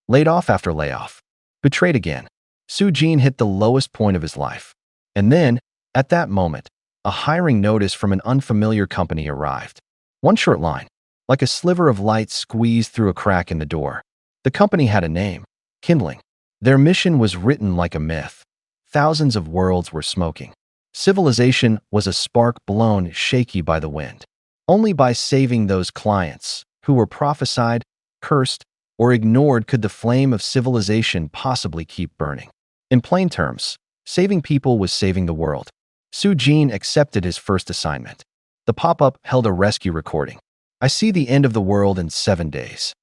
Laid off after layoff. Betrayed again. Soo-jin hit the lowest point of his life. And then, at that moment, a hiring notice from an unfamiliar company arrived. One short line, like a sliver of light squeezed through a crack in the door. The company had a name, Kindling. Their mission was written like a myth. Thousands of worlds were smoking. Civilization was a spark blown shaky by the wind. Only by saving those clients who were prophesied, cursed, or ignored could the flame of civilization possibly keep burning. In plain terms, saving people was saving the world. Soo-jin accepted his first assignment. The pop-up held a rescue recording. I see the end of the world in 7 days.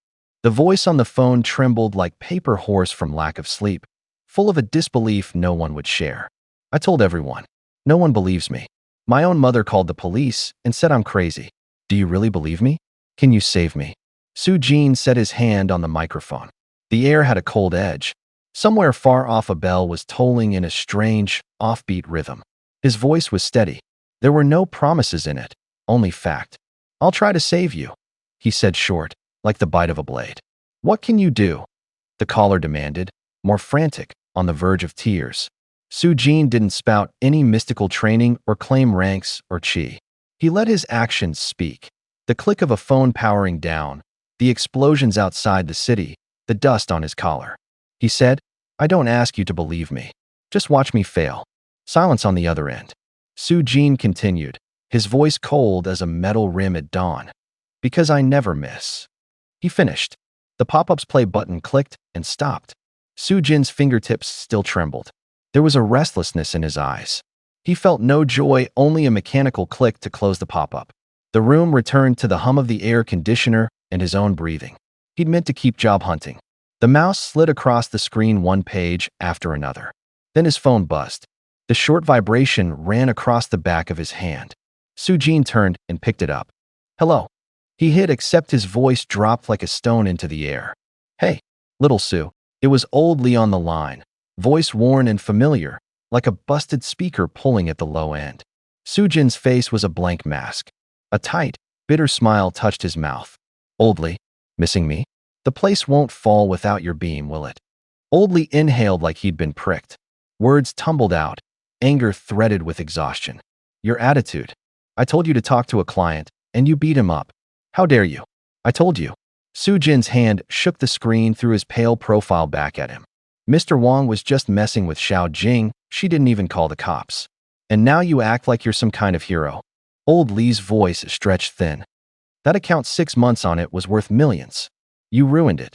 The voice on the phone trembled like paper horse from lack of sleep, full of a disbelief no one would share. I told everyone. No one believes me. My own mother called the police and said I'm crazy. Do you really believe me? Can you save me? Soo-jin set his hand on the microphone. The air had a cold edge. Somewhere far off a bell was tolling in a strange, offbeat rhythm. His voice was steady. There were no promises in it, only fact. I'll try to save you, he said short, like the bite of a blade. What can you do? The caller demanded, more frantic, on the verge of tears. Soo-jin didn't spout any mystical training or claim ranks or chi. He let his actions speak. The click of a phone powering down, the explosions outside the city, the dust on his collar. He said, I don't ask you to believe me. Just watch me fail. Silence on the other end. Soo-jin continued, his voice cold as a metal rim at dawn. Because I never miss. He finished. The pop-up's play button clicked and stopped. Soo-jin's fingertips still trembled. There was a restlessness in his eyes. He felt no joy, only a mechanical click to close the pop-up. The room returned to the hum of the air conditioner and his own breathing. He'd meant to keep job hunting. The mouse slid across the screen one page after another. Then his phone buzzed. The short vibration ran across the back of his hand. Soo-jin turned and picked it up. Hello. He hit accept. His voice dropped like a stone into the air. Hey, little Sue. It was old Lee on the line, voice worn and familiar, like a busted speaker pulling at the low end. Soo-jin's face was a blank mask. A tight, bitter smile touched his mouth. Old Lee, missing me? The place won't fall without your beam, will it? Old Lee inhaled like he'd been pricked. Words tumbled out, anger threaded with exhaustion. Your attitude. I told you to talk to a client, and you beat him up. How dare you? I told you. Soo-jin's hand shook the screen through his pale profile back at him. Mr. Wong was just messing with Xiao Jing. She didn't even call the cops. And now you act like you're some kind of hero. Old Lee's voice stretched thin. That account 6 months on it was worth millions. You ruined it.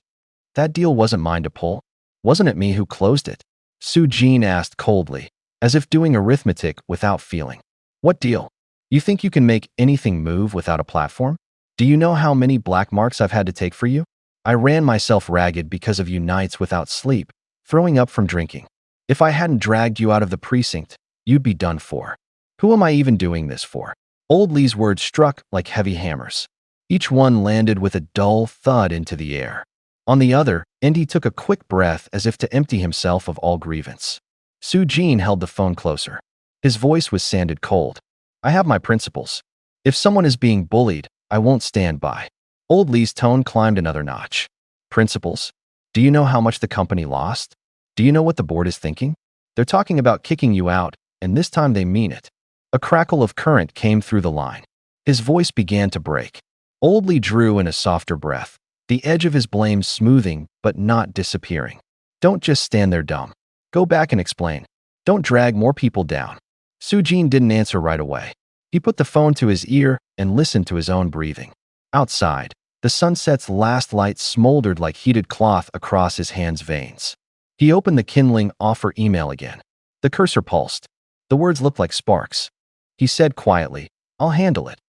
That deal wasn't mine to pull. Wasn't it me who closed it? Soo-jin asked coldly, as if doing arithmetic without feeling. What deal? You think you can make anything move without a platform? Do you know how many black marks I've had to take for you? I ran myself ragged because of you nights without sleep, throwing up from drinking. If I hadn't dragged you out of the precinct, you'd be done for. Who am I even doing this for? Old Lee's words struck like heavy hammers. Each one landed with a dull thud into the air. On the other end, he took a quick breath as if to empty himself of all grievance. Soo-jin held the phone closer. His voice was sanded cold. I have my principles. If someone is being bullied, I won't stand by. Old Lee's tone climbed another notch. Principles? Do you know how much the company lost? Do you know what the board is thinking? They're talking about kicking you out, and this time they mean it. A crackle of current came through the line. His voice began to break. Old Lee drew in a softer breath, the edge of his blame smoothing but not disappearing. Don't just stand there dumb. Go back and explain. Don't drag more people down. Soo-jin didn't answer right away. He put the phone to his ear and listened to his own breathing. Outside, the sunset's last light smoldered like heated cloth across his hand's veins. He opened the kindling offer email again. The cursor pulsed. The words looked like sparks. He said quietly, I'll handle it.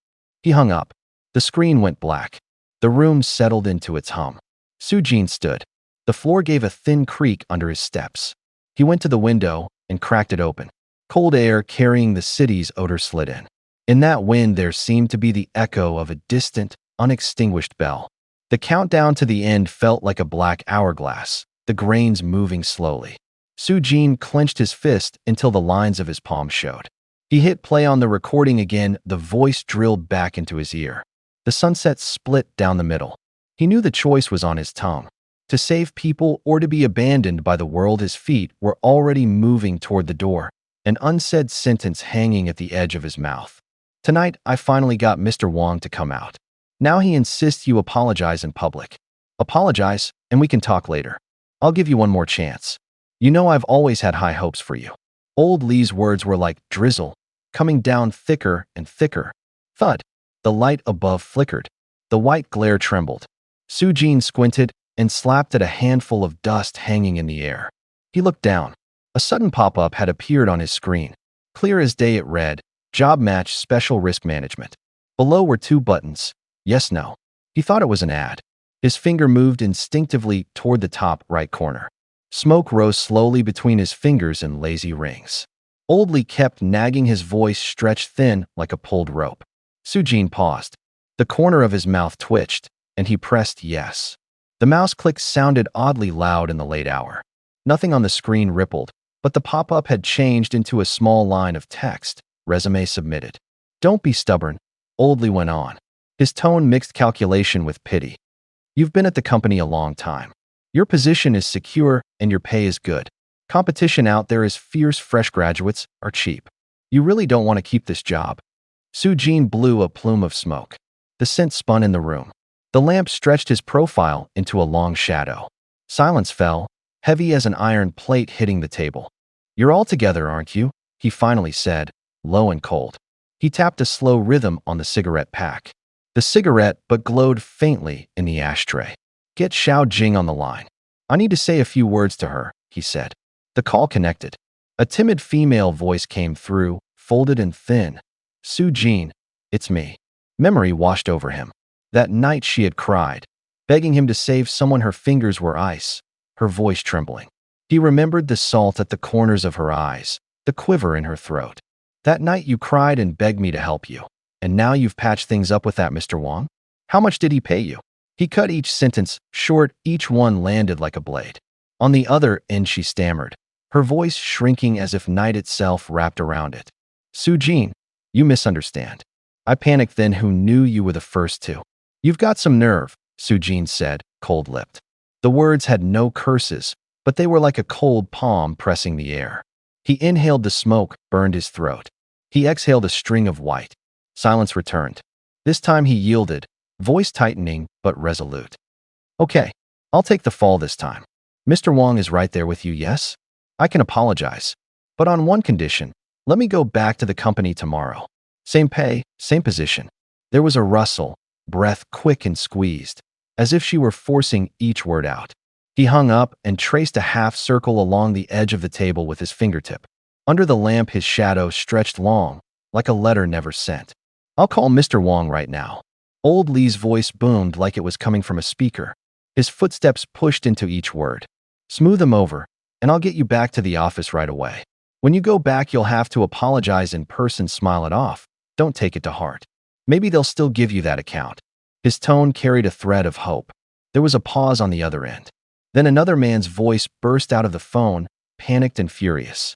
He hung up. The screen went black. The room settled into its hum. Soo-jin stood. The floor gave a thin creak under his steps. He went to the window and cracked it open. Cold air carrying the city's odor slid in. In that wind there seemed to be the echo of a distant, unextinguished bell. The countdown to the end felt like a black hourglass, the grains moving slowly. Soo-jin clenched his fist until the lines of his palm showed. He hit play on the recording again, the voice drilled back into his ear. The sunset split down the middle. He knew the choice was on his tongue. To save people or to be abandoned by the world. His feet were already moving toward the door, an unsaid sentence hanging at the edge of his mouth. Tonight, I finally got Mr. Wong to come out. Now he insists you apologize in public. Apologize, and we can talk later. I'll give you one more chance. You know I've always had high hopes for you. Old Lee's words were like drizzle, coming down thicker and thicker. Thud. The light above flickered. The white glare trembled. Sujin squinted and slapped at a handful of dust hanging in the air. He looked down. A sudden pop-up had appeared on his screen. Clear as day it read, Job Match Special Risk Management. Below were 2 buttons, yes, no. He thought it was an ad. His finger moved instinctively toward the top right corner. Smoke rose slowly between his fingers in lazy rings. Old Lee kept nagging, his voice stretched thin like a pulled rope. Sujin paused. The corner of his mouth twitched, and he pressed yes. The mouse click sounded oddly loud in the late hour. Nothing on the screen rippled, but the pop-up had changed into a small line of text. Resume submitted. Don't be stubborn, Old Lee went on. His tone mixed calculation with pity. You've been at the company a long time. Your position is secure and your pay is good. Competition out there is fierce. Fresh graduates are cheap. You really don't want to keep this job. Sujin blew a plume of smoke. The scent spun in the room. The lamp stretched his profile into a long shadow. Silence fell, heavy as an iron plate hitting the table. You're all together, aren't you? He finally said, low and cold. He tapped a slow rhythm on the cigarette pack. The cigarette but glowed faintly in the ashtray. Get Xiao Jing on the line. I need to say a few words to her, he said. The call connected. A timid female voice came through, folded and thin. Sujin, it's me. Memory washed over him. That night she had cried, begging him to save someone. Her fingers were ice, her voice trembling. He remembered the salt at the corners of her eyes, the quiver in her throat. That night you cried and begged me to help you. And now you've patched things up with that Mr. Wong? How much did he pay you? He cut each sentence short, each one landed like a blade. On the other end she stammered, her voice shrinking as if night itself wrapped around it. Sujin, you misunderstand. I panicked then. Who knew you were the first to? You've got some nerve, Sujin said, cold-lipped. The words had no curses, but they were like a cold palm pressing the air. He inhaled the smoke, burned his throat. He exhaled a string of white. Silence returned. This time he yielded, voice tightening but resolute. Okay, I'll take the fall this time. Mr. Wong is right there with you, yes? I can apologize. But on one condition, let me go back to the company tomorrow. Same pay, same position. There was a rustle, breath quick and squeezed, as if she were forcing each word out. He hung up and traced a half circle along the edge of the table with his fingertip. Under the lamp his shadow stretched long, like a letter never sent. I'll call Mr. Wong right now. Old Lee's voice boomed like it was coming from a speaker. His footsteps pushed into each word. Smooth them over, and I'll get you back to the office right away. When you go back you'll have to apologize in person. Smile it off. Don't take it to heart. Maybe they'll still give you that account. His tone carried a thread of hope. There was a pause on the other end. Then another man's voice burst out of the phone, panicked and furious.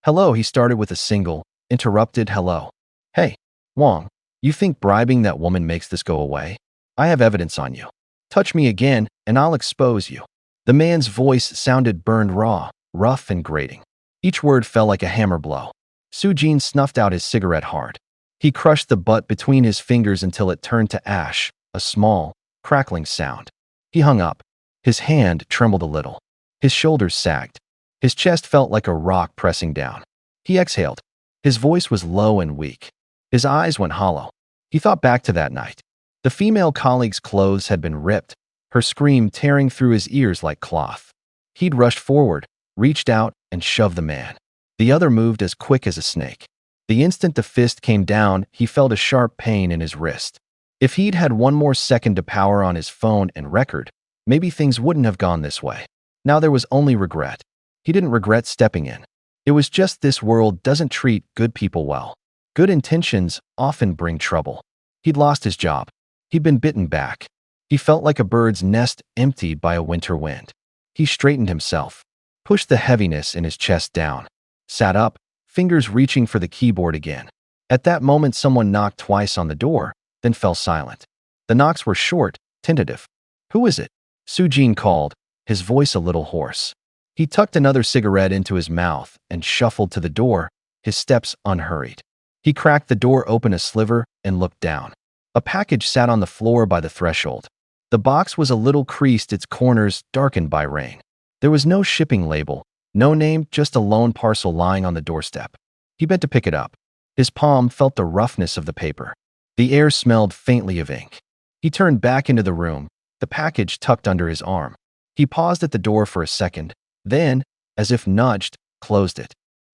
Hello, he started with a single, interrupted hello. Hey, Wong, you think bribing that woman makes this go away? I have evidence on you. Touch me again, and I'll expose you. The man's voice sounded burned raw, rough and grating. Each word fell like a hammer blow. Sujin snuffed out his cigarette hard. He crushed the butt between his fingers until it turned to ash, a small, crackling sound. He hung up. His hand trembled a little. His shoulders sagged. His chest felt like a rock pressing down. He exhaled. His voice was low and weak. His eyes went hollow. He thought back to that night. The female colleague's clothes had been ripped, her scream tearing through his ears like cloth. He'd rushed forward, reached out, and shoved the man. The other moved as quick as a snake. The instant the fist came down, he felt a sharp pain in his wrist. If he'd had one more second to power on his phone and record, maybe things wouldn't have gone this way. Now there was only regret. He didn't regret stepping in. It was just this world doesn't treat good people well. Good intentions often bring trouble. He'd lost his job. He'd been bitten back. He felt like a bird's nest emptied by a winter wind. He straightened himself, pushed the heaviness in his chest down, sat up, fingers reaching for the keyboard again. At that moment someone knocked twice on the door, then fell silent. The knocks were short, tentative. Who is it? Sujin called, his voice a little hoarse. He tucked another cigarette into his mouth and shuffled to the door, his steps unhurried. He cracked the door open a sliver and looked down. A package sat on the floor by the threshold. The box was a little creased, its corners darkened by rain. There was no shipping label, no name, just a lone parcel lying on the doorstep. He bent to pick it up. His palm felt the roughness of the paper. The air smelled faintly of ink. He turned back into the room, the package tucked under his arm. He paused at the door for a second, then, as if nudged, closed it.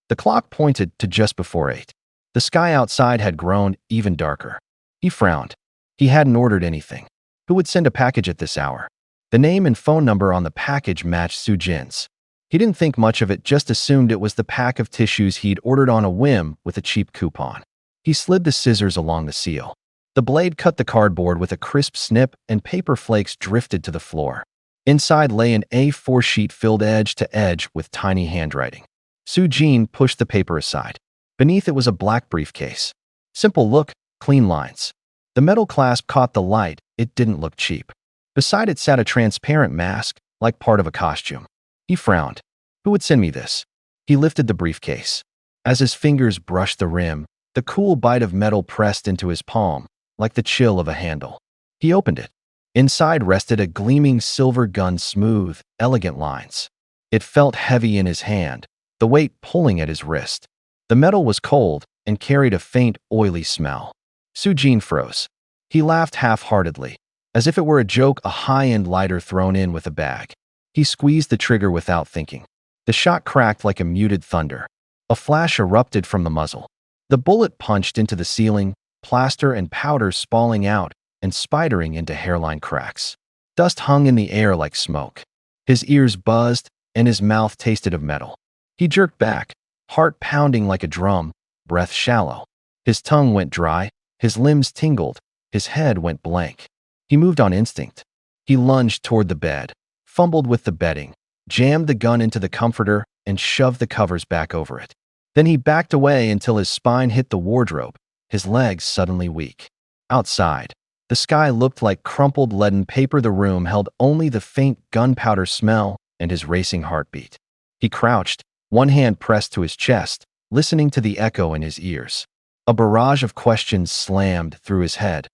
The clock pointed to just before 8. The sky outside had grown even darker. He frowned. He hadn't ordered anything. Who would send a package at this hour? The name and phone number on the package matched Soo Jin's. He didn't think much of it, just assumed it was the pack of tissues he'd ordered on a whim with a cheap coupon. He slid the scissors along the seal. The blade cut the cardboard with a crisp snip, and paper flakes drifted to the floor. Inside lay an A4 sheet filled edge to edge with tiny handwriting. Soo Jin pushed the paper aside. Beneath it was a black briefcase. Simple look, clean lines. The metal clasp caught the light. It didn't look cheap. Beside it sat a transparent mask, like part of a costume. He frowned. Who would send me this? He lifted the briefcase. As his fingers brushed the rim, the cool bite of metal pressed into his palm, like the chill of a handle. He opened it. Inside rested a gleaming silver gun, smooth, elegant lines. It felt heavy in his hand, the weight pulling at his wrist. The metal was cold and carried a faint, oily smell. Soo Jin froze. He laughed half-heartedly, as if it were a joke, a high-end lighter thrown in with a bag. He squeezed the trigger without thinking. The shot cracked like a muted thunder. A flash erupted from the muzzle. The bullet punched into the ceiling, plaster and powder spalling out and spidering into hairline cracks. Dust hung in the air like smoke. His ears buzzed and his mouth tasted of metal. He jerked back, heart pounding like a drum, breath shallow. His tongue went dry, his limbs tingled, his head went blank. He moved on instinct. He lunged toward the bed, fumbled with the bedding, jammed the gun into the comforter, and shoved the covers back over it. Then he backed away until his spine hit the wardrobe, his legs suddenly weak. Outside, the sky looked like crumpled leaden paper. The room held only the faint gunpowder smell and his racing heartbeat. He crouched, one hand pressed to his chest, listening to the echo in his ears. A barrage of questions slammed through his head.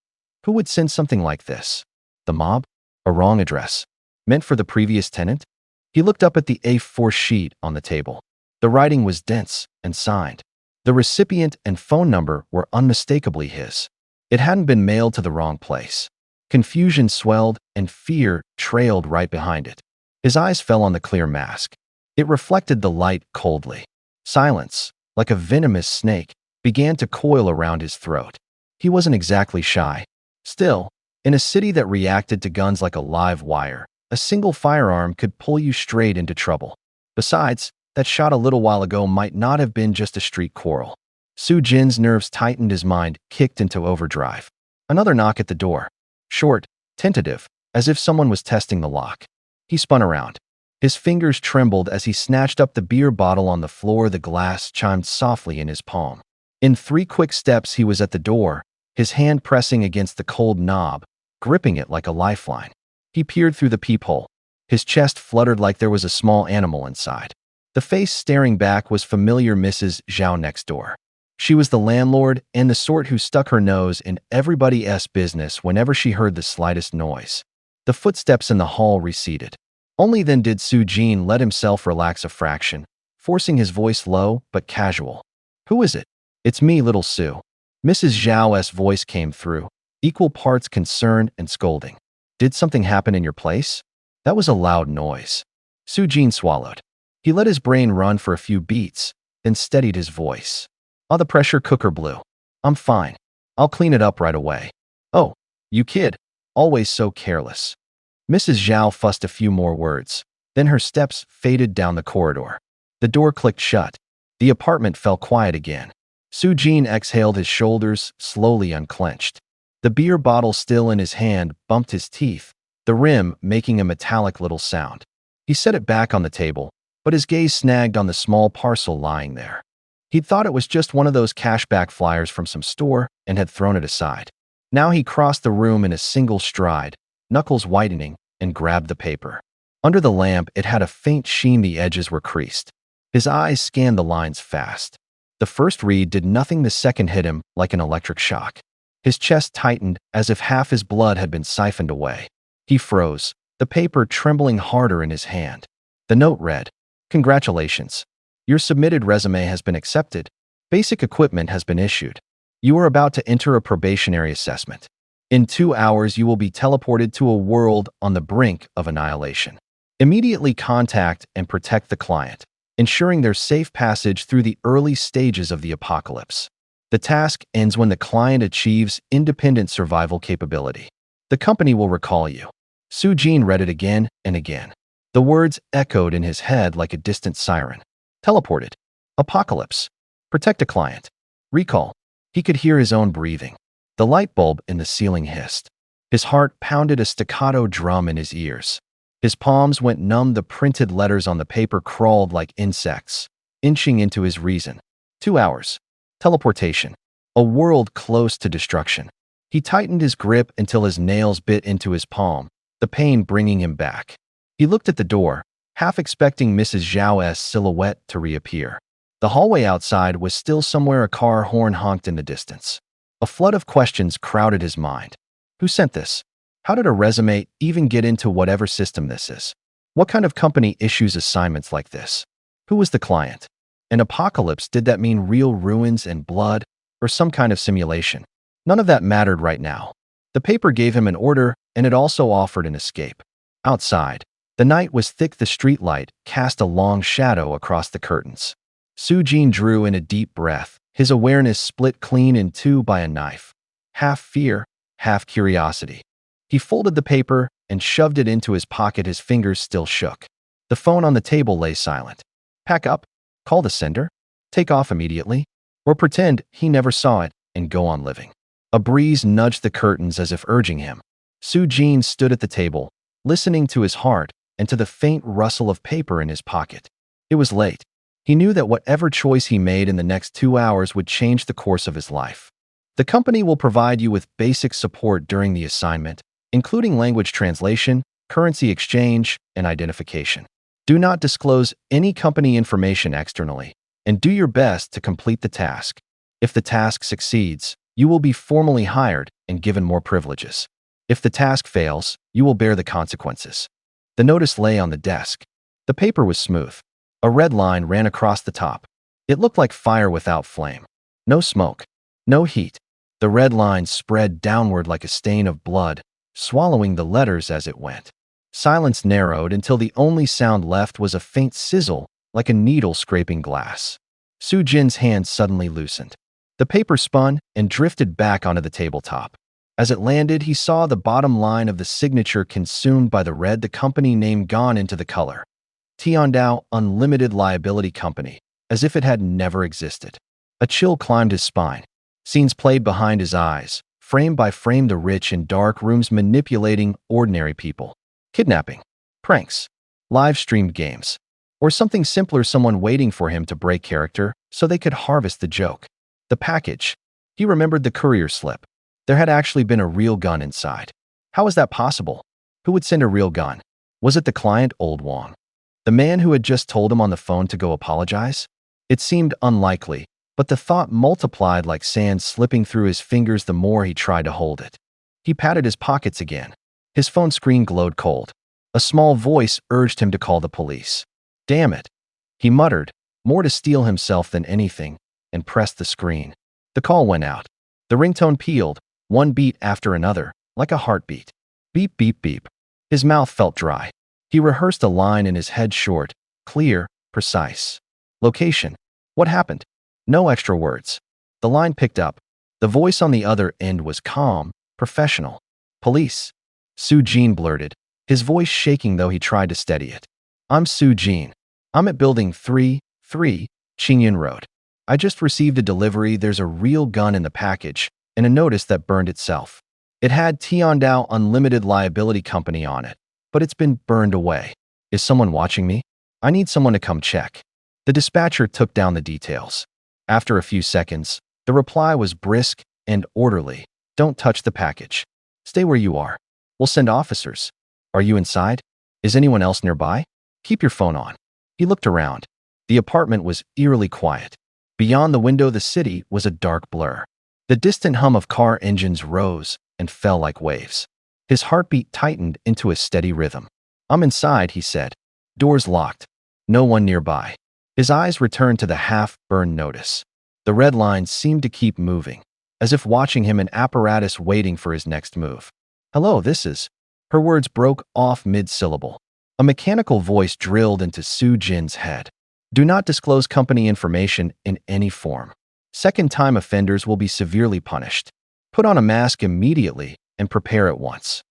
Who would send something like this? The mob? A wrong address? Meant for the previous tenant? He looked up at the A4 sheet on the table. The writing was dense and signed. The recipient and phone number were unmistakably his. It hadn't been mailed to the wrong place. Confusion swelled and fear trailed right behind it. His eyes fell on the clear mask. It reflected the light coldly. Silence, like a venomous snake, began to coil around his throat. He wasn't exactly shy. Still, in a city that reacted to guns like a live wire, a single firearm could pull you straight into trouble. Besides, that shot a little while ago might not have been just a street quarrel. Soo Jin's nerves tightened, his mind kicked into overdrive. Another knock at the door. Short, tentative, as if someone was testing the lock. He spun around. His fingers trembled as he snatched up the beer bottle on the floor. The glass chimed softly in his palm. In 3 quick steps he was at the door, his hand pressing against the cold knob, gripping it like a lifeline. He peered through the peephole. His chest fluttered like there was a small animal inside. The face staring back was familiar, Mrs. Zhao next door. She was the landlord, and the sort who stuck her nose in everybody else's business whenever she heard the slightest noise. The footsteps in the hall receded. Only then did Soo Jin let himself relax a fraction, forcing his voice low but casual. "Who is it?" "It's me, little Sue." Mrs. Zhao's voice came through, equal parts concern and scolding. "Did something happen in your place?" That was a loud noise. Soo Jin swallowed. He let his brain run for a few beats, then steadied his voice. "Oh, the pressure cooker blew. I'm fine. I'll clean it up right away." "Oh, you kid. Always so careless." Mrs. Zhao fussed a few more words. Then her steps faded down the corridor. The door clicked shut. The apartment fell quiet again. Soo Jin exhaled, his shoulders slowly unclenched. The beer bottle still in his hand bumped his teeth, the rim making a metallic little sound. He set it back on the table, but his gaze snagged on the small parcel lying there. He'd thought it was just one of those cashback flyers from some store and had thrown it aside. Now he crossed the room in a single stride, knuckles whitening, and grabbed the paper. Under the lamp, it had a faint sheen, the edges were creased. His eyes scanned the lines fast. The first read did nothing, the second hit him like an electric shock. His chest tightened as if half his blood had been siphoned away. He froze, the paper trembling harder in his hand. The note read, "Congratulations. Your submitted resume has been accepted. Basic equipment has been issued. You are about to enter a probationary assessment. In 2 hours, you will be teleported to a world on the brink of annihilation. Immediately contact and protect the client, ensuring their safe passage through the early stages of the apocalypse. The task ends when the client achieves independent survival capability. The company will recall you." Soo-jin read it again and again. The words echoed in his head like a distant siren. Teleported. Apocalypse. Protect a client. Recall. He could hear his own breathing. The light bulb in the ceiling hissed. His heart pounded a staccato drum in his ears. His palms went numb, the printed letters on the paper crawled like insects, inching into his reason. 2 hours. Teleportation. A world close to destruction. He tightened his grip until his nails bit into his palm, the pain bringing him back. He looked at the door, half expecting Mrs. Zhao's silhouette to reappear. The hallway outside was still somewhere, a car horn honked in the distance. A flood of questions crowded his mind. Who sent this? How did a resume even get into whatever system this is? What kind of company issues assignments like this? Who was the client? An apocalypse, did that mean real ruins and blood, or some kind of simulation? None of that mattered right now. The paper gave him an order, and it also offered an escape. Outside, the night was thick, the streetlight cast a long shadow across the curtains. Soo-jin drew in a deep breath, his awareness split clean in two by a knife. Half fear, half curiosity. He folded the paper and shoved it into his pocket, his fingers still shook. The phone on the table lay silent. Pack up, call the sender, take off immediately, or pretend he never saw it and go on living. A breeze nudged the curtains as if urging him. Soo-jin stood at the table, listening to his heart and to the faint rustle of paper in his pocket. It was late. He knew that whatever choice he made in the next 2 hours would change the course of his life. The company will provide you with basic support during the assignment, including language translation, currency exchange, and identification. Do not disclose any company information externally, and do your best to complete the task. If the task succeeds, you will be formally hired and given more privileges. If the task fails, you will bear the consequences. The notice lay on the desk. The paper was smooth. A red line ran across the top. It looked like fire without flame. No smoke. No heat. The red line spread downward like a stain of blood, swallowing the letters as it went. Silence narrowed until the only sound left was a faint sizzle, like a needle scraping glass. Soo-jin's hand suddenly loosened. The paper spun and drifted back onto the tabletop. As it landed, he saw the bottom line of the signature consumed by the red, the company name gone into the color. Tiandao Unlimited Liability Company, as if it had never existed. A chill climbed his spine. Scenes played behind his eyes, frame by frame, the rich in dark rooms manipulating ordinary people. Kidnapping, pranks, live-streamed games, or something simpler, someone waiting for him to break character so they could harvest the joke. The package. He remembered the courier slip. There had actually been a real gun inside. How was that possible? Who would send a real gun? Was it the client, Old Wong? The man who had just told him on the phone to go apologize? It seemed unlikely, but the thought multiplied like sand slipping through his fingers the more he tried to hold it. He patted his pockets again. His phone screen glowed cold. A small voice urged him to call the police. Damn it, he muttered, more to steel himself than anything, and pressed the screen. The call went out. The ringtone pealed, one beat after another, like a heartbeat. Beep, beep, beep. His mouth felt dry. He rehearsed a line in his head, short, clear, precise. Location. What happened? No extra words. The line picked up. The voice on the other end was calm, professional. Police. Soo-jin blurted, his voice shaking though he tried to steady it. I'm Soo-jin. I'm at Building 3, Qingyan Road. I just received a delivery. There's a real gun in the package, and a notice that burned itself. It had Tiandao Unlimited Liability Company on it, but it's been burned away. Is someone watching me? I need someone to come check. The dispatcher took down the details. After a few seconds, the reply was brisk and orderly. Don't touch the package. Stay where you are. We'll send officers. Are you inside? Is anyone else nearby? Keep your phone on. He looked around. The apartment was eerily quiet. Beyond the window, the city was a dark blur. The distant hum of car engines rose and fell like waves. His heartbeat tightened into a steady rhythm. I'm inside, he said. Doors locked. No one nearby. His eyes returned to the half-burned notice. The red lines seemed to keep moving, as if watching him, an apparatus waiting for his next move. Hello, this is... Her words broke off mid-syllable. A mechanical voice drilled into Soo Jin's head. Do not disclose company information in any form. Second-time offenders will be severely punished. Put on a mask immediately and prepare at once.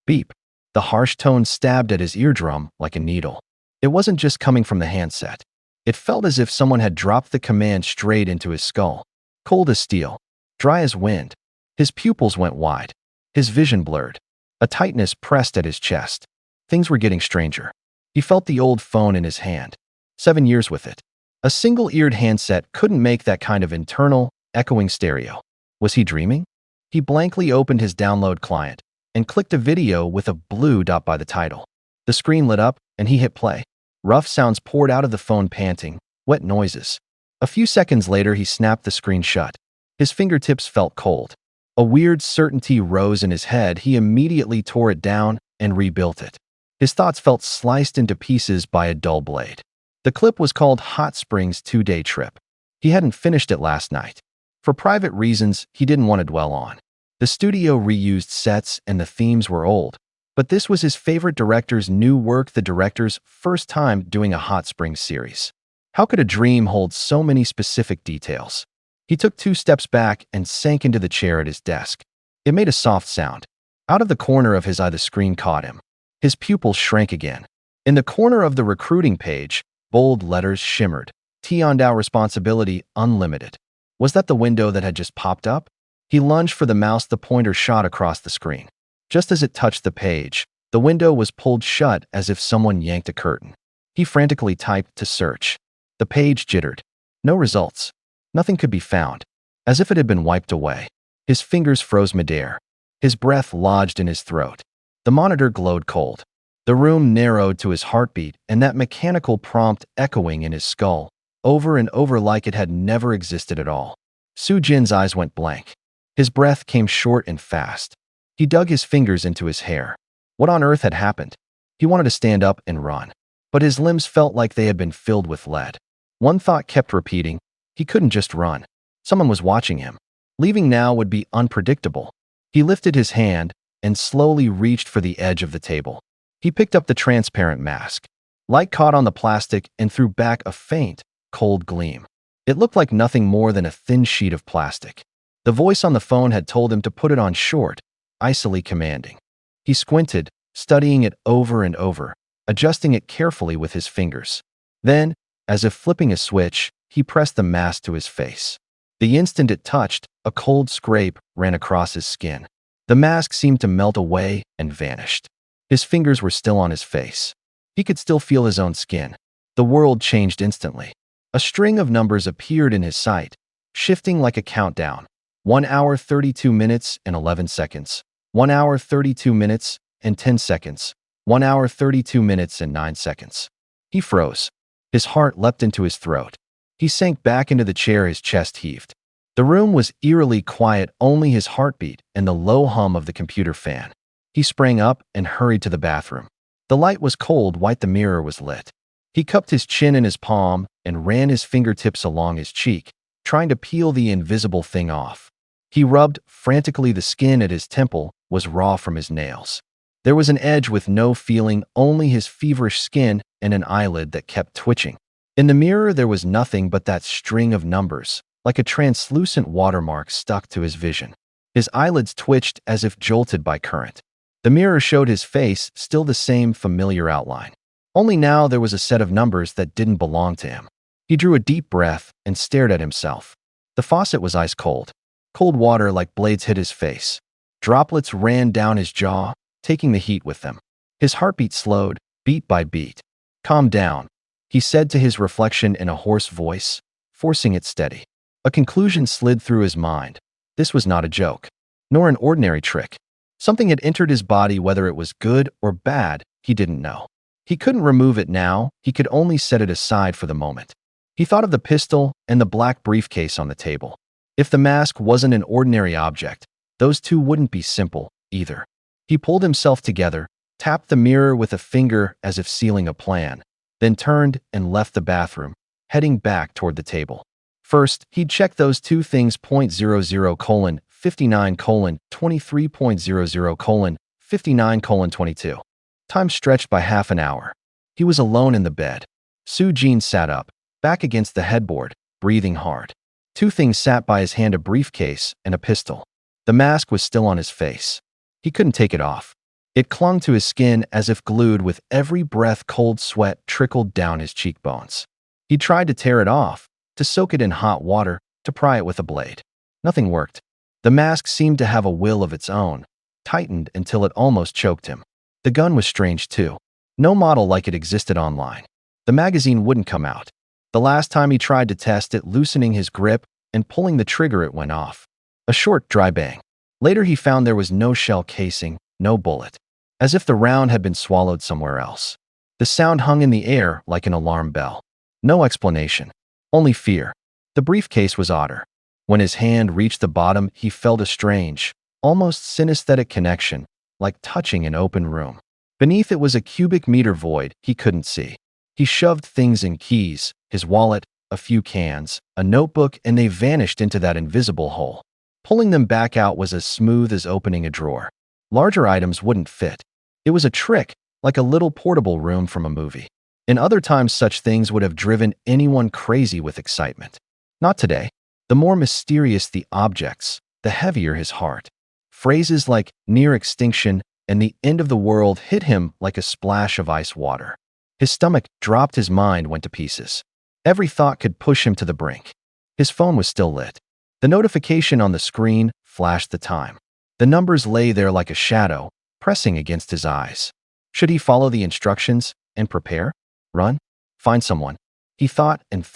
Beep. The harsh tone stabbed at his eardrum like a needle. It wasn't just coming from the handset. It felt as if someone had dropped the command straight into his skull. Cold as steel. Dry as wind. His pupils went wide. His vision blurred. A tightness pressed at his chest. Things were getting stranger. He felt the old phone in his hand. 7 years with it. A single-eared handset couldn't make that kind of internal, echoing stereo. Was he dreaming? He blankly opened his download client and clicked a video with a blue dot by the title. The screen lit up and he hit play. Rough sounds poured out of the phone, panting, wet noises. A few seconds later, he snapped the screen shut. His fingertips felt cold. A weird certainty rose in his head. He immediately tore it down and rebuilt it. His thoughts felt sliced into pieces by a dull blade. The clip was called Hot Springs 2-Day Trip. He hadn't finished it last night. For private reasons he didn't want to dwell on. The studio reused sets and the themes were old. But this was his favorite director's new work, the director's first time doing a Hot Springs series. How could a dream hold so many specific details? He took 2 steps back and sank into the chair at his desk. It made a soft sound. Out of the corner of his eye, the screen caught him. His pupils shrank again. In the corner of the recruiting page, bold letters shimmered. Tiandao Responsibility Unlimited. Was that the window that had just popped up? He lunged for the mouse. The pointer shot across the screen. Just as it touched the page, the window was pulled shut as if someone yanked a curtain. He frantically typed to search. The page jittered. No results. Nothing could be found. As if it had been wiped away. His fingers froze midair. His breath lodged in his throat. The monitor glowed cold. The room narrowed to his heartbeat and that mechanical prompt echoing in his skull, over and over like it had never existed at all. Soo Jin's eyes went blank. His breath came short and fast. He dug his fingers into his hair. What on earth had happened? He wanted to stand up and run, but his limbs felt like they had been filled with lead. One thought kept repeating. He couldn't just run. Someone was watching him. Leaving now would be unpredictable. He lifted his hand and slowly reached for the edge of the table. He picked up the transparent mask. Light caught on the plastic and threw back a faint, cold gleam. It looked like nothing more than a thin sheet of plastic. The voice on the phone had told him to put it on short, icily commanding. He squinted, studying it over and over, adjusting it carefully with his fingers. Then, as if flipping a switch, he pressed the mask to his face. The instant it touched, a cold scrape ran across his skin. The mask seemed to melt away and vanished. His fingers were still on his face. He could still feel his own skin. The world changed instantly. A string of numbers appeared in his sight, shifting like a countdown. 1 hour 32 minutes and 11 seconds. 1 hour 32 minutes and 10 seconds. 1 hour 32 minutes and 9 seconds. He froze. His heart leapt into his throat. He sank back into the chair, his chest heaved. The room was eerily quiet, only his heartbeat and the low hum of the computer fan. He sprang up and hurried to the bathroom. The light was cold white, the mirror was lit. He cupped his chin in his palm and ran his fingertips along his cheek, trying to peel the invisible thing off. He rubbed frantically. The skin at his temple was raw from his nails. There was an edge with no feeling, only his feverish skin and an eyelid that kept twitching. In the mirror there was nothing but that string of numbers, like a translucent watermark stuck to his vision. His eyelids twitched as if jolted by current. The mirror showed his face, still the same familiar outline. Only now there was a set of numbers that didn't belong to him. He drew a deep breath and stared at himself. The faucet was ice cold. Cold water like blades hit his face. Droplets ran down his jaw, taking the heat with them. His heartbeat slowed, beat by beat. Calm down, he said to his reflection in a hoarse voice, forcing it steady. A conclusion slid through his mind. This was not a joke, nor an ordinary trick. Something had entered his body, whether it was good or bad, he didn't know. He couldn't remove it now, he could only set it aside for the moment. He thought of the pistol and the black briefcase on the table. If the mask wasn't an ordinary object, those two wouldn't be simple, either. He pulled himself together, tapped the mirror with a finger as if sealing a plan, then turned and left the bathroom, heading back toward the table. First, he'd check those two things: 0.00:59:23.00:59:22. Time stretched by half an hour. He was alone in the bed. Soo-jin sat up, back against the headboard, breathing hard. Two things sat by his hand: a briefcase and a pistol. The mask was still on his face. He couldn't take it off. It clung to his skin as if glued. With every breath, cold sweat trickled down his cheekbones. He tried to tear it off, to soak it in hot water, to pry it with a blade. Nothing worked. The mask seemed to have a will of its own, tightened until it almost choked him. The gun was strange too. No model like it existed online. The magazine wouldn't come out. The last time he tried to test it, loosening his grip and pulling the trigger, it went off. A short, dry bang. Later he found there was no shell casing, no bullet. As if the round had been swallowed somewhere else. The sound hung in the air like an alarm bell. No explanation. Only fear. The briefcase was odder. When his hand reached the bottom, he felt a strange, almost synesthetic connection, like touching an open room. Beneath it was a cubic meter void he couldn't see. He shoved things in: keys, his wallet, a few cans, a notebook, and they vanished into that invisible hole. Pulling them back out was as smooth as opening a drawer. Larger items wouldn't fit. It was a trick, like a little portable room from a movie. In other times, such things would have driven anyone crazy with excitement. Not today. The more mysterious the objects, the heavier his heart. Phrases like near extinction and the end of the world hit him like a splash of ice water. His stomach dropped, his mind went to pieces. Every thought could push him to the brink. His phone was still lit. The notification on the screen flashed the time. The numbers lay there like a shadow, pressing against his eyes. Should he follow the instructions and prepare? Run? Find someone? He thought, and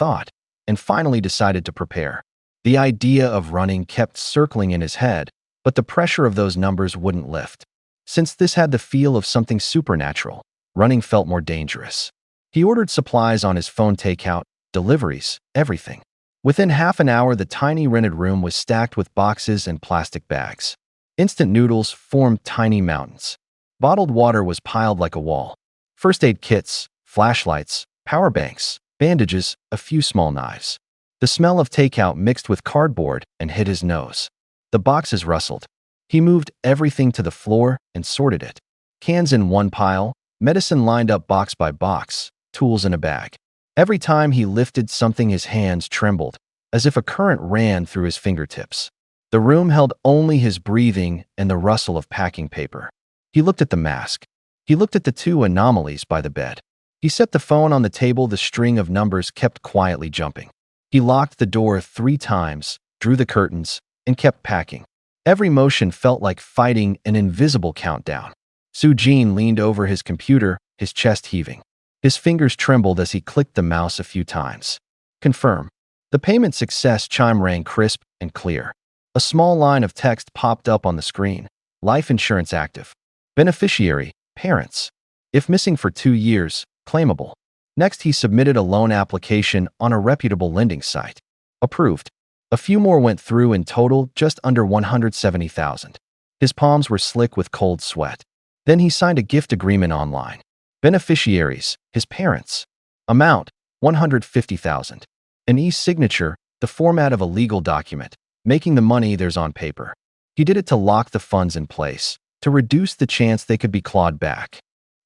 finally decided to prepare. The idea of running kept circling in his head, but the pressure of those numbers wouldn't lift. Since this had the feel of something supernatural, running felt more dangerous. He ordered supplies on his phone: takeout, deliveries, everything. Within half an hour, the tiny rented room was stacked with boxes and plastic bags. Instant noodles formed tiny mountains. Bottled water was piled like a wall. First aid kits, flashlights, power banks, bandages, a few small knives. The smell of takeout mixed with cardboard and hit his nose. The boxes rustled. He moved everything to the floor and sorted it. Cans in one pile, medicine lined up box by box, tools in a bag. Every time he lifted something, his hands trembled, as if a current ran through his fingertips. The room held only his breathing and the rustle of packing paper. He looked at the mask. He looked at the two anomalies by the bed. He set the phone on the table. The string of numbers kept quietly jumping. He locked the door 3 times, drew the curtains, and kept packing. Every motion felt like fighting an invisible countdown. Soo-jin leaned over his computer, his chest heaving. His fingers trembled as he clicked the mouse a few times. Confirm. The payment success chime rang crisp and clear. A small line of text popped up on the screen. Life insurance active. Beneficiary, parents. If missing for 2 years, claimable. Next, he submitted a loan application on a reputable lending site. Approved. A few more went through, in total just under 170,000. His palms were slick with cold sweat. Then he signed a gift agreement online. Beneficiaries, his parents. Amount, 150,000. An e-signature, the format of a legal document, making the money theirs on paper. He did it to lock the funds in place, to reduce the chance they could be clawed back.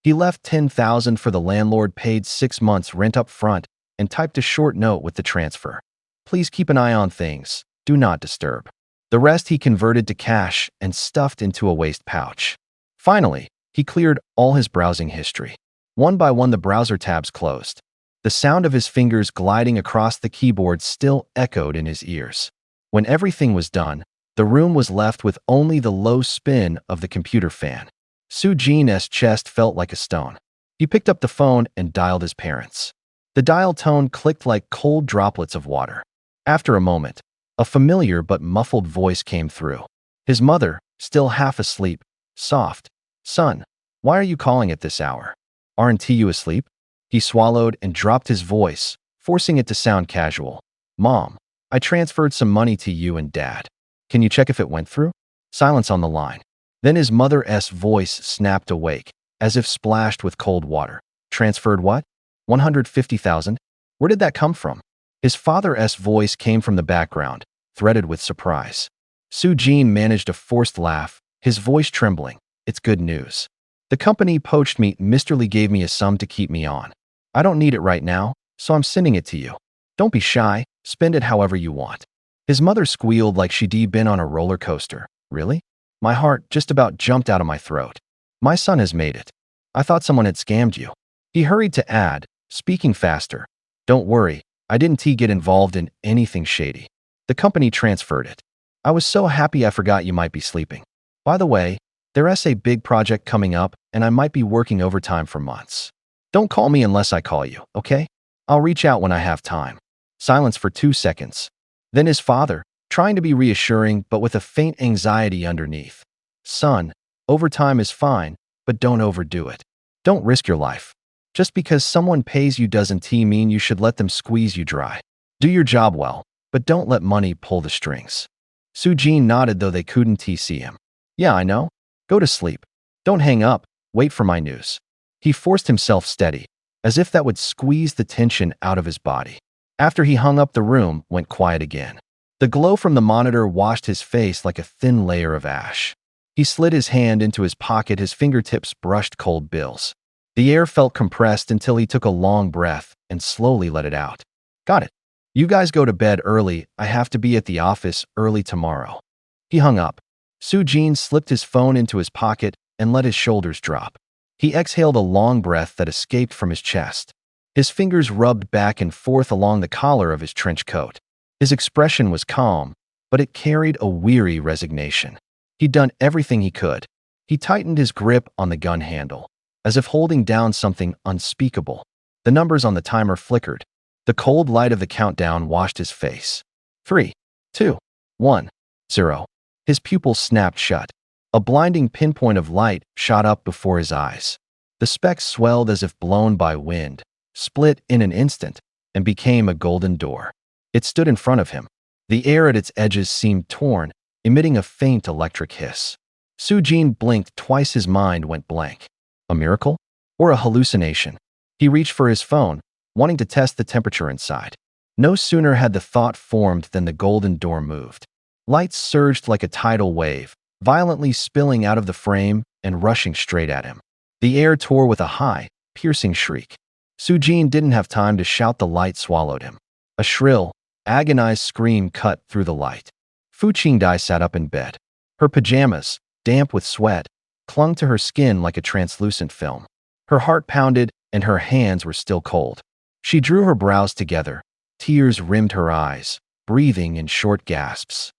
He left 10,000 for the landlord, paid 6 months rent up front, and typed a short note with the transfer. Please keep an eye on things. Do not disturb. The rest he converted to cash and stuffed into a waist pouch. Finally, he cleared all his browsing history. One by one, the browser tabs closed. The sound of his fingers gliding across the keyboard still echoed in his ears. When everything was done, the room was left with only the low spin of the computer fan. Soo-jin's chest felt like a stone. He picked up the phone and dialed his parents. The dial tone clicked like cold droplets of water. After a moment, a familiar but muffled voice came through. His mother, still half asleep, soft. Son, why are you calling at this hour? Aren't you asleep? He swallowed and dropped his voice, forcing it to sound casual. Mom, I transferred some money to you and Dad. Can you check if it went through? Silence on the line. Then his mother's voice snapped awake, as if splashed with cold water. Transferred what? 150,000? Where did that come from? His father's voice came from the background, threaded with surprise. Soo-jin managed a forced laugh, his voice trembling. It's good news. The company poached me. Mr. Lee gave me a sum to keep me on. I don't need it right now, so I'm sending it to you. Don't be shy, spend it however you want. His mother squealed like she'd been on a roller coaster. Really? My heart just about jumped out of my throat. My son has made it. I thought someone had scammed you. He hurried to add, speaking faster. Don't worry, I didn't get involved in anything shady. The company transferred it. I was so happy I forgot you might be sleeping. By the way, there's a big project coming up and I might be working overtime for months. Don't call me unless I call you, okay? I'll reach out when I have time. Silence for 2 seconds. Then his father, trying to be reassuring but with a faint anxiety underneath. Son, overtime is fine, but don't overdo it. Don't risk your life. Just because someone pays you doesn't mean you should let them squeeze you dry. Do your job well, but don't let money pull the strings. Soo-jin nodded though they couldn't see him. Yeah, I know. Go to sleep. Don't hang up. Wait for my news. He forced himself steady, as if that would squeeze the tension out of his body. After he hung up, the room went quiet again. The glow from the monitor washed his face like a thin layer of ash. He slid his hand into his pocket, his fingertips brushed cold bills. The air felt compressed until he took a long breath and slowly let it out. Got it. You guys go to bed early. I have to be at the office early tomorrow. He hung up. Soo-jin slipped his phone into his pocket and let his shoulders drop. He exhaled a long breath that escaped from his chest. His fingers rubbed back and forth along the collar of his trench coat. His expression was calm, but it carried a weary resignation. He'd done everything he could. He tightened his grip on the gun handle, as if holding down something unspeakable. The numbers on the timer flickered. The cold light of the countdown washed his face. 3, 2, 1, 0. His pupils snapped shut. A blinding pinpoint of light shot up before his eyes. The specks swelled as if blown by wind, split in an instant, and became a golden door. It stood in front of him. The air at its edges seemed torn, emitting a faint electric hiss. Soo-jin blinked twice. His mind went blank. A miracle? Or a hallucination? He reached for his phone, wanting to test the temperature inside. No sooner had the thought formed than the golden door moved. Lights surged like a tidal wave, violently spilling out of the frame and rushing straight at him. The air tore with a high, piercing shriek. Soo-jin didn't have time to shout. The light swallowed him. A shrill, agonized scream cut through the light. Fu Qingdai sat up in bed. Her pajamas, damp with sweat, clung to her skin like a translucent film. Her heart pounded and her hands were still cold. She drew her brows together. Tears rimmed her eyes, breathing in short gasps.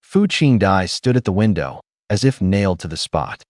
Fu Qingdai stood at the window, as if nailed to the spot.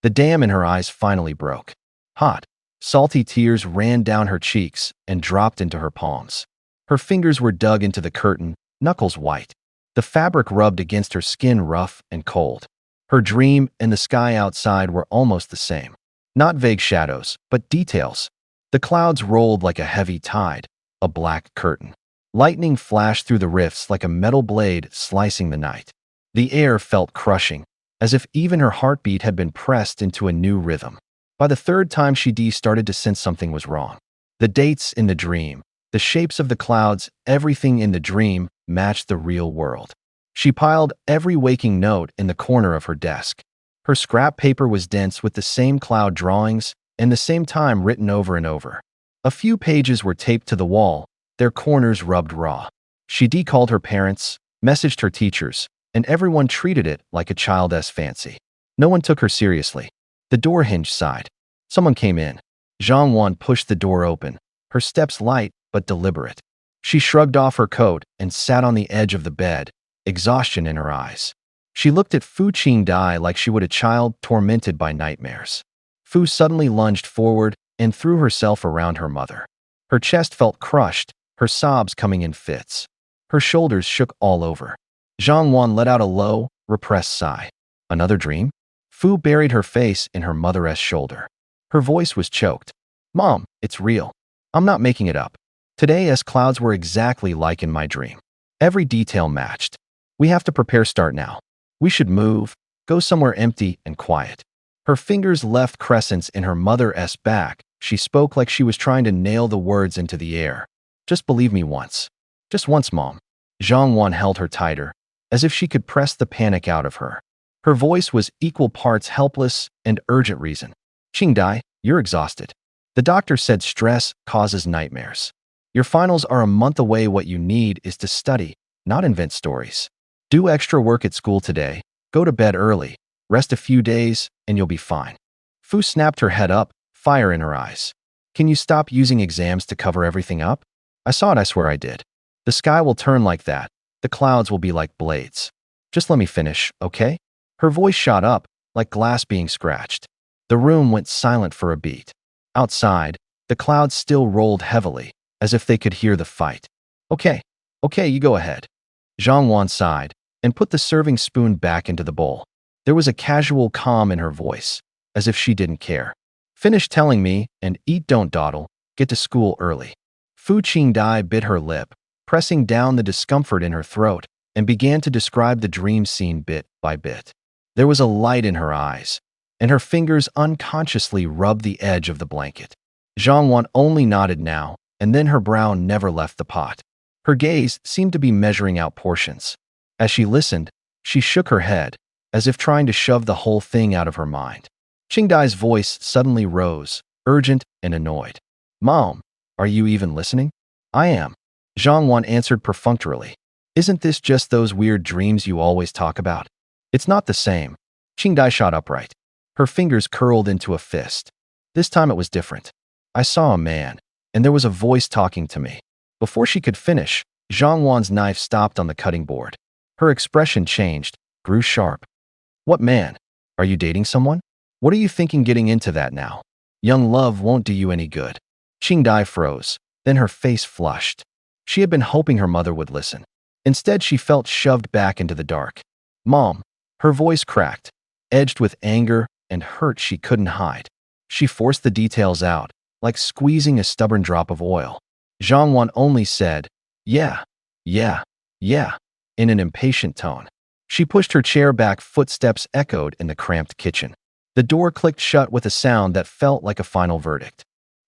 The dam in her eyes finally broke. Hot, salty tears ran down her cheeks and dropped into her palms. Her fingers were dug into the curtain, knuckles white. The fabric rubbed against her skin, rough and cold. Her dream and the sky outside were almost the same. Not vague shadows, but details. The clouds rolled like a heavy tide, a black curtain. Lightning flashed through the rifts like a metal blade slicing the night. The air felt crushing, as if even her heartbeat had been pressed into a new rhythm. By the third time she started to sense something was wrong. The dates in the dream, the shapes of the clouds, everything in the dream matched the real world. She piled every waking note in the corner of her desk. Her scrap paper was dense with the same cloud drawings and the same time written over and over. A few pages were taped to the wall, their corners rubbed raw. She called her parents, messaged her teachers, and everyone treated it like a child's fancy. No one took her seriously. The door hinge sighed. Someone came in. Zhang Wan pushed the door open, her steps light but deliberate. She shrugged off her coat and sat on the edge of the bed, exhaustion in her eyes. She looked at Fu Qingdai like she would a child tormented by nightmares. Fu suddenly lunged forward and threw herself around her mother. Her chest felt crushed, her sobs coming in fits. Her shoulders shook all over. Zhang Wan let out a low, repressed sigh. Another dream? Fu buried her face in her mother's shoulder. Her voice was choked. Mom, it's real. I'm not making it up. Today's clouds were exactly like in my dream. Every detail matched. We have to prepare start now. We should move, go somewhere empty and quiet. Her fingers left crescents in her mother's back. She spoke like she was trying to nail the words into the air. Just believe me once. Just once, Mom. Zhang held her tighter, as if she could press the panic out of her. Her voice was equal parts helpless and urgent reason. Qingdai, you're exhausted. The doctor said stress causes nightmares. Your finals are a month away. What you need is to study, not invent stories. Do extra work at school today, go to bed early, rest a few days, and you'll be fine. Fu snapped her head up, fire in her eyes. Can you stop using exams to cover everything up? I saw it, I swear I did. The sky will turn like that. The clouds will be like blades. Just let me finish, okay? Her voice shot up, like glass being scratched. The room went silent for a beat. Outside, the clouds still rolled heavily, as if they could hear the fight. Okay, you go ahead. Zhang sighed and put the serving spoon back into the bowl. There was a casual calm in her voice, as if she didn't care. Finish telling me and eat, don't dawdle, get to school early. Fu Qingdai bit her lip, pressing down the discomfort in her throat, and began to describe the dream scene bit by bit. There was a light in her eyes, and her fingers unconsciously rubbed the edge of the blanket. Zhang only nodded now, and then her brow never left the pot. Her gaze seemed to be measuring out portions. As she listened, she shook her head, as if trying to shove the whole thing out of her mind. Qingdai's voice suddenly rose, urgent and annoyed. Mom, are you even listening? I am. Zhang answered perfunctorily. Isn't this just those weird dreams you always talk about? It's not the same. Qingdai shot upright. Her fingers curled into a fist. This time it was different. I saw a man, and there was a voice talking to me. Before she could finish, Zhang knife stopped on the cutting board. Her expression changed, grew sharp. What man? Are you dating someone? What are you thinking getting into that now? Young love won't do you any good. Qingdai froze, then her face flushed. She had been hoping her mother would listen. Instead, she felt shoved back into the dark. Mom, her voice cracked, edged with anger and hurt she couldn't hide. She forced the details out, like squeezing a stubborn drop of oil. Zhang only said, yeah, in an impatient tone. She pushed her chair back, footsteps echoed in the cramped kitchen. The door clicked shut with a sound that felt like a final verdict.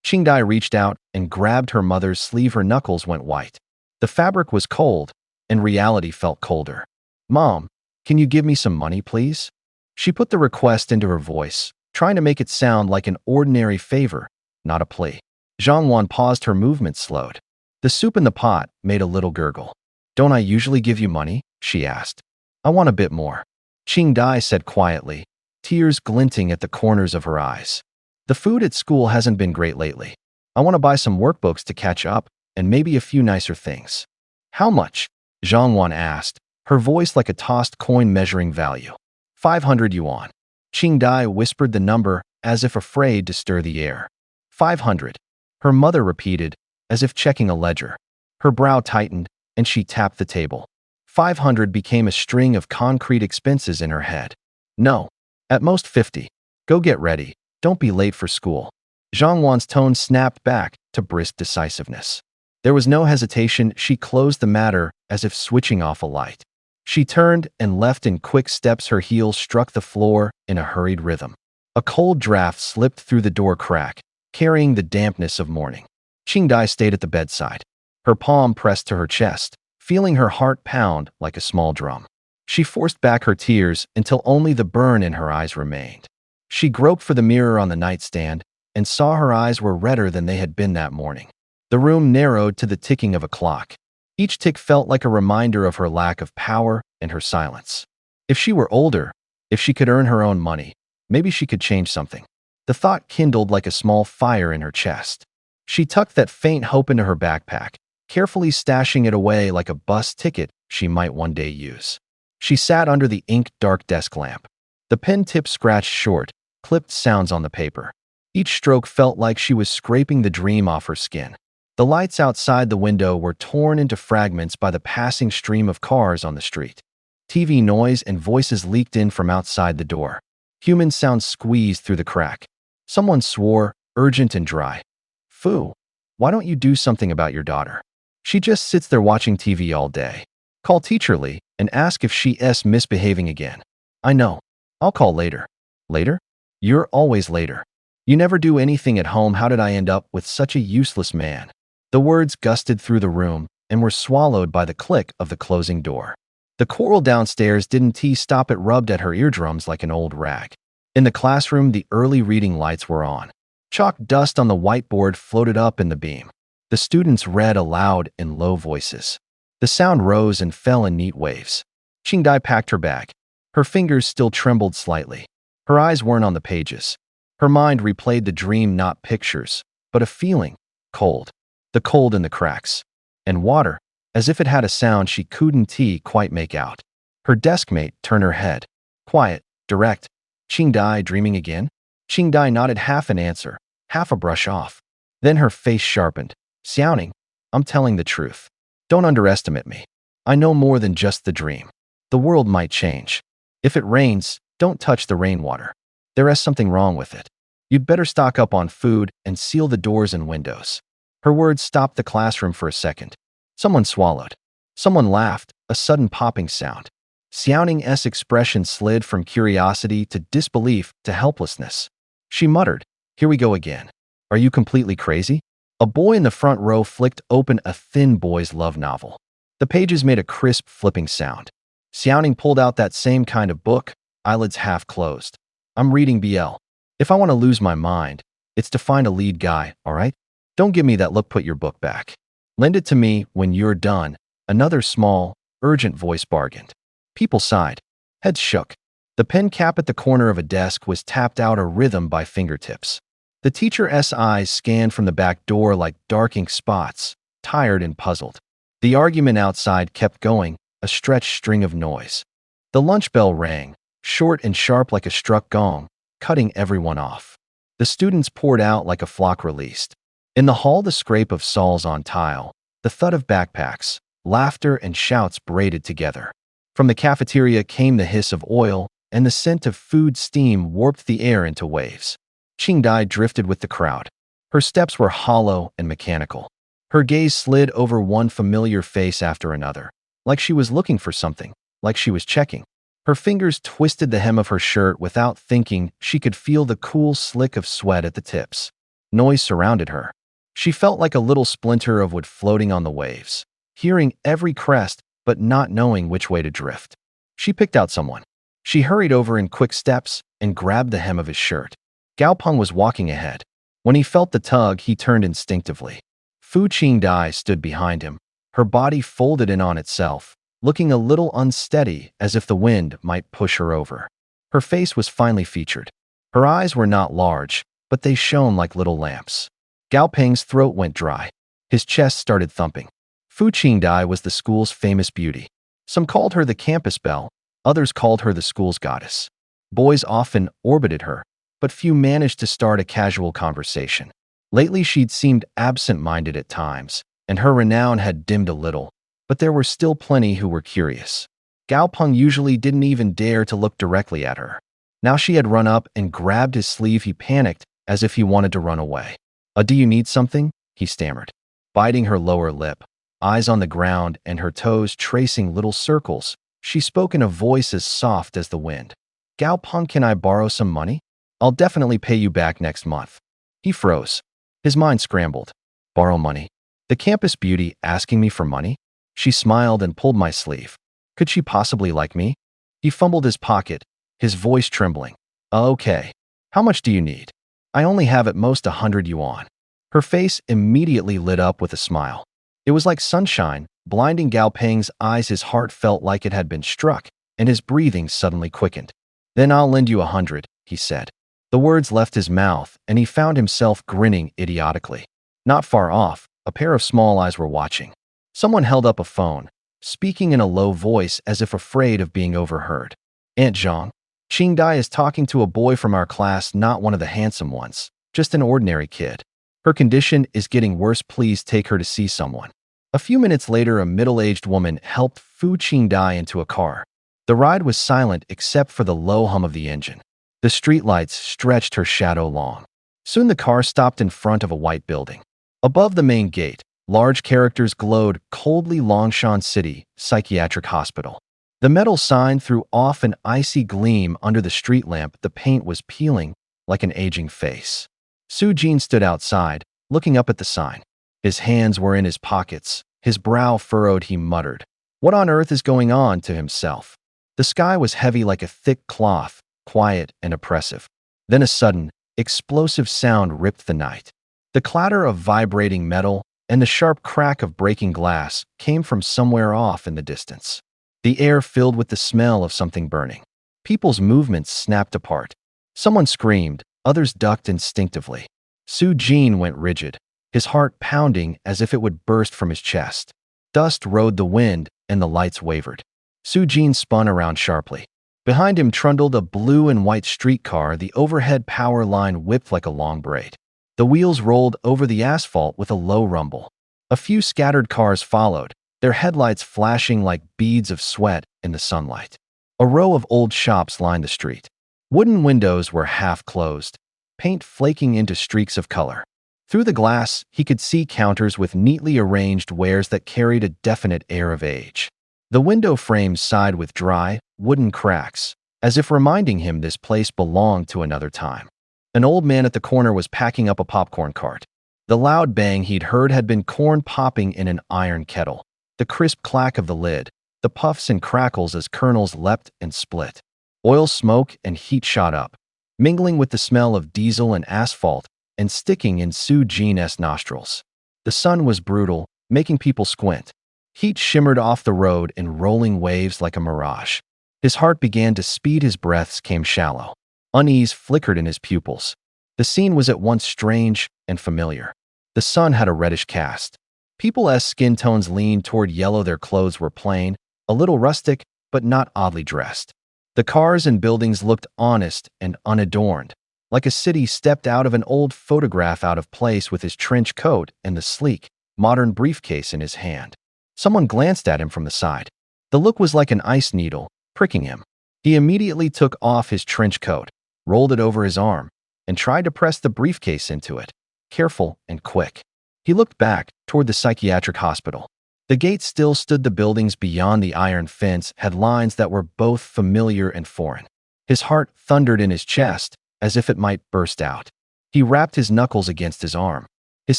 Qingdai reached out and grabbed her mother's sleeve. Her knuckles went white. The fabric was cold, and reality felt colder. Mom, can you give me some money, please? She put the request into her voice, trying to make it sound like an ordinary favor, not a plea. Zhang paused, her movement slowed. The soup in the pot made a little gurgle. Don't I usually give you money? She asked. I want a bit more. Qingdai said quietly, tears glinting at the corners of her eyes. The food at school hasn't been great lately. I want to buy some workbooks to catch up, and maybe a few nicer things. How much? Zhang asked, her voice like a tossed coin measuring value. 500 yuan. Qingdai whispered the number as if afraid to stir the air. 500. Her mother repeated, as if checking a ledger. Her brow tightened, and she tapped the table. 500 became a string of concrete expenses in her head. No. At most 50. Go get ready. Don't be late for school. Zhang tone snapped back to brisk decisiveness. There was no hesitation. She closed the matter as if switching off a light. She turned and left in quick steps. Her heels struck the floor in a hurried rhythm. A cold draft slipped through the door crack, carrying the dampness of morning. Qingdai stayed at the bedside, her palm pressed to her chest, feeling her heart pound like a small drum. She forced back her tears until only the burn in her eyes remained. She groped for the mirror on the nightstand and saw her eyes were redder than they had been that morning. The room narrowed to the ticking of a clock. Each tick felt like a reminder of her lack of power and her silence. If she were older, if she could earn her own money, maybe she could change something. The thought kindled like a small fire in her chest. She tucked that faint hope into her backpack, carefully stashing it away like a bus ticket she might one day use. She sat under the ink-dark desk lamp. The pen tip scratched short, clipped sounds on the paper. Each stroke felt like she was scraping the dream off her skin. The lights outside the window were torn into fragments by the passing stream of cars on the street. TV noise and voices leaked in from outside the door. Human sounds squeezed through the crack. Someone swore, urgent and dry. Fu, why don't you do something about your daughter? She just sits there watching TV all day. Call Teacher Lee and ask if she's misbehaving again. I know. I'll call later. Later? You're always later. You never do anything at home. How did I end up with such a useless man? The words gusted through the room and were swallowed by the click of the closing door. The choral downstairs didn't stop. It rubbed at her eardrums like an old rag. In the classroom, the early reading lights were on. Chalk dust on the whiteboard floated up in the beam. The students read aloud in low voices. The sound rose and fell in neat waves. Qingdai packed her bag. Her fingers still trembled slightly. Her eyes weren't on the pages. Her mind replayed the dream, not pictures, but a feeling, cold. The cold in the cracks. And water, as if it had a sound she couldn't quite make out. Her deskmate turned her head. Quiet, direct. Qingdai dreaming again? Qingdai nodded, half an answer, half a brush off. Then her face sharpened. Xiaoning, I'm telling the truth. Don't underestimate me. I know more than just the dream. The world might change. If it rains, don't touch the rainwater. There is something wrong with it. You'd better stock up on food and seal the doors and windows. Her words stopped the classroom for a second. Someone swallowed. Someone laughed, a sudden popping sound. Xiaoning's expression slid from curiosity to disbelief to helplessness. She muttered, "Here we go again. Are you completely crazy?" A boy in the front row flicked open a thin boy's love novel. The pages made a crisp flipping sound. Xiaoning pulled out that same kind of book, eyelids half closed. I'm reading BL. If I want to lose my mind, it's to find a lead guy, all right? Don't give me that look. Put your book back. Lend it to me when you're done. Another small, urgent voice bargained. People sighed. Heads shook. The pen cap at the corner of a desk was tapped out a rhythm by fingertips. The teacher's eyes scanned from the back door like dark ink spots, tired and puzzled. The argument outside kept going, a stretched string of noise. The lunch bell rang, short and sharp like a struck gong, cutting everyone off. The students poured out like a flock released. In the hall, the scrape of soles on tile, the thud of backpacks, laughter and shouts braided together. From the cafeteria came the hiss of oil, and the scent of food steam warped the air into waves. Qingdai drifted with the crowd. Her steps were hollow and mechanical. Her gaze slid over one familiar face after another, like she was looking for something, like she was checking. Her fingers twisted the hem of her shirt without thinking. She could feel the cool slick of sweat at the tips. Noise surrounded her. She felt like a little splinter of wood floating on the waves, hearing every crest but not knowing which way to drift. She picked out someone. She hurried over in quick steps and grabbed the hem of his shirt. Gao Peng was walking ahead. When he felt the tug, he turned instinctively. Fu Qingdai stood behind him, her body folded in on itself, looking a little unsteady as if the wind might push her over. Her face was finely featured. Her eyes were not large, but they shone like little lamps. Gao Peng's throat went dry. His chest started thumping. Fu Qingdai was the school's famous beauty. Some called her the campus belle, others called her the school's goddess. Boys often orbited her, but few managed to start a casual conversation. Lately, she'd seemed absent-minded at times, and her renown had dimmed a little, but there were still plenty who were curious. Gao Peng usually didn't even dare to look directly at her. Now she had run up and grabbed his sleeve. He panicked, as if he wanted to run away. Do you need something?" he stammered, biting her lower lip, eyes on the ground and her toes tracing little circles. She spoke in a voice as soft as the wind. "Gao Peng, can I borrow some money? I'll definitely pay you back next month." He froze. His mind scrambled. Borrow money? The campus beauty asking me for money? She smiled and pulled my sleeve. Could she possibly like me? He fumbled his pocket, his voice trembling. Okay. How much do you need?" "I only have at most 100 yuan. Her face immediately lit up with a smile. It was like sunshine, blinding Gao Peng's eyes. His heart felt like it had been struck, and his breathing suddenly quickened. "Then I'll lend you 100, he said. The words left his mouth, and he found himself grinning idiotically. Not far off, a pair of small eyes were watching. Someone held up a phone, speaking in a low voice as if afraid of being overheard. "Aunt Zhang, Qingdai is talking to a boy from our class, not one of the handsome ones, just an ordinary kid. Her condition is getting worse. Please take her to see someone." A few minutes later, a middle-aged woman helped Fu Qingdai into a car. The ride was silent except for the low hum of the engine. The streetlights stretched her shadow long. Soon the car stopped in front of a white building. Above the main gate, large characters glowed coldly: Longshan City Psychiatric Hospital. The metal sign threw off an icy gleam under the street lamp. The paint was peeling like an aging face. Su-jin stood outside, looking up at the sign. His hands were in his pockets, his brow furrowed. He muttered, "What on earth is going on?" to himself. The sky was heavy like a thick cloth, quiet and oppressive. Then a sudden, explosive sound ripped the night. The clatter of vibrating metal and the sharp crack of breaking glass came from somewhere off in the distance. The air filled with the smell of something burning. People's movements snapped apart. Someone screamed, others ducked instinctively. Su-jin went rigid, his heart pounding as if it would burst from his chest. Dust rode the wind, and the lights wavered. Su-jin spun around sharply. Behind him trundled a blue and white streetcar. The overhead power line whipped like a long braid. The wheels rolled over the asphalt with a low rumble. A few scattered cars followed, their headlights flashing like beads of sweat in the sunlight. A row of old shops lined the street. Wooden windows were half closed, paint flaking into streaks of color. Through the glass, he could see counters with neatly arranged wares that carried a definite air of age. The window frames sighed with dry, wooden cracks, as if reminding him this place belonged to another time. An old man at the corner was packing up a popcorn cart. The loud bang he'd heard had been corn popping in an iron kettle. The crisp clack of the lid, the puffs and crackles as kernels leapt and split. Oil smoke and heat shot up, mingling with the smell of diesel and asphalt and sticking in Su-jin's nostrils. The sun was brutal, making people squint. Heat shimmered off the road in rolling waves like a mirage. His heart began to speed, his breaths came shallow. Unease flickered in his pupils. The scene was at once strange and familiar. The sun had a reddish cast. People's skin tones leaned toward yellow. Their clothes were plain, a little rustic, but not oddly dressed. The cars and buildings looked honest and unadorned, like a city stepped out of an old photograph, out of place with his trench coat and the sleek, modern briefcase in his hand. Someone glanced at him from the side. The look was like an ice needle, pricking him. He immediately took off his trench coat, rolled it over his arm, and tried to press the briefcase into it, careful and quick. He looked back toward the psychiatric hospital. The gate still stood. The buildings beyond the iron fence had lines that were both familiar and foreign. His heart thundered in his chest as if it might burst out. He rapped his knuckles against his arm. His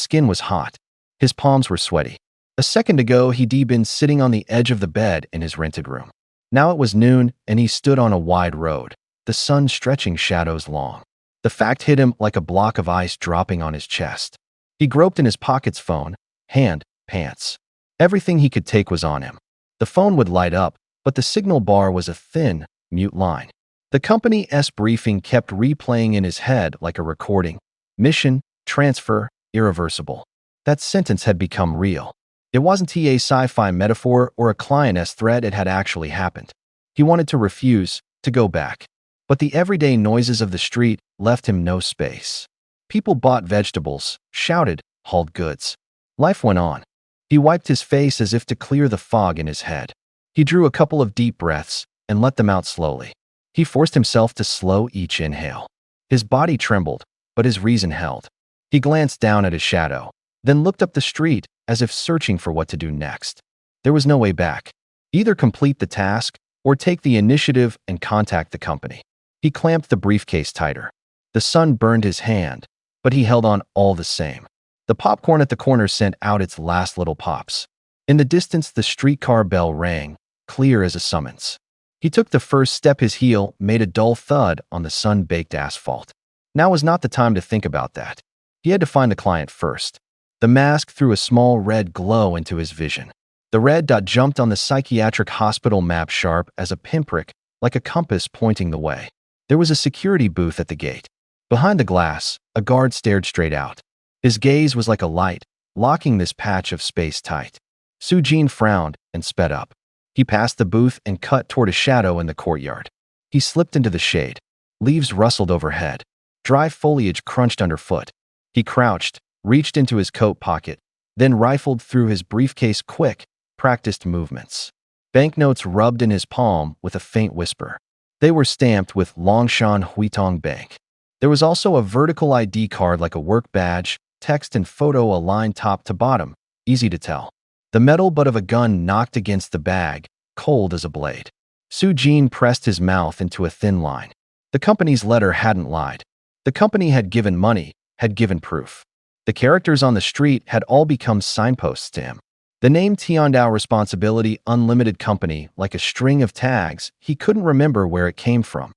skin was hot. His palms were sweaty. A second ago, he'd been sitting on the edge of the bed in his rented room. Now it was noon, and he stood on a wide road, the sun stretching shadows long. The fact hit him like a block of ice dropping on his chest. He groped in his pockets: phone, hand, pants. Everything he could take was on him. The phone would light up, but the signal bar was a thin, mute line. The company's briefing kept replaying in his head like a recording. Mission, transfer, irreversible. That sentence had become real. It wasn't a sci-fi metaphor or a client's threat. It had actually happened. He wanted to refuse, to go back. But the everyday noises of the street left him no space. People bought vegetables, shouted, hauled goods. Life went on. He wiped his face as if to clear the fog in his head. He drew a couple of deep breaths and let them out slowly. He forced himself to slow each inhale. His body trembled, but his reason held. He glanced down at his shadow, then looked up the street as if searching for what to do next. There was no way back. Either complete the task or take the initiative and contact the company. He clamped the briefcase tighter. The sun burned his hand, but he held on all the same. The popcorn at the corner sent out its last little pops. In the distance, the streetcar bell rang, clear as a summons. He took the first step. His heel made a dull thud on the sun-baked asphalt. Now was not the time to think about that. He had to find the client first. The mask threw a small red glow into his vision. The red dot jumped on the psychiatric hospital map sharp as a pinprick, like a compass pointing the way. There was a security booth at the gate. Behind the glass, a guard stared straight out. His gaze was like a light, locking this patch of space tight. Su-jin frowned and sped up. He passed the booth and cut toward a shadow in the courtyard. He slipped into the shade. Leaves rustled overhead. Dry foliage crunched underfoot. He crouched, reached into his coat pocket, then rifled through his briefcase. Quick, practiced movements. Banknotes rubbed in his palm with a faint whisper. They were stamped with Longshan Huitong Bank. There was also a vertical ID card like a work badge, text and photo aligned top to bottom, easy to tell. The metal butt of a gun knocked against the bag, cold as a blade. Soo-jin pressed his mouth into a thin line. The company's letter hadn't lied. The company had given money, had given proof. The characters on the street had all become signposts to him. The name Tiandao Responsibility Unlimited Company, like a string of tags, he couldn't remember where it came from.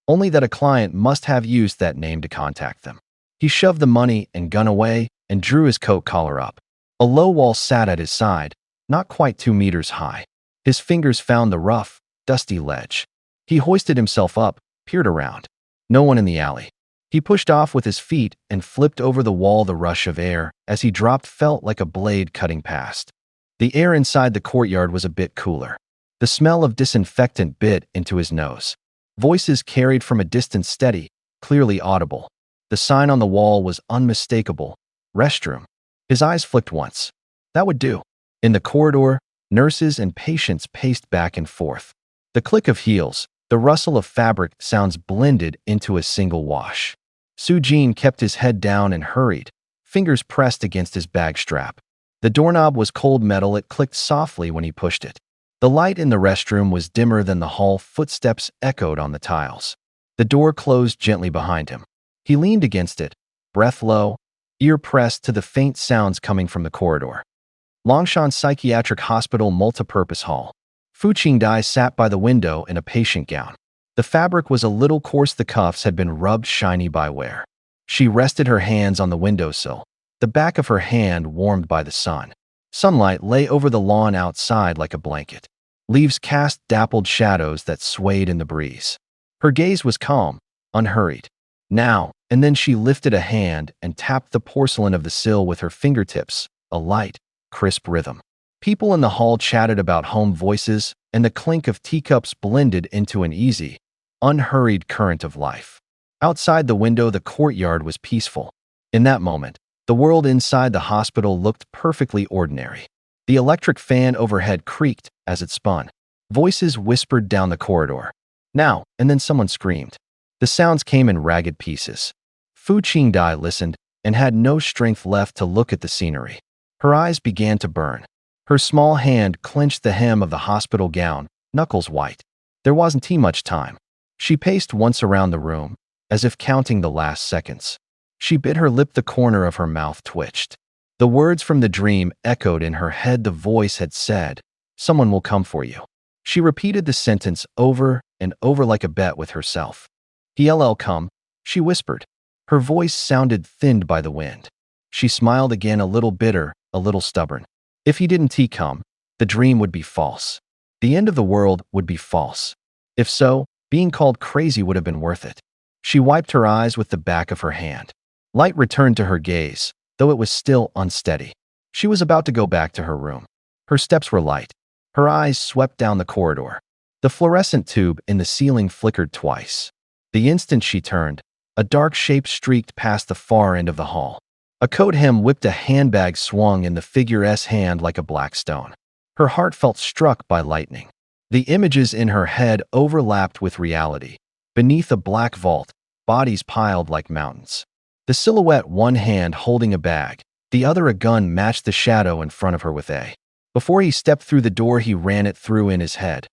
Only that a client must have used that name to contact them. He shoved the money and gun away and drew his coat collar up. A low wall sat at his side, not quite 2 meters high. His fingers found the rough, dusty ledge. He hoisted himself up, peered around. No one in the alley. He pushed off with his feet and flipped over the wall. The rush of air, as he dropped, felt like a blade cutting past. The air inside the courtyard was a bit cooler. The smell of disinfectant bit into his nose. Voices carried from a distance, steady, clearly audible. The sign on the wall was unmistakable. Restroom. His eyes flicked once. That would do. In the corridor, nurses and patients paced back and forth. The click of heels, the rustle of fabric sounds blended into a single wash. Soo-jin kept his head down and hurried, fingers pressed against his bag strap. The doorknob was cold metal. It clicked softly when he pushed it. The light in the restroom was dimmer than the hall. Footsteps echoed on the tiles. The door closed gently behind him. He leaned against it, breath low, ear pressed to the faint sounds coming from the corridor. Longshan Psychiatric Hospital Multipurpose Hall. Fu Qingdai sat by the window in a patient gown. The fabric was a little coarse. The cuffs had been rubbed shiny by wear. She rested her hands on the windowsill, the back of her hand warmed by the sun. Sunlight lay over the lawn outside like a blanket. Leaves cast dappled shadows that swayed in the breeze. Her gaze was calm, unhurried. Now and then she lifted a hand and tapped the porcelain of the sill with her fingertips, a light, crisp rhythm. People in the hall chatted about home. Voices and the clink of teacups blended into an easy, unhurried current of life. Outside the window, the courtyard was peaceful. In that moment, the world inside the hospital looked perfectly ordinary. The electric fan overhead creaked as it spun. Voices whispered down the corridor. Now and then someone screamed. The sounds came in ragged pieces. Fu Qingdai listened and had no strength left to look at the scenery. Her eyes began to burn. Her small hand clenched the hem of the hospital gown, knuckles white. There wasn't much time. She paced once around the room, as if counting the last seconds. She bit her lip. The corner of her mouth twitched. The words from the dream echoed in her head. The voice had said, "Someone will come for you." She repeated the sentence over and over like a bet with herself. "He'll come," she whispered. Her voice sounded thinned by the wind. She smiled again, a little bitter, a little stubborn. If he didn't come, the dream would be false. The end of the world would be false. If so, being called crazy would have been worth it. She wiped her eyes with the back of her hand. Light returned to her gaze, though it was still unsteady. She was about to go back to her room. Her steps were light. Her eyes swept down the corridor. The fluorescent tube in the ceiling flickered twice. The instant she turned, a dark shape streaked past the far end of the hall. A coat hem whipped. A handbag swung in the figure's hand like a black stone. Her heart felt struck by lightning. The images in her head overlapped with reality. Beneath a black vault, bodies piled like mountains. The silhouette, one hand holding a bag, the other a gun, matched the shadow in front of her with a. Before he stepped through the door, he ran it through in his head.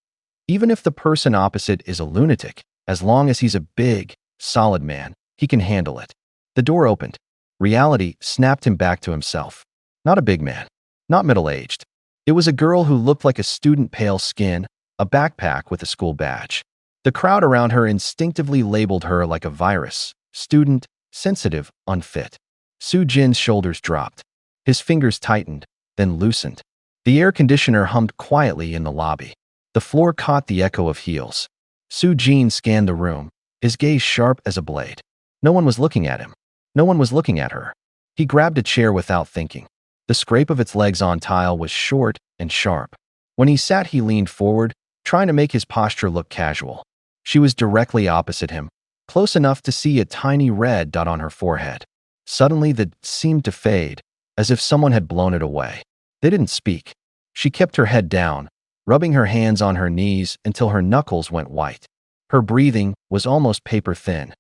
Even if the person opposite is a lunatic, as long as he's a big, solid man, he can handle it. The door opened. Reality snapped him back to himself. Not a big man. Not middle-aged. It was a girl who looked like a student, pale skin, a backpack with a school badge. The crowd around her instinctively labeled her like a virus. Student, sensitive, unfit. Soo-jin's shoulders dropped. His fingers tightened, then loosened. The air conditioner hummed quietly in the lobby. The floor caught the echo of heels. Soo-jin scanned the room, his gaze sharp as a blade. No one was looking at him. No one was looking at her. He grabbed a chair without thinking. The scrape of its legs on tile was short and sharp. When he sat, he leaned forward, trying to make his posture look casual. She was directly opposite him, close enough to see a tiny red dot on her forehead. Suddenly, that seemed to fade, as if someone had blown it away. They didn't speak. She kept her head down, rubbing her hands on her knees until her knuckles went white. Her breathing was almost paper thin.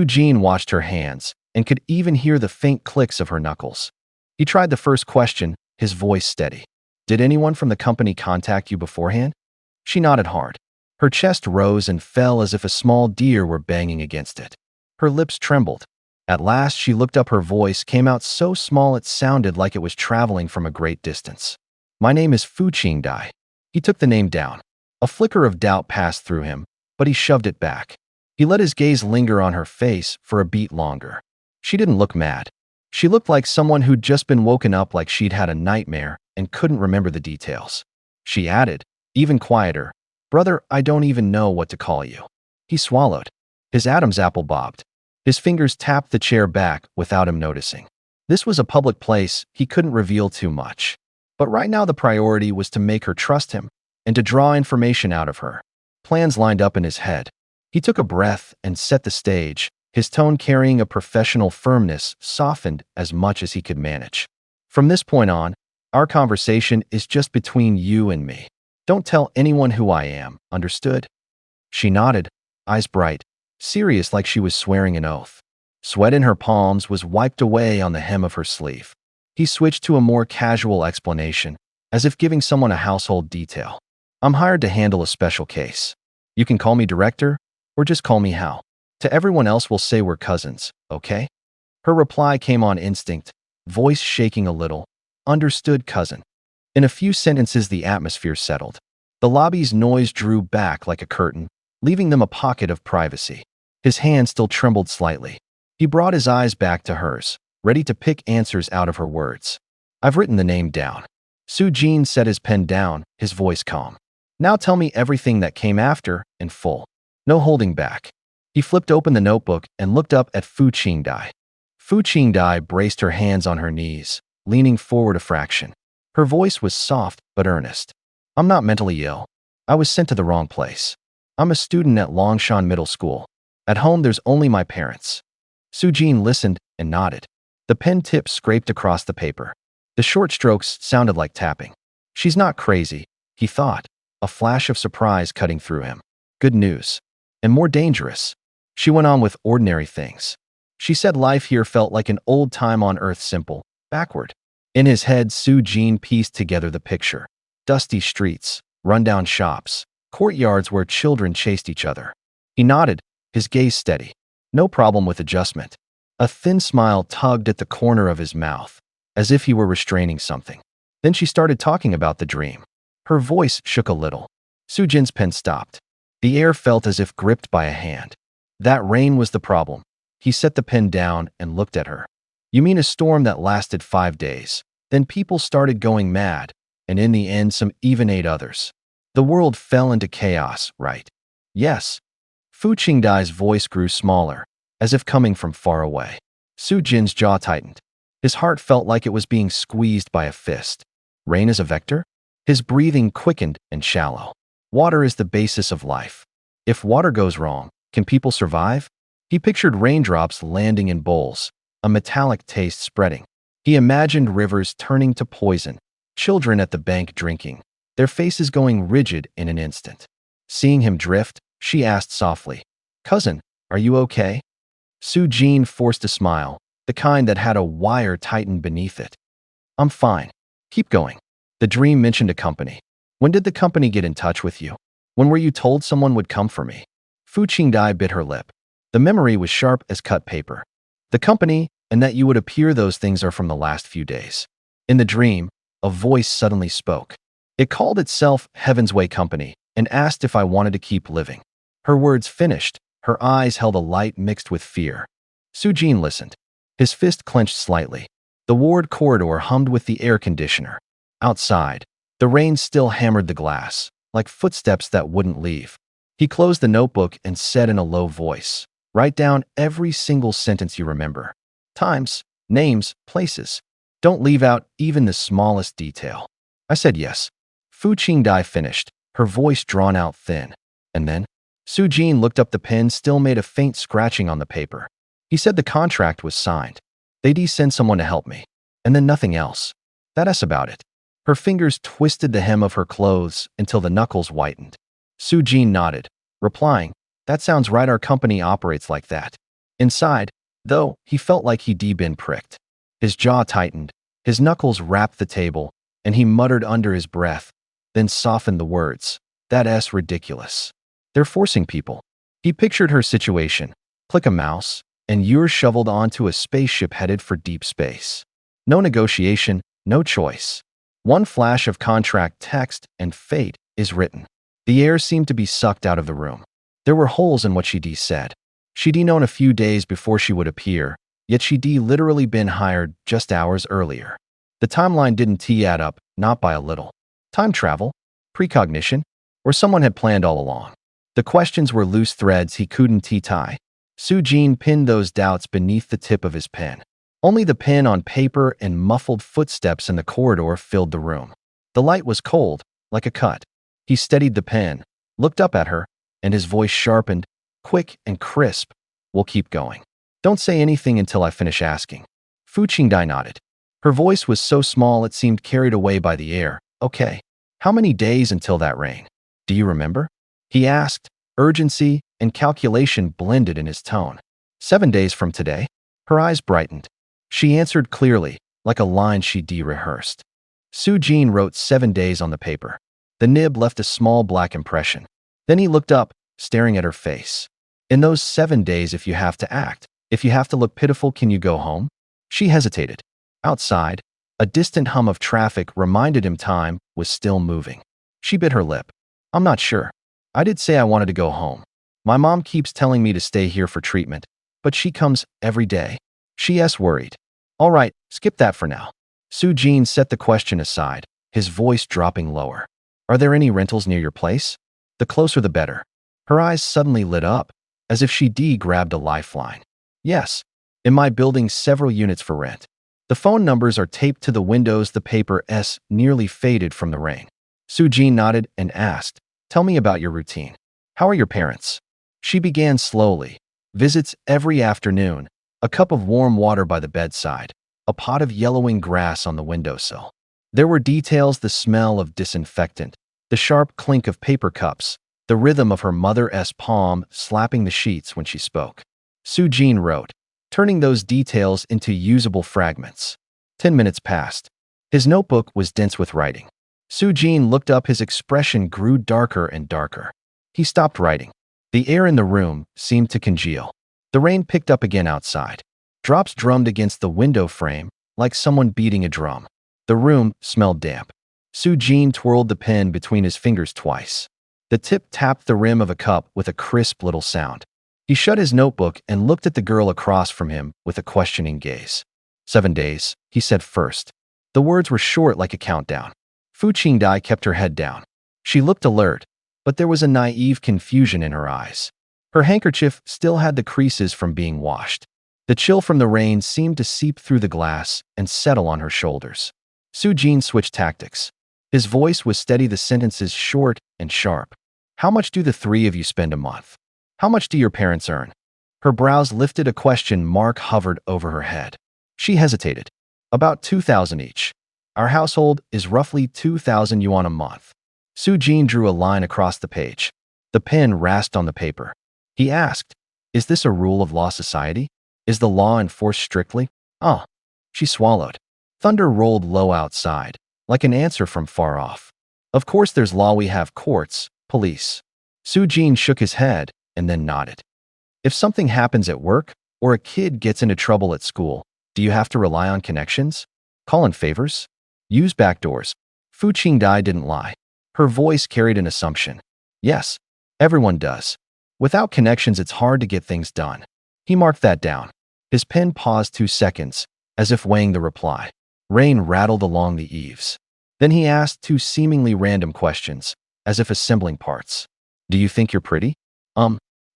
Jin watched her hands and could even hear the faint clicks of her knuckles. He tried the first question, his voice steady. Did anyone from the company contact you beforehand? She nodded hard. Her chest rose and fell as if a small deer were banging against it. Her lips trembled. At last, she looked up. Her voice came out so small it sounded like it was traveling from a great distance. My name is Fu Qingdai. He took the name down. A flicker of doubt passed through him, but he shoved it back. He let his gaze linger on her face for a beat longer. She didn't look mad. She looked like someone who'd just been woken up, like she'd had a nightmare and couldn't remember the details. She added, even quieter, "Brother, I don't even know what to call you." He swallowed. His Adam's apple bobbed. His fingers tapped the chair back without him noticing. This was a public place. He couldn't reveal too much. But right now the priority was to make her trust him and to draw information out of her. Plans lined up in his head. He took a breath and set the stage, his tone carrying a professional firmness, softened as much as he could manage. From this point on, our conversation is just between you and me. Don't tell anyone who I am, understood? She nodded, eyes bright, serious like she was swearing an oath. Sweat in her palms was wiped away on the hem of her sleeve. He switched to a more casual explanation, as if giving someone a household detail. I'm hired to handle a special case. You can call me director, or just call me Hal. To everyone else we'll say we're cousins, okay? Her reply came on instinct, voice shaking a little. Understood, cousin. In a few sentences the atmosphere settled. The lobby's noise drew back like a curtain, leaving them a pocket of privacy. His hand still trembled slightly. He brought his eyes back to hers, ready to pick answers out of her words. I've written the name down. Jin set his pen down, his voice calm. Now tell me everything that came after, in full. No holding back. He flipped open the notebook and looked up at Fu Qingdai. Fu Qingdai braced her hands on her knees, leaning forward a fraction. Her voice was soft but earnest. I'm not mentally ill. I was sent to the wrong place. I'm a student at Longshan Middle School. At home there's only my parents. Jin listened and nodded. The pen tip scraped across the paper. The short strokes sounded like tapping. She's not crazy, he thought, a flash of surprise cutting through him. Good news. And more dangerous. She went on with ordinary things. She said life here felt like an old time on Earth, simple, backward. In his head, Jin pieced together the picture. Dusty streets, rundown shops, courtyards where children chased each other. He nodded, his gaze steady. No problem with adjustment. A thin smile tugged at the corner of his mouth, as if he were restraining something. Then she started talking about the dream. Her voice shook a little. Jin's pen stopped. The air felt as if gripped by a hand. That rain was the problem. He set the pen down and looked at her. You mean a storm that lasted 5 days? Then people started going mad, and in the end some even ate others. The world fell into chaos, right? Yes. Fu Qingdai's voice grew smaller, as if coming from far away. Jin's jaw tightened. His heart felt like it was being squeezed by a fist. Rain is a vector? His breathing quickened and shallow. Water is the basis of life. If water goes wrong, can people survive? He pictured raindrops landing in bowls, a metallic taste spreading. He imagined rivers turning to poison, children at the bank drinking, their faces going rigid in an instant. Seeing him drift, she asked softly, "Cousin, are you okay?" Jin forced a smile, the kind that had a wire tightened beneath it. I'm fine. Keep going. The dream mentioned a company. When did the company get in touch with you? When were you told someone would come for me? Fu Qingdai bit her lip. The memory was sharp as cut paper. The company, and that you would appear, those things are from the last few days. In the dream, a voice suddenly spoke. It called itself Heaven's Way Company and asked if I wanted to keep living. Her words finished, her eyes held a light mixed with fear. Jin listened. His fist clenched slightly. The ward corridor hummed with the air conditioner. Outside, the rain still hammered the glass, like footsteps that wouldn't leave. He closed the notebook and said in a low voice, "Write down every single sentence you remember. Times, names, places. Don't leave out even the smallest detail." I said yes. Fu Qingdai finished, her voice drawn out thin. And then, Jin looked up. The pen still made a faint scratching on the paper. He said the contract was signed. They'd send someone to help me. And then nothing else. That's about it. Her fingers twisted the hem of her clothes until the knuckles whitened. Jin nodded, replying, "That sounds right. Our company operates like that." Inside, though, he felt like he'd been pricked. His jaw tightened, his knuckles rapped the table, and he muttered under his breath, then softened the words. That's ridiculous. They're forcing people. He pictured her situation. Click a mouse, and you're shoveled onto a spaceship headed for deep space. No negotiation, no choice. One flash of contract text, and fate is written. The air seemed to be sucked out of the room. There were holes in what she'd said. She'd known a few days before she would appear, yet she'd literally been hired just hours earlier. The timeline didn't add up, not by a little. Time travel? Precognition? Or someone had planned all along? The questions were loose threads he couldn't tie. Soo-jin pinned those doubts beneath the tip of his pen. Only the pen on paper and muffled footsteps in the corridor filled the room. The light was cold, like a cut. He steadied the pen, looked up at her, and his voice sharpened, quick and crisp. We'll keep going. Don't say anything until I finish asking. Fu Qingdai nodded. Her voice was so small it seemed carried away by the air. Okay. How many days until that rain? Do you remember? He asked, urgency and calculation blended in his tone. 7 days from today? Her eyes brightened. She answered clearly, like a line she'd rehearsed. Soo-jin wrote 7 days on the paper. The nib left a small black impression. Then he looked up, staring at her face. In those 7 days, if you have to act, if you have to look pitiful, can you go home? She hesitated. Outside, a distant hum of traffic reminded him time was still moving. She bit her lip. I'm not sure. I did say I wanted to go home. My mom keeps telling me to stay here for treatment, but she comes every day. She's worried. All right, skip that for now. Soo-jin set the question aside, his voice dropping lower. Are there any rentals near your place? The closer the better. Her eyes suddenly lit up, as if she'd grabbed a lifeline. Yes, in my building, several units for rent. The phone numbers are taped to the windows. The paper S nearly faded from the rain. Soo-jin nodded and asked, tell me about your routine. How are your parents? She began slowly. Visits every afternoon, a cup of warm water by the bedside, a pot of yellowing grass on the windowsill. There were details: the smell of disinfectant, the sharp clink of paper cups, the rhythm of her mother's palm slapping the sheets when she spoke. Soo-jin wrote, turning those details into usable fragments. 10 minutes passed. His notebook was dense with writing. Soo-jin looked up. His expression grew darker and darker. He stopped writing. The air in the room seemed to congeal. The rain picked up again outside. Drops drummed against the window frame, like someone beating a drum. The room smelled damp. Soo-jin twirled the pen between his fingers twice. The tip tapped the rim of a cup with a crisp little sound. He shut his notebook and looked at the girl across from him with a questioning gaze. 7 days, he said first. The words were short, like a countdown. Fu Qingdai kept her head down. She looked alert, but there was a naive confusion in her eyes. Her handkerchief still had the creases from being washed. The chill from the rain seemed to seep through the glass and settle on her shoulders. Soo-jin switched tactics. His voice was steady, the sentences short and sharp. How much do the three of you spend a month? How much do your parents earn? Her brows lifted, a question mark hovered over her head. She hesitated. About 2,000 each. Our household is roughly 2,000 yuan a month. Soo-jin drew a line across the page. The pen rasped on the paper. He asked, is this a rule of law society? Is the law enforced strictly? She swallowed. Thunder rolled low outside, like an answer from far off. Of course there's law. We have courts, police. Soo-jin shook his head and then nodded. If something happens at work or a kid gets into trouble at school, do you have to rely on connections? Call in favors? Use backdoors? Fu Qingdai didn't lie. Her voice carried an assumption. Yes, everyone does. Without connections, it's hard to get things done. He marked that down. His pen paused 2 seconds, as if weighing the reply. Rain rattled along the eaves. Then he asked 2 seemingly random questions, as if assembling parts. Do you think you're pretty?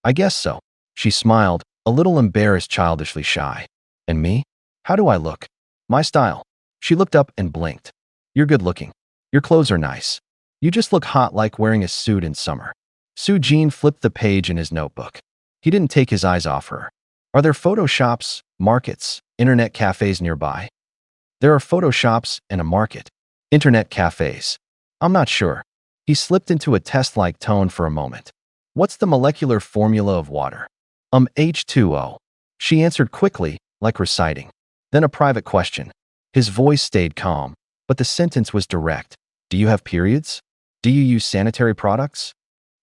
I guess so. She smiled, a little embarrassed, childishly shy. And me? How do I look? My style. She looked up and blinked. You're good looking. Your clothes are nice. You just look hot, like wearing a suit in summer. Soo-jin flipped the page in his notebook. He didn't take his eyes off her. Are there photo shops, markets, internet cafes nearby? There are photo shops and a market. Internet cafes. I'm not sure. He slipped into a test-like tone for a moment. What's the molecular formula of water? H2O. She answered quickly, like reciting. Then a private question. His voice stayed calm, but the sentence was direct. Do you have periods? Do you use sanitary products?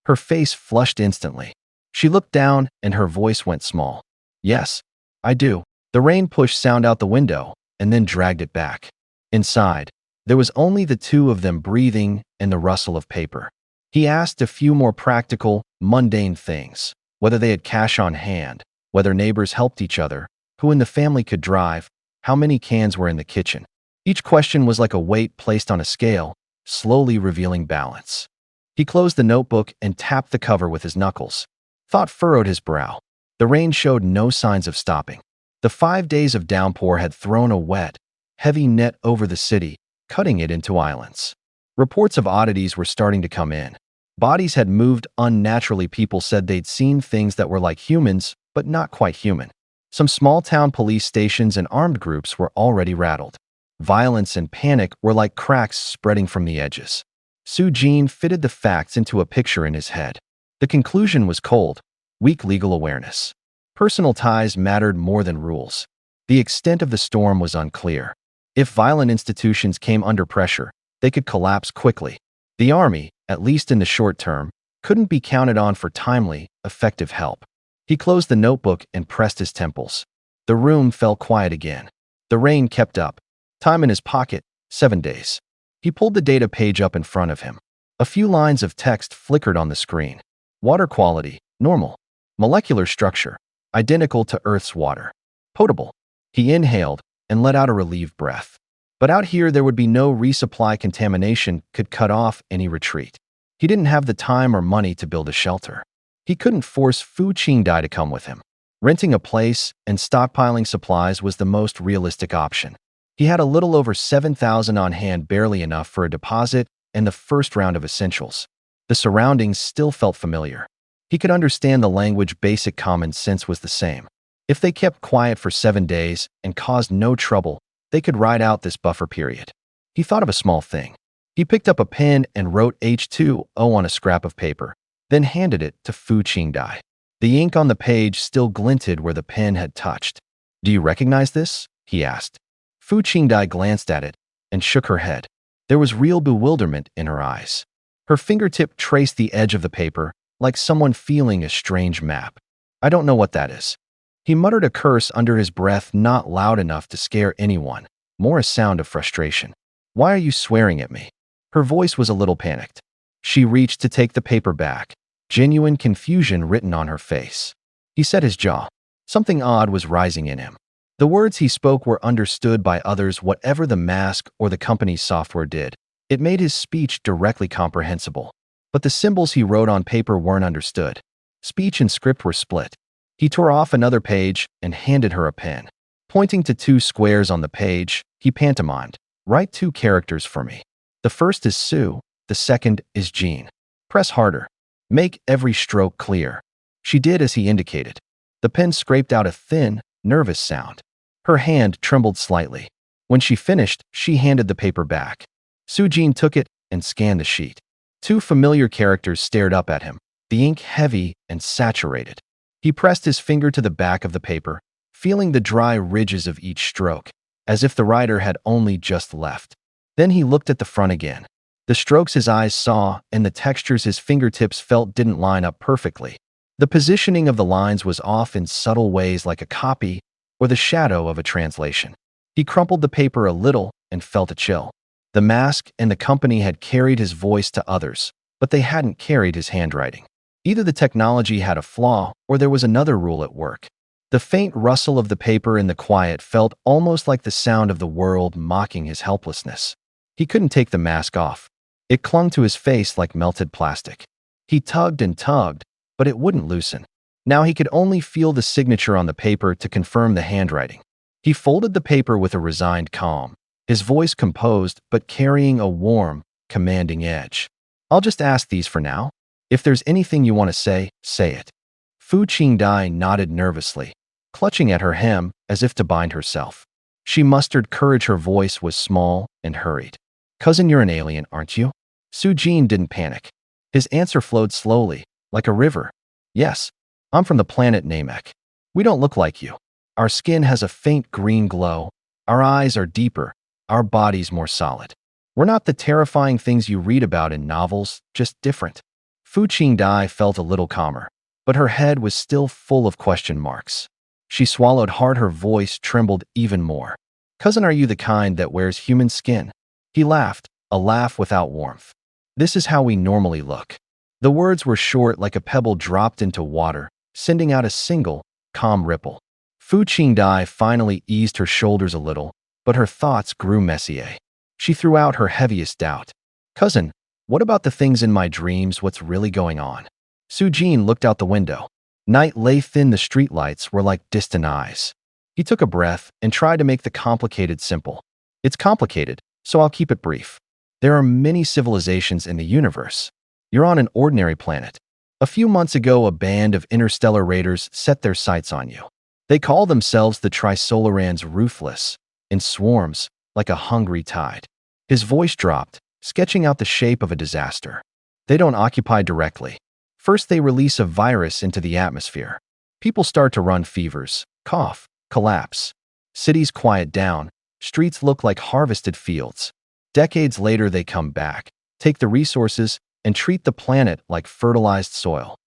Her face flushed instantly. She looked down and her voice went small. Yes, I do. The rain pushed sound out the window and then dragged it back. Inside, there was only the two of them breathing and the rustle of paper. He asked a few more practical, mundane things. Whether they had cash on hand, whether neighbors helped each other, who in the family could drive, how many cans were in the kitchen. Each question was like a weight placed on a scale, slowly revealing balance. He closed the notebook and tapped the cover with his knuckles. Thought furrowed his brow. The rain showed no signs of stopping. The 5 days of downpour had thrown a wet, heavy net over the city, cutting it into islands. Reports of oddities were starting to come in. Bodies had moved unnaturally. People said they'd seen things that were like humans, but not quite human. Some small-town police stations and armed groups were already rattled. Violence and panic were like cracks spreading from the edges. Soo-jin fitted the facts into a picture in his head. The conclusion was cold, weak legal awareness. Personal ties mattered more than rules. The extent of the storm was unclear. If violent institutions came under pressure, they could collapse quickly. The army, at least in the short term, couldn't be counted on for timely, effective help. He closed the notebook and pressed his temples. The room fell quiet again. The rain kept up. Time in his pocket, 7 days. He pulled the data page up in front of him. A few lines of text flickered on the screen. Water quality, normal. Molecular structure, identical to Earth's water. Potable. He inhaled and let out a relieved breath. But out here there would be no resupply. Contamination could cut off any retreat. He didn't have the time or money to build a shelter. He couldn't force Fu Qingdai to come with him. Renting a place and stockpiling supplies was the most realistic option. He had a little over 7,000 on hand, barely enough for a deposit and the first round of essentials. The surroundings still felt familiar. He could understand the language. Basic common sense was the same. If they kept quiet for 7 days and caused no trouble, they could ride out this buffer period. He thought of a small thing. He picked up a pen and wrote H2O on a scrap of paper, then handed it to Fu Qingdai. The ink on the page still glinted where the pen had touched. Do you recognize this? He asked. Fu Qingdai glanced at it and shook her head. There was real bewilderment in her eyes. Her fingertip traced the edge of the paper, like someone feeling a strange map. I don't know what that is. He muttered a curse under his breath, not loud enough to scare anyone, more a sound of frustration. Why are you swearing at me? Her voice was a little panicked. She reached to take the paper back, genuine confusion written on her face. He set his jaw. Something odd was rising in him. The words he spoke were understood by others. Whatever the mask or the company's software did, it made his speech directly comprehensible. But the symbols he wrote on paper weren't understood. Speech and script were split. He tore off another page and handed her a pen. Pointing to 2 squares on the page, he pantomimed, "Write 2 characters for me. The first is Sue, the second is Jean. Press harder. Make every stroke clear." She did as he indicated. The pen scraped out a thin, nervous sound. Her hand trembled slightly. When she finished, she handed the paper back. Soo-jin took it and scanned the sheet. 2 familiar characters stared up at him, the ink heavy and saturated. He pressed his finger to the back of the paper, feeling the dry ridges of each stroke, as if the writer had only just left. Then he looked at the front again. The strokes his eyes saw and the textures his fingertips felt didn't line up perfectly. The positioning of the lines was off in subtle ways, like a copy or the shadow of a translation. He crumpled the paper a little and felt a chill. The mask and the company had carried his voice to others, but they hadn't carried his handwriting. Either the technology had a flaw or there was another rule at work. The faint rustle of the paper in the quiet felt almost like the sound of the world mocking his helplessness. He couldn't take the mask off. It clung to his face like melted plastic. He tugged and tugged, but it wouldn't loosen. Now he could only feel the signature on the paper to confirm the handwriting. He folded the paper with a resigned calm, his voice composed but carrying a warm, commanding edge. "I'll just ask these for now. If there's anything you want to say, say it." Fu Qingdai nodded nervously, clutching at her hem as if to bind herself. She mustered courage. Her voice was small and hurried. "Cousin, you're an alien, aren't you?" Soo-jin didn't panic. His answer flowed slowly, like a river. "Yes, I'm from the planet Namek. We don't look like you. Our skin has a faint green glow. Our eyes are deeper. Our bodies more solid. We're not the terrifying things you read about in novels, just different. Fu Qingdai felt a little calmer, but her head was still full of question marks. She swallowed hard, her voice trembled even more. Cousin, are you the kind that wears human skin? He laughed, a laugh without warmth. This is how we normally look. The words were short, like a pebble dropped into water, sending out a single, calm ripple. Fu Qingdai finally eased her shoulders a little, but her thoughts grew messier. She threw out her heaviest doubt. Cousin, what about the things in my dreams? What's really going on? Su Jin looked out the window. Night lay thin, the streetlights were like distant eyes. He took a breath and tried to make the complicated simple. It's complicated, so I'll keep it brief. There are many civilizations in the universe. You're on an ordinary planet. A few months ago, a band of interstellar raiders set their sights on you. They call themselves the Trisolarans, ruthless, in swarms, like a hungry tide. His voice dropped, sketching out the shape of a disaster. They don't occupy directly. First, they release a virus into the atmosphere. People start to run fevers, cough, collapse. Cities quiet down. Streets look like harvested fields. Decades later, they come back, take the resources, and treat the planet like fertilized soil.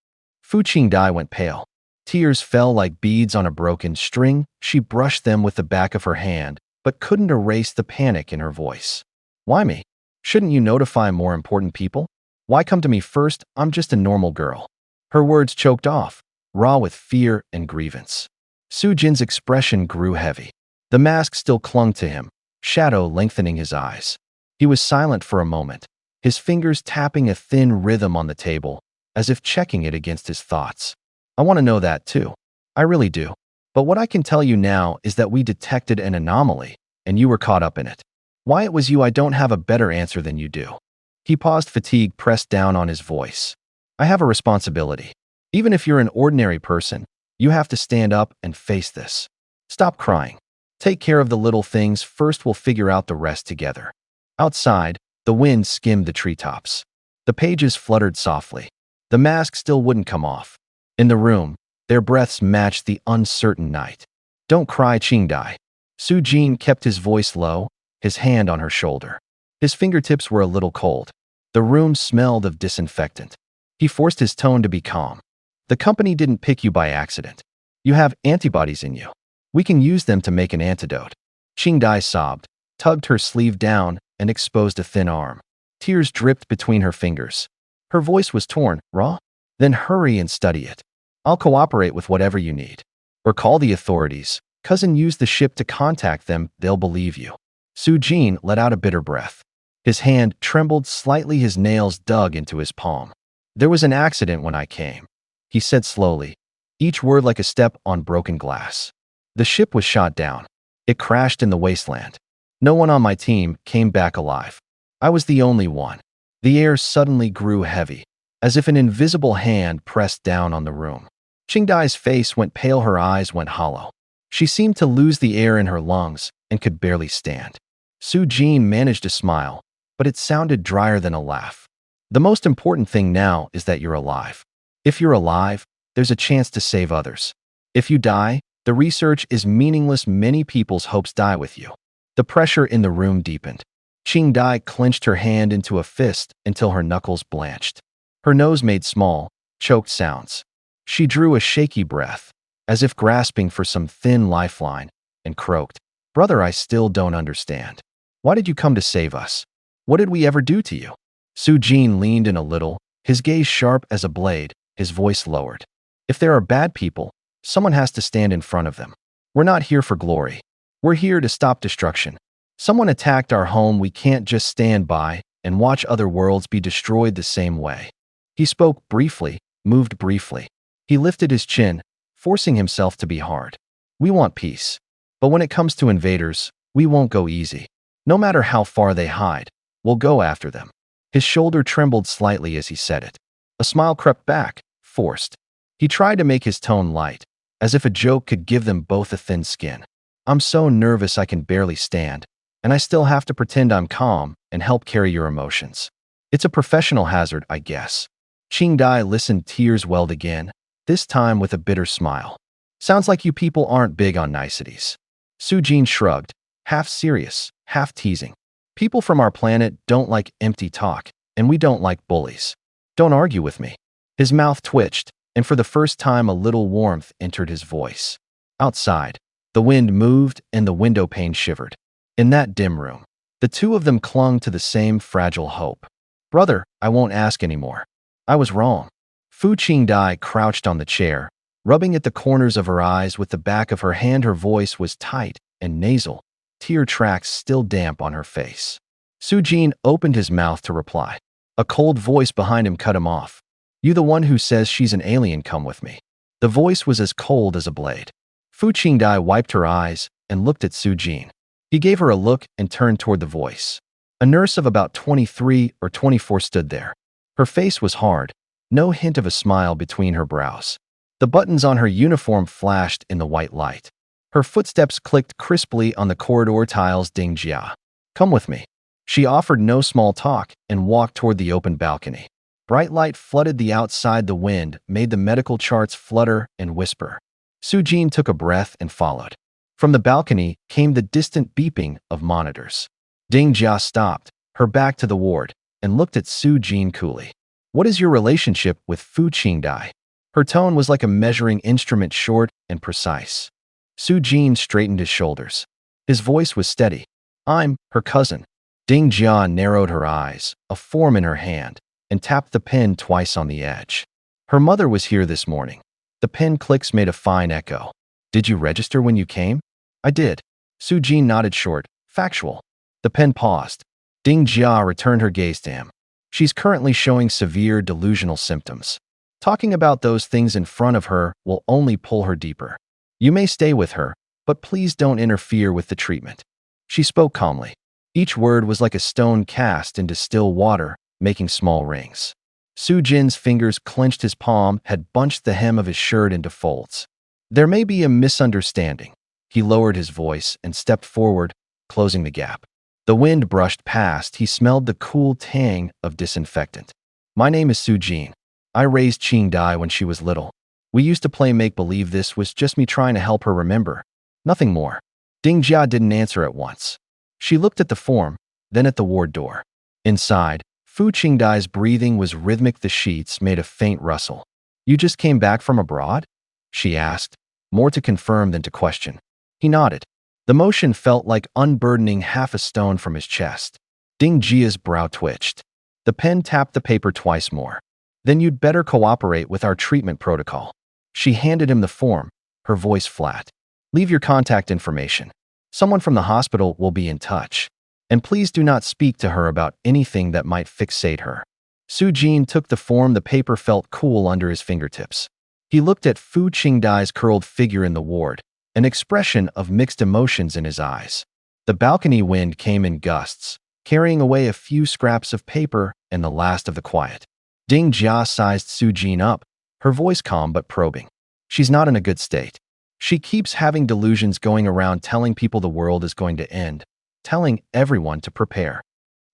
Fu Qingdai went pale. Tears fell like beads on a broken string. She brushed them with the back of her hand, but couldn't erase the panic in her voice. Why me? Shouldn't you notify more important people? Why come to me first? I'm just a normal girl. Her words choked off, raw with fear and grievance. Su Jin's expression grew heavy. The mask still clung to him, shadow lengthening his eyes. He was silent for a moment, his fingers tapping a thin rhythm on the table, as if checking it against his thoughts. I want to know that too. I really do. But what I can tell you now is that we detected an anomaly, and you were caught up in it. Why it was you, I don't have a better answer than you do. He paused, fatigue pressed down on his voice. I have a responsibility. Even if you're an ordinary person, you have to stand up and face this. Stop crying. Take care of the little things first, we'll figure out the rest together. Outside, the wind skimmed the treetops. The pages fluttered softly. The mask still wouldn't come off. In the room, their breaths matched the uncertain night. Don't cry, Qingdai. Su Jin kept his voice low, his hand on her shoulder. His fingertips were a little cold. The room smelled of disinfectant. He forced his tone to be calm. The company didn't pick you by accident. You have antibodies in you. We can use them to make an antidote. Qingdai sobbed, tugged her sleeve down, and exposed a thin arm. Tears dripped between her fingers. Her voice was torn, raw. Then hurry and study it. I'll cooperate with whatever you need. Or call the authorities. Cousin, use the ship to contact them, they'll believe you. Su Jin let out a bitter breath. His hand trembled slightly, his nails dug into his palm. There was an accident when I came, he said slowly, each word like a step on broken glass. The ship was shot down. It crashed in the wasteland. No one on my team came back alive. I was the only one. The air suddenly grew heavy, as if an invisible hand pressed down on the room. Qingdai's face went pale, her eyes went hollow. She seemed to lose the air in her lungs and could barely stand. Su Jin managed to smile, but it sounded drier than a laugh. The most important thing now is that you're alive. If you're alive, there's a chance to save others. If you die, the research is meaningless. Many people's hopes die with you. The pressure in the room deepened. Qingdai clenched her hand into a fist until her knuckles blanched. Her nose made small, choked sounds. She drew a shaky breath, as if grasping for some thin lifeline, and croaked, "Brother, I still don't understand. Why did you come to save us? What did we ever do to you?" Su Jin leaned in a little, his gaze sharp as a blade, his voice lowered. If there are bad people, someone has to stand in front of them. We're not here for glory. We're here to stop destruction. Someone attacked our home. We can't just stand by and watch other worlds be destroyed the same way. He spoke briefly, moved briefly. He lifted his chin, forcing himself to be hard. We want peace. But when it comes to invaders, we won't go easy. No matter how far they hide, we'll go after them. His shoulder trembled slightly as he said it. A smile crept back, forced. He tried to make his tone light, as if a joke could give them both a thin skin. I'm so nervous I can barely stand, and I still have to pretend I'm calm and help carry your emotions. It's a professional hazard, I guess. Qingdai listened, tears welled again, this time with a bitter smile. Sounds like you people aren't big on niceties. Su Jin shrugged, half serious, half teasing. People from our planet don't like empty talk, and we don't like bullies. Don't argue with me. His mouth twitched, and for the first time a little warmth entered his voice. Outside, the wind moved and the window pane shivered. In that dim room, the two of them clung to the same fragile hope. Brother, I won't ask anymore. I was wrong. Fu Qingdai crouched on the chair, rubbing at the corners of her eyes with the back of her hand. Her voice was tight and nasal, tear tracks still damp on her face. Su Jin opened his mouth to reply. A cold voice behind him cut him off. You the one who says she's an alien, come with me. The voice was as cold as a blade. Fu Qingdai wiped her eyes and looked at Su Jin. He gave her a look and turned toward the voice. A nurse of about 23 or 24 stood there. Her face was hard, no hint of a smile between her brows. The buttons on her uniform flashed in the white light. Her footsteps clicked crisply on the corridor tiles. Ding Jia. Come with me. She offered no small talk and walked toward the open balcony. Bright light flooded the outside. The wind made the medical charts flutter and whisper. Su Jin took a breath and followed. From the balcony came the distant beeping of monitors. Ding Jia stopped, her back to the ward, and looked at Su Jin coolly. What is your relationship with Fu Qingdai? Her tone was like a measuring instrument, short and precise. Su Jin straightened his shoulders. His voice was steady. I'm her cousin. Ding Jia narrowed her eyes, a form in her hand, and tapped the pen twice on the edge. Her mother was here this morning. The pen clicks made a fine echo. Did you register when you came? I did. Su Jin nodded short, factual. The pen paused. Ding Jia returned her gaze to him. She's currently showing severe delusional symptoms. Talking about those things in front of her will only pull her deeper. You may stay with her, but please don't interfere with the treatment. She spoke calmly. Each word was like a stone cast into still water, making small rings. Su Jin's fingers clenched. His palm had bunched the hem of his shirt into folds. There may be a misunderstanding. He lowered his voice and stepped forward, closing the gap. The wind brushed past. He smelled the cool tang of disinfectant. My name is Su Jin. I raised Qingdai when she was little. We used to play make-believe. This was just me trying to help her remember. Nothing more. Ding Jia didn't answer at once. She looked at the form, then at the ward door. Inside, Fu Qingdai's breathing was rhythmic. The sheets made a faint rustle. You just came back from abroad? She asked, more to confirm than to question. He nodded. The motion felt like unburdening half a stone from his chest. Ding Jia's brow twitched. The pen tapped the paper twice more. Then you'd better cooperate with our treatment protocol. She handed him the form, her voice flat. Leave your contact information. Someone from the hospital will be in touch. And please do not speak to her about anything that might fixate her. Su Jin took the form. The paper felt cool under his fingertips. He looked at Fu Qingdai's curled figure in the ward, an expression of mixed emotions in his eyes. The balcony wind came in gusts, carrying away a few scraps of paper and the last of the quiet. Ding Jia sized Su Jin up, her voice calm but probing. She's not in a good state. She keeps having delusions, going around telling people the world is going to end, telling everyone to prepare.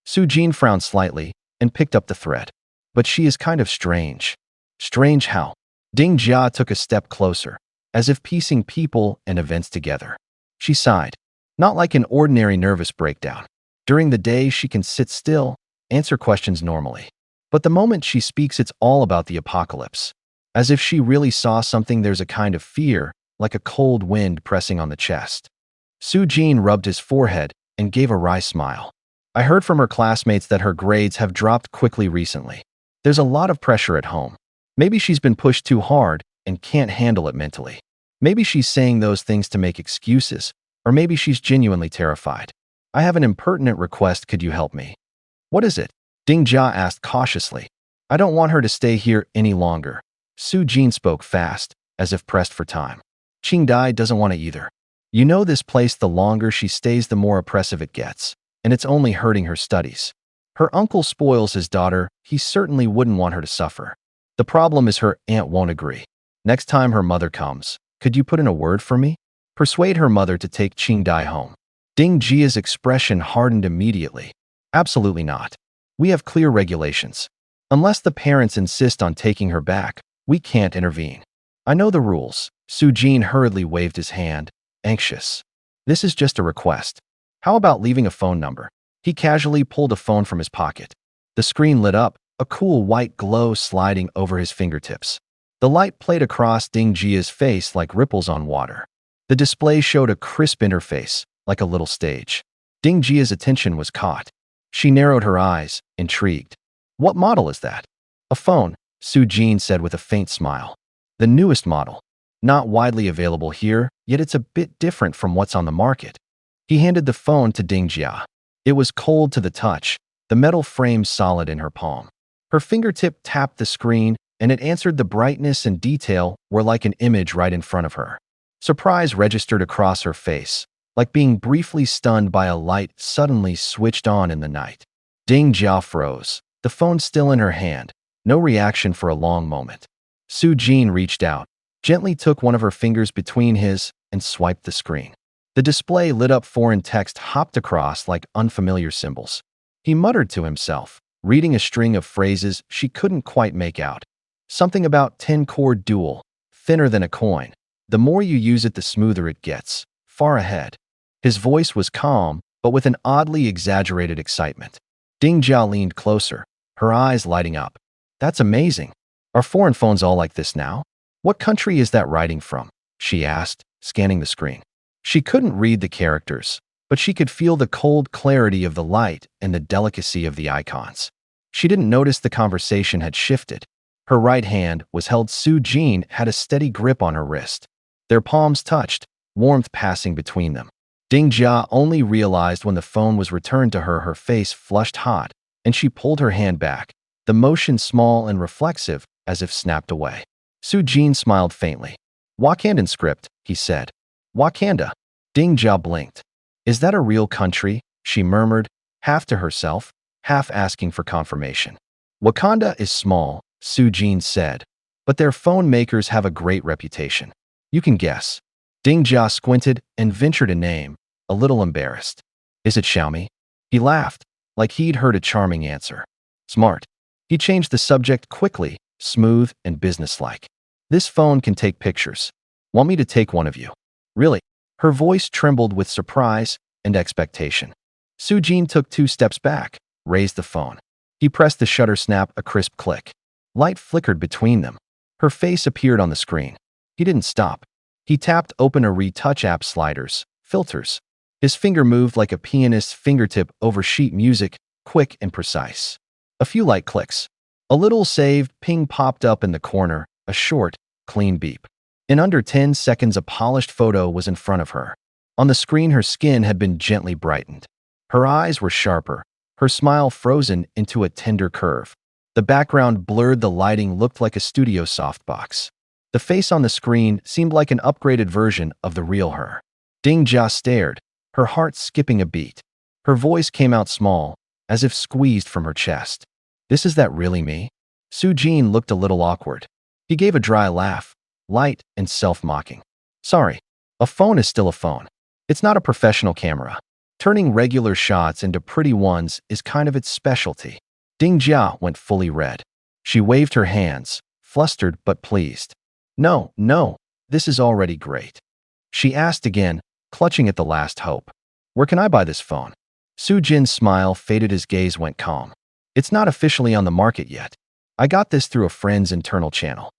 Su Jin frowned slightly and picked up the thread. But she is kind of strange. Strange how? Ding Jia took a step closer, as if piecing people and events together. She sighed. Not like an ordinary nervous breakdown. During the day, she can sit still, answer questions normally. But the moment she speaks, it's all about the apocalypse. As if she really saw something. There's a kind of fear, like a cold wind pressing on the chest. Su Jin rubbed his forehead and gave a wry smile. I heard from her classmates that her grades have dropped quickly recently. There's a lot of pressure at home. Maybe she's been pushed too hard and can't handle it mentally. Maybe she's saying those things to make excuses, or maybe she's genuinely terrified. I have an impertinent request. Could you help me? What is it? Ding Jia asked cautiously. I don't want her to stay here any longer. Su Jin spoke fast, as if pressed for time. Qingdai doesn't want to either. You know this place, the longer she stays, the more oppressive it gets, and it's only hurting her studies. Her uncle spoils his daughter. He certainly wouldn't want her to suffer. The problem is her aunt won't agree. Next time her mother comes, could you put in a word for me? Persuade her mother to take Qingdai home. Ding Jia's expression hardened immediately. Absolutely not. We have clear regulations. Unless the parents insist on taking her back, we can't intervene. I know the rules. Jin hurriedly waved his hand, anxious. This is just a request. How about leaving a phone number? He casually pulled a phone from his pocket. The screen lit up, a cool white glow sliding over his fingertips. The light played across Ding Jia's face like ripples on water. The display showed a crisp interface, like a little stage. Ding Jia's attention was caught. She narrowed her eyes, intrigued. What model is that? A phone, Jin said with a faint smile. The newest model. Not widely available here, yet it's a bit different from what's on the market. He handed the phone to Ding Jia. It was cold to the touch, the metal frame solid in her palm. Her fingertip tapped the screen, and it answered. The brightness and detail were like an image right in front of her. Surprise registered across her face, like being briefly stunned by a light suddenly switched on in the night. Ding Jia froze, the phone still in her hand, no reaction for a long moment. Jin reached out, gently took one of her fingers between his, and swiped the screen. The display lit up. Foreign text hopped across like unfamiliar symbols. He muttered to himself, reading a string of phrases she couldn't quite make out. Something about 10-core dual, thinner than a coin. The more you use it, the smoother it gets. Far ahead. His voice was calm, but with an oddly exaggerated excitement. Ding Jia leaned closer, her eyes lighting up. That's amazing. Are foreign phones all like this now? What country is that writing from? She asked, scanning the screen. She couldn't read the characters, but she could feel the cold clarity of the light and the delicacy of the icons. She didn't notice the conversation had shifted. Her right hand was held. Jin had a steady grip on her wrist. Their palms touched, warmth passing between them. Ding Jia only realized when the phone was returned to her. Her face flushed hot, and she pulled her hand back, the motion small and reflexive, as if snapped away. Jin smiled faintly. Wakandan script, he said. Wakanda. Ding Jia blinked. Is that a real country? She murmured, half to herself, half asking for confirmation. Wakanda is small, Jin said, but their phone makers have a great reputation. You can guess. Ding Jia squinted and ventured a name, a little embarrassed. Is it Xiaomi? He laughed, like he'd heard a charming answer. Smart. He changed the subject quickly, smooth and businesslike. This phone can take pictures. Want me to take one of you? Really? Her voice trembled with surprise and expectation. Jin took 2 steps back, raised the phone. He pressed the shutter snap, a crisp click. Light flickered between them. Her face appeared on the screen. He didn't stop. He tapped open a retouch app sliders, filters. His finger moved like a pianist's fingertip over sheet music, quick and precise. A few light clicks. A little saved ping popped up in the corner, a short, clean beep. In under 10 seconds, a polished photo was in front of her. On the screen, her skin had been gently brightened. Her eyes were sharper, her smile frozen into a tender curve. The background blurred, the lighting looked like a studio softbox. The face on the screen seemed like an upgraded version of the real her. Ding Jia stared, her heart skipping a beat. Her voice came out small, as if squeezed from her chest. This is that really me? Jin looked a little awkward. He gave a dry laugh, light and self-mocking. Sorry, a phone is still a phone. It's not a professional camera. Turning regular shots into pretty ones is kind of its specialty. Ding Jia went fully red. She waved her hands, flustered but pleased. No, this is already great. She asked again, clutching at the last hope. Where can I buy this phone? Jin's smile faded, his gaze went calm. It's not officially on the market yet. I got this through a friend's internal channel.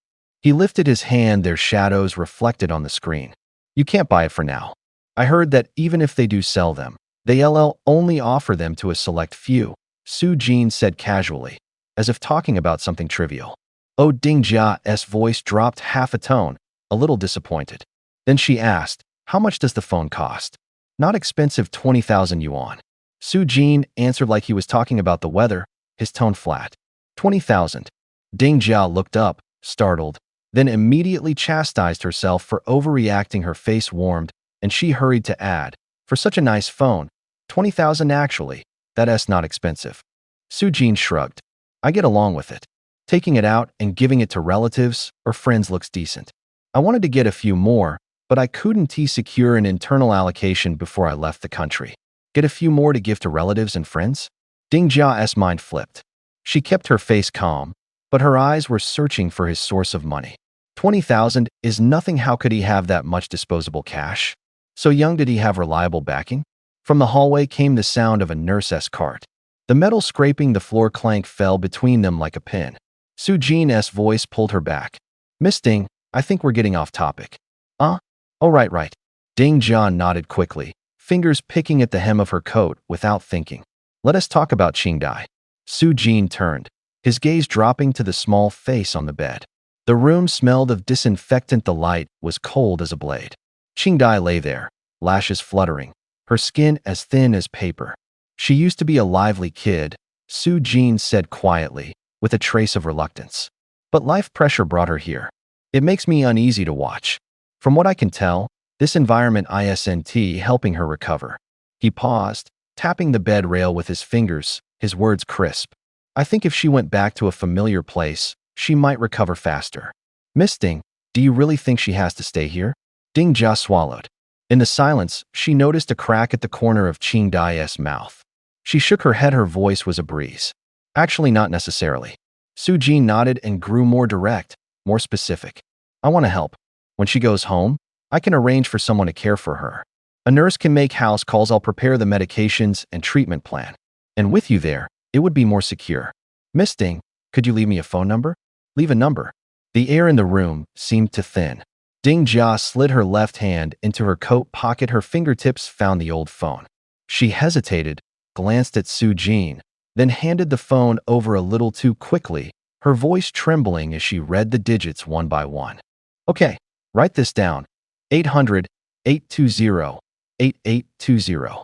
He lifted his hand, their shadows reflected on the screen. You can't buy it for now. I heard that even if they do sell them, they only offer them to a select few, Jin said casually, as if talking about something trivial. Oh, Ding Jia's voice dropped half a tone, a little disappointed. Then she asked, how much does the phone cost? Not expensive, 20,000 yuan. Jin answered like he was talking about the weather, his tone flat. 20,000. Ding Jia looked up, startled, then immediately chastised herself for overreacting. Her face warmed, and she hurried to add, for such a nice phone, 20,000 actually, that's not expensive. Jin shrugged. I get along with it. Taking it out and giving it to relatives or friends looks decent. I wanted to get a few more, but I couldn't secure an internal allocation before I left the country. Get a few more to give to relatives and friends? Ding Jia's mind flipped. She kept her face calm, but her eyes were searching for his source of money. 20,000 is nothing. How could he have that much disposable cash? So young, did he have reliable backing? From the hallway came the sound of a nurse's cart. The metal scraping the floor clank fell between them like a pin. Soo-Jin's voice pulled her back. Miss Ding, I think we're getting off topic. Oh, right. Ding Jian nodded quickly, fingers picking at the hem of her coat without thinking. Let us talk about Qingdai. Soo-Jin turned, his gaze dropping to the small face on the bed. The room smelled of disinfectant. The light was cold as a blade. Qingdai lay there, lashes fluttering, her skin as thin as paper. She used to be a lively kid, Soo-Jin said quietly, with a trace of reluctance. But life pressure brought her here. It makes me uneasy to watch. From what I can tell, this environment isn't helping her recover. He paused, tapping the bed rail with his fingers, his words crisp. I think if she went back to a familiar place, she might recover faster. Miss Ding, do you really think she has to stay here? Ding Jia swallowed. In the silence, she noticed a crack at the corner of Qingdai's mouth. She shook her head. Her voice was a breeze. Actually, not necessarily. Soo-Jin nodded and grew more direct, more specific. I want to help. When she goes home, I can arrange for someone to care for her. A nurse can make house calls. I'll prepare the medications and treatment plan. And with you there, it would be more secure. Miss Ding, could you leave me a phone number? Leave a number. The air in the room seemed to thin. Ding Jia slid her left hand into her coat pocket. Her fingertips found the old phone. She hesitated, glanced at Soo-Jin, then handed the phone over a little too quickly, her voice trembling as she read the digits one by one. Okay, write this down. 800-820-8820.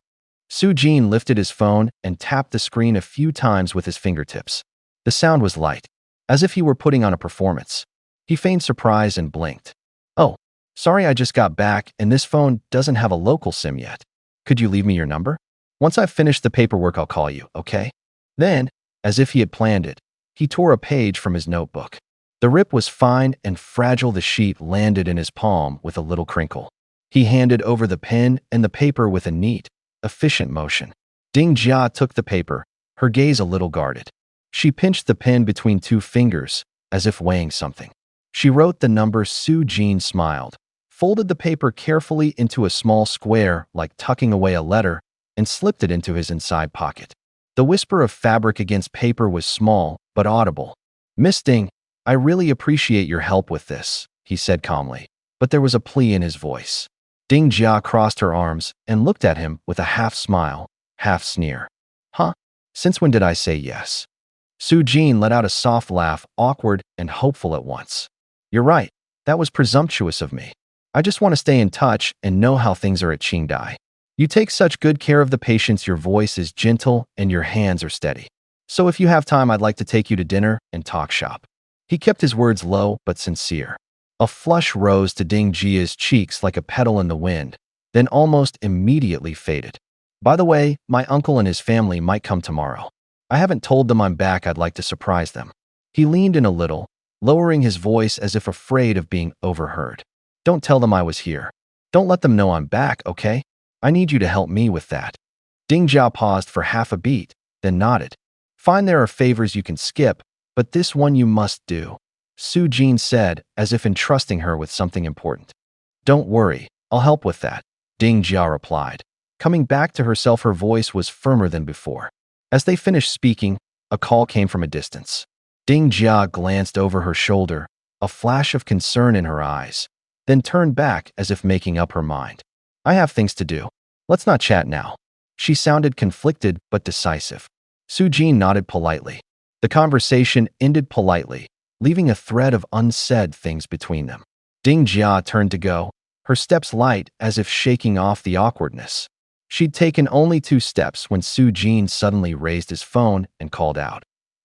Soo-Jin lifted his phone and tapped the screen a few times with his fingertips. The sound was light, as if he were putting on a performance. He feigned surprise and blinked. Oh, sorry, I just got back and this phone doesn't have a local SIM yet. Could you leave me your number? Once I've finished the paperwork, I'll call you, okay? Then, as if he had planned it, he tore a page from his notebook. The rip was fine and fragile. The sheet landed in his palm with a little crinkle. He handed over the pen and the paper with a neat, efficient motion. Ding Jia took the paper, her gaze a little guarded. She pinched the pen between two fingers, as if weighing something. She wrote the number. Soo-Jin smiled, folded the paper carefully into a small square like tucking away a letter, and slipped it into his inside pocket. The whisper of fabric against paper was small, but audible. Miss Ding, I really appreciate your help with this, he said calmly, but there was a plea in his voice. Ding Jia crossed her arms and looked at him with a half smile, half sneer. Huh? Since when did I say yes? Soo-Jin let out a soft laugh, awkward and hopeful at once. You're right, that was presumptuous of me. I just want to stay in touch and know how things are at Qingdai. You take such good care of the patients. Your voice is gentle and your hands are steady. So if you have time, I'd like to take you to dinner and talk shop. He kept his words low but sincere. A flush rose to Ding Jia's cheeks like a petal in the wind, then almost immediately faded. By the way, my uncle and his family might come tomorrow. I haven't told them I'm back. I'd like to surprise them. He leaned in a little, lowering his voice as if afraid of being overheard. Don't tell them I was here. Don't let them know I'm back, okay? I need you to help me with that. Ding Jia paused for half a beat, then nodded. Fine, there are favors you can skip, but this one you must do, Soo-Jin said, as if entrusting her with something important. Don't worry, I'll help with that, Ding Jia replied. Coming back to herself, her voice was firmer than before. As they finished speaking, a call came from a distance. Ding Jia glanced over her shoulder, a flash of concern in her eyes, then turned back as if making up her mind. I have things to do. Let's not chat now. She sounded conflicted but decisive. Soo-Jin nodded politely. The conversation ended politely, leaving a thread of unsaid things between them. Ding Jia turned to go, her steps light as if shaking off the awkwardness. She'd taken only 2 steps when Soo-Jin suddenly raised his phone and called out.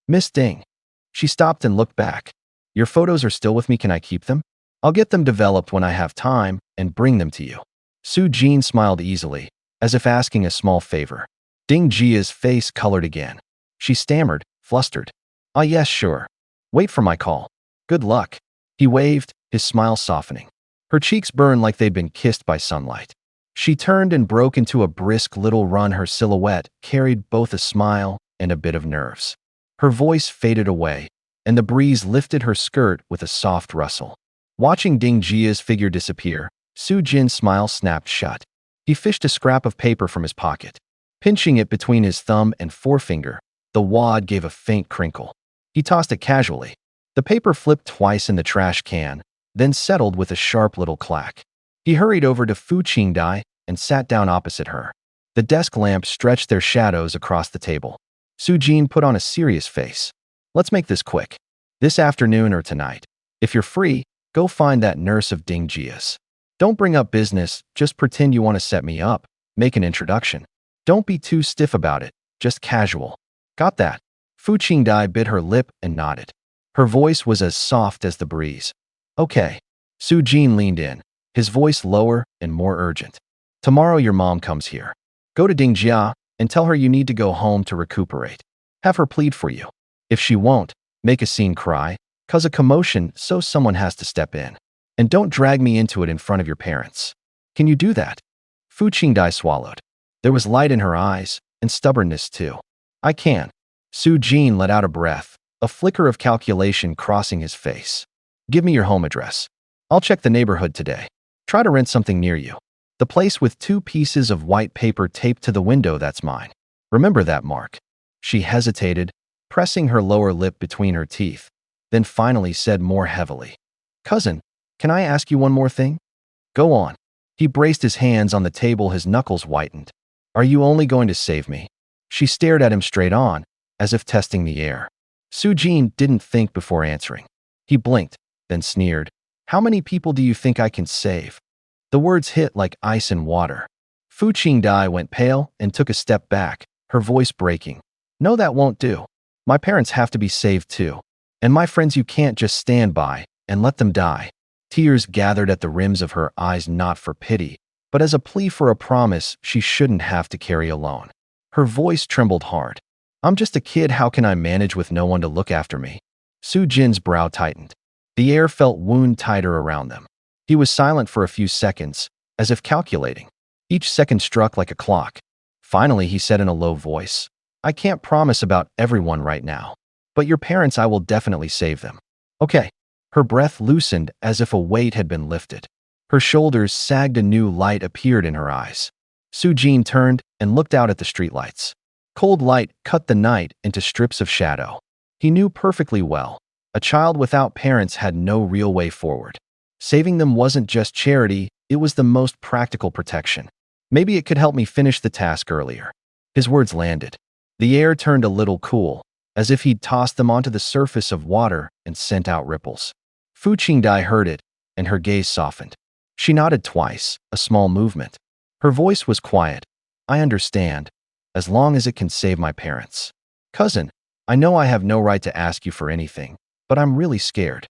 Miss Ding. She stopped and looked back. Your photos are still with me. Can I keep them? I'll get them developed when I have time and bring them to you. Soo-Jin smiled easily, as if asking a small favor. Ding Jia's face colored again. She stammered, flustered. Ah, yes, sure. Wait for my call. Good luck. He waved, his smile softening. Her cheeks burned like they'd been kissed by sunlight. She turned and broke into a brisk little run. Her silhouette carried both a smile and a bit of nerves. Her voice faded away, and the breeze lifted her skirt with a soft rustle. Watching Ding Jia's figure disappear, Su Jin's smile snapped shut. He fished a scrap of paper from his pocket. Pinching it between his thumb and forefinger, the wad gave a faint crinkle. He tossed it casually. The paper flipped twice in the trash can, then settled with a sharp little clack. He hurried over to Fu Qingdai and sat down opposite her. The desk lamps stretched their shadows across the table. Su Jin put on a serious face. Let's make this quick. This afternoon or tonight. If you're free, go find that nurse of Ding Jia's. Don't bring up business, just pretend you want to set me up. Make an introduction. Don't be too stiff about it, just casual. Got that? Fu Qingdai bit her lip and nodded. Her voice was as soft as the breeze. Okay. Su Jin leaned in, his voice lower and more urgent. Tomorrow your mom comes here. Go to Ding Jia and tell her you need to go home to recuperate. Have her plead for you. If she won't, make a scene, cry, cause a commotion so someone has to step in. And don't drag me into it in front of your parents. Can you do that? Fu Qingdai swallowed. There was light in her eyes, and stubbornness too. I can. Su Jin let out a breath, a flicker of calculation crossing his face. Give me your home address. I'll check the neighborhood today. Try to rent something near you. The place with 2 pieces of white paper taped to the window, that's mine. Remember that, Mark. She hesitated, pressing her lower lip between her teeth, then finally said more heavily. Cousin, can I ask you one more thing? Go on. He braced his hands on the table, his knuckles whitened. Are you only going to save me? She stared at him straight on, as if testing the air. Su Jin didn't think before answering. He blinked, then sneered. How many people do you think I can save? The words hit like ice in water. Fu Qingdai went pale and took a step back, her voice breaking. No, that won't do. My parents have to be saved too. And my friends, you can't just stand by and let them die. Tears gathered at the rims of her eyes, not for pity, but as a plea for a promise she shouldn't have to carry alone. Her voice trembled hard. I'm just a kid, how can I manage with no one to look after me? Su Jin's brow tightened. The air felt wound tighter around them. He was silent for a few seconds, as if calculating. Each second struck like a clock. Finally, he said in a low voice, I can't promise about everyone right now, but your parents, I will definitely save them. Okay. Her breath loosened as if a weight had been lifted. Her shoulders sagged, a new light appeared in her eyes. Su Jin turned and looked out at the streetlights. Cold light cut the night into strips of shadow. He knew perfectly well. A child without parents had no real way forward. Saving them wasn't just charity, it was the most practical protection. Maybe it could help me finish the task earlier. His words landed. The air turned a little cool, as if he'd tossed them onto the surface of water and sent out ripples. Fu Qingdai heard it, and her gaze softened. She nodded twice, a small movement. Her voice was quiet. I understand, as long as it can save my parents. Cousin, I know I have no right to ask you for anything, but I'm really scared.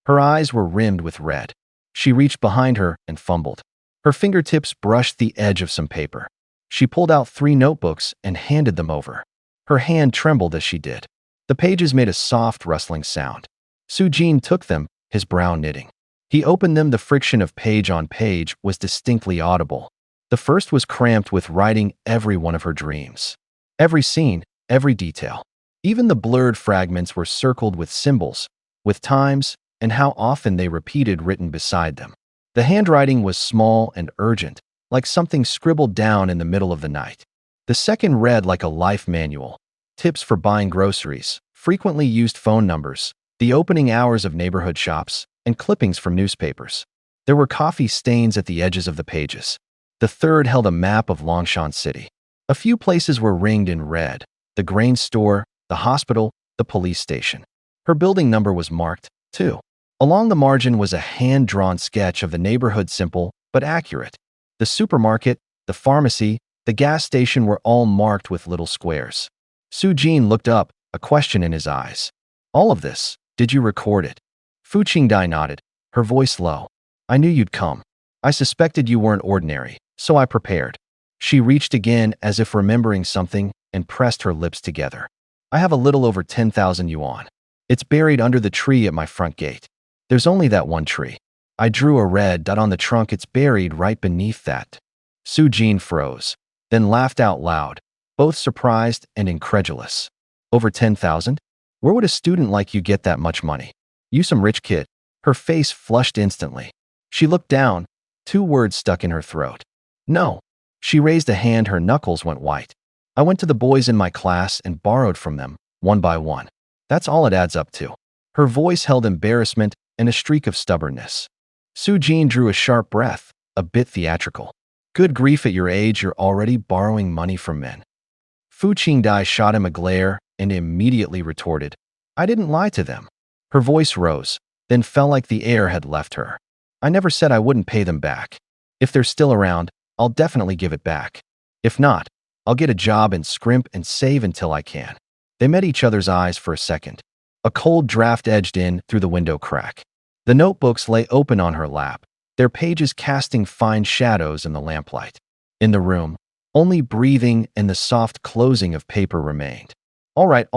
Her eyes were rimmed with red. She reached behind her and fumbled. Her fingertips brushed the edge of some paper. She pulled out 3 notebooks and handed them over. Her hand trembled as she did. The pages made a soft, rustling sound. Su Jin took them, his brow knitting. He opened them. The friction of page on page was distinctly audible. The first was cramped with writing every one of her dreams. Every scene, every detail. Even the blurred fragments were circled with symbols, with times, and how often they repeated written beside them. The handwriting was small and urgent, like something scribbled down in the middle of the night. The second read like a life manual. Tips for buying groceries, frequently used phone numbers, the opening hours of neighborhood shops, and clippings from newspapers. There were coffee stains at the edges of the pages. The third held a map of Longshan City. A few places were ringed in red: the grain store, the hospital, the police station. Her building number was marked, too. Along the margin was a hand-drawn sketch of the neighborhood, simple but accurate. The supermarket, the pharmacy, the gas station were all marked with little squares. Su Jin looked up, a question in his eyes. All of this, did you record it? Fu Qingdai nodded, her voice low. I knew you'd come. I suspected you weren't ordinary, so I prepared. She reached again as if remembering something and pressed her lips together. I have a little over 10,000 yuan. It's buried under the tree at my front gate. There's only that one tree. I drew a red dot on the trunk. It's buried right beneath that. Su Jin froze, then laughed out loud, both surprised and incredulous. Over 10,000? Where would a student like you get that much money? You some rich kid. Her face flushed instantly. She looked down, 2 words stuck in her throat. No. She raised a hand, her knuckles went white. I went to the boys in my class and borrowed from them, one by one. That's all it adds up to. Her voice held embarrassment and a streak of stubbornness. Sujin drew a sharp breath, a bit theatrical. Good grief, at your age, you're already borrowing money from men. Fu Qingdai shot him a glare and immediately retorted, I didn't lie to them. Her voice rose, then fell like the air had left her. I never said I wouldn't pay them back. If they're still around, I'll definitely give it back. If not, I'll get a job and scrimp and save until I can. They met each other's eyes for a second. A cold draft edged in through the window crack. The notebooks lay open on her lap, their pages casting fine shadows in the lamplight. In the room, only breathing and the soft closing of paper remained. All right,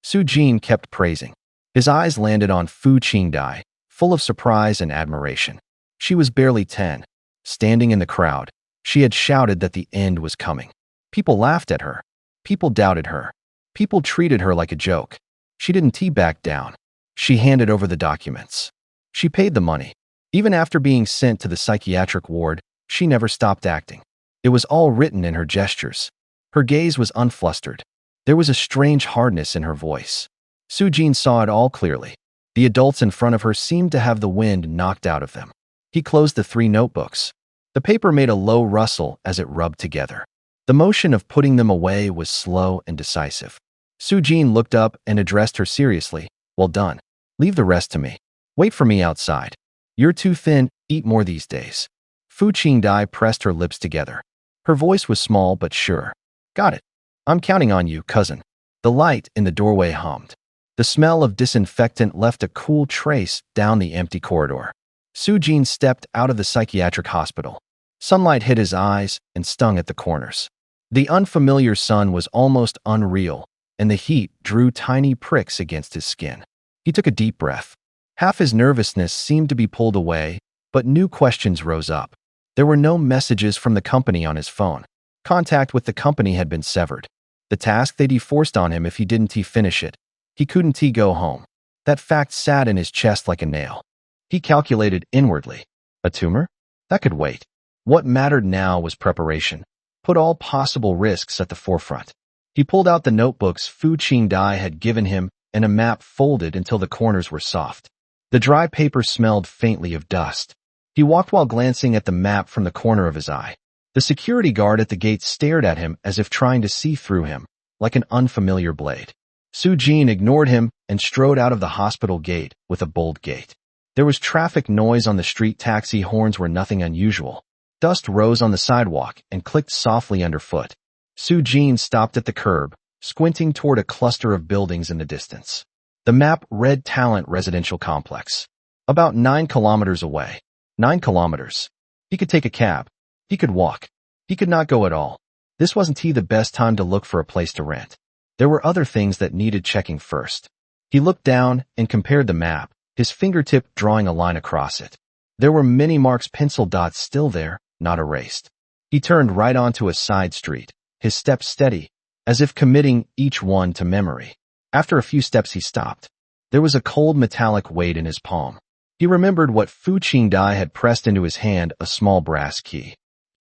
Sujin kept praising. His eyes landed on Fu Qingdai, full of surprise and admiration. She was barely 10. Standing in the crowd, she had shouted that the end was coming. People laughed at her. People doubted her. People treated her like a joke. She didn't back down. She handed over the documents. She paid the money. Even after being sent to the psychiatric ward, she never stopped acting. It was all written in her gestures. Her gaze was unflustered. There was a strange hardness in her voice. Sujin saw it all clearly. The adults in front of her seemed to have the wind knocked out of them. He closed the 3 notebooks. The paper made a low rustle as it rubbed together. The motion of putting them away was slow and decisive. Sujin looked up and addressed her seriously. Well done. Leave the rest to me. Wait for me outside. You're too thin, eat more these days. Fu Qingdai pressed her lips together. Her voice was small but sure. Got it. I'm counting on you, cousin. The light in the doorway hummed. The smell of disinfectant left a cool trace down the empty corridor. Sujin stepped out of the psychiatric hospital. Sunlight hit his eyes and stung at the corners. The unfamiliar sun was almost unreal, and the heat drew tiny pricks against his skin. He took a deep breath. Half his nervousness seemed to be pulled away, but new questions rose up. There were no messages from the company on his phone. Contact with the company had been severed. The task they'd forced on him if he didn't finish it. He couldn't go home. That fact sat in his chest like a nail. He calculated inwardly. A tumor? That could wait. What mattered now was preparation. Put all possible risks at the forefront. He pulled out the notebooks Fu Qingdai had given him and a map folded until the corners were soft. The dry paper smelled faintly of dust. He walked while glancing at the map from the corner of his eye. The security guard at the gate stared at him as if trying to see through him, like an unfamiliar blade. Sujin ignored him and strode out of the hospital gate with a bold gait. There was traffic noise on the street. Taxi horns were nothing unusual. Dust rose on the sidewalk and clicked softly underfoot. Sujin stopped at the curb, squinting toward a cluster of buildings in the distance. The map read Talent Residential Complex. About 9 kilometers away. 9 kilometers. He could take a cab. He could walk. He could not go at all. This wasn't the best time to look for a place to rent. There were other things that needed checking first. He looked down and compared the map, his fingertip drawing a line across it. There were many marks, pencil dots still there, not erased. He turned right onto a side street, his steps steady, as if committing each one to memory. After a few steps he stopped. There was a cold metallic weight in his palm. He remembered what Fu Qingdai had pressed into his hand, a small brass key.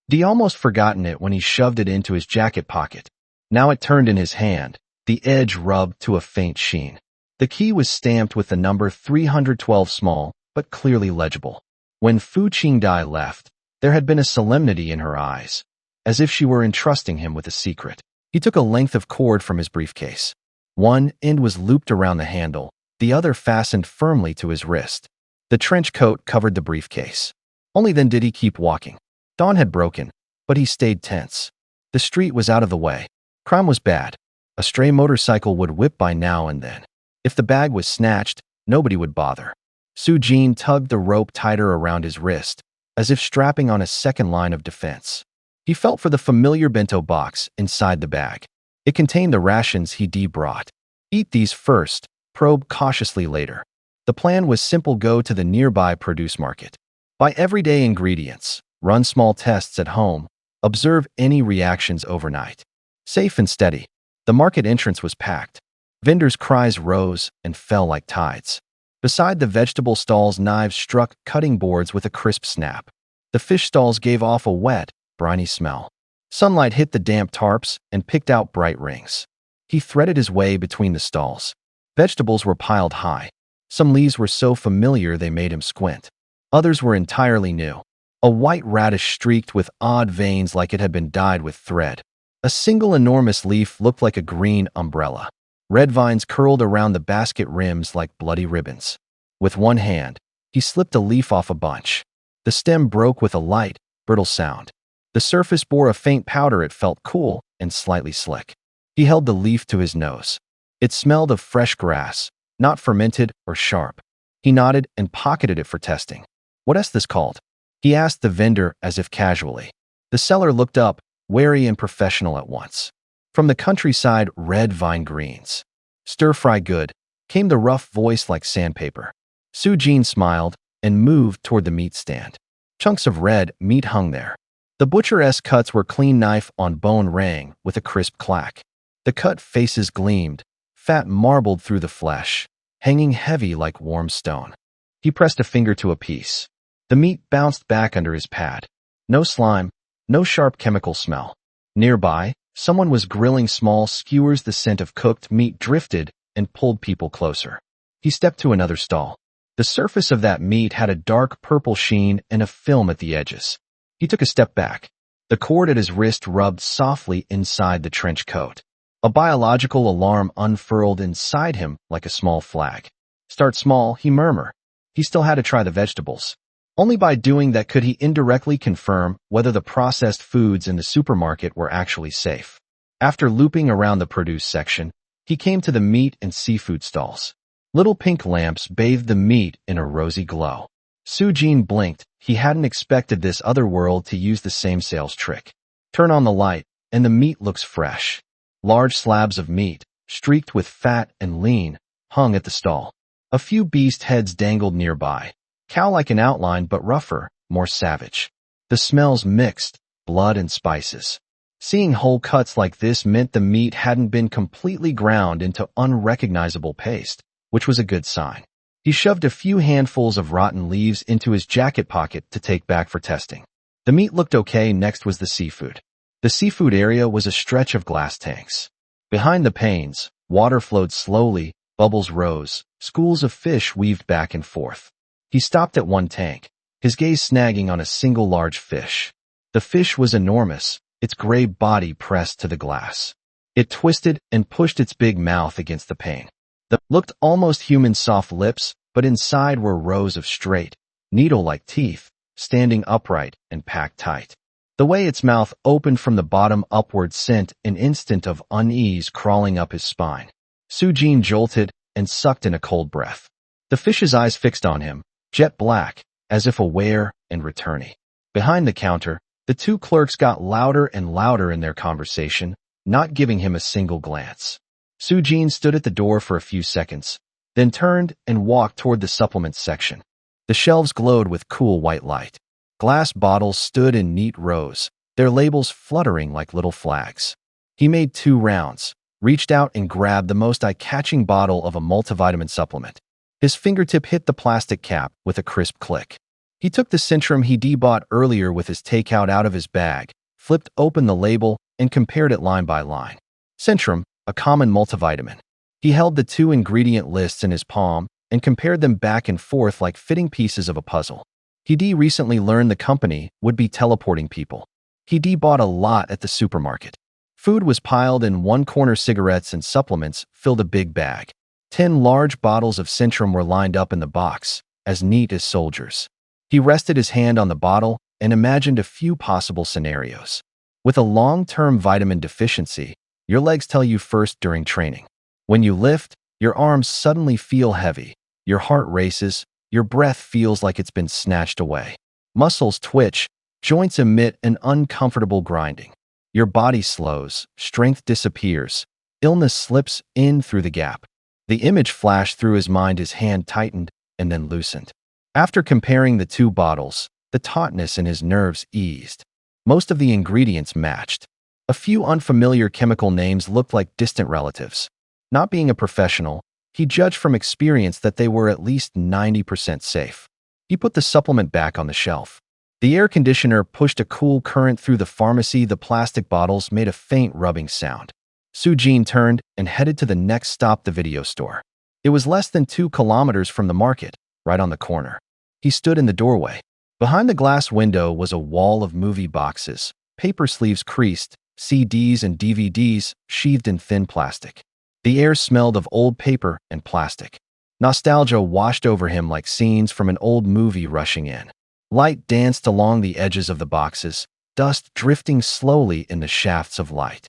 He'd almost forgotten it when he shoved it into his jacket pocket. Now it turned in his hand, the edge rubbed to a faint sheen. The key was stamped with the number 312, small, but clearly legible. When Fu Qingdai left, there had been a solemnity in her eyes, as if she were entrusting him with a secret. He took a length of cord from his briefcase. One end was looped around the handle, the other fastened firmly to his wrist. The trench coat covered the briefcase. Only then did he keep walking. Dawn had broken, but he stayed tense. The street was out of the way. Crime was bad. A stray motorcycle would whip by now and then. If the bag was snatched, nobody would bother. Sujin tugged the rope tighter around his wrist, as if strapping on a second line of defense. He felt for the familiar bento box inside the bag. It contained the rations he'd brought. Eat these first, probe cautiously later. The plan was simple: go to the nearby produce market. Buy everyday ingredients, run small tests at home, observe any reactions overnight. Safe and steady. The market entrance was packed. Vendors' cries rose and fell like tides. Beside the vegetable stalls, knives struck cutting boards with a crisp snap. The fish stalls gave off a wet, briny smell. Sunlight hit the damp tarps and picked out bright rings. He threaded his way between the stalls. Vegetables were piled high. Some leaves were so familiar they made him squint. Others were entirely new. A white radish streaked with odd veins like it had been dyed with thread. A single enormous leaf looked like a green umbrella. Red vines curled around the basket rims like bloody ribbons. With one hand, he slipped a leaf off a bunch. The stem broke with a light, brittle sound. The surface bore a faint powder. It felt cool and slightly slick. He held the leaf to his nose. It smelled of fresh grass, not fermented or sharp. He nodded and pocketed it for testing. "What is this called?" he asked the vendor as if casually. The seller looked up, wary and professional at once. From the countryside, red vine greens. "Stir-fry good," came the rough voice like sandpaper. Sujin smiled and moved toward the meat stand. Chunks of red meat hung there. The butcher's cuts were clean, knife on bone rang with a crisp clack. The cut faces gleamed, fat marbled through the flesh, hanging heavy like warm stone. He pressed a finger to a piece. The meat bounced back under his pad. No slime, no sharp chemical smell. Nearby, someone was grilling small skewers. The scent of cooked meat drifted and pulled people closer. He stepped to another stall. The surface of that meat had a dark purple sheen and a film at the edges. He took a step back. The cord at his wrist rubbed softly inside the trench coat. A biological alarm unfurled inside him like a small flag. "Start small," he murmured. He still had to try the vegetables. Only by doing that could he indirectly confirm whether the processed foods in the supermarket were actually safe. After looping around the produce section, he came to the meat and seafood stalls. Little pink lamps bathed the meat in a rosy glow. Sujin blinked. He hadn't expected this other world to use the same sales trick. Turn on the light, and the meat looks fresh. Large slabs of meat, streaked with fat and lean, hung at the stall. A few beast heads dangled nearby, cow-like in outline but rougher, more savage. The smells mixed, blood and spices. Seeing whole cuts like this meant the meat hadn't been completely ground into unrecognizable paste, which was a good sign. He shoved a few handfuls of rotten leaves into his jacket pocket to take back for testing. The meat looked okay. Next was the seafood. The seafood area was a stretch of glass tanks. Behind the panes, water flowed slowly, bubbles rose, schools of fish weaved back and forth. He stopped at one tank, his gaze snagging on a single large fish. The fish was enormous, its gray body pressed to the glass. It twisted and pushed its big mouth against the pane. The looked almost human soft lips, but inside were rows of straight, needle-like teeth, standing upright and packed tight. The way its mouth opened from the bottom upward sent an instant of unease crawling up his spine. Sujin jolted and sucked in a cold breath. The fish's eyes fixed on him, jet black, as if aware and returning. Behind the counter, the two clerks got louder and louder in their conversation, not giving him a single glance. Sujin stood at the door for a few seconds, then turned and walked toward the supplements section. The shelves glowed with cool white light. Glass bottles stood in neat rows, their labels fluttering like little flags. He made 2 rounds, reached out and grabbed the most eye-catching bottle of a multivitamin supplement. His fingertip hit the plastic cap with a crisp click. He took the Centrum he bought earlier with his takeout out of his bag, flipped open the label, and compared it line by line. Centrum, a common multivitamin. He held the 2 ingredient lists in his palm and compared them back and forth like fitting pieces of a puzzle. He recently learned the company would be teleporting people. He bought a lot at the supermarket. Food was piled in one corner, cigarettes and supplements filled a big bag. 10 large bottles of Centrum were lined up in the box, as neat as soldiers. He rested his hand on the bottle and imagined a few possible scenarios. With a long-term vitamin deficiency, your legs tell you first during training. When you lift, your arms suddenly feel heavy, your heart races, your breath feels like it's been snatched away. Muscles twitch, joints emit an uncomfortable grinding. Your body slows, strength disappears, illness slips in through the gap. The image flashed through his mind, his hand tightened and then loosened. After comparing the 2 bottles, the tautness in his nerves eased. Most of the ingredients matched. A few unfamiliar chemical names looked like distant relatives. Not being a professional, He judged from experience that they were at least 90% safe. He put the supplement back on the shelf. The air conditioner pushed a cool current through the pharmacy. The plastic bottles made a faint rubbing sound. Soo-jin turned and headed to the next stop, the video store. It was less than 2 kilometers from the market, right on the corner. He stood in the doorway. Behind the glass window was a wall of movie boxes, paper sleeves creased, CDs and DVDs sheathed in thin plastic. The air smelled of old paper and plastic. Nostalgia washed over him like scenes from an old movie rushing in. Light danced along the edges of the boxes, dust drifting slowly in the shafts of light.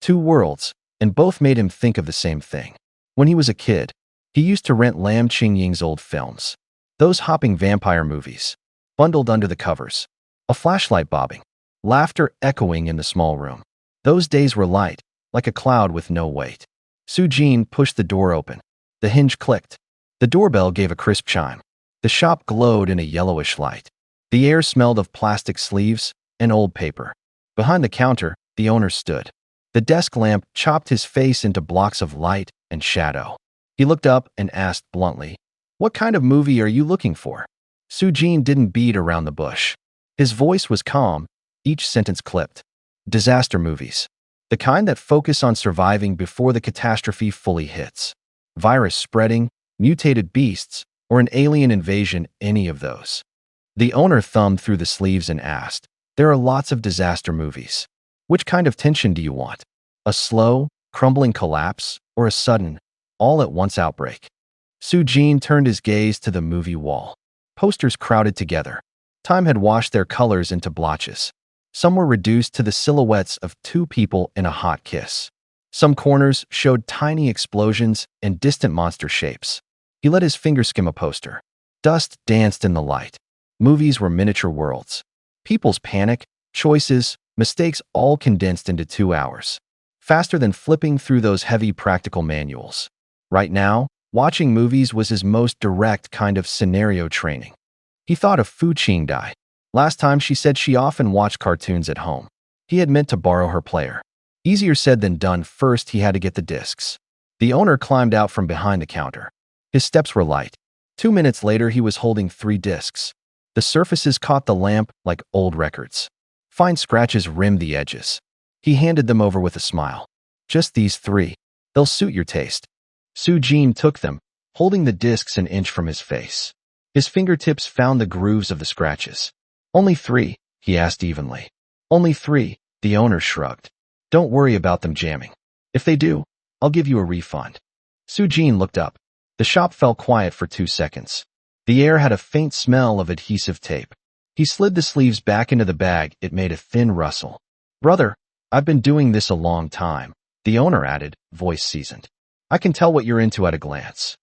2 worlds, and both made him think of the same thing. When he was a kid, he used to rent Lam Ching-ying's old films. Those hopping vampire movies, bundled under the covers. A flashlight bobbing, laughter echoing in the small room. Those days were light, like a cloud with no weight. Soo-jin pushed the door open. The hinge clicked. The doorbell gave a crisp chime. The shop glowed in a yellowish light. The air smelled of plastic sleeves and old paper. Behind the counter, the owner stood. The desk lamp chopped his face into blocks of light and shadow. He looked up and asked bluntly, "What kind of movie are you looking for?" Soo-jin didn't beat around the bush. His voice was calm, each sentence clipped. Disaster movies. The kind that focus on surviving before the catastrophe fully hits. Virus spreading, mutated beasts, or an alien invasion, any of those. The owner thumbed through the sleeves and asked, "There are lots of disaster movies. Which kind of tension do you want? A slow, crumbling collapse, or a sudden, all-at-once outbreak?" Soo-jin turned his gaze to the movie wall. Posters crowded together. Time had washed their colors into blotches. Some were reduced to the silhouettes of 2 people in a hot kiss. Some corners showed tiny explosions and distant monster shapes. He let his finger skim a poster. Dust danced in the light. Movies were miniature worlds. People's panic, choices, mistakes all condensed into 2 hours. Faster than flipping through those heavy practical manuals. Right now, watching movies was his most direct kind of scenario training. He thought of Fu Qingdai. Last time she said she often watched cartoons at home. He had meant to borrow her player. Easier said than done. First, he had to get the discs. The owner climbed out from behind the counter. His steps were light. 2 minutes later, he was holding 3 discs. The surfaces caught the lamp like old records. Fine scratches rimmed the edges. He handed them over with a smile. "Just these 3. They'll suit your taste." Soo-jin took them, holding the discs an inch from his face. His fingertips found the grooves of the scratches. "Only 3, he asked evenly. "Only 3, the owner shrugged. "Don't worry about them jamming. If they do, I'll give you a refund." Soo-jin looked up. The shop fell quiet for 2 seconds. The air had a faint smell of adhesive tape. He slid the sleeves back into the bag. It made a thin rustle. "Brother, I've been doing this a long time," the owner added, voice seasoned. "I can tell what you're into at a glance.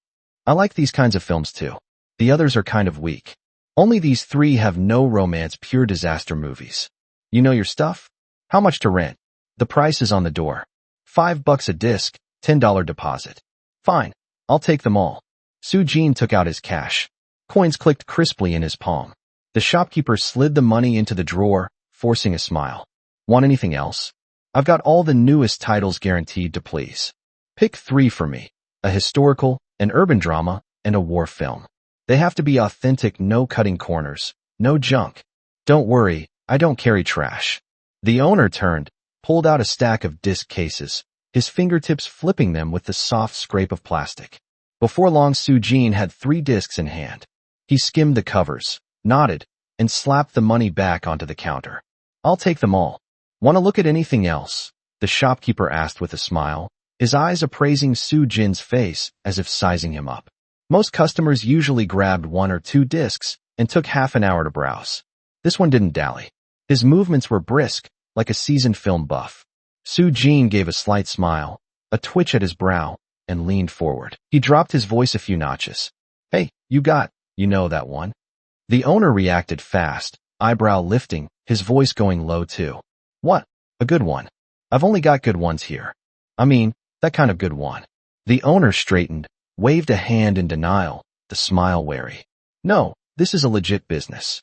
I like these kinds of films too. The others are kind of weak. Only these 3 have no romance, pure disaster movies. You know your stuff? How much to rent? The price is on the door. $5 a disc, $10 deposit." "Fine, I'll take them all." Soo-jin took out his cash. Coins clicked crisply in his palm. The shopkeeper slid the money into the drawer, forcing a smile. "Want anything else? I've got all the newest titles guaranteed to please. Pick 3 for me. A historical, an urban drama, and a war film. They have to be authentic, no cutting corners, no junk. Don't worry, I don't carry trash." The owner turned, pulled out a stack of disc cases, his fingertips flipping them with the soft scrape of plastic. Before long, Soo-jin had 3 discs in hand. He skimmed the covers, nodded, and slapped the money back onto the counter. "I'll take them all. Want to look at anything else?" the shopkeeper asked with a smile, his eyes appraising Soo-jin's face as if sizing him up. Most customers usually grabbed 1 or 2 discs and took half an hour to browse. This one didn't dally. His movements were brisk, like a seasoned film buff. Soo-jin gave a slight smile, a twitch at his brow, and leaned forward. He dropped his voice a few notches. "Hey, you know that one." The owner reacted fast, eyebrow lifting, his voice going low too. "What? A good one? I've only got good ones here. I mean, that kind of good one." The owner straightened, waved a hand in denial, the smile wary. "No, this is a legit business."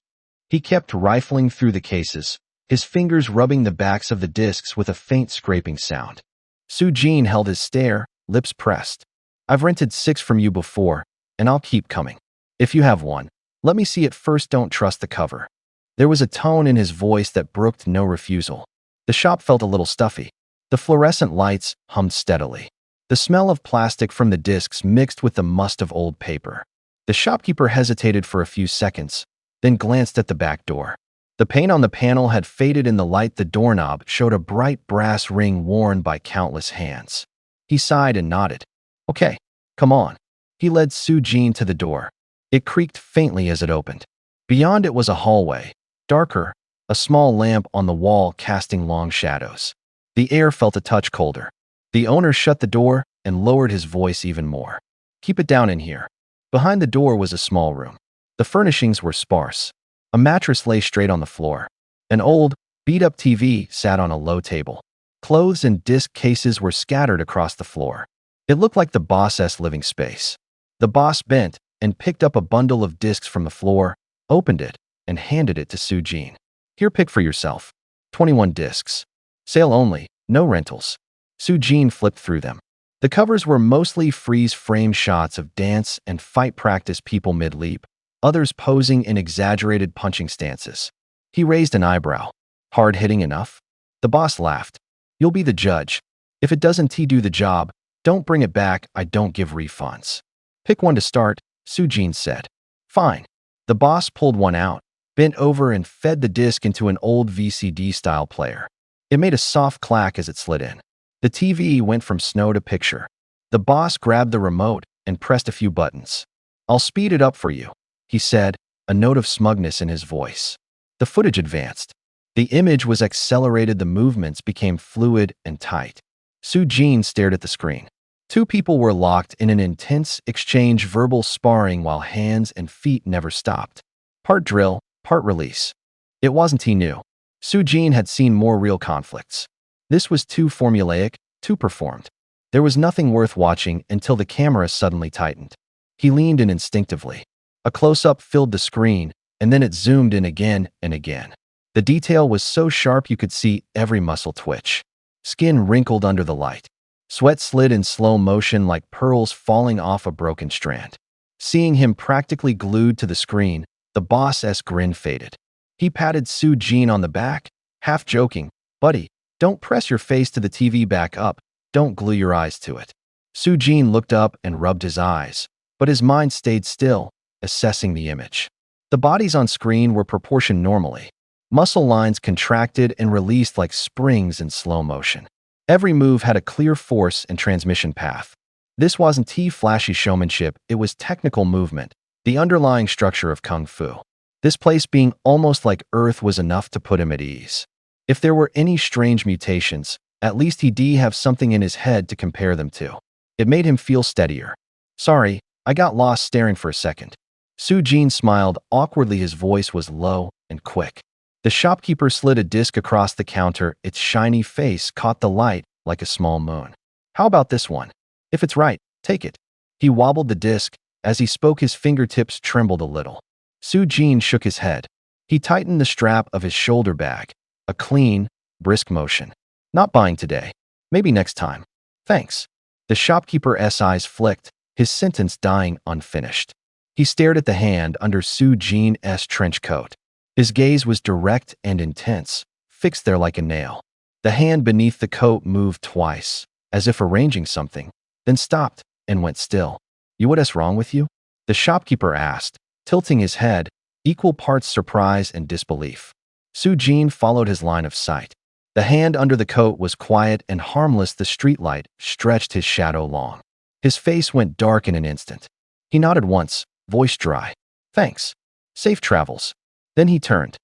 He kept rifling through the cases, his fingers rubbing the backs of the discs with a faint scraping sound. Soo-jin held his stare, lips pressed. I've rented 6 from you before, and I'll keep coming. If you have one, let me see it first. Don't trust the cover." There was a tone in his voice that brooked no refusal. The shop felt a little stuffy. The fluorescent lights hummed steadily. The smell of plastic from the discs mixed with the must of old paper. The shopkeeper hesitated for a few seconds, then glanced at the back door. The paint on the panel had faded in the light. The doorknob showed a bright brass ring worn by countless hands. He sighed and nodded. "Okay, come on." He led Su-Jin to the door. It creaked faintly as it opened. Beyond it was a hallway, darker, a small lamp on the wall casting long shadows. The air felt a touch colder. The owner shut the door and lowered his voice even more. "Keep it down in here." Behind the door was a small room. The furnishings were sparse. A mattress lay straight on the floor. An old, beat-up TV sat on a low table. Clothes and disc cases were scattered across the floor. It looked like the boss's living space. The boss bent and picked up a bundle of discs from the floor, opened it, and handed it to Su-Jin. "Here, pick for yourself. 21 discs. Sale only, no rentals." Su-Jin flipped through them. The covers were mostly freeze-frame shots of dance and fight practice people mid-leap, others posing in exaggerated punching stances. He raised an eyebrow. "Hard-hitting enough?" The boss laughed. "You'll be the judge. If it doesn't do the job, don't bring it back. I don't give refunds." "Pick one to start," Su-Jin said. "Fine." The boss pulled one out, bent over and fed the disc into an old VCD-style player. It made a soft clack as it slid in. The TV went from snow to picture. The boss grabbed the remote and pressed a few buttons. "I'll speed it up for you," he said, a note of smugness in his voice. The footage advanced. The image was accelerated. The movements became fluid and tight. Su-Jin stared at the screen. 2 people were locked in an intense exchange, verbal sparring while hands and feet never stopped. Part drill, part release. It wasn't he knew. Su-Jin had seen more real conflicts. This was too formulaic, too performed. There was nothing worth watching until the camera suddenly tightened. He leaned in instinctively. A close-up filled the screen, and then it zoomed in again and again. The detail was so sharp you could see every muscle twitch. Skin wrinkled under the light. Sweat slid in slow motion like pearls falling off a broken strand. Seeing him practically glued to the screen, the boss's grin faded. He patted Su-Jin on the back, half joking. "Buddy, don't press your face to the TV. Back up. Don't glue your eyes to it." Su-Jin looked up and rubbed his eyes, but his mind stayed still, assessing the image. The bodies on screen were proportioned normally. Muscle lines contracted and released like springs in slow motion. Every move had a clear force and transmission path. This wasn't flashy showmanship, it was technical movement, the underlying structure of Kung Fu. This place being almost like Earth was enough to put him at ease. If there were any strange mutations, at least he'd have something in his head to compare them to. It made him feel steadier. "Sorry, I got lost staring for a second." Su-Jin smiled awkwardly. His voice was low and quick. The shopkeeper slid a disc across the counter. Its shiny face caught the light like a small moon. "How about this one? If it's right, take it." He wobbled the disc. As he spoke, his fingertips trembled a little. Su-Jin shook his head. He tightened the strap of his shoulder bag. A clean, brisk motion. "Not buying today. Maybe next time. Thanks." The shopkeeper's eyes flicked, his sentence dying unfinished. He stared at the hand under Su-Jin's trench coat. His gaze was direct and intense, fixed there like a nail. The hand beneath the coat moved twice, as if arranging something, then stopped and went still. "What's wrong with you?" the shopkeeper asked, tilting his head, equal parts surprise and disbelief. Su-Jin followed his line of sight. The hand under the coat was quiet and harmless. The streetlight stretched his shadow long. His face went dark in an instant. He nodded once, voice dry. "Thanks. Safe travels." Then he turned.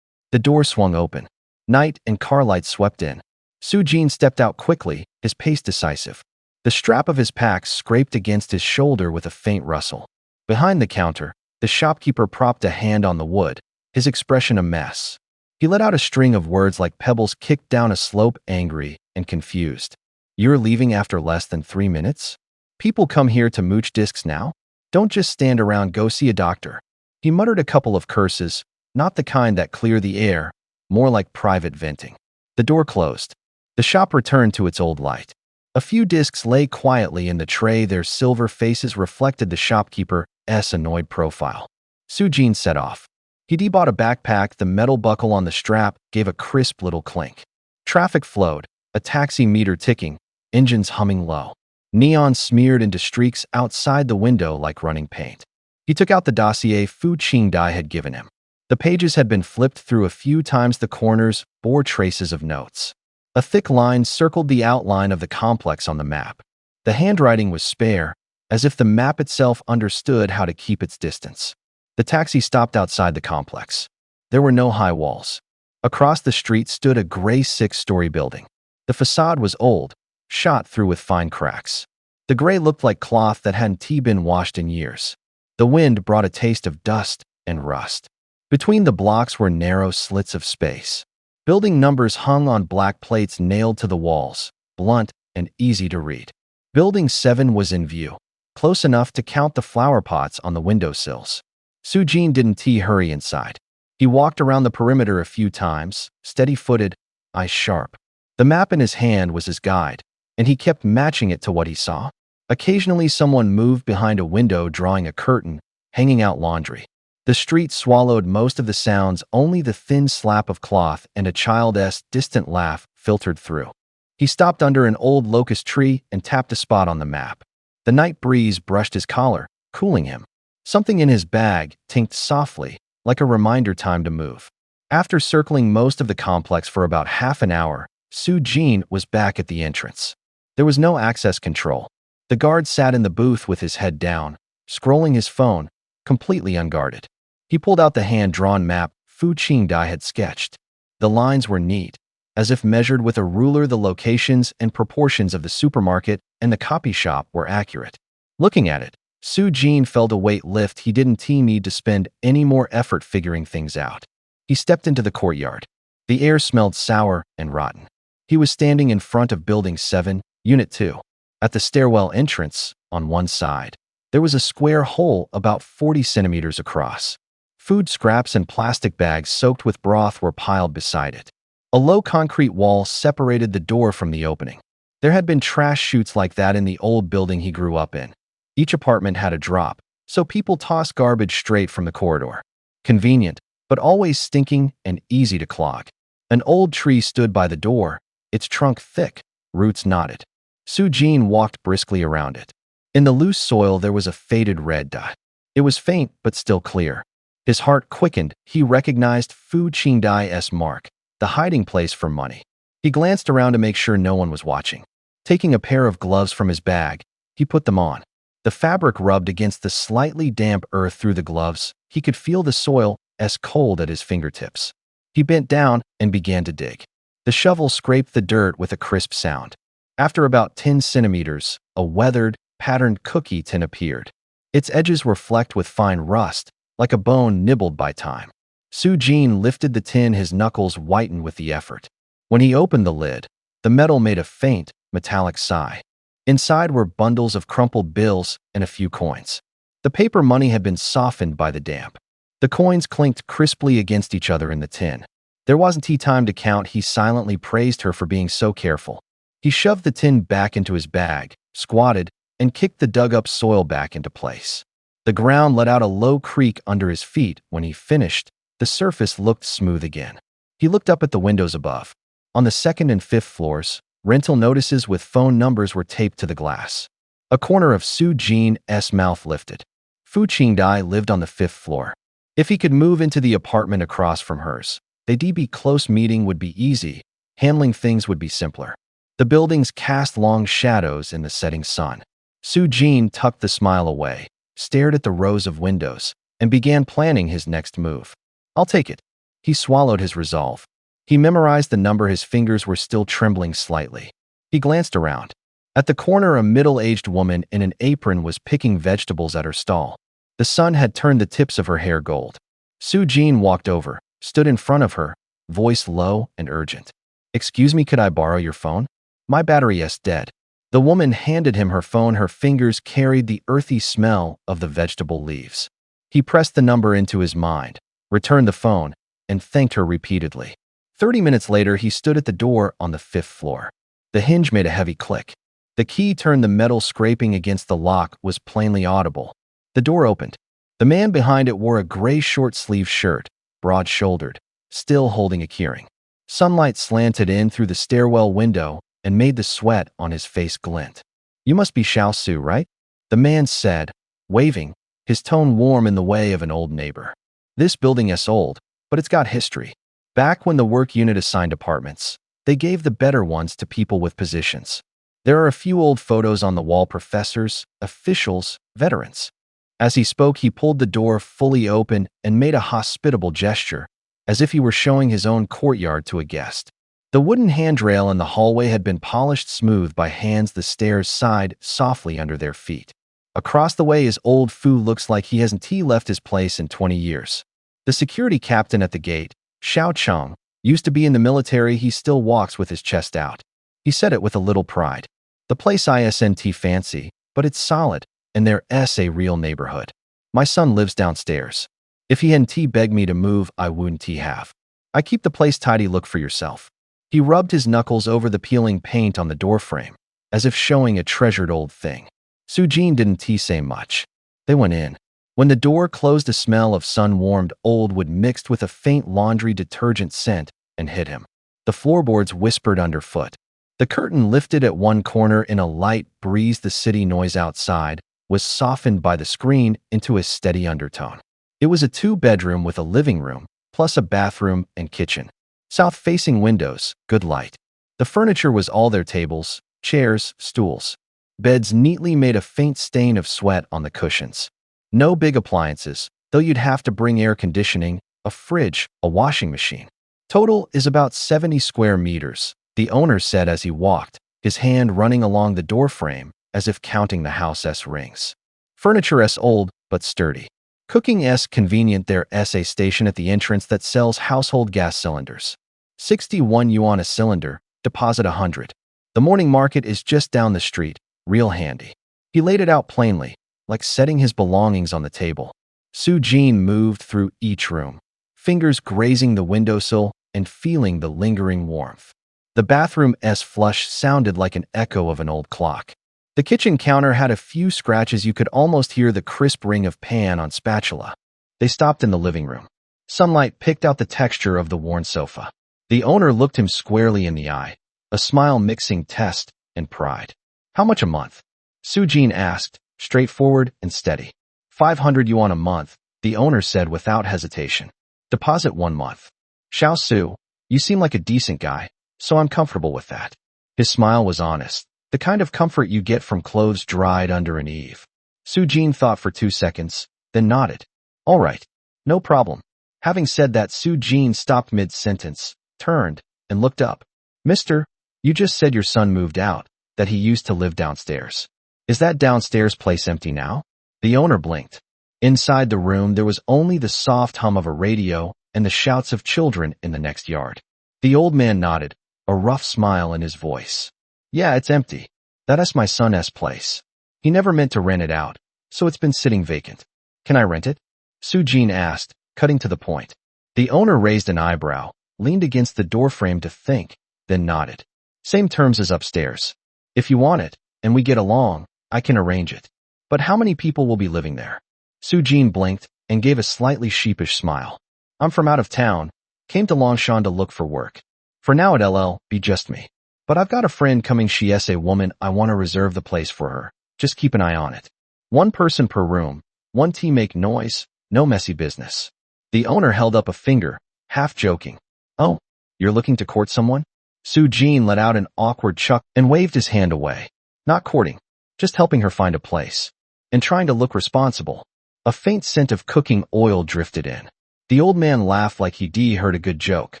The door swung open. Night and car lights swept in. Su-Jin stepped out quickly, his pace decisive. The strap of his pack scraped against his shoulder with a faint rustle. Behind the counter, the shopkeeper propped a hand on the wood, his expression a mess. He let out a string of words like pebbles kicked down a slope, angry and confused. "You're leaving after less than 3 minutes? People come here to mooch discs now? Don't just stand around, go see a doctor." He muttered a couple of curses, not the kind that clear the air, more like private venting. The door closed. The shop returned to its old light. A few discs lay quietly in the tray. Their silver faces reflected the shopkeeper's annoyed profile. Sujin set off. He debought a backpack. The metal buckle on the strap gave a crisp little clink. Traffic flowed, a taxi meter ticking, engines humming low. Neon smeared into streaks outside the window like running paint. He took out the dossier Fu Qingdai had given him. The pages had been flipped through a few times. The corners bore traces of notes. A thick line circled the outline of the complex on the map. The handwriting was spare, as if the map itself understood how to keep its distance. The taxi stopped outside the complex. There were no high walls. Across the street stood a gray 6-story building. The facade was old, shot through with fine cracks. The gray looked like cloth that hadn't been washed in years. The wind brought a taste of dust and rust. Between the blocks were narrow slits of space. Building numbers hung on black plates nailed to the walls, blunt and easy to read. Building 7 was in view, close enough to count the flower pots on the windowsills. Sujin didn't hurry inside. He walked around the perimeter a few times, steady-footed, eyes sharp. The map in his hand was his guide, and he kept matching it to what he saw. Occasionally someone moved behind a window drawing a curtain, hanging out laundry. The street swallowed most of the sounds. Only the thin slap of cloth and a child's distant laugh filtered through. He stopped under an old locust tree and tapped a spot on the map. The night breeze brushed his collar, cooling him. Something in his bag tinked softly, like a reminder time to move. After circling most of the complex for about half an hour, Sujin was back at the entrance. There was no access control. The guard sat in the booth with his head down, scrolling his phone, completely unguarded. He pulled out the hand-drawn map Fu Qingdai had sketched. The lines were neat, as if measured with a ruler. The locations and proportions of the supermarket and the copy shop were accurate. Looking at it, Sujin felt a weight lift. He didn't need to spend any more effort figuring things out. He stepped into the courtyard. The air smelled sour and rotten. He was standing in front of Building 7, Unit 2. At the stairwell entrance, on one side, there was a square hole about 40 centimeters across. Food scraps and plastic bags soaked with broth were piled beside it. A low concrete wall separated the door from the opening. There had been trash chutes like that in the old building he grew up in. Each apartment had a drop, so people tossed garbage straight from the corridor. Convenient, but always stinking and easy to clog. An old tree stood by the door, its trunk thick, roots knotted. Sujin walked briskly around it. In the loose soil there was a faded red dot. It was faint but still clear. His heart quickened. He recognized Fu Qingdai's mark, the hiding place for money. He glanced around to make sure no one was watching. Taking a pair of gloves from his bag, he put them on. The fabric rubbed against the slightly damp earth through the gloves. He could feel the soil as cold at his fingertips. He bent down and began to dig. The shovel scraped the dirt with a crisp sound. After about 10 centimeters, a weathered, patterned cookie tin appeared. Its edges were flecked with fine rust, like a bone nibbled by time. Sujin lifted the tin. His knuckles whitened with the effort. When he opened the lid, the metal made a faint, metallic sigh. Inside were bundles of crumpled bills and a few coins. The paper money had been softened by the damp. The coins clinked crisply against each other in the tin. There wasn't time to count. He silently praised her for being so careful. He shoved the tin back into his bag, squatted, and kicked the dug-up soil back into place. The ground let out a low creak under his feet. When he finished, the surface looked smooth again. He looked up at the windows above. On the 2nd and 5th floors, rental notices with phone numbers were taped to the glass. A corner of Sujin's mouth lifted. Fu Qingdai lived on the 5th floor. If he could move into the apartment across from hers, they'd be close. Meeting would be easy. Handling things would be simpler. The buildings cast long shadows in the setting sun. Sujin tucked the smile away, stared at the rows of windows, and began planning his next move. I'll take it. He swallowed his resolve. He memorized the number. His fingers were still trembling slightly. He glanced around. At the corner, a middle-aged woman in an apron was picking vegetables at her stall. The sun had turned the tips of her hair gold. Sujin walked over, stood in front of her, voice low and urgent. Excuse me, could I borrow your phone? My battery is dead. The woman handed him her phone. Her fingers carried the earthy smell of the vegetable leaves. He pressed the number into his mind, returned the phone, and thanked her repeatedly. 30 minutes later, he stood at the door on the 5th floor. The hinge made a heavy click. The key turned, the metal scraping against the lock was plainly audible. The door opened. The man behind it wore a gray short-sleeved shirt, broad-shouldered, still holding a keyring. Sunlight slanted in through the stairwell window and made the sweat on his face glint. "You must be Xiao Su, right?" the man said, waving, his tone warm in the way of an old neighbor. "This building is old, but it's got history. Back when the work unit assigned apartments, they gave the better ones to people with positions. There are a few old photos on the wall, professors, officials, veterans." As he spoke, he pulled the door fully open and made a hospitable gesture, as if he were showing his own courtyard to a guest. The wooden handrail in the hallway had been polished smooth by hands. The stairs sighed softly under their feet. Across the way is old Fu. Looks like he hasn't left his place in 20 years. The security captain at the gate, Xiao Cheng, used to be in the military. He still walks with his chest out. He said it with a little pride. "The place isn't fancy, but it's solid, and there's a real neighborhood. My son lives downstairs. If he hadn't begged me to move, I wouldn't have. I keep the place tidy. Look for yourself." He rubbed his knuckles over the peeling paint on the doorframe, as if showing a treasured old thing. Su Jin didn't say much. They went in. When the door closed, a smell of sun-warmed old wood mixed with a faint laundry detergent scent and hit him. The floorboards whispered underfoot. The curtain lifted at one corner in a light breeze. The city noise outside was softened by the screen into a steady undertone. It was a two-bedroom with a living room, plus a bathroom and kitchen. South-facing windows, good light. The furniture was all there: tables, chairs, stools. Beds neatly made a faint stain of sweat on the cushions. No big appliances, though you'd have to bring air conditioning, a fridge, a washing machine. Total is about 70 square meters, the owner said as he walked, his hand running along the doorframe as if counting the house's rings. Furniture old, but sturdy. Cooking convenient. There's a station at the entrance that sells household gas cylinders. 61 yuan a cylinder, deposit 100. The morning market is just down the street, real handy. He laid it out plainly, like setting his belongings on the table. Su Jin moved through each room, fingers grazing the windowsill and feeling the lingering warmth. The bathroom's flush sounded like an echo of an old clock. The kitchen counter had a few scratches. You could almost hear the crisp ring of pan on spatula. They stopped in the living room. Sunlight picked out the texture of the worn sofa. The owner looked him squarely in the eye, a smile mixing test and pride. "How much a month?" Su Jin asked, straightforward and steady. 500 yuan a month, the owner said without hesitation. "Deposit 1 month. Xiao Su, you seem like a decent guy, so I'm comfortable with that." His smile was honest, the kind of comfort you get from clothes dried under an eave. Su Jin thought for 2 seconds, then nodded. "All right, no problem." Having said that, Su Jin stopped mid-sentence, turned, and looked up. "Mister, you just said your son moved out, that he used to live downstairs. Is that downstairs place empty now?" The owner blinked. Inside the room, there was only the soft hum of a radio and the shouts of children in the next yard. The old man nodded, a rough smile in his voice. "Yeah, it's empty. That's my son's place. He never meant to rent it out, so it's been sitting vacant. Can I rent it?" Su Jin asked, cutting to the point. The owner raised an eyebrow, leaned against the doorframe to think, then nodded. "Same terms as upstairs. If you want it, and we get along, I can arrange it. But how many people will be living there?" Su Jin blinked and gave a slightly sheepish smile. "I'm from out of town, came to Longshan to look for work. For now it'll be just me. But I've got a friend coming. She's a woman. I want to reserve the place for her. Just keep an eye on it. 1 person per room, 1 tea. Make noise, no messy business." The owner held up a finger, half joking. "Oh, you're looking to court someone?" Su Jin let out an awkward chuckle and waved his hand away. "Not courting, just helping her find a place. And trying to look responsible." A faint scent of cooking oil drifted in. The old man laughed like he'd heard a good joke.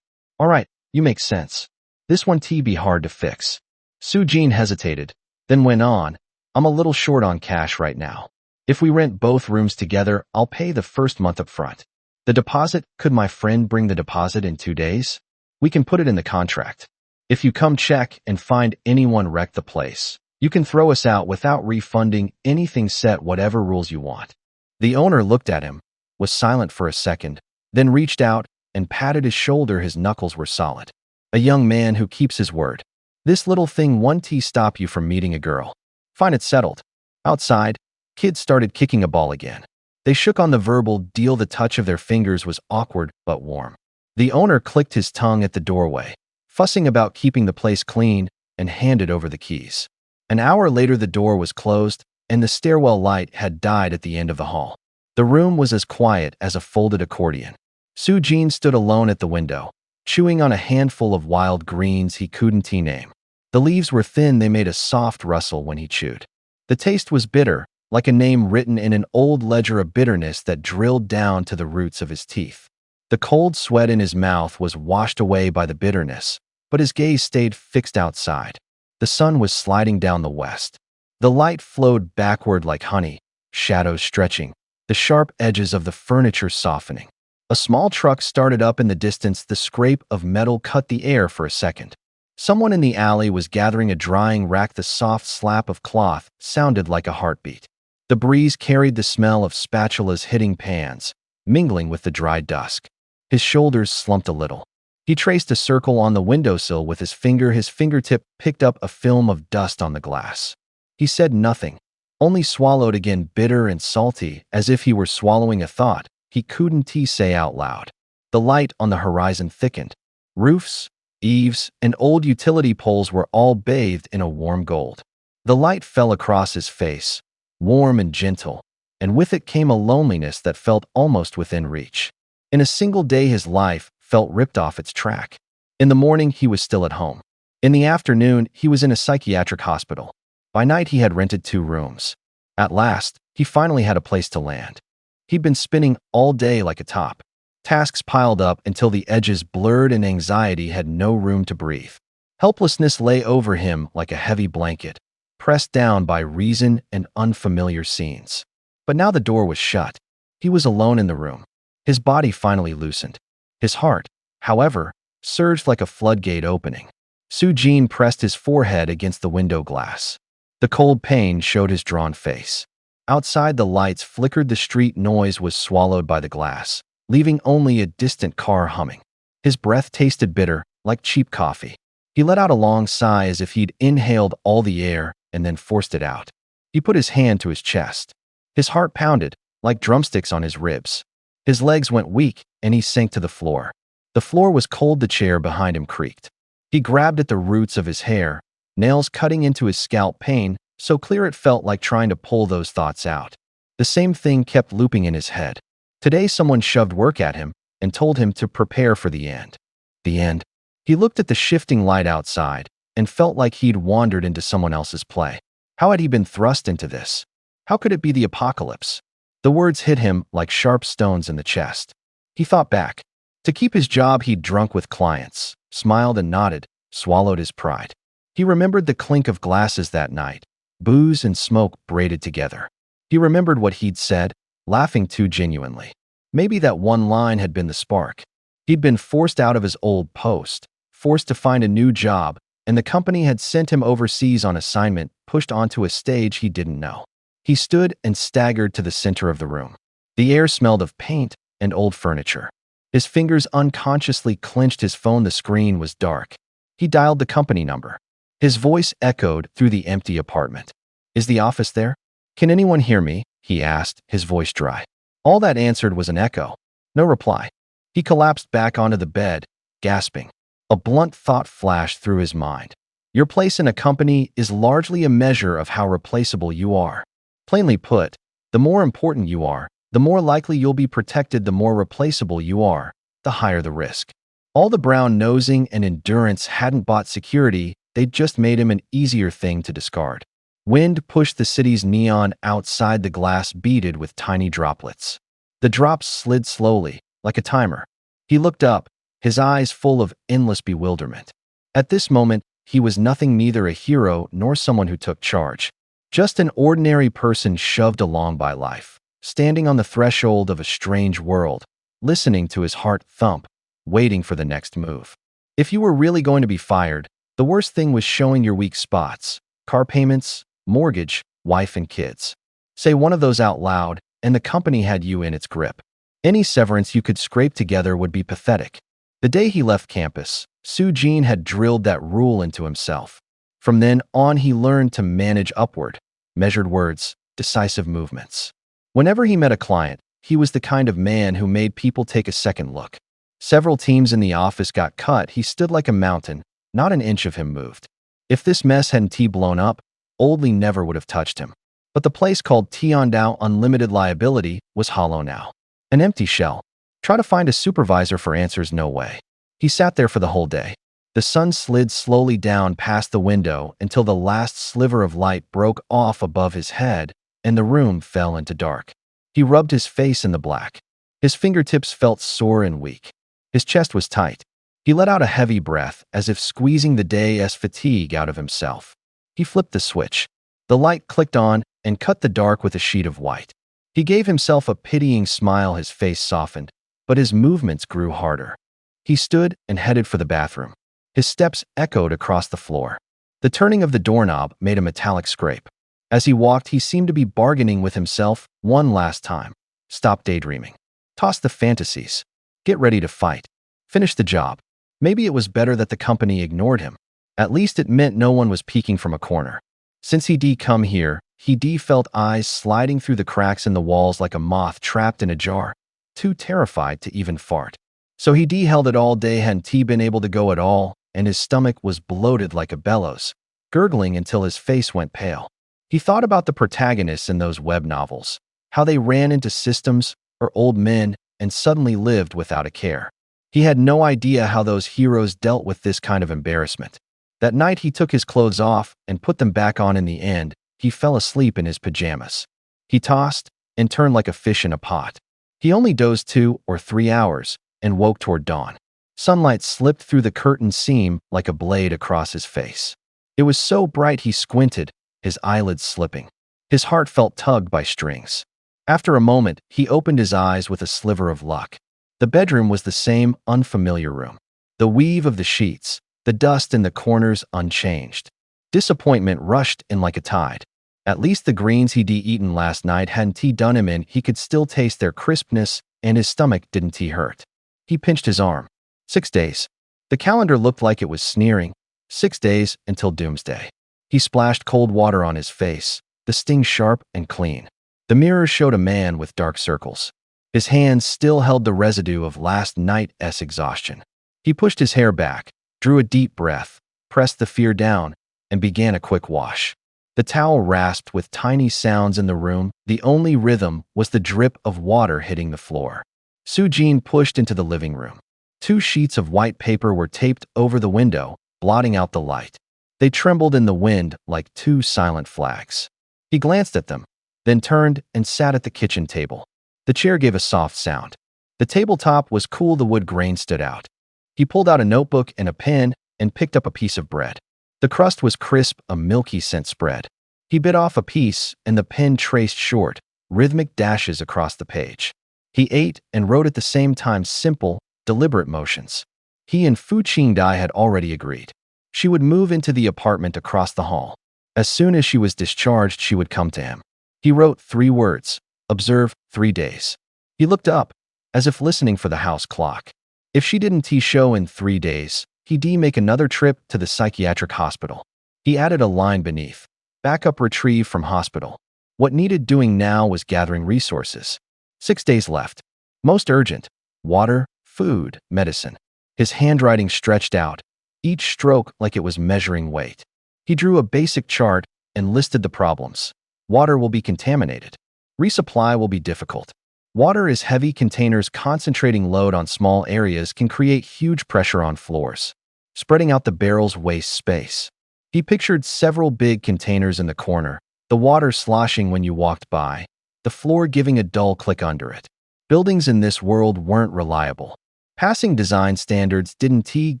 "All right, you make sense. This 1 tea be hard to fix." Su Jin hesitated, then went on, "I'm a little short on cash right now. If we rent both rooms together, I'll pay the first month up front. The deposit, could my friend bring the deposit in 2 days? We can put it in the contract. If you come check and find anyone wrecked the place, you can throw us out without refunding anything. Set whatever rules you want." The owner looked at him, was silent for a second, then reached out and patted his shoulder. His knuckles were solid. A young man who keeps his word. This little thing won't stop you from meeting a girl. Fine, it's settled. Outside, kids started kicking a ball again. They shook on the verbal deal. The touch of their fingers was awkward but warm. The owner clicked his tongue at the doorway, fussing about keeping the place clean, and handed over the keys. An hour later, the door was closed, and the stairwell light had died at the end of the hall. The room was as quiet as a folded accordion. Soo-jin stood alone at the window, chewing on a handful of wild greens he couldn't name. The leaves were thin, they made a soft rustle when he chewed. The taste was bitter, like a name written in an old ledger, of bitterness that drilled down to the roots of his teeth. The cold sweat in his mouth was washed away by the bitterness, but his gaze stayed fixed outside. The sun was sliding down the west. The light flowed backward like honey, shadows stretching, the sharp edges of the furniture softening. A small truck started up in the distance. The scrape of metal cut the air for a second. Someone in the alley was gathering a drying rack. The soft slap of cloth sounded like a heartbeat. The breeze carried the smell of spatulas hitting pans, mingling with the dry dusk. His shoulders slumped a little. He traced a circle on the windowsill with his finger. His fingertip picked up a film of dust on the glass. He said nothing, only swallowed again, bitter and salty, as if he were swallowing a thought he couldn't say out loud. The light on the horizon thickened. Roofs, eaves, and old utility poles were all bathed in a warm gold. The light fell across his face, warm and gentle, and with it came a loneliness that felt almost within reach. In a single day, his life felt ripped off its track. In the morning, he was still at home. In the afternoon, he was in a psychiatric hospital. By night, he had rented 2 rooms. At last, he finally had a place to land. He'd been spinning all day like a top. Tasks piled up until the edges blurred and anxiety had no room to breathe. Helplessness lay over him like a heavy blanket, pressed down by reason and unfamiliar scenes. But now the door was shut. He was alone in the room. His body finally loosened. His heart, however, surged like a floodgate opening. Soo-jin pressed his forehead against the window glass. The cold pain showed his drawn face. Outside, the lights flickered. The street noise was swallowed by the glass, leaving only a distant car humming. His breath tasted bitter, like cheap coffee. He let out a long sigh as if he'd inhaled all the air and then forced it out. He put his hand to his chest. His heart pounded, like drumsticks on his ribs. His legs went weak, and he sank to the floor. The floor was cold. The chair behind him creaked. He grabbed at the roots of his hair, nails cutting into his scalp, pain so clear it felt like trying to pull those thoughts out. The same thing kept looping in his head. Today someone shoved work at him and told him to prepare for the end. The end. He looked at the shifting light outside and felt like he'd wandered into someone else's play. How had he been thrust into this? How could it be the apocalypse? The words hit him like sharp stones in the chest. He thought back. To keep his job, he'd drunk with clients, smiled and nodded, swallowed his pride. He remembered the clink of glasses that night, booze and smoke braided together. He remembered what he'd said, laughing too genuinely. Maybe that one line had been the spark. He'd been forced out of his old post, forced to find a new job, and the company had sent him overseas on assignment, pushed onto a stage he didn't know. He stood and staggered to the center of the room. The air smelled of paint and old furniture. His fingers unconsciously clenched his phone. The screen was dark. He dialed the company number. His voice echoed through the empty apartment. "Is the office there? Can anyone hear me?" he asked, his voice dry. All that answered was an echo. No reply. He collapsed back onto the bed, gasping. A blunt thought flashed through his mind. Your place in a company is largely a measure of how replaceable you are. Plainly put, the more important you are, the more likely you'll be protected. The more replaceable you are, the higher the risk. All the brown nosing and endurance hadn't bought security, they'd just made him an easier thing to discard. Wind pushed the city's neon outside. The glass beaded with tiny droplets. The drops slid slowly, like a timer. He looked up, his eyes full of endless bewilderment. At this moment, he was nothing, neither a hero nor someone who took charge. Just an ordinary person shoved along by life, standing on the threshold of a strange world, listening to his heart thump, waiting for the next move. If you were really going to be fired, the worst thing was showing your weak spots: car payments, mortgage, wife and kids. Say one of those out loud, and the company had you in its grip. Any severance you could scrape together would be pathetic. The day he left campus, Jin had drilled that rule into himself. From then on, he learned to manage upward, measured words, decisive movements. Whenever he met a client, he was the kind of man who made people take a second look. Several teams in the office got cut. He stood like a mountain, not an inch of him moved. If this mess hadn't blown up, Oldley never would have touched him. But the place called Tiandao Unlimited Liability was hollow now. An empty shell. Try to find a supervisor for answers, no way. He sat there for the whole day. The sun slid slowly down past the window until the last sliver of light broke off above his head and the room fell into dark. He rubbed his face in the black. His fingertips felt sore and weak. His chest was tight. He let out a heavy breath as if squeezing the day's fatigue out of himself. He flipped the switch. The light clicked on and cut the dark with a sheet of white. He gave himself a pitying smile. His face softened, but his movements grew harder. He stood and headed for the bathroom. His steps echoed across the floor. The turning of the doorknob made a metallic scrape. As he walked, he seemed to be bargaining with himself one last time. Stop daydreaming. Toss the fantasies. Get ready to fight. Finish the job. Maybe it was better that the company ignored him. At least it meant no one was peeking from a corner. Since he'd come here, he felt eyes sliding through the cracks in the walls like a moth trapped in a jar, too terrified to even fart. So he held it all day, hadn't been able to go at all, and his stomach was bloated like a bellows, gurgling until his face went pale. He thought about the protagonists in those web novels, how they ran into systems or old men and suddenly lived without a care. He had no idea how those heroes dealt with this kind of embarrassment. That night he took his clothes off and put them back on. In the end, he fell asleep in his pajamas. He tossed and turned like a fish in a pot. He only dozed 2 or 3 hours and woke toward dawn. Sunlight slipped through the curtain seam like a blade across his face. It was so bright he squinted, his eyelids slipping. His heart felt tugged by strings. After a moment, he opened his eyes with a sliver of luck. The bedroom was the same unfamiliar room. The weave of the sheets, the dust in the corners unchanged. Disappointment rushed in like a tide. At least the greens he'd eaten last night hadn't done him in. He could still taste their crispness, and his stomach didn't hurt. He pinched his arm. 6 days. The calendar looked like it was sneering. 6 days until Doomsday. He splashed cold water on his face, the sting sharp and clean. The mirror showed a man with dark circles. His hands still held the residue of last night's exhaustion. He pushed his hair back, drew a deep breath, pressed the fear down, and began a quick wash. The towel rasped with tiny sounds in the room. The only rhythm was the drip of water hitting the floor. Jin pushed into the living room. 2 sheets of white paper were taped over the window, blotting out the light. They trembled in the wind like 2 silent flags. He glanced at them, then turned and sat at the kitchen table. The chair gave a soft sound. The tabletop was cool. The wood grain stood out. He pulled out a notebook and a pen and picked up a piece of bread. The crust was crisp, a milky scent spread. He bit off a piece, and the pen traced short, rhythmic dashes across the page. He ate and wrote at the same time, simple, deliberate motions. He and Fu Qingdai had already agreed. She would move into the apartment across the hall. As soon as she was discharged, she would come to him. He wrote 3 words. Observe 3 days. He looked up, as if listening for the house clock. If she didn't show in 3 days, he'd make another trip to the psychiatric hospital. He added a line beneath. Backup retrieved from hospital. What needed doing now was gathering resources. 6 days left. Most urgent. Water, food, medicine. His handwriting stretched out, each stroke like it was measuring weight. He drew a basic chart and listed the problems. Water will be contaminated. Resupply will be difficult. Water is heavy. Containers concentrating load on small areas can create huge pressure on floors, spreading out the barrels waste space. He pictured several big containers in the corner, the water sloshing when you walked by, the floor giving a dull click under it. Buildings in this world weren't reliable. Passing design standards didn't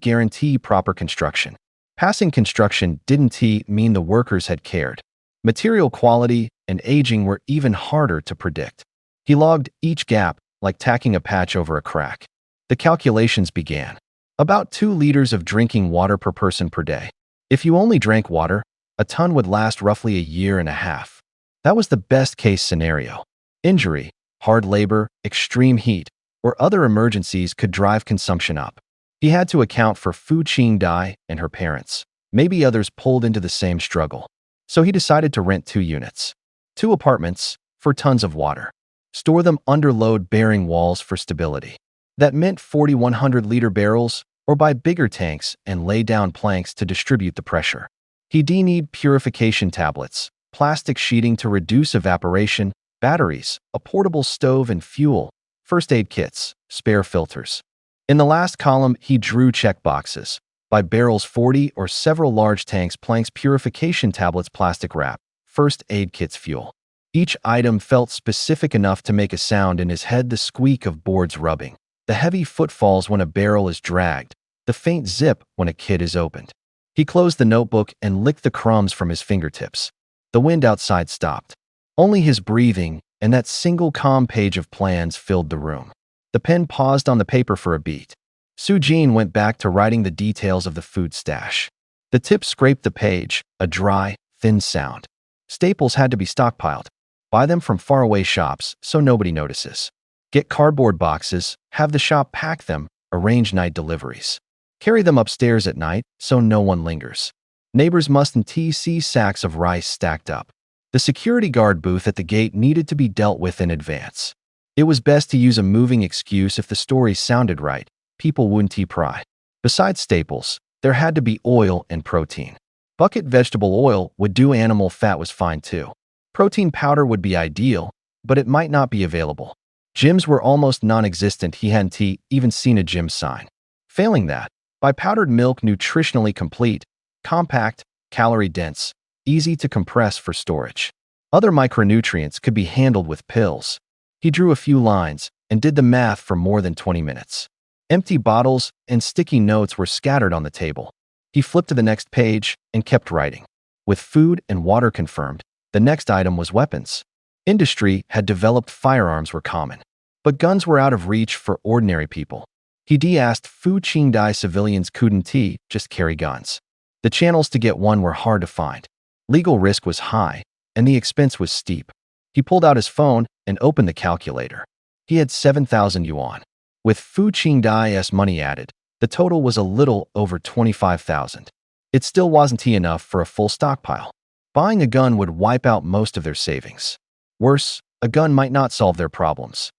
guarantee proper construction. Passing construction didn't mean the workers had cared. Material quality and aging were even harder to predict. He logged each gap like tacking a patch over a crack. The calculations began. About 2 liters of drinking water per person per day. If you only drank water, a ton would last roughly a year and a half. That was the best-case scenario. Injury, hard labor, extreme heat, or other emergencies could drive consumption up. He had to account for Fu Qingdai and her parents. Maybe others pulled into the same struggle. So he decided to rent 2 units. 2 apartments for tons of water. Store them under load-bearing walls for stability. That meant 4,100-liter barrels, or buy bigger tanks and lay down planks to distribute the pressure. He'd need purification tablets, plastic sheeting to reduce evaporation, batteries, a portable stove and fuel, first aid kits, spare filters. In the last column, he drew checkboxes. By barrels 40 or several large tanks, planks, purification tablets, plastic wrap, first aid kits, fuel. Each item felt specific enough to make a sound in his head: the squeak of boards rubbing, the heavy footfalls when a barrel is dragged, the faint zip when a kit is opened. He closed the notebook and licked the crumbs from his fingertips. The wind outside stopped. Only his breathing and that single calm page of plans filled the room. The pen paused on the paper for a beat. Su Jin went back to writing the details of the food stash. The tip scraped the page, a dry, thin sound. Staples had to be stockpiled. Buy them from faraway shops so nobody notices. Get cardboard boxes, have the shop pack them, arrange night deliveries. Carry them upstairs at night so no one lingers. Neighbors mustn't see sacks of rice stacked up. The security guard booth at the gate needed to be dealt with in advance. It was best to use a moving excuse if the story sounded right. People wouldn't pry. Besides staples, there had to be oil and protein. Bucket vegetable oil would do, animal fat was fine too. Protein powder would be ideal, but it might not be available. Gyms were almost non-existent. He hadn't even seen a gym sign. Failing that, buy powdered milk, nutritionally complete, compact, calorie-dense, easy to compress for storage. Other micronutrients could be handled with pills. He drew a few lines and did the math for more than 20 minutes. Empty bottles and sticky notes were scattered on the table. He flipped to the next page and kept writing. With food and water confirmed, the next item was weapons. Industry had developed, firearms were common, but guns were out of reach for ordinary people. He asked Fu Qingdai civilians couldn't just carry guns. The channels to get one were hard to find. Legal risk was high, and the expense was steep. He pulled out his phone and opened the calculator. He had 7,000 yuan. With Fu Qingdai's money added, the total was a little over 25,000. It still wasn't enough for a full stockpile. Buying a gun would wipe out most of their savings. Worse, a gun might not solve their problems.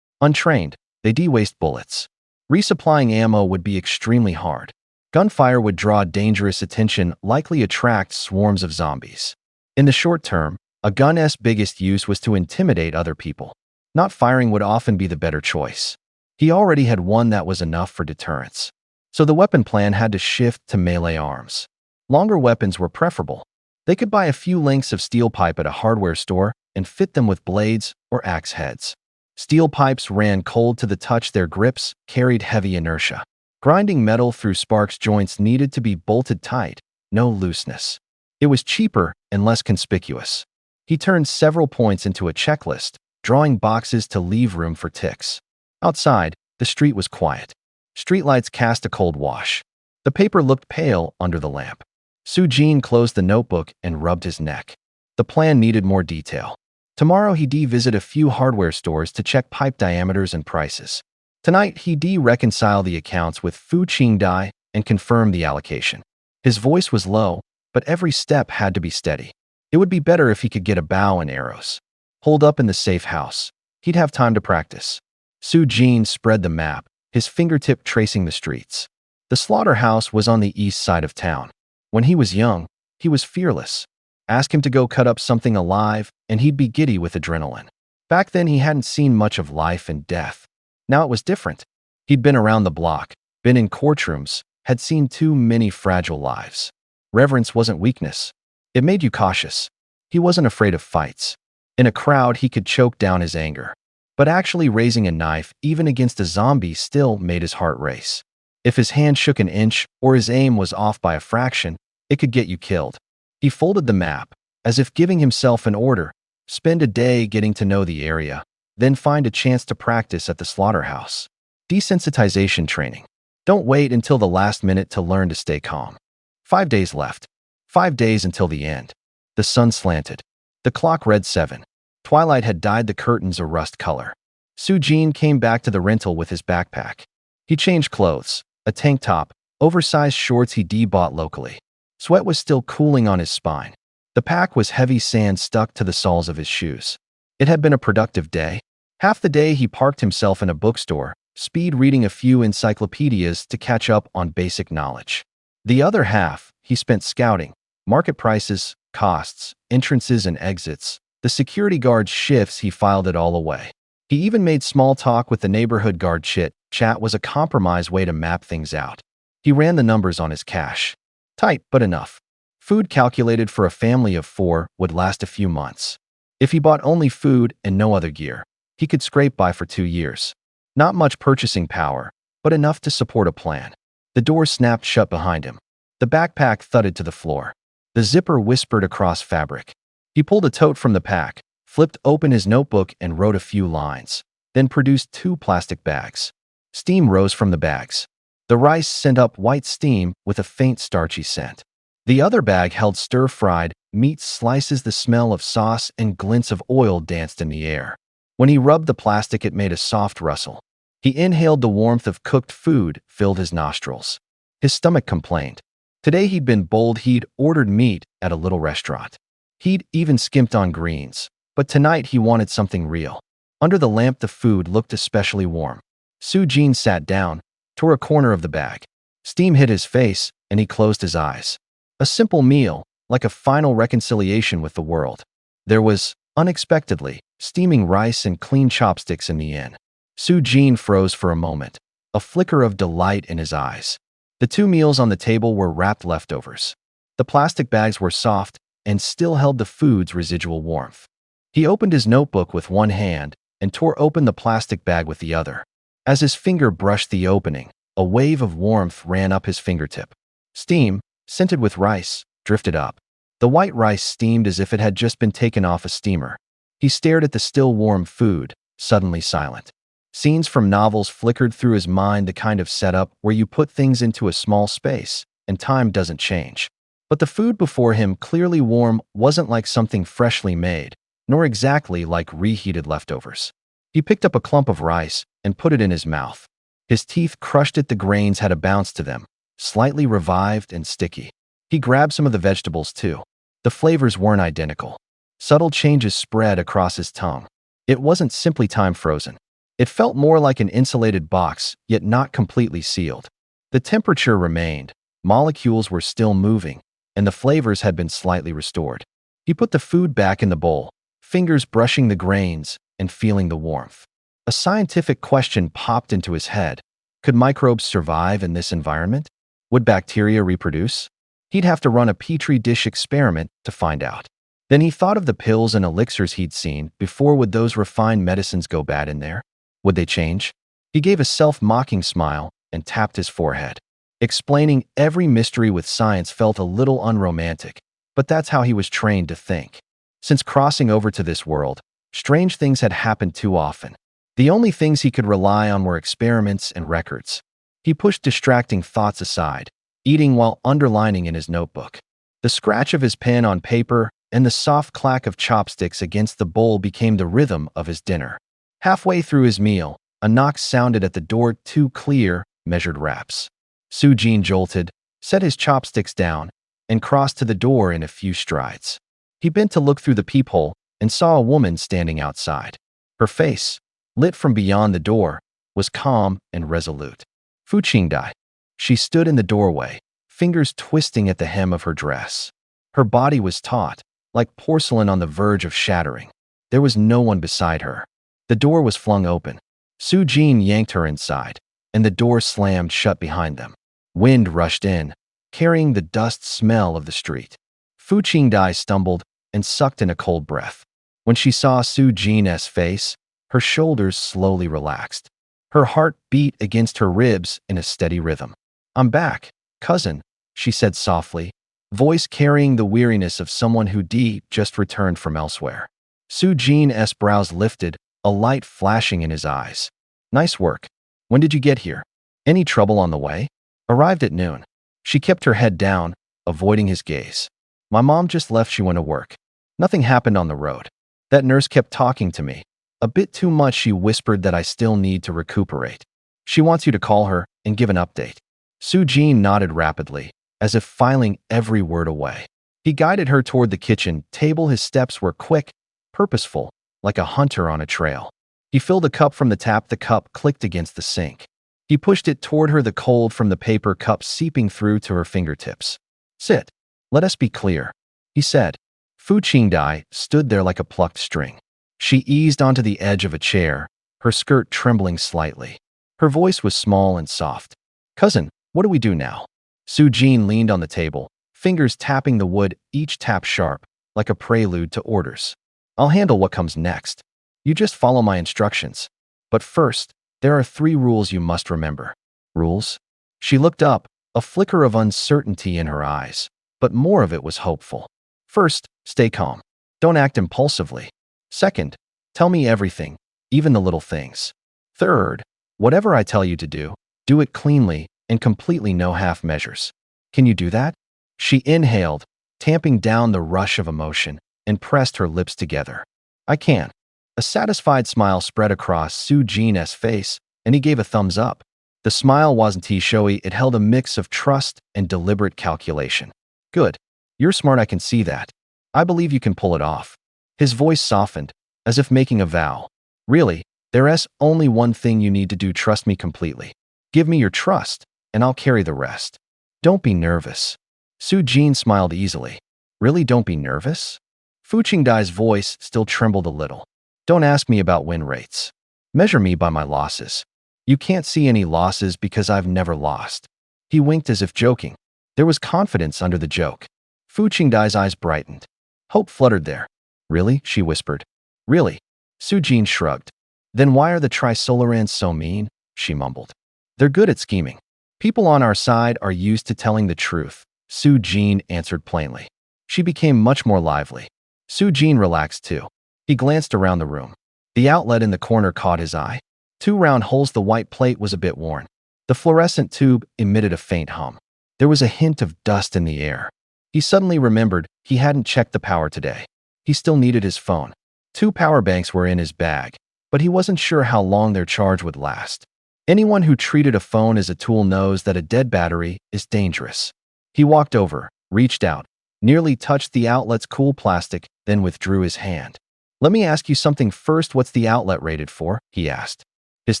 Untrained, they'd waste bullets. Resupplying ammo would be extremely hard. Gunfire would draw dangerous attention, likely attract swarms of zombies. In the short term, a gun's biggest use was to intimidate other people. Not firing would often be the better choice. He already had one that was enough for deterrence. So the weapon plan had to shift to melee arms. Longer weapons were preferable. They could buy a few lengths of steel pipe at a hardware store and fit them with blades or axe heads. Steel pipes ran cold to the touch. Their grips carried heavy inertia. Grinding metal through sparks, joints needed to be bolted tight, no looseness. It was cheaper and less conspicuous. He turned several points into a checklist, drawing boxes to leave room for ticks. Outside, the street was quiet. Streetlights cast a cold wash. The paper looked pale under the lamp. Su Jin closed the notebook and rubbed his neck. The plan needed more detail. Tomorrow he'd visit a few hardware stores to check pipe diameters and prices. Tonight he'd reconcile the accounts with Fu Qingdai and confirm the allocation. His voice was low, but every step had to be steady. It would be better if he could get a bow and arrows. Holed up in the safe house. He'd have time to practice. Su Jin spread the map, his fingertip tracing the streets. The slaughterhouse was on the east side of town. When he was young, he was fearless. Ask him to go cut up something alive, and he'd be giddy with adrenaline. Back then he hadn't seen much of life and death. Now it was different. He'd been around the block, been in courtrooms, had seen too many fragile lives. Reverence wasn't weakness. It made you cautious. He wasn't afraid of fights. In a crowd, he could choke down his anger. But actually raising a knife, even against a zombie, still made his heart race. If his hand shook an inch or his aim was off by a fraction, it could get you killed. He folded the map, as if giving himself an order. Spend a day getting to know the area, then find a chance to practice at the slaughterhouse. Desensitization training. Don't wait until the last minute to learn to stay calm. 5 days left. 5 days until the end. The sun slanted. The clock read 7. Twilight had dyed the curtains a rust color. Su Jin came back to the rental with his backpack. He changed clothes, a tank top, oversized shorts he bought locally. Sweat was still cooling on his spine. The pack was heavy sand stuck to the soles of his shoes. It had been a productive day. Half the day he parked himself in a bookstore, speed reading a few encyclopedias to catch up on basic knowledge. The other half, he spent scouting, market prices, costs, entrances and exits. The security guard's shifts, he filed it all away. He even made small talk with the neighborhood guard. Chat was a compromise way to map things out. He ran the numbers on his cash. Tight, but enough. Food calculated for a family of 4 would last a few months. If he bought only food and no other gear, he could scrape by for 2 years. Not much purchasing power, but enough to support a plan. The door snapped shut behind him. The backpack thudded to the floor. The zipper whispered across fabric. He pulled a tote from the pack, flipped open his notebook and wrote a few lines, then produced 2 plastic bags. Steam rose from the bags. The rice sent up white steam with a faint starchy scent. The other bag held stir-fried meat slices. The smell of sauce and glints of oil danced in the air. When he rubbed the plastic, it made a soft rustle. He inhaled the warmth of cooked food, filled his nostrils. His stomach complained. Today he'd been bold. He'd ordered meat at a little restaurant. He'd even skimped on greens. But tonight he wanted something real. Under the lamp the food looked especially warm. Soo-jin sat down, tore a corner of the bag. Steam hit his face, and he closed his eyes. A simple meal, like a final reconciliation with the world. There was, unexpectedly, steaming rice and clean chopsticks in the inn. Soo-jin froze for a moment, a flicker of delight in his eyes. The 2 meals on the table were wrapped leftovers. The plastic bags were soft and still held the food's residual warmth. He opened his notebook with one hand and tore open the plastic bag with the other. As his finger brushed the opening, a wave of warmth ran up his fingertip. Steam, scented with rice, drifted up. The white rice steamed as if it had just been taken off a steamer. He stared at the still warm food, suddenly silent. Scenes from novels flickered through his mind, the kind of setup where you put things into a small space and time doesn't change. But the food before him, clearly warm, wasn't like something freshly made, nor exactly like reheated leftovers. He picked up a clump of rice and put it in his mouth. His teeth crushed it. The grains had a bounce to them, slightly revived and sticky. He grabbed some of the vegetables too. The flavors weren't identical. Subtle changes spread across his tongue. It wasn't simply time frozen. It felt more like an insulated box, yet not completely sealed. The temperature remained, molecules were still moving, and the flavors had been slightly restored. He put the food back in the bowl, fingers brushing the grains and feeling the warmth. A scientific question popped into his head. Could microbes survive in this environment? Would bacteria reproduce? He'd have to run a petri dish experiment to find out. Then he thought of the pills and elixirs he'd seen before. Would those refined medicines go bad in there? Would they change? He gave a self-mocking smile and tapped his forehead. Explaining every mystery with science felt a little unromantic, but that's how he was trained to think. Since crossing over to this world, strange things had happened too often. The only things he could rely on were experiments and records. He pushed distracting thoughts aside, eating while underlining in his notebook. The scratch of his pen on paper and the soft clack of chopsticks against the bowl became the rhythm of his dinner. Halfway through his meal, a knock sounded at the door. 2 clear, measured raps. Soo-jin jolted, set his chopsticks down, and crossed to the door in a few strides. He bent to look through the peephole and saw a woman standing outside. Her face, lit from beyond the door, was calm and resolute. Fu Qingdai. She stood in the doorway, fingers twisting at the hem of her dress. Her body was taut, like porcelain on the verge of shattering. There was no one beside her. The door was flung open. Soo-jin yanked her inside, and the door slammed shut behind them. Wind rushed in, carrying the dust smell of the street. Fu Qingdai stumbled and sucked in a cold breath. When she saw Soo-jin's face, her shoulders slowly relaxed. Her heart beat against her ribs in a steady rhythm. "I'm back, cousin," she said softly, voice carrying the weariness of someone who just returned from elsewhere. Soo-jin's brows lifted, a light flashing in his eyes. "Nice work. When did you get here? Any trouble on the way?" "Arrived at noon." She kept her head down, avoiding his gaze. "My mom just left. She went to work. Nothing happened on the road. That nurse kept talking to me. A bit too much. She whispered that I still need to recuperate. She wants you to call her and give an update." Su Jin nodded rapidly, as if filing every word away. He guided her toward the kitchen table. His steps were quick, purposeful, like a hunter on a trail. He filled a cup from the tap. The cup clicked against the sink. He pushed it toward her, the cold from the paper cup seeping through to her fingertips. "Sit. Let us be clear," he said. Fu Qingdai stood there like a plucked string. She eased onto the edge of a chair, her skirt trembling slightly. Her voice was small and soft. "Cousin, what do we do now?" Su Jin leaned on the table, fingers tapping the wood, each tap sharp, like a prelude to orders. "I'll handle what comes next. You just follow my instructions. But first, there are 3 rules you must remember." "Rules?" She looked up, a flicker of uncertainty in her eyes, but more of it was hopeful. "First, stay calm. Don't act impulsively. Second, tell me everything, even the little things. Third, whatever I tell you to do it cleanly and completely, no half measures. Can you do that?" She inhaled, tamping down the rush of emotion, and pressed her lips together. "I can." A satisfied smile spread across Su Jin's face, and he gave a thumbs up. The smile wasn't showy, it held a mix of trust and deliberate calculation. "Good. You're smart, I can see that. I believe you can pull it off." His voice softened, as if making a vow. "Really, there's only one thing you need to do. Trust me completely. Give me your trust, and I'll carry the rest. Don't be nervous." Su Jin smiled easily. "Really, don't be nervous?" Fu Qingdai's voice still trembled a little. "Don't ask me about win rates. Measure me by my losses. You can't see any losses because I've never lost." He winked as if joking. There was confidence under the joke. Fu Qingdai's eyes brightened. Hope fluttered there. "Really?" she whispered. "Really?" Su Jin shrugged. "Then why are the Trisolarans so mean?" she mumbled. "They're good at scheming. People on our side are used to telling the truth," Su Jin answered plainly. She became much more lively. Su Jin relaxed too. He glanced around the room. The outlet in the corner caught his eye. 2 round holes. The white plate was a bit worn. The fluorescent tube emitted a faint hum. There was a hint of dust in the air. He suddenly remembered he hadn't checked the power today. He still needed his phone. 2 power banks were in his bag, but he wasn't sure how long their charge would last. Anyone who treated a phone as a tool knows that a dead battery is dangerous. He walked over, reached out, nearly touched the outlet's cool plastic, then withdrew his hand. "Let me ask you something first. What's the outlet rated for?" he asked. His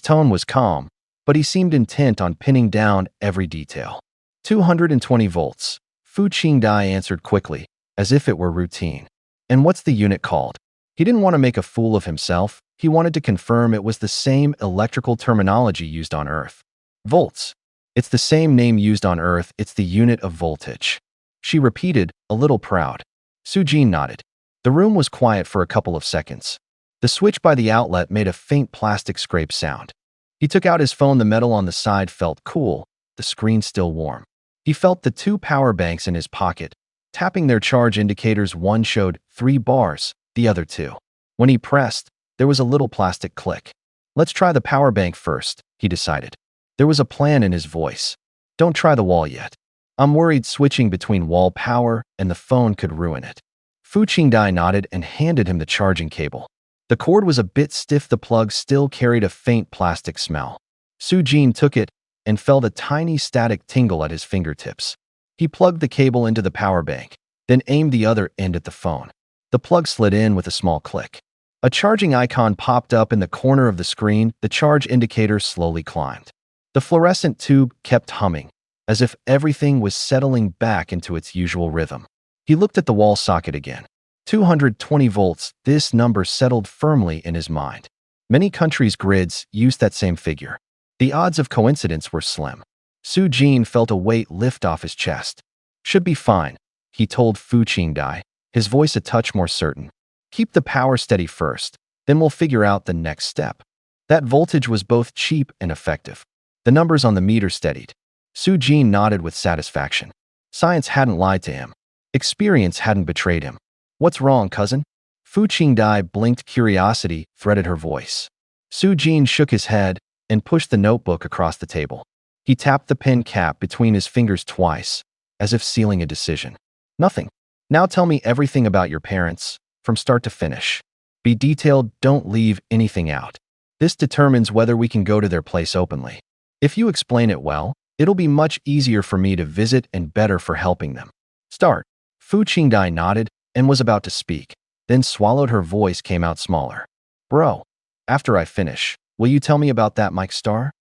tone was calm, but he seemed intent on pinning down every detail. 220 volts, Fu Qingdai answered quickly, as if it were routine. "And what's the unit called?" He didn't want to make a fool of himself. He wanted to confirm it was the same electrical terminology used on Earth. "Volts. It's the same name used on Earth. It's the unit of voltage," she repeated, a little proud. Su Jin nodded. The room was quiet for a couple of seconds. The switch by the outlet made a faint plastic scrape sound. He took out his phone. The metal on the side felt cool, the screen still warm. He felt the 2 power banks in his pocket, tapping their charge indicators. One showed 3 bars, the other 2. When he pressed, there was a little plastic click. "Let's try the power bank first," he decided. There was a plan in his voice. "Don't try the wall yet. I'm worried switching between wall power and the phone could ruin it." Fu Qingdai nodded and handed him the charging cable. The cord was a bit stiff. The plug still carried a faint plastic smell. Su Jin took it and felt a tiny static tingle at his fingertips. He plugged the cable into the power bank, then aimed the other end at the phone. The plug slid in with a small click. A charging icon popped up in the corner of the screen. The charge indicator slowly climbed. The fluorescent tube kept humming, as if everything was settling back into its usual rhythm. He looked at the wall socket again. 220 volts, this number settled firmly in his mind. Many countries' grids used that same figure. The odds of coincidence were slim. Su Jin felt a weight lift off his chest. "Should be fine," he told Fu Qingdai, his voice a touch more certain. "Keep the power steady first, then we'll figure out the next step." That voltage was both cheap and effective. The numbers on the meter steadied. Su Jin nodded with satisfaction. Science hadn't lied to him. Experience hadn't betrayed him. "What's wrong, cousin?" Fu Qingdai blinked. Curiosity threaded her voice. Su Jin shook his head and pushed the notebook across the table. He tapped the pen cap between his fingers twice, as if sealing a decision. "Nothing. Now tell me everything about your parents, from start to finish. Be detailed, don't leave anything out. This determines whether we can go to their place openly. If you explain it well, It'll be much easier for me to visit and better for helping them. Start. Fu Qingdai nodded and was about to speak, then swallowed. Her voice came out smaller. Bro, after I finish, will you tell me about that Mike Star?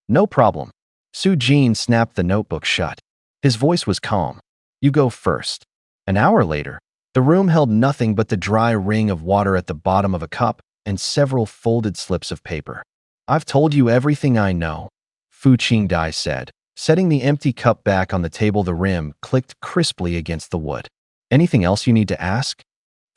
No problem. Su Jin snapped the notebook shut. His voice was calm. You go first. An hour later, the room held nothing but the dry ring of water at the bottom of a cup and several folded slips of paper. I've told you everything I know, Fu Qingdai said, setting the empty cup back on the table. The rim clicked crisply against the wood. Anything else you need to ask?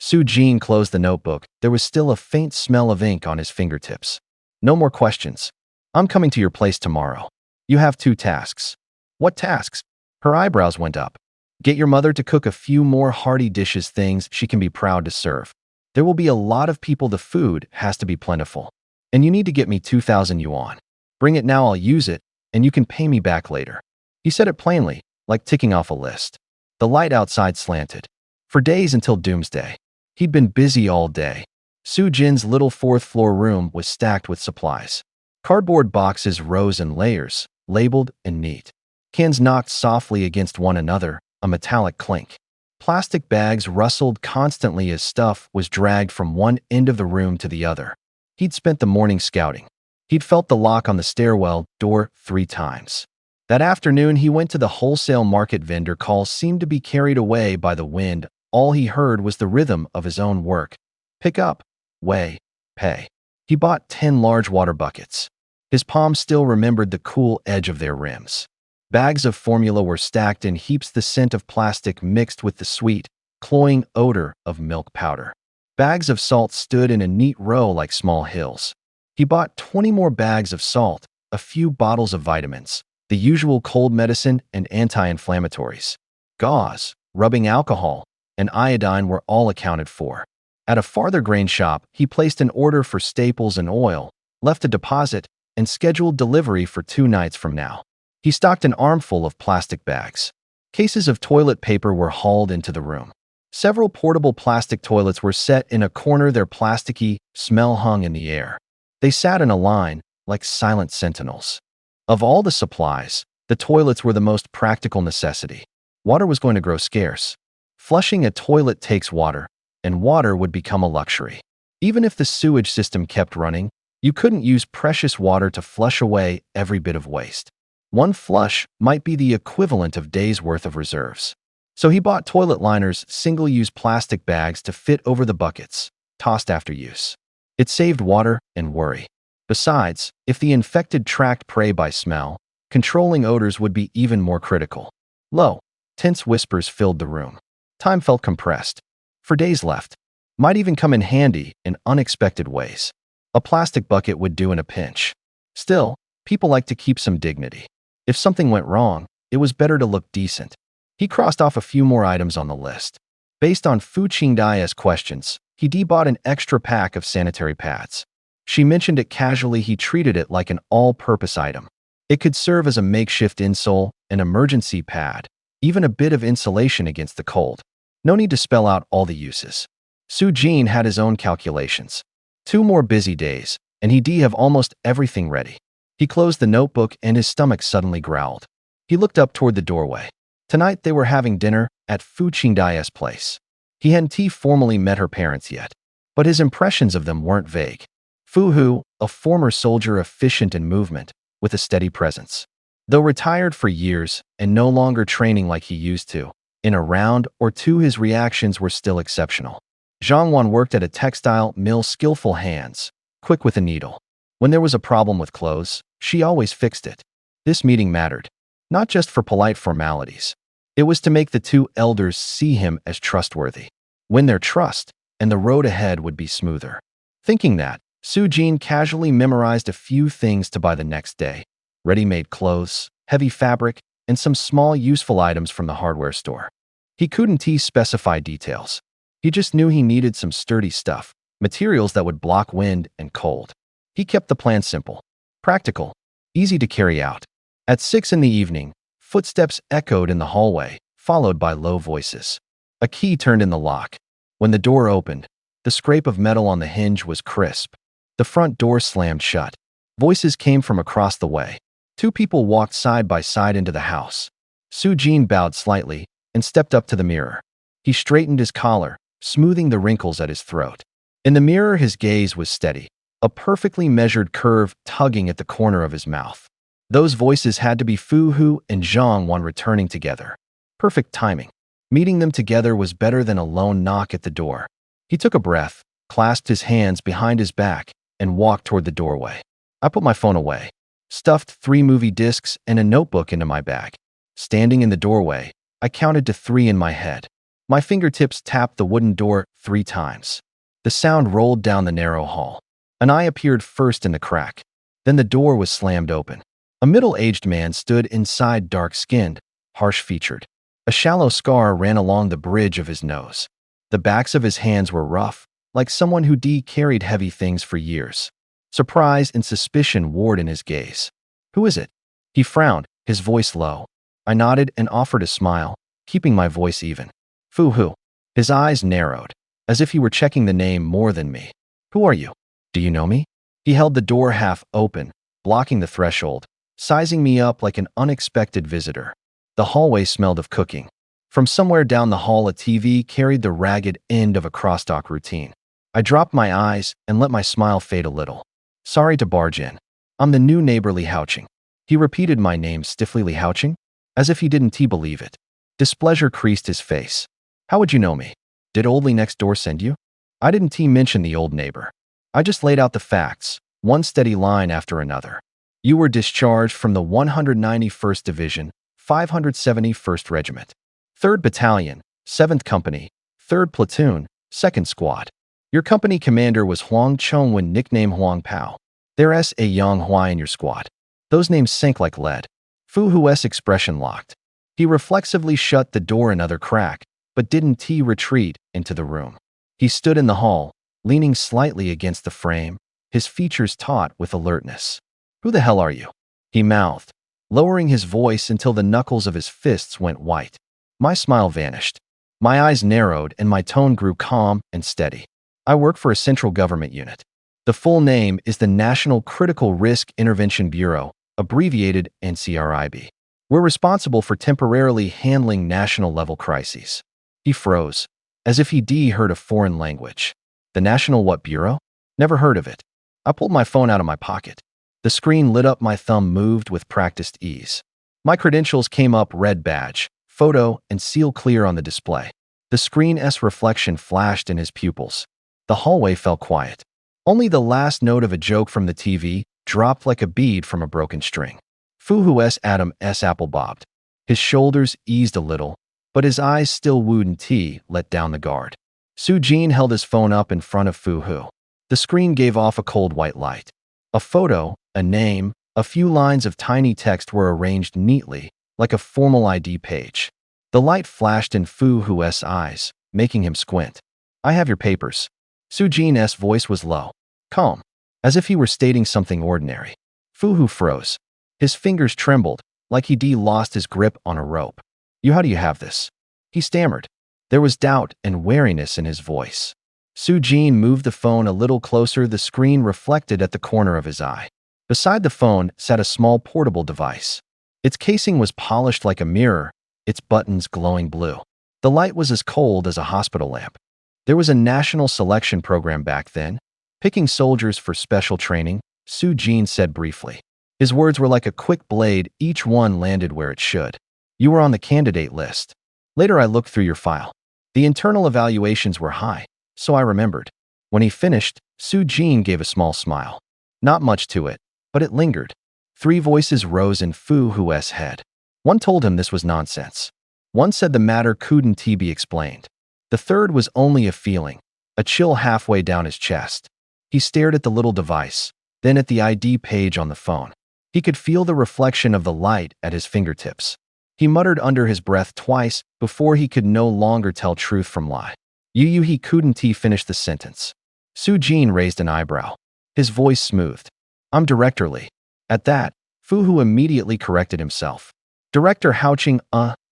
Su Jin closed the notebook. There was still a faint smell of ink on his fingertips. No more questions. I'm coming to your place tomorrow. You have 2 tasks. What tasks? Her eyebrows went up. Get your mother to cook a few more hearty dishes, things she can be proud to serve. There will be a lot of people. The food has to be plentiful. And you need to get me 2,000 yuan. Bring it now, I'll use it, and you can pay me back later. He said it plainly, like ticking off a list. The light outside slanted. For days until Doomsday. He'd been busy all day. Su Jin's little 4th-floor room was stacked with supplies. Cardboard boxes rose in layers, labeled and neat. Cans knocked softly against one another, a metallic clink. Plastic bags rustled constantly as stuff was dragged from one end of the room to the other. He'd spent the morning scouting. He'd felt the lock on the stairwell door 3 times. That afternoon, he went to the wholesale market. Vendor calls seemed to be carried away by the wind. All he heard was the rhythm of his own work. Pick up, weigh, pay. He bought 10 large water buckets. His palms still remembered the cool edge of their rims. Bags of formula were stacked in heaps. The scent of plastic mixed with the sweet, cloying odor of milk powder. Bags of salt stood in a neat row like small hills. He bought 20 more bags of salt, a few bottles of vitamins, the usual cold medicine and anti-inflammatories. Gauze, rubbing alcohol, and iodine were all accounted for. At a farther grain shop, he placed an order for staples and oil, left a deposit, and scheduled delivery for 2 nights from now. He stocked an armful of plastic bags. Cases of toilet paper were hauled into the room. Several portable plastic toilets were set in a corner. Their plasticky smell hung in the air. They sat in a line, like silent sentinels. Of all the supplies, the toilets were the most practical necessity. Water was going to grow scarce. Flushing a toilet takes water, and water would become a luxury. Even if the sewage system kept running, you couldn't use precious water to flush away every bit of waste. One flush might be the equivalent of days' worth of reserves. So he bought toilet liners, single-use plastic bags to fit over the buckets, tossed after use. It saved water and worry. Besides, if the infected tracked prey by smell, controlling odors would be even more critical. Low, tense whispers filled the room. Time felt compressed. For days left. Might even come in handy in unexpected ways. A plastic bucket would do in a pinch. Still, people like to keep some dignity. If something went wrong, it was better to look decent. He crossed off a few more items on the list. Based on Fu Qingdai's questions, he bought an extra pack of sanitary pads. She mentioned it casually. He treated it like an all-purpose item. It could serve as a makeshift insole, an emergency pad, even a bit of insulation against the cold. No need to spell out all the uses. Su Jin had his own calculations. 2 more busy days, and he'd have almost everything ready. He closed the notebook and his stomach suddenly growled. He looked up toward the doorway. Tonight they were having dinner at Fu Qingdai's place. He hadn't formally met her parents yet, but his impressions of them weren't vague. Fu Hu, a former soldier efficient in movement, with a steady presence. Though retired for years and no longer training like he used to, in a round or 2 his reactions were still exceptional. Zhang Wan worked at a textile mill, skillful hands, quick with a needle. When there was a problem with clothes, she always fixed it. This meeting mattered, not just for polite formalities. It was to make the 2 elders see him as trustworthy, win their trust, and the road ahead would be smoother. Thinking that, Su Jin casually memorized a few things to buy the next day: ready-made clothes, heavy fabric, and some small useful items from the hardware store. He couldn't specify details. He just knew he needed some sturdy stuff, materials that would block wind and cold. He kept the plan simple, practical, easy to carry out. At 6 in the evening, footsteps echoed in the hallway, followed by low voices. A key turned in the lock. When the door opened, the scrape of metal on the hinge was crisp. The front door slammed shut. Voices came from across the way. Two people walked side by side into the house. Su Jin bowed slightly and stepped up to the mirror. He straightened his collar, smoothing the wrinkles at his throat. In the mirror, his gaze was steady, a perfectly measured curve tugging at the corner of his mouth. Those voices had to be Fu Hu and Zhang Wan returning together. Perfect timing. Meeting them together was better than a lone knock at the door. He took a breath, clasped his hands behind his back, and walked toward the doorway. I put my phone away, stuffed 3 movie discs and a notebook into my bag. Standing in the doorway, I counted to 3 in my head. My fingertips tapped the wooden door 3 times. The sound rolled down the narrow hall. An eye appeared first in the crack. Then the door was slammed open. A middle-aged man stood inside, dark-skinned, harsh-featured. A shallow scar ran along the bridge of his nose. The backs of his hands were rough, like someone who carried heavy things for years. Surprise and suspicion warred in his gaze. "Who is it?" He frowned, his voice low. I nodded and offered a smile, keeping my voice even. "Fu Hu." His eyes narrowed, as if he were checking the name more than me. "Who are you? Do you know me?" He held the door half open, blocking the threshold, sizing me up like an unexpected visitor. The hallway smelled of cooking. From somewhere down the hall, a TV carried the ragged end of a crosstalk routine. I dropped my eyes and let my smile fade a little. "Sorry to barge in. I'm the new neighbor Li Haoqing." He repeated my name stiffly. "Li Haoqing?" As if he didn't believe it. Displeasure creased his face. "How would you know me? Did old Li next door send you?" I didn't mention the old neighbor. I just laid out the facts, one steady line after another. "You were discharged from the 191st Division, 571st Regiment, 3rd Battalion, 7th Company, 3rd Platoon, 2nd Squad. Your company commander was Huang Chongwen, nicknamed Huang Pao. There's a Yang Huai in your squad." Those names sank like lead. Fu Hu's expression locked. He reflexively shut the door another crack, but didn't retreat into the room. He stood in the hall, leaning slightly against the frame, his features taut with alertness. "Who the hell are you?" he mouthed, lowering his voice until the knuckles of his fists went white. My smile vanished. My eyes narrowed and my tone grew calm and steady. "I work for a central government unit. The full name is the National Critical Risk Intervention Bureau, abbreviated NCRIB. We're responsible for temporarily handling national-level crises." He froze, as if he heard a foreign language. "The National what Bureau? Never heard of it." I pulled my phone out of my pocket. The screen lit up, my thumb moved with practiced ease. My credentials came up: red badge, photo, and seal clear on the display. The screen's reflection flashed in his pupils. The hallway fell quiet. Only the last note of a joke from the TV dropped like a bead from a broken string. Fu Hu's Adam's apple bobbed. His shoulders eased a little, but his eyes still wouldn't let down the guard. Su Jin held his phone up in front of Fu Hu. The screen gave off a cold white light. A photo, a name, a few lines of tiny text were arranged neatly, like a formal ID page. The light flashed in Fu Hu's eyes, making him squint. "I have your papers." Su Jin's voice was low, calm, as if he were stating something ordinary. Fu Hu froze. His fingers trembled, like he'd lost his grip on a rope. How do you have this?" he stammered. There was doubt and wariness in his voice. Su Jin moved the phone a little closer. The screen reflected at the corner of his eye. Beside the phone sat a small portable device. Its casing was polished like a mirror, its buttons glowing blue. The light was as cold as a hospital lamp. There was a national selection program back then, picking soldiers for special training, Su Jin said briefly. His words were like a quick blade, each one landed where it should. "You were on the candidate list. Later I looked through your file. The internal evaluations were high, so I remembered." When he finished, Su Jin gave a small smile. Not much to it, but it lingered. 3 voices rose in Fu Hu's head. One told him this was nonsense. One said the matter couldn't be explained. The third was only a feeling, a chill halfway down his chest. He stared at the little device, then at the ID page on the phone. He could feel the reflection of the light at his fingertips. He muttered under his breath twice before he could no longer tell truth from lie. He couldn't finish the sentence. Su Jin raised an eyebrow. His voice smoothed. "I'm Director Li." At that, Fu Hu immediately corrected himself. "Director Haoqing,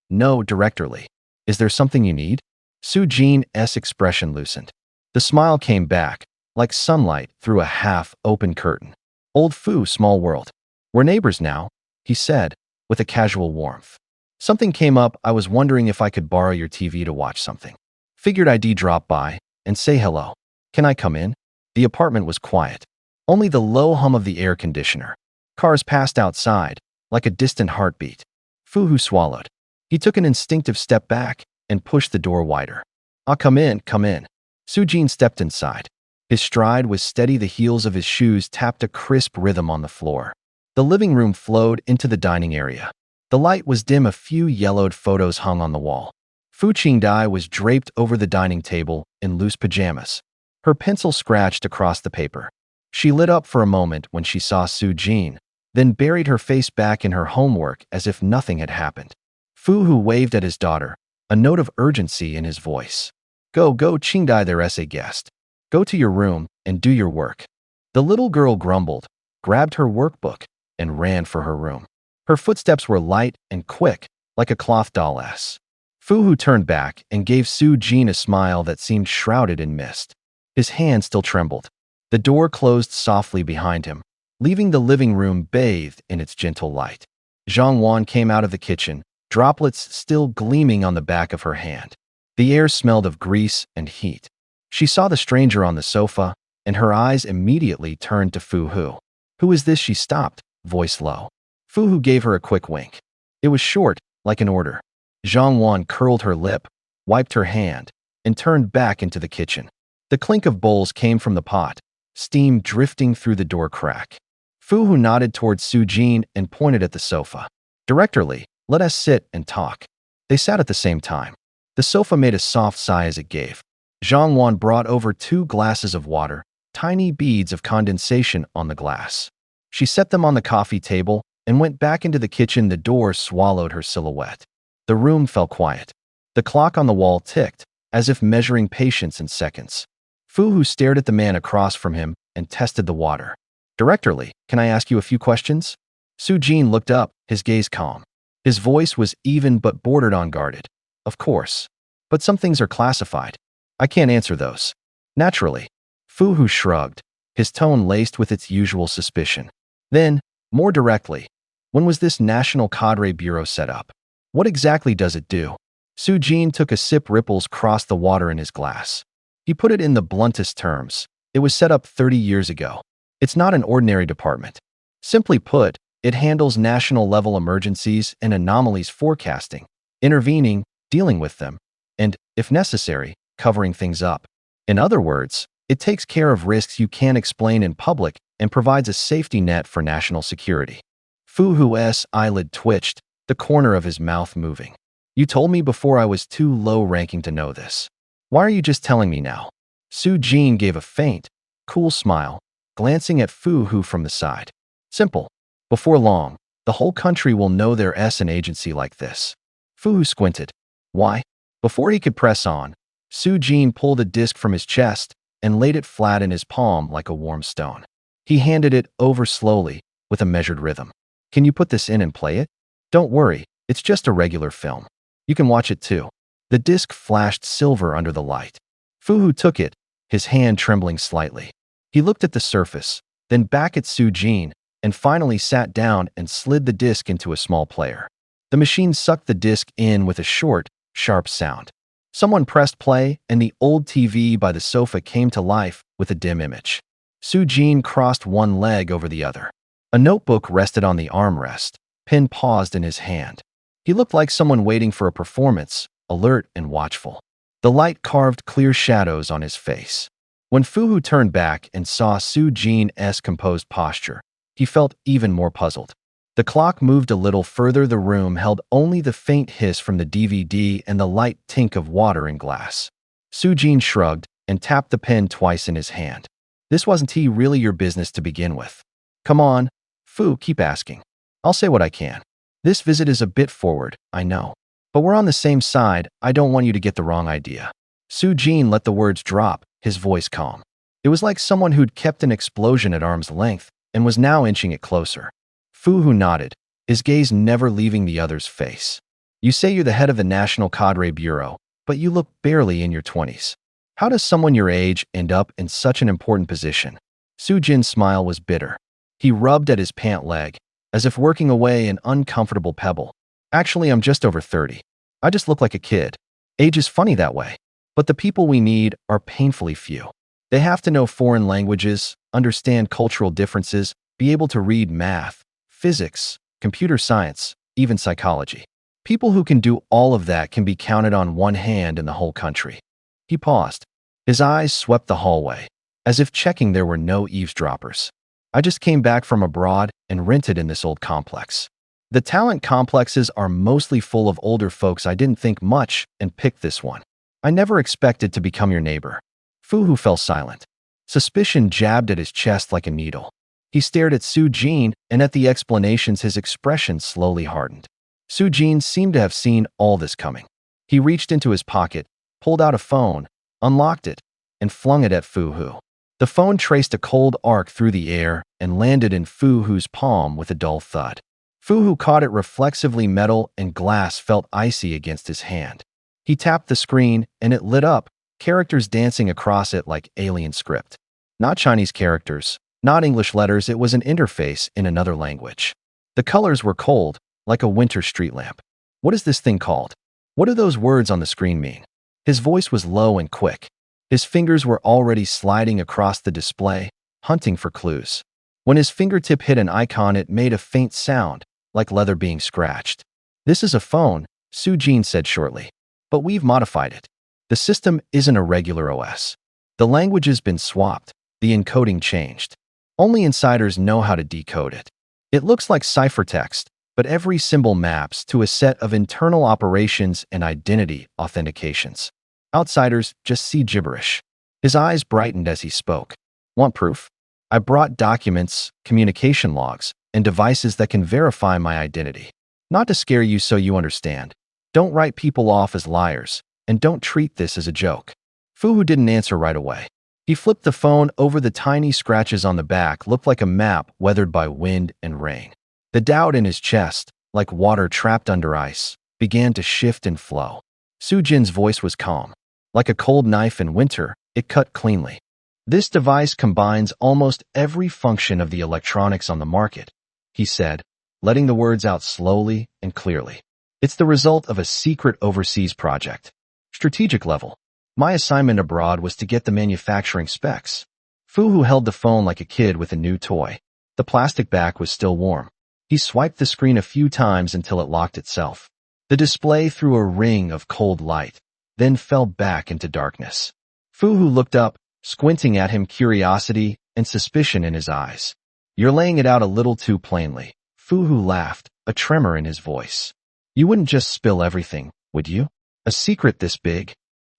no, Director Li. Is there something you need?" Su Jin's expression loosened. The smile came back, like sunlight through a half-open curtain. "Old Fu, small world. We're neighbors now. he said, with a casual warmth. Something came up. I was wondering if I could borrow your TV to watch something. Figured I'd drop by and say hello. Can I come in? The apartment was quiet. Only the low hum of the air conditioner. Cars passed outside, like a distant heartbeat. Fu-Hu swallowed. He took an instinctive step back and pushed the door wider. "Ah, come in, come in." Su-Jin stepped inside. His stride was steady. The heels of his shoes tapped a crisp rhythm on the floor. The living room flowed into the dining area. The light was dim. A few yellowed photos hung on the wall. Fu Qingdai was draped over the dining table in loose pajamas. Her pencil scratched across the paper. She lit up for a moment when she saw Su-Jin, then buried her face back in her homework as if nothing had happened. Fu-Hu waved at his daughter, a note of urgency in his voice. Go, Qingdai, their essay guest. Go to your room and do your work." The little girl grumbled, grabbed her workbook, and ran for her room. Her footsteps were light and quick, like a cloth dolless. Fu-Hu turned back and gave Su-Jin a smile that seemed shrouded in mist. His hand still trembled. The door closed softly behind him, leaving the living room bathed in its gentle light. Zhang Wan came out of the kitchen, droplets still gleaming on the back of her hand. The air smelled of grease and heat. She saw the stranger on the sofa, and her eyes immediately turned to Fu-Hu. "Who is this?" She stopped, voice low. Fu-Hu gave her a quick wink. It was short, like an order. Zhang Wan curled her lip, wiped her hand, and turned back into the kitchen. The clink of bowls came from the pot, steam drifting through the door crack. Fu-Hu nodded towards Su-Jin and pointed at the sofa. "Directorly, let us sit and talk." They sat at the same time. The sofa made a soft sigh as it gave. Zhang Wan brought over 2 glasses of water, tiny beads of condensation on the glass. She set them on the coffee table and went back into the kitchen. The door swallowed her silhouette. The room fell quiet. The clock on the wall ticked, as if measuring patience in seconds. Fu-Hu stared at the man across from him and tested the water. "Directorly, can I ask you a few questions?" Su-Jin looked up, his gaze calm. His voice was even but bordered on guarded. "Of course. But some things are classified. I can't answer those." "Naturally." Fu-Hu shrugged, his tone laced with its usual suspicion. Then, more directly, when was this National Cadre Bureau set up? What exactly does it do? Su-Jin took a sip. Ripples crossed the water in his glass. He put it in the bluntest terms. It was set up 30 years ago. It's not an ordinary department. Simply put, it handles national-level emergencies and anomalies forecasting, intervening, dealing with them, and, if necessary, covering things up. In other words, it takes care of risks you can't explain in public and provides a safety net for national security. Fu-Hu's eyelid twitched, the corner of his mouth moving. "You told me before I was too low-ranking to know this. Why are you just telling me now?" Su-Jin gave a faint, cool smile, glancing at Fu-Hu from the side. "Simple. Before long, the whole country will know there's an agency like this." Fu-Hu squinted. "Why?" Before he could press on, Su-Jin pulled a disc from his chest and laid it flat in his palm like a warm stone. He handed it over slowly, with a measured rhythm. "Can you put this in and play it?" "Don't worry, it's just a regular film. You can watch it too." The disc flashed silver under the light. Fu-Hu took it, his hand trembling slightly. He looked at the surface, then back at Su-Jin, and finally sat down and slid the disc into a small player. The machine sucked the disc in with a short, sharp sound. Someone pressed play, and the old TV by the sofa came to life with a dim image. Su-Jin crossed one leg over the other. A notebook rested on the armrest, pen paused in his hand. He looked like someone waiting for a performance, alert and watchful. The light carved clear shadows on his face. When Fu-Hu turned back and saw Su-Jin's composed posture, he felt even more puzzled. The clock moved a little further. The room held only the faint hiss from the DVD and the light tink of water in glass. Su-Jin shrugged and tapped the pen twice in his hand. "This wasn't really your business to begin with." "Come on, Fu, keep asking. I'll say what I can. This visit is a bit forward, I know. But we're on the same side. I don't want you to get the wrong idea." Su-Jin let the words drop, his voice calm. It was like someone who'd kept an explosion at arm's length and was now inching it closer. Fu-Hu nodded, his gaze never leaving the other's face. "You say you're the head of the National Cadre Bureau, but you look barely in your 20s. How does someone your age end up in such an important position?" Su-Jin's smile was bitter. He rubbed at his pant leg, as if working away an uncomfortable pebble. Actually, I'm just over 30. I just look like a kid. Age is funny that way. But the people we need are painfully few. They have to know foreign languages, understand cultural differences, be able to read math, physics, computer science, even psychology. People who can do all of that can be counted on one hand in the whole country. He paused. His eyes swept the hallway, as if checking there were no eavesdroppers. I just came back from abroad and rented in this old complex. The talent complexes are mostly full of older folks. I didn't think much and picked this one. I never expected to become your neighbor. Fuhu fell silent. Suspicion jabbed at his chest like a needle. He stared at Su Jin, and at the explanations his expression slowly hardened. Su Jin seemed to have seen all this coming. He reached into his pocket, pulled out a phone, unlocked it, and flung it at Fuhu. The phone traced a cold arc through the air and landed in Fuhu's palm with a dull thud. Fuhu caught it reflexively. Metal and glass felt icy against his hand. He tapped the screen, and it lit up, characters dancing across it like alien script. Not Chinese characters, not English letters, it was an interface in another language. The colors were cold, like a winter street lamp. What is this thing called? What do those words on the screen mean? His voice was low and quick. His fingers were already sliding across the display, hunting for clues. When his fingertip hit an icon, it made a faint sound, like leather being scratched. This is a phone, Su Jin said shortly. But we've modified it. The system isn't a regular OS. The language has been swapped, the encoding changed. Only insiders know how to decode it. It looks like ciphertext, but every symbol maps to a set of internal operations and identity authentications. Outsiders just see gibberish. His eyes brightened as he spoke. Want proof? I brought documents, communication logs, and devices that can verify my identity. Not to scare you, so you understand. Don't write people off as liars, and don't treat this as a joke. Fuhu didn't answer right away. He flipped the phone over. The tiny scratches on the back looked like a map weathered by wind and rain. The doubt in his chest, like water trapped under ice, began to shift and flow. Su Jin's voice was calm. Like a cold knife in winter, it cut cleanly. This device combines almost every function of the electronics on the market, he said, letting the words out slowly and clearly. It's the result of a secret overseas project. Strategic level. My assignment abroad was to get the manufacturing specs. Fuhu held the phone like a kid with a new toy. The plastic back was still warm. He swiped the screen a few times until it locked itself. The display threw a ring of cold light, then fell back into darkness. Fuhu looked up, squinting at him, curiosity and suspicion in his eyes. You're laying it out a little too plainly. Fuhu laughed, a tremor in his voice. You wouldn't just spill everything, would you? A secret this big?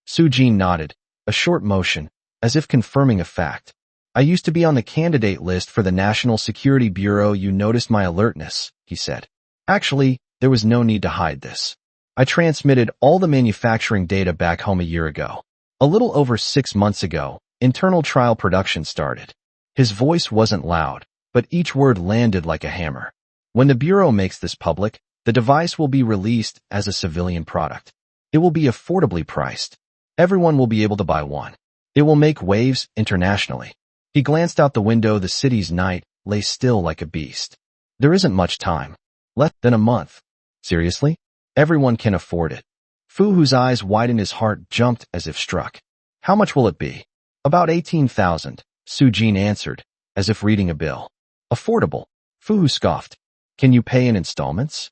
Su Jin nodded, a short motion, as if confirming a fact. I used to be on the candidate list for the National Security Bureau. You noticed my alertness, he said. Actually, there was no need to hide this. I transmitted all the manufacturing data back home a year ago. A little over 6 months ago, internal trial production started. His voice wasn't loud, but each word landed like a hammer. When the Bureau makes this public, the device will be released as a civilian product. It will be affordably priced. Everyone will be able to buy one. It will make waves internationally. He glanced out the window. The city's night lay still like a beast. There isn't much time. Less than a month. Seriously? Everyone can afford it. Fuhu's eyes widened. His heart jumped as if struck. How much will it be? About 18,000, Su Jin answered, as if reading a bill. Affordable. Fuhu scoffed. Can you pay in installments?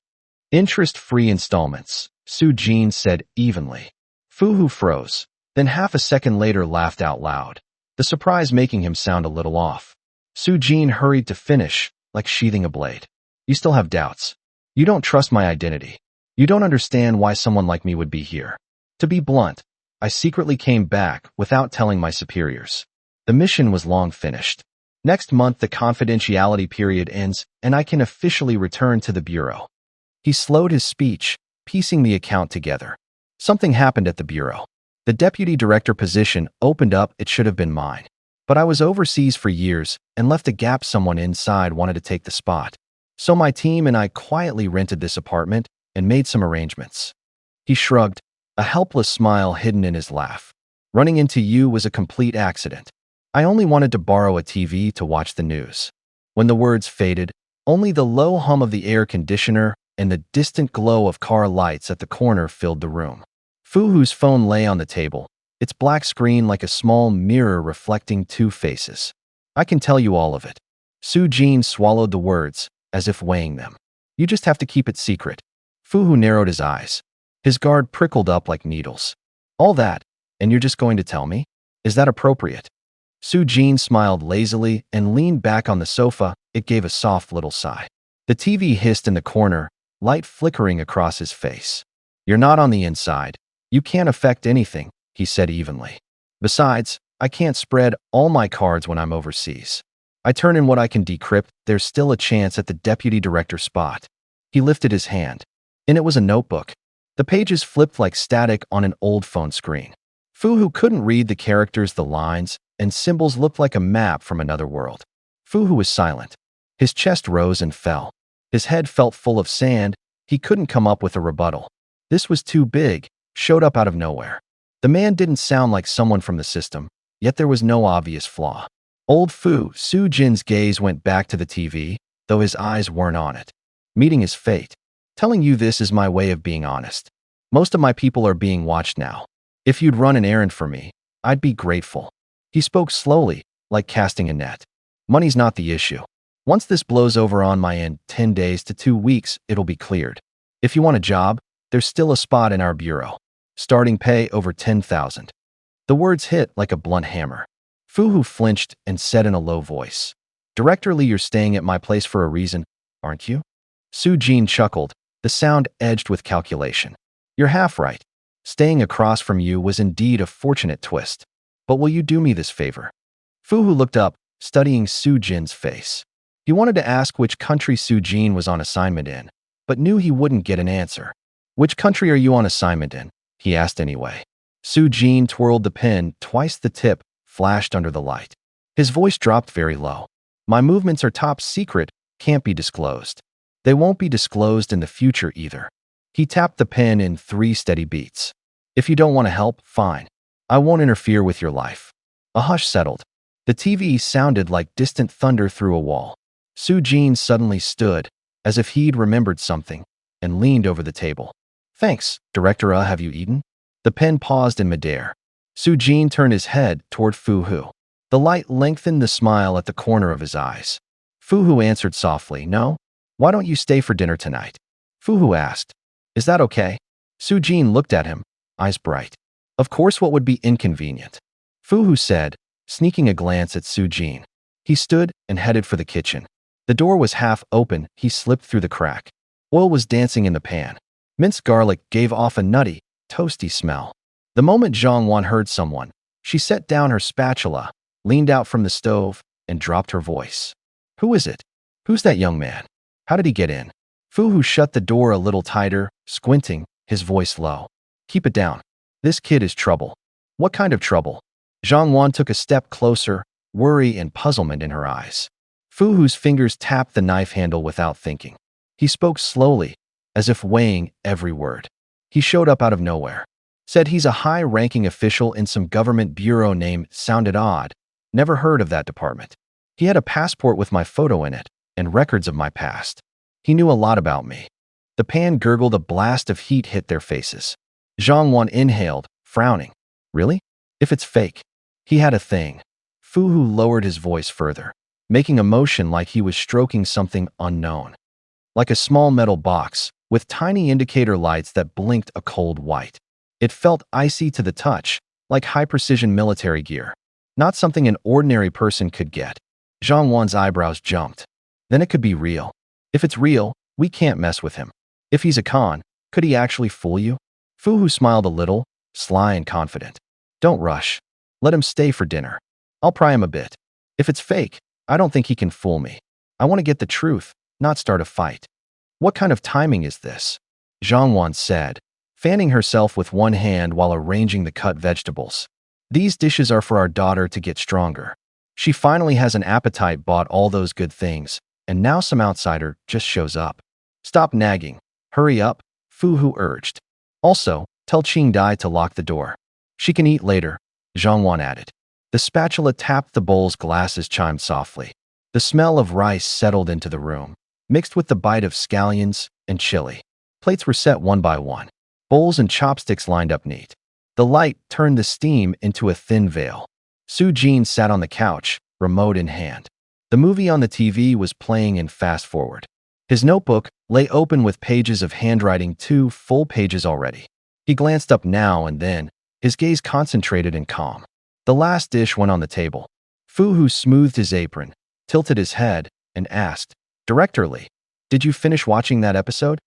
Interest-free installments, Su Jin said evenly. Fuhu froze, then half a second later laughed out loud, the surprise making him sound a little off. Su Jin hurried to finish, like sheathing a blade. You still have doubts. You don't trust my identity. You don't understand why someone like me would be here. To be blunt, I secretly came back without telling my superiors. The mission was long finished. Next month the confidentiality period ends, and I can officially return to the Bureau. He slowed his speech, piecing the account together. Something happened at the Bureau. The deputy director position opened up. It should have been mine. But I was overseas for years and left a gap. Someone inside wanted to take the spot. So my team and I quietly rented this apartment and made some arrangements. He shrugged, a helpless smile hidden in his laugh. Running into you was a complete accident. I only wanted to borrow a TV to watch the news. When the words faded, Only the low hum of the air conditioner and the distant glow of car lights at the corner filled the room. Fuhu's phone lay on the table, its black screen like a small mirror reflecting two faces. I can tell you all of it. Su-jin swallowed the words, as if weighing them. You just have to keep it secret. Fuhu narrowed his eyes. His guard prickled up like needles. All that, and you're just going to tell me? Is that appropriate? Su-jin smiled lazily and leaned back on the sofa. It gave a soft little sigh. The TV hissed in the corner, light flickering across his face. You're not on the inside. You can't affect anything, he said evenly. Besides, I can't spread all my cards when I'm overseas. I turn in what I can decrypt. There's still a chance at the deputy director spot. He lifted his hand. And it was a notebook. The pages flipped like static on an old phone screen. Fuhu couldn't read the characters, the lines, and symbols looked like a map from another world. Fuhu was silent. His chest rose and fell. His head felt full of sand. He couldn't come up with a rebuttal. This was too big, showed up out of nowhere. The man didn't sound like someone from the system, yet there was no obvious flaw. Old Su-jin's gaze went back to the TV, though his eyes weren't on it. Meeting his fate. Telling you this is my way of being honest. Most of my people are being watched now. If you'd run an errand for me, I'd be grateful. He spoke slowly, like casting a net. Money's not the issue. Once this blows over on my end, 10 days to 2 weeks, it'll be cleared. If you want a job, there's still a spot in our bureau. Starting pay over 10,000. The words hit like a blunt hammer. Fuhu flinched and said in a low voice, Director Lee, you're staying at my place for a reason, aren't you? Su-jin chuckled, the sound edged with calculation. You're half right. Staying across from you was indeed a fortunate twist. But will you do me this favor? Fuhu looked up, studying Su-jin's face. He wanted to ask which country Su-jin was on assignment in, but knew he wouldn't get an answer. Which country are you on assignment in? He asked anyway. Su-jin twirled the pen, twice the tip, flashed under the light. His voice dropped very low. My movements are top secret, can't be disclosed. They won't be disclosed in the future either. He tapped the pen in 3 steady beats. If you don't want to help, fine. I won't interfere with your life. A hush settled. The TV sounded like distant thunder through a wall. Su-jin suddenly stood, as if he'd remembered something, and leaned over the table. Thanks, Director. Have you eaten? The pen paused in midair. Su-jin turned his head toward Fuhu. The light lengthened the smile at the corner of his eyes. Fuhu answered softly, No. Why don't you stay for dinner tonight? Fuhu asked. Is that okay? Su-jin looked at him, eyes bright. Of course, what would be inconvenient? Fuhu said, sneaking a glance at Su-jin. He stood and headed for the kitchen. The door was half open. He slipped through the crack. Oil was dancing in the pan. Minced garlic gave off a nutty, toasty smell. The moment Zhang-Wan heard someone, she set down her spatula, leaned out from the stove, and dropped her voice. Who is it? Who's that young man? How did he get in? Fuhu shut the door a little tighter, squinting, his voice low. Keep it down. This kid is trouble. What kind of trouble? Zhang-Wan took a step closer, worry and puzzlement in her eyes. Fuhu's fingers tapped the knife handle without thinking. He spoke slowly, as if weighing every word. He showed up out of nowhere. Said he's a high-ranking official in some government bureau name. Sounded odd. Never heard of that department. He had a passport with my photo in it, and records of my past. He knew a lot about me. The pan gurgled, a blast of heat hit their faces. Zhang-Wan inhaled, frowning. Really? If it's fake. He had a thing. Fuhu lowered his voice further, making a motion like he was stroking something unknown. Like a small metal box, with tiny indicator lights that blinked a cold white. It felt icy to the touch, like high-precision military gear. Not something an ordinary person could get. Zhang-Wan's eyebrows jumped. Then it could be real. If it's real, we can't mess with him. If he's a con, could he actually fool you? Fuhu smiled a little, sly and confident. Don't rush. Let him stay for dinner. I'll pry him a bit. If it's fake, I don't think he can fool me. I want to get the truth, not start a fight. What kind of timing is this? Zhang-Wan said, fanning herself with one hand while arranging the cut vegetables. These dishes are for our daughter to get stronger. She finally has an appetite, bought all those good things, and now some outsider just shows up. Stop nagging. Hurry up, Fuhu urged. Also, tell Qingdai to lock the door. She can eat later, Zhang-Wan added. The spatula tapped the bowl's glasses, chimed softly. The smell of rice settled into the room. mixed with the bite of scallions and chili. Plates were set one by one. Bowls and chopsticks lined up neat. The light turned the steam into a thin veil. Su Jin sat on the couch, remote in hand. The movie on the TV was playing in fast forward. His notebook lay open with pages of handwriting, 2 full pages already. He glanced up now and then, his gaze concentrated and calm. The last dish went on the table. Fu Hu smoothed his apron, tilted his head, and asked, "Director Lee, did you finish watching that episode?"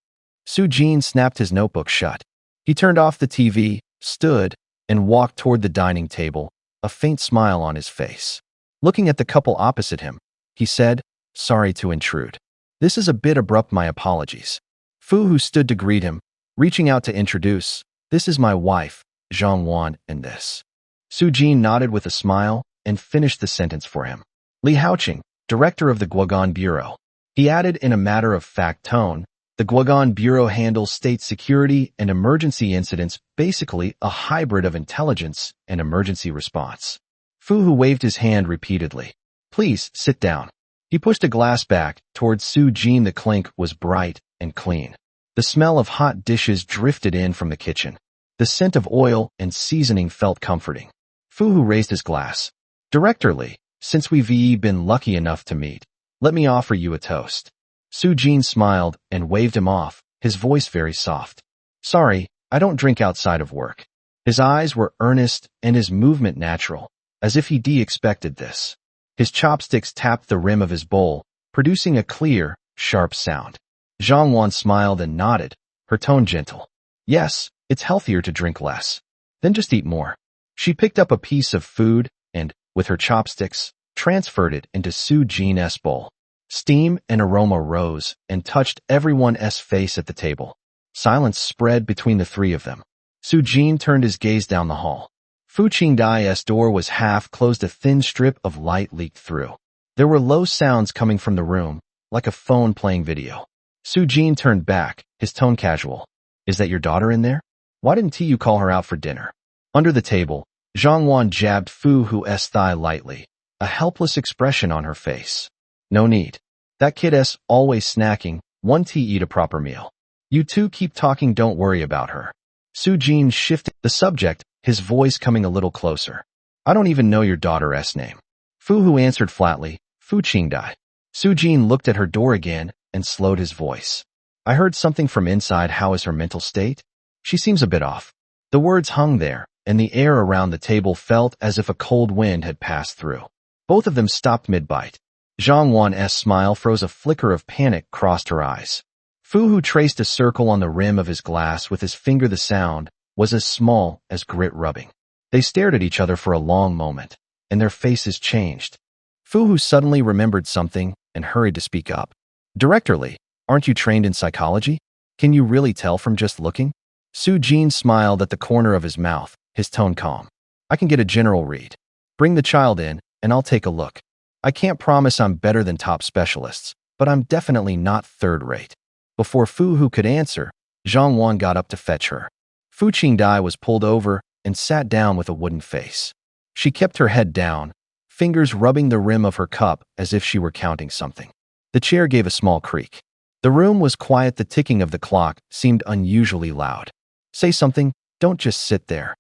Su Jin snapped his notebook shut. He turned off the TV, stood, and walked toward the dining table, a faint smile on his face. Looking at the couple opposite him, he said, "Sorry to intrude. This is a bit abrupt, my apologies." Fu Hu stood to greet him, reaching out to introduce, "This is my wife, Zhang Wan, and this." Su Jin nodded with a smile and finished the sentence for him. "Li Haoqing, director of the Guogan Bureau." He added in a matter-of-fact tone, "The Guogan Bureau handles state security and emergency incidents, basically a hybrid of intelligence and emergency response." Fu Hu waved his hand repeatedly. "Please, sit down." He pushed a glass back towards Su Jin. The clink was bright and clean. The smell of hot dishes drifted in from the kitchen. The scent of oil and seasoning felt comforting. Fu Hu raised his glass. "Director Lee, since we've been lucky enough to meet, let me offer you a toast." Su Jin smiled and waved him off, his voice very soft. "Sorry, I don't drink outside of work." His eyes were earnest and his movement natural, as if he expected this. His chopsticks tapped the rim of his bowl, producing a clear, sharp sound. Zhang Wan smiled and nodded, her tone gentle. "Yes, it's healthier to drink less. Then just eat more." She picked up a piece of food and, with her chopsticks, transferred it into Su Jin's bowl. Steam and aroma rose and touched everyone's face at the table. Silence spread between the three of them. Su Jin turned his gaze down the hall. Fu Qingdai's door was half closed, a thin strip of light leaked through. There were low sounds coming from the room, like a phone playing video. Su Jin turned back, his tone casual. "Is that your daughter in there? Why didn't you call her out for dinner?" Under the table, Zhang Wan jabbed Fu Hu's thigh lightly, a helpless expression on her face. "No need. That kid's always snacking, one to eat a proper meal. You two keep talking, don't worry about her." Su Jin shifted the subject, his voice coming a little closer. "I don't even know your daughter's name." Fu Hu answered flatly, "Fu Qingdai." Su Jin looked at her door again and slowed his voice. "I heard something from inside. How is her mental state? She seems a bit off." The words hung there, and the air around the table felt as if a cold wind had passed through. Both of them stopped mid-bite. Zhang Wan's smile froze, a flicker of panic crossed her eyes. Fu Hu traced a circle on the rim of his glass with his finger. The sound was as small as grit rubbing. They stared at each other for a long moment, and their faces changed. Fu Hu suddenly remembered something and hurried to speak up. "Director Lee, aren't you trained in psychology? Can you really tell from just looking?" Su Jin smiled at the corner of his mouth, his tone calm. "I can get a general read. Bring the child in, and I'll take a look. I can't promise I'm better than top specialists, but I'm definitely not third-rate." Before Fu Hu could answer, Zhang Wan got up to fetch her. Fu Qingdai was pulled over and sat down with a wooden face. She kept her head down, fingers rubbing the rim of her cup as if she were counting something. The chair gave a small creak. The room was quiet. The ticking of the clock seemed unusually loud. "Say something, don't just sit there."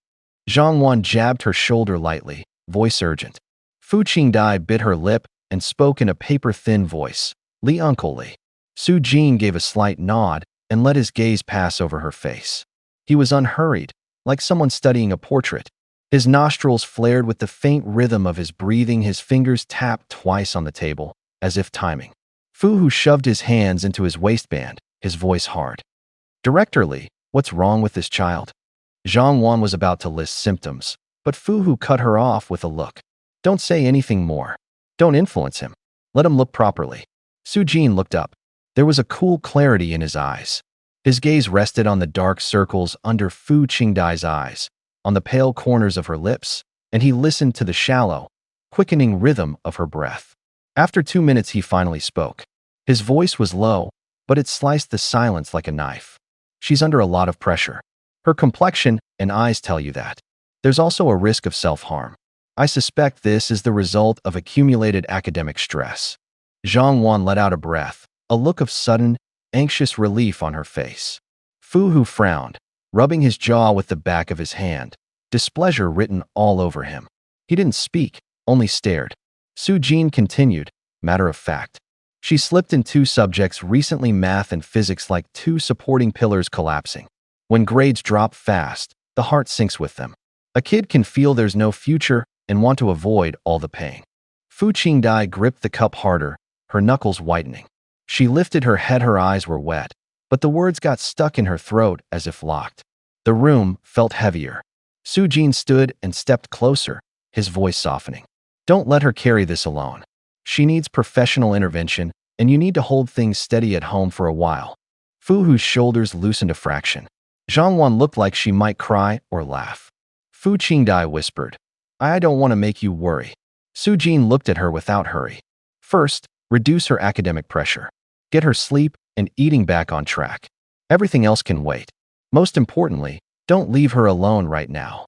Zhang Wan jabbed her shoulder lightly, voice urgent. Fu Qingdai bit her lip and spoke in a paper-thin voice. "Li Uncle Li." Su Jin gave a slight nod and let his gaze pass over her face. He was unhurried, like someone studying a portrait. His nostrils flared with the faint rhythm of his breathing. His fingers tapped twice on the table, as if timing. Fu Hu shoved his hands into his waistband, his voice hard. "Director Lee, what's wrong with this child?" Zhang Wan was about to list symptoms, but Fu Hu cut her off with a look. "Don't say anything more. Don't influence him. Let him look properly." Su Jin looked up. There was a cool clarity in his eyes. His gaze rested on the dark circles under Fu Qingdai's eyes, on the pale corners of her lips, and he listened to the shallow, quickening rhythm of her breath. After 2 minutes, he finally spoke. His voice was low, but it sliced the silence like a knife. "She's under a lot of pressure. Her complexion and eyes tell you that. There's also a risk of self-harm. I suspect this is the result of accumulated academic stress." Zhang Wan let out a breath, a look of sudden, anxious relief on her face. Fu Hu frowned, rubbing his jaw with the back of his hand, displeasure written all over him. He didn't speak, only stared. Su Jin continued, matter of fact. She slipped in two subjects recently, math and physics, like two supporting pillars collapsing. When grades drop fast, the heart sinks with them. A kid can feel there's no future and want to avoid all the pain. Fu Qingdai gripped the cup harder, her knuckles whitening. She lifted her head, her eyes were wet, but the words got stuck in her throat as if locked. The room felt heavier. Su Jin stood and stepped closer, his voice softening. Don't let her carry this alone. She needs professional intervention, and you need to hold things steady at home for a while. Fu Hu's shoulders loosened a fraction. Zhang Wan looked like she might cry or laugh. Fu Qingdai whispered, I don't want to make you worry. Su Jin looked at her without hurry. First, reduce her academic pressure. Get her sleep and eating back on track. Everything else can wait. Most importantly, don't leave her alone right now.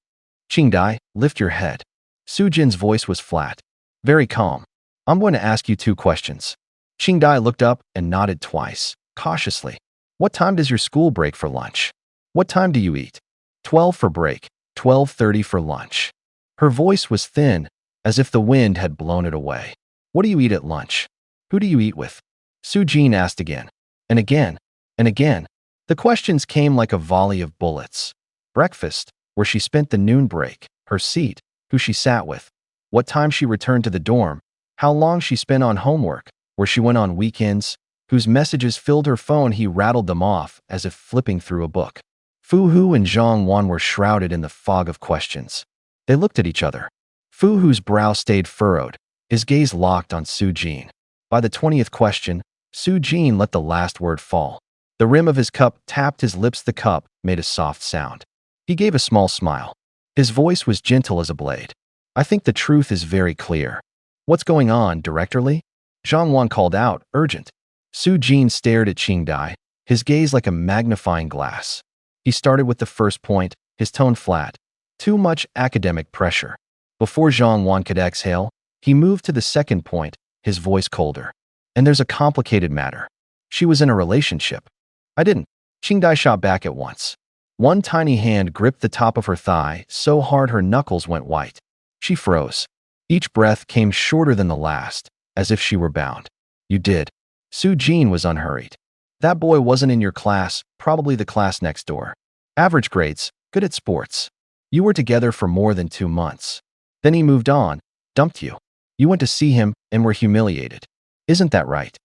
Qingdai, lift your head. Su Jin's voice was flat, very calm. I'm going to ask you 2 questions. Qingdai looked up and nodded twice, cautiously. What time does your school break for lunch? What time do you eat? 12 for break, 12:30 for lunch. Her voice was thin, as if the wind had blown it away. What do you eat at lunch? Who do you eat with? Su Jin asked again, and again, and again. The questions came like a volley of bullets. Breakfast, where she spent the noon break, her seat, who she sat with, what time she returned to the dorm, how long she spent on homework, where she went on weekends, whose messages filled her phone. He rattled them off as if flipping through a book. Fu Hu and Zhang Wan were shrouded in the fog of questions. They looked at each other. Fu Hu's brow stayed furrowed, his gaze locked on Su Jin. By the 20th question, Su Jin let the last word fall. The rim of his cup tapped his lips. The cup made a soft sound. He gave a small smile. His voice was gentle as a blade. I think the truth is very clear. What's going on, Director? Zhang Wan called out, urgent. Su Jin stared at Qingdai, his gaze like a magnifying glass. He started with the first point, his tone flat. Too much academic pressure. Before Zhang Wan could exhale, he moved to the second point, his voice colder. And there's a complicated matter. She was in a relationship. I didn't. Qingdai shot back at once. One tiny hand gripped the top of her thigh so hard her knuckles went white. She froze. Each breath came shorter than the last, as if she were bound. You did. Su Jin was unhurried. That boy wasn't in your class, probably the class next door. Average grades, good at sports. You were together for more than 2 months. Then he moved on, dumped you. You went to see him and were humiliated. Isn't that right?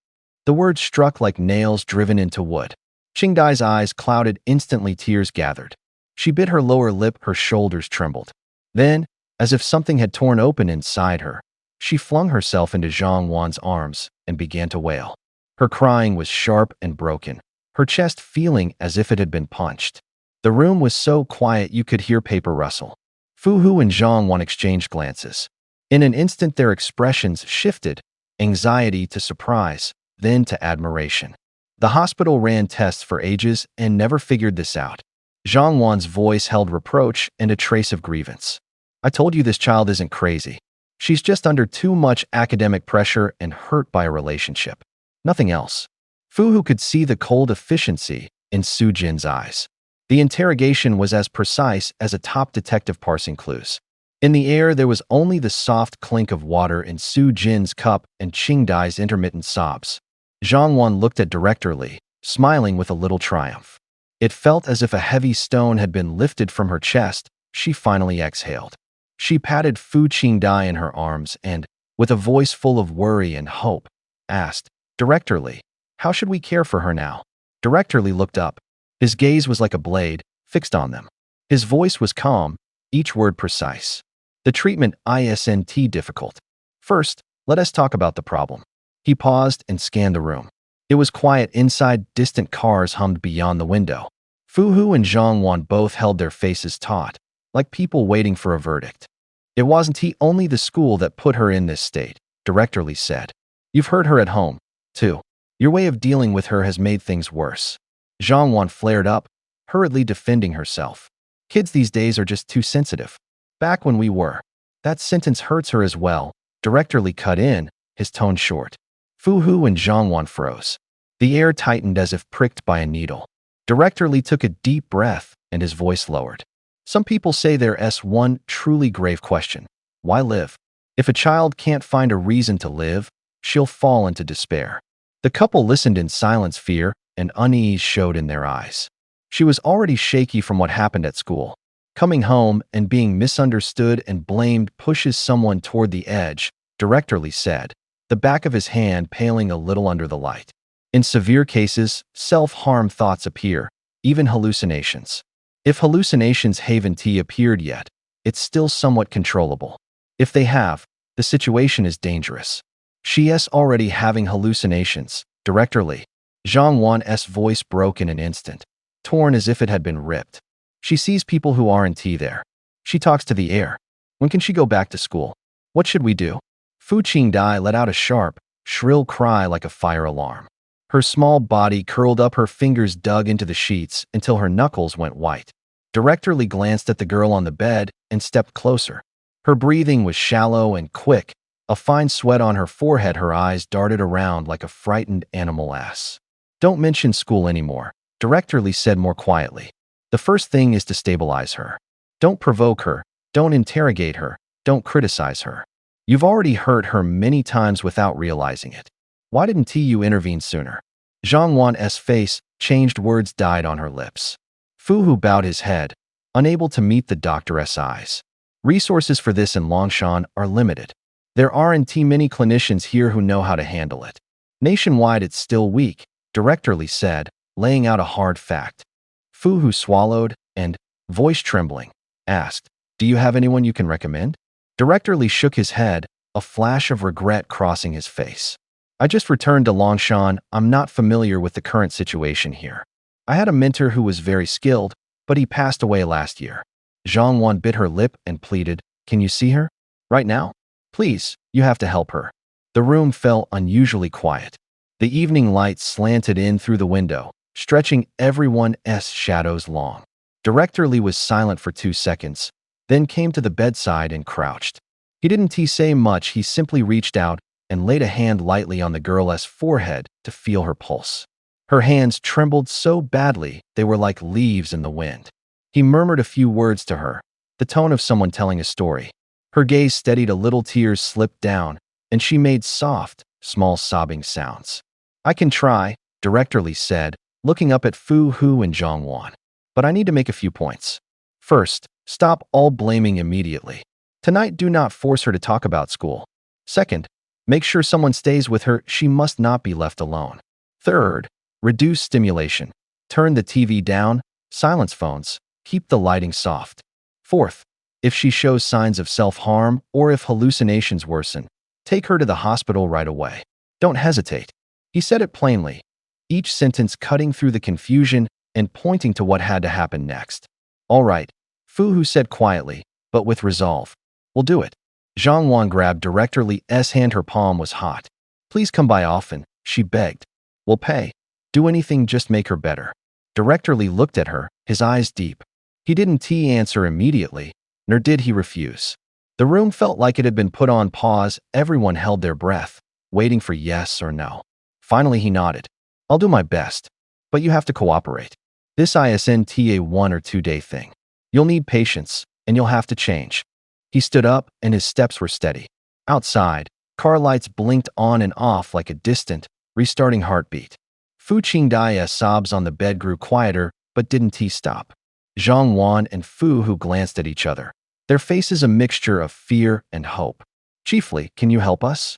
The words struck like nails driven into wood. Qingdai's eyes clouded, instantly tears gathered. She bit her lower lip, her shoulders trembled. Then, as if something had torn open inside her, she flung herself into Zhang Wan's arms and began to wail. Her crying was sharp and broken, her chest feeling as if it had been punched. The room was so quiet you could hear paper rustle. Fu Hu and Zhang Wan exchanged glances. In an instant their expressions shifted, anxiety to surprise, then to admiration. The hospital ran tests for ages and never figured this out. Zhang Wan's voice held reproach and a trace of grievance. I told you this child isn't crazy. She's just under too much academic pressure and hurt by a relationship. Nothing else. Fu Hu could see the cold efficiency in Su Jin's eyes. The interrogation was as precise as a top detective parsing clues. In the air, there was only the soft clink of water in Su Jin's cup and Qingdai's intermittent sobs. Zhang Wan looked at Director Li, smiling with a little triumph. It felt as if a heavy stone had been lifted from her chest. She finally exhaled. She patted Fu Qingdai in her arms and, with a voice full of worry and hope, asked, Director Li, how should we care for her now? Director Li looked up. His gaze was like a blade, fixed on them. His voice was calm, each word precise. The treatment isn't difficult. First, let us talk about the problem. He paused and scanned the room. It was quiet inside, distant cars hummed beyond the window. Fu Hu and Zhang Wan both held their faces taut, like people waiting for a verdict. It wasn't only the school that put her in this state, Director Li said. You've heard her at home, too. Your way of dealing with her has made things worse. Zhang Wan flared up, hurriedly defending herself. Kids these days are just too sensitive. Back when we were. That sentence hurts her as well. Director Li cut in, his tone short. Fu Hu and Zhang Wan froze. The air tightened as if pricked by a needle. Director Lee took a deep breath, and his voice lowered. Some people say there's one truly grave question. Why live? If a child can't find a reason to live, she'll fall into despair. The couple listened in silence. Fear and unease showed in their eyes. She was already shaky from what happened at school. Coming home and being misunderstood and blamed pushes someone toward the edge, Director Lee said, the back of his hand paling a little under the light. In severe cases, self-harm thoughts appear, even hallucinations. If hallucinations haven't appeared yet, it's still somewhat controllable. If they have, the situation is dangerous. She's already having hallucinations, Director Lee. Zhang Wan's voice broke in an instant, torn as if it had been ripped. She sees people who aren't there. She talks to the air. When can she go back to school? What should we do? Fu Qingdai let out a sharp, shrill cry like a fire alarm. Her small body curled up, her fingers dug into the sheets until her knuckles went white. Director Lee glanced at the girl on the bed and stepped closer. Her breathing was shallow and quick, a fine sweat on her forehead. Her eyes darted around like a frightened animal ass. Don't mention school anymore, Director Lee said more quietly. The first thing is to stabilize her. Don't provoke her, don't interrogate her, don't criticize her. You've already hurt her many times without realizing it. Why didn't you intervene sooner? Zhang Wan's face changed, words died on her lips. Fu Hu bowed his head, unable to meet the doctor's eyes. Resources for this in Longshan are limited. There aren't many clinicians here who know how to handle it. Nationwide it's still weak, Director Lee said, laying out a hard fact. Fu Hu swallowed and, voice trembling, asked, do you have anyone you can recommend? Director Lee shook his head, a flash of regret crossing his face. I just returned to Longshan. I'm not familiar with the current situation here. I had a mentor who was very skilled, but he passed away last year. Zhang Wan bit her lip and pleaded, can you see her? Right now? Please, you have to help her. The room fell unusually quiet. The evening light slanted in through the window, stretching everyone's shadows long. Director Lee was silent for 2 seconds, then came to the bedside and crouched. He didn't say much, he simply reached out and laid a hand lightly on the girl's forehead to feel her pulse. Her hands trembled so badly they were like leaves in the wind. He murmured a few words to her, the tone of someone telling a story. Her gaze steadied a little, tears slipped down, and she made soft, small sobbing sounds. I can try, Director Lee said, looking up at Fu Hu and Zhang Wan. But I need to make a few points. First, stop all blaming immediately. Tonight, do not force her to talk about school. Second, make sure someone stays with her. She must not be left alone. Third, reduce stimulation. Turn the TV down, silence phones, keep the lighting soft. Fourth, if she shows signs of self-harm or if hallucinations worsen, take her to the hospital right away. Don't hesitate. He said it plainly, each sentence cutting through the confusion and pointing to what had to happen next. All right, Fu Hu said quietly, but with resolve. We'll do it. Zhang Wan grabbed Director Lee's hand. Her palm was hot. Please come by often, she begged. We'll pay. Do anything, just make her better. Director Lee looked at her, his eyes deep. He didn't answer immediately, nor did he refuse. The room felt like it had been put on pause. Everyone held their breath, waiting for yes or no. Finally, he nodded. I'll do my best, but you have to cooperate. This isn't a 1 or 2 day thing. You'll need patience, and you'll have to change. He stood up, and his steps were steady. Outside, car lights blinked on and off like a distant, restarting heartbeat. Fu Qingdai's sobs on the bed grew quieter, but didn't stop. Zhang Wan and Fu Hu glanced at each other, their faces a mixture of fear and hope. Chiefly, can you help us?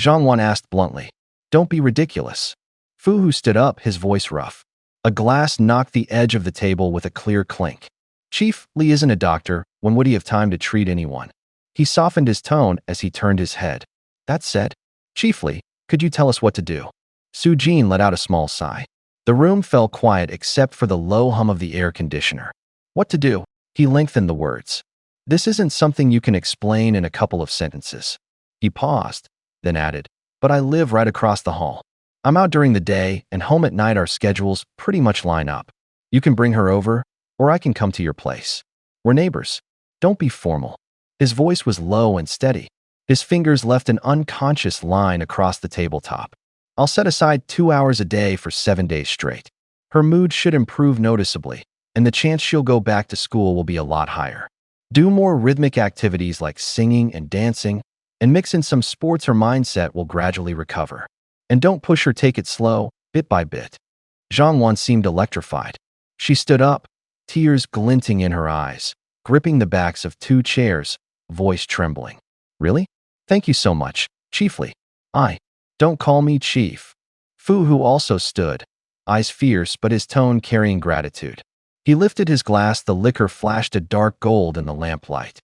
Zhang Wan asked bluntly. Don't be ridiculous. Fu Hu stood up, his voice rough. A glass knocked the edge of the table with a clear clink. Chief Lee isn't a doctor. When would he have time to treat anyone? He softened his tone as he turned his head. That said, Chief Lee, could you tell us what to do? Su Jin let out a small sigh. The room fell quiet except for the low hum of the air conditioner. What to do? He lengthened the words. This isn't something you can explain in a couple of sentences. He paused, then added, but I live right across the hall. I'm out during the day and home at night. Our schedules pretty much line up. You can bring her over, or I can come to your place. We're neighbors. Don't be formal. His voice was low and steady. His fingers left an unconscious line across the tabletop. I'll set aside 2 hours a day for 7 days straight. Her mood should improve noticeably, and the chance she'll go back to school will be a lot higher. Do more rhythmic activities like singing and dancing, and mix in some sports. Her mindset will gradually recover. And don't push her, take it slow, bit by bit. Zhang Wan seemed electrified. She stood up, tears glinting in her eyes, gripping the backs of 2 chairs, voice trembling. Really? Thank you so much, Chiefly. Don't call me Chief. Fu Hu also stood, eyes fierce but his tone carrying gratitude. He lifted his glass, the liquor flashed a dark gold in the lamplight.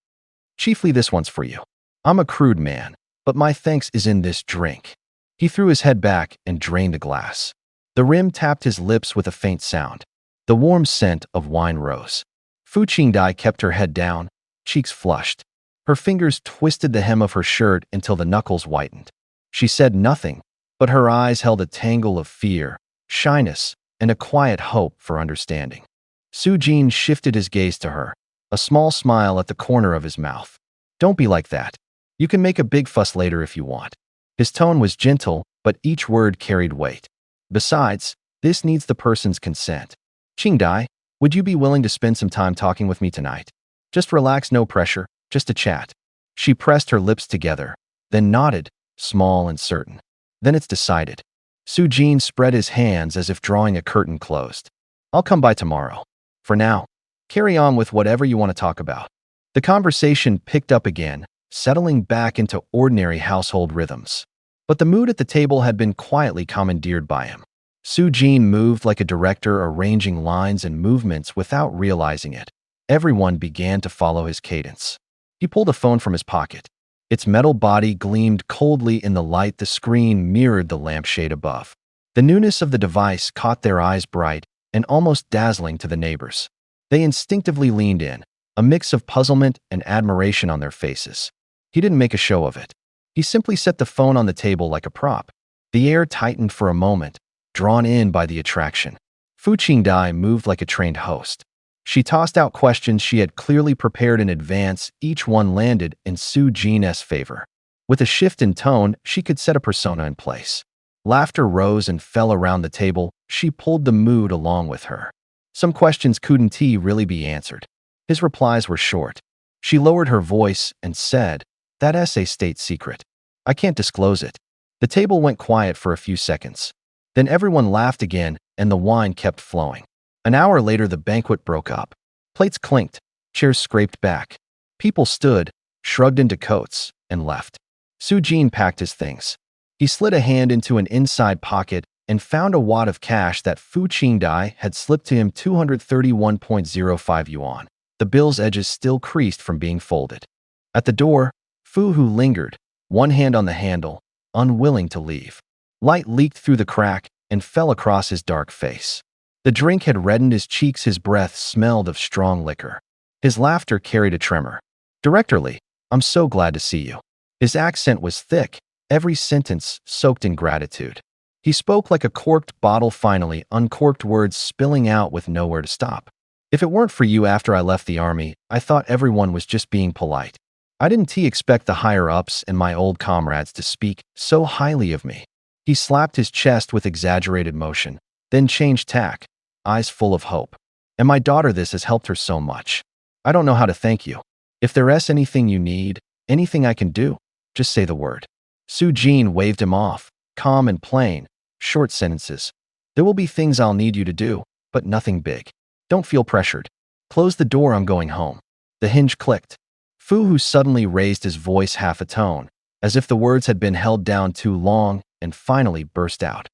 Chiefly, this one's for you. I'm a crude man, but my thanks is in this drink. He threw his head back and drained the glass. The rim tapped his lips with a faint sound. The warm scent of wine rose. Fu Qingdai kept her head down, cheeks flushed. Her fingers twisted the hem of her shirt until the knuckles whitened. She said nothing, but her eyes held a tangle of fear, shyness, and a quiet hope for understanding. Su Jin shifted his gaze to her, a small smile at the corner of his mouth. Don't be like that. You can make a big fuss later if you want. His tone was gentle, but each word carried weight. Besides, this needs the person's consent. Qingdai, would you be willing to spend some time talking with me tonight? Just relax, no pressure, just a chat. She pressed her lips together, then nodded, small and certain. Then it's decided. Su Jin spread his hands as if drawing a curtain closed. I'll come by tomorrow. For now, carry on with whatever you want to talk about. The conversation picked up again, settling back into ordinary household rhythms. But the mood at the table had been quietly commandeered by him. Su Jin moved like a director, arranging lines and movements without realizing it. Everyone began to follow his cadence. He pulled a phone from his pocket. Its metal body gleamed coldly in the light. The screen mirrored the lampshade above. The newness of the device caught their eyes, bright and almost dazzling to the neighbors. They instinctively leaned in, a mix of puzzlement and admiration on their faces. He didn't make a show of it. He simply set the phone on the table like a prop. The air tightened for a moment, drawn in by the attraction. Fu Qingdai moved like a trained host. She tossed out questions she had clearly prepared in advance. Each one landed in Su Jin's favor. With a shift in tone, she could set a persona in place. Laughter rose and fell around the table. She pulled the mood along with her. Some questions couldn't really be answered. His replies were short. She lowered her voice and said, "That essay states secret. I can't disclose it." The table went quiet for a few seconds. Then everyone laughed again, and the wine kept flowing. An hour later, the banquet broke up. Plates clinked, chairs scraped back. People stood, shrugged into coats, and left. Su Jin packed his things. He slid a hand into an inside pocket and found a wad of cash that Fu Qingdai had slipped to him, 231.05 yuan. The bill's edges still creased from being folded. At the door, Fu Hu lingered, one hand on the handle, unwilling to leave. Light leaked through the crack and fell across his dark face. The drink had reddened his cheeks. His breath smelled of strong liquor. His laughter carried a tremor. "Director Lee, I'm so glad to see you." His accent was thick, every sentence soaked in gratitude. He spoke like a corked bottle, finally, uncorked words spilling out with nowhere to stop. "If it weren't for you after I left the army, I thought everyone was just being polite. I didn't expect the higher-ups and my old comrades to speak so highly of me." He slapped his chest with exaggerated motion, then changed tack, eyes full of hope. "And my daughter, this has helped her so much. I don't know how to thank you. If there's anything you need, anything I can do, just say the word." Su Jin waved him off, calm and plain, short sentences. "There will be things I'll need you to do, but nothing big. Don't feel pressured. Close the door, I'm going home." The hinge clicked. Fu Hu suddenly raised his voice half a tone, as if the words had been held down too long, and finally burst out.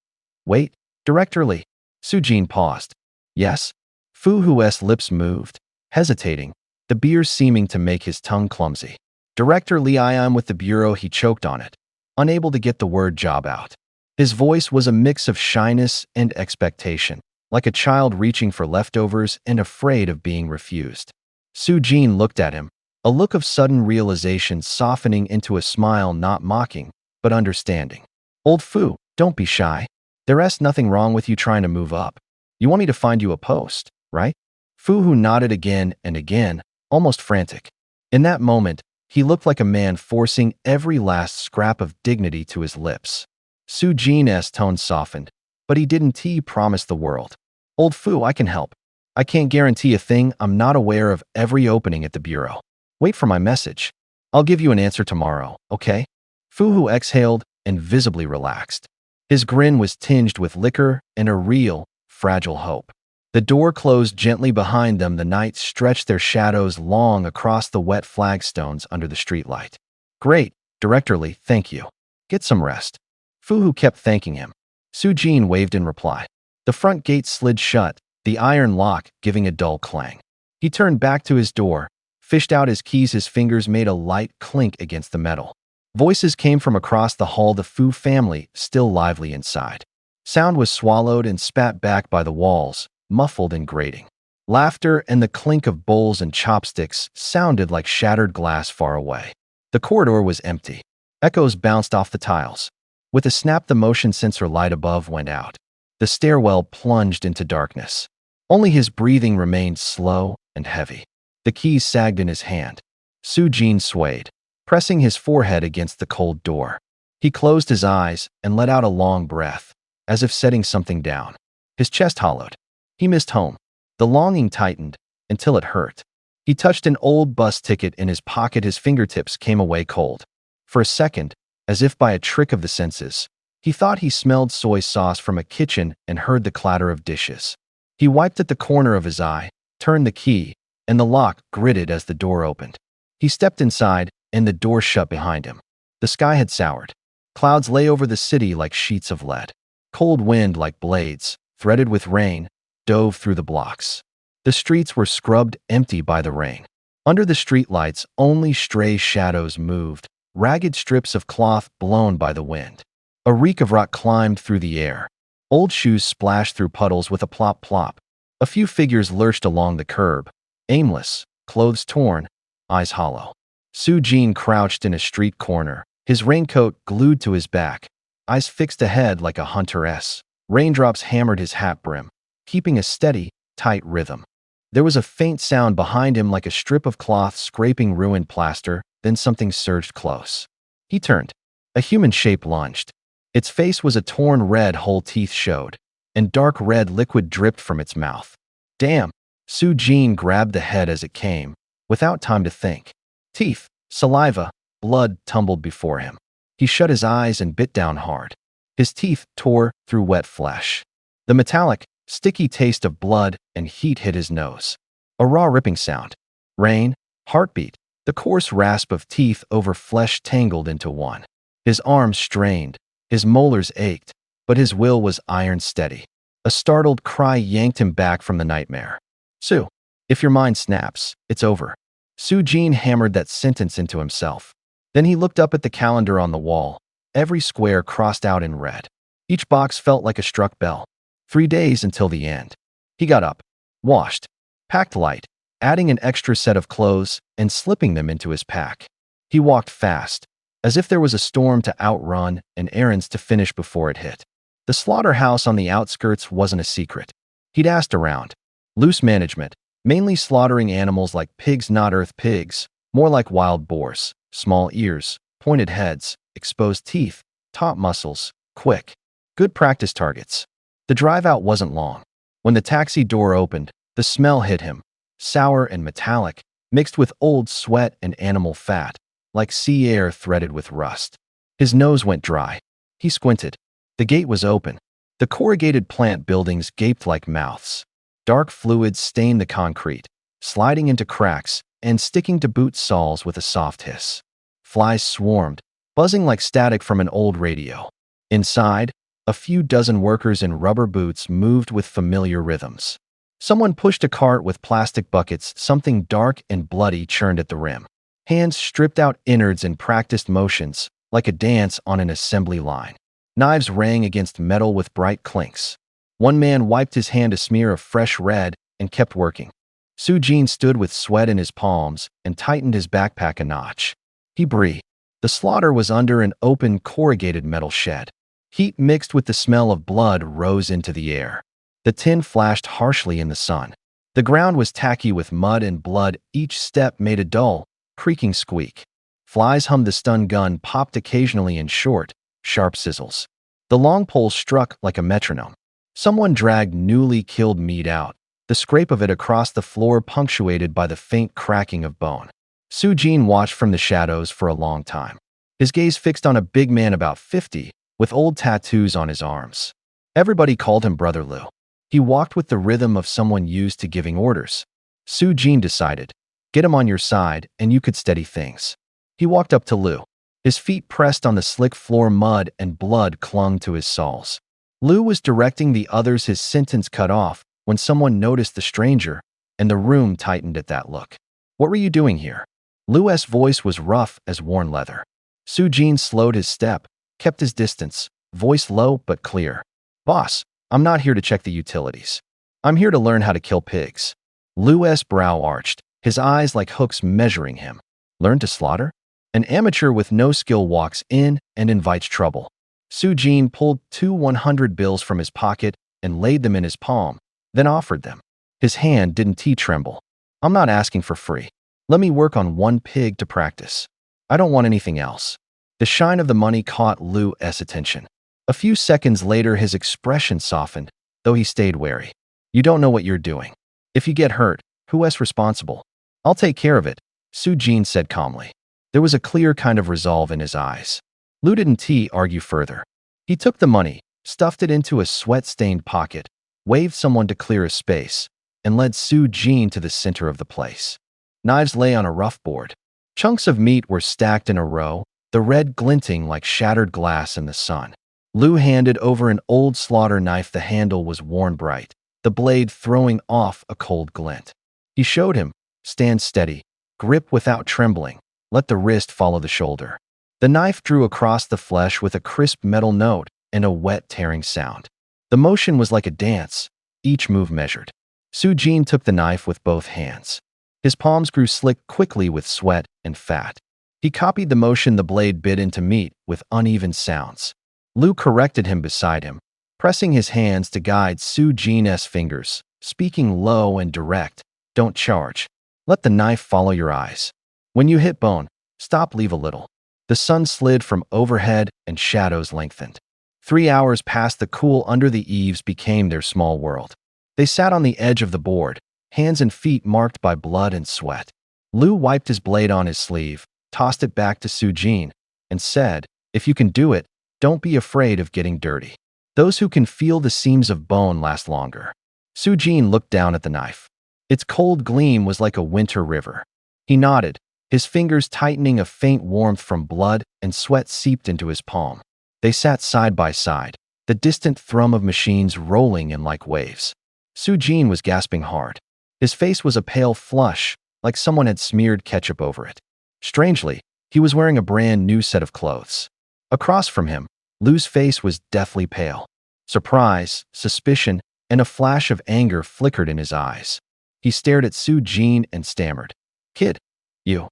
"Wait, Director Lee." Su Jin paused. "Yes?" Fu Hu's lips moved, hesitating, the beer seeming to make his tongue clumsy. "Director Lee, I am with the bureau." He choked on it, unable to get the word job out. His voice was a mix of shyness and expectation, like a child reaching for leftovers and afraid of being refused. Su Jin looked at him, a look of sudden realization softening into a smile, not mocking, but understanding. "Old Fu, don't be shy. There's nothing wrong with you trying to move up. You want me to find you a post, right?" Fu Hu nodded again and again, almost frantic. In that moment, he looked like a man forcing every last scrap of dignity to his lips. Su Jin's tone softened, but he didn't promise the world. Old Fu, I can help. I can't guarantee a thing. I'm not aware of every opening at the bureau. Wait for my message. I'll give you an answer tomorrow, okay? Fu Hu exhaled and visibly relaxed. His grin was tinged with liquor and a real, fragile hope. The door closed gently behind them. The night stretched their shadows long across the wet flagstones under the streetlight. Great, Director Lee, thank you. Get some rest. Fu Hu kept thanking him. Su Jin waved in reply. The front gate slid shut, the iron lock giving a dull clang. He turned back to his door, fished out his keys. His fingers made a light clink against the metal. Voices came from across the hall, the Fu family still lively inside. Sound was swallowed and spat back by the walls, muffled and grating. Laughter and the clink of bowls and chopsticks sounded like shattered glass far away. The corridor was empty. Echoes bounced off the tiles. With a snap, the motion sensor light above went out. The stairwell plunged into darkness. Only his breathing remained slow and heavy. The keys sagged in his hand. Su Jin swayed, pressing his forehead against the cold door. He closed his eyes and let out a long breath, as if setting something down. His chest hollowed. He missed home. The longing tightened until it hurt. He touched an old bus ticket in his pocket. His fingertips came away cold. For a second, as if by a trick of the senses, he thought he smelled soy sauce from a kitchen and heard the clatter of dishes. He wiped at the corner of his eye, turned the key, and the lock gritted as the door opened. He stepped inside, and the door shut behind him. The sky had soured. Clouds lay over the city like sheets of lead. Cold wind, like blades, threaded with rain, dove through the blocks. The streets were scrubbed empty by the rain. Under the streetlights, only stray shadows moved, ragged strips of cloth blown by the wind. A reek of rot climbed through the air. Old shoes splashed through puddles with a plop-plop. A few figures lurched along the curb, aimless, clothes torn, eyes hollow. Su Jin crouched in a street corner, his raincoat glued to his back, eyes fixed ahead like a hunteress. Raindrops hammered his hat brim, keeping a steady, tight rhythm. There was a faint sound behind him, like a strip of cloth scraping ruined plaster. Then something surged close. He turned. A human shape lunged. Its face was a torn red, whole teeth showed, and dark red liquid dripped from its mouth. Damn! Su Jin grabbed the head as it came, without time to think. Teeth, saliva, blood tumbled before him. He shut his eyes and bit down hard. His teeth tore through wet flesh. The metallic, sticky taste of blood and heat hit his nose. A raw ripping sound. Rain, heartbeat, the coarse rasp of teeth over flesh tangled into one. His arms strained, his molars ached, but his will was iron steady. A startled cry yanked him back from the nightmare. Su, if your mind snaps, it's over. Su Jin hammered that sentence into himself. Then he looked up at the calendar on the wall, every square crossed out in red. Each box felt like a struck bell. 3 days until the end. He got up, washed, packed light, adding an extra set of clothes and slipping them into his pack. He walked fast, as if there was a storm to outrun and errands to finish before it hit. The slaughterhouse on the outskirts wasn't a secret. He'd asked around. Loose management, mainly slaughtering animals like pigs, not earth pigs, more like wild boars, small ears, pointed heads, exposed teeth, taut muscles, quick. Good practice targets. The drive out wasn't long. When the taxi door opened, the smell hit him, sour and metallic, mixed with old sweat and animal fat, like sea air threaded with rust. His nose went dry. He squinted. The gate was open. The corrugated plant buildings gaped like mouths. Dark fluids stained the concrete, sliding into cracks and sticking to boot soles with a soft hiss. Flies swarmed, buzzing like static from an old radio. Inside, a few dozen workers in rubber boots moved with familiar rhythms. Someone pushed a cart with plastic buckets. Something dark and bloody churned at the rim. Hands stripped out innards in practiced motions, like a dance on an assembly line. Knives rang against metal with bright clinks. One man wiped his hand, a smear of fresh red, and kept working. Su Jin stood with sweat in his palms and tightened his backpack a notch. He breathed. The slaughter was under an open, corrugated metal shed. Heat mixed with the smell of blood rose into the air. The tin flashed harshly in the sun. The ground was tacky with mud and blood. Each step made a dull, creaking squeak. Flies hummed. The stun gun popped occasionally in short, sharp sizzles. The long pole struck like a metronome. Someone dragged newly killed meat out, the scrape of it across the floor punctuated by the faint cracking of bone. Su-Jin watched from the shadows for a long time, his gaze fixed on a big man about 50, with old tattoos on his arms. Everybody called him Brother Liu. He walked with the rhythm of someone used to giving orders. Su-Jin decided, get him on your side and you could steady things. He walked up to Liu. His feet pressed on the slick floor, mud and blood clung to his soles. Liu was directing the others, his sentence cut off, when someone noticed the stranger, and the room tightened at that look. What were you doing here? Liu's voice was rough as worn leather. Su-Jin slowed his step, kept his distance, voice low but clear. Boss, I'm not here to check the utilities. I'm here to learn how to kill pigs. Liu's brow arched, his eyes like hooks measuring him. Learn to slaughter? An amateur with no skill walks in and invites trouble. Su-Jin pulled 2 100 bills from his pocket and laid them in his palm, then offered them. His hand didn't tremble. I'm not asking for free. Let me work on 1 pig to practice. I don't want anything else. The shine of the money caught Liu's attention. A few seconds later, his expression softened, though he stayed wary. You don't know what you're doing. If you get hurt, who's responsible? I'll take care of it, Su-Jin said calmly. There was a clear kind of resolve in his eyes. Liu didn't argue further. He took the money, stuffed it into a sweat-stained pocket, waved someone to clear a space, and led Su-Jin to the center of the place. Knives lay on a rough board. Chunks of meat were stacked in a row, the red glinting like shattered glass in the sun. Liu handed over an old slaughter knife. The handle was worn bright, the blade throwing off a cold glint. He showed him, stand steady, grip without trembling, let the wrist follow the shoulder. The knife drew across the flesh with a crisp metal note and a wet tearing sound. The motion was like a dance, each move measured. Su-Jin took the knife with both hands. His palms grew slick quickly with sweat and fat. He copied the motion. The blade bit into meat with uneven sounds. Liu corrected him beside him, pressing his hands to guide Su-Jin's fingers, speaking low and direct. Don't charge. Let the knife follow your eyes. When you hit bone, stop, leave a little. The sun slid from overhead and shadows lengthened. 3 hours passed. The cool under the eaves became their small world. They sat on the edge of the board, hands and feet marked by blood and sweat. Liu wiped his blade on his sleeve, tossed it back to Su-Jin, and said, if you can do it, don't be afraid of getting dirty. Those who can feel the seams of bone last longer. Su-Jin looked down at the knife. Its cold gleam was like a winter river. He nodded, his fingers tightening. A faint warmth from blood and sweat seeped into his palm. They sat side by side, the distant thrum of machines rolling in like waves. Su-Jin was gasping hard. His face was a pale flush, like someone had smeared ketchup over it. Strangely, he was wearing a brand new set of clothes. Across from him, Liu's face was deathly pale. Surprise, suspicion, and a flash of anger flickered in his eyes. He stared at Su-Jin and stammered. Kid, you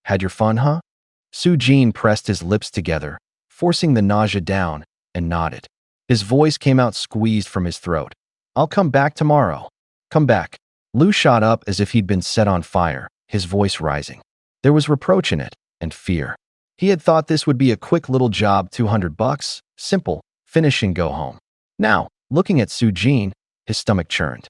had your fun, huh? Su-Jin pressed his lips together, forcing the nausea down, and nodded. His voice came out squeezed from his throat. I'll come back tomorrow. Come back. Liu shot up as if he'd been set on fire, his voice rising. There was reproach in it, and fear. He had thought this would be a quick little job, $200, simple, finish and go home. Now, looking at Su-Jin, his stomach churned.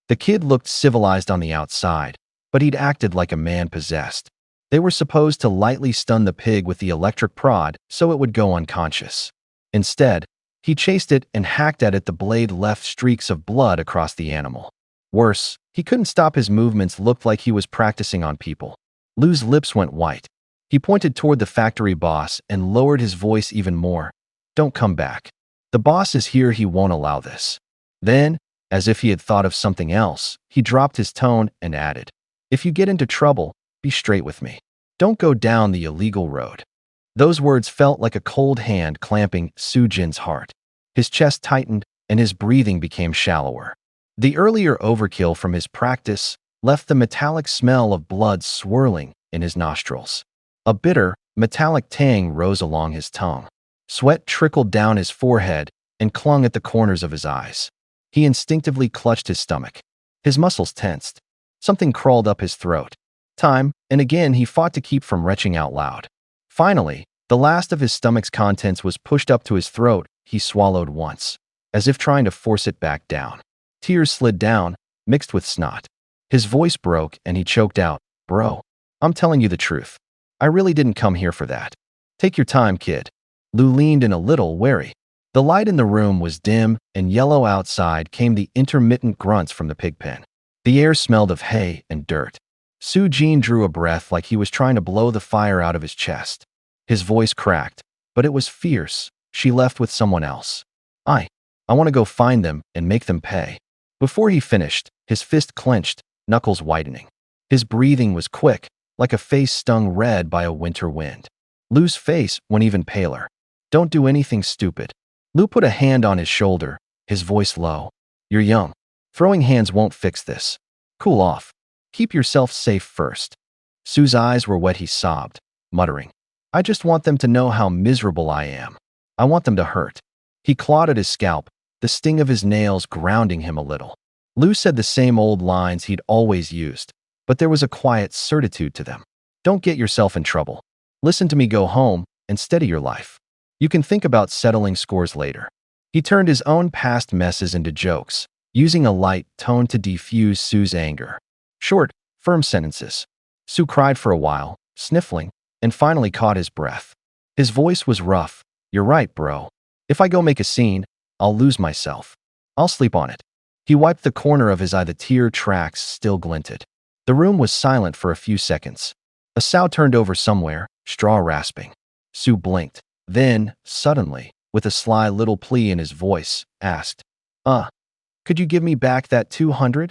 The kid looked civilized on the outside, but he'd acted like a man possessed. They were supposed to lightly stun the pig with the electric prod so it would go unconscious. Instead, he chased it and hacked at it. The blade left streaks of blood across the animal. Worse, he couldn't stop his movements. Looked like he was practicing on people. Liu's lips went white. He pointed toward the factory boss and lowered his voice even more. Don't come back. The boss is here. He won't allow this. Then, as if he had thought of something else, he dropped his tone and added, if you get into trouble, be straight with me. Don't go down the illegal road. Those words felt like a cold hand clamping Su-Jin's heart. His chest tightened and his breathing became shallower. The earlier overkill from his practice left the metallic smell of blood swirling in his nostrils. A bitter, metallic tang rose along his tongue. Sweat trickled down his forehead and clung at the corners of his eyes. He instinctively clutched his stomach. His muscles tensed. Something crawled up his throat. Time and again he fought to keep from retching out loud. Finally, the last of his stomach's contents was pushed up to his throat he swallowed once, as if trying to force it back down. Tears slid down, mixed with snot. His voice broke and he choked out, "Bro, I'm telling you the truth. I really didn't come here for that. Take your time, kid." Lou leaned in a little, wary. The light in the room was dim, and yellow outside came the intermittent grunts from the pig pen. The air smelled of hay and dirt. Soo-jin drew a breath like he was trying to blow the fire out of his chest. His voice cracked, but it was fierce. "She left with someone else. I want to go find them and make them pay." Before he finished, his fist clenched, knuckles whitening. His breathing was quick, like a face stung red by a winter wind. Lou's face went even paler. "Don't do anything stupid." Lou put a hand on his shoulder, his voice low. "You're young. Throwing hands won't fix this. Cool off. Keep yourself safe first." Sue's eyes were wet. He sobbed, muttering, "I just want them to know how miserable I am. I want them to hurt." He clawed at his scalp, the sting of his nails grounding him a little. Lou said the same old lines he'd always used, but there was a quiet certitude to them. "Don't get yourself in trouble. Listen to me, go home and steady your life. You can think about settling scores later." He turned his own past messes into jokes, using a light tone to defuse Sue's anger. Short, firm sentences. Sue cried for a while, sniffling, and finally caught his breath. His voice was rough. "You're right, bro. If I go make a scene, I'll lose myself. I'll sleep on it." He wiped the corner of his eye. The tear tracks still glinted. The room was silent for a few seconds. A sow turned over somewhere, straw rasping. Sue blinked. Then, suddenly, with a sly little plea in his voice, asked, could you give me back that 200?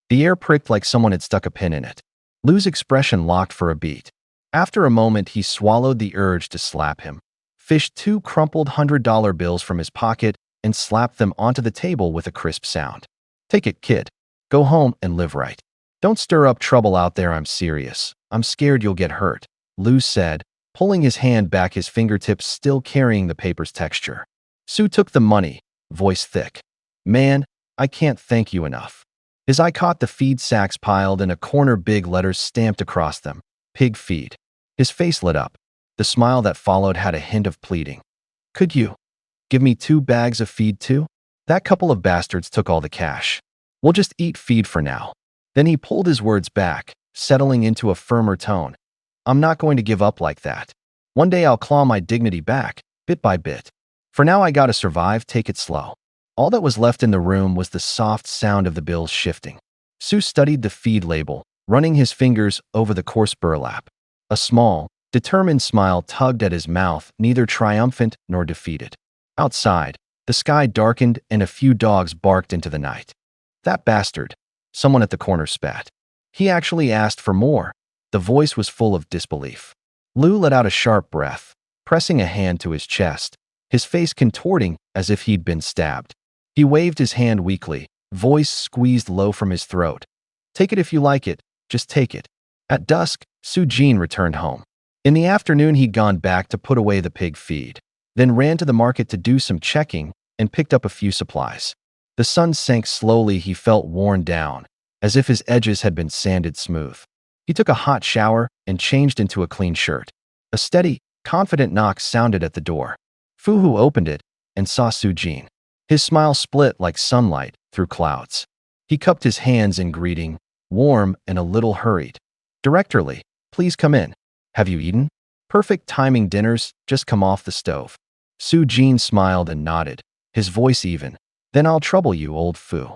The air pricked like someone had stuck a pin in it. Lou's expression locked for a beat. After a moment, he swallowed the urge to slap him, fished 2 crumpled $100 bills from his pocket, and slapped them onto the table with a crisp sound. "Take it, kid. Go home and live right. Don't stir up trouble out there. I'm serious. I'm scared you'll get hurt," Lou said, pulling his hand back, his fingertips still carrying the paper's texture. Sue took the money, voice thick. "Man, I can't thank you enough." His eye caught the feed sacks piled in a corner, big letters stamped across them. "Pig feed." His face lit up. The smile that followed had a hint of pleading. "Could you give me 2 bags of feed too? That couple of bastards took all the cash. We'll just eat feed for now." Then he pulled his words back, settling into a firmer tone. "I'm not going to give up like that. One day I'll claw my dignity back, bit by bit. For now I gotta survive, take it slow." All that was left in the room was the soft sound of the bills shifting. Sue studied the feed label, running his fingers over the coarse burlap. A small, determined smile tugged at his mouth, neither triumphant nor defeated. Outside, the sky darkened and a few dogs barked into the night. "That bastard," someone at the corner spat. "He actually asked for more." The voice was full of disbelief. Lou let out a sharp breath, pressing a hand to his chest, his face contorting as if he'd been stabbed. He waved his hand weakly, voice squeezed low from his throat. "Take it if you like it, just take it." At dusk, Soo-jin returned home. In the afternoon, he'd gone back to put away the pig feed, then ran to the market to do some checking and picked up a few supplies. The sun sank slowly. He felt worn down, as if his edges had been sanded smooth. He took a hot shower and changed into a clean shirt. A steady, confident knock sounded at the door. Fu-hoo opened it and saw Soo-jin. His smile split like sunlight through clouds. He cupped his hands in greeting, warm and a little hurried. "Directorly, please come in. Have you eaten? Perfect timing, dinner's just come off the stove." Soo-jin smiled and nodded, his voice even. "Then I'll trouble you, old Fu."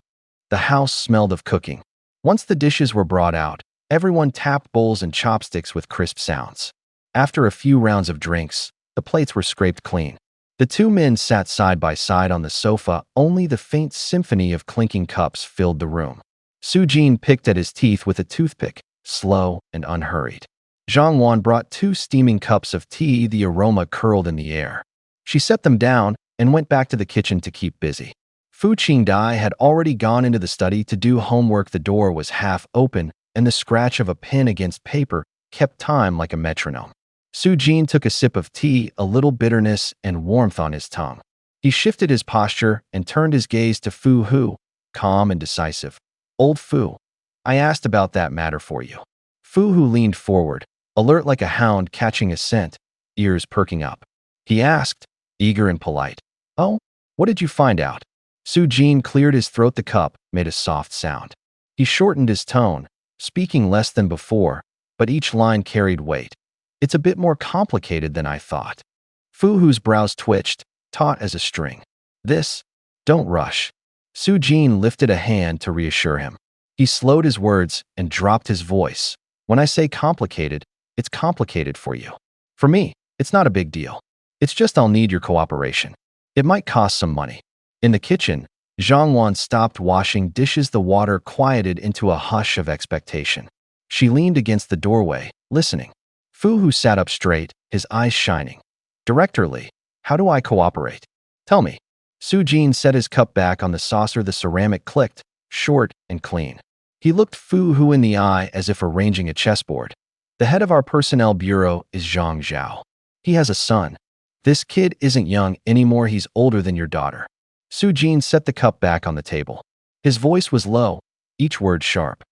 The house smelled of cooking. Once the dishes were brought out, everyone tapped bowls and chopsticks with crisp sounds. After a few rounds of drinks, the plates were scraped clean. The 2 men sat side by side on the sofa. Only the faint symphony of clinking cups filled the room. Soo-jin picked at his teeth with a toothpick, slow and unhurried. Zhang-wan brought 2 steaming cups of tea. The aroma curled in the air. She set them down and went back to the kitchen to keep busy. Fu Qingdai had already gone into the study to do homework. The door was half open, and the scratch of a pen against paper kept time like a metronome. Soo-jin took a sip of tea, a little bitterness and warmth on his tongue. He shifted his posture and turned his gaze to Fu-hoo, calm and decisive. "Old Fu, I asked about that matter for you." Fu-hoo leaned forward, alert like a hound catching a scent, ears perking up. He asked, eager and polite, Oh, what did you find out? Su-jin cleared his throat. The cup made a soft sound. He shortened his tone, speaking less than before, but each line carried weight. It's a bit more complicated than I thought. Fu-hu's brows twitched, taut as a string. This? Don't rush. Su-jin lifted a hand to reassure him. He slowed his words and dropped his voice. When I say complicated, it's complicated for you. For me, it's not a big deal. It's just I'll need your cooperation. It might cost some money. In the kitchen, Zhang stopped washing dishes. The water quieted into a hush of expectation. She leaned against the doorway, listening. Fu-hu sat up straight, his eyes shining. Director Lee, how do I cooperate? Tell me. Su-jin set his cup back on the saucer. The ceramic clicked, short and clean. He looked Fu-hu in the eye as if arranging a chessboard. The head of our personnel bureau is Zhang Zhao. He has a son. This kid isn't young anymore. He's older than your daughter. Su-jin set the cup back on the table. His voice was low, each word sharp.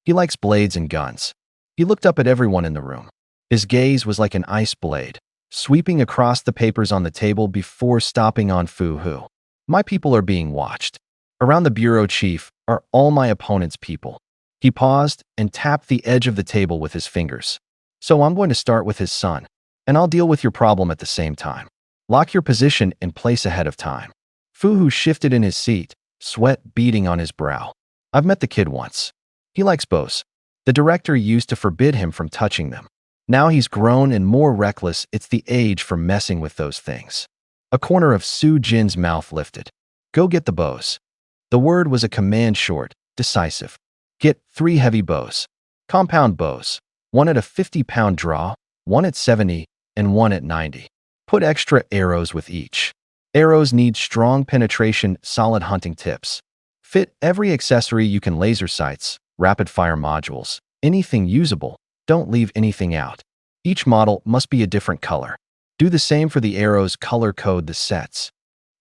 He likes blades and guns. He looked up at everyone in the room. His gaze was like an ice blade, sweeping across the papers on the table before stopping on Fu-hu. My people are being watched. Around the bureau chief are all my opponent's people. He paused and tapped the edge of the table with his fingers. So I'm going to start with his son, and I'll deal with your problem at the same time. Lock your position in place ahead of time. Fu-hu shifted in his seat, sweat beading on his brow. I've met the kid once. He likes bows. The director used to forbid him from touching them. Now he's grown and more reckless. It's the age for messing with those things. A corner of Su-jin's mouth lifted. Go get the bows. The word was a command, short, decisive. Get 3 heavy bows. Compound bows. 1 at a 50-pound draw, 1 at 70, and 1 at 90. Put extra arrows with each. Arrows need strong penetration, solid hunting tips. Fit every accessory you can: laser sights, rapid-fire modules, anything usable. Don't leave anything out. Each model must be a different color. Do the same for the arrows. Color code the sets.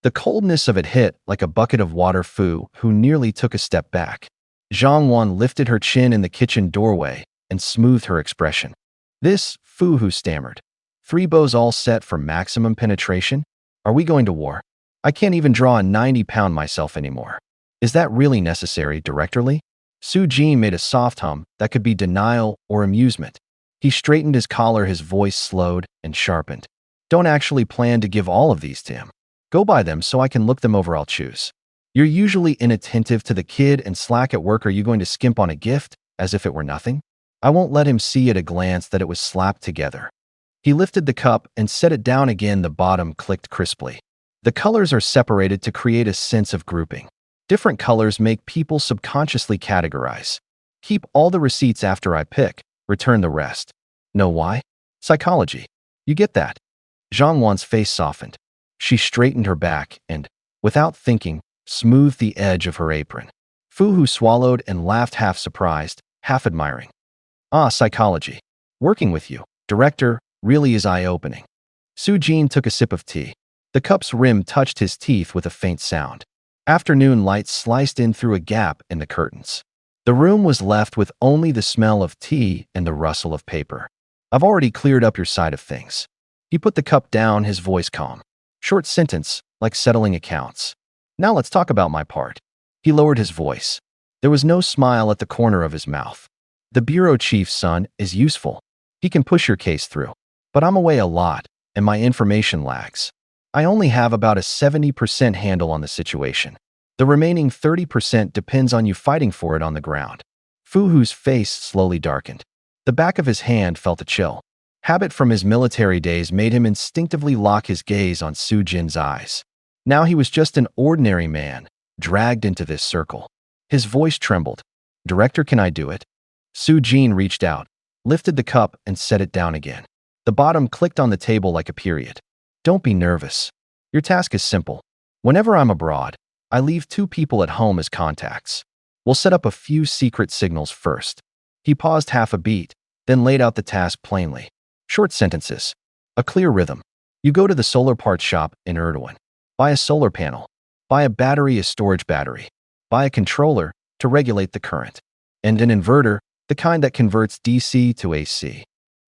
The coldness of it hit like a bucket of water. Fu-hu nearly took a step back. Zhang lifted her chin in the kitchen doorway and smoothed her expression. This, Fu-hu stammered. 3 bows all set for maximum penetration? Are we going to war? I can't even draw a 90-pound myself anymore. Is that really necessary, Director Lee? Su-jin made a soft hum that could be denial or amusement. He straightened his collar. His voice slowed and sharpened. Don't actually plan to give all of these to him. Go buy them so I can look them over. I'll choose. You're usually inattentive to the kid and slack at work. Are you going to skimp on a gift as if it were nothing? I won't let him see at a glance that it was slapped together. He lifted the cup and set it down again. The bottom clicked crisply. The colors are separated to create a sense of grouping. Different colors make people subconsciously categorize. Keep all the receipts after I pick. Return the rest. Know why? Psychology. You get that? Zhang face softened. She straightened her back and, without thinking, smoothed the edge of her apron. Fu-hu swallowed and laughed, half surprised, half admiring. Ah, psychology. Working with you, Director, really is eye-opening. Su-jin took a sip of tea. The cup's rim touched his teeth with a faint sound. Afternoon light sliced in through a gap in the curtains. The room was left with only the smell of tea and the rustle of paper. I've already cleared up your side of things. He put the cup down, his voice calm. Short sentence, like settling accounts. Now let's talk about my part. He lowered his voice. There was no smile at the corner of his mouth. The bureau chief's son is useful. He can push your case through. But I'm away a lot, and my information lags. I only have about a 70% handle on the situation. The remaining 30% depends on you fighting for it on the ground. Fu-hu's face slowly darkened. The back of his hand felt a chill. Habit from his military days made him instinctively lock his gaze on Su-jin's eyes. Now he was just an ordinary man, dragged into this circle. His voice trembled. Director, can I do it? Su-jin reached out, lifted the cup and set it down again. The bottom clicked on the table like a period. Don't be nervous. Your task is simple. Whenever I'm abroad, I leave 2 people at home as contacts. We'll set up a few secret signals first. He paused half a beat, then laid out the task plainly. Short sentences. A clear rhythm. You go to the solar parts shop in Erdogan. Buy a solar panel. Buy a battery, a storage battery. Buy a controller to regulate the current. And an inverter, the kind that converts DC to AC.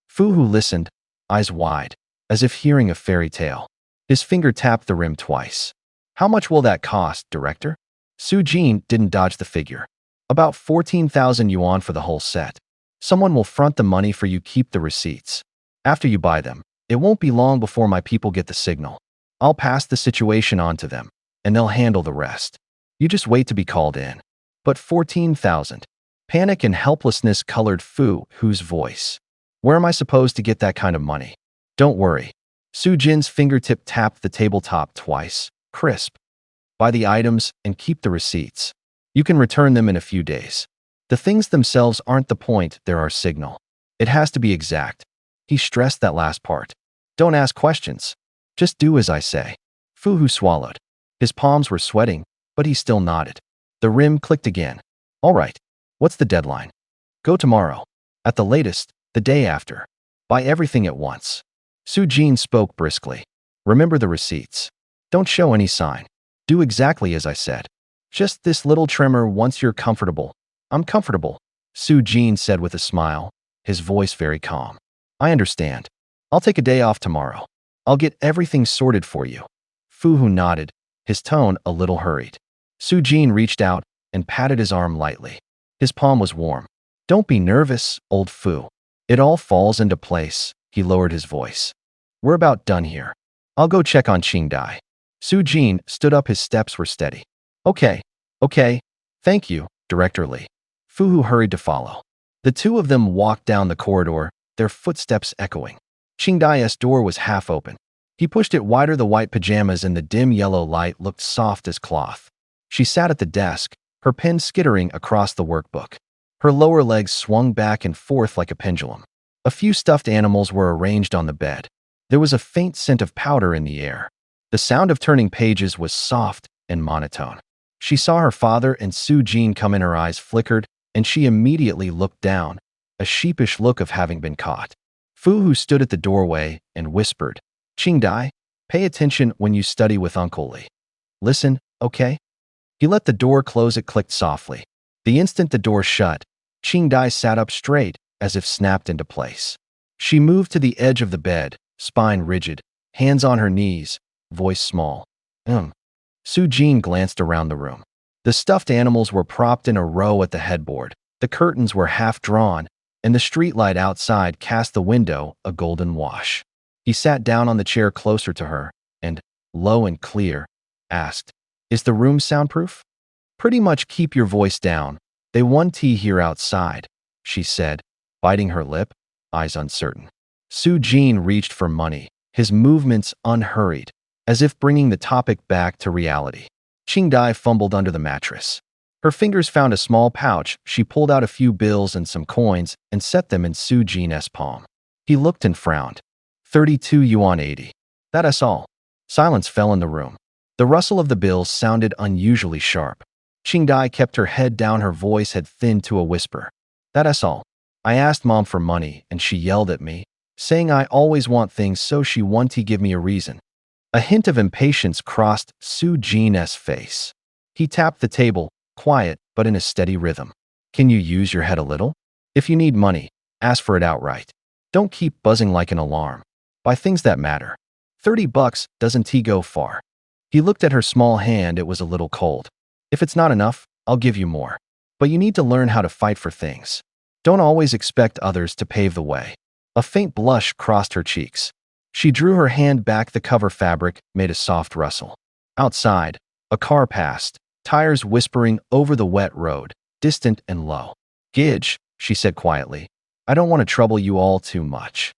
Fu-hu listened, eyes wide, as if hearing a fairy tale. His finger tapped the rim twice. How much will that cost, director? Su Jin didn't dodge the figure. About 14,000 yuan for the whole set. Someone will front the money for you, keep the receipts. After you buy them, it won't be long before my people get the signal. I'll pass the situation on to them, and they'll handle the rest. You just wait to be called in. But 14,000. Panic and helplessness colored Fu Hu's voice. Where am I supposed to get that kind of money? Don't worry. Su Jin's fingertip tapped the tabletop twice. Crisp. Buy the items and keep the receipts. You can return them in a few days. The things themselves aren't the point, they're our signal. It has to be exact. He stressed that last part. Don't ask questions. Just do as I say. Fu Hu swallowed. His palms were sweating, but he still nodded. The rim clicked again. All right. What's the deadline? Go tomorrow. At the latest, the day after. Buy everything at once. Su Jin spoke briskly. Remember the receipts. Don't show any sign. Do exactly as I said. Just this little tremor once you're comfortable. I'm comfortable, Su Jin said with a smile, his voice very calm. I understand. I'll take a day off tomorrow. I'll get everything sorted for you. Fu Hu nodded, his tone a little hurried. Su Jin reached out and patted his arm lightly. His palm was warm. Don't be nervous, old Fu. It all falls into place, he lowered his voice. We're about done here. I'll go check on Qingdai. Su Jin stood up, his steps were steady. Okay. Thank you, Director Li. Fu Hu hurried to follow. The two of them walked down the corridor, their footsteps echoing. Qingdai's door was half open. He pushed it wider. The white pajamas in the dim yellow light looked soft as cloth. She sat at the desk, her pen skittering across the workbook. Her lower legs swung back and forth like a pendulum. A few stuffed animals were arranged on the bed. There was a faint scent of powder in the air. The sound of turning pages was soft and monotone. She saw her father and Su Jin come in. Her eyes flickered, and she immediately looked down, a sheepish look of having been caught. Fu Hu stood at the doorway and whispered, Qingdai, pay attention when you study with Uncle Li. Listen, okay? He let the door close. It clicked softly. The instant the door shut, Qingdai sat up straight, as if snapped into place. She moved to the edge of the bed, spine rigid, hands on her knees, voice small. Su Jin glanced around the room. The stuffed animals were propped in a row at the headboard. The curtains were half drawn, and the streetlight outside cast the window a golden wash. He sat down on the chair closer to her and, low and clear, asked, Is the room soundproof? Pretty much. Keep your voice down. They want tea here outside, she said, biting her lip, eyes uncertain. Su Jin reached for money, his movements unhurried, as if bringing the topic back to reality. Qingdai fumbled under the mattress. Her fingers found a small pouch. She pulled out a few bills and some coins and set them in Su Jin's palm. He looked and frowned. 32 yuan 80. That's all. Silence fell in the room. The rustle of the bills sounded unusually sharp. Qingdai kept her head down. Her voice had thinned to a whisper. That's all. I asked Mom for money and she yelled at me, saying I always want things, so she wanted to give me a reason. A hint of impatience crossed Su Jin's face. He tapped the table, quiet but in a steady rhythm. Can you use your head a little? If you need money, ask for it outright. Don't keep buzzing like an alarm. Buy things that matter. $30 doesn't go far. He looked at her small hand. It was a little cold. If it's not enough, I'll give you more. But you need to learn how to fight for things. Don't always expect others to pave the way. A faint blush crossed her cheeks. She drew her hand back. The cover fabric made a soft rustle. Outside, a car passed, tires whispering over the wet road, distant and low. Gidge, she said quietly. I don't want to trouble you all too much.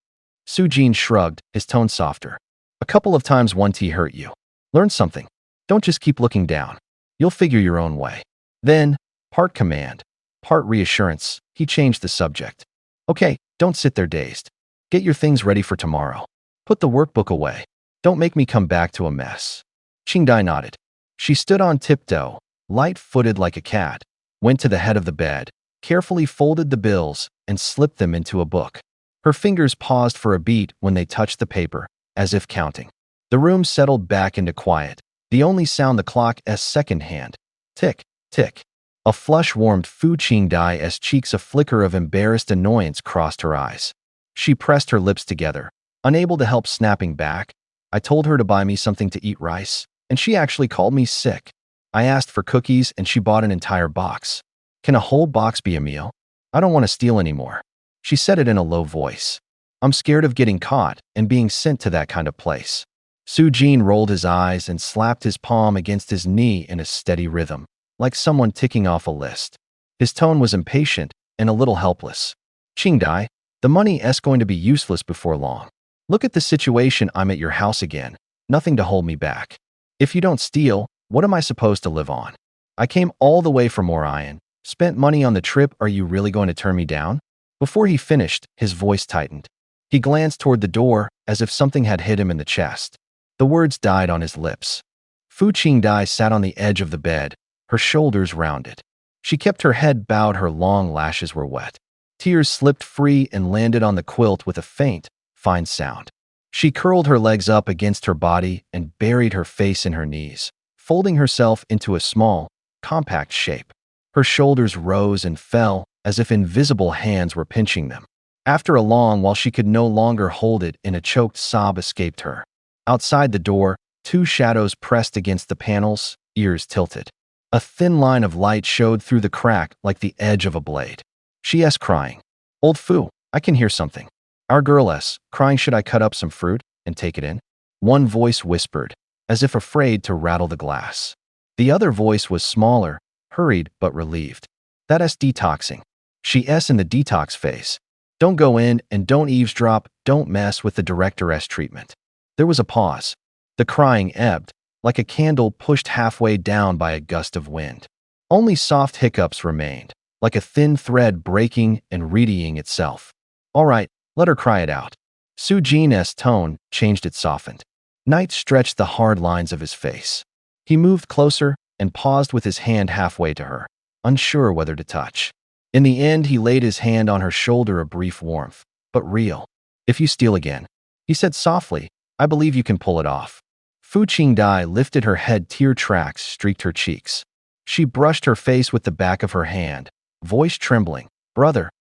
Su Jin shrugged, his tone softer. A couple of times one tea hurt you. Learn something. Don't just keep looking down. You'll figure your own way. Then, part command, part reassurance, he changed the subject. Okay, don't sit there dazed. Get your things ready for tomorrow. Put the workbook away. Don't make me come back to a mess. Qingdai nodded. She stood on tiptoe, light-footed like a cat, went to the head of the bed, carefully folded the bills, and slipped them into a book. Her fingers paused for a beat when they touched the paper, as if counting. The room settled back into quiet, the only sound the clock's second hand. Tick, tick. A flush warmed Fu Qingdai's cheeks. A flicker of embarrassed annoyance crossed her eyes. She pressed her lips together, unable to help snapping back. I told her to buy me something to eat, rice and she actually called me sick. I asked for cookies and she bought an entire box. Can a whole box be a meal? I don't want to steal anymore. She said it in a low voice. I'm scared of getting caught and being sent to that kind of place. Soo-jin rolled his eyes and slapped his palm against his knee in a steady rhythm, like someone ticking off a list. His tone was impatient and a little helpless. Ching-dai, the money is going to be useless before long. Look at the situation. I'm at your house again. Nothing to hold me back. If you don't steal, what am I supposed to live on? I came all the way from Orion, spent money on the trip. Are you really going to turn me down? Before he finished, his voice tightened. He glanced toward the door as if something had hit him in the chest. The words died on his lips. Fu Qingdai sat on the edge of the bed, her shoulders rounded. She kept her head bowed, her long lashes were wet. Tears slipped free and landed on the quilt with a faint, fine sound. She curled her legs up against her body and buried her face in her knees, folding herself into a small, compact shape. Her shoulders rose and fell as if invisible hands were pinching them. After a long while, she could no longer hold it and a choked sob escaped her. Outside the door, two shadows pressed against the panels, ears tilted. A thin line of light showed through the crack like the edge of a blade. She is crying. Old Fu, I can hear something. Our girl is crying. Should I cut up some fruit and take it in? One voice whispered, as if afraid to rattle the glass. The other voice was smaller, hurried but relieved. That is detoxing. She is in the detox phase. Don't go in and don't eavesdrop. Don't mess with the director's treatment. There was a pause. The crying ebbed, like a candle pushed halfway down by a gust of wind. Only soft hiccups remained, like a thin thread breaking and readying itself. All right, let her cry it out. Soo-jin's tone changed. It softened. Night stretched the hard lines of his face. He moved closer and paused with his hand halfway to her, unsure whether to touch. In the end, he laid his hand on her shoulder, a brief warmth, but real. If you steal again, he said softly, I believe you can pull it off. Fu Qingdai lifted her head. Tear tracks streaked her cheeks. She brushed her face with the back of her hand, voice trembling. Brother,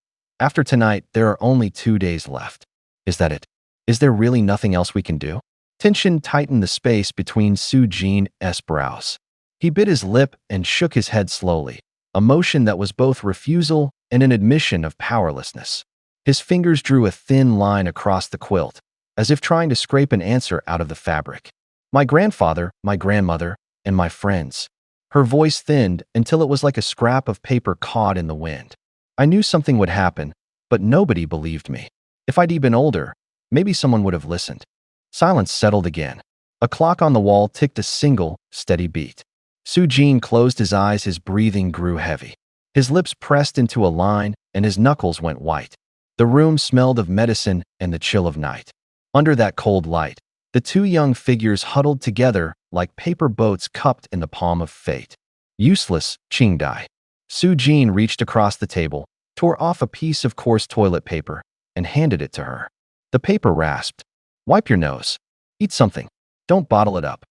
after tonight, there are only 2 days left. Is that it? Is there really nothing else we can do? Tension tightened the space between Soo-jin's brows. He bit his lip and shook his head slowly, a motion that was both refusal and an admission of powerlessness. His fingers drew a thin line across the quilt, as if trying to scrape an answer out of the fabric. My grandfather, my grandmother, and my friends. Her voice thinned until it was like a scrap of paper caught in the wind. I knew something would happen, but nobody believed me. If I'd been older, maybe someone would have listened. Silence settled again. A clock on the wall ticked a single, steady beat. Soo-jin closed his eyes. His breathing grew heavy. His lips pressed into a line, and his knuckles went white. The room smelled of medicine and the chill of night. Under that cold light, the two young figures huddled together like paper boats cupped in the palm of fate. Useless, Qingdai. Soo-jin reached across the table, tore off a piece of coarse toilet paper, and handed it to her. The paper rasped. Wipe your nose. Eat something. Don't bottle it up.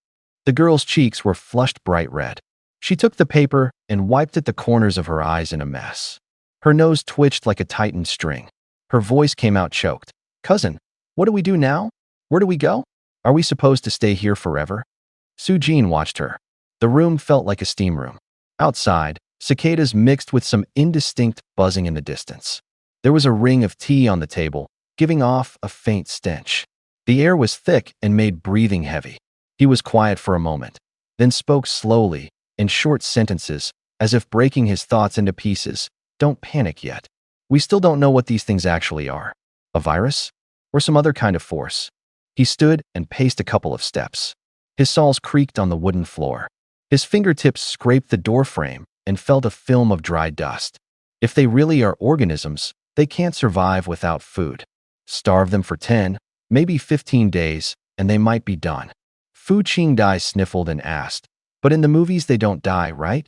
The girl's cheeks were flushed bright red. She took the paper and wiped at the corners of her eyes in a mess. Her nose twitched like a tightened string. Her voice came out choked. Cousin, what do we do now? Where do we go? Are we supposed to stay here forever? Soo-jin watched her. The room felt like a steam room. Outside, cicadas mixed with some indistinct buzzing in the distance. There was a ring of tea on the table, giving off a faint stench. The air was thick and made breathing heavy. He was quiet for a moment, then spoke slowly, in short sentences, as if breaking his thoughts into pieces. Don't panic yet. We still don't know what these things actually are. A virus? Or some other kind of force? He stood and paced a couple of steps. His soles creaked on the wooden floor. His fingertips scraped the doorframe and felt a film of dry dust. If they really are organisms, they can't survive without food. Starve them for 10, maybe 15 days, and they might be done. Fu Qingdai sniffled and asked, but in the movies they don't die, right?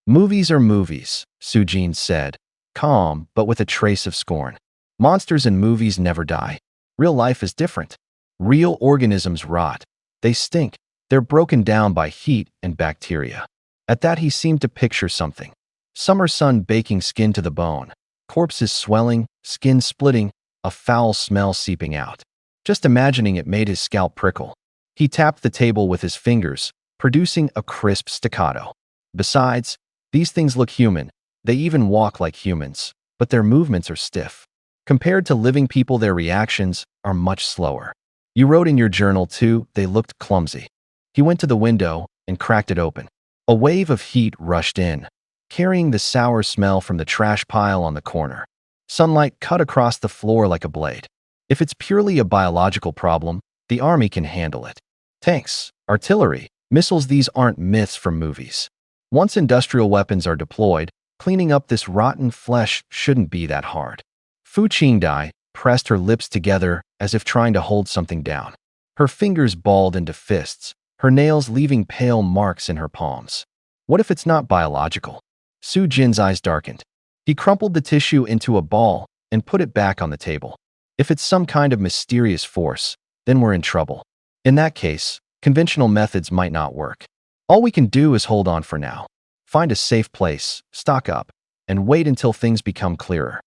Movies are movies, Soo-jin said, calm but with a trace of scorn. Monsters in movies never die. Real life is different. Real organisms rot. They stink. They're broken down by heat and bacteria. At that he seemed to picture something. Summer sun baking skin to the bone. Corpses swelling, skin splitting, a foul smell seeping out. Just imagining it made his scalp prickle. He tapped the table with his fingers, producing a crisp staccato. Besides, these things look human. They even walk like humans, but their movements are stiff. Compared to living people, their reactions are much slower. You wrote in your journal, too, they looked clumsy. He went to the window and cracked it open. A wave of heat rushed in, carrying the sour smell from the trash pile on the corner. Sunlight cut across the floor like a blade. If it's purely a biological problem, the army can handle it. Tanks, artillery, missiles, these aren't myths from movies. Once industrial weapons are deployed, cleaning up this rotten flesh shouldn't be that hard. Fu Qingdai pressed her lips together as if trying to hold something down. Her fingers balled into fists, her nails leaving pale marks in her palms. What if it's not biological? Su Jin's eyes darkened. He crumpled the tissue into a ball and put it back on the table. If it's some kind of mysterious force, then we're in trouble. In that case, conventional methods might not work. All we can do is hold on for now. Find a safe place, stock up, and wait until things become clearer.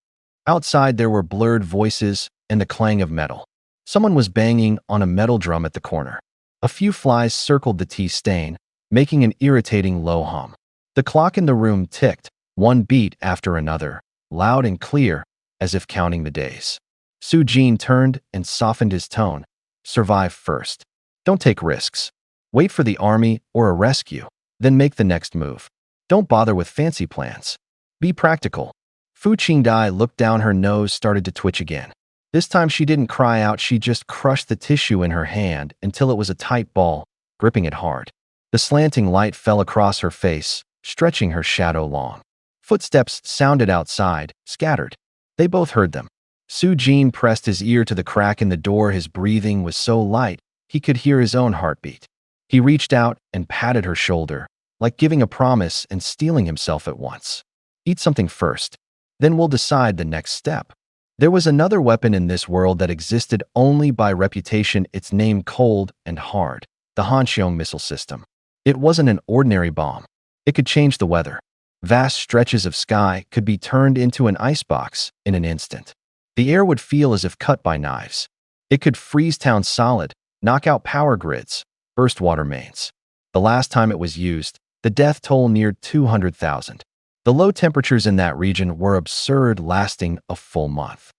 Outside there were blurred voices and the clang of metal. Someone was banging on a metal drum at the corner. A few flies circled the tea stain, making an irritating low hum. The clock in the room ticked, one beat after another, loud and clear, as if counting the days. Su Jin turned and softened his tone. Survive first. Don't take risks. Wait for the army or a rescue, then make the next move. Don't bother with fancy plans. Be practical. Fu Qingdai looked down, her nose started to twitch again. This time she didn't cry out, she just crushed the tissue in her hand until it was a tight ball, gripping it hard. The slanting light fell across her face, stretching her shadow long. Footsteps sounded outside, scattered. They both heard them. Su Jin pressed his ear to the crack in the door. His breathing was so light, he could hear his own heartbeat. He reached out and patted her shoulder, like giving a promise and steeling himself at once. Eat something first, then we'll decide the next step. There was another weapon in this world that existed only by reputation, its name cold and hard, the Hanxiong missile system. It wasn't an ordinary bomb. It could change the weather. Vast stretches of sky could be turned into an icebox in an instant. The air would feel as if cut by knives. It could freeze towns solid, knock out power grids, burst water mains. The last time it was used, the death toll neared 200,000. The low temperatures in that region were absurd, lasting a full month.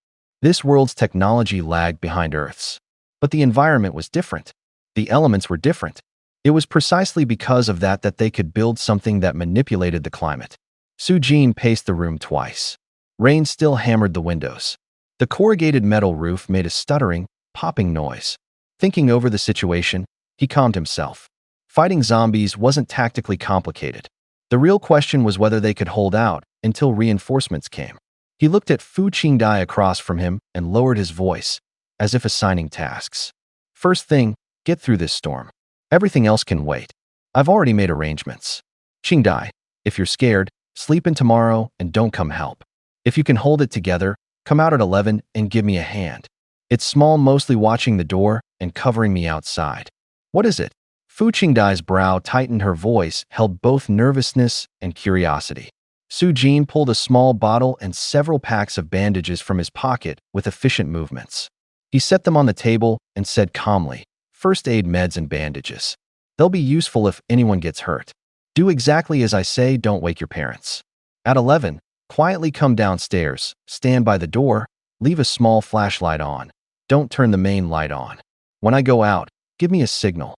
This world's technology lagged behind Earth's. But the environment was different. The elements were different. It was precisely because of that they could build something that manipulated the climate. Su Jin paced the room twice. Rain still hammered the windows. The corrugated metal roof made a stuttering, popping noise. Thinking over the situation, he calmed himself. Fighting zombies wasn't tactically complicated. The real question was whether they could hold out until reinforcements came. He looked at Fu Qingdai across from him and lowered his voice, as if assigning tasks. First thing, get through this storm. Everything else can wait. I've already made arrangements. Qingdai, if you're scared, sleep in tomorrow and don't come help. If you can hold it together, come out at 11 and give me a hand. It's small, mostly watching the door and covering me outside. What is it? Fu Qingdai's brow tightened, her voice held both nervousness and curiosity. Su Jin pulled a small bottle and several packs of bandages from his pocket with efficient movements. He set them on the table and said calmly, first aid meds and bandages. They'll be useful if anyone gets hurt. Do exactly as I say, don't wake your parents. At 11, quietly come downstairs, stand by the door, leave a small flashlight on. Don't turn the main light on. When I go out, give me a signal.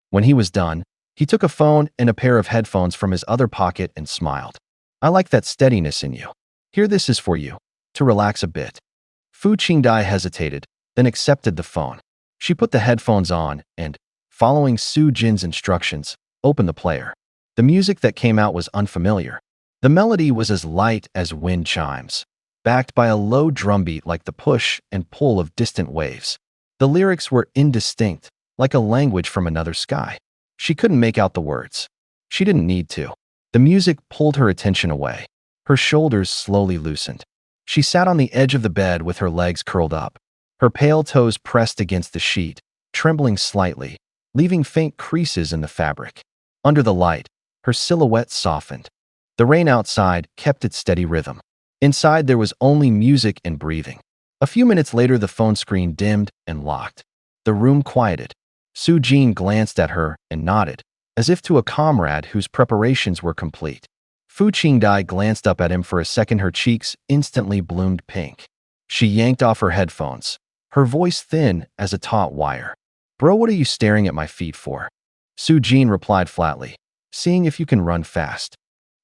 When he was done, he took a phone and a pair of headphones from his other pocket and smiled. I like that steadiness in you. Here, this is for you, to relax a bit. Fu Qingdai hesitated, then accepted the phone. She put the headphones on and, following Su Jin's instructions, opened the player. The music that came out was unfamiliar. The melody was as light as wind chimes, backed by a low drumbeat like the push and pull of distant waves. The lyrics were indistinct, like a language from another sky. She couldn't make out the words. She didn't need to. The music pulled her attention away. Her shoulders slowly loosened. She sat on the edge of the bed with her legs curled up, her pale toes pressed against the sheet, trembling slightly, leaving faint creases in the fabric. Under the light, her silhouette softened. The rain outside kept its steady rhythm. Inside there was only music and breathing. A few minutes later the phone screen dimmed and locked. The room quieted. Su Jin glanced at her and nodded. as if to a comrade whose preparations were complete. Fu Qingdai glanced up at him for a second. Her cheeks instantly bloomed pink. She yanked off her headphones, her voice thin as a taut wire. "Bro, what are you staring at my feet for?" Su Jin replied flatly, "Seeing if you can run fast."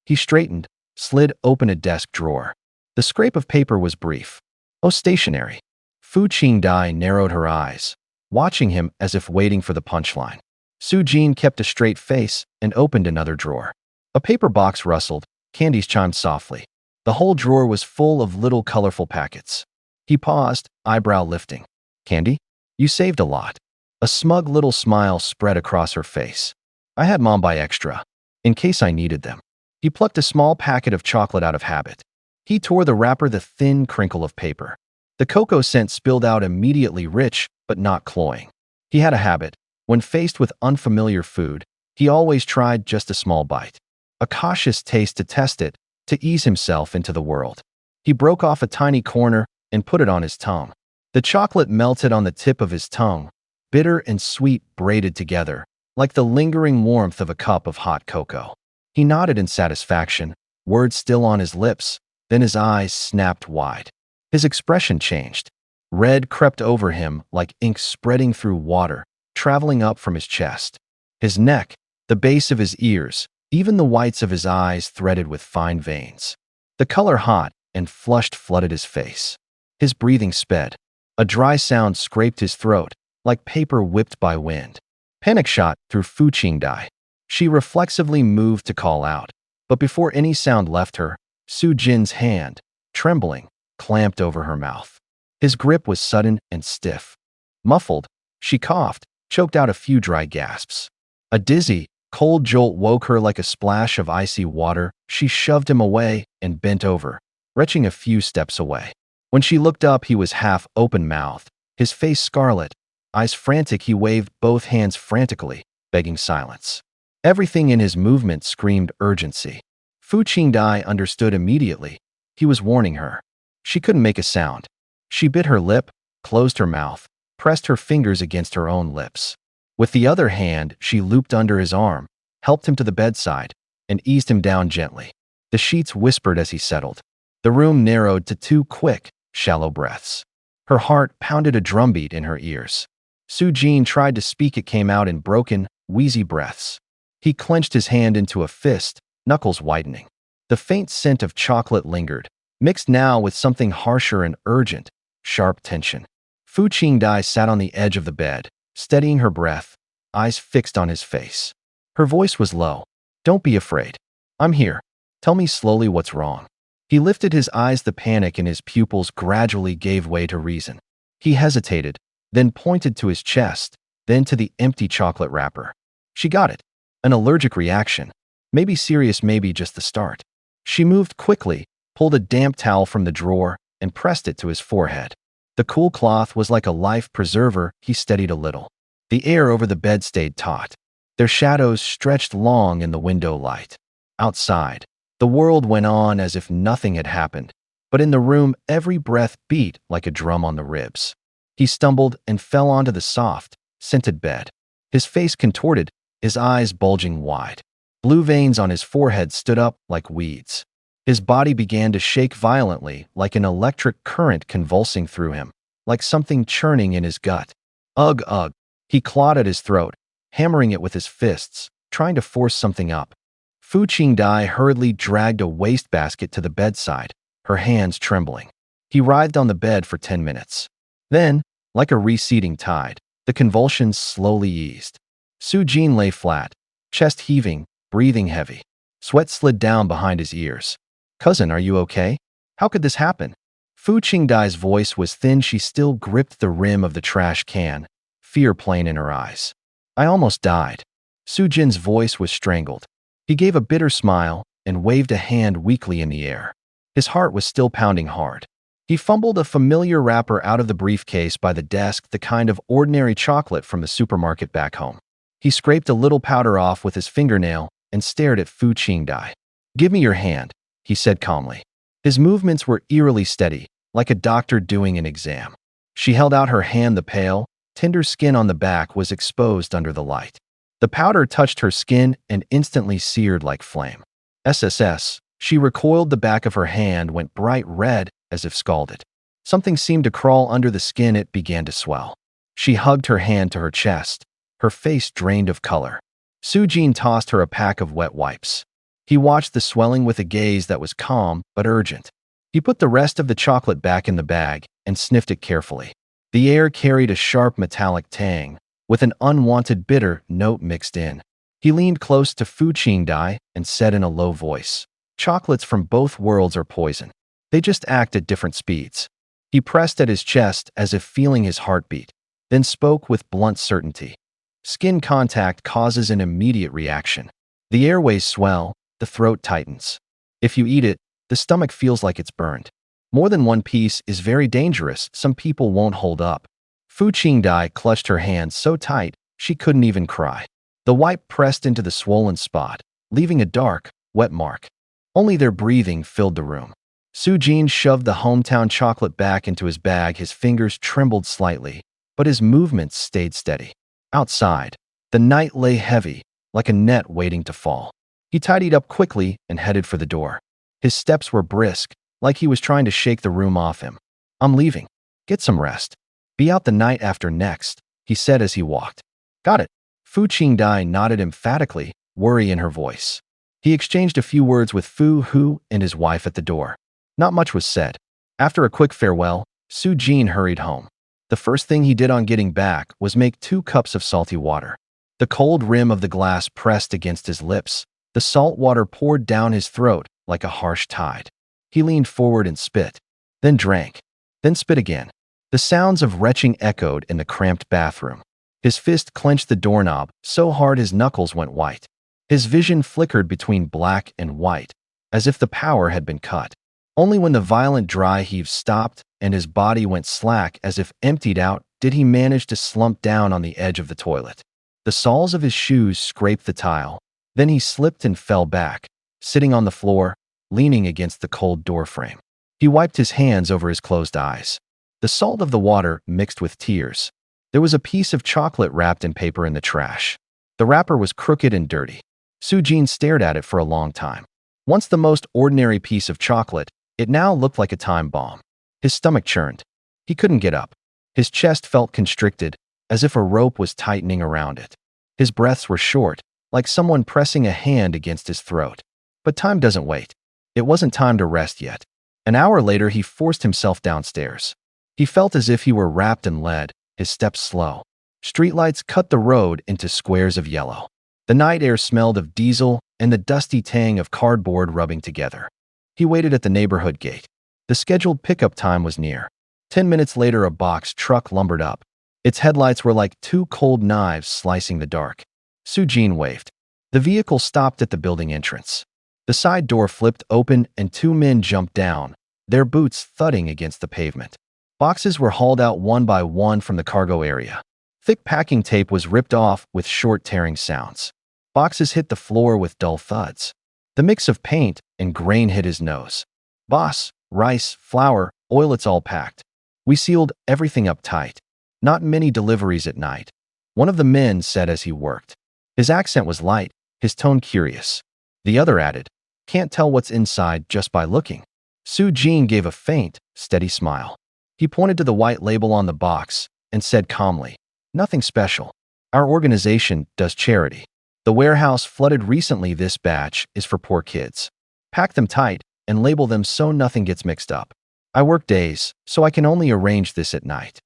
He straightened, slid open a desk drawer. The scrape of paper was brief. "Oh, stationery." Fu Qingdai narrowed her eyes, watching him as if waiting for the punchline. Su Jin kept a straight face and opened another drawer. A paper box rustled, candies chimed softly. The whole drawer was full of little colorful packets. He paused, eyebrow lifting. "Candy? You saved a lot." A smug little smile spread across her face. "I had Mom buy extra, in case I needed them." He plucked a small packet of chocolate out of habit. He tore the wrapper, the thin crinkle of paper. The cocoa scent spilled out immediately, rich but not cloying. He had a habit. When faced with unfamiliar food, he always tried just a small bite. A cautious taste to test it, to ease himself into the world. He broke off a tiny corner and put it on his tongue. The chocolate melted on the tip of his tongue, bitter and sweet braided together, like the lingering warmth of a cup of hot cocoa. He nodded in satisfaction, words still on his lips, then his eyes snapped wide. His expression changed. Red crept over him like ink spreading through water, traveling up from his chest. His neck, the base of his ears, even the whites of his eyes threaded with fine veins. The color hot and flushed flooded his face. His breathing sped. A dry sound scraped his throat, like paper whipped by wind. Panic shot through Fu Qingdai. She reflexively moved to call out, but before any sound left her, Su Jin's hand, trembling, clamped over her mouth. His grip was sudden and stiff. Muffled, she coughed, choked out a few dry gasps. A dizzy, cold jolt woke her like a splash of icy water. She shoved him away and bent over, retching a few steps away. When she looked up, he was half open-mouthed, his face scarlet, eyes frantic. He waved both hands frantically, begging silence. Everything in his movement screamed urgency. Fu Qingdai understood immediately. He was warning her. She couldn't make a sound. She bit her lip, closed her mouth, pressed her fingers against her own lips. With the other hand, she looped under his arm, helped him to the bedside, and eased him down gently. The sheets whispered as he settled. The room narrowed to 2 quick, shallow breaths. Her heart pounded a drumbeat in her ears. Su Jin tried to speak. It came out in broken, wheezy breaths. He clenched his hand into a fist, knuckles widening. The faint scent of chocolate lingered, mixed now with something harsher and urgent, sharp tension. Fu Qingdai sat on the edge of the bed, steadying her breath, eyes fixed on his face. Her voice was low. "Don't be afraid. I'm here. Tell me slowly what's wrong." He lifted his eyes. The panic in his pupils gradually gave way to reason. He hesitated, then pointed to his chest, then to the empty chocolate wrapper. She got it. An allergic reaction. Maybe serious, maybe just the start. She moved quickly, pulled a damp towel from the drawer, and pressed it to his forehead. The cool cloth was like a life preserver. He steadied a little. The air over the bed stayed taut. Their shadows stretched long in the window light. Outside, the world went on as if nothing had happened, but in the room, every breath beat like a drum on the ribs. He stumbled and fell onto the soft, scented bed. His face contorted, his eyes bulging wide. Blue veins on his forehead stood up like weeds. His body began to shake violently, like an electric current convulsing through him, like something churning in his gut. Ugh, ugh. He clawed at his throat, hammering it with his fists, trying to force something up. Fu Qingdai hurriedly dragged a wastebasket to the bedside, her hands trembling. He writhed on the bed for 10 minutes. Then, like a receding tide, the convulsions slowly eased. Su Jin lay flat, chest heaving, breathing heavy. Sweat slid down behind his ears. "Cousin, are you okay? How could this happen?" Fu Qingdai's voice was thin. She still gripped the rim of the trash can, fear plain in her eyes. "I almost died." Su Jin's voice was strangled. He gave a bitter smile and waved a hand weakly in the air. His heart was still pounding hard. He fumbled a familiar wrapper out of the briefcase by the desk, the kind of ordinary chocolate from the supermarket back home. He scraped a little powder off with his fingernail and stared at Fu Qingdai. "Give me your hand," he said calmly. His movements were eerily steady, like a doctor doing an exam. She held out her hand. The pale, tender skin on the back was exposed under the light. The powder touched her skin and instantly seared like flame. SSS. She recoiled. The back of her hand went bright red as if scalded. Something seemed to crawl under the skin. It began to swell. She hugged her hand to her chest, her face drained of color. Sujin tossed her a pack of wet wipes. He watched the swelling with a gaze that was calm but urgent. He put the rest of the chocolate back in the bag and sniffed it carefully. The air carried a sharp metallic tang, with an unwanted bitter note mixed in. He leaned close to Fu Qingdai and said in a low voice, "Chocolates from both worlds are poison. They just act at different speeds." He pressed at his chest as if feeling his heartbeat, then spoke with blunt certainty. Skin contact causes an immediate reaction. The airways swell, the throat tightens. If you eat it, the stomach feels like it's burned. More than one piece is very dangerous. Some people won't hold up. Fu Qingdai clutched her hands so tight she couldn't even cry. The wipe pressed into the swollen spot, leaving a dark, wet mark. Only their breathing filled the room. Sujin shoved the hometown chocolate back into his bag. His fingers trembled slightly, but his movements stayed steady. Outside, the night lay heavy, like a net waiting to fall. He tidied up quickly and headed for the door. His steps were brisk, like he was trying to shake the room off him. "I'm leaving. Get some rest. Be out the night after next," he said as he walked. "Got it." Fu Qingdai nodded emphatically, worry in her voice. He exchanged a few words with Fu Hu and his wife at the door. Not much was said. After a quick farewell, Su Jin hurried home. The first thing he did on getting back was make 2 cups of salty water. The cold rim of the glass pressed against his lips. The salt water poured down his throat like a harsh tide. He leaned forward and spit, then drank, then spit again. The sounds of retching echoed in the cramped bathroom. His fist clenched the doorknob so hard his knuckles went white. His vision flickered between black and white, as if the power had been cut. Only when the violent dry heave stopped and his body went slack as if emptied out did he manage to slump down on the edge of the toilet. The soles of his shoes scraped the tile. Then he slipped and fell back, sitting on the floor, leaning against the cold doorframe. He wiped his hands over his closed eyes. The salt of the water mixed with tears. There was a piece of chocolate wrapped in paper in the trash. The wrapper was crooked and dirty. Sujin stared at it for a long time. Once the most ordinary piece of chocolate, it now looked like a time bomb. His stomach churned. He couldn't get up. His chest felt constricted, as if a rope was tightening around it. His breaths were short, like someone pressing a hand against his throat. But time doesn't wait. It wasn't time to rest yet. An hour later, he forced himself downstairs. He felt as if he were wrapped in lead, his steps slow. Streetlights cut the road into squares of yellow. The night air smelled of diesel and the dusty tang of cardboard rubbing together. He waited at the neighborhood gate. The scheduled pickup time was near. 10 minutes later, a box truck lumbered up. Its headlights were like 2 cold knives slicing the dark. Sujin waved. The vehicle stopped at the building entrance. The side door flipped open and 2 men jumped down, their boots thudding against the pavement. Boxes were hauled out one by one from the cargo area. Thick packing tape was ripped off with short tearing sounds. Boxes hit the floor with dull thuds. The mix of paint and grain hit his nose. "Boss, rice, flour, oil, it's all packed. We sealed everything up tight. Not many deliveries at night," one of the men said as he worked. His accent was light, his tone curious. The other added, "Can't tell what's inside just by looking." Sujin gave a faint, steady smile. He pointed to the white label on the box and said calmly, "Nothing special. Our organization does charity. The warehouse flooded recently. This batch is for poor kids. Pack them tight and label them so nothing gets mixed up. I work days, so I can only arrange this at night."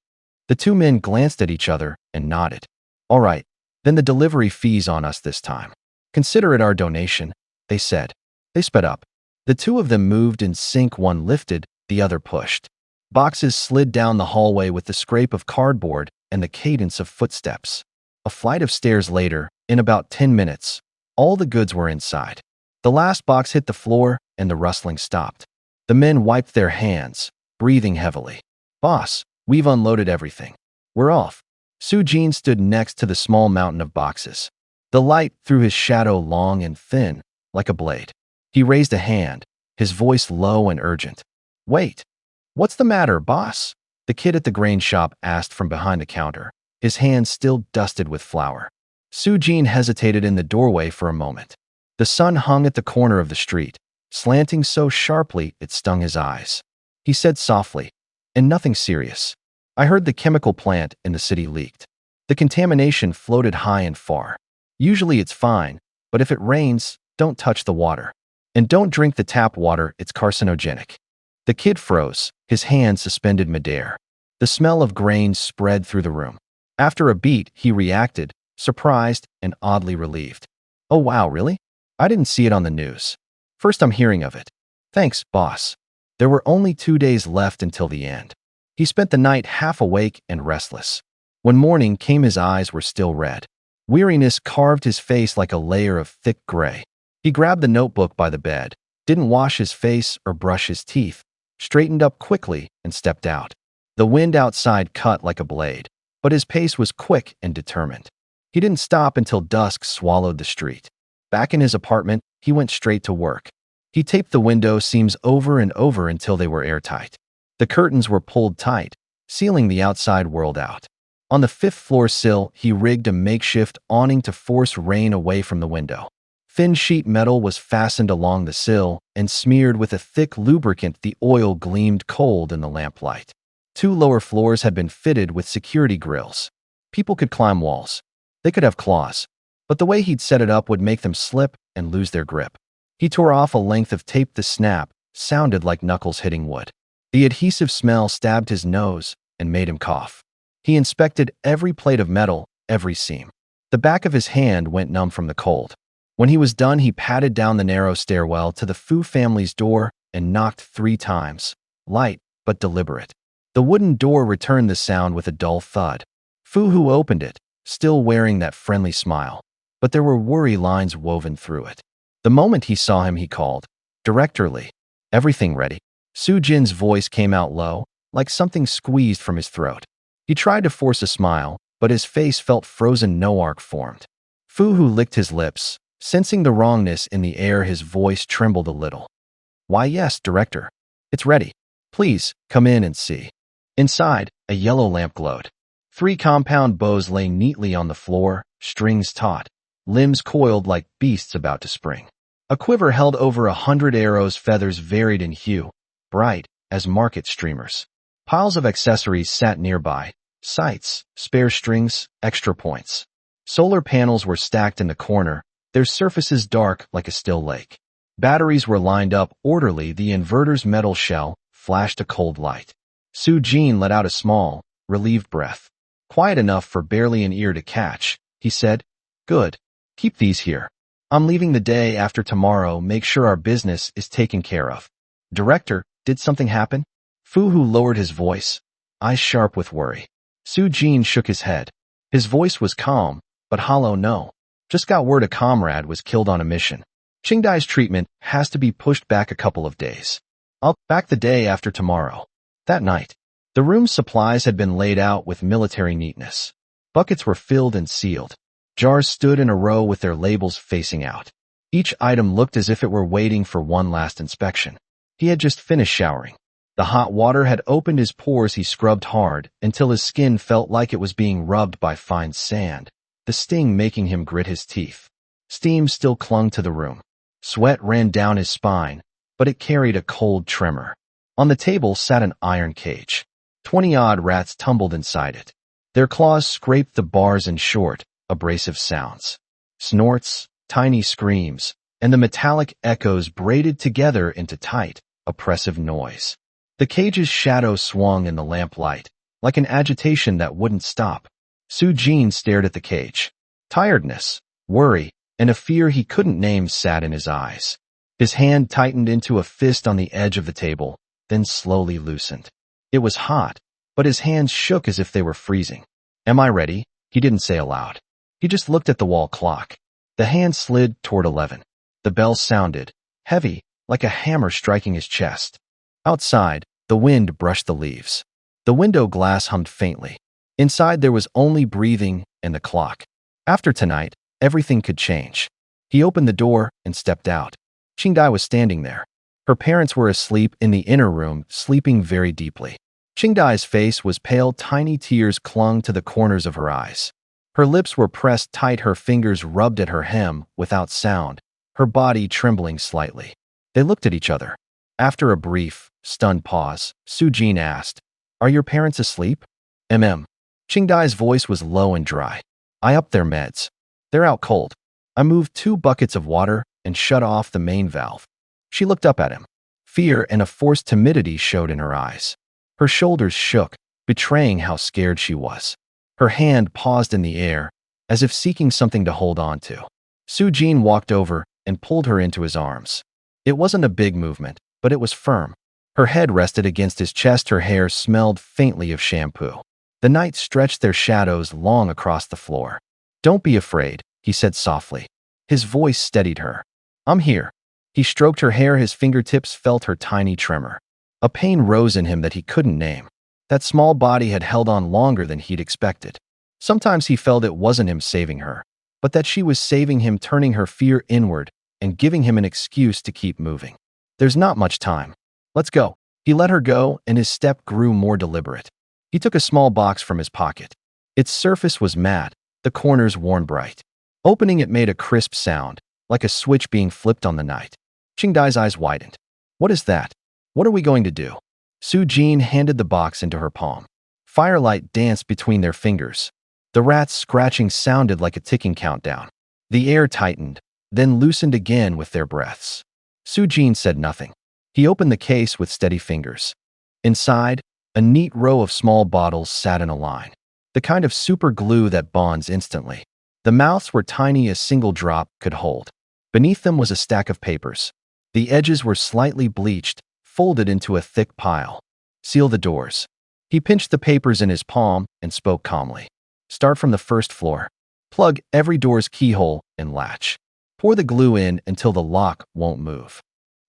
The 2 men glanced at each other and nodded. "All right, then the delivery fee's on us this time. Consider it our donation," they said. They sped up. The 2 of them moved in sync. One lifted, the other pushed. Boxes slid down the hallway with the scrape of cardboard and the cadence of footsteps. A flight of stairs later, in about 10 minutes, all the goods were inside. The last box hit the floor and the rustling stopped. The men wiped their hands, breathing heavily. "Boss, we've unloaded everything. We're off." Sujin stood next to the small mountain of boxes. The light threw his shadow long and thin, like a blade. He raised a hand, his voice low and urgent. "Wait. What's the matter, boss?" the kid at the grain shop asked from behind the counter, his hands still dusted with flour. Su-jin hesitated in the doorway for a moment. The sun hung at the corner of the street, slanting so sharply it stung his eyes. He said softly, "And nothing serious. I heard the chemical plant in the city leaked. The contamination floated high and far. Usually it's fine, but if it rains, don't touch the water. And don't drink the tap water, it's carcinogenic." The kid froze, his hand suspended midair. The smell of grains spread through the room. After a beat, he reacted, surprised and oddly relieved. "Oh wow, really? I didn't see it on the news. First I'm hearing of it. Thanks, boss." There were only 2 days left until the end. He spent the night half awake and restless. When morning came, his eyes were still red. Weariness carved his face like a layer of thick gray. He grabbed the notebook by the bed, didn't wash his face or brush his teeth, straightened up quickly and stepped out. The wind outside cut like a blade, but his pace was quick and determined. He didn't stop until dusk swallowed the street. Back in his apartment, he went straight to work. He taped the window seams over and over until they were airtight. The curtains were pulled tight, sealing the outside world out. On the 5th floor sill, he rigged a makeshift awning to force rain away from the window. Thin sheet metal was fastened along the sill and smeared with a thick lubricant. The oil gleamed cold in the lamplight. 2 lower floors had been fitted with security grills. People could climb walls. They could have claws. But the way he'd set it up would make them slip and lose their grip. He tore off a length of tape. The snap sounded like knuckles hitting wood. The adhesive smell stabbed his nose and made him cough. He inspected every plate of metal, every seam. The back of his hand went numb from the cold. When he was done, he padded down the narrow stairwell to the Fu family's door and knocked 3 times, light but deliberate. The wooden door returned the sound with a dull thud. Fu Hu opened it, still wearing that friendly smile, but there were worry lines woven through it. The moment he saw him, he called, "Director Lee, everything ready?" Su-jin's voice came out low, like something squeezed from his throat. He tried to force a smile, but his face felt frozen. No arc formed. Fu Hu licked his lips. Sensing the wrongness in the air, his voice trembled a little. "Why, yes, Director. It's ready. Please, come in and see." Inside, a yellow lamp glowed. 3 compound bows lay neatly on the floor, strings taut, limbs coiled like beasts about to spring. A quiver held over 100 arrows, feathers varied in hue, bright as market streamers. Piles of accessories sat nearby, sights, spare strings, extra points. Solar panels were stacked in the corner, their surfaces dark like a still lake. Batteries were lined up orderly. The inverter's metal shell flashed a cold light. Su-jin let out a small, relieved breath. Quiet enough for barely an ear to catch, he said, "Good. Keep these here. I'm leaving the day after tomorrow. Make sure our business is taken care of." "Director, did something happen?" Fu Hu lowered his voice, eyes sharp with worry. Su-jin shook his head. His voice was calm, but hollow. "No. Just got word a comrade was killed on a mission. Qingdai's treatment has to be pushed back a couple of days. I'll back the day after tomorrow." That night, the room's supplies had been laid out with military neatness. Buckets were filled and sealed. Jars stood in a row with their labels facing out. Each item looked as if it were waiting for one last inspection. He had just finished showering. The hot water had opened his pores. He scrubbed hard until his skin felt like it was being rubbed by fine sand, the sting making him grit his teeth. Steam still clung to the room. Sweat ran down his spine, but it carried a cold tremor. On the table sat an iron cage. 20-odd rats tumbled inside it. Their claws scraped the bars in short, abrasive sounds. Snorts, tiny screams, and the metallic echoes braided together into tight, oppressive noise. The cage's shadow swung in the lamplight, like an agitation that wouldn't stop. Su-jin stared at the cage. Tiredness, worry, and a fear he couldn't name sat in his eyes. His hand tightened into a fist on the edge of the table, then slowly loosened. It was hot, but his hands shook as if they were freezing. "Am I ready?" He didn't say aloud. He just looked at the wall clock. The hand slid toward 11. The bell sounded, heavy, like a hammer striking his chest. Outside, the wind brushed the leaves. The window glass hummed faintly. Inside there was only breathing and the clock. After tonight, everything could change. He opened the door and stepped out. Qingdai was standing there. Her parents were asleep in the inner room, sleeping very deeply. Qingdai's face was pale. Tiny tears clung to the corners of her eyes. Her lips were pressed tight, her fingers rubbed at her hem without sound, her body trembling slightly. They looked at each other. After a brief, stunned pause, Su-jin asked, "Are your parents asleep?" Qingdai's voice was low and dry. "I upped their meds. They're out cold. I moved 2 buckets of water and shut off the main valve." She looked up at him. Fear and a forced timidity showed in her eyes. Her shoulders shook, betraying how scared she was. Her hand paused in the air, as if seeking something to hold on to. Su-jin walked over and pulled her into his arms. It wasn't a big movement, but it was firm. Her head rested against his chest, her hair smelled faintly of shampoo. The night stretched their shadows long across the floor. "Don't be afraid," he said softly. His voice steadied her. "I'm here." He stroked her hair, his fingertips felt her tiny tremor. A pain rose in him that he couldn't name. That small body had held on longer than he'd expected. Sometimes he felt it wasn't him saving her, but that she was saving him, turning her fear inward and giving him an excuse to keep moving. "There's not much time. Let's go." He let her go, and his step grew more deliberate. He took a small box from his pocket. Its surface was matte, the corners worn bright. Opening it made a crisp sound, like a switch being flipped on the night. Qingdai's eyes widened. "What is that? What are we going to do?" Su-jin handed the box into her palm. Firelight danced between their fingers. The rat's scratching sounded like a ticking countdown. The air tightened, then loosened again with their breaths. Su-jin said nothing. He opened the case with steady fingers. Inside, a neat row of small bottles sat in a line. The kind of super glue that bonds instantly. The mouths were tiny, a single drop could hold. Beneath them was a stack of papers. The edges were slightly bleached, folded into a thick pile. "Seal the doors." He pinched the papers in his palm and spoke calmly. "Start from the first floor. Plug every door's keyhole and latch. Pour the glue in until the lock won't move."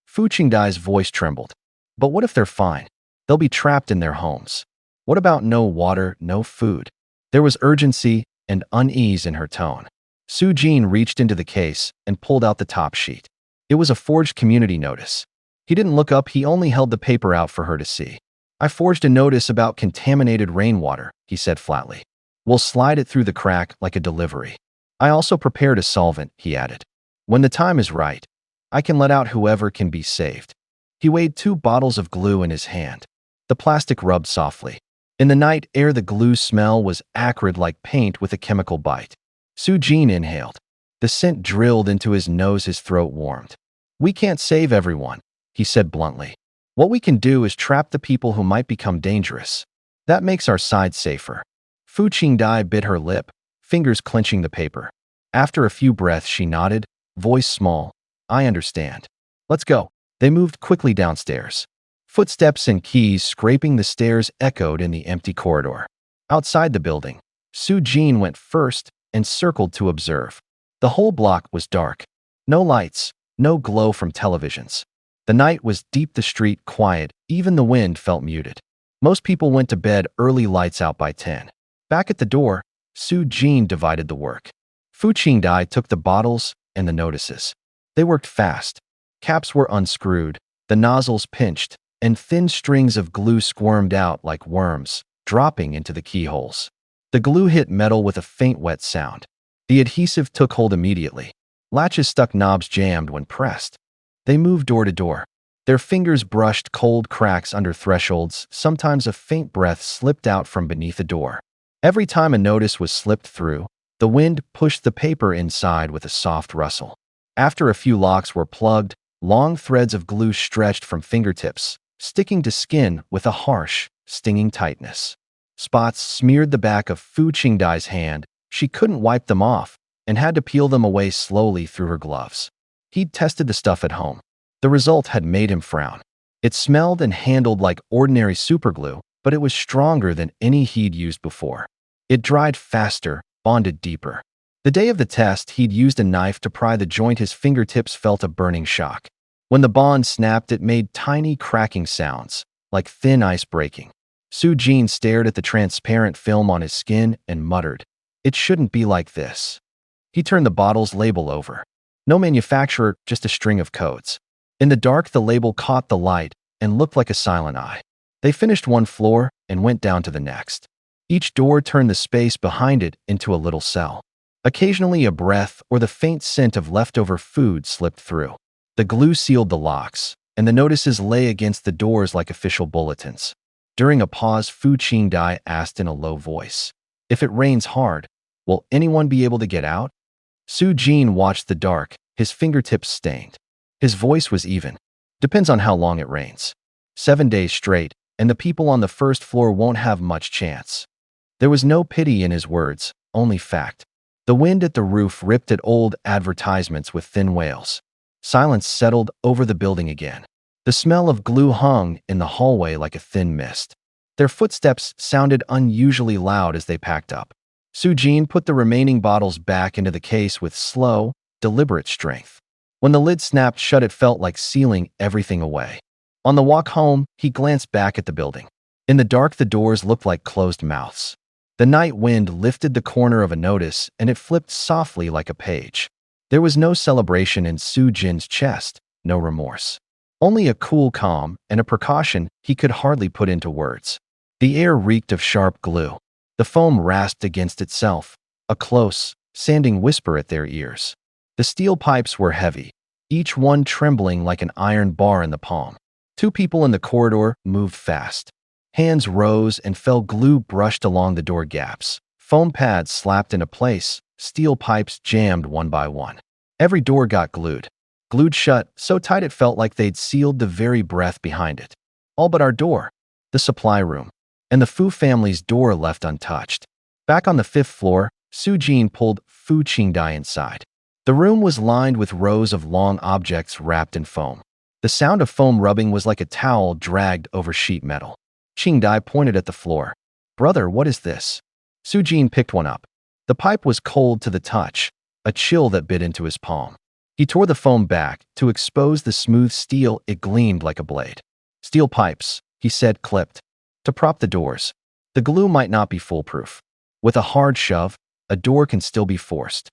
Fu Qingdai's voice trembled. "But what if they're fine? They'll be trapped in their homes. What about no water, no food?" There was urgency and unease in her tone. Su-jin reached into the case and pulled out the top sheet. It was a forged community notice. He didn't look up, he only held the paper out for her to see. "I forged a notice about contaminated rainwater," he said flatly. "We'll slide it through the crack like a delivery. I also prepared a solvent," he added. "When the time is right, I can let out whoever can be saved." He weighed 2 bottles of glue in his hand. The plastic rubbed softly. In the night air, the glue smell was acrid like paint with a chemical bite. Su-jin inhaled. The scent drilled into his nose, his throat warmed. "We can't save everyone," he said bluntly. "What we can do is trap the people who might become dangerous. That makes our side safer." Fu Qingdai bit her lip, fingers clenching the paper. After a few breaths, she nodded, voice small. "I understand. Let's go." They moved quickly downstairs. Footsteps and keys scraping the stairs echoed in the empty corridor. Outside the building, Su-jin went first and circled to observe. The whole block was dark. No lights, no glow from televisions. The night was deep, the street quiet, even the wind felt muted. Most people went to bed early, lights out by 10. Back at the door, Su-jin divided the work. Fu Qingdai took the bottles and the notices. They worked fast. Caps were unscrewed, the nozzles pinched, and thin strings of glue squirmed out like worms, dropping into the keyholes. The glue hit metal with a faint wet sound. The adhesive took hold immediately. Latches stuck, knobs jammed when pressed. They moved door to door. Their fingers brushed cold cracks under thresholds. Sometimes a faint breath slipped out from beneath a door. Every time a notice was slipped through, the wind pushed the paper inside with a soft rustle. After a few locks were plugged, long threads of glue stretched from fingertips, sticking to skin with a harsh, stinging tightness. Spots smeared the back of Fu Qingdai's hand. She couldn't wipe them off and had to peel them away slowly through her gloves. He'd tested the stuff at home. The result had made him frown. It smelled and handled like ordinary superglue, but it was stronger than any he'd used before. It dried faster, bonded deeper. The day of the test, he'd used a knife to pry the joint. His fingertips felt a burning shock. When the bond snapped, it made tiny cracking sounds, like thin ice breaking. Su-jin stared at the transparent film on his skin and muttered, "It shouldn't be like this." He turned the bottle's label over. No manufacturer, just a string of codes. In the dark, the label caught the light and looked like a silent eye. They finished one floor and went down to the next. Each door turned the space behind it into a little cell. Occasionally a breath or the faint scent of leftover food slipped through. The glue sealed the locks, and the notices lay against the doors like official bulletins. During a pause, Fu Qingdai asked in a low voice, "If it rains hard, will anyone be able to get out?" Su Jin watched the dark, his fingertips stained. His voice was even. "Depends on how long it rains. 7 days straight, and the people on the first floor won't have much chance." There was no pity in his words, only fact. The wind at the roof ripped at old advertisements with thin wails. Silence settled over the building again. The smell of glue hung in the hallway like a thin mist. Their footsteps sounded unusually loud as they packed up. Su Jin put the remaining bottles back into the case with slow, deliberate strength. When the lid snapped shut, it felt like sealing everything away. On the walk home, he glanced back at the building. In the dark, the doors looked like closed mouths. The night wind lifted the corner of a notice, and it flipped softly like a page. There was no celebration in Su Jin's chest, no remorse. Only a cool calm and a precaution he could hardly put into words. The air reeked of sharp glue. The foam rasped against itself, a close, sanding whisper at their ears. The steel pipes were heavy, each one trembling like an iron bar in the palm. Two people in the corridor moved fast. Hands rose and fell, glue brushed along the door gaps. Foam pads slapped into place, steel pipes jammed one by one. Every door got glued shut, so tight it felt like they'd sealed the very breath behind it. All but our door, the supply room, and the Fu family's door left untouched. Back on the 5th floor, Su Jin pulled Fu Qingdai inside. The room was lined with rows of long objects wrapped in foam. The sound of foam rubbing was like a towel dragged over sheet metal. Qingdai pointed at the floor. "Brother, what is this?" Su Jin picked one up. The pipe was cold to the touch, a chill that bit into his palm. He tore the foam back to expose the smooth steel. It gleamed like a blade. "Steel pipes," he said, clipped, to prop the doors. The glue might not be foolproof. With a hard shove, a door can still be forced.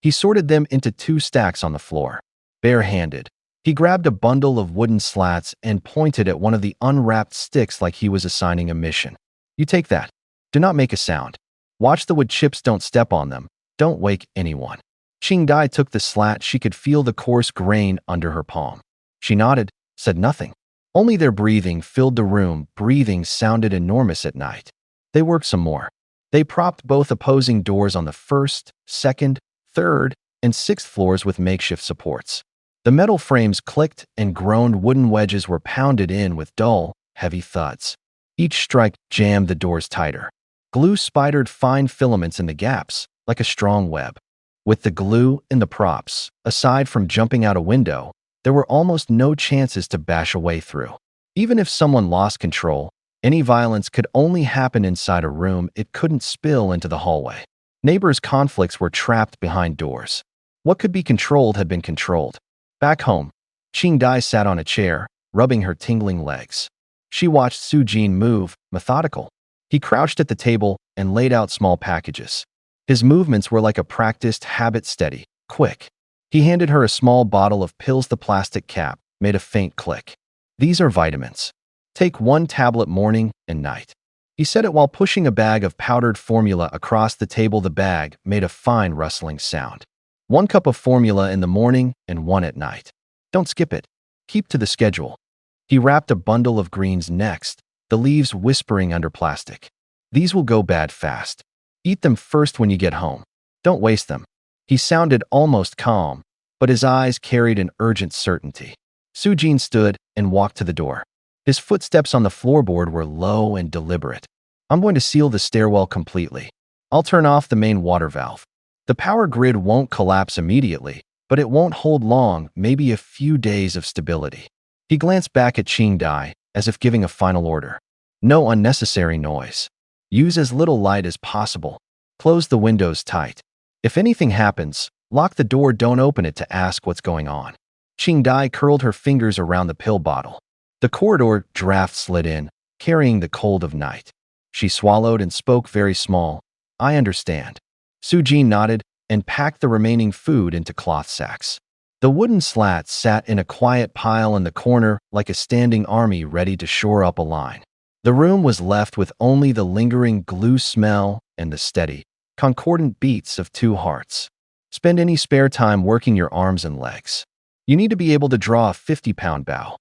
He sorted them into 2 stacks on the floor. Bare-handed, he grabbed a bundle of wooden slats and pointed at one of the unwrapped sticks like he was assigning a mission. "You take that. Do not make a sound. Watch the wood chips, don't step on them. Don't wake anyone." Qingdai took the slat. She could feel the coarse grain under her palm. She nodded, said nothing. Only their breathing filled the room. Breathing sounded enormous at night. They worked some more. They propped both opposing doors on the 1st, 2nd, 3rd, and 6th floors with makeshift supports. The metal frames clicked and groaned. Wooden wedges were pounded in with dull, heavy thuds. Each strike jammed the doors tighter. Glue spidered fine filaments in the gaps, like a strong web. With the glue in the props, aside from jumping out a window, there were almost no chances to bash a way through. Even if someone lost control, any violence could only happen inside a room. It couldn't spill into the hallway. Neighbors' conflicts were trapped behind doors. What could be controlled had been controlled. Back home, Qingdai sat on a chair, rubbing her tingling legs. She watched Su Jin move, methodical. He crouched at the table and laid out small packages. His movements were like a practiced habit, steady, quick. He handed her a small bottle of pills. The plastic cap made a faint click. "These are vitamins. Take 1 tablet morning and night." He said it while pushing a bag of powdered formula across the table. The bag made a fine rustling sound. 1 cup of formula in the morning and 1 at night. Don't skip it. Keep to the schedule. He wrapped a bundle of greens next, the leaves whispering under plastic. "These will go bad fast. Eat them first when you get home. Don't waste them." He sounded almost calm, but his eyes carried an urgent certainty. Su Jin stood and walked to the door. His footsteps on the floorboard were low and deliberate. "I'm going to seal the stairwell completely. I'll turn off the main water valve. The power grid won't collapse immediately, but it won't hold long, maybe a few days of stability." He glanced back at Qingdai, as if giving a final order. "No unnecessary noise. Use as little light as possible. Close the windows tight. If anything happens, lock the door. Don't open it to ask what's going on." Qingdai curled her fingers around the pill bottle. The corridor draft slid in, carrying the cold of night. She swallowed and spoke very small. "I understand." Su Jin nodded and packed the remaining food into cloth sacks. The wooden slats sat in a quiet pile in the corner like a standing army ready to shore up a line. The room was left with only the lingering glue smell and the steady, concordant beats of two hearts. Spend any spare time working your arms and legs. You need to be able to draw a 50-pound bow.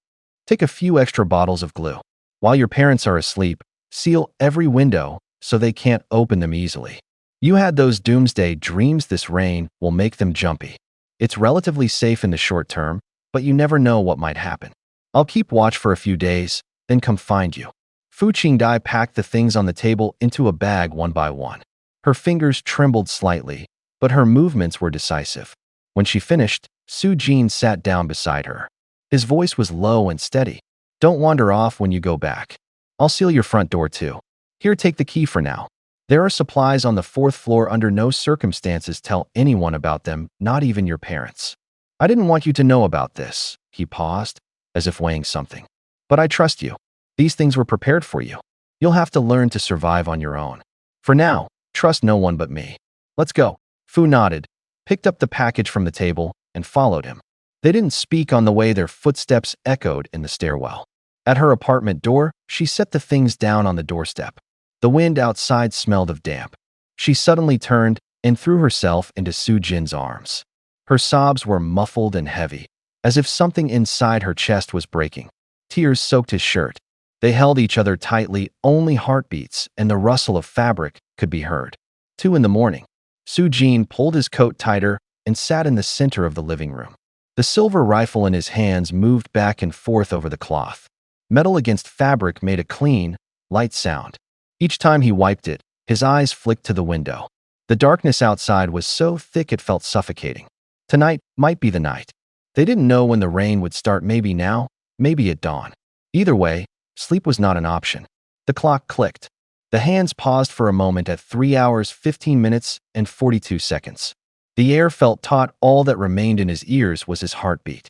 Take a few extra bottles of glue. While your parents are asleep, seal every window so they can't open them easily. You had those doomsday dreams. This rain will make them jumpy. It's relatively safe in the short term, but you never know what might happen. I'll keep watch for a few days, then come find you. Fu Qingdai packed the things on the table into a bag one by one. Her fingers trembled slightly, but her movements were decisive. When she finished, Su Jin sat down beside her. His voice was low and steady. Don't wander off when you go back. I'll seal your front door too. Here, take the key for now. There are supplies on the 4th floor. Under no circumstances tell anyone about them, not even your parents. I didn't want you to know about this. He paused, as if weighing something. But I trust you. These things were prepared for you. You'll have to learn to survive on your own. For now, trust no one but me. Let's go. Fu nodded, picked up the package from the table, and followed him. They didn't speak on the way. Their footsteps echoed in the stairwell. At her apartment door, she set the things down on the doorstep. The wind outside smelled of damp. She suddenly turned and threw herself into Su Jin's arms. Her sobs were muffled and heavy, as if something inside her chest was breaking. Tears soaked his shirt. They held each other tightly. Only heartbeats and the rustle of fabric could be heard. 2 in the morning. Su Jin pulled his coat tighter and sat in the center of the living room. The silver rifle in his hands moved back and forth over the cloth. Metal against fabric made a clean, light sound. Each time he wiped it, his eyes flicked to the window. The darkness outside was so thick it felt suffocating. Tonight might be the night. They didn't know when the rain would start. Maybe now, maybe at dawn. Either way, sleep was not an option. The clock clicked. The hands paused for a moment at 3 hours, 15 minutes, and 42 seconds. The air felt taut. All that remained in his ears was his heartbeat.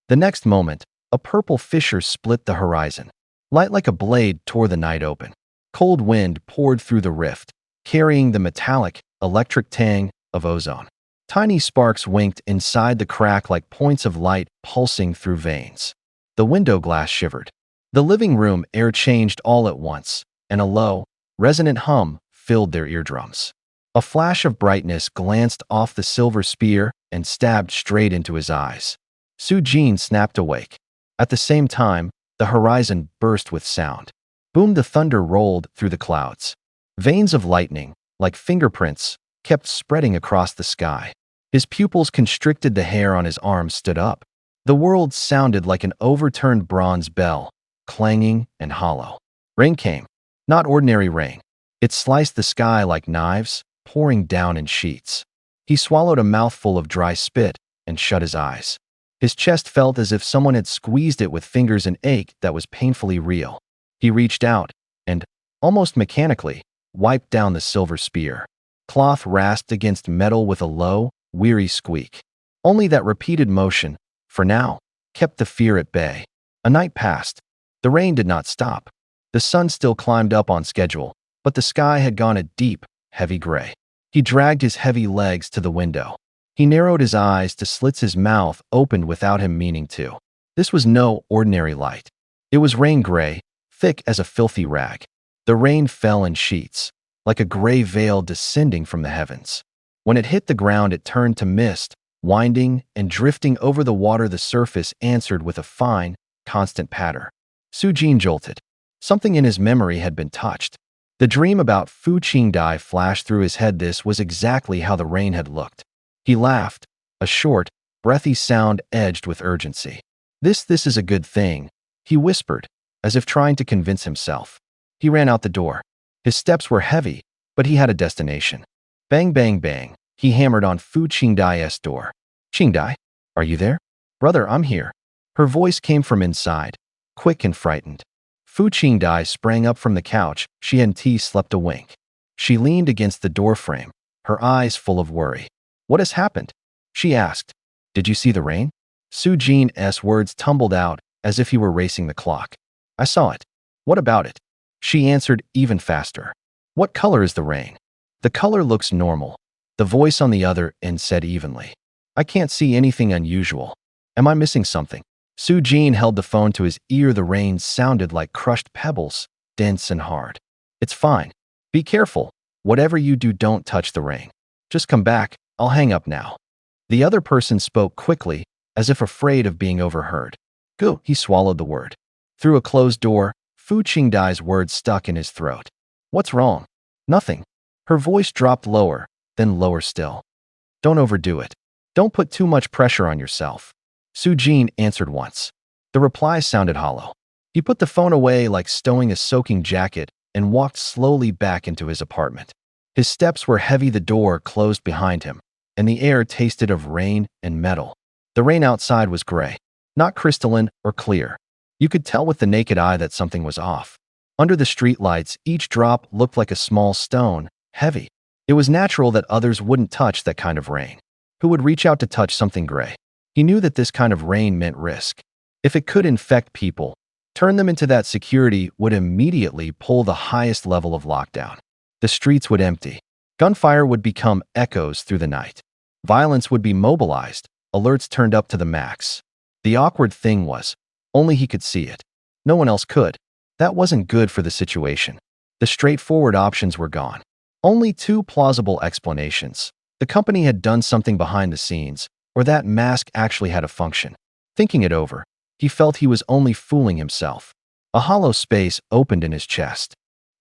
The next moment, a purple fissure split the horizon. Light like a blade tore the night open. Cold wind poured through the rift, carrying the metallic, electric tang of ozone. Tiny sparks winked inside the crack like points of light pulsing through veins. The window glass shivered. The living room air changed all at once, and a low, resonant hum filled their eardrums. A flash of brightness glanced off the silver spear and stabbed straight into his eyes. Su Jin snapped awake. At the same time, the horizon burst with sound. Boom! The thunder rolled through the clouds. Veins of lightning, like fingerprints, kept spreading across the sky. His pupils constricted. The hair on his arms stood up. The world sounded like an overturned bronze bell, clanging and hollow. Rain came. Not ordinary rain. It sliced the sky like knives, pouring down in sheets. He swallowed a mouthful of dry spit and shut his eyes. His chest felt as if someone had squeezed it with fingers, an ache that was painfully real. He reached out and, almost mechanically, wiped down the silver spear. Cloth rasped against metal with a low, weary squeak. Only that repeated motion, for now, kept the fear at bay. A night passed. The rain did not stop. The sun still climbed up on schedule, but the sky had gone a deep, heavy gray. He dragged his heavy legs to the window. He narrowed his eyes to slits. His mouth opened without him meaning to. This was no ordinary light. It was rain gray, thick as a filthy rag. The rain fell in sheets, like a gray veil descending from the heavens. When it hit the ground, it turned to mist, winding and drifting over the water. The surface answered with a fine, constant patter. Su Jin jolted. Something in his memory had been touched. The dream about Fu Qingdai flashed through his head. This was exactly how the rain had looked. He laughed, a short, breathy sound edged with urgency. This is a good thing," he whispered, as if trying to convince himself. He ran out the door. His steps were heavy, but he had a destination. Bang, bang, bang, he hammered on Fu Qingdai's door. "Qingdai, are you there?" "Brother, I'm here." Her voice came from inside, quick and frightened. Fu Qingdai sprang up from the couch. She and T slept a wink. She leaned against the doorframe, her eyes full of worry. "What has happened?" she asked. "Did you see the rain?" Su Jin's words tumbled out as if he were racing the clock. "I saw it." "What about it?" She answered even faster. "What color is the rain?" "The color looks normal," the voice on the other end said evenly. "I can't see anything unusual. Am I missing something?" Su Jin held the phone to his ear. The rain sounded like crushed pebbles, dense and hard. "It's fine. Be careful. Whatever you do, don't touch the rain. Just come back. I'll hang up now." The other person spoke quickly, as if afraid of being overheard. "Go." He swallowed the word. Through a closed door, Fu Qingdai's words stuck in his throat. "What's wrong?" "Nothing." Her voice dropped lower, then lower still. "Don't overdo it. Don't put too much pressure on yourself." Su Jin answered once. The reply sounded hollow. He put the phone away like stowing a soaking jacket and walked slowly back into his apartment. His steps were heavy, the door closed behind him, and the air tasted of rain and metal. The rain outside was gray, not crystalline or clear. You could tell with the naked eye that something was off. Under the streetlights, each drop looked like a small stone, heavy. It was natural that others wouldn't touch that kind of rain. Who would reach out to touch something gray? He knew that this kind of rain meant risk. If it could infect people, turn them into that, security would immediately pull the highest level of lockdown. The streets would empty. Gunfire would become echoes through the night. Violence would be mobilized, alerts turned up to the max. The awkward thing was, only he could see it. No one else could. That wasn't good for the situation. The straightforward options were gone. Only two plausible explanations. The company had done something behind the scenes, or that mask actually had a function. Thinking it over, he felt he was only fooling himself. A hollow space opened in his chest.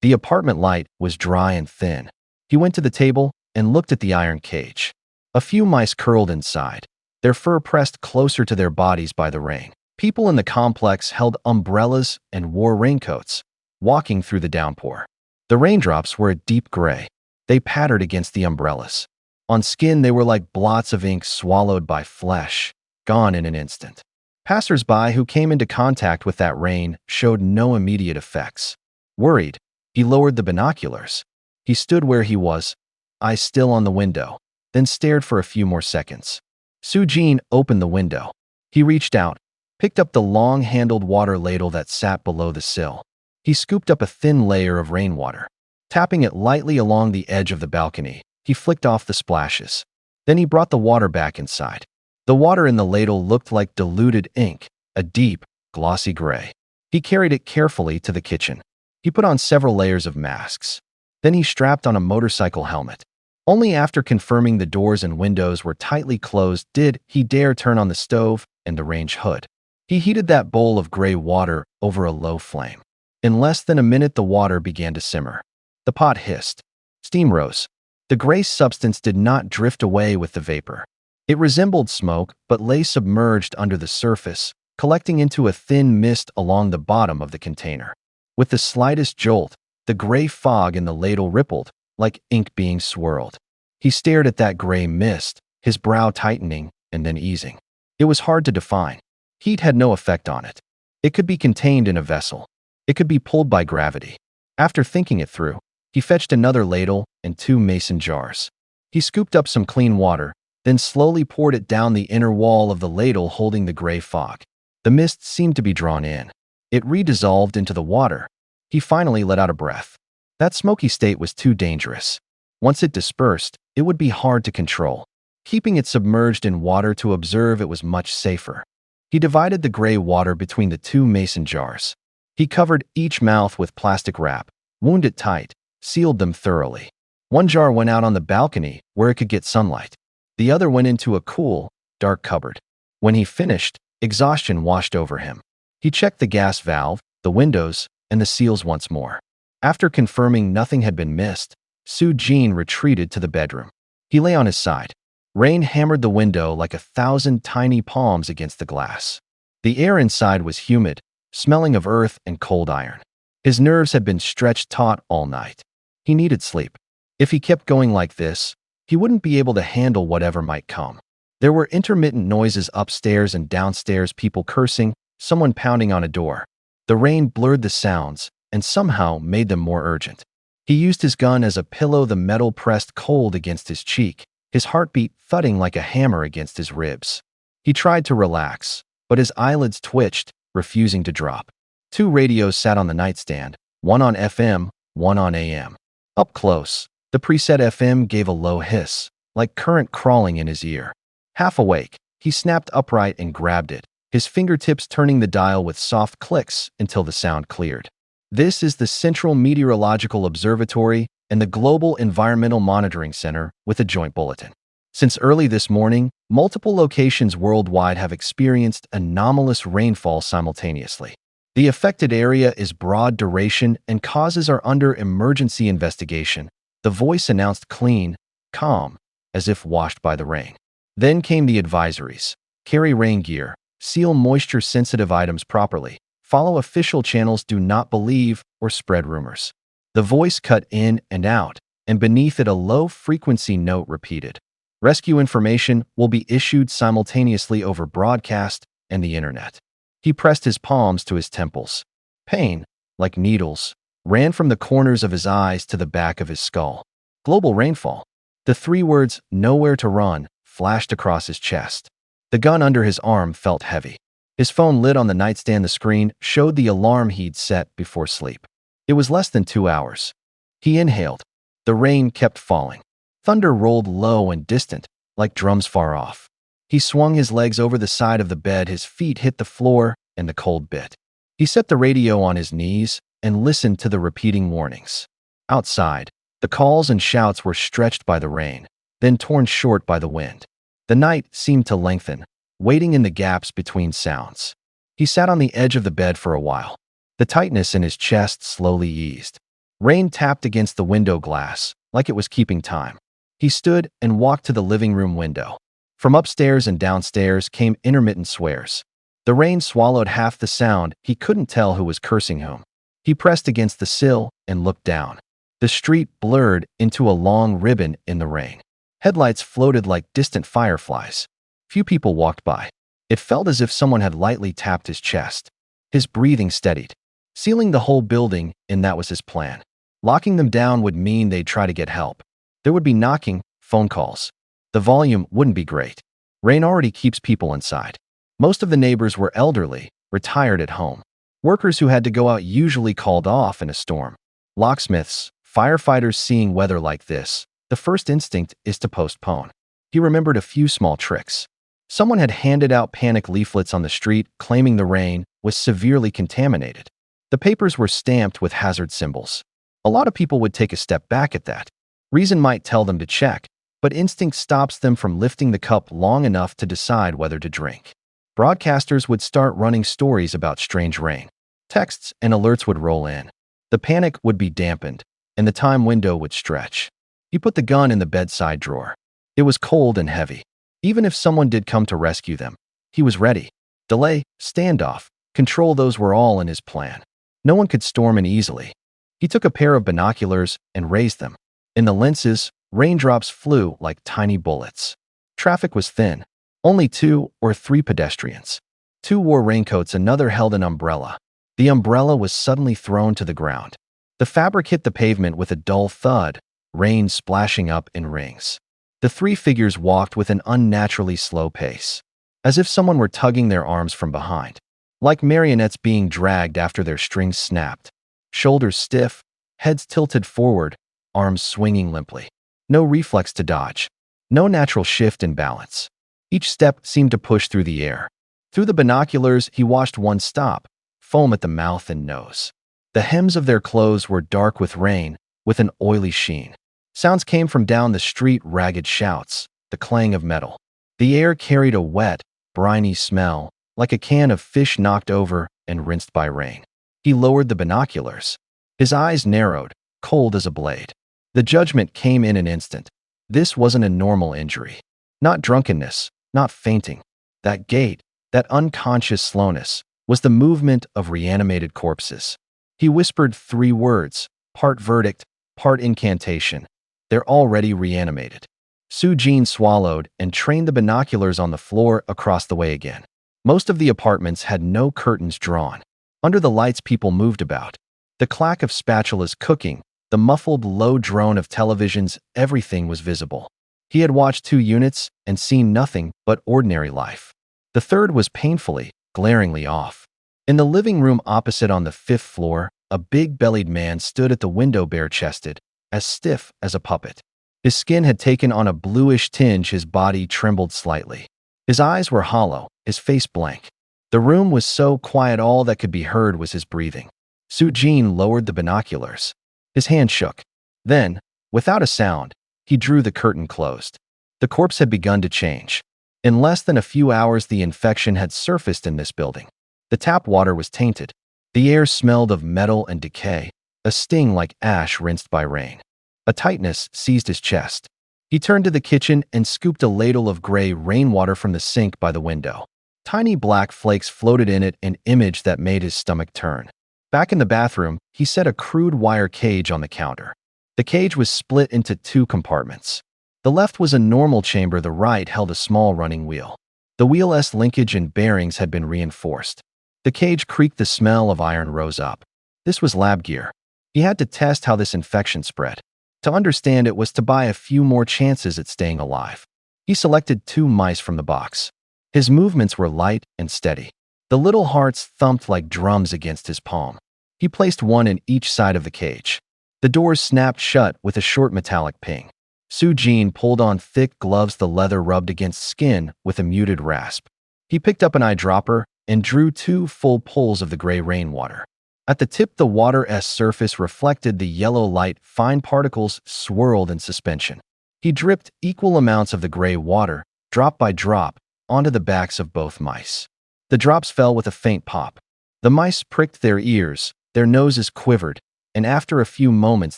The apartment light was dry and thin. He went to the table and looked at the iron cage. A few mice curled inside, their fur pressed closer to their bodies by the rain. People in the complex held umbrellas and wore raincoats, walking through the downpour. The raindrops were a deep gray. They pattered against the umbrellas. On skin, they were like blots of ink swallowed by flesh, gone in an instant. Passers-by who came into contact with that rain showed no immediate effects. Worried, he lowered the binoculars. He stood where he was, eyes still on the window, then stared for a few more seconds. Su Jin opened the window. He reached out, picked up the long-handled water ladle that sat below the sill. He scooped up a thin layer of rainwater. Tapping it lightly along the edge of the balcony, he flicked off the splashes. Then he brought the water back inside. The water in the ladle looked like diluted ink, a deep, glossy gray. He carried it carefully to the kitchen. He put on several layers of masks. Then he strapped on a motorcycle helmet. Only after confirming the doors and windows were tightly closed did he dare turn on the stove and the range hood. He heated that bowl of gray water over a low flame. In less than a minute, the water began to simmer. The pot hissed. Steam rose. The gray substance did not drift away with the vapor. It resembled smoke, but lay submerged under the surface, collecting into a thin mist along the bottom of the container. With the slightest jolt, the gray fog in the ladle rippled, like ink being swirled. He stared at that gray mist, his brow tightening and then easing. It was hard to define. Heat had no effect on it. It could be contained in a vessel. It could be pulled by gravity. After thinking it through, he fetched another ladle and 2 mason jars. He scooped up some clean water, then slowly poured it down the inner wall of the ladle holding the gray fog. The mist seemed to be drawn in. It redissolved into the water. He finally let out a breath. That smoky state was too dangerous. Once it dispersed, it would be hard to control. Keeping it submerged in water to observe it was much safer. He divided the gray water between the 2 mason jars. He covered each mouth with plastic wrap, wound it tight, sealed them thoroughly. One jar went out on the balcony where it could get sunlight. The other went into a cool, dark cupboard. When he finished, exhaustion washed over him. He checked the gas valve, the windows, and the seals once more. After confirming nothing had been missed, Su Jin retreated to the bedroom. He lay on his side. Rain hammered the window like 1,000 tiny palms against the glass. The air inside was humid, smelling of earth and cold iron. His nerves had been stretched taut all night. He needed sleep. If he kept going like this, he wouldn't be able to handle whatever might come. There were intermittent noises upstairs and downstairs, people cursing, someone pounding on a door. The rain blurred the sounds and somehow made them more urgent. He used his gun as a pillow, the metal pressed cold against his cheek, his heartbeat thudding like a hammer against his ribs. He tried to relax, but his eyelids twitched, refusing to drop. 2 radios sat on the nightstand, one on FM, one on AM. Up close, the preset FM gave a low hiss, like current crawling in his ear. Half awake, he snapped upright and grabbed it, his fingertips turning the dial with soft clicks until the sound cleared. This is the Central Meteorological Observatory and the Global Environmental Monitoring Center with a joint bulletin. Since early this morning, multiple locations worldwide have experienced anomalous rainfall simultaneously. The affected area is broad duration and causes are under emergency investigation. The voice announced clean, calm, as if washed by the rain. Then came the advisories. Carry rain gear, seal moisture-sensitive items properly, follow official channels, do not believe or spread rumors. The voice cut in and out, and beneath it a low-frequency note repeated. Rescue information will be issued simultaneously over broadcast and the internet. He pressed his palms to his temples. Pain, like needles, ran from the corners of his eyes to the back of his skull. Global rainfall. The three words, nowhere to run, flashed across his chest. The gun under his arm felt heavy. His phone lit on the nightstand. The screen showed the alarm he'd set before sleep. It was less than 2 hours. He inhaled. The rain kept falling. Thunder rolled low and distant, like drums far off. He swung his legs over the side of the bed. His feet hit the floor, and the cold bit. He set the radio on his knees and listened to the repeating warnings. Outside, the calls and shouts were stretched by the rain, then torn short by the wind. The night seemed to lengthen, waiting in the gaps between sounds. He sat on the edge of the bed for a while. The tightness in his chest slowly eased. Rain tapped against the window glass, like it was keeping time. He stood and walked to the living room window. From upstairs and downstairs came intermittent swears. The rain swallowed half the sound. He couldn't tell who was cursing whom. He pressed against the sill and looked down. The street blurred into a long ribbon in the rain. Headlights floated like distant fireflies. Few people walked by. It felt as if someone had lightly tapped his chest. His breathing steadied. Sealing the whole building, and that was his plan. Locking them down would mean they'd try to get help. There would be knocking, phone calls. The volume wouldn't be great. Rain already keeps people inside. Most of the neighbors were elderly, retired at home. Workers who had to go out usually called off in a storm. Locksmiths, firefighters seeing weather like this, the first instinct is to postpone. He remembered a few small tricks. Someone had handed out panic leaflets on the street claiming the rain was severely contaminated. The papers were stamped with hazard symbols. A lot of people would take a step back at that. Reason might tell them to check, but instinct stops them from lifting the cup long enough to decide whether to drink. Broadcasters would start running stories about strange rain. Texts and alerts would roll in. The panic would be dampened, and the time window would stretch. He put the gun in the bedside drawer. It was cold and heavy. Even if someone did come to rescue them, he was ready. Delay, standoff, control, those were all in his plan. No one could storm in easily. He took a pair of binoculars and raised them. In the lenses, raindrops flew like tiny bullets. Traffic was thin. Only 2 or 3 pedestrians. 2 wore raincoats, another held an umbrella. The umbrella was suddenly thrown to the ground. The fabric hit the pavement with a dull thud, rain splashing up in rings. The 3 figures walked with an unnaturally slow pace, as if someone were tugging their arms from behind, like marionettes being dragged after their strings snapped. Shoulders stiff, heads tilted forward, arms swinging limply. No reflex to dodge. No natural shift in balance. Each step seemed to push through the air. Through the binoculars, he watched one stop, foam at the mouth and nose. The hems of their clothes were dark with rain, with an oily sheen. Sounds came from down the street, ragged shouts, the clang of metal. The air carried a wet, briny smell, like a can of fish knocked over and rinsed by rain. He lowered the binoculars. His eyes narrowed, cold as a blade. The judgment came in an instant. This wasn't a normal injury. Not drunkenness, not fainting. That gait, that unconscious slowness, was the movement of reanimated corpses. He whispered 3 words, part verdict, part incantation. They're already reanimated. Soo-jin swallowed and trained the binoculars on the floor across the way again. Most of the apartments had no curtains drawn. Under the lights, people moved about. The clack of spatulas cooking, the muffled low drone of televisions, everything was visible. He had watched 2 units and seen nothing but ordinary life. The third was painfully, glaringly off. In the living room opposite on the 5th floor, a big-bellied man stood at the window, bare-chested, as stiff as a puppet. His skin had taken on a bluish tinge, his body trembled slightly. His eyes were hollow, his face blank. The room was so quiet all that could be heard was his breathing. Sujin lowered the binoculars. His hand shook. Then, without a sound, he drew the curtain closed. The corpse had begun to change. In less than a few hours, the infection had surfaced in this building. The tap water was tainted. The air smelled of metal and decay, a sting like ash rinsed by rain. A tightness seized his chest. He turned to the kitchen and scooped a ladle of gray rainwater from the sink by the window. Tiny black flakes floated in it, an image that made his stomach turn. Back in the bathroom, he set a crude wire cage on the counter. The cage was split into two compartments. The left was a normal chamber, the right held a small running wheel. The wheel's linkage and bearings had been reinforced. The cage creaked, the smell of iron rose up. This was lab gear. He had to test how this infection spread. To understand it was to buy a few more chances at staying alive. He selected 2 mice from the box. His movements were light and steady. The little hearts thumped like drums against his palm. He placed one in each side of the cage. The doors snapped shut with a short metallic ping. Sujin pulled on thick gloves, the leather rubbed against skin with a muted rasp. He picked up an eyedropper and drew 2 full pulls of the gray rainwater. At the tip, the water's surface reflected the yellow light. Fine particles swirled in suspension. He dripped equal amounts of the gray water, drop by drop, onto the backs of both mice. The drops fell with a faint pop. The mice pricked their ears, their noses quivered, and after a few moments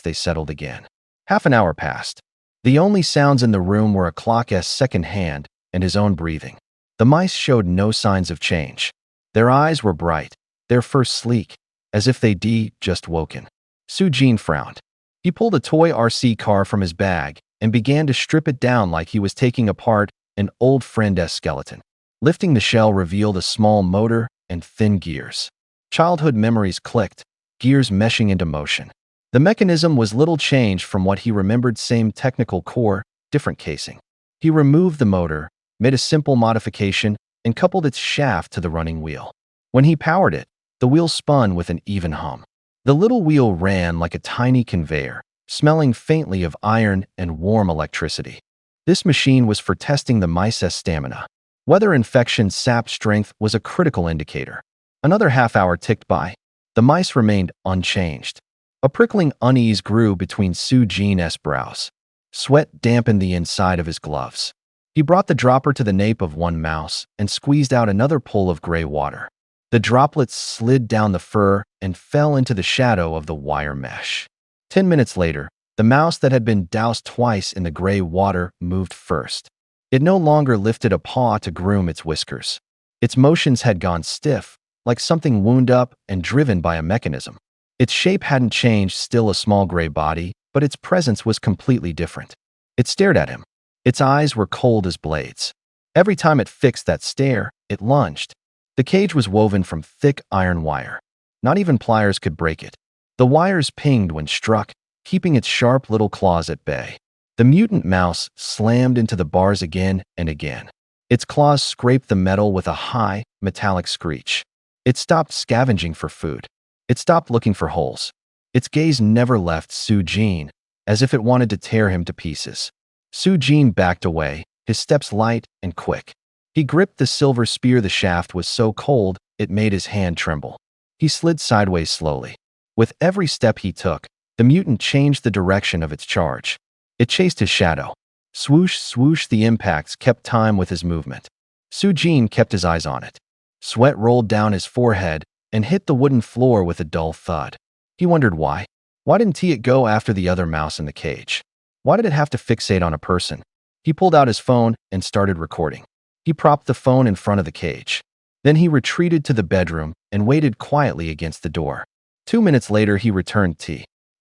they settled again. Half an hour passed. The only sounds in the room were a clock's second hand and his own breathing. The mice showed no signs of change. Their eyes were bright, their fur sleek, as if they'd just woken. Sujin frowned. He pulled a toy RC car from his bag and began to strip it down like he was taking apart an old friend's skeleton. Lifting the shell revealed a small motor and thin gears. Childhood memories clicked, gears meshing into motion. The mechanism was little changed from what he remembered, same technical core, different casing. He removed the motor, made a simple modification, and coupled its shaft to the running wheel. When he powered it, the wheel spun with an even hum. The little wheel ran like a tiny conveyor, smelling faintly of iron and warm electricity. This machine was for testing the mice's stamina. Whether infection sapped strength was a critical indicator. Another half hour ticked by. The mice remained unchanged. A prickling unease grew between Sujin's brows. Sweat dampened the inside of his gloves. He brought the dropper to the nape of one mouse and squeezed out another pull of gray water. The droplets slid down the fur and fell into the shadow of the wire mesh. 10 minutes later, the mouse that had been doused twice in the gray water moved first. It no longer lifted a paw to groom its whiskers. Its motions had gone stiff, like something wound up and driven by a mechanism. Its shape hadn't changed, still a small gray body, but its presence was completely different. It stared at him. Its eyes were cold as blades. Every time it fixed that stare, it lunged. The cage was woven from thick iron wire. Not even pliers could break it. The wires pinged when struck, keeping its sharp little claws at bay. The mutant mouse slammed into the bars again and again. Its claws scraped the metal with a high, metallic screech. It stopped scavenging for food. It stopped looking for holes. Its gaze never left Sujin, as if it wanted to tear him to pieces. Sujin backed away, his steps light and quick. He gripped the silver spear. The shaft was so cold, it made his hand tremble. He slid sideways slowly. With every step he took, the mutant changed the direction of its charge. It chased his shadow. Swoosh, swoosh, the impacts kept time with his movement. Sujin kept his eyes on it. Sweat rolled down his forehead and hit the wooden floor with a dull thud. He wondered why. Why didn't it go after the other mouse in the cage? Why did it have to fixate on a person? He pulled out his phone and started recording. He propped the phone in front of the cage. Then he retreated to the bedroom and waited quietly against the door. 2 minutes later, he returned.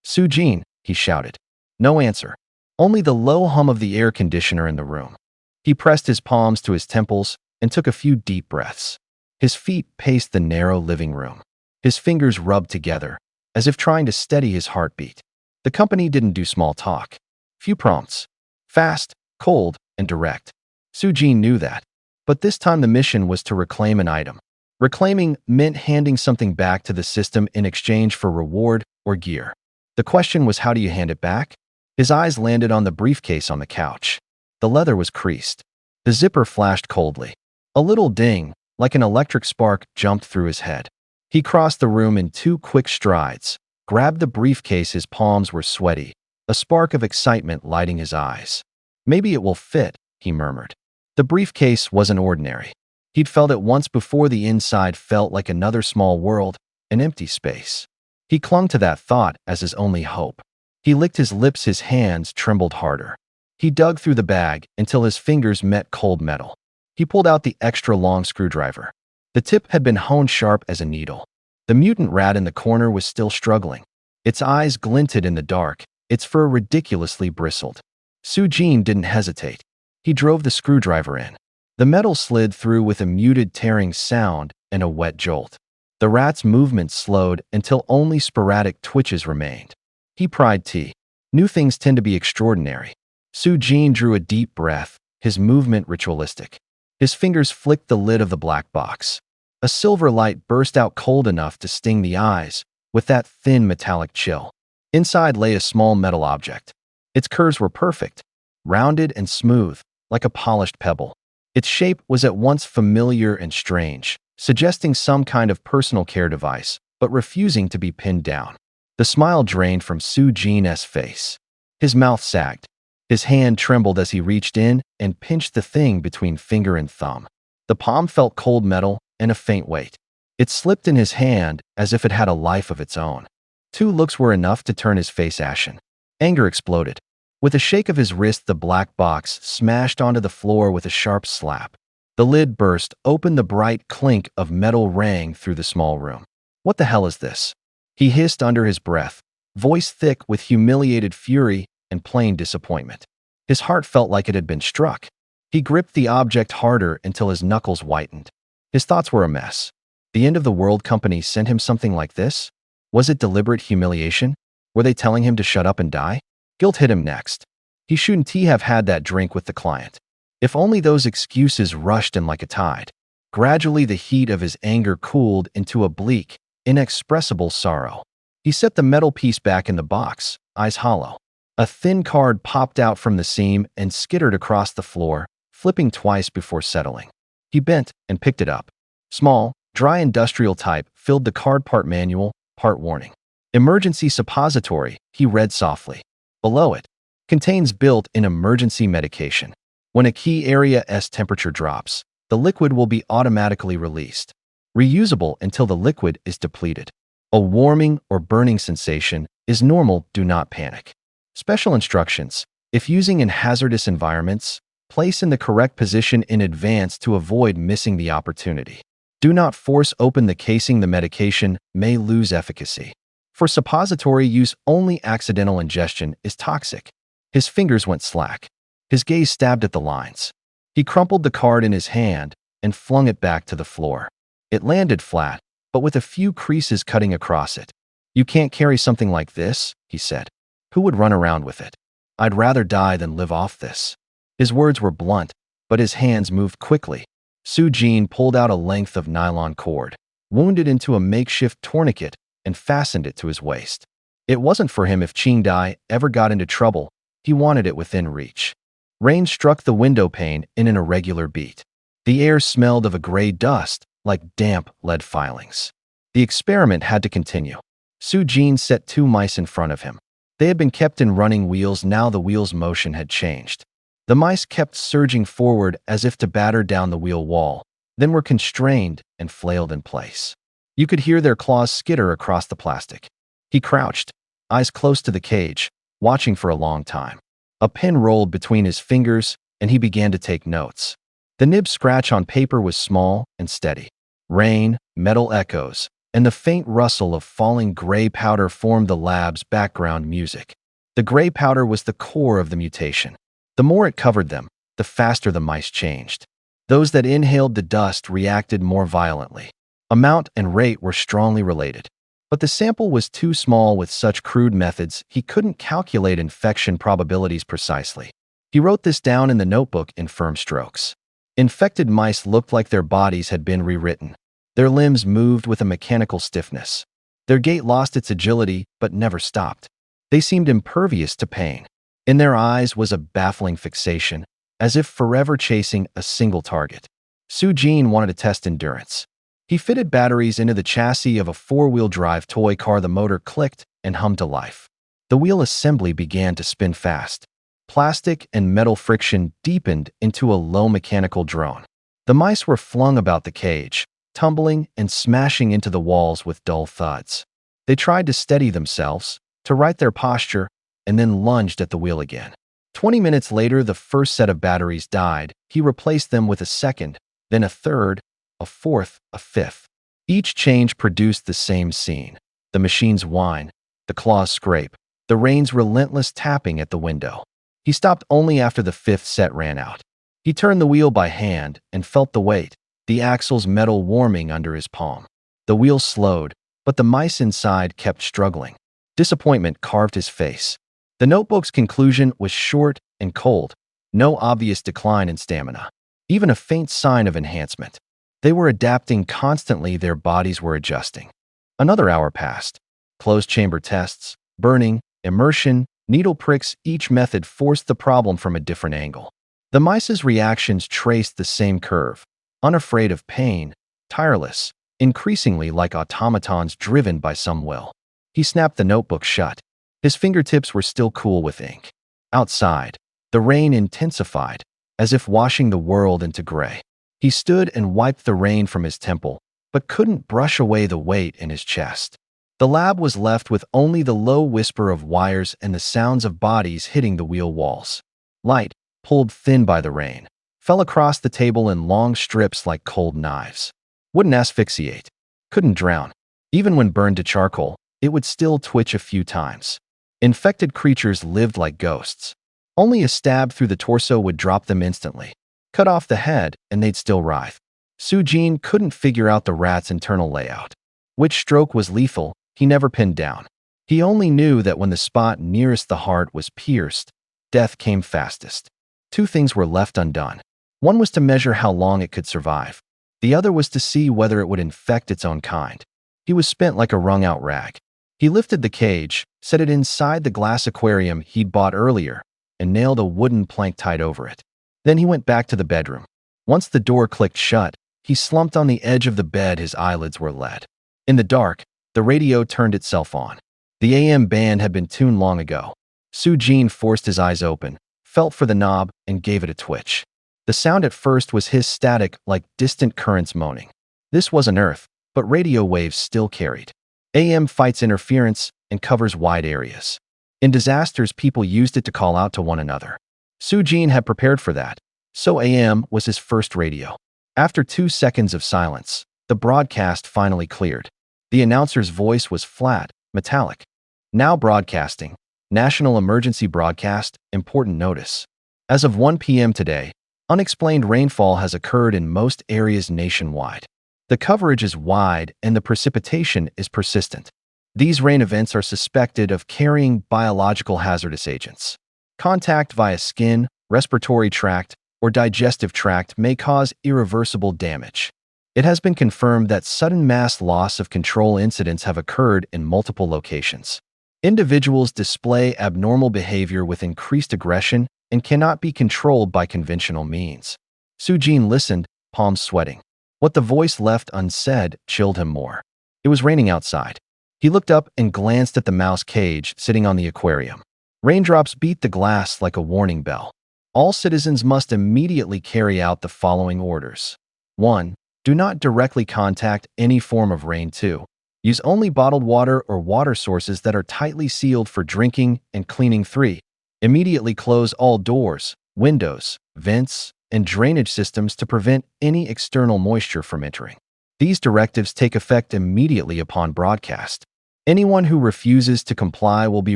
Sujin, he shouted. No answer. Only the low hum of the air conditioner in the room. He pressed his palms to his temples and took a few deep breaths. His feet paced the narrow living room. His fingers rubbed together, as if trying to steady his heartbeat. The company didn't do small talk. Few prompts. Fast, cold, and direct. Sujin knew that. But this time the mission was to reclaim an item. Reclaiming meant handing something back to the system in exchange for reward or gear. The question was, how do you hand it back? His eyes landed on the briefcase on the couch. The leather was creased. The zipper flashed coldly. A little ding, like an electric spark, jumped through his head. He crossed the room in 2 quick strides, grabbed the briefcase. His palms were sweaty, a spark of excitement lighting his eyes. Maybe it will fit, he murmured. The briefcase wasn't ordinary. He'd felt it once before. The inside felt like another small world, an empty space. He clung to that thought as his only hope. He licked his lips. His hands trembled harder. He dug through the bag until his fingers met cold metal. He pulled out the extra-long screwdriver. The tip had been honed sharp as a needle. The mutant rat in the corner was still struggling. Its eyes glinted in the dark, its fur ridiculously bristled. Sujin didn't hesitate. He drove the screwdriver in. The metal slid through with a muted tearing sound and a wet jolt. The rat's movements slowed until only sporadic twitches remained. He pried tea. New things tend to be extraordinary. Sujin drew a deep breath, his movement ritualistic. His fingers flicked the lid of the black box. A silver light burst out cold enough to sting the eyes, with that thin metallic chill. Inside lay a small metal object. Its curves were perfect, rounded and smooth, like a polished pebble. Its shape was at once familiar and strange, suggesting some kind of personal care device, but refusing to be pinned down. The smile drained from Sujin's face. His mouth sagged. His hand trembled as he reached in and pinched the thing between finger and thumb. The palm felt cold metal and a faint weight. It slipped in his hand as if it had a life of its own. 2 looks were enough to turn his face ashen. Anger exploded. With a shake of his wrist, the black box smashed onto the floor with a sharp slap. The lid burst open. The bright clink of metal rang through the small room. "What the hell is this?" he hissed under his breath, voice thick with humiliated fury and plain disappointment. His heart felt like it had been struck. He gripped the object harder until his knuckles whitened. His thoughts were a mess. The end of the world company sent him something like this? Was it deliberate humiliation? Were they telling him to shut up and die? Guilt hit him next. He shouldn't have had that drink with the client. If only those excuses rushed in like a tide. Gradually, the heat of his anger cooled into a bleak, inexpressible sorrow. He set the metal piece back in the box, eyes hollow. A thin card popped out from the seam and skittered across the floor, flipping twice before settling. He bent and picked it up. Small, dry industrial type filled the card. Part manual, part warning. Emergency suppository, he read softly. Below it, contains built-in emergency medication. When a key area's temperature drops, the liquid will be automatically released. Reusable until the liquid is depleted. A warming or burning sensation is normal. Do not panic. Special instructions. If using in hazardous environments, place in the correct position in advance to avoid missing the opportunity. Do not force open the casing. The medication may lose efficacy. For suppository use only. Accidental ingestion is toxic. His fingers went slack. His gaze stabbed at the lines. He crumpled the card in his hand and flung it back to the floor. It landed flat, but with a few creases cutting across it. "You can't carry something like this," he said. "Who would run around with it? I'd rather die than live off this." His words were blunt, but his hands moved quickly. Sujin pulled out a length of nylon cord, wound it into a makeshift tourniquet, and fastened it to his waist. It wasn't for him if Qingdai ever got into trouble. He wanted it within reach. Rain struck the window pane in an irregular beat. The air smelled of a gray dust, like damp lead filings. The experiment had to continue. Sujin set 2 mice in front of him. They had been kept in running wheels. Now the wheel's motion had changed. The mice kept surging forward as if to batter down the wheel wall, then were constrained and flailed in place. You could hear their claws skitter across the plastic. He crouched, eyes close to the cage, watching for a long time. A pen rolled between his fingers, and he began to take notes. The nib scratch on paper was small and steady. Rain, metal echoes, and the faint rustle of falling gray powder formed the lab's background music. The gray powder was the core of the mutation. The more it covered them, the faster the mice changed. Those that inhaled the dust reacted more violently. Amount and rate were strongly related. But the sample was too small. With such crude methods, he couldn't calculate infection probabilities precisely. He wrote this down in the notebook in firm strokes. Infected mice looked like their bodies had been rewritten. Their limbs moved with a mechanical stiffness. Their gait lost its agility, but never stopped. They seemed impervious to pain. In their eyes was a baffling fixation, as if forever chasing a single target. Sujin wanted to test endurance. He fitted batteries into the chassis of a four-wheel drive toy car. The motor clicked and hummed to life. The wheel assembly began to spin fast. Plastic and metal friction deepened into a low mechanical drone. The mice were flung about the cage, tumbling and smashing into the walls with dull thuds. They tried to steady themselves, to right their posture, and then lunged at the wheel again. 20 minutes later, the first set of batteries died. He replaced them with a second, then a third, a fourth, a fifth. Each change produced the same scene. The machines whine, the claws scrape, the rain's relentless tapping at the window. He stopped only after the fifth set ran out. He turned the wheel by hand and felt the weight, the axle's metal warming under his palm. The wheel slowed, but the mice inside kept struggling. Disappointment carved his face. The notebook's conclusion was short and cold, no obvious decline in stamina, even a faint sign of enhancement. They were adapting constantly, their bodies were adjusting. Another hour passed. Closed chamber tests, burning, immersion, needle pricks, each method forced the problem from a different angle. The mice's reactions traced the same curve, unafraid of pain, tireless, increasingly like automatons driven by some will. He snapped the notebook shut. His fingertips were still cool with ink. Outside, the rain intensified, as if washing the world into gray. He stood and wiped the rain from his temple, but couldn't brush away the weight in his chest. The lab was left with only the low whisper of wires and the sounds of bodies hitting the wheel walls. Light, pulled thin by the rain, fell across the table in long strips like cold knives. Wouldn't asphyxiate. Couldn't drown. Even when burned to charcoal, it would still twitch a few times. Infected creatures lived like ghosts. Only a stab through the torso would drop them instantly. Cut off the head, and they'd still writhe. Su-Jin couldn't figure out the rat's internal layout. Which stroke was lethal, he never pinned down. He only knew that when the spot nearest the heart was pierced, death came fastest. Two things were left undone. One was to measure how long it could survive. The other was to see whether it would infect its own kind. He was spent like a wrung-out rag. He lifted the cage, set it inside the glass aquarium he'd bought earlier, and nailed a wooden plank tied over it. Then he went back to the bedroom. Once the door clicked shut, he slumped on the edge of the bed. His eyelids were lead. In the dark, the radio turned itself on. The AM band had been tuned long ago. Su-Jin forced his eyes open, felt for the knob, and gave it a twitch. The sound at first was his static, like distant currents moaning. This wasn't Earth, but radio waves still carried. AM fights interference and covers wide areas. In disasters, people used it to call out to one another. Su-Jin had prepared for that, so AM was his first radio. After 2 seconds of silence, the broadcast finally cleared. The announcer's voice was flat, metallic. Now broadcasting. National emergency broadcast, important notice. As of 1 p.m. today, unexplained rainfall has occurred in most areas nationwide. The coverage is wide and the precipitation is persistent. These rain events are suspected of carrying biological hazardous agents. Contact via skin, respiratory tract, or digestive tract may cause irreversible damage. It has been confirmed that sudden mass loss of control incidents have occurred in multiple locations. Individuals display abnormal behavior with increased aggression and cannot be controlled by conventional means. Su-Jin listened, palms sweating. What the voice left unsaid chilled him more. It was raining outside. He looked up and glanced at the mouse cage sitting on the aquarium. Raindrops beat the glass like a warning bell. All citizens must immediately carry out the following orders. 1. Do not directly contact any form of rain. 2. Use only bottled water or water sources that are tightly sealed for drinking and cleaning. 3. Immediately close all doors, windows, vents, and drainage systems to prevent any external moisture from entering. These directives take effect immediately upon broadcast. Anyone who refuses to comply will be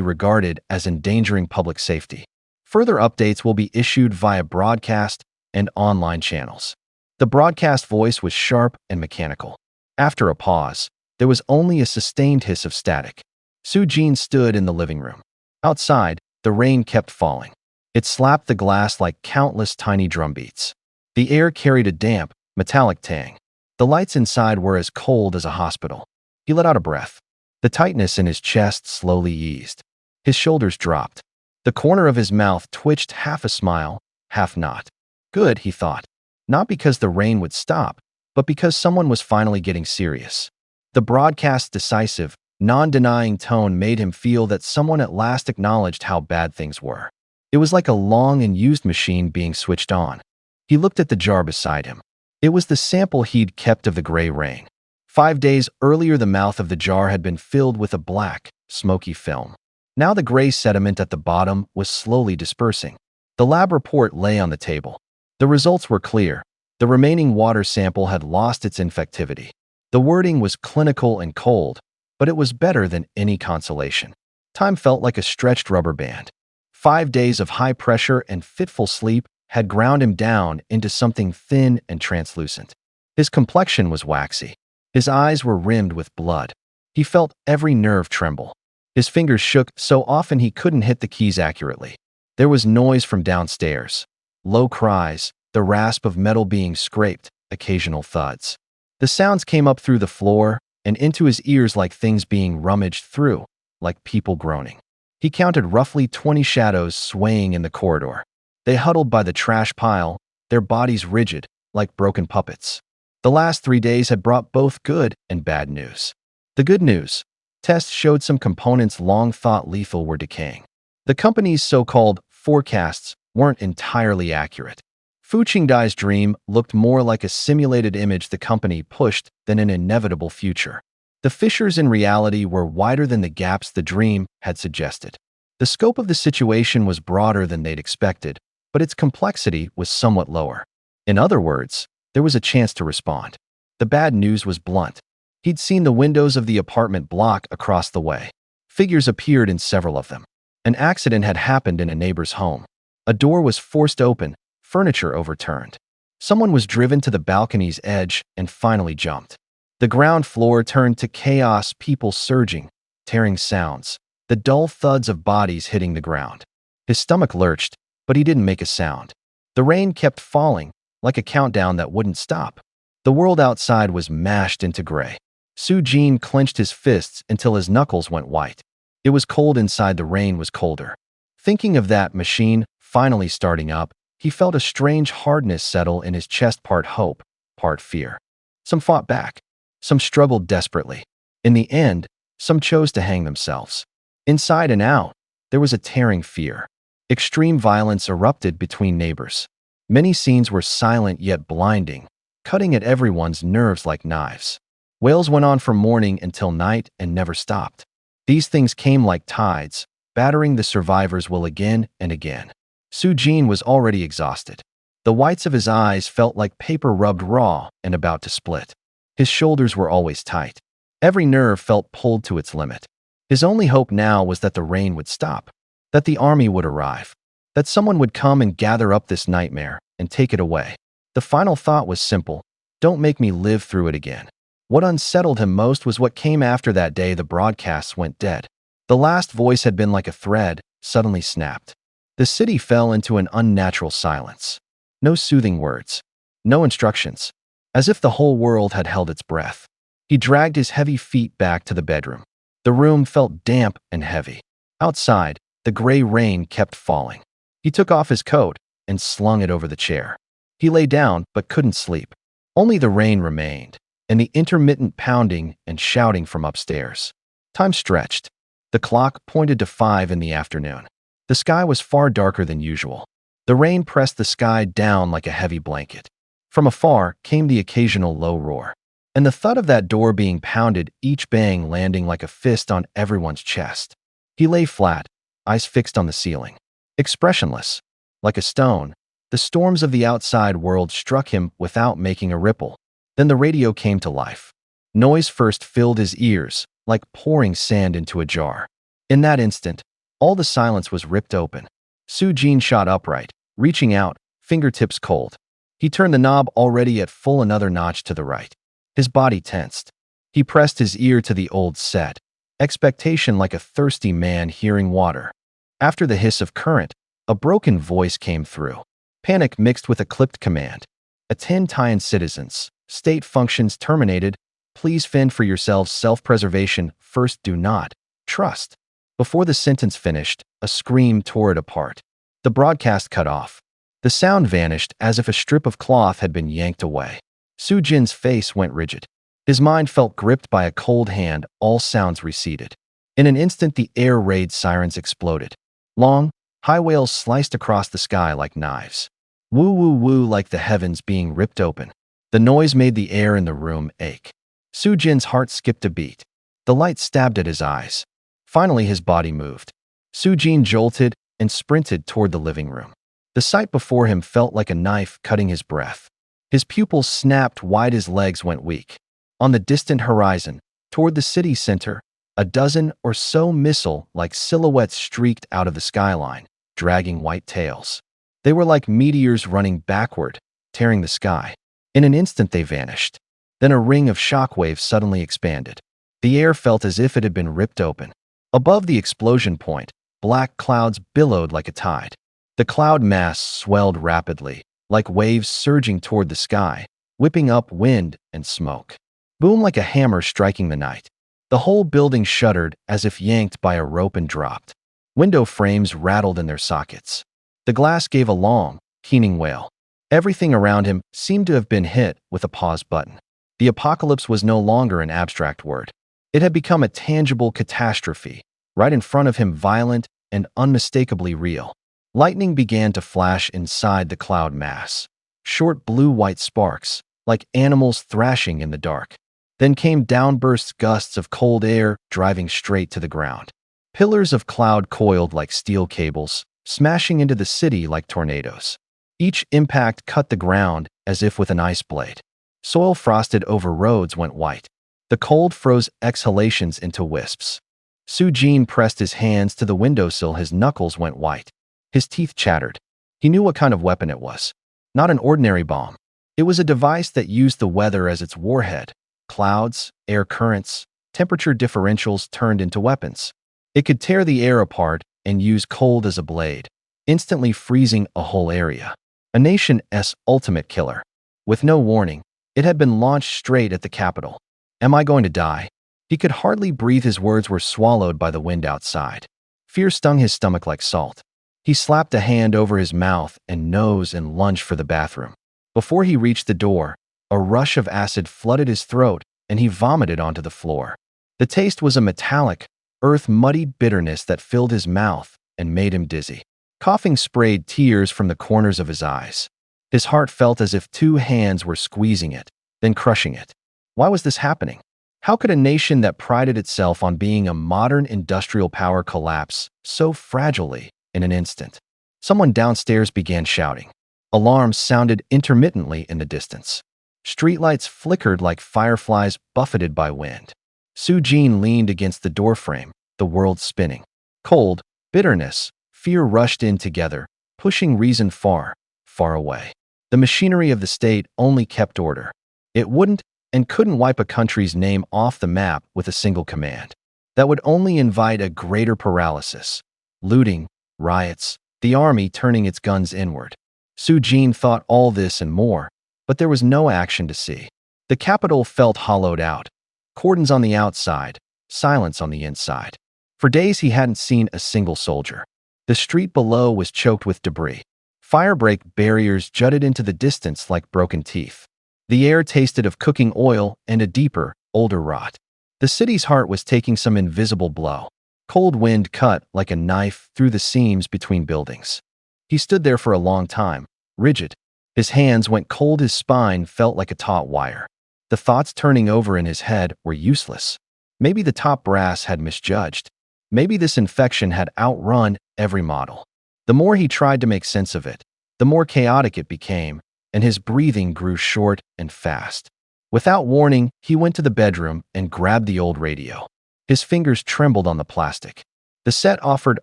regarded as endangering public safety. Further updates will be issued via broadcast and online channels. The broadcast voice was sharp and mechanical. After a pause, there was only a sustained hiss of static. Su-Jin stood in the living room. Outside, the rain kept falling. It slapped the glass like countless tiny drumbeats. The air carried a damp, metallic tang. The lights inside were as cold as a hospital. He let out a breath. The tightness in his chest slowly eased. His shoulders dropped. The corner of his mouth twitched, half a smile, half not. Good, he thought. Not because the rain would stop, but because someone was finally getting serious. The broadcast's decisive, non-denying tone made him feel that someone at last acknowledged how bad things were. It was like a long and used machine being switched on. He looked at the jar beside him. It was the sample he'd kept of the gray rain. 5 days earlier, the mouth of the jar had been filled with a black, smoky film. Now the gray sediment at the bottom was slowly dispersing. The lab report lay on the table. The results were clear. The remaining water sample had lost its infectivity. The wording was clinical and cold, but it was better than any consolation. Time felt like a stretched rubber band. 5 days of high pressure and fitful sleep had ground him down into something thin and translucent. His complexion was waxy. His eyes were rimmed with blood. He felt every nerve tremble. His fingers shook so often he couldn't hit the keys accurately. There was noise from downstairs. Low cries, the rasp of metal being scraped, occasional thuds. The sounds came up through the floor and into his ears like things being rummaged through, like people groaning. He counted roughly 20 shadows swaying in the corridor. They huddled by the trash pile, their bodies rigid, like broken puppets. The last 3 days had brought both good and bad news. The good news: tests showed some components long thought lethal were decaying. The company's so-called forecasts weren't entirely accurate. Fu Qingdai's dream looked more like a simulated image the company pushed than an inevitable future. The fissures in reality were wider than the gaps the dream had suggested. The scope of the situation was broader than they'd expected, but its complexity was somewhat lower. In other words, there was a chance to respond. The bad news was blunt. He'd seen the windows of the apartment block across the way. Figures appeared in several of them. An accident had happened in a neighbor's home. A door was forced open, furniture overturned. Someone was driven to the balcony's edge and finally jumped. The ground floor turned to chaos, people surging, tearing sounds, the dull thuds of bodies hitting the ground. His stomach lurched, but he didn't make a sound. The rain kept falling, like a countdown that wouldn't stop. The world outside was mashed into gray. Su Jin clenched his fists until his knuckles went white. It was cold inside, the rain was colder. Thinking of that machine finally starting up, he felt a strange hardness settle in his chest, part hope, part fear. Some fought back. Some struggled desperately. In the end, some chose to hang themselves. Inside and out, there was a tearing fear. Extreme violence erupted between neighbors. Many scenes were silent yet blinding, cutting at everyone's nerves like knives. Wails went on from morning until night and never stopped. These things came like tides, battering the survivors' will again and again. Su Jin was already exhausted. The whites of his eyes felt like paper rubbed raw and about to split. His shoulders were always tight. Every nerve felt pulled to its limit. His only hope now was that the rain would stop, that the army would arrive, that someone would come and gather up this nightmare and take it away. The final thought was simple: don't make me live through it again. What unsettled him most was what came after that day the broadcasts went dead. The last voice had been like a thread, suddenly snapped. The city fell into an unnatural silence. No soothing words. No instructions. As if the whole world had held its breath. He dragged his heavy feet back to the bedroom. The room felt damp and heavy. Outside, the gray rain kept falling. He took off his coat and slung it over the chair. He lay down but couldn't sleep. Only the rain remained, and the intermittent pounding and shouting from upstairs. Time stretched. The clock pointed to 5 in the afternoon. The sky was far darker than usual. The rain pressed the sky down like a heavy blanket. From afar came the occasional low roar, and the thud of that door being pounded, each bang landing like a fist on everyone's chest. He lay flat, eyes fixed on the ceiling. Expressionless, like a stone, the storms of the outside world struck him without making a ripple. Then the radio came to life. Noise first filled his ears, like pouring sand into a jar. In that instant, all the silence was ripped open. Su Jin shot upright, reaching out, fingertips cold. He turned the knob already at full another notch to the right. His body tensed. He pressed his ear to the old set, expectation like a thirsty man hearing water. After the hiss of current, a broken voice came through. Panic mixed with a clipped command. Attend citizens. State functions terminated. Please fend for yourselves. Self-preservation first. Do not trust. Before the sentence finished, a scream tore it apart. The broadcast cut off. The sound vanished as if a strip of cloth had been yanked away. Jin's face went rigid. His mind felt gripped by a cold hand, all sounds receded. In an instant, the air raid sirens exploded. Long, high wails sliced across the sky like knives. Woo woo woo, like the heavens being ripped open. The noise made the air in the room ache. Jin's heart skipped a beat. The light stabbed at his eyes. Finally, his body moved. Jin jolted and sprinted toward the living room. The sight before him felt like a knife cutting his breath. His pupils snapped wide, his legs went weak. On the distant horizon, toward the city center, a dozen or so missile-like silhouettes streaked out of the skyline, dragging white tails. They were like meteors running backward, tearing the sky. In an instant they vanished. Then a ring of shockwaves suddenly expanded. The air felt as if it had been ripped open. Above the explosion point, black clouds billowed like a tide. The cloud mass swelled rapidly, like waves surging toward the sky, whipping up wind and smoke. Boom, like a hammer striking the night. The whole building shuddered as if yanked by a rope and dropped. Window frames rattled in their sockets. The glass gave a long, keening wail. Everything around him seemed to have been hit with a pause button. The apocalypse was no longer an abstract word. It had become a tangible catastrophe, right in front of him, violent and unmistakably real. Lightning began to flash inside the cloud mass. Short blue-white sparks, like animals thrashing in the dark. Then came downburst gusts of cold air driving straight to the ground. Pillars of cloud coiled like steel cables, smashing into the city like tornadoes. Each impact cut the ground as if with an ice blade. Soil frosted over roads went white. The cold froze exhalations into wisps. Jin pressed his hands to the windowsill, his knuckles went white. His teeth chattered. He knew what kind of weapon it was. Not an ordinary bomb. It was a device that used the weather as its warhead. Clouds, air currents, temperature differentials turned into weapons. It could tear the air apart and use cold as a blade, instantly freezing a whole area. A nation's ultimate killer. With no warning, it had been launched straight at the capital. Am I going to die? He could hardly breathe. His words were swallowed by the wind outside. Fear stung his stomach like salt. He slapped a hand over his mouth and nose and lunged for the bathroom. Before he reached the door, a rush of acid flooded his throat and he vomited onto the floor. The taste was a metallic, earth-muddied bitterness that filled his mouth and made him dizzy. Coughing sprayed tears from the corners of his eyes. His heart felt as if two hands were squeezing it, then crushing it. Why was this happening? How could a nation that prided itself on being a modern industrial power collapse so fragilely in an instant? Someone downstairs began shouting. Alarms sounded intermittently in the distance. Streetlights flickered like fireflies buffeted by wind. Jin leaned against the doorframe, the world spinning. Cold, bitterness, fear rushed in together, pushing reason far, far away. The machinery of the state only kept order. It wouldn't and couldn't wipe a country's name off the map with a single command. That would only invite a greater paralysis. Looting, riots, the army turning its guns inward. Jin thought all this and more, but there was no action to see. The capital felt hollowed out. Cordons on the outside, silence on the inside. For days he hadn't seen a single soldier. The street below was choked with debris. Firebreak barriers jutted into the distance like broken teeth. The air tasted of cooking oil and a deeper, older rot. The city's heart was taking some invisible blow. Cold wind cut like a knife through the seams between buildings. He stood there for a long time, rigid. His hands went cold, his spine felt like a taut wire. The thoughts turning over in his head were useless. Maybe the top brass had misjudged. Maybe this infection had outrun every model. The more he tried to make sense of it, the more chaotic it became, and his breathing grew short and fast. Without warning, he went to the bedroom and grabbed the old radio. His fingers trembled on the plastic. The set offered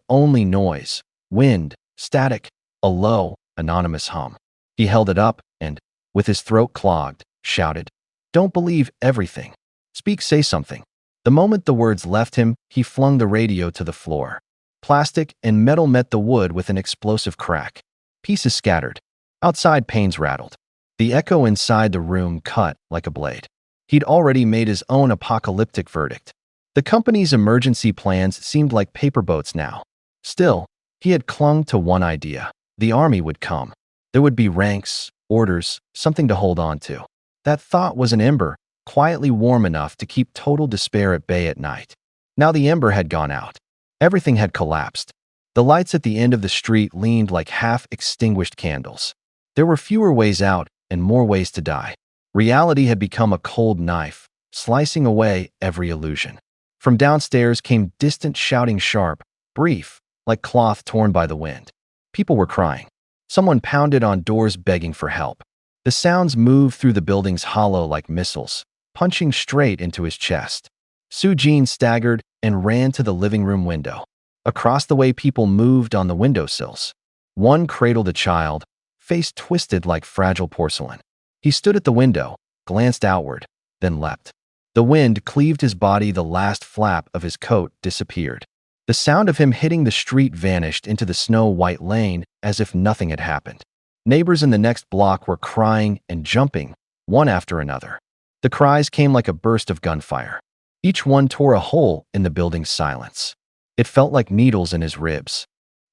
only noise, wind, static, a low, anonymous hum. He held it up and, with his throat clogged, shouted, "Don't believe everything. Speak, say something." The moment the words left him, he flung the radio to the floor. Plastic and metal met the wood with an explosive crack. Pieces scattered. Outside, panes rattled. The echo inside the room cut like a blade. He'd already made his own apocalyptic verdict. The company's emergency plans seemed like paper boats now. Still, he had clung to one idea. The army would come. There would be ranks, orders, something to hold on to. That thought was an ember, quietly warm enough to keep total despair at bay at night. Now the ember had gone out. Everything had collapsed. The lights at the end of the street leaned like half-extinguished candles. There were fewer ways out and more ways to die. Reality had become a cold knife, slicing away every illusion. From downstairs came distant shouting, sharp, brief, like cloth torn by the wind. People were crying. Someone pounded on doors begging for help. The sounds moved through the building's hollow like missiles, punching straight into his chest. Sujin staggered and ran to the living room window. Across the way, people moved on the windowsills. One cradled a child, face twisted like fragile porcelain. He stood at the window, glanced outward, then leapt. The wind cleaved his body, the last flap of his coat disappeared. The sound of him hitting the street vanished into the snow-white lane as if nothing had happened. Neighbors in the next block were crying and jumping, one after another. The cries came like a burst of gunfire. Each one tore a hole in the building's silence. It felt like needles in his ribs.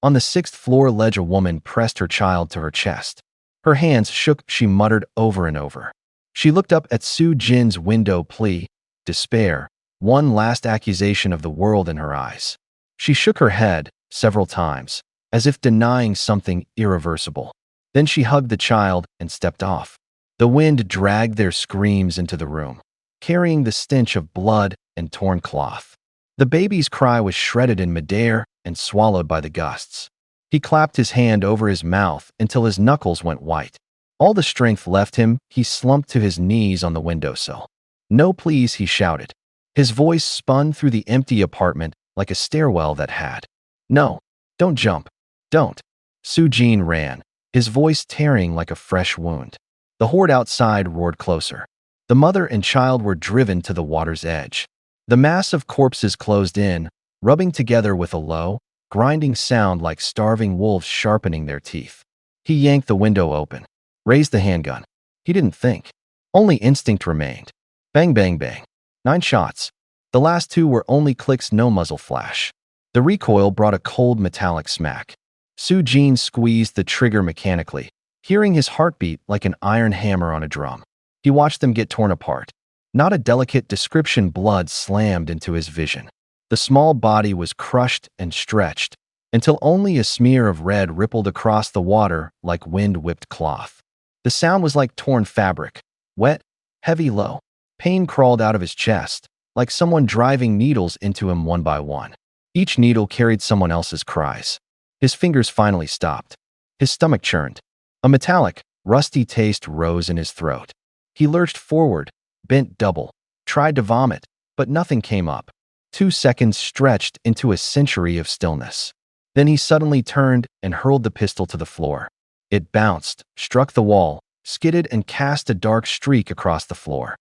On the 6th floor ledge, a woman pressed her child to her chest. Her hands shook, she muttered over and over. She looked up at Sujin's window, plea, despair, one last accusation of the world in her eyes. She shook her head several times, as if denying something irreversible. Then she hugged the child and stepped off. The wind dragged their screams into the room, carrying the stench of blood and torn cloth. The baby's cry was shredded in midair and swallowed by the gusts. He clapped his hand over his mouth until his knuckles went white. All the strength left him, he slumped to his knees on the windowsill. "No, please," he shouted. His voice spun through the empty apartment like a stairwell that had. "No, don't jump. Don't." Sujin ran, his voice tearing like a fresh wound. The horde outside roared closer. The mother and child were driven to the water's edge. The mass of corpses closed in, rubbing together with a low, grinding sound like starving wolves sharpening their teeth. He yanked the window open, raised the handgun. He didn't think. Only instinct remained. Bang, bang, bang. 9 shots. The last 2 were only clicks, no muzzle flash. The recoil brought a cold metallic smack. Sujin squeezed the trigger mechanically, hearing his heartbeat like an iron hammer on a drum. He watched them get torn apart. Not a delicate description, blood slammed into his vision. The small body was crushed and stretched, until only a smear of red rippled across the water like wind-whipped cloth. The sound was like torn fabric, wet, heavy, low. Pain crawled out of his chest, like someone driving needles into him one by one. Each needle carried someone else's cries. His fingers finally stopped. His stomach churned. A metallic, rusty taste rose in his throat. He lurched forward, bent double, tried to vomit, but nothing came up. 2 seconds stretched into a century of stillness. Then he suddenly turned and hurled the pistol to the floor. It bounced, struck the wall, skidded, and cast a dark streak across the floor.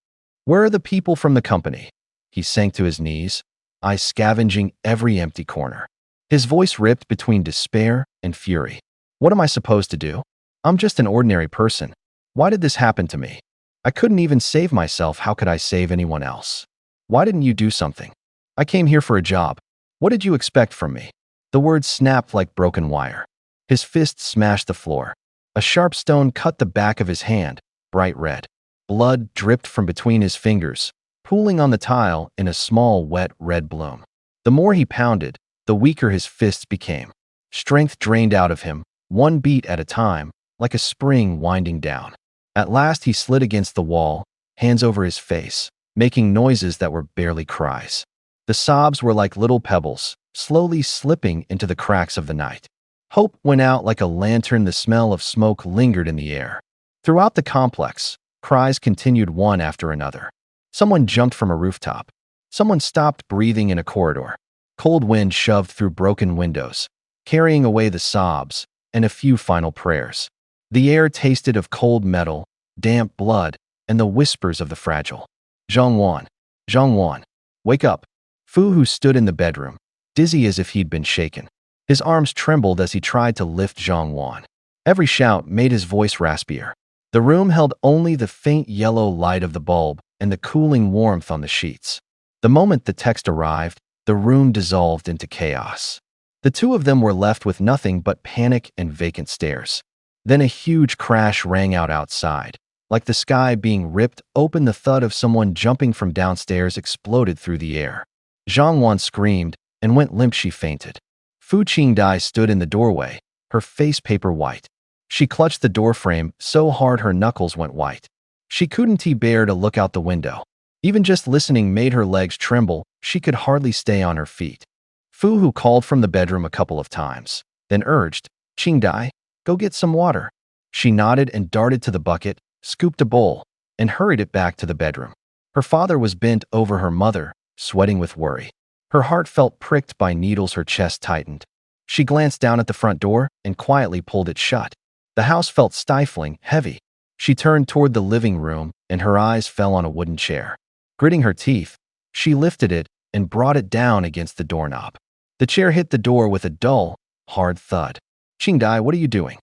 "Where are the people from the company?" He sank to his knees, eyes scavenging every empty corner. His voice ripped between despair and fury. "What am I supposed to do? I'm just an ordinary person. Why did this happen to me? I couldn't even save myself. How could I save anyone else? Why didn't you do something? I came here for a job. What did you expect from me?" The words snapped like broken wire. His fist smashed the floor. A sharp stone cut the back of his hand, bright red. Blood dripped from between his fingers, pooling on the tile in a small, wet, red bloom. The more he pounded, the weaker his fists became. Strength drained out of him, one beat at a time, like a spring winding down. At last he slid against the wall, hands over his face, making noises that were barely cries. The sobs were like little pebbles, slowly slipping into the cracks of the night. Hope went out like a lantern. The smell of smoke lingered in the air. Throughout the complex, cries continued one after another. Someone jumped from a rooftop. Someone stopped breathing in a corridor. Cold wind shoved through broken windows, carrying away the sobs and a few final prayers. The air tasted of cold metal, damp blood, and the whispers of the fragile. "Zhongwan, Zhongwan, wake up." Fu, who stood in the bedroom, dizzy as if he'd been shaken. His arms trembled as he tried to lift Zhongwan. Every shout made his voice raspier. The room held only the faint yellow light of the bulb and the cooling warmth on the sheets. The moment the text arrived, the room dissolved into chaos. The two of them were left with nothing but panic and vacant stares. Then a huge crash rang out outside. Like the sky being ripped open, the thud of someone jumping from downstairs exploded through the air. Zhang Wan screamed and went limp. She fainted. Fu Qingdai stood in the doorway, her face paper white. She clutched the doorframe so hard her knuckles went white. She couldn't bear to look out the window. Even just listening made her legs tremble. She could hardly stay on her feet. Fu Hu called from the bedroom a couple of times, then urged, "Qingdai, go get some water." She nodded and darted to the bucket, scooped a bowl, and hurried it back to the bedroom. Her father was bent over her mother, sweating with worry. Her heart felt pricked by needles. Her chest tightened. She glanced down at the front door and quietly pulled it shut. The house felt stifling, heavy. She turned toward the living room, and her eyes fell on a wooden chair. Gritting her teeth, she lifted it and brought it down against the doorknob. The chair hit the door with a dull, hard thud. "Qingdai, what are you doing?"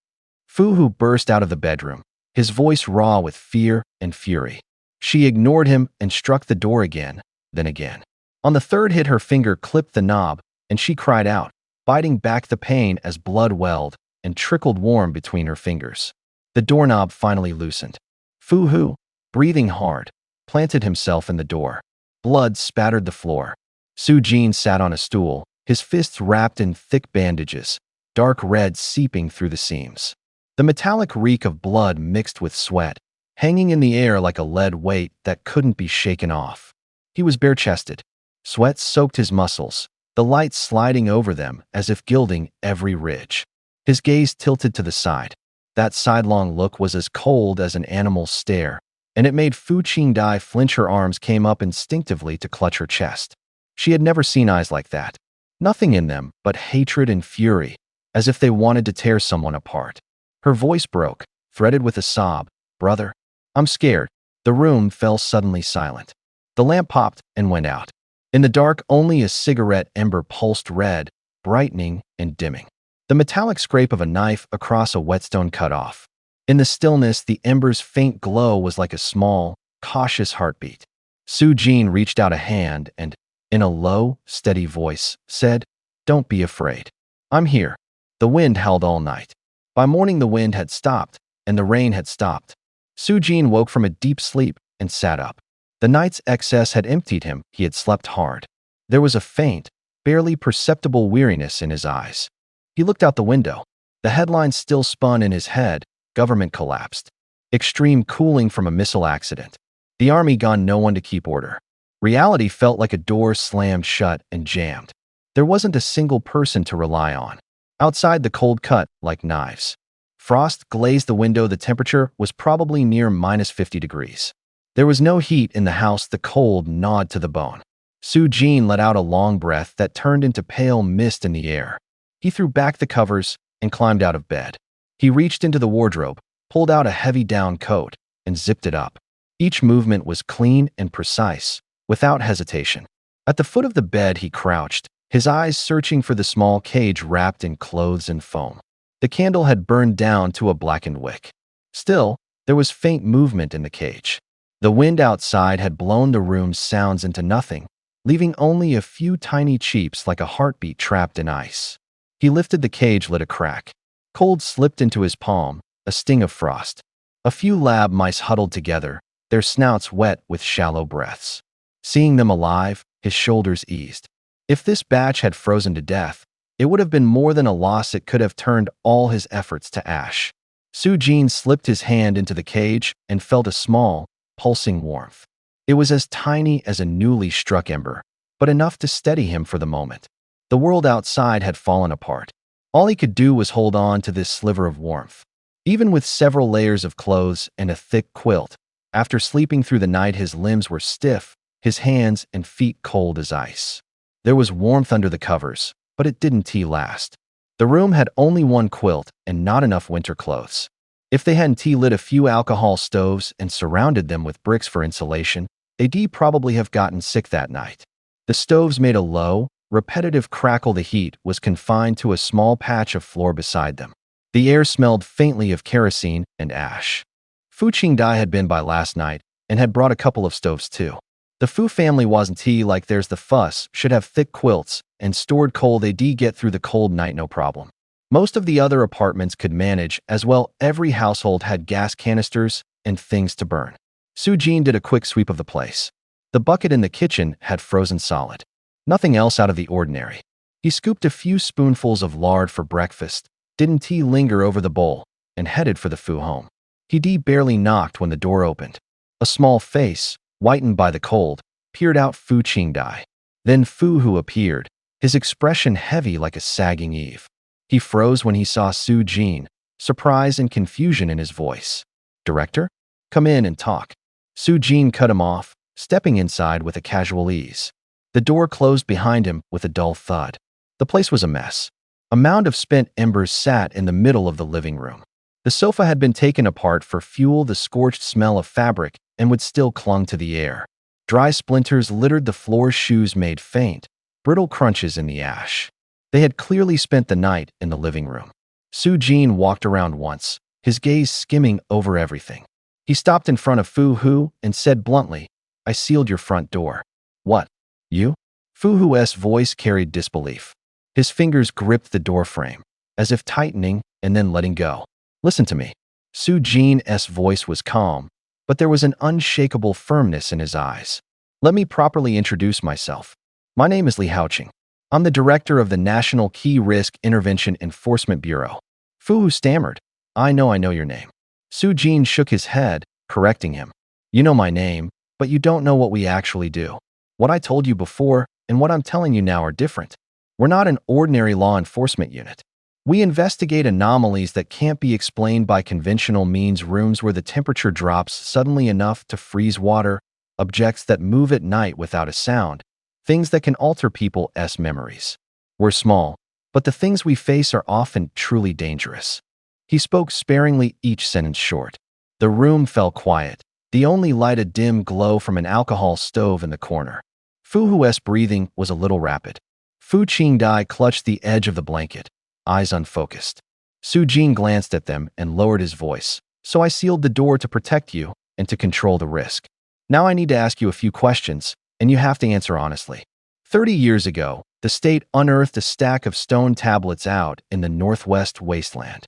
Fu Hu burst out of the bedroom, his voice raw with fear and fury. She ignored him and struck the door again, then again. On the third hit, her finger clipped the knob, and she cried out, biting back the pain as blood welled and trickled warm between her fingers. The doorknob finally loosened. Fu Hu, breathing hard, planted himself in the door. Blood spattered the floor. Su Jin sat on a stool, his fists wrapped in thick bandages, dark red seeping through the seams. The metallic reek of blood mixed with sweat, hanging in the air like a lead weight that couldn't be shaken off. He was bare-chested. Sweat soaked his muscles, the light sliding over them as if gilding every ridge. His gaze tilted to the side. That sidelong look was as cold as an animal's stare, and it made Fu Qingdai flinch. Her arms came up instinctively to clutch her chest. She had never seen eyes like that. Nothing in them but hatred and fury, as if they wanted to tear someone apart. Her voice broke, threaded with a sob. "Brother, I'm scared." The room fell suddenly silent. The lamp popped and went out. In the dark, only a cigarette ember pulsed red, brightening and dimming. The metallic scrape of a knife across a whetstone cut off. In the stillness, the ember's faint glow was like a small, cautious heartbeat. Su Jin reached out a hand and, in a low, steady voice, said, "Don't be afraid. I'm here." The wind howled all night. By morning, the wind had stopped, and the rain had stopped. Su Jin woke from a deep sleep and sat up. The night's excess had emptied him. He had slept hard. There was a faint, barely perceptible weariness in his eyes. He looked out the window. The headlines still spun in his head. Government collapsed. Extreme cooling from a missile accident. The army gone, no one to keep order. Reality felt like a door slammed shut and jammed. There wasn't a single person to rely on. Outside, the cold cut like knives. Frost glazed the window. The temperature was probably near -50 degrees. There was no heat in the house. The cold gnawed to the bone. Su Jin let out a long breath that turned into pale mist in the air. He threw back the covers and climbed out of bed. He reached into the wardrobe, pulled out a heavy down coat, and zipped it up. Each movement was clean and precise, without hesitation. At the foot of the bed, he crouched, his eyes searching for the small cage wrapped in clothes and foam. The candle had burned down to a blackened wick. Still, there was faint movement in the cage. The wind outside had blown the room's sounds into nothing, leaving only a few tiny cheeps like a heartbeat trapped in ice. He lifted the cage lid a crack. Cold slipped into his palm, a sting of frost. A few lab mice huddled together, their snouts wet with shallow breaths. Seeing them alive, his shoulders eased. If this batch had frozen to death, it would have been more than a loss. It could have turned all his efforts to ash. Su Jin slipped his hand into the cage and felt a small, pulsing warmth. It was as tiny as a newly struck ember, but enough to steady him for the moment. The world outside had fallen apart. All he could do was hold on to this sliver of warmth. Even with several layers of clothes and a thick quilt, after sleeping through the night, his limbs were stiff, his hands and feet cold as ice. There was warmth under the covers, but it didn't last. The room had only one quilt and not enough winter clothes. If they hadn't lit a few alcohol stoves and surrounded them with bricks for insulation, they'd probably have gotten sick that night. The stoves made a low, repetitive crackle. The heat was confined to a small patch of floor beside them. The air smelled faintly of kerosene and ash. Fu Qingdai had been by last night and had brought a couple of stoves too. The Fu family wasn't like theirs. The fuss should have thick quilts and stored coal. They'd get through the cold night no problem. Most of the other apartments could manage as well. Every household had gas canisters, and things to burn. Su-jin did a quick sweep of the place. The bucket in the kitchen had frozen solid. Nothing else out of the ordinary. He scooped a few spoonfuls of lard for breakfast, didn't tea linger over the bowl, and headed for the Fu home. He barely knocked when the door opened. A small face, whitened by the cold, peered out Fu Qingdai. Then Fu Hu appeared, his expression heavy like a sagging eave. He froze when he saw Su-jin, surprise and confusion in his voice. "Director? Come in and talk." Su-jin cut him off, stepping inside with a casual ease. The door closed behind him with a dull thud. The place was a mess. A mound of spent embers sat in the middle of the living room. The sofa had been taken apart for fuel. The scorched smell of fabric and wood still clung to the air. Dry splinters littered the floor. Shoes made faint, brittle crunches in the ash. They had clearly spent the night in the living room. Su-jin walked around once, his gaze skimming over everything. He stopped in front of Fu Hu and said bluntly, "I sealed your front door." "What? You?" Fu Hu's voice carried disbelief. His fingers gripped the doorframe, as if tightening and then letting go. "Listen to me." Su-jin's voice was calm, but there was an unshakable firmness in his eyes. "Let me properly introduce myself. My name is Li Haoqing. I'm the director of the National Key Risk Intervention Enforcement Bureau." Fu Hu stammered, I know your name." Su-jin shook his head, correcting him. "You know my name, but you don't know what we actually do. What I told you before and what I'm telling you now are different. We're not an ordinary law enforcement unit. We investigate anomalies that can't be explained by conventional means: rooms where the temperature drops suddenly enough to freeze water, objects that move at night without a sound, things that can alter people's memories. We're small, but the things we face are often truly dangerous." He spoke sparingly, each sentence short. The room fell quiet, the only light a dim glow from an alcohol stove in the corner. Fu Hu's breathing was a little rapid. Fu Qingdai clutched the edge of the blanket, eyes unfocused. Su-jin glanced at them and lowered his voice. "So I sealed the door to protect you and to control the risk. Now I need to ask you a few questions, and you have to answer honestly. 30 years ago, the state unearthed a stack of stone tablets out in the northwest wasteland."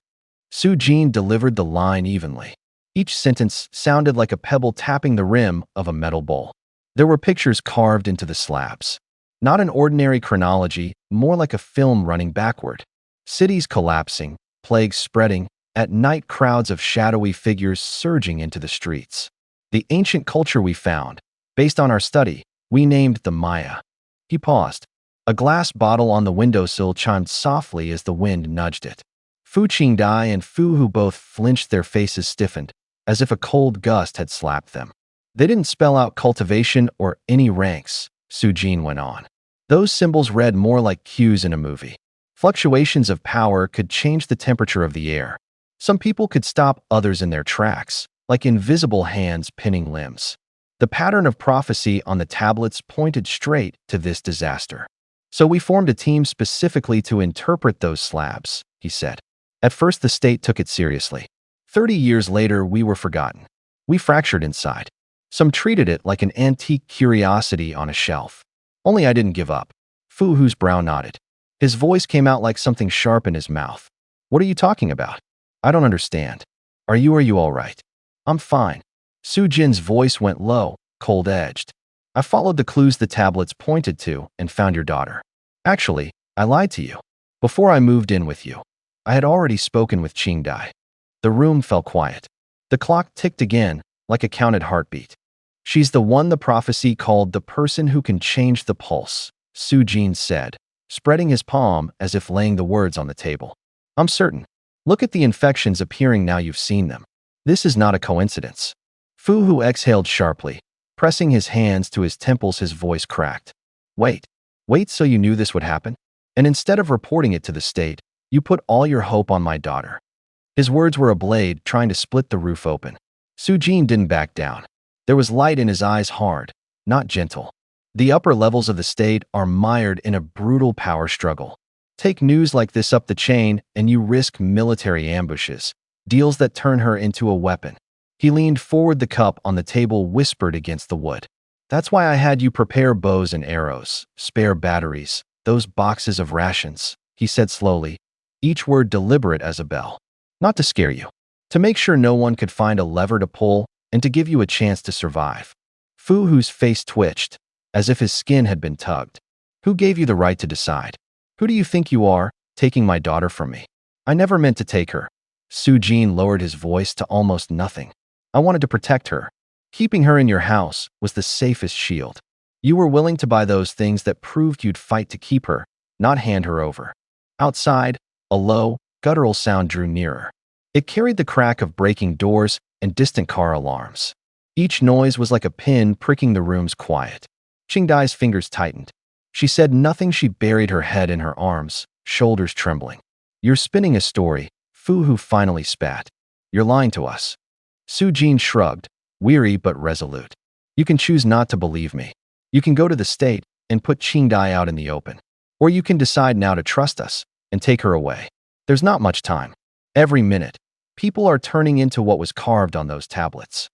Su-jin delivered the line evenly. Each sentence sounded like a pebble tapping the rim of a metal bowl. There were pictures carved into the slabs. Not an ordinary chronology, more like a film running backward. Cities collapsing, plagues spreading, at night crowds of shadowy figures surging into the streets. The ancient culture we found, based on our study, we named the Maya. He paused. A glass bottle on the windowsill chimed softly as the wind nudged it. Fu Qingdai and Fu Hu both flinched, their faces stiffened, as if a cold gust had slapped them. "They didn't spell out cultivation or any ranks," Su-jin went on. "Those symbols read more like cues in a movie. Fluctuations of power could change the temperature of the air. Some people could stop others in their tracks, like invisible hands pinning limbs. The pattern of prophecy on the tablets pointed straight to this disaster. So we formed a team specifically to interpret those slabs," he said. "At first the state took it seriously. 30 years later we were forgotten. We fractured inside. Some treated it like an antique curiosity on a shelf. Only I didn't give up." Fu Hu's brow nodded. His voice came out like something sharp in his mouth. "What are you talking about? I don't understand. Are you all right?" "I'm fine." Su-jin's voice went low, cold-edged. "I followed the clues the tablets pointed to and found your daughter. Actually, I lied to you. Before I moved in with you, I had already spoken with Qingdai." The room fell quiet. The clock ticked again, like a counted heartbeat. "She's the one the prophecy called the person who can change the pulse," Su-jin said, spreading his palm as if laying the words on the table. "I'm certain. Look at the infections appearing now you've seen them. This is not a coincidence." Fu Hu exhaled sharply, pressing his hands to his temples. His voice cracked. Wait, so you knew this would happen? And instead of reporting it to the state, you put all your hope on my daughter." His words were a blade trying to split the roof open. Su-jin didn't back down. There was light in his eyes, hard, not gentle. The upper levels of the state are mired in a brutal power struggle. Take news like this up the chain and you risk military ambushes, deals that turn her into a weapon. He leaned forward, the cup on the table whispered against the wood. "That's why I had you prepare bows and arrows, spare batteries, those boxes of rations," he said slowly, each word deliberate as a bell. "Not to scare you. to make sure no one could find a lever to pull and to give you a chance to survive. Fu Hu's face twitched, as if his skin had been tugged. Who gave you the right to decide? Who do you think you are, taking my daughter from me? I never meant to take her. Su Jin lowered his voice to almost nothing. I wanted to protect her. Keeping her in your house was the safest shield. You were willing to buy those things that proved you'd fight to keep her, not hand her over. Outside, a low, guttural sound drew nearer. It carried the crack of breaking doors and distant car alarms. Each noise was like a pin pricking the room's quiet. Qingdai's fingers tightened. She said nothing. She buried her head in her arms, shoulders trembling. You're spinning a story, Fu Hu finally spat. You're lying to us. Su Jin shrugged, weary but resolute. You can choose not to believe me. You can go to the state and put Qingdai out in the open. Or you can decide now to trust us and take her away. There's not much time. Every minute, people are turning into what was carved on those tablets.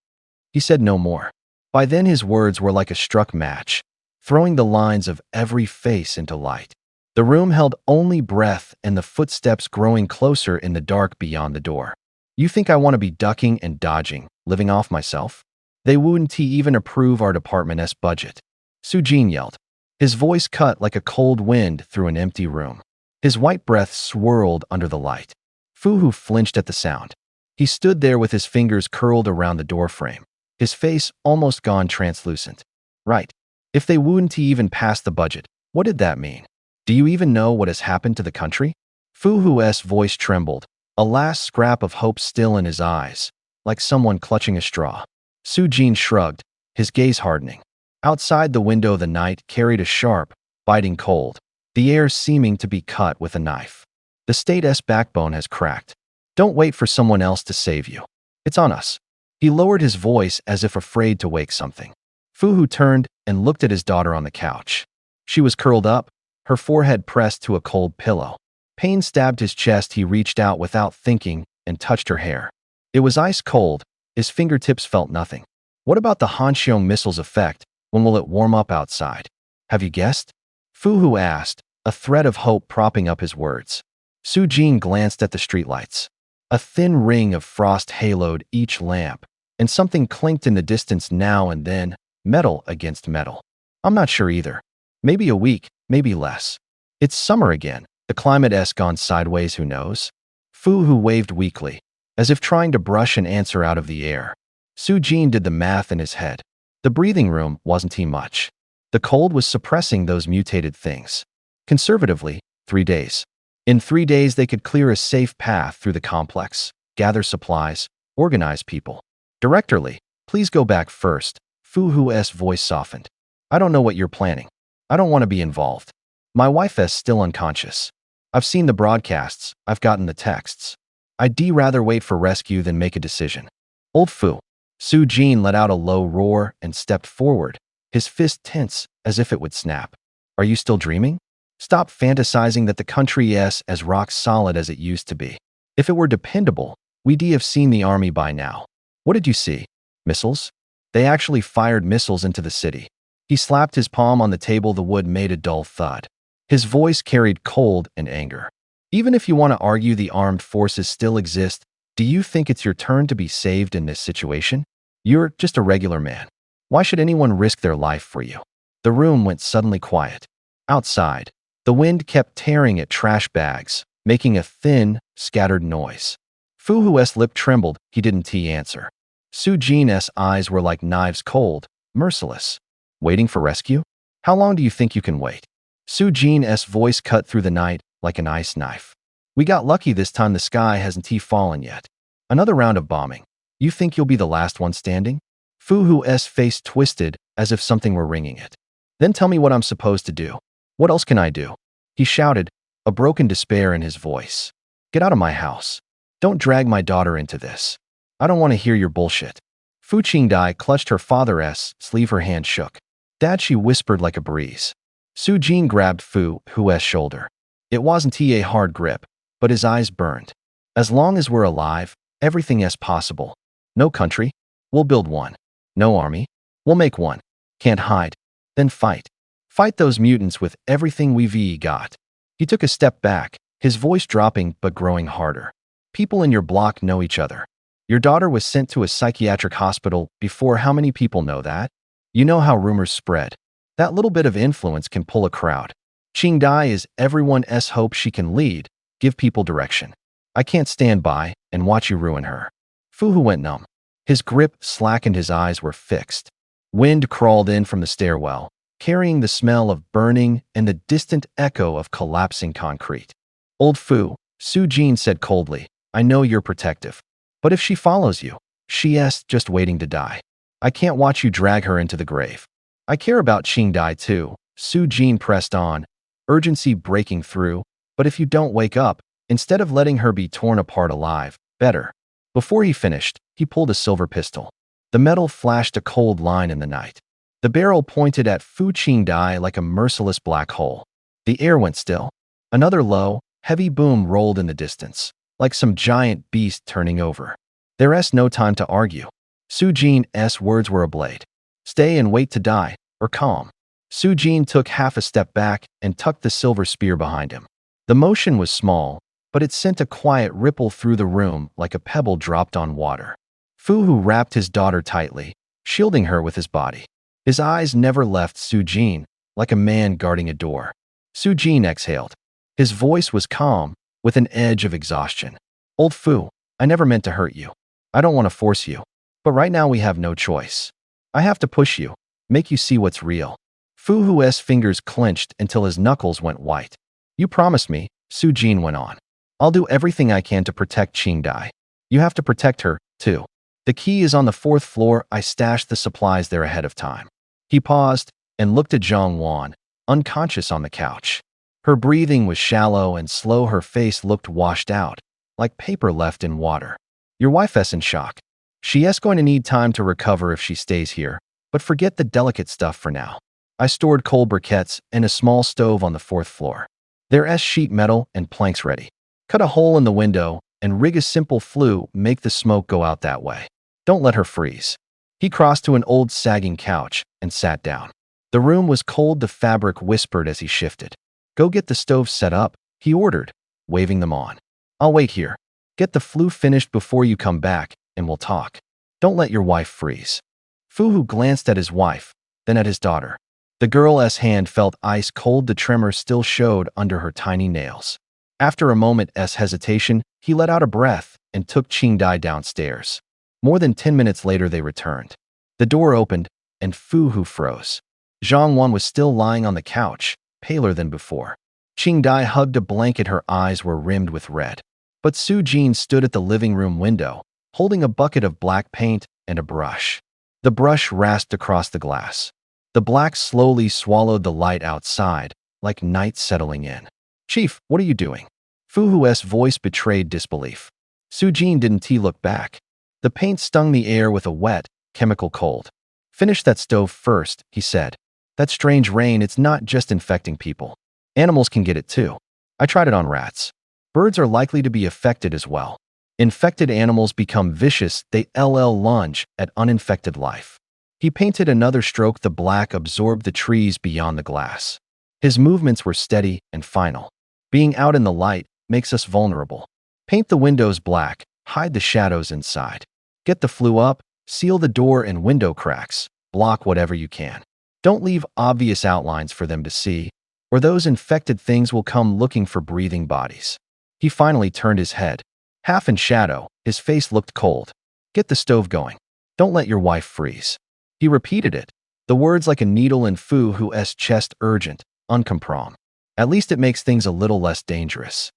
He said no more. By then his words were like a struck match, throwing the lines of every face into light. The room held only breath and the footsteps growing closer in the dark beyond the door. You think I want to be ducking and dodging, living off myself? They wouldn't even approve our department's budget. Su Jin yelled. His voice cut like a cold wind through an empty room. His white breath swirled under the light. Fu Hu flinched at the sound. He stood there with his fingers curled around the doorframe, his face almost gone translucent. Right. If they wouldn't even pass the budget, what did that mean? Do you even know what has happened to the country? Fu Hu's voice trembled, a last scrap of hope still in his eyes, like someone clutching a straw. Su Jin shrugged, his gaze hardening. Outside the window the night carried a sharp, biting cold, the air seeming to be cut with a knife. The state's backbone has cracked. Don't wait for someone else to save you. It's on us. He lowered his voice as if afraid to wake something. Fu Hu turned and looked at his daughter on the couch. She was curled up, her forehead pressed to a cold pillow. Pain stabbed his chest. He reached out without thinking and touched her hair. It was ice cold. His fingertips felt nothing. What about the Hanxiong missile's effect? When will it warm up outside? Have you guessed? Fu Hu asked, a thread of hope propping up his words. Su Jin glanced at the streetlights. A thin ring of frost haloed each lamp, and something clinked in the distance now and then, metal against metal. I'm not sure either. Maybe a week, maybe less. It's summer again. The climate's gone sideways, who knows? Fu Hu waved weakly, as if trying to brush an answer out of the air. Su Jin did the math in his head. The breathing room wasn't much. The cold was suppressing those mutated things. Conservatively, 3 days. In 3 days they could clear a safe path through the complex, gather supplies, organize people. Directorly, please go back first. Fu Hu's voice softened. I don't know what you're planning. I don't want to be involved. My wife's still unconscious. I've seen the broadcasts. I've gotten the texts. I'd rather wait for rescue than make a decision. Old Fu. Su Jin let out a low roar and stepped forward, his fist tense as if it would snap. Are you still dreaming? Stop fantasizing that the country is as rock solid as it used to be. If it were dependable, we'd have seen the army by now. What did you see? Missiles? They actually fired missiles into the city. He slapped his palm on the table. The wood made a dull thud. His voice carried cold and anger. Even if you want to argue the armed forces still exist, do you think it's your turn to be saved in this situation? You're just a regular man. Why should anyone risk their life for you? The room went suddenly quiet. Outside, the wind kept tearing at trash bags, making a thin, scattered noise. Fu Hu's lip trembled. He didn't answer. Su Jin's eyes were like knives, cold, merciless. Waiting for rescue? How long do you think you can wait? Su Jin's voice cut through the night like an ice knife. We got lucky this time. The sky hasn't fallen yet. Another round of bombing. You think you'll be the last one standing? Fu Hu's face twisted as if something were wringing it. Then tell me what I'm supposed to do. What else can I do? He shouted, a broken despair in his voice. Get out of my house. Don't drag my daughter into this. I don't want to hear your bullshit. Fu Qingdai clutched her father's sleeve. Her hand shook. Dad, she whispered like a breeze. Su Jin grabbed Fu Hu's shoulder. It wasn't a hard grip, but his eyes burned. As long as we're alive, everything is possible. No country? We'll build one. No army? We'll make one. Can't hide? Then fight. Fight those mutants with everything we've got. He took a step back, his voice dropping but growing harder. People in your block know each other. Your daughter was sent to a psychiatric hospital before. How many people know that? You know how rumors spread. That little bit of influence can pull a crowd. Qingdai is everyone's hope. She can lead, give people direction. I can't stand by and watch you ruin her. Fu Hu went numb. His grip slackened, his eyes were fixed. Wind crawled in from the stairwell, carrying the smell of burning and the distant echo of collapsing concrete. Old Fu, Su Jin said coldly, I know you're protective. But if she follows you, she's just waiting to die. I can't watch you drag her into the grave. I care about Qingdai too, Su Jin pressed on, urgency breaking through. But if you don't wake up, instead of letting her be torn apart alive, better. Before he finished, he pulled a silver pistol. The metal flashed a cold line in the night. The barrel pointed at Fu Qingdai like a merciless black hole. The air went still. Another low, heavy boom rolled in the distance, like some giant beast turning over. There's no time to argue. Su Jin's words were a blade. Stay and wait to die, or calm. Su Jin took half a step back and tucked the silver spear behind him. The motion was small, but it sent a quiet ripple through the room like a pebble dropped on water. Fu Hu wrapped his daughter tightly, shielding her with his body. His eyes never left Su Jin, like a man guarding a door. Su Jin exhaled. His voice was calm, with an edge of exhaustion. Old Fu, I never meant to hurt you. I don't want to force you. But right now we have no choice. I have to push you, make you see what's real. Fu Hu's fingers clenched until his knuckles went white. You promised me, Su Jin went on. I'll do everything I can to protect Qingdai. You have to protect her, too. The key is on the 4th floor. I stashed the supplies there ahead of time. He paused and looked at Zhang Wan, unconscious on the couch. Her breathing was shallow and slow. Her face looked washed out, like paper left in water. Your wife's in shock. She's going to need time to recover if she stays here, but forget the delicate stuff for now. I stored coal briquettes and a small stove on the 4th floor. There's sheet metal and planks ready. Cut a hole in the window and rig a simple flue. Make the smoke go out that way. Don't let her freeze. He crossed to an old sagging couch and sat down. The room was cold. The fabric whispered as he shifted. Go get the stove set up, he ordered, waving them on. I'll wait here. Get the flue finished before you come back, and we'll talk. Don't let your wife freeze. Fu Hu glanced at his wife, then at his daughter. The girl's hand felt ice cold. The tremor still showed under her tiny nails. After a moment's hesitation, he let out a breath and took Qingdai downstairs. More than 10 minutes later, they returned. The door opened, and Fu Hu froze. Zhang Wan was still lying on the couch, paler than before. Qingdai hugged a blanket. Her eyes were rimmed with red. But Su Jin stood at the living room window, holding a bucket of black paint and a brush. The brush rasped across the glass. The black slowly swallowed the light outside, like night settling in. Chief, what are you doing? Fu Hu's voice betrayed disbelief. Su Jin didn't look back. The paint stung the air with a wet, chemical cold. Finish that stove first, he said. That strange rain, it's not just infecting people. Animals can get it too. I tried it on rats. Birds are likely to be affected as well. Infected animals become vicious. They lunge at uninfected life. He painted another stroke. The black absorbed the trees beyond the glass. His movements were steady and final. Being out in the light makes us vulnerable. Paint the windows black, hide the shadows inside. Get the flue up, seal the door and window cracks, block whatever you can. Don't leave obvious outlines for them to see, or those infected things will come looking for breathing bodies. He finally turned his head. Half in shadow, his face looked cold. Get the stove going. Don't let your wife freeze. He repeated it, the words like a needle in Fu Hu's chest, urgent, uncompromised. At least it makes things a little less dangerous.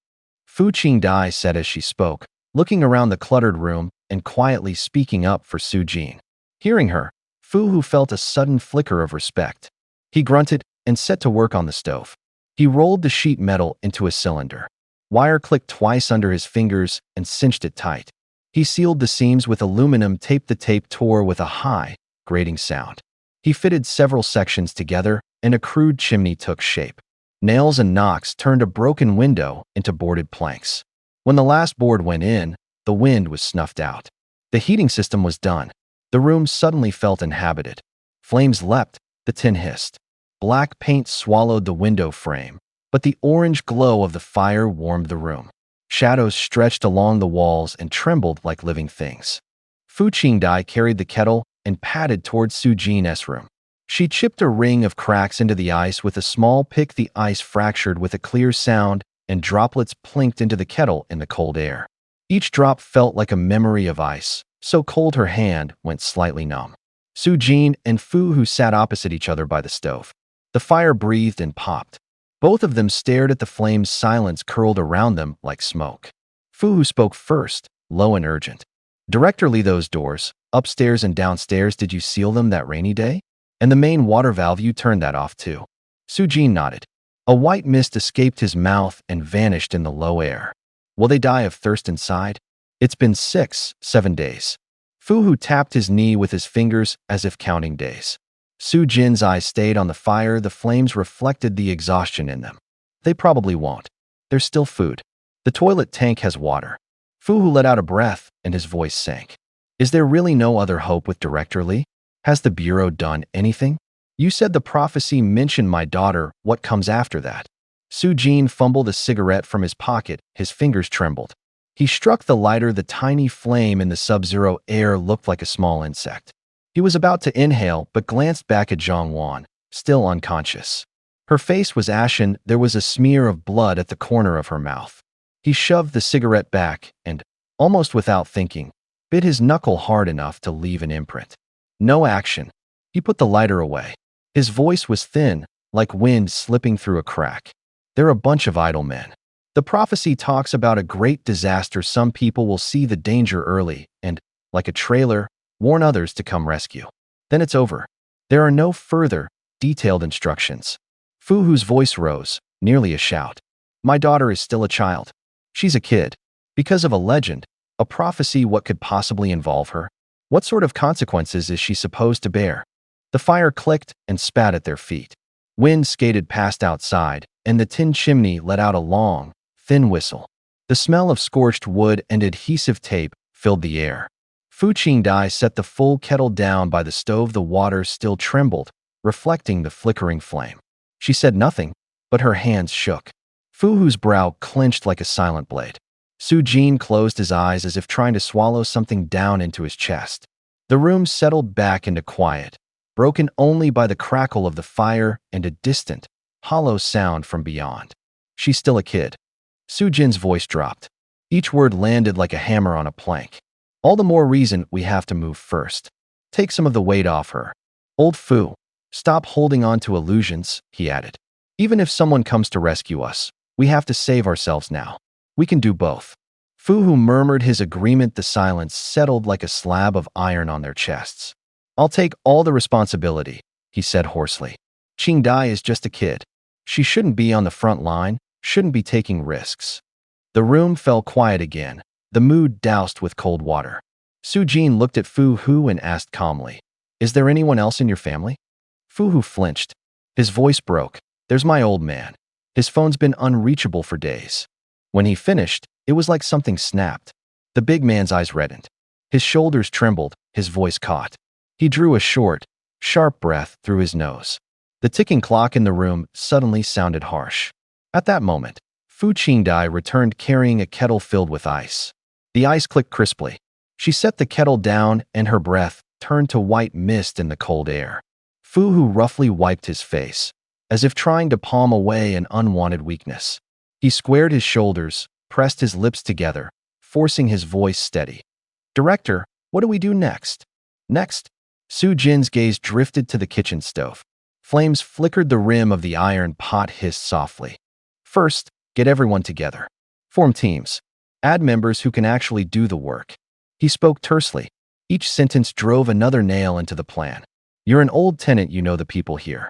Fu Qingdai said as she spoke, looking around the cluttered room and quietly speaking up for Su Jin. Hearing her, Fu Hu felt a sudden flicker of respect. He grunted and set to work on the stove. He rolled the sheet metal into a cylinder. Wire clicked twice under his fingers and cinched it tight. He sealed the seams with aluminum tape. The tape tore with a high, grating sound. He fitted several sections together, and a crude chimney took shape. Nails and knocks turned a broken window into boarded planks. When the last board went in, the wind was snuffed out. The heating system was done. The room suddenly felt inhabited. Flames leapt, the tin hissed. Black paint swallowed the window frame, but the orange glow of the fire warmed the room. Shadows stretched along the walls and trembled like living things. Fu Qingdai carried the kettle and padded towards Su Jin's room. She chipped a ring of cracks into the ice with a small pick. The ice fractured with a clear sound, and droplets plinked into the kettle in the cold air. Each drop felt like a memory of ice, so cold her hand went slightly numb. Su Jin and Fu Hu sat opposite each other by the stove. The fire breathed and popped. Both of them stared at the flames. Silence curled around them like smoke. Fu Hu spoke first, low and urgent. "Director, Lee, those doors, upstairs and downstairs, did you seal them that rainy day? And the main water valve, you turned that off too?" Su Jin nodded. A white mist escaped his mouth and vanished in the low air. "Will they die of thirst inside? It's been 6-7 days." Fu Hu tapped his knee with his fingers as if counting days. Su Jin's eyes stayed on the fire. The flames reflected the exhaustion in them. "They probably won't. There's still food. The toilet tank has water." Fu Hu let out a breath and his voice sank. "Is there really no other hope with Director Lee? Has the Bureau done anything? You said the prophecy mentioned my daughter. What comes after that?" Su Jin fumbled a cigarette from his pocket. His fingers trembled. He struck the lighter. The tiny flame in the sub-zero air looked like a small insect. He was about to inhale, but glanced back at Zhang Wan, still unconscious. Her face was ashen. There was a smear of blood at the corner of her mouth. He shoved the cigarette back and, almost without thinking, bit his knuckle hard enough to leave an imprint. No action. He put the lighter away. His voice was thin, like wind slipping through a crack. "They're a bunch of idle men. The prophecy talks about a great disaster. Some people will see the danger early and, like a trailer, warn others to come rescue. Then it's over. There are no further, detailed instructions." Fu Hu's voice rose, nearly a shout. "My daughter is still a child. She's a kid. Because of a legend, a prophecy, what could possibly involve her? What sort of consequences is she supposed to bear?" The fire clicked and spat at their feet. Wind skated past outside, and the tin chimney let out a long, thin whistle. The smell of scorched wood and adhesive tape filled the air. Fu Qingdai set the full kettle down by the stove. The water still trembled, reflecting the flickering flame. She said nothing, but her hands shook. Fu Hu's brow clenched like a silent blade. Su Jin closed his eyes as if trying to swallow something down into his chest. The room settled back into quiet, broken only by the crackle of the fire and a distant, hollow sound from beyond. "She's still a kid." Su Jin's voice dropped. Each word landed like a hammer on a plank. "All the more reason we have to move first. Take some of the weight off her. Old Fu, stop holding on to illusions," he added. "Even if someone comes to rescue us, we have to save ourselves now. We can do both." Fu Hu murmured his agreement. The silence settled like a slab of iron on their chests. "I'll take all the responsibility," he said hoarsely. "Qingdai is just a kid. She shouldn't be on the front line, shouldn't be taking risks." The room fell quiet again, the mood doused with cold water. Su Jin looked at Fu Hu and asked calmly, "Is there anyone else in your family?" Fu Hu flinched. His voice broke. "There's my old man. His phone's been unreachable for days." When he finished, it was like something snapped. The big man's eyes reddened. His shoulders trembled, his voice caught. He drew a short, sharp breath through his nose. The ticking clock in the room suddenly sounded harsh. At that moment, Fu Qingdai returned carrying a kettle filled with ice. The ice clicked crisply. She set the kettle down and her breath turned to white mist in the cold air. Fu Hu roughly wiped his face, as if trying to palm away an unwanted weakness. He squared his shoulders, pressed his lips together, forcing his voice steady. "Director, what do we do next?" "Next?" Su Jin's gaze drifted to the kitchen stove. Flames flickered. The rim of the iron pot hissed softly. "First, get everyone together. Form teams. Add members who can actually do the work." He spoke tersely. Each sentence drove another nail into the plan. "You're an old tenant, you know the people here."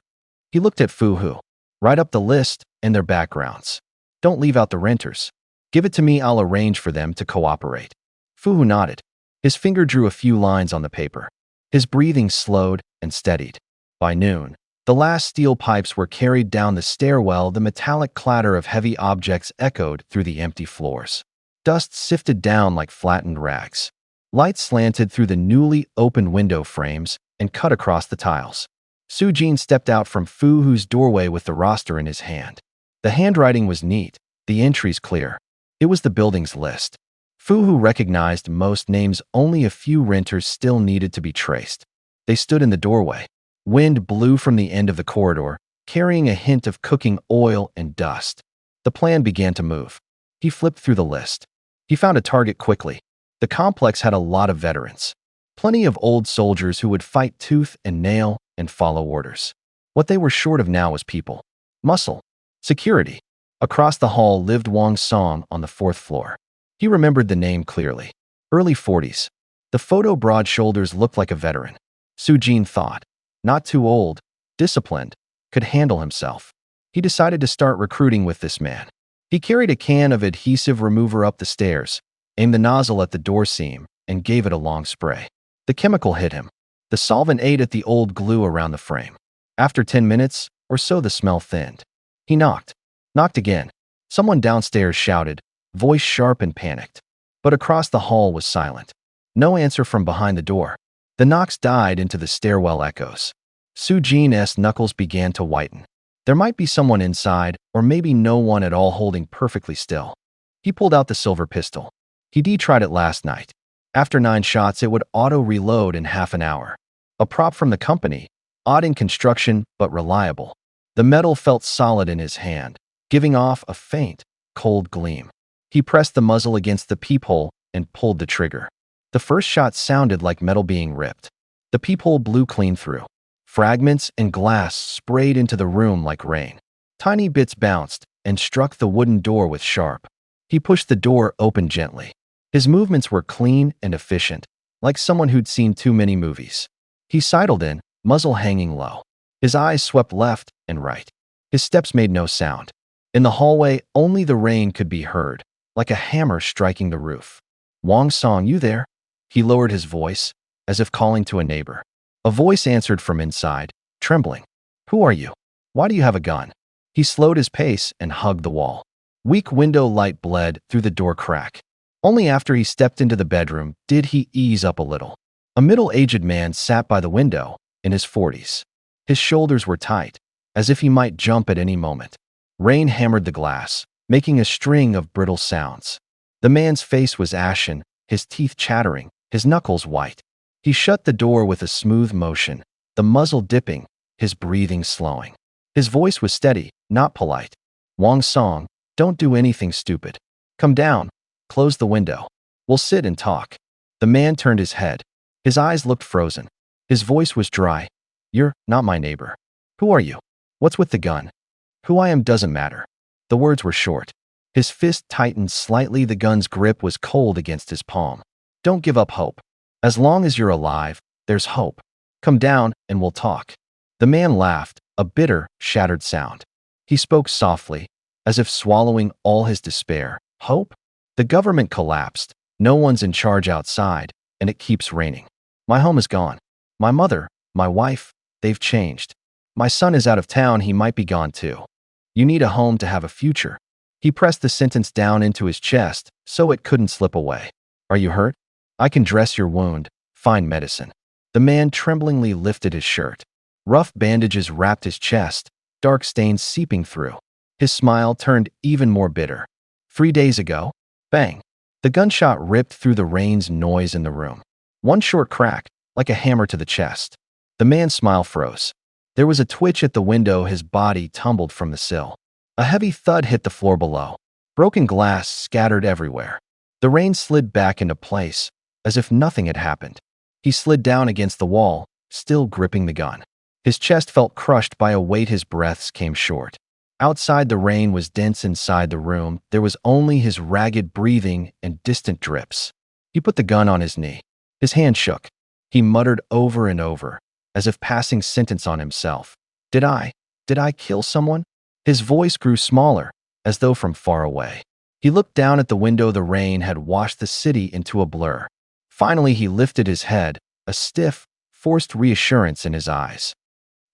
He looked at Fu Hu. "Write up the list and their backgrounds. Don't leave out the renters. Give it to me, I'll arrange for them to cooperate." Fu Hu nodded. His finger drew a few lines on the paper. His breathing slowed and steadied. By noon, the last steel pipes were carried down the stairwell. The metallic clatter of heavy objects echoed through the empty floors. Dust sifted down like flattened rags. Light slanted through the newly opened window frames and cut across the tiles. Su Jin stepped out from Fu Hu's doorway with the roster in his hand. The handwriting was neat, the entries clear. It was the building's list. Fu, who recognized most names, only a few renters still needed to be traced. They stood in the doorway. Wind blew from the end of the corridor, carrying a hint of cooking oil and dust. The plan began to move. He flipped through the list. He found a target quickly. The complex had a lot of veterans. Plenty of old soldiers who would fight tooth and nail and follow orders. What they were short of now was people. Muscle. Security. Across the hall lived Wang Song on the 4th floor. He remembered the name clearly. Early 40s. The photo broad shoulders looked like a veteran. Su Jin thought. Not too old, disciplined, could handle himself. He decided to start recruiting with this man. He carried a can of adhesive remover up the stairs, aimed the nozzle at the door seam, and gave it a long spray. The chemical hit him. The solvent ate at the old glue around the frame. After 10 minutes or so, the smell thinned. He knocked. Knocked again. Someone downstairs shouted, voice sharp and panicked. But across the hall was silent. No answer from behind the door. The knocks died into the stairwell echoes. Su Jin's knuckles began to whiten. There might be someone inside, or maybe no one at all, holding perfectly still. He pulled out the silver pistol. He tried it last night. After 9 shots, it would auto-reload in half an hour. A prop from the company, odd in construction but reliable. The metal felt solid in his hand, giving off a faint, cold gleam. He pressed the muzzle against the peephole and pulled the trigger. The first shot sounded like metal being ripped. The peephole blew clean through. Fragments and glass sprayed into the room like rain. Tiny bits bounced and struck the wooden door with sharp. He pushed the door open gently. His movements were clean and efficient, like someone who'd seen too many movies. He sidled in, muzzle hanging low. His eyes swept left and right. His steps made no sound. In the hallway, only the rain could be heard, like a hammer striking the roof. Wang Song, you there? He lowered his voice, as if calling to a neighbor. A voice answered from inside, trembling. Who are you? Why do you have a gun? He slowed his pace and hugged the wall. Weak window light bled through the door crack. Only after he stepped into the bedroom did he ease up a little. A middle-aged man sat by the window, in his 40s. His shoulders were tight, as if he might jump at any moment. Rain hammered the glass, making a string of brittle sounds. The man's face was ashen, his teeth chattering, his knuckles white. He shut the door with a smooth motion, the muzzle dipping, his breathing slowing. His voice was steady, not polite. Wang Song, don't do anything stupid. Come down. Close the window. We'll sit and talk. The man turned his head. His eyes looked frozen. His voice was dry. You're not my neighbor. Who are you? What's with the gun? Who I am doesn't matter. The words were short. His fist tightened slightly. The gun's grip was cold against his palm. Don't give up hope. As long as you're alive, there's hope. Come down and we'll talk. The man laughed, a bitter, shattered sound. He spoke softly, as if swallowing all his despair. Hope? The government collapsed. No one's in charge outside, and it keeps raining. My home is gone. My mother, my wife, they've changed. My son is out of town. He might be gone too. You need a home to have a future. He pressed the sentence down into his chest so it couldn't slip away. Are you hurt? I can dress your wound, find medicine. The man tremblingly lifted his shirt. Rough bandages wrapped his chest, dark stains seeping through. His smile turned even more bitter. 3 days ago, bang. The gunshot ripped through the rain's noise in the room. One short crack, like a hammer to the chest. The man's smile froze. There was a twitch at the window. His body tumbled from the sill. A heavy thud hit the floor below. Broken glass scattered everywhere. The rain slid back into place, as if nothing had happened. He slid down against the wall, still gripping the gun. His chest felt crushed by a weight. His breaths came short. Outside, the rain was dense. Inside the room, there was only his ragged breathing and distant drips. He put the gun on his knee. His hand shook. He muttered over and over, as if passing sentence on himself. Did I kill someone? His voice grew smaller, as though from far away. He looked down at the window. The rain had washed the city into a blur. Finally, he lifted his head, a stiff, forced reassurance in his eyes.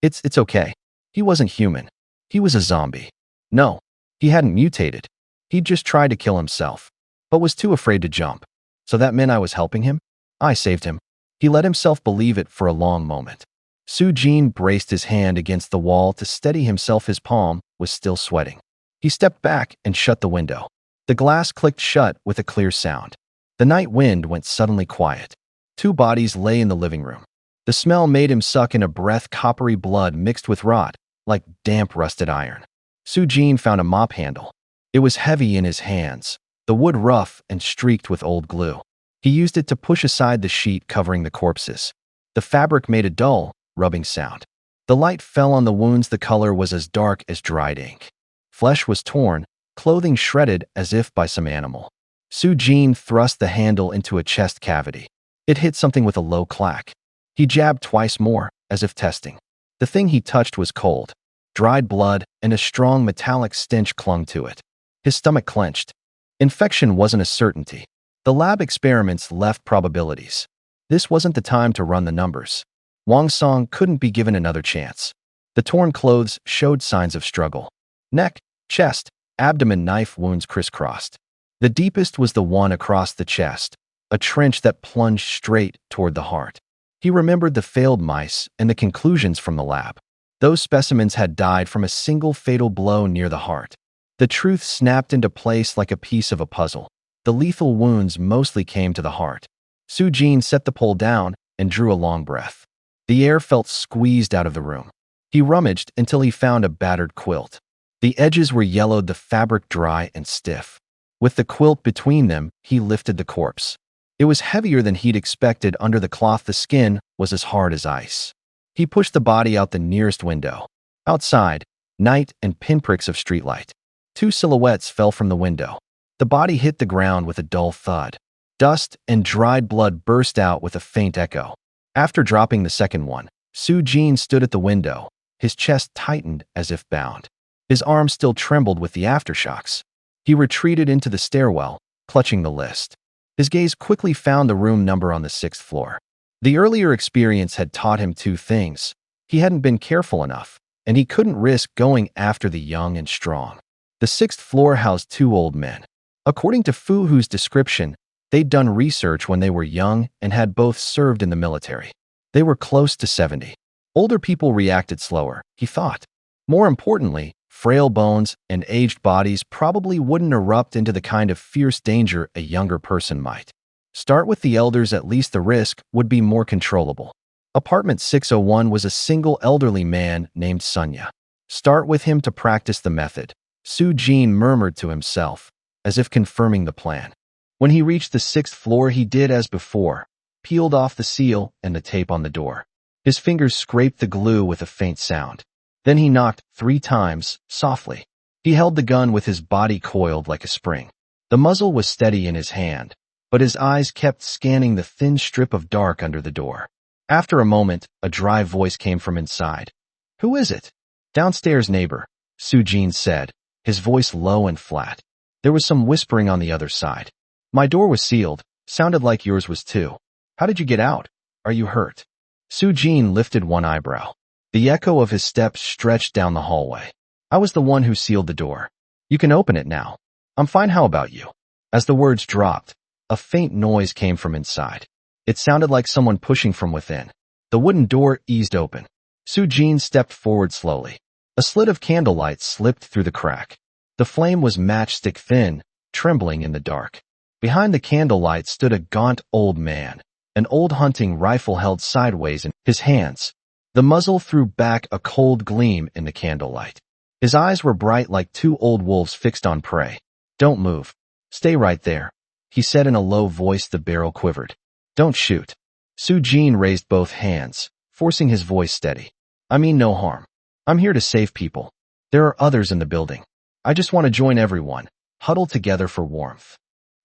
It's okay. He wasn't human. He was a zombie. No, he hadn't mutated. He'd just tried to kill himself, but was too afraid to jump. So that meant I was helping him? I saved him. He let himself believe it for a long moment. Su Jin braced his hand against the wall to steady himself. His palm was still sweating. He stepped back and shut the window. The glass clicked shut with a clear sound. The night wind went suddenly quiet. Two bodies lay in the living room. The smell made him suck in a breath, coppery blood mixed with rot, like damp rusted iron. Sujin found a mop handle. It was heavy in his hands, the wood rough and streaked with old glue. He used it to push aside the sheet covering the corpses. The fabric made a dull, rubbing sound. The light fell on the wounds. The color was as dark as dried ink. Flesh was torn, clothing shredded as if by some animal. Sujin thrust the handle into a chest cavity. It hit something with a low clack. He jabbed twice more, as if testing. The thing he touched was cold. Dried blood and a strong metallic stench clung to it. His stomach clenched. Infection wasn't a certainty. The lab experiments left probabilities. This wasn't the time to run the numbers. Wang Song couldn't be given another chance. The torn clothes showed signs of struggle. Neck, chest, abdomen knife wounds crisscrossed. The deepest was the one across the chest, a trench that plunged straight toward the heart. He remembered the failed mice and the conclusions from the lab. Those specimens had died from a single fatal blow near the heart. The truth snapped into place like a piece of a puzzle. The lethal wounds mostly came to the heart. Sujin set the pole down and drew a long breath. The air felt squeezed out of the room. He rummaged until he found a battered quilt. The edges were yellowed, the fabric dry and stiff. With the quilt between them, he lifted the corpse. It was heavier than he'd expected. Under the cloth, the skin was as hard as ice. He pushed the body out the nearest window. Outside, night and pinpricks of streetlight. Two silhouettes fell from the window. The body hit the ground with a dull thud. Dust and dried blood burst out with a faint echo. After dropping the second one, Sujin stood at the window, his chest tightened as if bound. His arms still trembled with the aftershocks. He retreated into the stairwell, clutching the list. His gaze quickly found the room number on the 6th floor. The earlier experience had taught him two things. He hadn't been careful enough, and he couldn't risk going after the young and strong. The 6th floor housed two old men. According to Fu Hu's description, they'd done research when they were young and had both served in the military. They were close to 70. Older people reacted slower, he thought. More importantly, frail bones and aged bodies probably wouldn't erupt into the kind of fierce danger a younger person might. Start with the elders, at least the risk would be more controllable. Apartment 601 was a single elderly man named Sunya. Start with him to practice the method, Sujin murmured to himself, as if confirming the plan. When he reached the 6th floor, he did as before, peeled off the seal and the tape on the door. His fingers scraped the glue with a faint sound. Then he knocked 3 times, softly. He held the gun with his body coiled like a spring. The muzzle was steady in his hand, but his eyes kept scanning the thin strip of dark under the door. After a moment, a dry voice came from inside. "Who is it?" "Downstairs, neighbor," Sujin said, his voice low and flat. There was some whispering on the other side. "My door was sealed. Sounded like yours was too. How did you get out? Are you hurt?" Sujin lifted one eyebrow. The echo of his steps stretched down the hallway. "I was the one who sealed the door. You can open it now. I'm fine, how about you?" As the words dropped, a faint noise came from inside. It sounded like someone pushing from within. The wooden door eased open. Sujin stepped forward slowly. A slit of candlelight slipped through the crack. The flame was matchstick thin, trembling in the dark. Behind the candlelight stood a gaunt old man. An old hunting rifle held sideways in his hands. The muzzle threw back a cold gleam in the candlelight. His eyes were bright like two old wolves fixed on prey. "Don't move. Stay right there," he said in a low voice. The barrel quivered. "Don't shoot." Sujin raised both hands, forcing his voice steady. "I mean no harm. I'm here to save people. There are others in the building. I just want to join everyone, huddle together for warmth."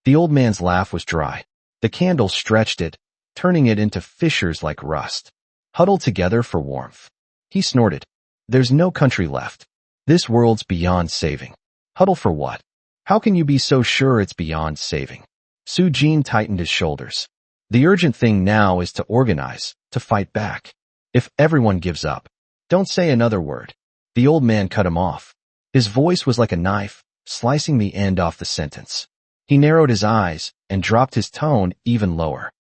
The old man's laugh was dry. The candle stretched it, turning it into fissures like rust. "Huddle together for warmth." He snorted. "There's no country left. This world's beyond saving. Huddle for what? How can you be so sure it's beyond saving?" Sujin tightened his shoulders. "The urgent thing now is to organize, to fight back. If everyone gives up, don't say another word." The old man cut him off. His voice was like a knife, slicing the end off the sentence. He narrowed his eyes and dropped his tone even lower.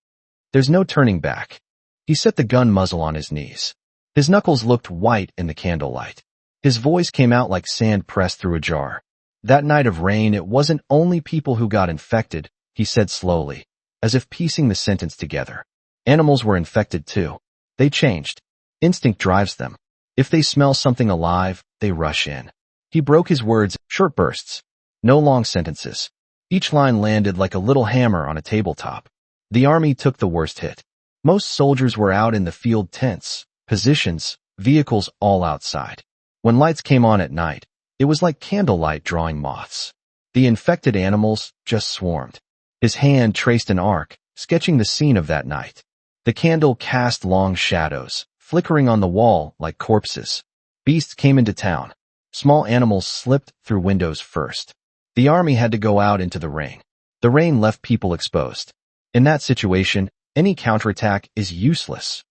"There's no turning back." He set the gun muzzle on his knees. His knuckles looked white in the candlelight. His voice came out like sand pressed through a jar. That night of rain, it wasn't only people who got infected, he said slowly, as if piecing the sentence together. Animals were infected too. They changed. Instinct drives them. If they smell something alive, they rush in. He broke his words, short bursts. No long sentences. Each line landed like a little hammer on a tabletop. The army took the worst hit. Most soldiers were out in the field, tents, positions, vehicles all outside. When lights came on at night, it was like candlelight drawing moths. The infected animals just swarmed. His hand traced an arc, sketching the scene of that night. The candle cast long shadows, flickering on the wall like corpses. Beasts came into town. Small animals slipped through windows first. The army had to go out into the rain. The rain left people exposed. In that situation, any counterattack is useless.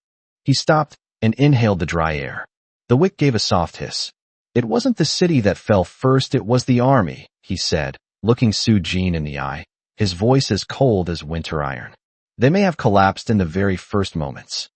He stopped and inhaled the dry air. The wick gave a soft hiss. It wasn't the city that fell first, it was the army, he said, looking Su Jin in the eye, his voice as cold as winter iron. They may have collapsed in the very first moments.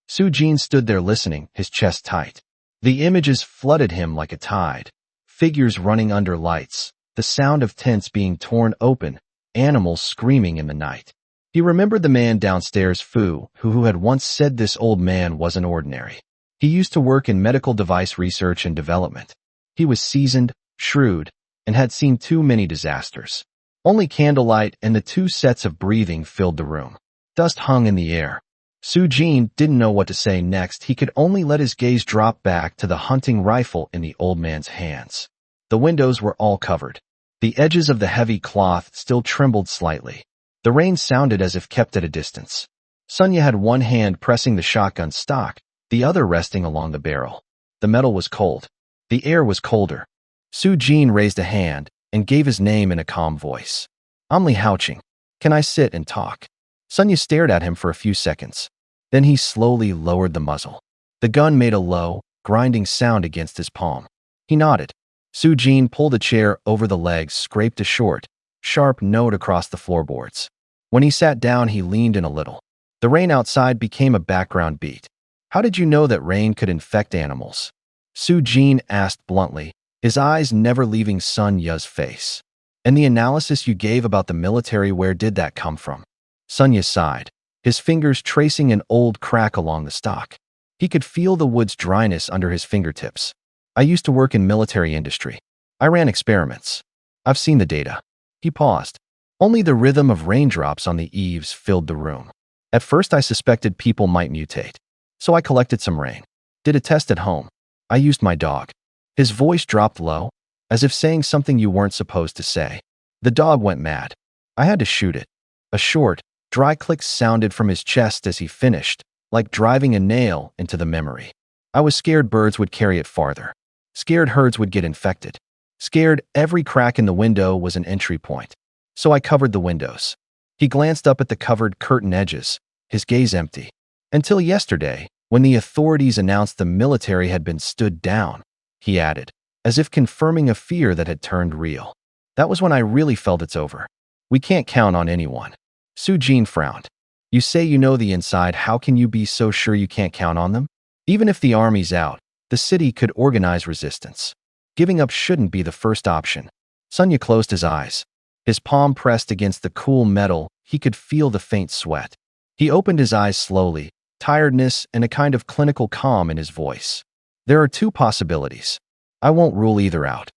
Su Jin stood there listening, his chest tight. The images flooded him like a tide. Figures running under lights, the sound of tents being torn open, animals screaming in the night. He remembered the man downstairs, Fu, who had once said this old man wasn't ordinary. He used to work in medical device research and development. He was seasoned, shrewd, and had seen too many disasters. Only candlelight and the two sets of breathing filled the room. Dust hung in the air. Su Jin didn't know what to say next. He could only let his gaze drop back to the hunting rifle in the old man's hands. The windows were all covered. The edges of the heavy cloth still trembled slightly. The rain sounded as if kept at a distance. Sunya had one hand pressing the shotgun stock, the other resting along the barrel. The metal was cold. The air was colder. Su Jin raised a hand and gave his name in a calm voice. I'm Li Haoqing. Can I sit and talk? Sunya stared at him for a few seconds. Then he slowly lowered the muzzle. The gun made a low, grinding sound against his palm. He nodded. Su Jin pulled a chair over the legs, scraped a short, sharp note across the floorboards. When he sat down, he leaned in a little. The rain outside became a background beat. How did you know that rain could infect animals? Su Jin asked bluntly, his eyes never leaving Sun Ya's face. And the analysis you gave about the military, where did that come from? Sunya sighed, his fingers tracing an old crack along the stock. He could feel the wood's dryness under his fingertips. I used to work in military industry. I ran experiments. I've seen the data. He paused. Only the rhythm of raindrops on the eaves filled the room. At first I suspected people might mutate. So I collected some rain. Did a test at home. I used my dog. His voice dropped low, as if saying something you weren't supposed to say. The dog went mad. I had to shoot it. A short, dry click sounded from his chest as he finished, like driving a nail into the memory. I was scared birds would carry it farther. Scared herds would get infected. Scared every crack in the window was an entry point. So I covered the windows. He glanced up at the covered curtain edges, his gaze empty. Until yesterday, when the authorities announced the military had been stood down, he added, as if confirming a fear that had turned real. That was when I really felt it's over. We can't count on anyone. Su Jin frowned. You say you know the inside, how can you be so sure you can't count on them? Even if the army's out, the city could organize resistance. Giving up shouldn't be the first option. Sunya closed his eyes. His palm pressed against the cool metal, he could feel the faint sweat. He opened his eyes slowly, tiredness and a kind of clinical calm in his voice. There are two possibilities. I won't rule either out.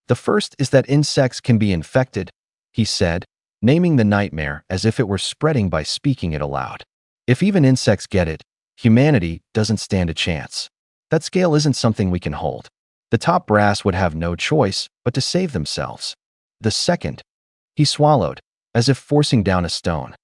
The first is that insects can be infected, he said, naming the nightmare as if it were spreading by speaking it aloud. If even insects get it, humanity doesn't stand a chance. That scale isn't something we can hold. The top brass would have no choice but to save themselves. The second, he swallowed, as if forcing down a stone.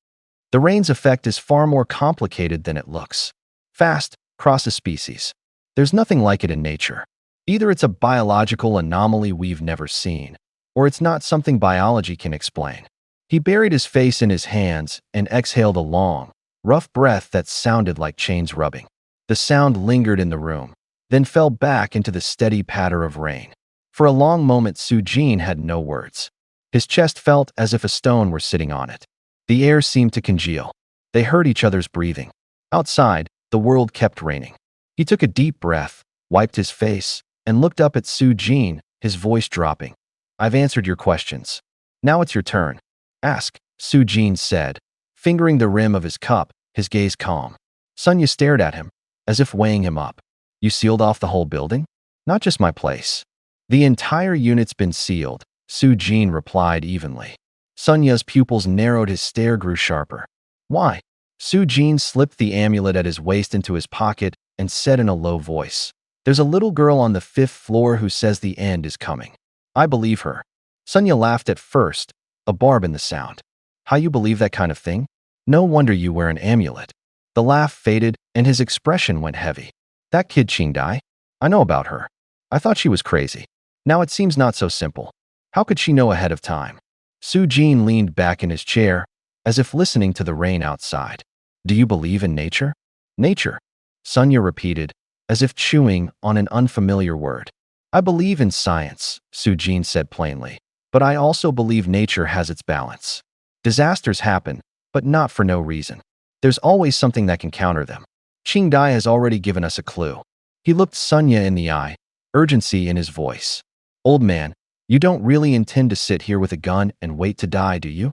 The rain's effect is far more complicated than it looks. Fast, crosses species. There's nothing like it in nature. Either it's a biological anomaly we've never seen, or it's not something biology can explain. He buried his face in his hands and exhaled a long, rough breath that sounded like chains rubbing. The sound lingered in the room, then fell back into the steady patter of rain. For a long moment, Su Jin had no words. His chest felt as if a stone were sitting on it. The air seemed to congeal. They heard each other's breathing. Outside, the world kept raining. He took a deep breath, wiped his face, and looked up at Su Jin, his voice dropping. I've answered your questions. Now it's your turn. Ask, Su Jin said, fingering the rim of his cup, his gaze calm. Sunya stared at him, as if weighing him up. You sealed off the whole building? Not just my place. The entire unit's been sealed, Su Jin replied evenly. Sunya's pupils narrowed, his stare grew sharper. Why? Su Jin slipped the amulet at his waist into his pocket and said in a low voice, There's a little girl on the 5th floor who says the end is coming. I believe her. Sunya laughed at first, a barb in the sound. How you believe that kind of thing? No wonder you wear an amulet. The laugh faded and his expression went heavy. That kid Qingdai? I know about her. I thought she was crazy. Now it seems not so simple. How could she know ahead of time? Su Jin leaned back in his chair, as if listening to the rain outside. Do you believe in nature? Nature, Sunya repeated, as if chewing on an unfamiliar word. I believe in science, Su Jin said plainly, but I also believe nature has its balance. Disasters happen, but not for no reason. There's always something that can counter them. Qingdai has already given us a clue. He looked Sunya in the eye, urgency in his voice. Old man, you don't really intend to sit here with a gun and wait to die, do you?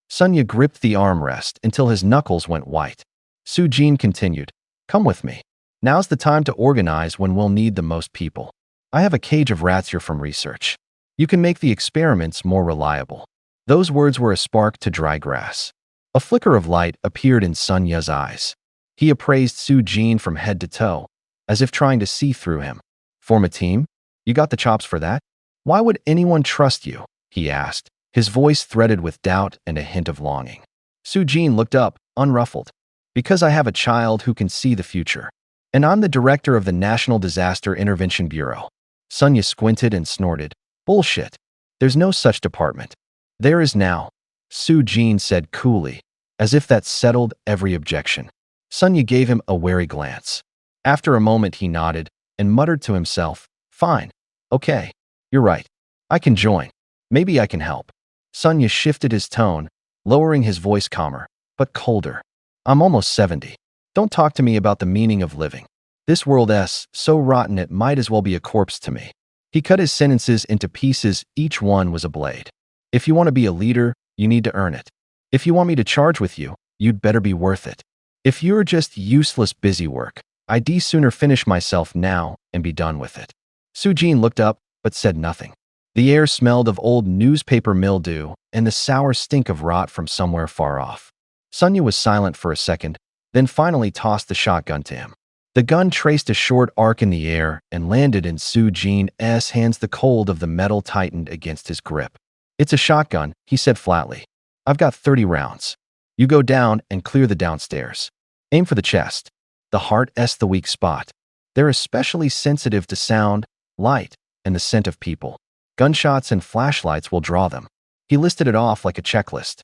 Sunya gripped the armrest until his knuckles went white. Su Jin continued, Come with me. Now's the time to organize when we'll need the most people. I have a cage of rats here from research. You can make the experiments more reliable. Those words were a spark to dry grass. A flicker of light appeared in Sunya's eyes. He appraised Su Jin from head to toe, as if trying to see through him. Form a team? You got the chops for that? Why would anyone trust you? He asked, his voice threaded with doubt and a hint of longing. Su Jin looked up, unruffled. Because I have a child who can see the future. And I'm the director of the National Disaster Intervention Bureau. Sunya squinted and snorted. Bullshit. There's no such department. There is now, Su Jin said coolly, as if that settled every objection. Sunya gave him a wary glance. After a moment he nodded and muttered to himself, Fine. Okay. You're right. I can join. Maybe I can help. Sunya shifted his tone, lowering his voice calmer, but colder. I'm almost 70. Don't talk to me about the meaning of living. This world's so rotten it might as well be a corpse to me. He cut his sentences into pieces, each one was a blade. If you want to be a leader, you need to earn it. If you want me to charge with you, you'd better be worth it. If you're just useless busy work, I'd sooner finish myself now and be done with it. Su Jin looked up, but said nothing. The air smelled of old newspaper mildew and the sour stink of rot from somewhere far off. Sunya was silent for a second, then finally tossed the shotgun to him. The gun traced a short arc in the air and landed in Su Jin's hands. The cold of the metal tightened against his grip. It's a shotgun, he said flatly. I've got 30 rounds. You go down and clear the downstairs. Aim for the chest. The heart's the weak spot. They're especially sensitive to sound, light, and the scent of people. Gunshots and flashlights will draw them. He listed it off like a checklist.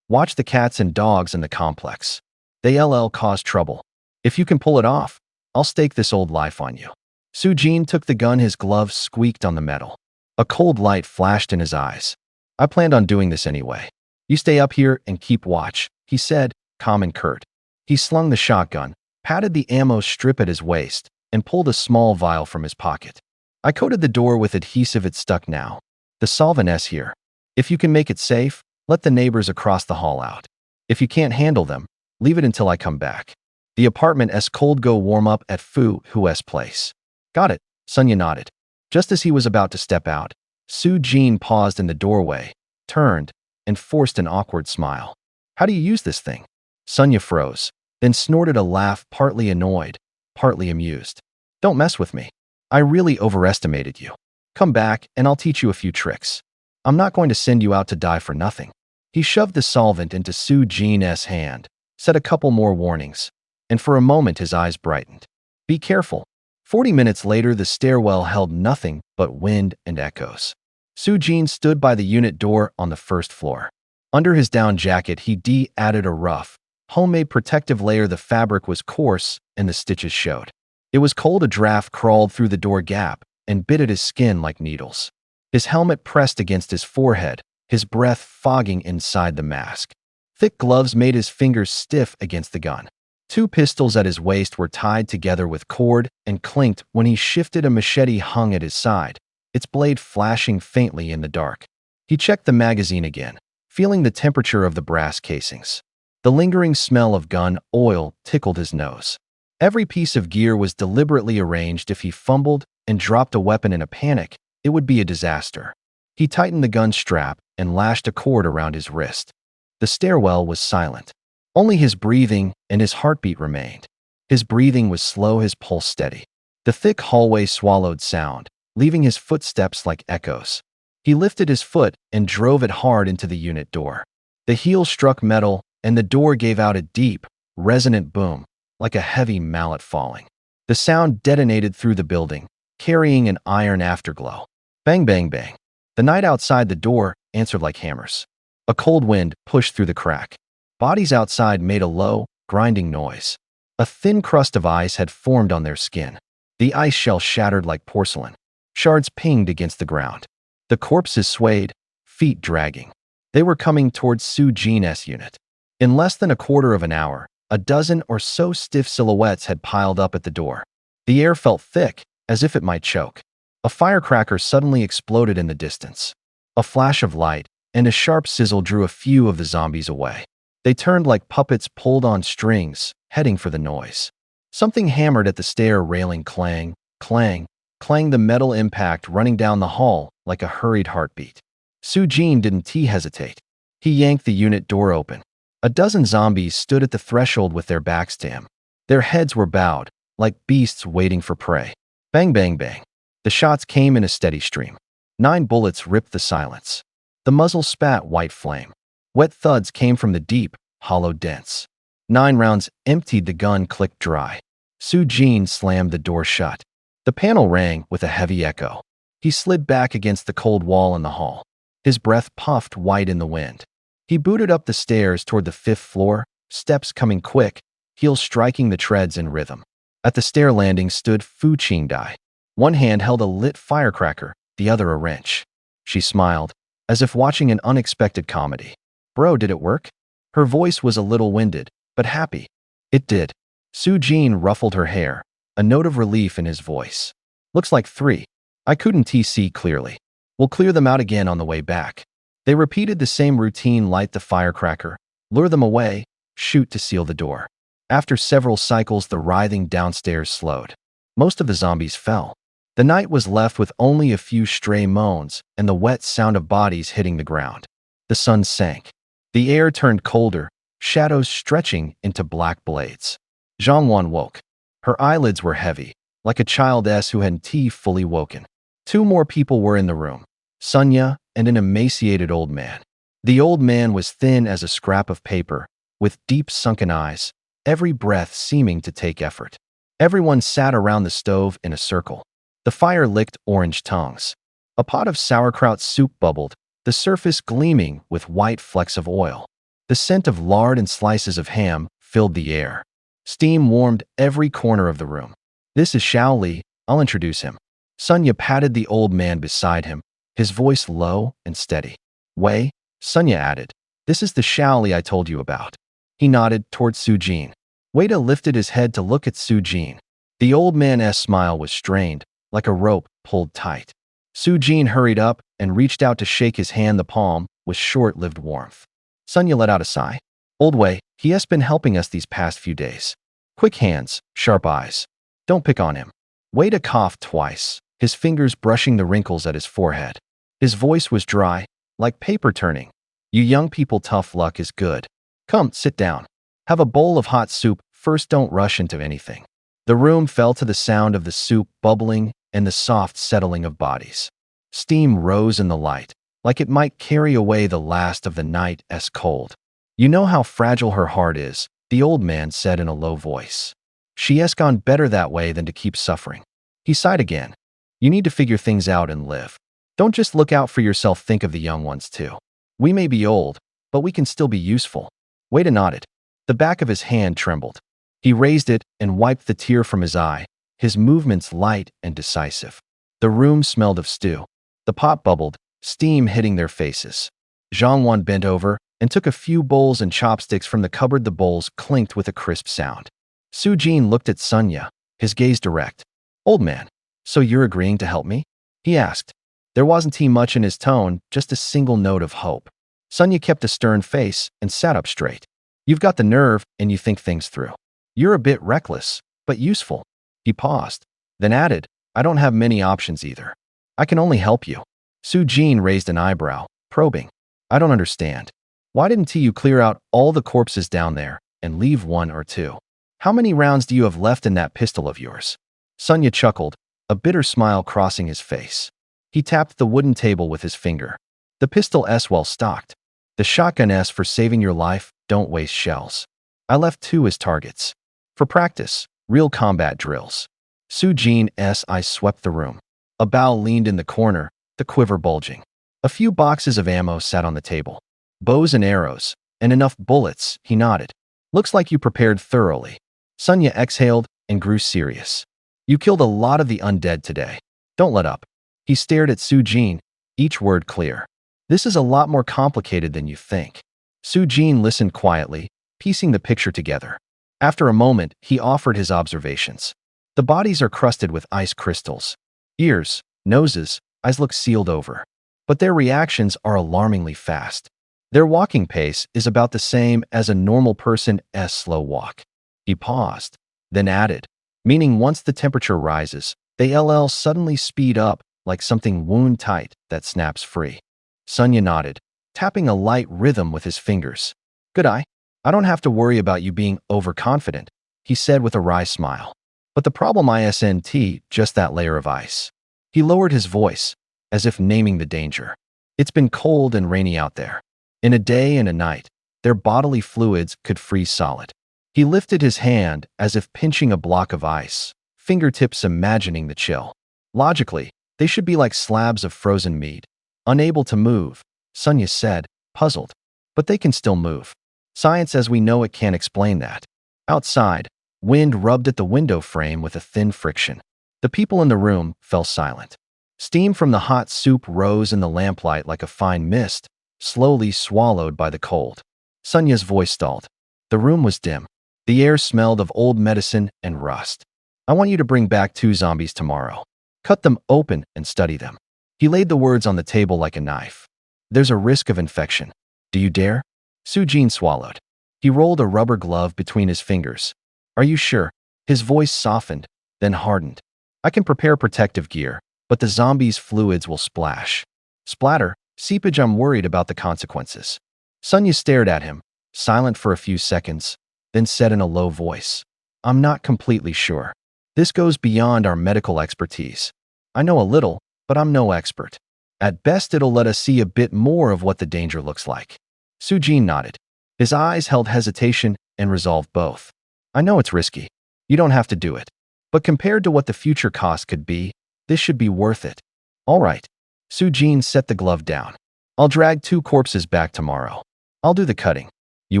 Watch the cats and dogs in the complex. They cause trouble. If you can pull it off, I'll stake this old life on you. Su Jin took the gun, his gloves squeaked on the metal. A cold light flashed in his eyes. I planned on doing this anyway. You stay up here and keep watch, he said, calm and curt. He slung the shotgun, patted the ammo strip at his waist, and pulled a small vial from his pocket. I coated the door with adhesive, it's stuck now. The solvent's here. If you can make it safe, let the neighbors across the hall out. If you can't handle them, leave it until I come back. The apartment's cold, go warm up at Fu Hu's place. Got it, Sunya nodded. Just as he was about to step out, Su Jin paused in the doorway, turned, and forced an awkward smile. How do you use this thing? Sunya froze, then snorted a laugh, partly annoyed, partly amused. Don't mess with me. I really overestimated you. Come back and I'll teach you a few tricks. I'm not going to send you out to die for nothing. He shoved the solvent into Su Jin's hand, said a couple more warnings, and for a moment his eyes brightened. Be careful. 40 minutes later, the stairwell held nothing but wind and echoes. Su Jin stood by the unit door on the first floor. Under his down jacket, he added a rough, homemade protective layer. The fabric was coarse and the stitches showed. It was cold. A draft crawled through the door gap and bit at his skin like needles. His helmet pressed against his forehead, his breath fogging inside the mask. Thick gloves made his fingers stiff against the gun. 2 pistols at his waist were tied together with cord and clinked when he shifted. A machete hung at his side, its blade flashing faintly in the dark. He checked the magazine again, feeling the temperature of the brass casings. The lingering smell of gun oil tickled his nose. Every piece of gear was deliberately arranged. If he fumbled and dropped a weapon in a panic, it would be a disaster. He tightened the gun strap and lashed a cord around his wrist. The stairwell was silent. Only his breathing and his heartbeat remained. His breathing was slow, his pulse steady. The thick hallway swallowed sound, leaving his footsteps like echoes. He lifted his foot and drove it hard into the unit door. The heel struck metal, and the door gave out a deep, resonant boom, like a heavy mallet falling. The sound detonated through the building, carrying an iron afterglow. Bang, bang, bang. The night outside the door answered like hammers. A cold wind pushed through the crack. Bodies outside made a low, grinding noise. A thin crust of ice had formed on their skin. The ice shell shattered like porcelain. Shards pinged against the ground. The corpses swayed, feet dragging. They were coming towards Su Jin's unit. In less than a quarter of an hour, a dozen or so stiff silhouettes had piled up at the door. The air felt thick, as if it might choke. A firecracker suddenly exploded in the distance. A flash of light and a sharp sizzle drew a few of the zombies away. They turned like puppets pulled on strings, heading for the noise. Something hammered at the stair railing. Clang, clang, clang. The metal impact running down the hall like a hurried heartbeat. Su Jin didn't hesitate. He yanked the unit door open. A dozen zombies stood at the threshold with their backs to him. Their heads were bowed, like beasts waiting for prey. Bang, bang, bang. The shots came in a steady stream. 9 bullets ripped the silence. The muzzle spat white flame. Wet thuds came from the deep, hollow dents. 9 rounds emptied. The gun clicked dry. Su Jin slammed the door shut. The panel rang with a heavy echo. He slid back against the cold wall in the hall. His breath puffed white in the wind. He booted up the stairs toward the 5th floor, steps coming quick, heels striking the treads in rhythm. At the stair landing stood Fu Qingdai. One hand held a lit firecracker, the other a wrench. She smiled, as if watching an unexpected comedy. Bro, did it work? Her voice was a little winded, but happy. It did. Su Jin ruffled her hair, a note of relief in his voice. Looks like 3. I couldn't see clearly. We'll clear them out again on the way back. They repeated the same routine: light the firecracker, lure them away, shoot to seal the door. After several cycles, the writhing downstairs slowed. Most of the zombies fell. The night was left with only a few stray moans and the wet sound of bodies hitting the ground. The sun sank. The air turned colder, shadows stretching into black blades. Zhang Wan woke. Her eyelids were heavy, like a childess who hadn't fully woken. 2 more people were in the room, Sunya and an emaciated old man. The old man was thin as a scrap of paper, with deep sunken eyes, every breath seeming to take effort. Everyone sat around the stove in a circle. The fire licked orange tongues. A pot of sauerkraut soup bubbled, the surface gleaming with white flecks of oil. The scent of lard and slices of ham filled the air. Steam warmed every corner of the room. This is Xiao Li, I'll introduce him. Sunya patted the old man beside him, his voice low and steady. Wei, Sunya added, this is the Xiao Li I told you about. He nodded toward Su Jin. Wei lifted his head to look at Su Jin. The old man's smile was strained, like a rope pulled tight. Su Jin hurried up and reached out to shake his hand. The palm was short-lived warmth. Sunya let out a sigh. Old Wei, he has been helping us these past few days. Quick hands, sharp eyes. Don't pick on him. Wei coughed twice, his fingers brushing the wrinkles at his forehead. His voice was dry, like paper turning. You young people, tough luck is good. Come, sit down. Have a bowl of hot soup. First, don't rush into anything. The room fell to the sound of the soup bubbling and the soft settling of bodies. Steam rose in the light, like it might carry away the last of the night's cold. You know how fragile her heart is, the old man said in a low voice. She has gone better that way than to keep suffering. He sighed again. You need to figure things out and live. Don't just look out for yourself, think of the young ones too. We may be old, but we can still be useful. Wei nodded. The back of his hand trembled. He raised it and wiped the tear from his eye, his movements light and decisive. The room smelled of stew. The pot bubbled, steam hitting their faces. Zhang Wan bent over and took a few bowls and chopsticks from the cupboard. The bowls clinked with a crisp sound. Su Jin looked at Sunya, his gaze direct. Old man, so you're agreeing to help me? He asked. There wasn't much in his tone, just a single note of hope. Sonia kept a stern face and sat up straight. You've got the nerve and you think things through. You're a bit reckless, but useful. He paused, then added, I don't have many options either. I can only help you. Su-jin raised an eyebrow, probing. I don't understand. Why didn't you clear out all the corpses down there and leave one or two? How many rounds do you have left in that pistol of yours? Sonia chuckled, a bitter smile crossing his face. He tapped the wooden table with his finger. The pistol S well stocked. The shotgun S for saving your life, don't waste shells. I left 2 as targets. For practice, real combat drills. Su-jin S. I swept the room. A bow leaned in the corner, the quiver bulging. A few boxes of ammo sat on the table. Bows and arrows, and enough bullets, he nodded. Looks like you prepared thoroughly. Sonia exhaled and grew serious. You killed a lot of the undead today. Don't let up. He stared at Su-jin, each word clear. This is a lot more complicated than you think. Su-jin listened quietly, piecing the picture together. After a moment, he offered his observations. The bodies are crusted with ice crystals. Ears, noses, eyes look sealed over. But their reactions are alarmingly fast. Their walking pace is about the same as a normal person's slow walk. He paused, then added, meaning once the temperature rises, they suddenly speed up like something wound-tight that snaps free. Sonia nodded, tapping a light rhythm with his fingers. Good eye. I don't have to worry about you being overconfident, he said with a wry smile. But the problem isn't just that layer of ice. He lowered his voice, as if naming the danger. It's been cold and rainy out there. In a day and a night, their bodily fluids could freeze solid. He lifted his hand as if pinching a block of ice, fingertips imagining the chill. Logically, they should be like slabs of frozen meat, unable to move, Sonia said, puzzled. But they can still move. Science as we know it can't explain that. Outside, wind rubbed at the window frame with a thin friction. The people in the room fell silent. Steam from the hot soup rose in the lamplight like a fine mist, slowly swallowed by the cold. Sonia's voice stalled. The room was dim. The air smelled of old medicine and rust. I want you to bring back 2 zombies tomorrow. Cut them open and study them. He laid the words on the table like a knife. There's a risk of infection. Do you dare? Su-jin swallowed. He rolled a rubber glove between his fingers. Are you sure? His voice softened, then hardened. I can prepare protective gear, but the zombies' fluids will splash. Splatter, seepage. I'm worried about the consequences. Sonia stared at him, silent for a few seconds, then said in a low voice, I'm not completely sure. This goes beyond our medical expertise. I know a little, but I'm no expert. At best, it'll let us see a bit more of what the danger looks like. Su-jin nodded. His eyes held hesitation and resolve both. I know it's risky. You don't have to do it. But compared to what the future cost could be, this should be worth it. All right. Su-jin set the glove down. I'll drag 2 corpses back tomorrow. I'll do the cutting. You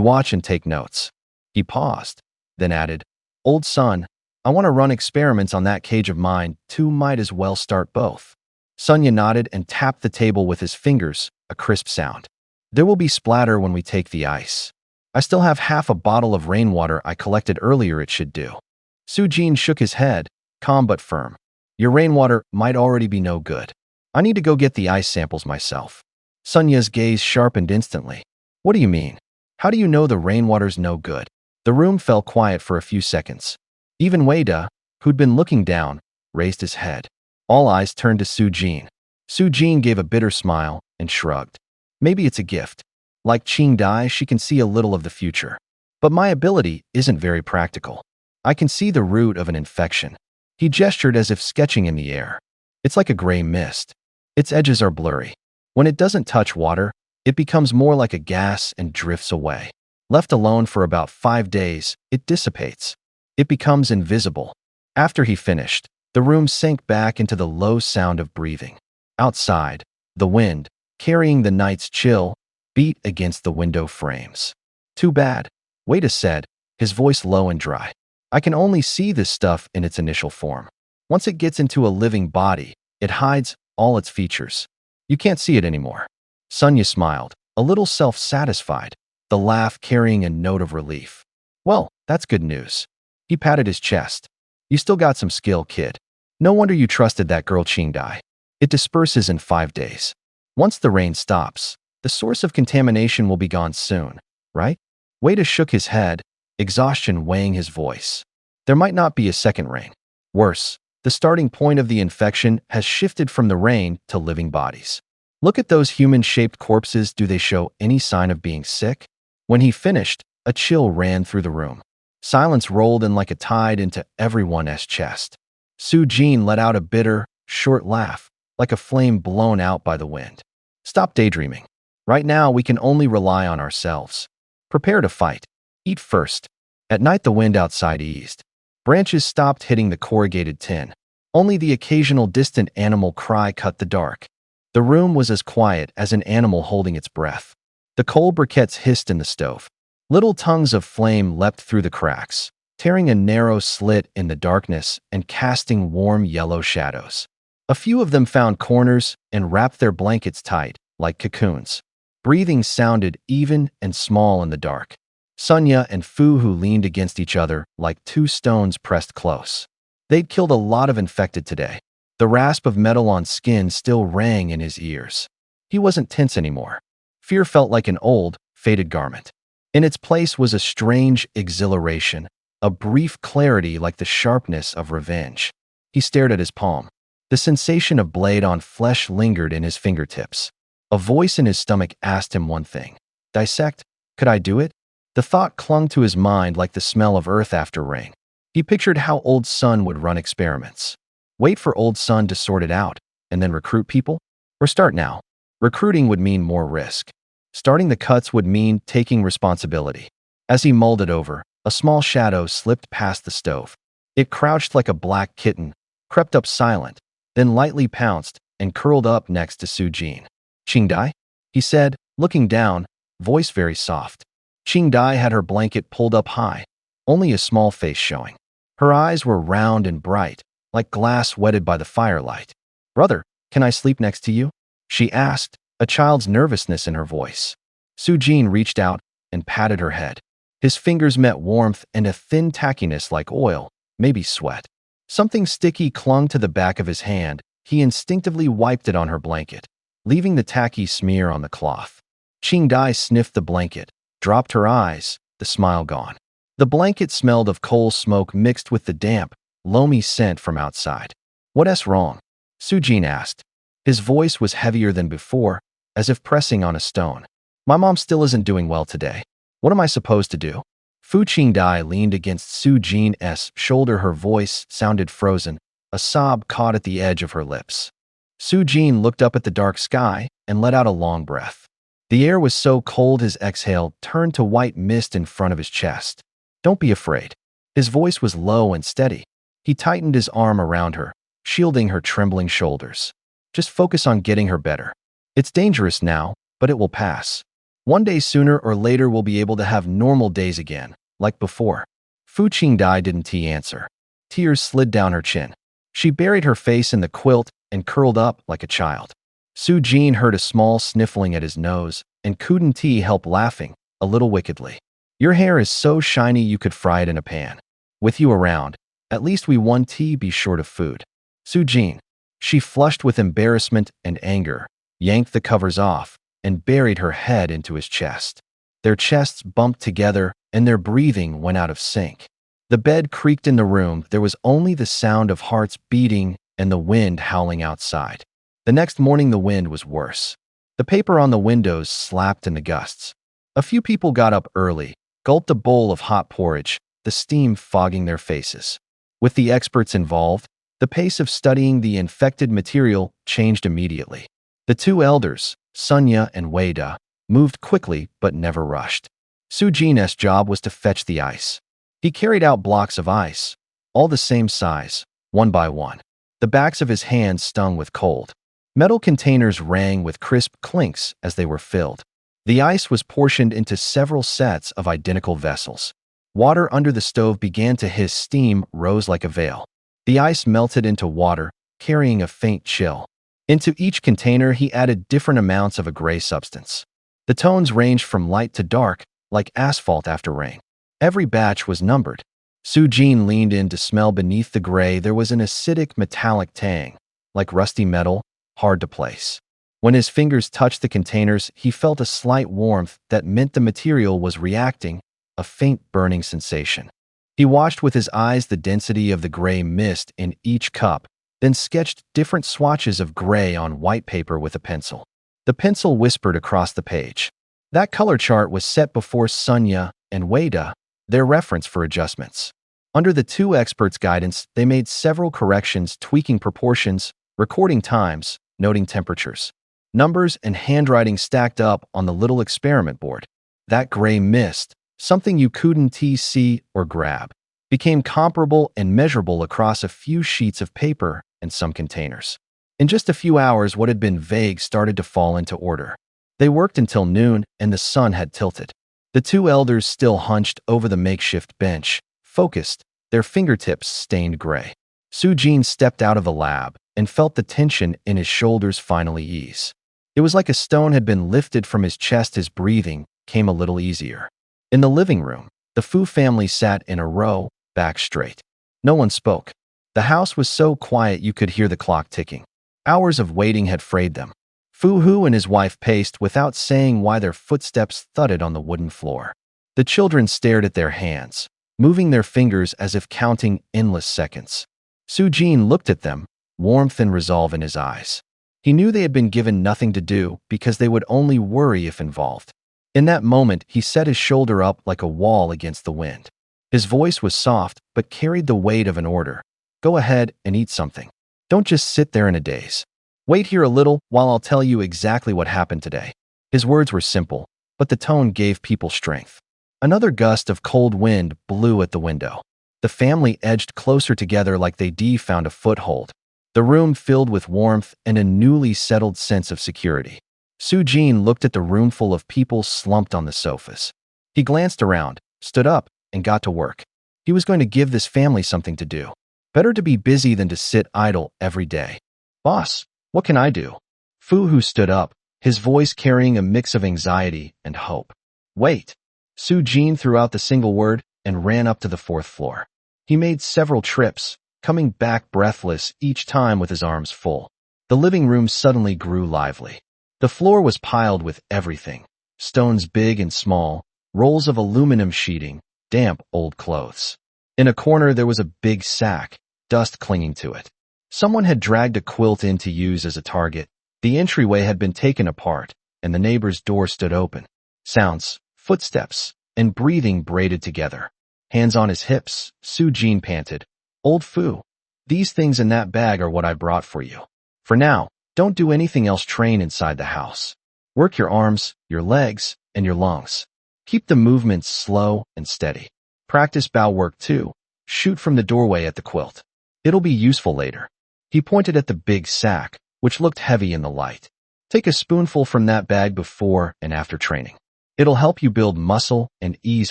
watch and take notes. He paused, then added, Old son, I want to run experiments on that cage of mine. 2 might as well start both. Sonia nodded and tapped the table with his fingers, a crisp sound. There will be splatter when we take the ice. I still have half a bottle of rainwater I collected earlier. It should do. Su-jin shook his head, calm but firm. Your rainwater might already be no good. I need to go get the ice samples myself. Sonia's gaze sharpened instantly. What do you mean? How do you know the rainwater's no good? The room fell quiet for a few seconds. Even Wei-da, who'd been looking down, raised his head. All eyes turned to Su-jin. Su-jin gave a bitter smile and shrugged. Maybe it's a gift. Like Qing-dai, she can see a little of the future. But my ability isn't very practical. I can see the root of an infection. He gestured as if sketching in the air. It's like a gray mist. Its edges are blurry. When it doesn't touch water, it becomes more like a gas and drifts away. Left alone for about 5 days, it dissipates. It becomes invisible. After he finished, the room sank back into the low sound of breathing. Outside, the wind, carrying the night's chill, beat against the window frames. Too bad, Wei-da said, his voice low and dry. I can only see this stuff in its initial form. Once it gets into a living body, it hides all its features. You can't see it anymore. Sonia smiled, a little self-satisfied, the laugh carrying a note of relief. Well, that's good news. He patted his chest. You still got some skill, kid. No wonder you trusted that girl Qing-dai. It disperses in 5 days. Once the rain stops, the source of contamination will be gone soon, right? Wada shook his head, exhaustion weighing his voice. There might not be a second rain. Worse, the starting point of the infection has shifted from the rain to living bodies. Look at those human-shaped corpses. Do they show any sign of being sick? When he finished, a chill ran through the room. Silence rolled in like a tide into everyone's chest. Su-jin let out a bitter, short laugh, like a flame blown out by the wind. Stop daydreaming. Right now, we can only rely on ourselves. Prepare to fight. Eat first. At night, the wind outside eased. Branches stopped hitting the corrugated tin. Only the occasional distant animal cry cut the dark. The room was as quiet as an animal holding its breath. The coal briquettes hissed in the stove. Little tongues of flame leapt through the cracks, tearing a narrow slit in the darkness and casting warm yellow shadows. A few of them found corners and wrapped their blankets tight, like cocoons. Breathing sounded even and small in the dark. Sunya and Fu Hu leaned against each other like two stones pressed close. They'd killed a lot of infected today. The rasp of metal on skin still rang in his ears. He wasn't tense anymore. Fear felt like an old, faded garment. In its place was a strange exhilaration, a brief clarity like the sharpness of revenge. He stared at his palm. The sensation of blade on flesh lingered in his fingertips. A voice in his stomach asked him one thing. Dissect? Could I do it? The thought clung to his mind like the smell of earth after rain. He pictured how Old Sun would run experiments. Wait for Old Sun to sort it out, and then recruit people? Or start now? Recruiting would mean more risk. Starting the cuts would mean taking responsibility. As he mulled it over, a small shadow slipped past the stove. It crouched like a black kitten, crept up silent, then lightly pounced and curled up next to Su-jin. Qingdai? He said, looking down, voice very soft. Qingdai had her blanket pulled up high, only a small face showing. Her eyes were round and bright, like glass wetted by the firelight. Brother, can I sleep next to you? She asked, a child's nervousness in her voice. Su-jin reached out and patted her head. His fingers met warmth and a thin tackiness like oil, maybe sweat. Something sticky clung to the back of his hand. He instinctively wiped it on her blanket, leaving the tacky smear on the cloth. Qingdai sniffed the blanket, dropped her eyes, the smile gone. The blanket smelled of coal smoke mixed with the damp, loamy scent from outside. What's wrong? Su-jin asked. His voice was heavier than before, as if pressing on a stone. My mom still isn't doing well today. What am I supposed to do? Fu Qingdai leaned against Su-jin's shoulder. Her voice sounded frozen. A sob caught at the edge of her lips. Su-jin looked up at the dark sky and let out a long breath. The air was so cold his exhale turned to white mist in front of his chest. Don't be afraid. His voice was low and steady. He tightened his arm around her, shielding her trembling shoulders. Just focus on getting her better. It's dangerous now, but it will pass. One day sooner or later we'll be able to have normal days again, like before. Fu Qingdai didn't answer. Tears slid down her chin. She buried her face in the quilt and curled up like a child. Su-jin heard a small sniffling at his nose, and couldn't he help laughing, a little wickedly. Your hair is so shiny you could fry it in a pan. With you around, at least we won't be short of food. Su-jin. She flushed with embarrassment and anger, yanked the covers off, and buried her head into his chest. Their chests bumped together, and their breathing went out of sync. The bed creaked in the room. There was only the sound of hearts beating and the wind howling outside. The next morning the wind was worse. The paper on the windows slapped in the gusts. A few people got up early, gulped a bowl of hot porridge, the steam fogging their faces. With the experts involved, the pace of studying the infected material changed immediately. The two elders, Sunya and Wada, moved quickly but never rushed. Su-jin's job was to fetch the ice. He carried out blocks of ice, all the same size, one by one. The backs of his hands stung with cold. Metal containers rang with crisp clinks as they were filled. The ice was portioned into several sets of identical vessels. Water under the stove began to hiss. Steam rose like a veil. The ice melted into water, carrying a faint chill. Into each container he added different amounts of a gray substance. The tones ranged from light to dark, like asphalt after rain. Every batch was numbered. Su-jin leaned in to smell beneath the gray. There was an acidic metallic tang, like rusty metal, hard to place. When his fingers touched the containers, he felt a slight warmth that meant the material was reacting, a faint burning sensation. He watched with his eyes the density of the gray mist in each cup, then sketched different swatches of gray on white paper with a pencil. The pencil whispered across the page. That color chart was set before Sunya and Wada, their reference for adjustments. Under the two experts' guidance, they made several corrections, tweaking proportions, recording times, noting temperatures. Numbers and handwriting stacked up on the little experiment board. That gray mist, something you couldn't see or grab, became comparable and measurable across a few sheets of paper and some containers. In just a few hours, what had been vague started to fall into order. They worked until noon, and the sun had tilted. The two elders still hunched over the makeshift bench, focused, their fingertips stained gray. Su-Jin stepped out of the lab and felt the tension in his shoulders finally ease. It was like a stone had been lifted from his chest. His breathing came a little easier. In the living room, the Fu family sat in a row, back straight. No one spoke. The house was so quiet you could hear the clock ticking. Hours of waiting had frayed them. Fu Hu and his wife paced without saying why. Their footsteps thudded on the wooden floor. The children stared at their hands, moving their fingers as if counting endless seconds. Su-Jin looked at them, warmth and resolve in his eyes. He knew they had been given nothing to do because they would only worry if involved. In that moment, he set his shoulder up like a wall against the wind. His voice was soft but carried the weight of an order. Go ahead and eat something. Don't just sit there in a daze. Wait here a little while I'll tell you exactly what happened today. His words were simple, but the tone gave people strength. Another gust of cold wind blew at the window. The family edged closer together like they'd found a foothold. The room filled with warmth and a newly settled sense of security. Su-Jin looked at the roomful of people slumped on the sofas. He glanced around, stood up, and got to work. He was going to give this family something to do. Better to be busy than to sit idle every day. Boss, what can I do? Fu Hu stood up, his voice carrying a mix of anxiety and hope. Wait. Su-Jin threw out the single word and ran up to the fourth floor. He made several trips, coming back breathless each time with his arms full. The living room suddenly grew lively. The floor was piled with everything. Stones big and small, rolls of aluminum sheeting, damp old clothes. In a corner there was a big sack, dust clinging to it. Someone had dragged a quilt in to use as a target. The entryway had been taken apart, and the neighbor's door stood open. Sounds, footsteps, and breathing braided together. Hands on his hips, Su-Jin panted. Old Fu, these things in that bag are what I brought for you. For now, don't do anything else. Train inside the house. Work your arms, your legs, and your lungs. Keep the movements slow and steady. Practice bow work too. Shoot from the doorway at the quilt. It'll be useful later. He pointed at the big sack, which looked heavy in the light. Take a spoonful from that bag before and after training. It'll help you build muscle and ease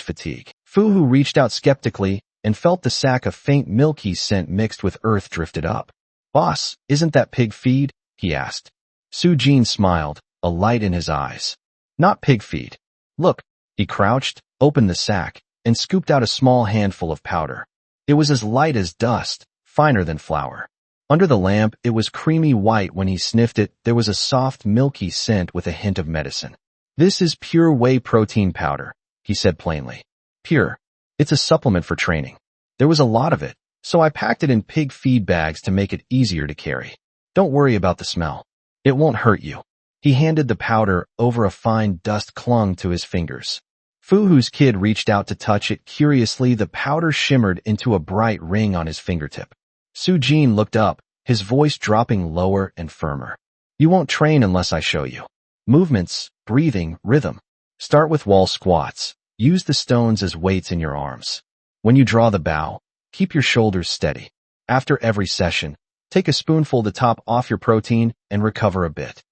fatigue. Fu Hu reached out skeptically and felt the sack of faint milky scent mixed with earth drifted up. Boss, isn't that pig feed? He asked. Su-Jin smiled, a light in his eyes. Not pig feed. Look. He crouched, opened the sack, and scooped out a small handful of powder. It was as light as dust, finer than flour. Under the lamp, it was creamy white. When he sniffed it, there was a soft, milky scent with a hint of medicine. This is pure whey protein powder, he said plainly. Pure. It's a supplement for training. There was a lot of it, so I packed it in pig feed bags to make it easier to carry. Don't worry about the smell. It won't hurt you. He handed the powder over. A fine dust clung to his fingers. Fu Hu's kid reached out to touch it curiously. The powder shimmered into a bright ring on his fingertip. Su-Jin looked up, his voice dropping lower and firmer. You won't train unless I show you. Movements, breathing, rhythm. Start with wall squats. Use the stones as weights in your arms. When you draw the bow, keep your shoulders steady. After every session, take a spoonful to top off your protein and recover a bit.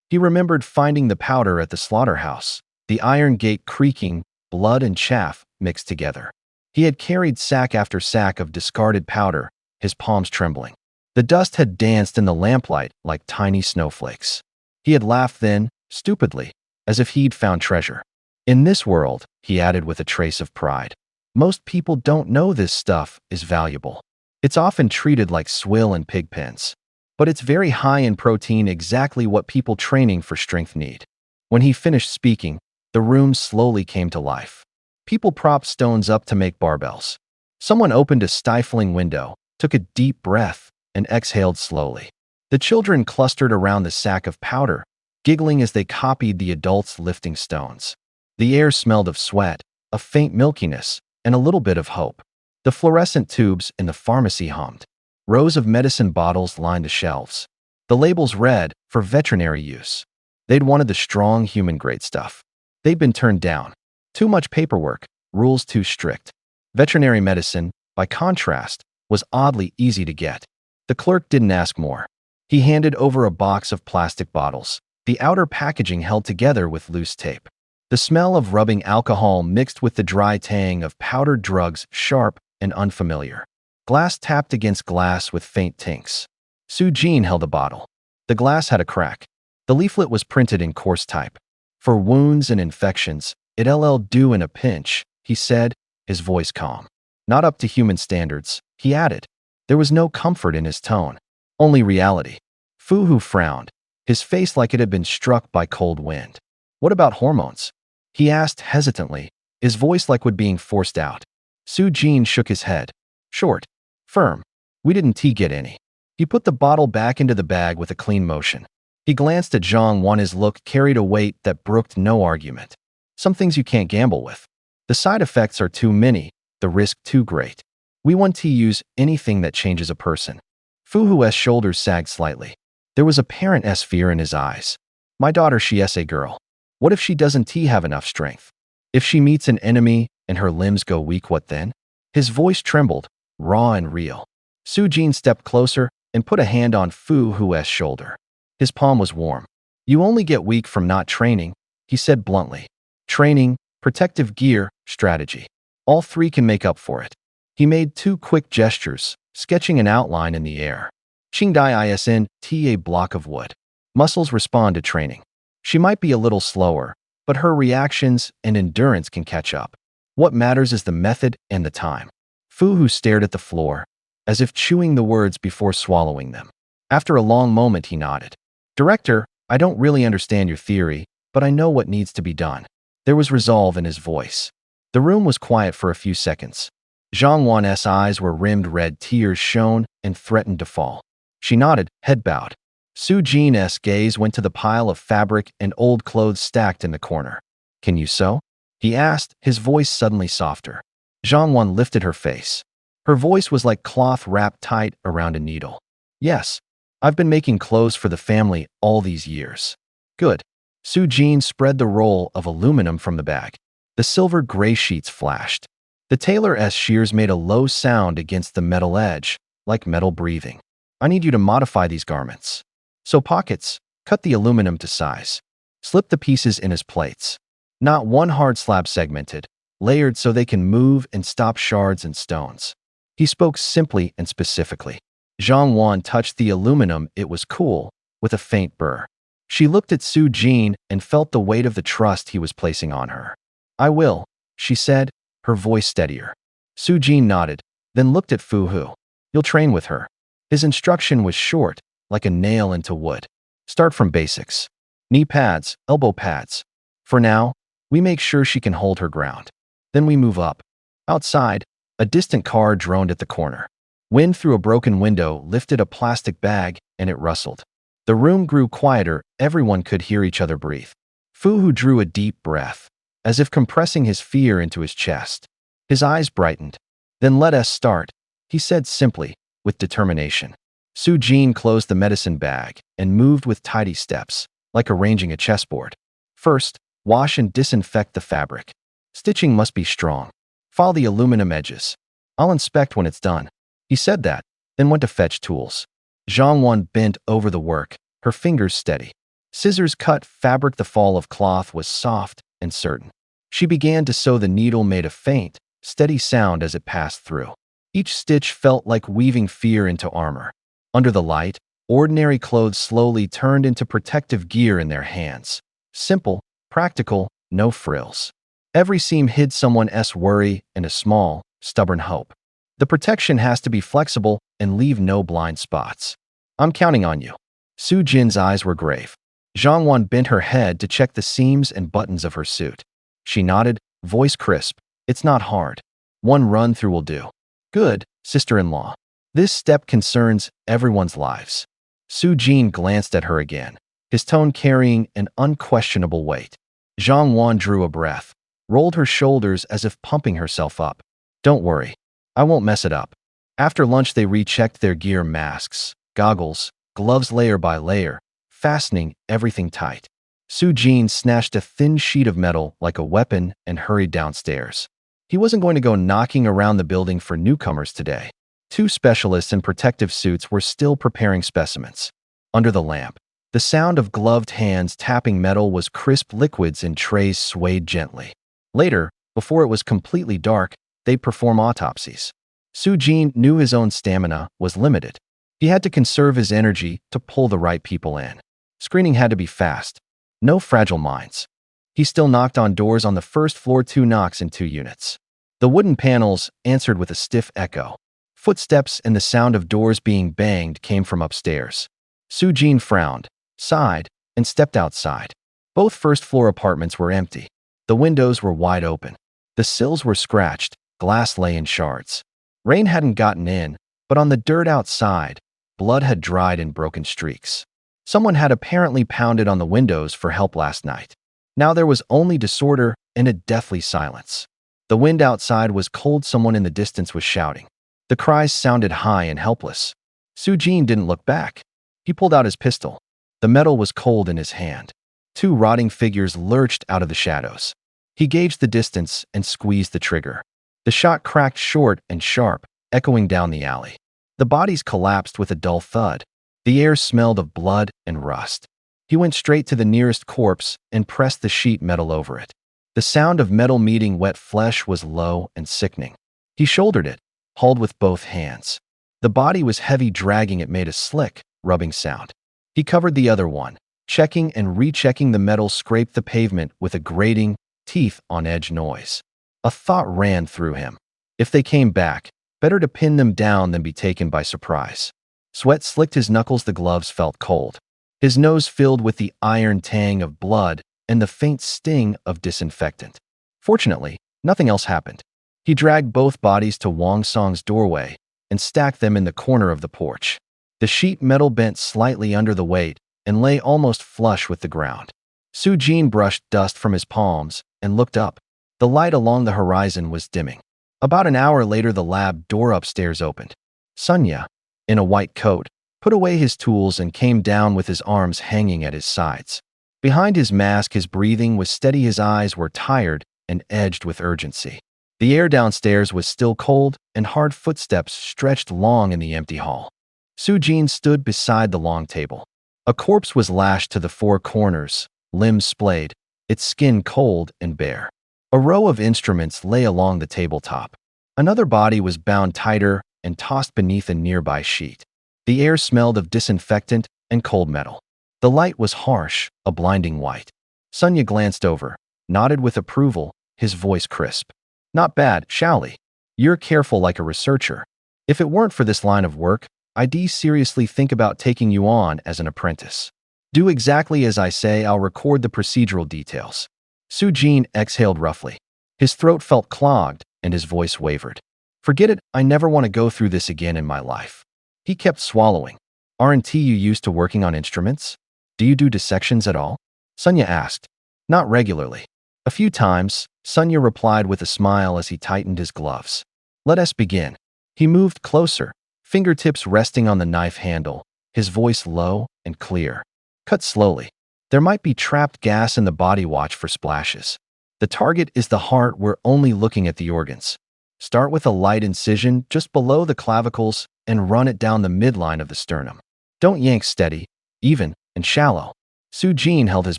He remembered finding the powder at the slaughterhouse, the iron gate creaking, blood and chaff mixed together. He had carried sack after sack of discarded powder, his palms trembling. The dust had danced in the lamplight like tiny snowflakes. He had laughed then, stupidly, as if he'd found treasure. In this world, he added with a trace of pride, most people don't know this stuff is valuable. It's often treated like swill and pig pens. but it's very high in protein, exactly what people training for strength need. When he finished speaking, the room slowly came to life. People propped stones up to make barbells. Someone opened a stifling window, took a deep breath, and exhaled slowly. The children clustered around the sack of powder, giggling as they copied the adults lifting stones. The air smelled of sweat, a faint milkiness, and a little bit of hope. The fluorescent tubes in the pharmacy hummed. Rows of medicine bottles lined the shelves. The labels read, for veterinary use. They'd wanted the strong human-grade stuff. They'd been turned down. Too much paperwork, rules too strict. Veterinary medicine, by contrast, was oddly easy to get. The clerk didn't ask more. He handed over a box of plastic bottles, the outer packaging held together with loose tape. The smell of rubbing alcohol mixed with the dry tang of powdered drugs, sharp and unfamiliar. Glass tapped against glass with faint tinks. Su-Jin held a bottle. The glass had a crack. The leaflet was printed in coarse type. For wounds and infections, it'll do in a pinch, he said, his voice calm. Not up to human standards, he added. There was no comfort in his tone, only reality. Fu-Hu frowned, his face like it had been struck by cold wind. What about hormones? He asked hesitantly, his voice like would being forced out. Su-Jin shook his head. Short. Firm. We didn't get any. He put the bottle back into the bag with a clean motion. He glanced at Zhang Wan. His look carried a weight that brooked no argument. Some things you can't gamble with. The side effects are too many, the risk too great. We want to use anything that changes a person. Fu-Hu's shoulders sagged slightly. There was apparent fear in his eyes. My daughter, she's a girl. What if she doesn't have enough strength? If she meets an enemy and her limbs go weak, what then? His voice trembled, raw and real. Su-Jin stepped closer and put a hand on Fu-Hu's shoulder. His palm was warm. You only get weak from not training, he said bluntly. Training, protective gear, strategy. All three can make up for it. He made 2 quick gestures, sketching an outline in the air. Qingdai isn a block of wood. Muscles respond to training. She might be a little slower, but her reactions and endurance can catch up. What matters is the method and the time. Fu-Hu stared at the floor, as if chewing the words before swallowing them. After a long moment, he nodded. Director, I don't really understand your theory, but I know what needs to be done. There was resolve in his voice. The room was quiet for a few seconds. Zhang Wan's eyes were rimmed red, tears shone and threatened to fall. She nodded, head bowed. Su-Jin's gaze went to the pile of fabric and old clothes stacked in the corner. Can you sew? He asked, his voice suddenly softer. Zhang Wan lifted her face. Her voice was like cloth wrapped tight around a needle. Yes, I've been making clothes for the family all these years. Good. Su-Jin spread the roll of aluminum from the bag. The silver gray sheets flashed. The tailor's shears made a low sound against the metal edge, like metal breathing. I need you to modify these garments. Sew pockets, cut the aluminum to size. Slip the pieces in as plates. Not one hard slab, segmented, layered so they can move and stop shards and stones. He spoke simply and specifically. Zhang Wan touched the aluminum. It was cool, with a faint burr. She looked at Su-Jin and felt the weight of the trust he was placing on her. I will, she said, her voice steadier. Su-Jin nodded, then looked at Fu-Hu. You'll train with her. His instruction was short, like a nail into wood. Start from basics. Knee pads, elbow pads. For now, we make sure she can hold her ground. Then we move up. Outside, a distant car droned at the corner. Wind through a broken window lifted a plastic bag, and it rustled. The room grew quieter. Everyone could hear each other breathe. Fu-Hu drew a deep breath, as if compressing his fear into his chest. His eyes brightened. Then let us start, he said simply, with determination. Su-Jin closed the medicine bag and moved with tidy steps, like arranging a chessboard. First, wash and disinfect the fabric. Stitching must be strong. File the aluminum edges. I'll inspect when it's done. He said that, then went to fetch tools. Zhang Wan bent over the work, her fingers steady. Scissors cut fabric. The fall of cloth was soft and certain. She began to sew. The needle made a faint, steady sound as it passed through. Each stitch felt like weaving fear into armor. Under the light, ordinary clothes slowly turned into protective gear in their hands. Simple, practical, no frills. Every seam hid someone's worry and a small, stubborn hope. The protection has to be flexible and leave no blind spots. I'm counting on you. Su Jin's eyes were grave. Zhang Wan bent her head to check the seams and buttons of her suit. She nodded, voice crisp. It's not hard. One run-through will do. Good, sister-in-law. This step concerns everyone's lives. Su Jin glanced at her again, his tone carrying an unquestionable weight. Zhang Wan drew a breath, rolled her shoulders as if pumping herself up. Don't worry. I won't mess it up. After lunch they rechecked their gear, masks, goggles, gloves layer by layer, fastening everything tight. Su Jin snatched a thin sheet of metal like a weapon and hurried downstairs. He wasn't going to go knocking around the building for newcomers today. Two specialists in protective suits were still preparing specimens. Under the lamp, the sound of gloved hands tapping metal was crisp. Liquids in trays swayed gently. Later, before it was completely dark, they'd perform autopsies. Su Jin knew his own stamina was limited. He had to conserve his energy to pull the right people in. Screening had to be fast. No fragile minds. He still knocked on doors on the first floor, 2 knocks in 2 units. The wooden panels answered with a stiff echo. Footsteps and the sound of doors being banged came from upstairs. Su Jin frowned, sighed, and stepped outside. Both first-floor apartments were empty. The windows were wide open. The sills were scratched, glass lay in shards. Rain hadn't gotten in, but on the dirt outside, blood had dried in broken streaks. Someone had apparently pounded on the windows for help last night. Now there was only disorder and a deathly silence. The wind outside was cold. Someone in the distance was shouting. The cries sounded high and helpless. Su Jin didn't look back. He pulled out his pistol. The metal was cold in his hand. 2 rotting figures lurched out of the shadows. He gauged the distance and squeezed the trigger. The shot cracked short and sharp, echoing down the alley. The bodies collapsed with a dull thud. The air smelled of blood and rust. He went straight to the nearest corpse and pressed the sheet metal over it. The sound of metal meeting wet flesh was low and sickening. He shouldered it, hauled with both hands. The body was heavy. Dragging it made a slick, rubbing sound. He covered the other one, checking and rechecking. The metal scraped the pavement with a grating, teeth-on-edge noise. A thought ran through him. If they came back, better to pin them down than be taken by surprise. Sweat slicked his knuckles. The gloves felt cold. His nose filled with the iron tang of blood and the faint sting of disinfectant. Fortunately, nothing else happened. He dragged both bodies to Wang Song's doorway and stacked them in the corner of the porch. The sheet metal bent slightly under the weight and lay almost flush with the ground. Su Jin brushed dust from his palms and looked up. The light along the horizon was dimming. About an hour later, the lab door upstairs opened. Sunya, in a white coat, put away his tools and came down with his arms hanging at his sides. Behind his mask, his breathing was steady. His eyes were tired and edged with urgency. The air downstairs was still cold, and hard footsteps stretched long in the empty hall. Su Jin stood beside the long table. A corpse was lashed to the 4 corners, limbs splayed, its skin cold and bare. A row of instruments lay along the tabletop. Another body was bound tighter and tossed beneath a nearby sheet. The air smelled of disinfectant and cold metal. The light was harsh, a blinding white. Sunya glanced over, nodded with approval, his voice crisp. Not bad, Shaoli. You're careful like a researcher. If it weren't for this line of work, I'd seriously think about taking you on as an apprentice. Do exactly as I say. I'll record the procedural details. Su Jin exhaled roughly. His throat felt clogged and his voice wavered. Forget it, I never want to go through this again in my life. He kept swallowing. Aren't you used to working on instruments? Do you do dissections at all? Sunya asked. Not regularly. A few times, Sunya replied with a smile as he tightened his gloves. Let us begin. He moved closer, fingertips resting on the knife handle, his voice low and clear. Cut slowly. There might be trapped gas in the body. Watch for splashes. The target is the heart. We're only looking at the organs. Start with a light incision just below the clavicles and run it down the midline of the sternum. Don't yank. Steady, even, and shallow. Su Jin held his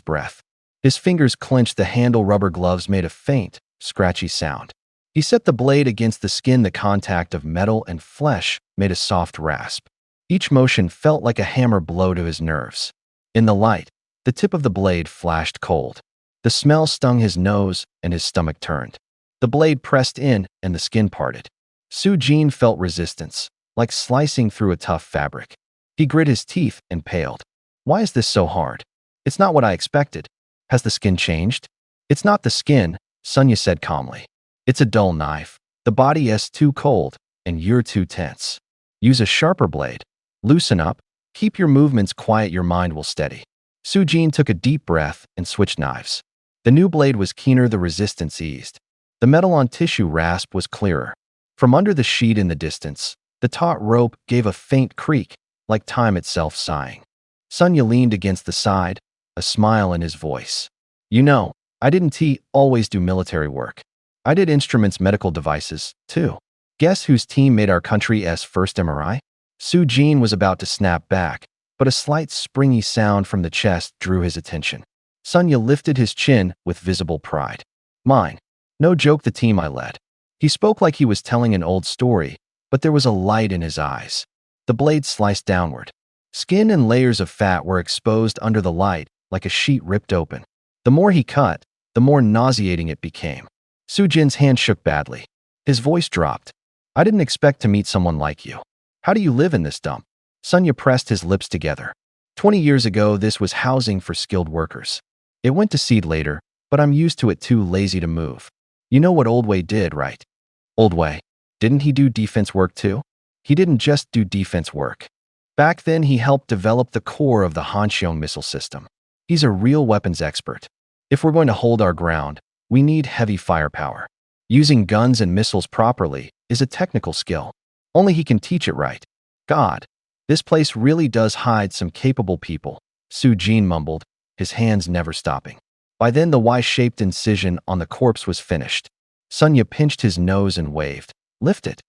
breath. His fingers clenched. The handle rubber gloves made a faint, scratchy sound. He set the blade against the skin. The contact of metal and flesh made a soft rasp. Each motion felt like a hammer blow to his nerves. In the light, the tip of the blade flashed cold. The smell stung his nose and his stomach turned. The blade pressed in and the skin parted. Su Jin felt resistance, like slicing through a tough fabric. He grit his teeth and paled. Why is this so hard? It's not what I expected. Has the skin changed? It's not the skin, Sunya said calmly. It's a dull knife. The body is too cold, and you're too tense. Use a sharper blade. Loosen up. Keep your movements quiet, your mind will steady. Sujin took a deep breath and switched knives. The new blade was keener, the resistance eased. The metal on tissue rasp was clearer. From under the sheet in the distance, the taut rope gave a faint creak, like time itself sighing. Sunya leaned against the side, a smile in his voice. You know, I didn't always do military work. I did instruments, medical devices, too. Guess whose team made our country's first MRI? Sujin was about to snap back, but a slight springy sound from the chest drew his attention. Sunya lifted his chin with visible pride. Mine. No joke, the team I led. He spoke like he was telling an old story, but there was a light in his eyes. The blade sliced downward. Skin and layers of fat were exposed under the light, like a sheet ripped open. The more he cut, the more nauseating it became. Sujin's hand shook badly. His voice dropped. I didn't expect to meet someone like you. How do you live in this dump? Sunya pressed his lips together. 20 years ago, this was housing for skilled workers. It went to seed later, but I'm used to it, too lazy to move. You know what Old Way did, right? Old Way. Didn't he do defense work too? He didn't just do defense work. Back then, he helped develop the core of the Hanxiong missile system. He's a real weapons expert. If we're going to hold our ground, we need heavy firepower. Using guns and missiles properly is a technical skill. Only he can teach it right. God, this place really does hide some capable people, Sujin mumbled, his hands never stopping. By then, the Y-shaped incision on the corpse was finished. Sunya pinched his nose and waved. Lift it.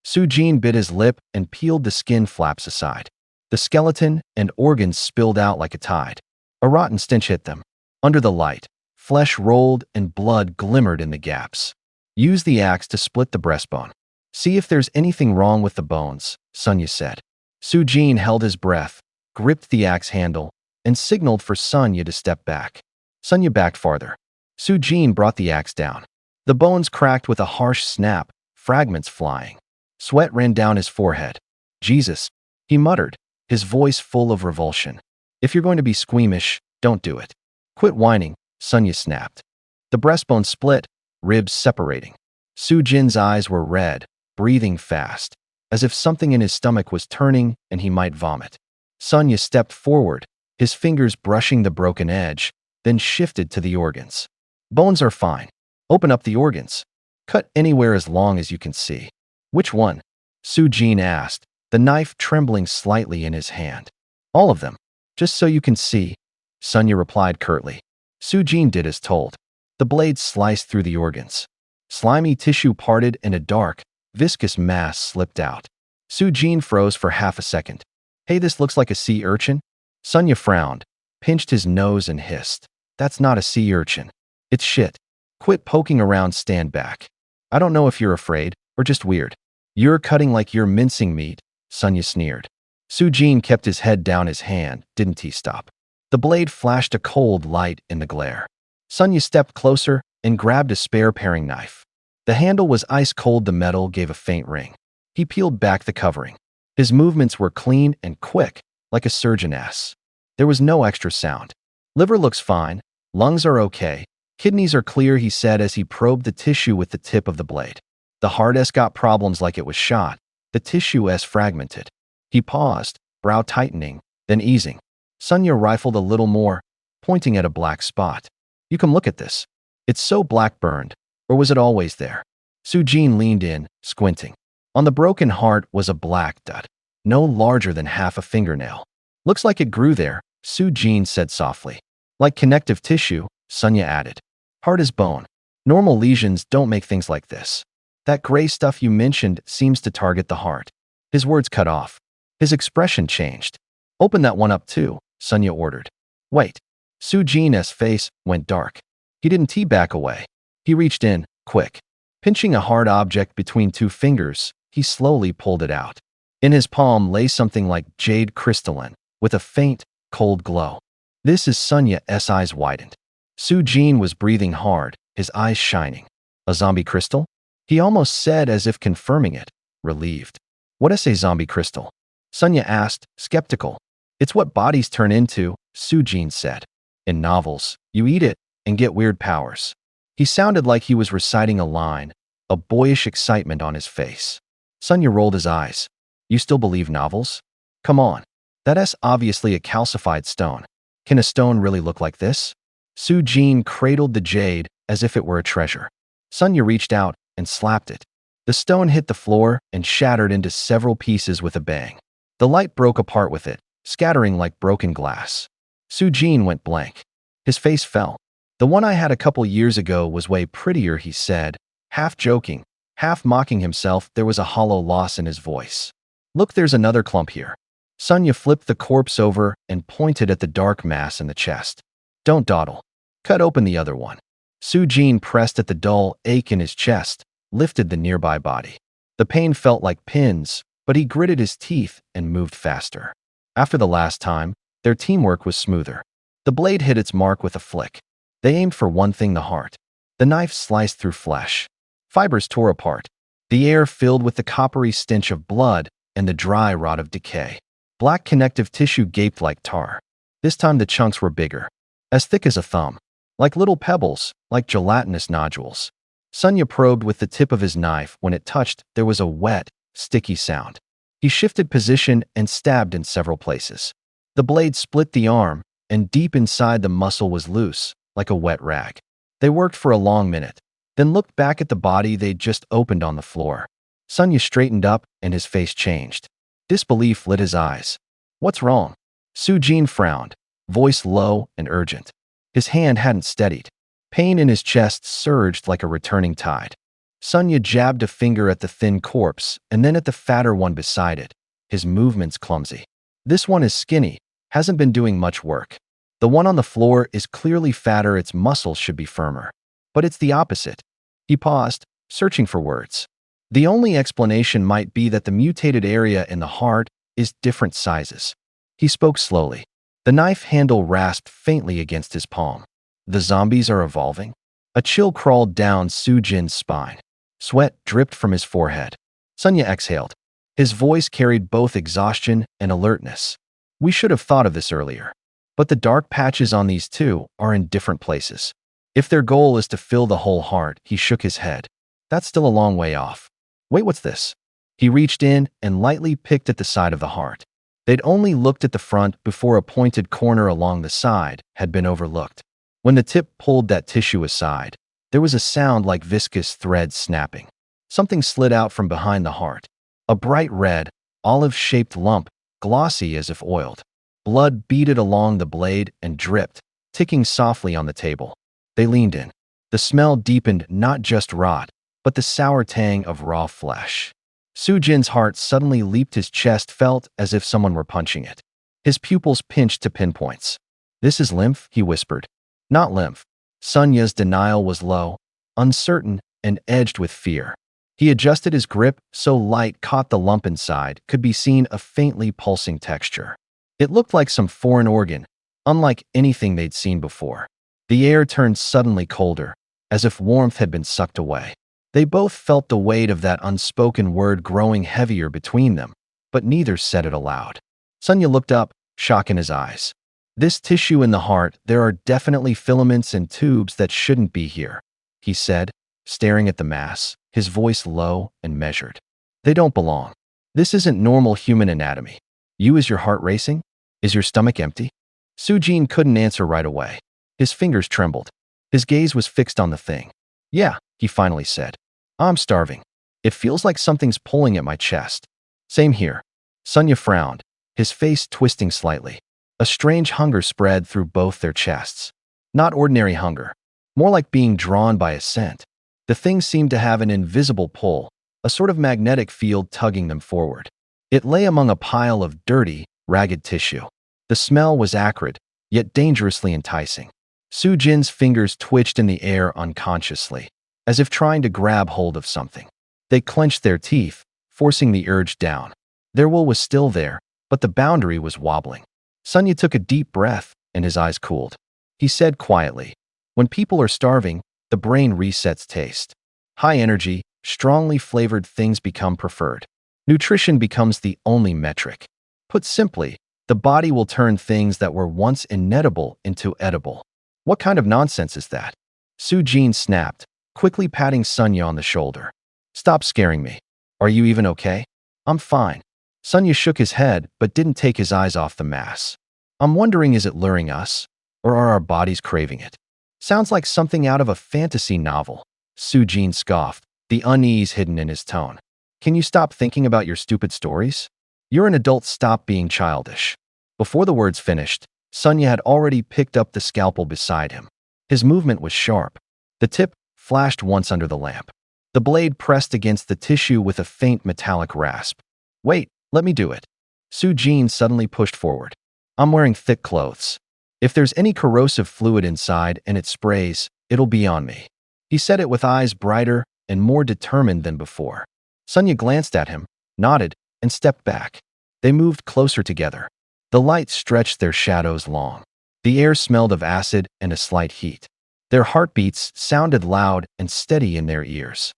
Sujin bit his lip and peeled the skin flaps aside. The skeleton and organs spilled out like a tide. A rotten stench hit them. Under the light, flesh rolled and blood glimmered in the gaps. Use the axe to split the breastbone. See if there's anything wrong with the bones, Sunya said. Sujin held his breath, gripped the axe handle, and signaled for Sunya to step back. Sunya backed farther. Sujin brought the axe down. The bones cracked with a harsh snap, fragments flying. Sweat ran down his forehead. Jesus, he muttered, his voice full of revulsion. If you're going to be squeamish, don't do it. Quit whining, Sunya snapped. The breastbone split, ribs separating. Sujin's eyes were red, breathing fast, as if something in his stomach was turning and he might vomit. Sunya stepped forward, his fingers brushing the broken edge, then shifted to the organs. Bones are fine. Open up the organs. Cut anywhere as long as you can see. Which one? Sujin asked, the knife trembling slightly in his hand. All of them. Just so you can see, Sunya replied curtly. Sujin did as told. The blade sliced through the organs. Slimy tissue parted and a dark, viscous mass slipped out. Sujin froze for half a second. Hey, this looks like a sea urchin? Sunya frowned, pinched his nose and hissed. That's not a sea urchin. It's shit. Quit poking around, stand back. I don't know if you're afraid or just weird. You're cutting like you're mincing meat, Sunya sneered. Sujin kept his head down his hand, didn't he stop? The blade flashed a cold light in the glare. Sunya stepped closer and grabbed a spare paring knife. The handle was ice cold, the metal gave a faint ring. He peeled back the covering. His movements were clean and quick, like a surgeon-ass. There was no extra sound. Liver looks fine, lungs are okay, kidneys are clear, he said as he probed the tissue with the tip of the blade. The heart got problems like it was shot, the tissue fragmented. He paused, brow tightening, then easing. Sunya rifled a little more, pointing at a black spot. You can look at this. It's so black-burned, or was it always there? Sujin leaned in, squinting. On the broken heart was a black dot, no larger than half a fingernail. Looks like it grew there, Sujin said softly. Like connective tissue, Sunya added. Heart is bone. Normal lesions don't make things like this. That gray stuff you mentioned seems to target the heart. His words cut off. His expression changed. Open that one up too, Sunya ordered. Wait. Sujin's face went dark. He didn't back away. He reached in, quick. Pinching a hard object between two fingers, he slowly pulled it out. In his palm lay something like jade crystalline, with a faint, cold glow. This is Sunya's eyes widened. Sujin was breathing hard, his eyes shining. A zombie crystal? He almost said as if confirming it, relieved. What is a zombie crystal? Sunya asked, skeptical. It's what bodies turn into, Sujin said. In novels, you eat it and get weird powers. He sounded like he was reciting a line, a boyish excitement on his face. Sunya rolled his eyes. You still believe novels? Come on. That's obviously a calcified stone. Can a stone really look like this? Sujin cradled the jade as if it were a treasure. Sunya reached out and slapped it. The stone hit the floor and shattered into several pieces with a bang. The light broke apart with it, scattering like broken glass. Sujin went blank. His face fell. The one I had a couple years ago was way prettier, he said, half joking, half mocking himself. There was a hollow loss in his voice. Look, there's another clump here. Sunya flipped the corpse over and pointed at the dark mass in the chest. Don't dawdle. Cut open the other one. Sujin pressed at the dull ache in his chest, lifted the nearby body. The pain felt like pins, but he gritted his teeth and moved faster. After the last time, their teamwork was smoother. The blade hit its mark with a flick. They aimed for one thing, the heart. The knife sliced through flesh. Fibers tore apart. The air filled with the coppery stench of blood and the dry rot of decay. Black connective tissue gaped like tar. This time the chunks were bigger, as thick as a thumb, like little pebbles, like gelatinous nodules. Sunya probed with the tip of his knife. When it touched, there was a wet, sticky sound. He shifted position and stabbed in several places. The blade split the arm, and deep inside the muscle was loose, like a wet rag. They worked for a long minute, then looked back at the body they'd just opened on the floor. Sunya straightened up, and his face changed. Disbelief lit his eyes. What's wrong? Sujin frowned, voice low and urgent. His hand hadn't steadied. Pain in his chest surged like a returning tide. Sunya jabbed a finger at the thin corpse and then at the fatter one beside it, his movements clumsy. This one is skinny, hasn't been doing much work. The one on the floor is clearly fatter, its muscles should be firmer. But it's the opposite. He paused, searching for words. The only explanation might be that the mutated area in the heart is different sizes. He spoke slowly. The knife handle rasped faintly against his palm. The zombies are evolving? A chill crawled down Sujin's spine. Sweat dripped from his forehead. Sunya exhaled. His voice carried both exhaustion and alertness. We should have thought of this earlier. But the dark patches on these two are in different places. If their goal is to fill the whole heart, he shook his head. That's still a long way off. Wait, what's this? He reached in and lightly picked at the side of the heart. They'd only looked at the front before a pointed corner along the side had been overlooked. When the tip pulled that tissue aside, there was a sound like viscous threads snapping. Something slid out from behind the heart. A bright red, olive-shaped lump, glossy as if oiled. Blood beaded along the blade and dripped, ticking softly on the table. They leaned in. The smell deepened, not just rot, but the sour tang of raw flesh. Sujin's heart suddenly leaped. His chest felt as if someone were punching it. His pupils pinched to pinpoints. This is lymph, he whispered. Not lymph. Sunya's denial was low, uncertain, and edged with fear. He adjusted his grip so light caught the lump inside could be seen a faintly pulsing texture. It looked like some foreign organ, unlike anything they'd seen before. The air turned suddenly colder, as if warmth had been sucked away. They both felt the weight of that unspoken word growing heavier between them, but neither said it aloud. Sunya looked up, shock in his eyes. This tissue in the heart, there are definitely filaments and tubes that shouldn't be here, he said, staring at the mass, his voice low and measured. They don't belong. This isn't normal human anatomy. Is your heart racing? Is your stomach empty? Sujin couldn't answer right away. His fingers trembled. His gaze was fixed on the thing. Yeah, he finally said. I'm starving. It feels like something's pulling at my chest. Same here. Sunya frowned, his face twisting slightly. A strange hunger spread through both their chests. Not ordinary hunger, more like being drawn by a scent. The thing seemed to have an invisible pull, a sort of magnetic field tugging them forward. It lay among a pile of dirty, ragged tissue. The smell was acrid, yet dangerously enticing. Sujin's fingers twitched in the air unconsciously, as if trying to grab hold of something. They clenched their teeth, forcing the urge down. Their will was still there, but the boundary was wobbling. Sunya took a deep breath, and his eyes cooled. He said quietly, when people are starving, the brain resets taste. High energy, strongly flavored things become preferred. Nutrition becomes the only metric. Put simply, the body will turn things that were once inedible into edible. What kind of nonsense is that? Su-jin snapped, quickly patting Sunya on the shoulder. Stop scaring me. Are you even okay? I'm fine. Sunya shook his head but didn't take his eyes off the mass. I'm wondering, is it luring us? Or are our bodies craving it? Sounds like something out of a fantasy novel. Su-jin scoffed, the unease hidden in his tone. Can you stop thinking about your stupid stories? You're an adult, stop being childish. Before the words finished, Sunya had already picked up the scalpel beside him. His movement was sharp. The tip flashed once under the lamp. The blade pressed against the tissue with a faint metallic rasp. Wait, let me do it. Su-jin suddenly pushed forward. I'm wearing thick clothes. If there's any corrosive fluid inside and it sprays, it'll be on me. He said it with eyes brighter and more determined than before. Sunya glanced at him, nodded, and stepped back. They moved closer together. The light stretched their shadows long. The air smelled of acid and a slight heat. Their heartbeats sounded loud and steady in their ears.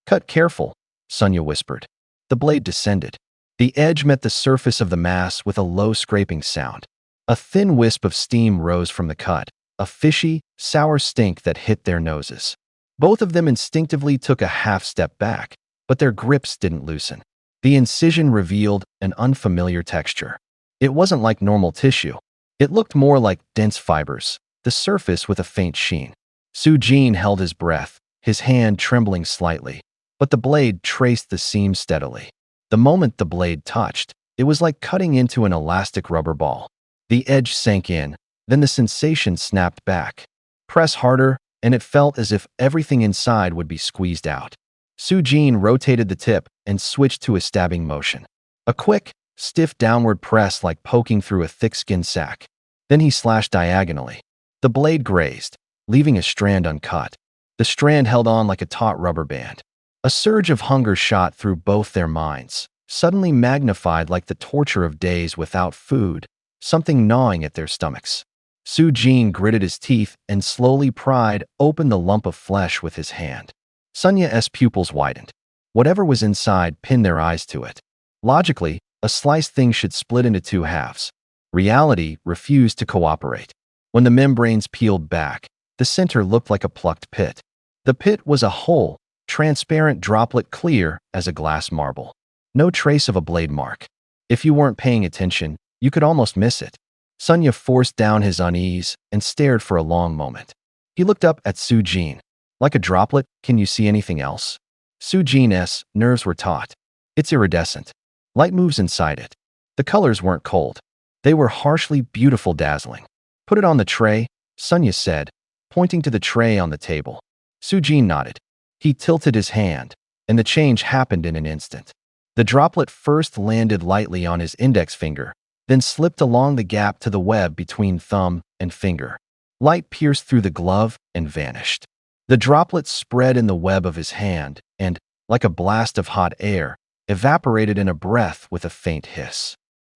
Cut careful, Sunya whispered. The blade descended. The edge met the surface of the mass with a low scraping sound. A thin wisp of steam rose from the cut, a fishy, sour stink that hit their noses. Both of them instinctively took a half step back, but their grips didn't loosen. The incision revealed an unfamiliar texture. It wasn't like normal tissue. It looked more like dense fibers, the surface with a faint sheen. Su-jin held his breath, his hand trembling slightly, but the blade traced the seam steadily. The moment the blade touched, it was like cutting into an elastic rubber ball. The edge sank in, then the sensation snapped back. Press harder, and it felt as if everything inside would be squeezed out. Su-jin rotated the tip and switched to a stabbing motion. A quick, stiff downward press like poking through a thick-skinned sack. Then he slashed diagonally. The blade grazed, leaving a strand uncut. The strand held on like a taut rubber band. A surge of hunger shot through both their minds, suddenly magnified like the torture of days without food, something gnawing at their stomachs. Su-jin gritted his teeth and slowly pried open the lump of flesh with his hand. Sunya's pupils widened. Whatever was inside pinned their eyes to it. Logically, a sliced thing should split into two halves. Reality refused to cooperate. When the membranes peeled back, the center looked like a plucked pit. The pit was a hole, transparent droplet clear as a glass marble. No trace of a blade mark. If you weren't paying attention, you could almost miss it. Sunya forced down his unease and stared for a long moment. He looked up at Su-jin. Like a droplet, can you see anything else? Su-jin's nerves were taut. It's iridescent. Light moves inside it. The colors weren't cold. They were harshly beautiful, dazzling. Put it on the tray, Sunya said, pointing to the tray on the table. Su-jin nodded. He tilted his hand, and the change happened in an instant. The droplet first landed lightly on his index finger, then slipped along the gap to the web between thumb and finger. Light pierced through the glove and vanished. The droplet spread in the web of his hand and, like a blast of hot air, evaporated in a breath with a faint hiss.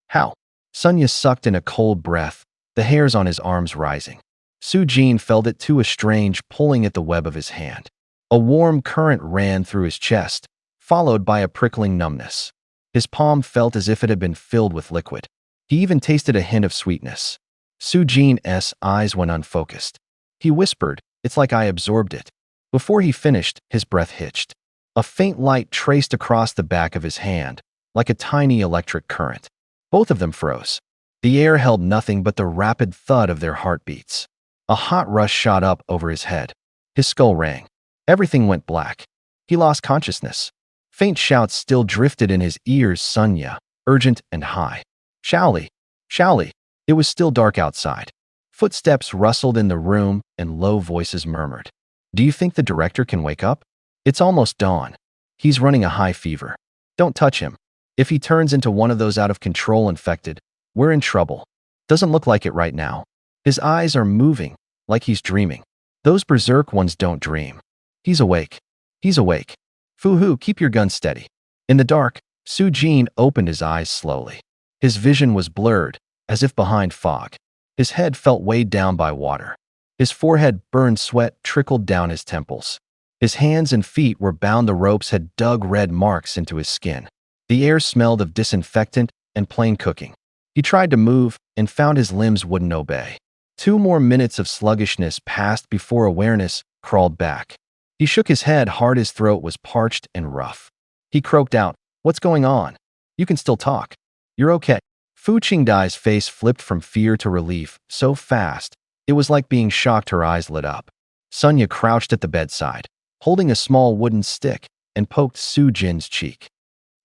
How? Sunya sucked in a cold breath, the hairs on his arms rising. Su-jin felt it too, a strange pulling at the web of his hand. A warm current ran through his chest, followed by a prickling numbness. His palm felt as if it had been filled with liquid. He even tasted a hint of sweetness. Su-jin's eyes went unfocused. He whispered, "It's like I absorbed it." Before he finished, his breath hitched. A faint light traced across the back of his hand, like a tiny electric current. Both of them froze. The air held nothing but the rapid thud of their heartbeats. A hot rush shot up over his head. His skull rang. Everything went black. He lost consciousness. Faint shouts still drifted in his ears. Sunya, urgent and high. Shaoli! Shaoli! It was still dark outside. Footsteps rustled in the room and low voices murmured. Do you think the director can wake up? It's almost dawn. He's running a high fever. Don't touch him. If he turns into one of those out of control infected, we're in trouble. Doesn't look like it right now. His eyes are moving, like he's dreaming. Those berserk ones don't dream. He's awake. He's awake. Fu-hoo, keep your gun steady. In the dark, Su-jin opened his eyes slowly. His vision was blurred, as if behind fog. His head felt weighed down by water. His forehead burned, sweat trickled down his temples. His hands and feet were bound, the ropes had dug red marks into his skin. The air smelled of disinfectant and plain cooking. He tried to move and found his limbs wouldn't obey. 2 more minutes of sluggishness passed before awareness crawled back. He shook his head hard. His throat was parched and rough. He croaked out, "What's going on? You can still talk. You're okay." Fu Qingdai's face flipped from fear to relief so fast, it was like being shocked. Her eyes lit up. Sunya crouched at the bedside, holding a small wooden stick, and poked Su Jin's cheek.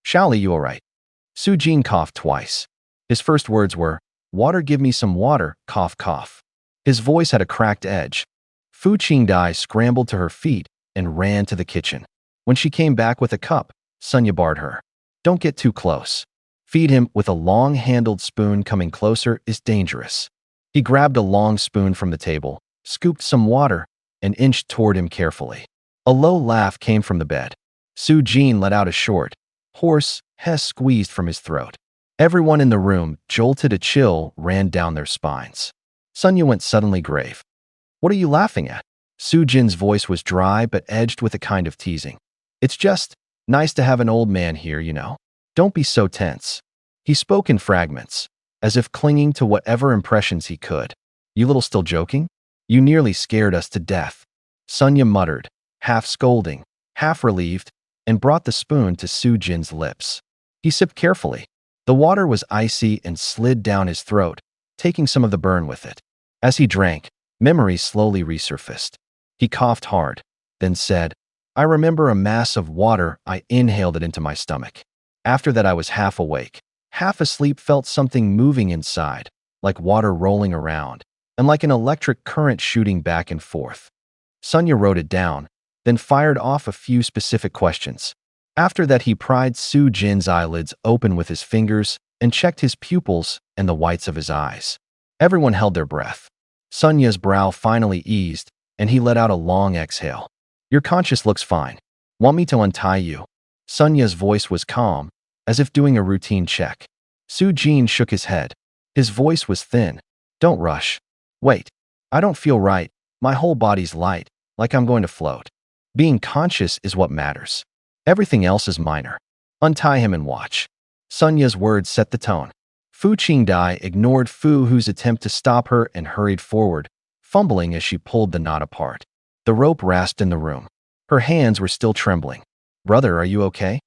"Shaoli, you all right?" Su Jin coughed twice. His first words were, "Water, give me some water," cough, cough. His voice had a cracked edge. Fu Qingdai scrambled to her feet and ran to the kitchen. When she came back with a cup, Sunya barred her. "Don't get too close. Feed him with a long-handled spoon. Coming closer is dangerous." He grabbed a long spoon from the table, scooped some water, and inched toward him carefully. A low laugh came from the bed. Su Jin let out a short, hoarse hiss squeezed from his throat. Everyone in the room, jolted. A chill ran down their spines. Sunya went suddenly grave. "What are you laughing at?" Su Jin's voice was dry but edged with a kind of teasing. "It's just nice to have an old man here, you know. Don't be so tense." He spoke in fragments, as if clinging to whatever impressions he could. "You little still joking? You nearly scared us to death." Sunya muttered, half scolding, half relieved, and brought the spoon to Su Jin's lips. He sipped carefully. The water was icy and slid down his throat, taking some of the burn with it. As he drank, memories slowly resurfaced. He coughed hard, then said, "I remember a mass of water. I inhaled it into my stomach. After that I was half awake, half asleep, felt something moving inside, like water rolling around, and like an electric current shooting back and forth." Sunya wrote it down, then fired off a few specific questions. After that he pried Su Jin's eyelids open with his fingers and checked his pupils and the whites of his eyes. Everyone held their breath. Sunya's brow finally eased, and he let out a long exhale. "Your conscience looks fine. Want me to untie you?" Sunya's voice was calm, as if doing a routine check. Su Jin shook his head. His voice was thin. "Don't rush. Wait. I don't feel right. My whole body's light, like I'm going to float. Being conscious is what matters. Everything else is minor. Untie him and watch." Sunya's words set the tone. Fu Qingdai ignored Fu Hu's attempt to stop her and hurried forward, fumbling as she pulled the knot apart. The rope rasped in the room. Her hands were still trembling. "Brother, are you okay?"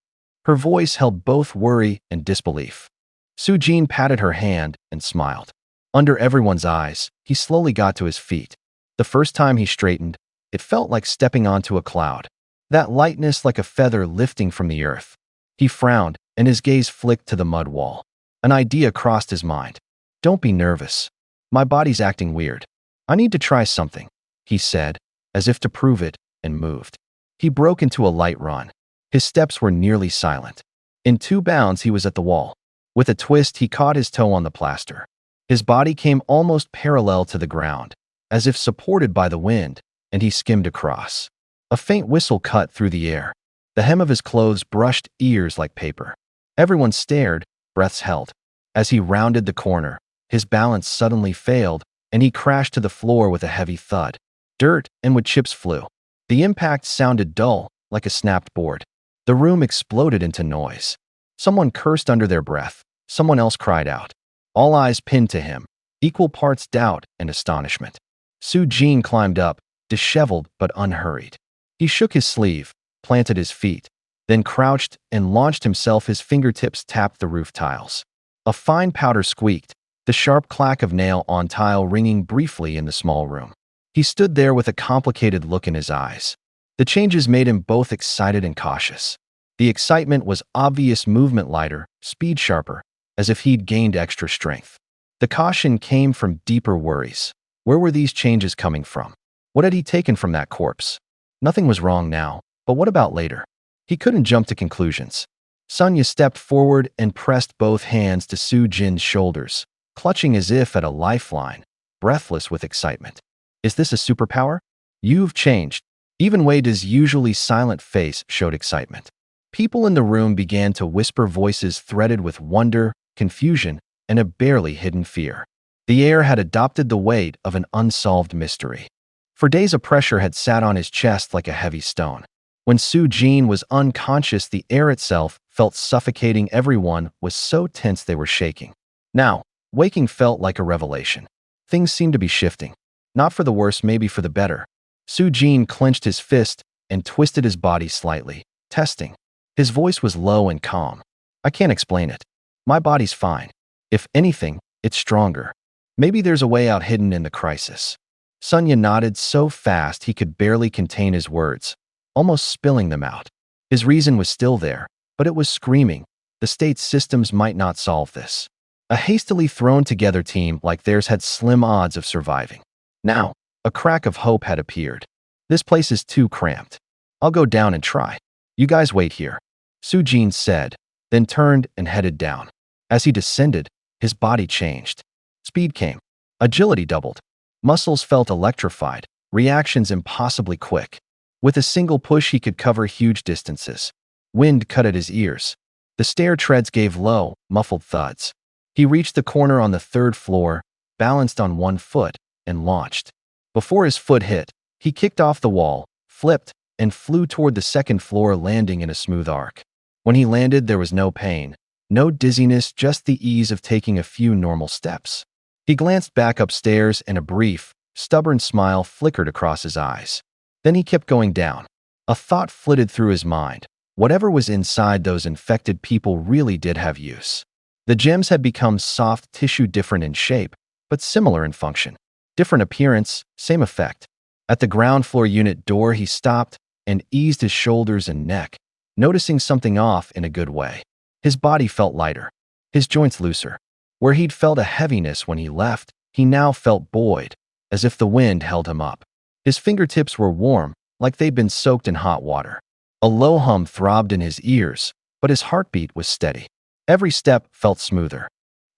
Her voice held both worry and disbelief. Su Jin patted her hand and smiled. Under everyone's eyes, he slowly got to his feet. The first time he straightened, it felt like stepping onto a cloud. That lightness like a feather lifting from the earth. He frowned, and his gaze flicked to the mud wall. An idea crossed his mind. "Don't be nervous. My body's acting weird. I need to try something," he said, as if to prove it, and moved. He broke into a light run. His steps were nearly silent. In 2 bounds he was at the wall. With a twist he caught his toe on the plaster. His body came almost parallel to the ground, as if supported by the wind, and he skimmed across. A faint whistle cut through the air. The hem of his clothes brushed ears like paper. Everyone stared, breaths held. As he rounded the corner, his balance suddenly failed, and he crashed to the floor with a heavy thud. Dirt and wood chips flew. The impact sounded dull, like a snapped board. The room exploded into noise. Someone cursed under their breath. Someone else cried out. All eyes pinned to him, equal parts doubt and astonishment. Su Jin climbed up, disheveled but unhurried. He shook his sleeve, planted his feet, then crouched and launched himself. His fingertips tapped the roof tiles. A fine powder squeaked, the sharp clack of nail on tile ringing briefly in the small room. He stood there with a complicated look in his eyes. The changes made him both excited and cautious. The excitement was obvious, movement lighter, speed sharper, as if he'd gained extra strength. The caution came from deeper worries. Where were these changes coming from? What had he taken from that corpse? Nothing was wrong now, but what about later? He couldn't jump to conclusions. Sunya stepped forward and pressed both hands to Su Jin's shoulders, clutching as if at a lifeline, breathless with excitement. Is this a superpower? You've changed. Even Wei De's usually silent face showed excitement. People in the room began to whisper, voices threaded with wonder, confusion, and a barely hidden fear. The air had adopted the weight of an unsolved mystery. For days a pressure had sat on his chest like a heavy stone. When Su Jin was unconscious, the air itself felt suffocating. Everyone was so tense they were shaking. Now, waking felt like a revelation. Things seemed to be shifting. Not for the worse, maybe for the better. Su-jin clenched his fist and twisted his body slightly, testing. His voice was low and calm. I can't explain it. My body's fine. If anything, it's stronger. Maybe there's a way out hidden in the crisis. Sunya nodded so fast he could barely contain his words, almost spilling them out. His reason was still there, but it was screaming. The state's systems might not solve this. A hastily thrown-together team like theirs had slim odds of surviving. Now, a crack of hope had appeared. This place is too cramped. I'll go down and try. You guys wait here, Su-jin said, then turned and headed down. As he descended, his body changed. Speed came. Agility doubled. Muscles felt electrified, reactions impossibly quick. With a single push he could cover huge distances. Wind cut at his ears. The stair treads gave low, muffled thuds. He reached the corner on the 3rd floor, balanced on one foot, and launched. Before his foot hit, he kicked off the wall, flipped, and flew toward the 2nd floor, landing in a smooth arc. When he landed, there was no pain, no dizziness, just the ease of taking a few normal steps. He glanced back upstairs and a brief, stubborn smile flickered across his eyes. Then he kept going down. A thought flitted through his mind. Whatever was inside those infected people really did have use. The gems had become soft tissue, different in shape, but similar in function. Different appearance, same effect. At the ground floor unit door, he stopped and eased his shoulders and neck, noticing something off in a good way. His body felt lighter, his joints looser. Where he'd felt a heaviness when he left, he now felt buoyed, as if the wind held him up. His fingertips were warm, like they'd been soaked in hot water. A low hum throbbed in his ears, but his heartbeat was steady. Every step felt smoother.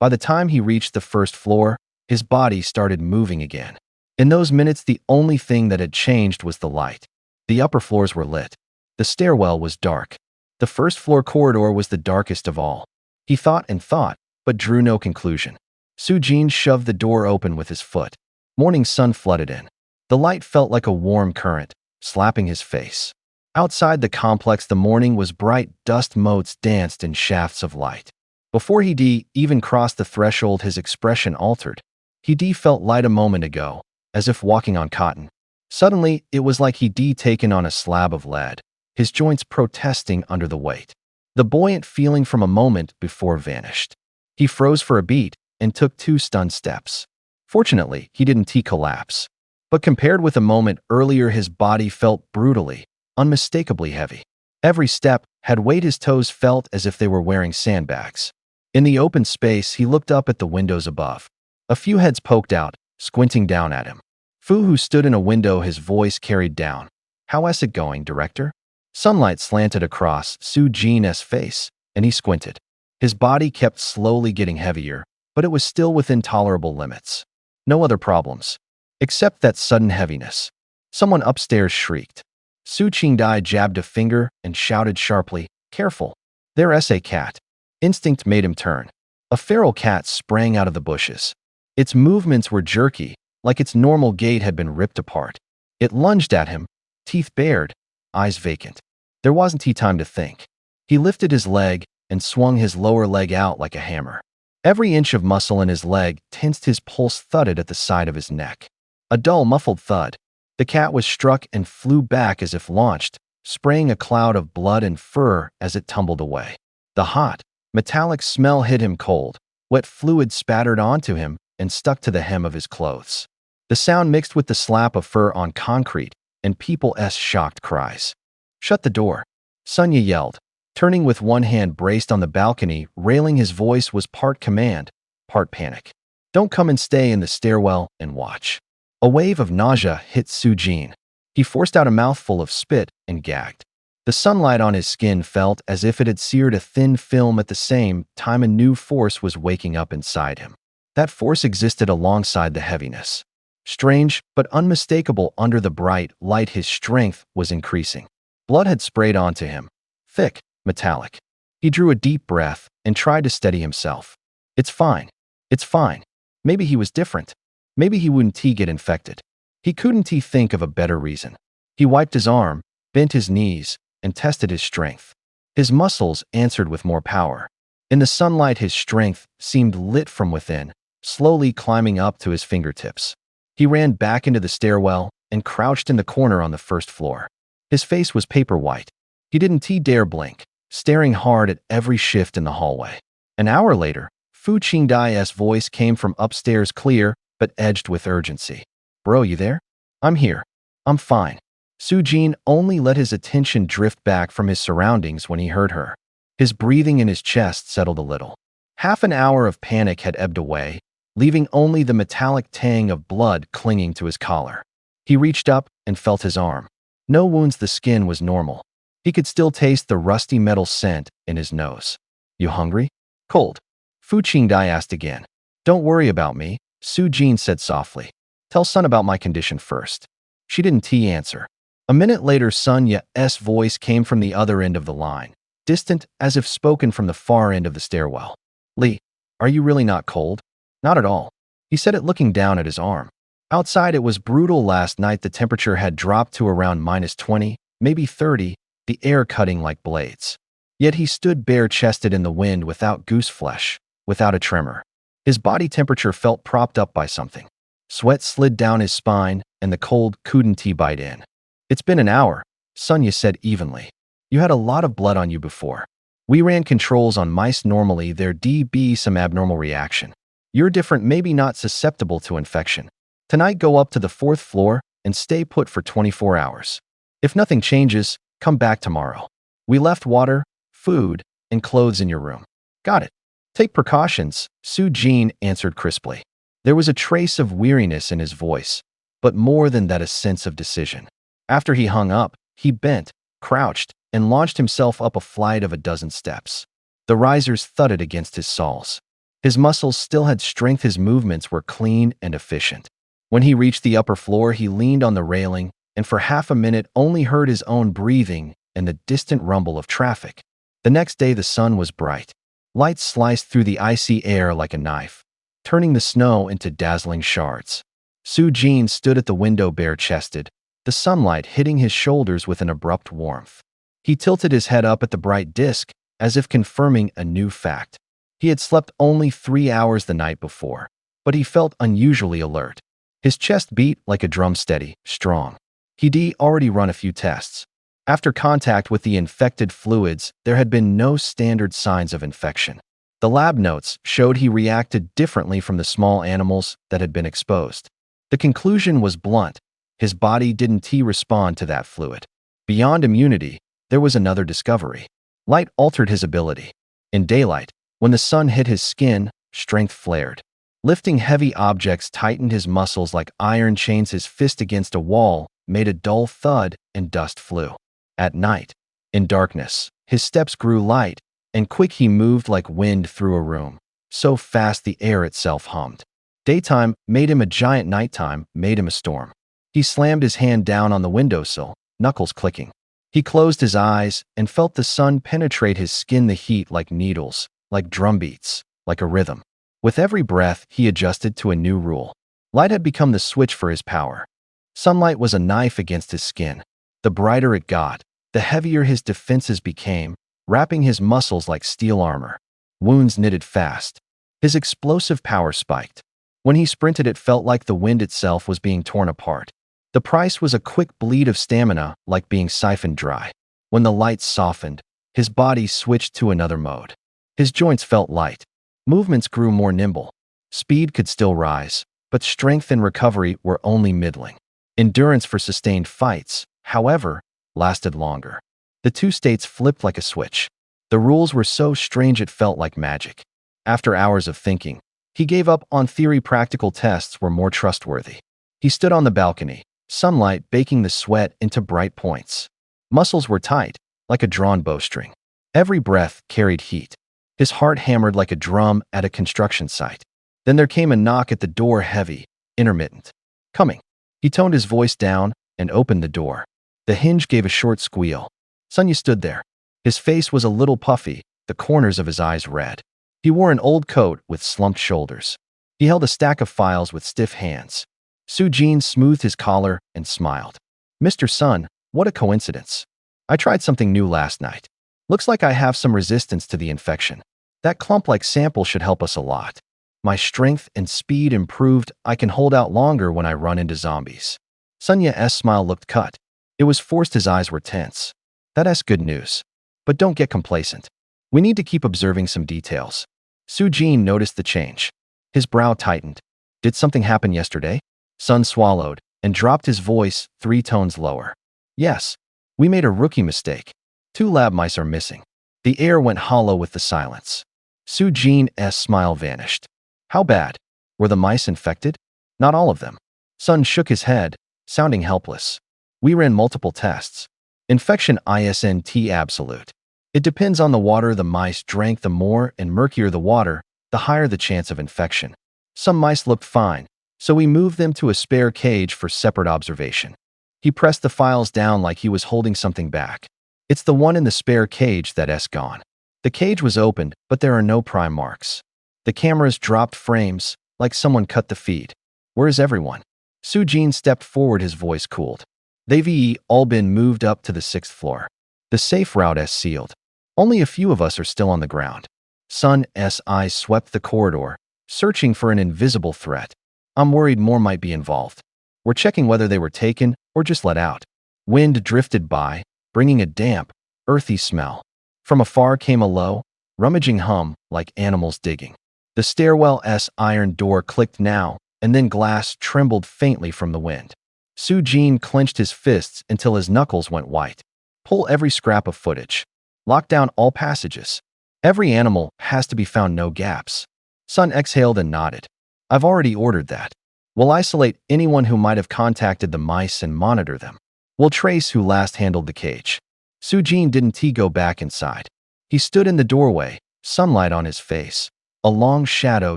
By the time he reached the 1st floor, his body started moving again. In those minutes, the only thing that had changed was the light. The upper floors were lit. The stairwell was dark. The 1st floor corridor was the darkest of all. He thought and thought, but drew no conclusion. Su-jin shoved the door open with his foot. Morning sun flooded in. The light felt like a warm current, slapping his face. Outside the complex, the morning was bright. Dust motes danced in shafts of light. Before he even crossed the threshold, his expression altered. He felt light a moment ago, as if walking on cotton. Suddenly, it was like he'd taken on a slab of lead, his joints protesting under the weight. The buoyant feeling from a moment before vanished. He froze for a beat and took 2 stunned steps. Fortunately, he didn't collapse. But compared with a moment earlier, his body felt brutally, unmistakably heavy. Every step had weight. His toes felt as if they were wearing sandbags. In the open space, he looked up at the windows above. A few heads poked out, squinting down at him. Fu, who stood in a window, his voice carried down. "How's it going, Director?" Sunlight slanted across Su-jin's face, and he squinted. His body kept slowly getting heavier, but it was still within tolerable limits. No other problems. Except that sudden heaviness. Someone upstairs shrieked. Su-jin jabbed a finger and shouted sharply, "Careful! There's a cat." Instinct made him turn. A feral cat sprang out of the bushes. Its movements were jerky, like its normal gait had been ripped apart. It lunged at him, teeth bared, eyes vacant. There wasn't time to think. He lifted his leg and swung his lower leg out like a hammer. Every inch of muscle in his leg tensed. His pulse thudded at the side of his neck. A dull, muffled thud. The cat was struck and flew back as if launched, spraying a cloud of blood and fur as it tumbled away. The hot, metallic smell hit him cold. Wet fluid spattered onto him and stuck to the hem of his clothes. The sound mixed with the slap of fur on concrete and people's shocked cries. "Shut the door," Sunya yelled, turning with one hand braced on the balcony railing. His voice was part command, part panic. "Don't come and stay in the stairwell and watch." A wave of nausea hit Su-jin. He forced out a mouthful of spit and gagged. The sunlight on his skin felt as if it had seared a thin film. At the same time, a new force was waking up inside him. That force existed alongside the heaviness. Strange, but unmistakable under the bright light, his strength was increasing. Blood had sprayed onto him, thick, metallic. He drew a deep breath and tried to steady himself. It's fine. It's fine. Maybe he was different. Maybe he wouldn't get infected. He couldn't think of a better reason. He wiped his arm, bent his knees, and tested his strength. His muscles answered with more power. In the sunlight, his strength seemed lit from within, slowly climbing up to his fingertips. He ran back into the stairwell and crouched in the corner on the first floor. His face was paper white. He didn't dare blink, staring hard at every shift in the hallway. An hour later, Fu Qingdai's voice came from upstairs, clear but edged with urgency. "Bro, you there?" "I'm here. I'm fine." Su Jin only let his attention drift back from his surroundings when he heard her. His breathing in his chest settled a little. Half an hour of panic had ebbed away, leaving only the metallic tang of blood clinging to his collar. He reached up and felt his arm. No wounds, the skin was normal. He could still taste the rusty metal scent in his nose. "You hungry?" "Cold." Fu Qingdai asked again. "Don't worry about me," Su Jin said softly. "Tell Sun about my condition first." She didn't answer. A minute later, Sun Ya's voice came from the other end of the line, distant as if spoken from the far end of the stairwell. "Li, are you really not cold?" "Not at all." He said it looking down at his arm. Outside it was brutal last night. The temperature had dropped to around -20, maybe 30, the air cutting like blades. Yet he stood bare-chested in the wind without goose flesh, without a tremor. His body temperature felt propped up by something. Sweat slid down his spine, and the cold couldn't bite in. "It's been an hour," Sunya said evenly. "You had a lot of blood on you before. We ran controls on mice. Normally there'd be some abnormal reaction. You're different, maybe not susceptible to infection. Tonight go up to the 4th floor and stay put for 24 hours. If nothing changes, come back tomorrow. We left water, food, and clothes in your room." "Got it." "Take precautions," Su Jin answered crisply. There was a trace of weariness in his voice, but more than that, a sense of decision. After he hung up, he bent, crouched, and launched himself up a flight of a dozen steps. The risers thudded against his soles. His muscles still had strength. His movements were clean and efficient. When he reached the upper floor, he leaned on the railing and for half a minute only heard his own breathing and the distant rumble of traffic. The next day the sun was bright. Light sliced through the icy air like a knife, turning the snow into dazzling shards. Su Jin stood at the window bare-chested, the sunlight hitting his shoulders with an abrupt warmth. He tilted his head up at the bright disk, as if confirming a new fact. He had slept only 3 hours the night before, but he felt unusually alert. His chest beat like a drum, steady, strong. He'd already run a few tests. After contact with the infected fluids, there had been no standard signs of infection. The lab notes showed he reacted differently from the small animals that had been exposed. The conclusion was blunt. His body didn't respond to that fluid. Beyond immunity, there was another discovery. Light altered his ability. In daylight, when the sun hit his skin, strength flared. Lifting heavy objects tightened his muscles like iron chains. His fist against a wall made a dull thud and dust flew. At night, in darkness, his steps grew light and quick. He moved like wind through a room, so fast the air itself hummed. Daytime made him a giant, nighttime made him a storm. He slammed his hand down on the windowsill, knuckles clicking. He closed his eyes and felt the sun penetrate his skin, the heat like needles, like drumbeats, like a rhythm. With every breath, he adjusted to a new rule. Light had become the switch for his power. Sunlight was a knife against his skin. The brighter it got, the heavier his defenses became, wrapping his muscles like steel armor. Wounds knitted fast. His explosive power spiked. When he sprinted, it felt like the wind itself was being torn apart. The price was a quick bleed of stamina, like being siphoned dry. When the lights softened, his body switched to another mode. His joints felt light. Movements grew more nimble. Speed could still rise, but strength and recovery were only middling. Endurance for sustained fights, however, lasted longer. The two states flipped like a switch. The rules were so strange it felt like magic. After hours of thinking, he gave up on theory. Practical tests were more trustworthy. He stood on the balcony, sunlight baking the sweat into bright points. Muscles were tight, like a drawn bowstring. Every breath carried heat. His heart hammered like a drum at a construction site. Then there came a knock at the door, heavy, intermittent. "Coming." He toned his voice down and opened the door. The hinge gave a short squeal. Sunya stood there. His face was a little puffy, the corners of his eyes red. He wore an old coat with slumped shoulders. He held a stack of files with stiff hands. Su Jin smoothed his collar and smiled. "Mr. Sun, what a coincidence. I tried something new last night. Looks like I have some resistance to the infection." That clump-like sample should help us a lot. My strength and speed improved. I can hold out longer when I run into zombies. Sunya's smile looked cut. It was forced. His eyes were tense. That's good news. But don't get complacent. We need to keep observing some details. Sujin noticed the change. His brow tightened. Did something happen yesterday? Sun swallowed and dropped his voice 3 tones lower. Yes, we made a rookie mistake. 2 lab mice are missing. The air went hollow with the silence. Sujin's smile vanished. How bad? Were the mice infected? Not all of them. Sun shook his head, sounding helpless. We ran multiple tests. Infection isn't absolute. It depends on the water the mice drank. The more and murkier the water, the higher the chance of infection. Some mice looked fine, so we moved them to a spare cage for separate observation. He pressed the files down like he was holding something back. It's the one in the spare cage that's gone. The cage was opened, but there are no prime marks. The cameras dropped frames, like someone cut the feed. Where is everyone? Sujin stepped forward, his voice cooled. They've all been moved up to the 6th floor. The safe route is sealed. Only a few of us are still on the ground. Sun's eyes swept the corridor, searching for an invisible threat. I'm worried more might be involved. We're checking whether they were taken or just let out. Wind drifted by, bringing a damp, earthy smell. From afar came a low, rummaging hum like animals digging. The stairwell's iron door clicked now, and then glass trembled faintly from the wind. Sujin clenched his fists until his knuckles went white. Pull every scrap of footage. Lock down all passages. Every animal has to be found, no gaps. Sun exhaled and nodded. I've already ordered that. We'll isolate anyone who might have contacted the mice and monitor them. We'll trace who last handled the cage. Sujin didn't go back inside. He stood in the doorway, sunlight on his face, a long shadow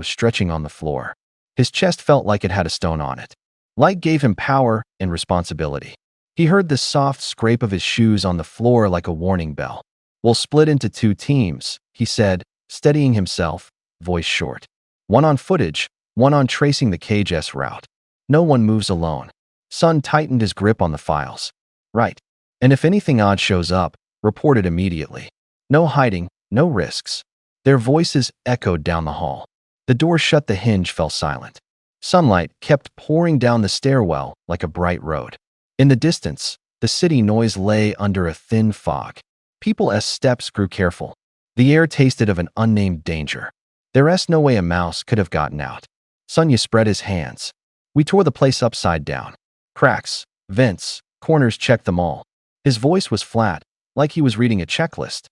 stretching on the floor. His chest felt like it had a stone on it. Light gave him power and responsibility. He heard the soft scrape of his shoes on the floor like a warning bell. We'll split into 2 teams, he said, steadying himself, voice short. 1 on footage, 1 on tracing the cage's route. No one moves alone. Sun tightened his grip on the files. Right. And if anything odd shows up, report it immediately. No hiding, no risks. Their voices echoed down the hall. The door shut, the hinge fell silent. Sunlight kept pouring down the stairwell like a bright road. In the distance, the city noise lay under a thin fog. People's steps grew careful. The air tasted of an unnamed danger. There's no way a mouse could have gotten out. Sunya spread his hands. We tore the place upside down. Cracks, vents, corners, checked them all. His voice was flat, like he was reading a checklist.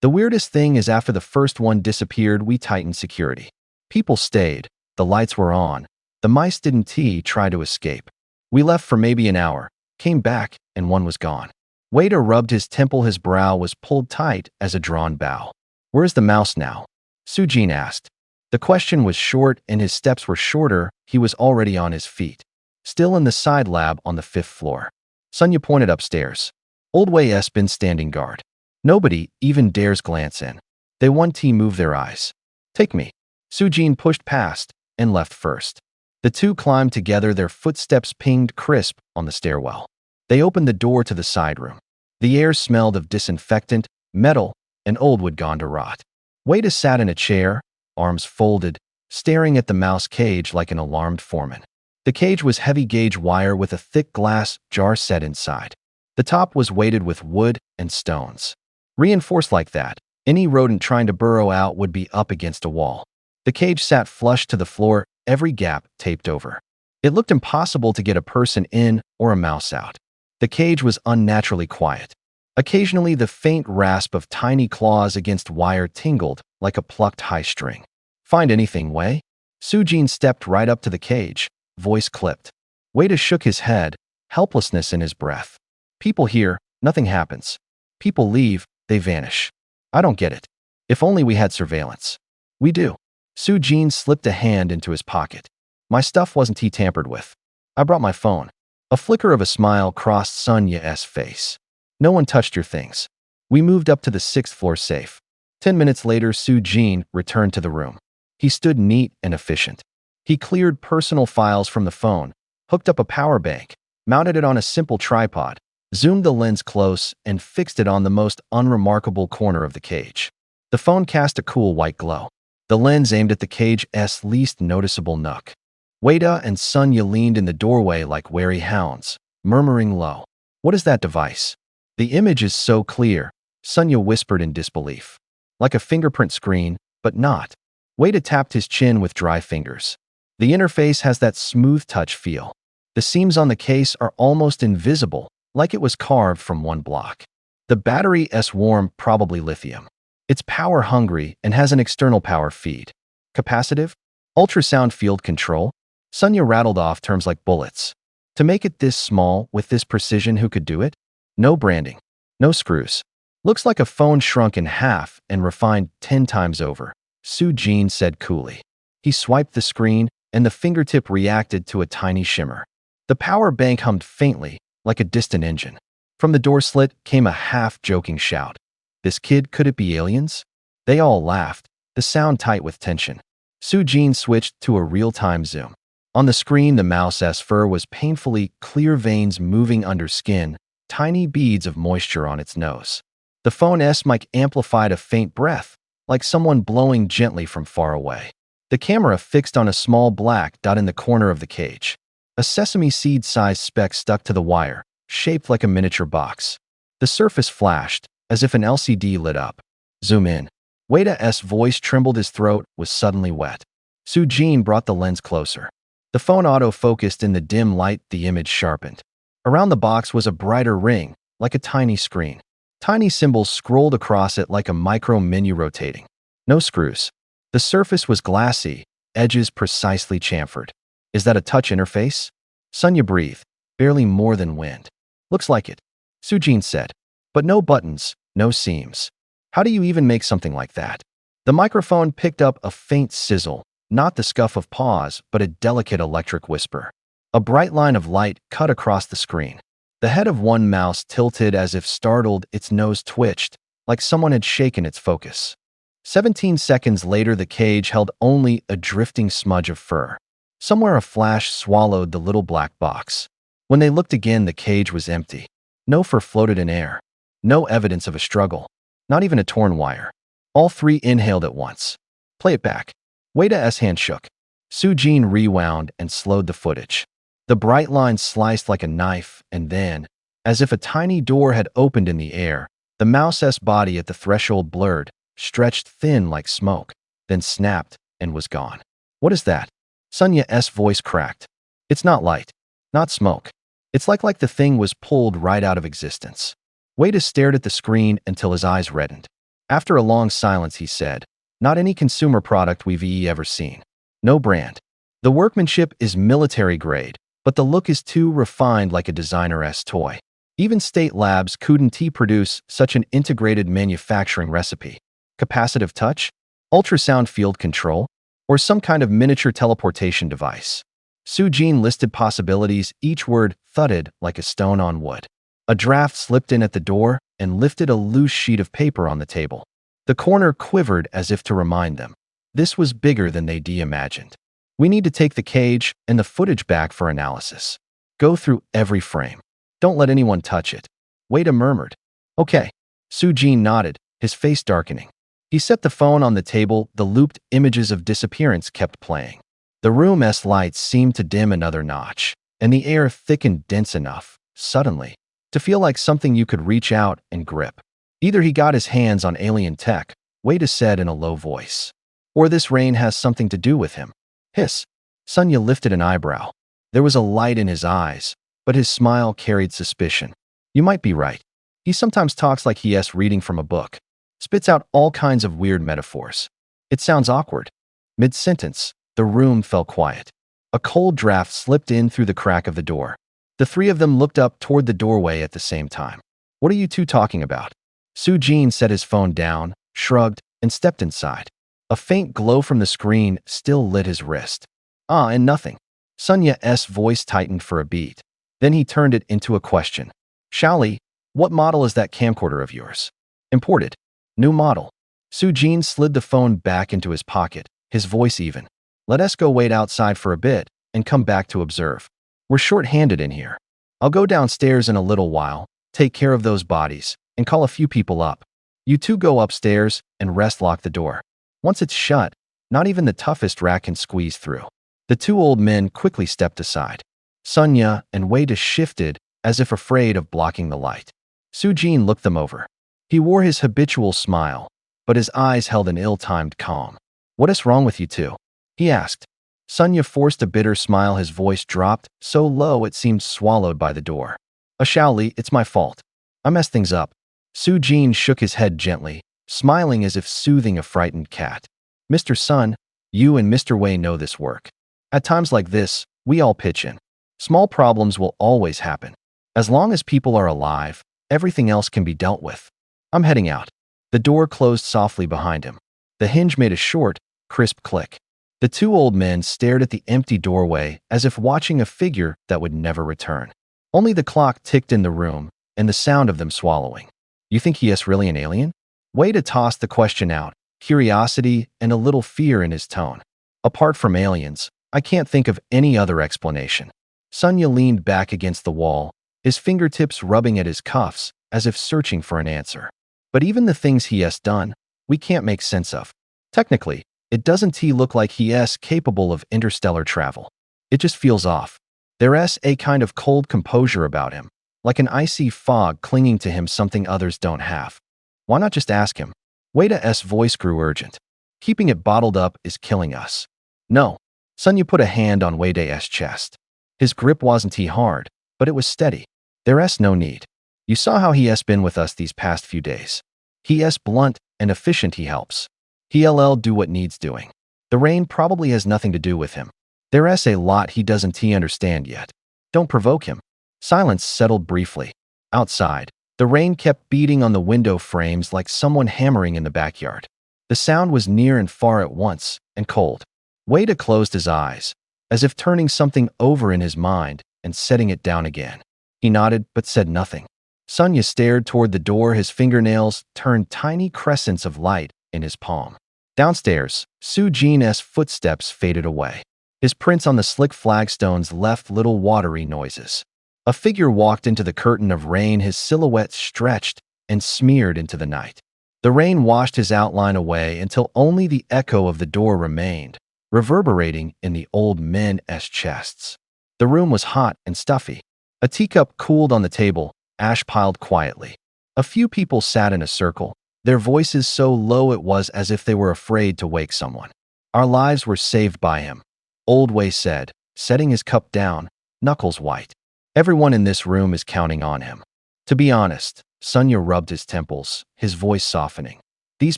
The weirdest thing is after the first one disappeared, we tightened security. People stayed. The lights were on. The mice didn't try to escape. We left for maybe an hour, came back, and one was gone. Waiter rubbed his temple. His brow was pulled tight as a drawn bow. Where's the mouse now? Sujin asked. The question was short and his steps were shorter. He was already on his feet. Still in the side lab on the 5th floor. Sunya pointed upstairs. Old Way's been standing guard. Nobody even dares glance in. They want to move their eyes. Take me. Sujin pushed past and left first. The 2 climbed together. Their footsteps pinged crisp on the stairwell. They opened the door to the side room. The air smelled of disinfectant, metal, and old wood gone to rot. Wade sat in a chair, arms folded, staring at the mouse cage like an alarmed foreman. The cage was heavy gauge wire with a thick glass jar set inside. The top was weighted with wood and stones. Reinforced like that, any rodent trying to burrow out would be up against a wall. The cage sat flush to the floor, every gap taped over. It looked impossible to get a person in or a mouse out. The cage was unnaturally quiet. Occasionally, the faint rasp of tiny claws against wire tingled like a plucked high string. Find anything, Wei? Sujin stepped right up to the cage, voice clipped. Wade shook his head, helplessness in his breath. People here, nothing happens. People leave, they vanish. I don't get it. If only we had surveillance. We do. Sujin slipped a hand into his pocket. My stuff wasn't tampered with. I brought my phone. A flicker of a smile crossed Sunya's face. No one touched your things. We moved up to the 6th floor safe. 10 minutes later, Sujin returned to the room. He stood neat and efficient. He cleared personal files from the phone, hooked up a power bank, mounted it on a simple tripod, zoomed the lens close, and fixed it on the most unremarkable corner of the cage. The phone cast a cool white glow. The lens aimed at the cage's least noticeable nook. Wada and Sonya leaned in the doorway like wary hounds, murmuring low. What is that device? The image is so clear, Sonya whispered in disbelief. Like a fingerprint screen, but not. Wada tapped his chin with dry fingers. The interface has that smooth touch feel. The seams on the case are almost invisible, like it was carved from one block. The battery is warm, probably lithium. It's power-hungry and has an external power feed. Capacitive? Ultrasound field control? Sonya rattled off terms like bullets. To make it this small, with this precision, who could do it? No branding. No screws. Looks like a phone shrunk in half and refined 10 times over, Soo-jin said coolly. He swiped the screen, and the fingertip reacted to a tiny shimmer. The power bank hummed faintly, like a distant engine. From the door slit came a half-joking shout. This kid, could it be aliens? They all laughed, the sound tight with tension. Soo-jin switched to a real-time zoom. On the screen, the mouse's fur was painfully clear, veins moving under skin, tiny beads of moisture on its nose. The phone's mic amplified a faint breath, like someone blowing gently from far away. The camera fixed on a small black dot in the corner of the cage. A sesame seed-sized speck stuck to the wire, shaped like a miniature box. The surface flashed, as if an LCD lit up. Zoom in. Wada's voice trembled, his throat was suddenly wet. Soo-jin brought the lens closer. The phone auto-focused in the dim light, the image sharpened. Around the box was a brighter ring, like a tiny screen. Tiny symbols scrolled across it like a micro-menu rotating. No screws. The surface was glassy, edges precisely chamfered. Is that a touch interface? Sonya breathed, barely more than wind. Looks like it, Soo-jin said. But no buttons, no seams. How do you even make something like that? The microphone picked up a faint sizzle, not the scuff of paws, but a delicate electric whisper. A bright line of light cut across the screen. The head of one mouse tilted as if startled, its nose twitched, like someone had shaken its focus. 17 seconds later, the cage held only a drifting smudge of fur. Somewhere a flash swallowed the little black box. When they looked again, the cage was empty. No fur floated in air. No evidence of a struggle. Not even a torn wire. All three inhaled at once. Play it back. Wada's hand shook. Soo-jin rewound and slowed the footage. The bright line sliced like a knife, and then, as if a tiny door had opened in the air, the mouse's body at the threshold blurred, stretched thin like smoke, then snapped and was gone. What is that? Sonya's voice cracked. It's not light. Not smoke. It's like the thing was pulled right out of existence. Wada stared at the screen until his eyes reddened. After a long silence, he said, not any consumer product we've ever seen. No brand. The workmanship is military grade, but the look is too refined, like a designer's toy. Even state labs couldn't produce such an integrated manufacturing recipe. Capacitive touch? Ultrasound field control? Or some kind of miniature teleportation device? Soo-jin listed possibilities, each word thudded like a stone on wood. A draft slipped in at the door and lifted a loose sheet of paper on the table. The corner quivered as if to remind them. This was bigger than they'd imagined. We need to take the cage and the footage back for analysis. Go through every frame. Don't let anyone touch it. Wada murmured. Okay. Soo-jin nodded, his face darkening. He set the phone on the table. The looped images of disappearance kept playing. The room's lights seemed to dim another notch, and the air thickened dense enough, suddenly, to feel like something you could reach out and grip. Either he got his hands on alien tech, Wada said in a low voice, or this rain has something to do with him. Hiss. Sonya lifted an eyebrow. There was a light in his eyes, but his smile carried suspicion. You might be right. He sometimes talks like he's reading from a book. Spits out all kinds of weird metaphors. It sounds awkward. Mid-sentence, the room fell quiet. A cold draft slipped in through the crack of the door. The three of them looked up toward the doorway at the same time. What are you two talking about? Soo-jin set his phone down, shrugged, and stepped inside. A faint glow from the screen still lit his wrist. And nothing. Sonya's voice tightened for a beat. Then he turned it into a question. Shaoli, what model is that camcorder of yours? Imported. New model. Soo-jin slid the phone back into his pocket, his voice even. Let us go wait outside for a bit and come back to observe. We're short-handed in here. I'll go downstairs in a little while, take care of those bodies, and call a few people up. You two go upstairs and lock the door. Once it's shut, not even the toughest rat can squeeze through. The two old men quickly stepped aside. Sonia and Wei shifted as if afraid of blocking the light. Su-jin looked them over. He wore his habitual smile, but his eyes held an ill-timed calm. "What is wrong with you two?" he asked. Sonia forced a bitter smile. His voice dropped, so low it seemed swallowed by the door. "Shaoli, it's my fault. I messed things up." Su-jin shook his head gently, smiling as if soothing a frightened cat. "Mr. Sun, you and Mr. Wei know this work. At times like this, we all pitch in. Small problems will always happen. As long as people are alive, everything else can be dealt with. I'm heading out." The door closed softly behind him. The hinge made a short, crisp click. The two old men stared at the empty doorway as if watching a figure that would never return. Only the clock ticked in the room and the sound of them swallowing. "You think he is really an alien?" Wei tossed the question out, curiosity and a little fear in his tone. "Apart from aliens, I can't think of any other explanation." Sonia leaned back against the wall, his fingertips rubbing at his cuffs as if searching for an answer. "But even the things he has done, we can't make sense of. Technically, it doesn't look like he is capable of interstellar travel. It just feels off. There's a kind of cold composure about him, like an icy fog clinging to him, something others don't have. Why not just ask him?" Wei's voice grew urgent. "Keeping it bottled up is killing us." "No." Sonia put a hand on Wei's chest. His grip wasn't hard, but it was steady. "There's no need. You saw how he has been with us these past few days. He is blunt and efficient. He helps. He'll do what needs doing. The rain probably has nothing to do with him. There's a lot he doesn't understand yet. Don't provoke him." Silence settled briefly. Outside, the rain kept beating on the window frames like someone hammering in the backyard. The sound was near and far at once, and cold. Wei closed his eyes, as if turning something over in his mind and setting it down again. He nodded but said nothing. Sonia stared toward the door. His fingernails turned tiny crescents of light in his palm. Downstairs, Su-jin's footsteps faded away. His prints on the slick flagstones left little watery noises. A figure walked into the curtain of rain, his silhouette stretched and smeared into the night. The rain washed his outline away until only the echo of the door remained, reverberating in the old men's chests. The room was hot and stuffy. A teacup cooled on the table, ash piled quietly. A few people sat in a circle, their voices so low it was as if they were afraid to wake someone. "Our lives were saved by him," Old Wei said, setting his cup down, knuckles white. "Everyone in this room is counting on him." To be honest, Sonia rubbed his temples, his voice softening. "These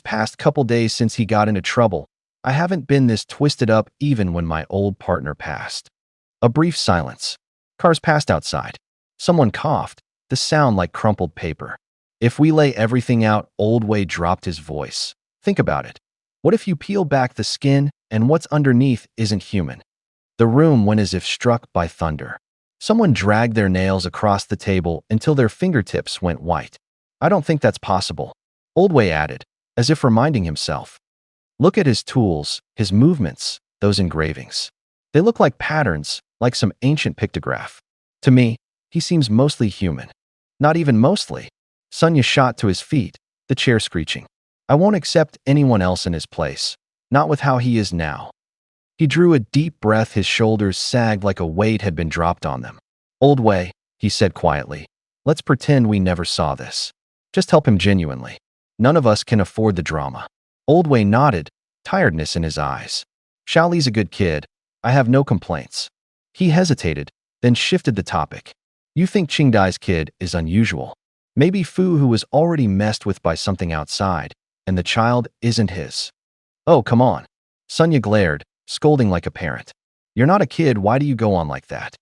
past couple days since he got into trouble, I haven't been this twisted up even when my old partner passed." A brief silence. Cars passed outside. Someone coughed, the sound like crumpled paper. "If we lay everything out," Old Wei dropped his voice. "Think about it. What if you peel back the skin and what's underneath isn't human?" The room went as if struck by thunder. Someone dragged their nails across the table until their fingertips went white. "I don't think that's possible," Old Wei added, as if reminding himself. "Look at his tools, his movements, those engravings. They look like patterns, like some ancient pictograph. To me, he seems mostly human." "Not even mostly." Sonia shot to his feet, the chair screeching. "I won't accept anyone else in his place, not with how he is now." He drew a deep breath, his shoulders sagged like a weight had been dropped on them. "Old Wei," he said quietly, "let's pretend we never saw this. Just help him genuinely. None of us can afford the drama." Old Wei nodded, tiredness in his eyes. "Shaoli's a good kid. I have no complaints." He hesitated, then shifted the topic. "You think Qingdai's kid is unusual. Maybe Fu, who was already messed with by something outside, and the child isn't his." "Oh, come on." Sonia glared, scolding like a parent. "You're not a kid, why do you go on like that?"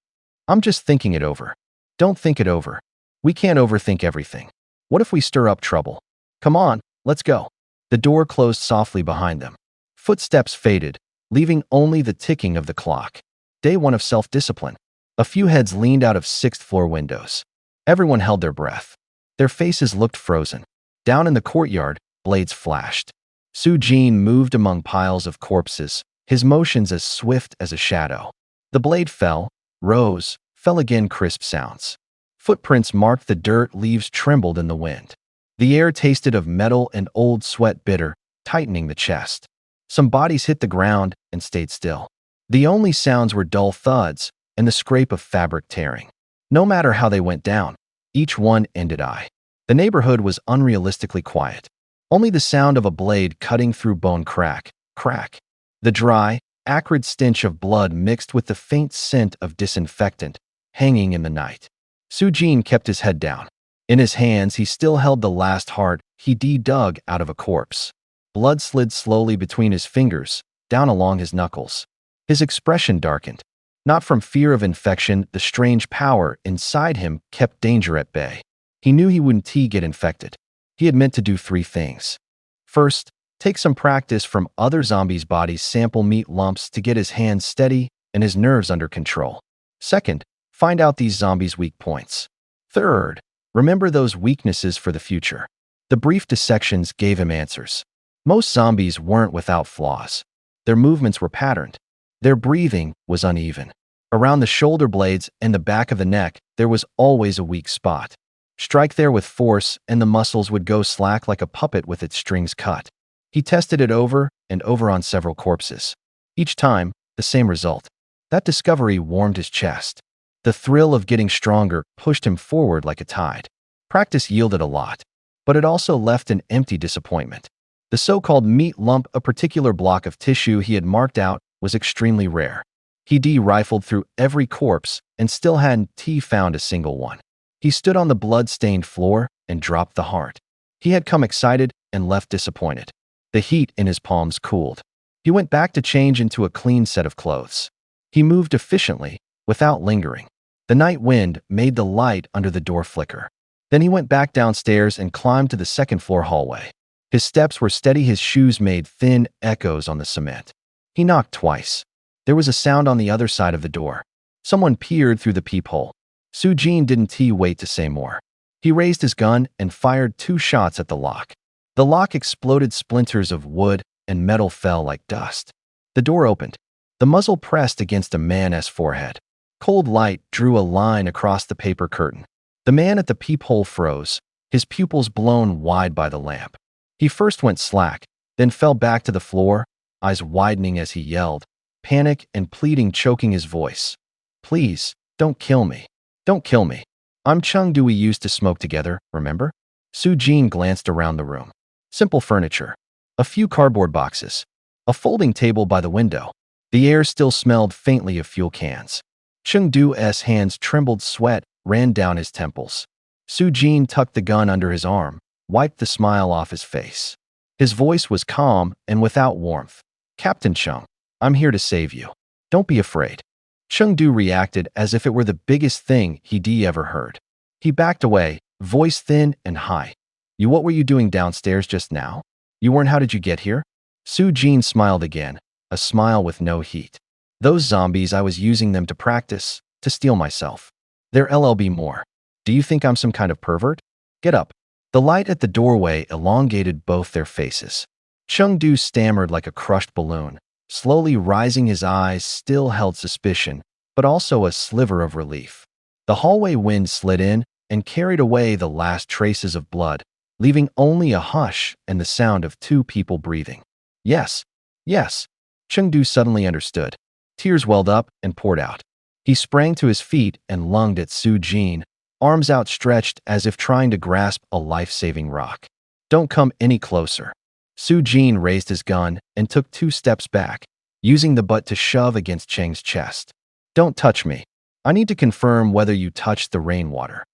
"I'm just thinking it over." "Don't think it over. We can't overthink everything. What if we stir up trouble? Come on, let's go." The door closed softly behind them. Footsteps faded, leaving only the ticking of the clock. Day one of self-discipline. A few heads leaned out of sixth-floor windows. Everyone held their breath. Their faces looked frozen. Down in the courtyard, blades flashed. Su-jin moved among piles of corpses, his motions as swift as a shadow. The blade fell, rose, fell again, crisp sounds. Footprints marked the dirt, leaves trembled in the wind. The air tasted of metal and old sweat bitter, tightening the chest. Some bodies hit the ground and stayed still. The only sounds were dull thuds and the scrape of fabric tearing. No matter how they went down, each one ended I. The neighborhood was unrealistically quiet. Only the sound of a blade cutting through bone crack, crack. The dry, acrid stench of blood mixed with the faint scent of disinfectant, hanging in the night. Sujin kept his head down. In his hands, he still held the last heart he dug out of a corpse. Blood slid slowly between his fingers, down along his knuckles. His expression darkened. Not from fear of infection, the strange power inside him kept danger at bay. He knew he wouldn't get infected. He had meant to do 3 things. First, take some practice from other zombies' bodies, sample meat lumps to get his hands steady and his nerves under control. Second, find out these zombies' weak points. Third, remember those weaknesses for the future. The brief dissections gave him answers. Most zombies weren't without flaws. Their movements were patterned. Their breathing was uneven. Around the shoulder blades and the back of the neck, there was always a weak spot. Strike there with force, and the muscles would go slack like a puppet with its strings cut. He tested it over and over on several corpses. Each time, the same result. That discovery warmed his chest. The thrill of getting stronger pushed him forward like a tide. Practice yielded a lot, but it also left an empty disappointment. The so-called meat lump, a particular block of tissue he had marked out, was extremely rare. He rifled through every corpse and still hadn't found a single one. He stood on the blood-stained floor and dropped the heart. He had come excited and left disappointed. The heat in his palms cooled. He went back to change into a clean set of clothes. He moved efficiently, without lingering. The night wind made the light under the door flicker. Then he went back downstairs and climbed to the second-floor hallway. His steps were steady, his shoes made thin echoes on the cement. He knocked twice. There was a sound on the other side of the door. Someone peered through the peephole. Sujin didn't wait to say more. He raised his gun and fired 2 shots at the lock. The lock exploded, splinters of wood and metal fell like dust. The door opened. The muzzle pressed against a man's forehead. Cold light drew a line across the paper curtain. The man at the peephole froze, his pupils blown wide by the lamp. He first went slack, then fell back to the floor, eyes widening as he yelled, panic and pleading choking his voice. "Please, don't kill me. Don't kill me. I'm Chengdu. We used to smoke together, remember?" Sujin glanced around the room. Simple furniture. A few cardboard boxes. A folding table by the window. The air still smelled faintly of fuel cans. Chengdu's hands trembled, sweat ran down his temples. Sujin tucked the gun under his arm, wiped the smile off his face. His voice was calm and without warmth. "Captain Cheng, I'm here to save you. Don't be afraid." Chengdu reacted as if it were the biggest thing he'd ever heard. He backed away, voice thin and high. What were you doing downstairs just now? You weren't. How did you get here?" Sujin smiled again, a smile with no heat. "Those zombies, I was using them to practice, to steal myself. They're LLB more. Do you think I'm some kind of pervert? Get up." The light at the doorway elongated both their faces. Chengdu stammered like a crushed balloon, slowly rising. His eyes still held suspicion, but also a sliver of relief. The hallway wind slid in and carried away the last traces of blood, leaving only a hush and the sound of 2 people breathing. Yes, yes. Chengdu suddenly understood. Tears welled up and poured out. He sprang to his feet and lunged at Sujin, arms outstretched as if trying to grasp a life-saving rock. "Don't come any closer." Sujin raised his gun and took 2 steps back, using the butt to shove against Cheng's chest. "Don't touch me. I need to confirm whether you touched the rainwater."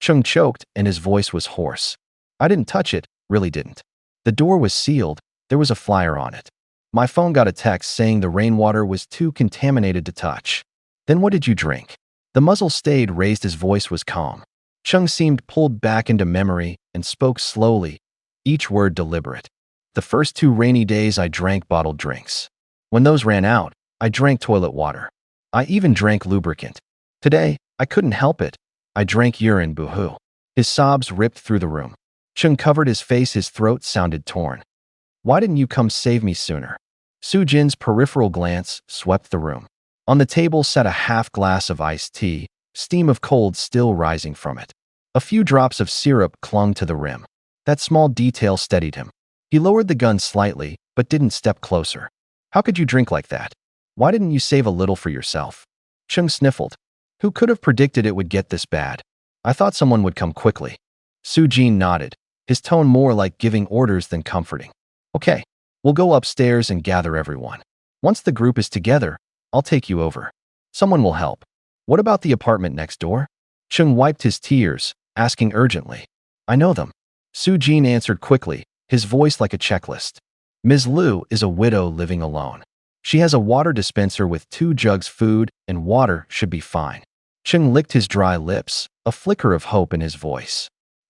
Cheng choked and his voice was hoarse. "I didn't touch it, really didn't. The door was sealed, there was a flyer on it. My phone got a text saying the rainwater was too contaminated to touch." "Then what did you drink?" The muzzle stayed raised, his voice was calm. Cheng seemed pulled back into memory and spoke slowly, each word deliberate. "The first 2 rainy days I drank bottled drinks. When those ran out, I drank toilet water. I even drank lubricant. Today, I couldn't help it. I drank urine, boo-hoo." His sobs ripped through the room. Cheng covered his face, his throat sounded torn. "Why didn't you come save me sooner?" Sujin's peripheral glance swept the room. On the table sat a half glass of iced tea, steam of cold still rising from it. A few drops of syrup clung to the rim. That small detail steadied him. He lowered the gun slightly, but didn't step closer. How could you drink like that? Why didn't you save a little for yourself? Chung sniffled. Who could have predicted it would get this bad? I thought someone would come quickly. Su-jin nodded, his tone more like giving orders than comforting. Okay, we'll go upstairs and gather everyone. Once the group is together, I'll take you over. Someone will help. What about the apartment next door? Chung wiped his tears, asking urgently. I know them. Su-jin answered quickly, his voice like a checklist. Ms. Liu is a widow living alone. She has a water dispenser with 2 jugs food, and water should be fine. Chung licked his dry lips, a flicker of hope in his voice.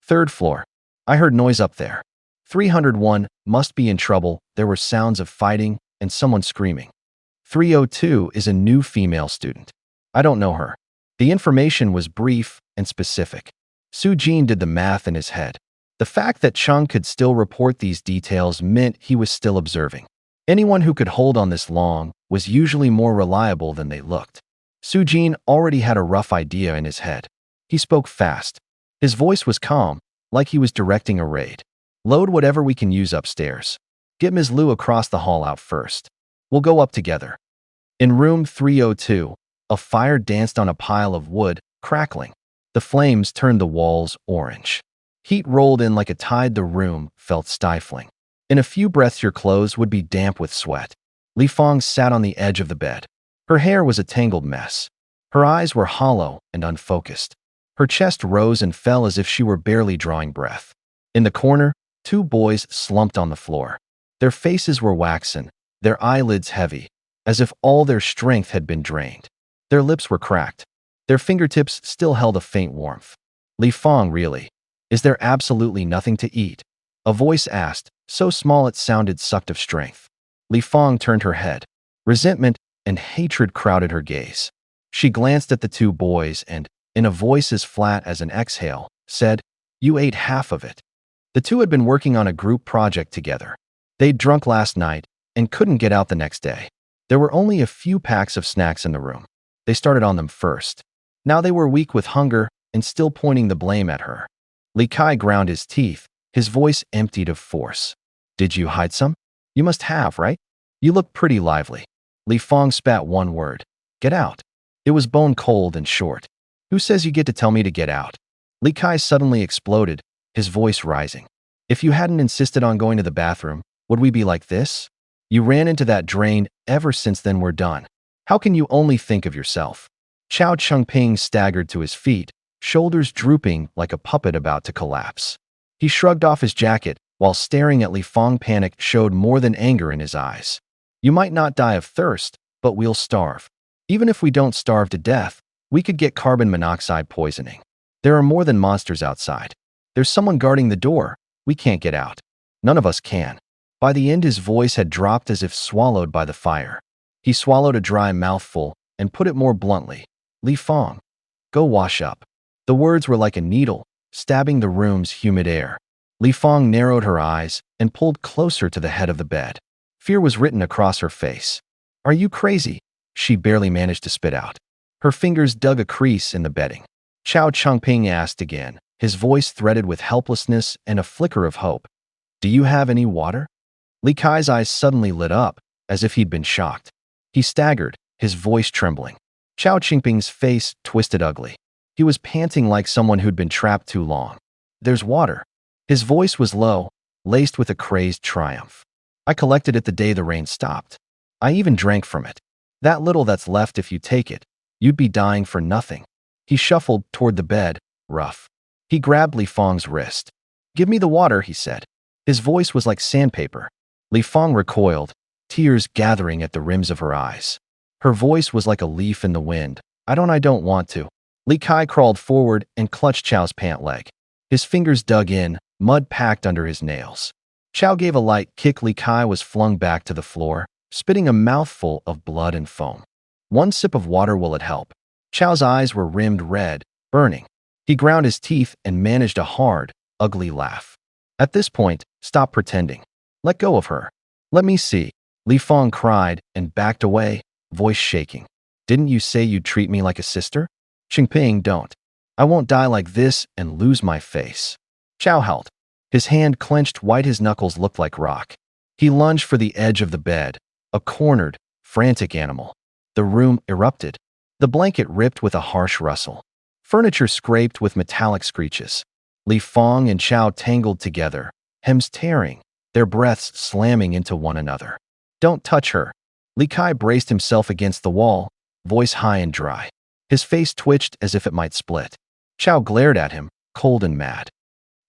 3rd floor. I heard noise up there. 301 must be in trouble. There were sounds of fighting and someone screaming. 302 is a new female student. I don't know her. The information was brief and specific. Su-jin did the math in his head. The fact that Chung could still report these details meant he was still observing. Anyone who could hold on this long was usually more reliable than they looked. Su-jin already had a rough idea in his head. He spoke fast. His voice was calm, like he was directing a raid. Load whatever we can use upstairs. Get Ms. Liu across the hall out first. We'll go up together. In room 302, a fire danced on a pile of wood, crackling. The flames turned the walls orange. Heat rolled in like a tide. The room felt stifling. In a few breaths your clothes would be damp with sweat. Li Fong sat on the edge of the bed. Her hair was a tangled mess. Her eyes were hollow and unfocused. Her chest rose and fell as if she were barely drawing breath. In the corner, 2 boys slumped on the floor. Their faces were waxen, their eyelids heavy, as if all their strength had been drained. Their lips were cracked. Their fingertips still held a faint warmth. Li Fong, really? Is there absolutely nothing to eat? A voice asked, so small it sounded sucked of strength. Li Fong turned her head. Resentment and hatred crowded her gaze. She glanced at the 2 boys and, in a voice as flat as an exhale, said, You ate half of it. The 2 had been working on a group project together. They'd drunk last night and couldn't get out the next day. There were only a few packs of snacks in the room. They started on them first. Now they were weak with hunger and still pointing the blame at her. Li Kai ground his teeth, his voice emptied of force. Did you hide some? You must have, right? You look pretty lively. Li Fong spat one word. Get out. It was bone cold and short. Who says you get to tell me to get out? Li Kai suddenly exploded, his voice rising. If you hadn't insisted on going to the bathroom, would we be like this? You ran into that drain. Ever since then we're done. How can you only think of yourself? Chao Chengping staggered to his feet, shoulders drooping like a puppet about to collapse. He shrugged off his jacket, while staring at Li Fong. Panic showed more than anger in his eyes. You might not die of thirst, but we'll starve. Even if we don't starve to death, we could get carbon monoxide poisoning. There are more than monsters outside. There's someone guarding the door. We can't get out. None of us can. By the end his voice had dropped as if swallowed by the fire. He swallowed a dry mouthful and put it more bluntly. Li Fong, go wash up. The words were like a needle, stabbing the room's humid air. Li Fong narrowed her eyes and pulled closer to the head of the bed. Fear was written across her face. Are you crazy? She barely managed to spit out. Her fingers dug a crease in the bedding. Chao Chengping asked again, his voice threaded with helplessness and a flicker of hope. Do you have any water? Li Kai's eyes suddenly lit up, as if he'd been shocked. He staggered, his voice trembling. Chao Chengping's face twisted ugly. He was panting like someone who'd been trapped too long. There's water. His voice was low, laced with a crazed triumph. I collected it the day the rain stopped. I even drank from it. That little that's left, if you take it, you'd be dying for nothing. He shuffled toward the bed, rough. He grabbed Li Fong's wrist. Give me the water, he said. His voice was like sandpaper. Li Fong recoiled, tears gathering at the rims of her eyes. Her voice was like a leaf in the wind. I don't want to. Li Kai crawled forward and clutched Chao's pant leg. His fingers dug in, mud packed under his nails. Chao gave a light kick. Li Kai was flung back to the floor, spitting a mouthful of blood and foam. One sip of water, will it help? Chao's eyes were rimmed red, burning. He ground his teeth and managed a hard, ugly laugh. At this point, stop pretending. Let go of her. Let me see. Li Fong cried and backed away, voice shaking. Didn't you say you'd treat me like a sister? Chengping, don't. I won't die like this and lose my face. Chao held. His hand clenched white, his knuckles looked like rock. He lunged for the edge of the bed, a cornered, frantic animal. The room erupted. The blanket ripped with a harsh rustle. Furniture scraped with metallic screeches. Li Fong and Chao tangled together, hems tearing, their breaths slamming into one another. "Don't touch her." Li Kai braced himself against the wall, voice high and dry. His face twitched as if it might split. Chao glared at him, cold and mad.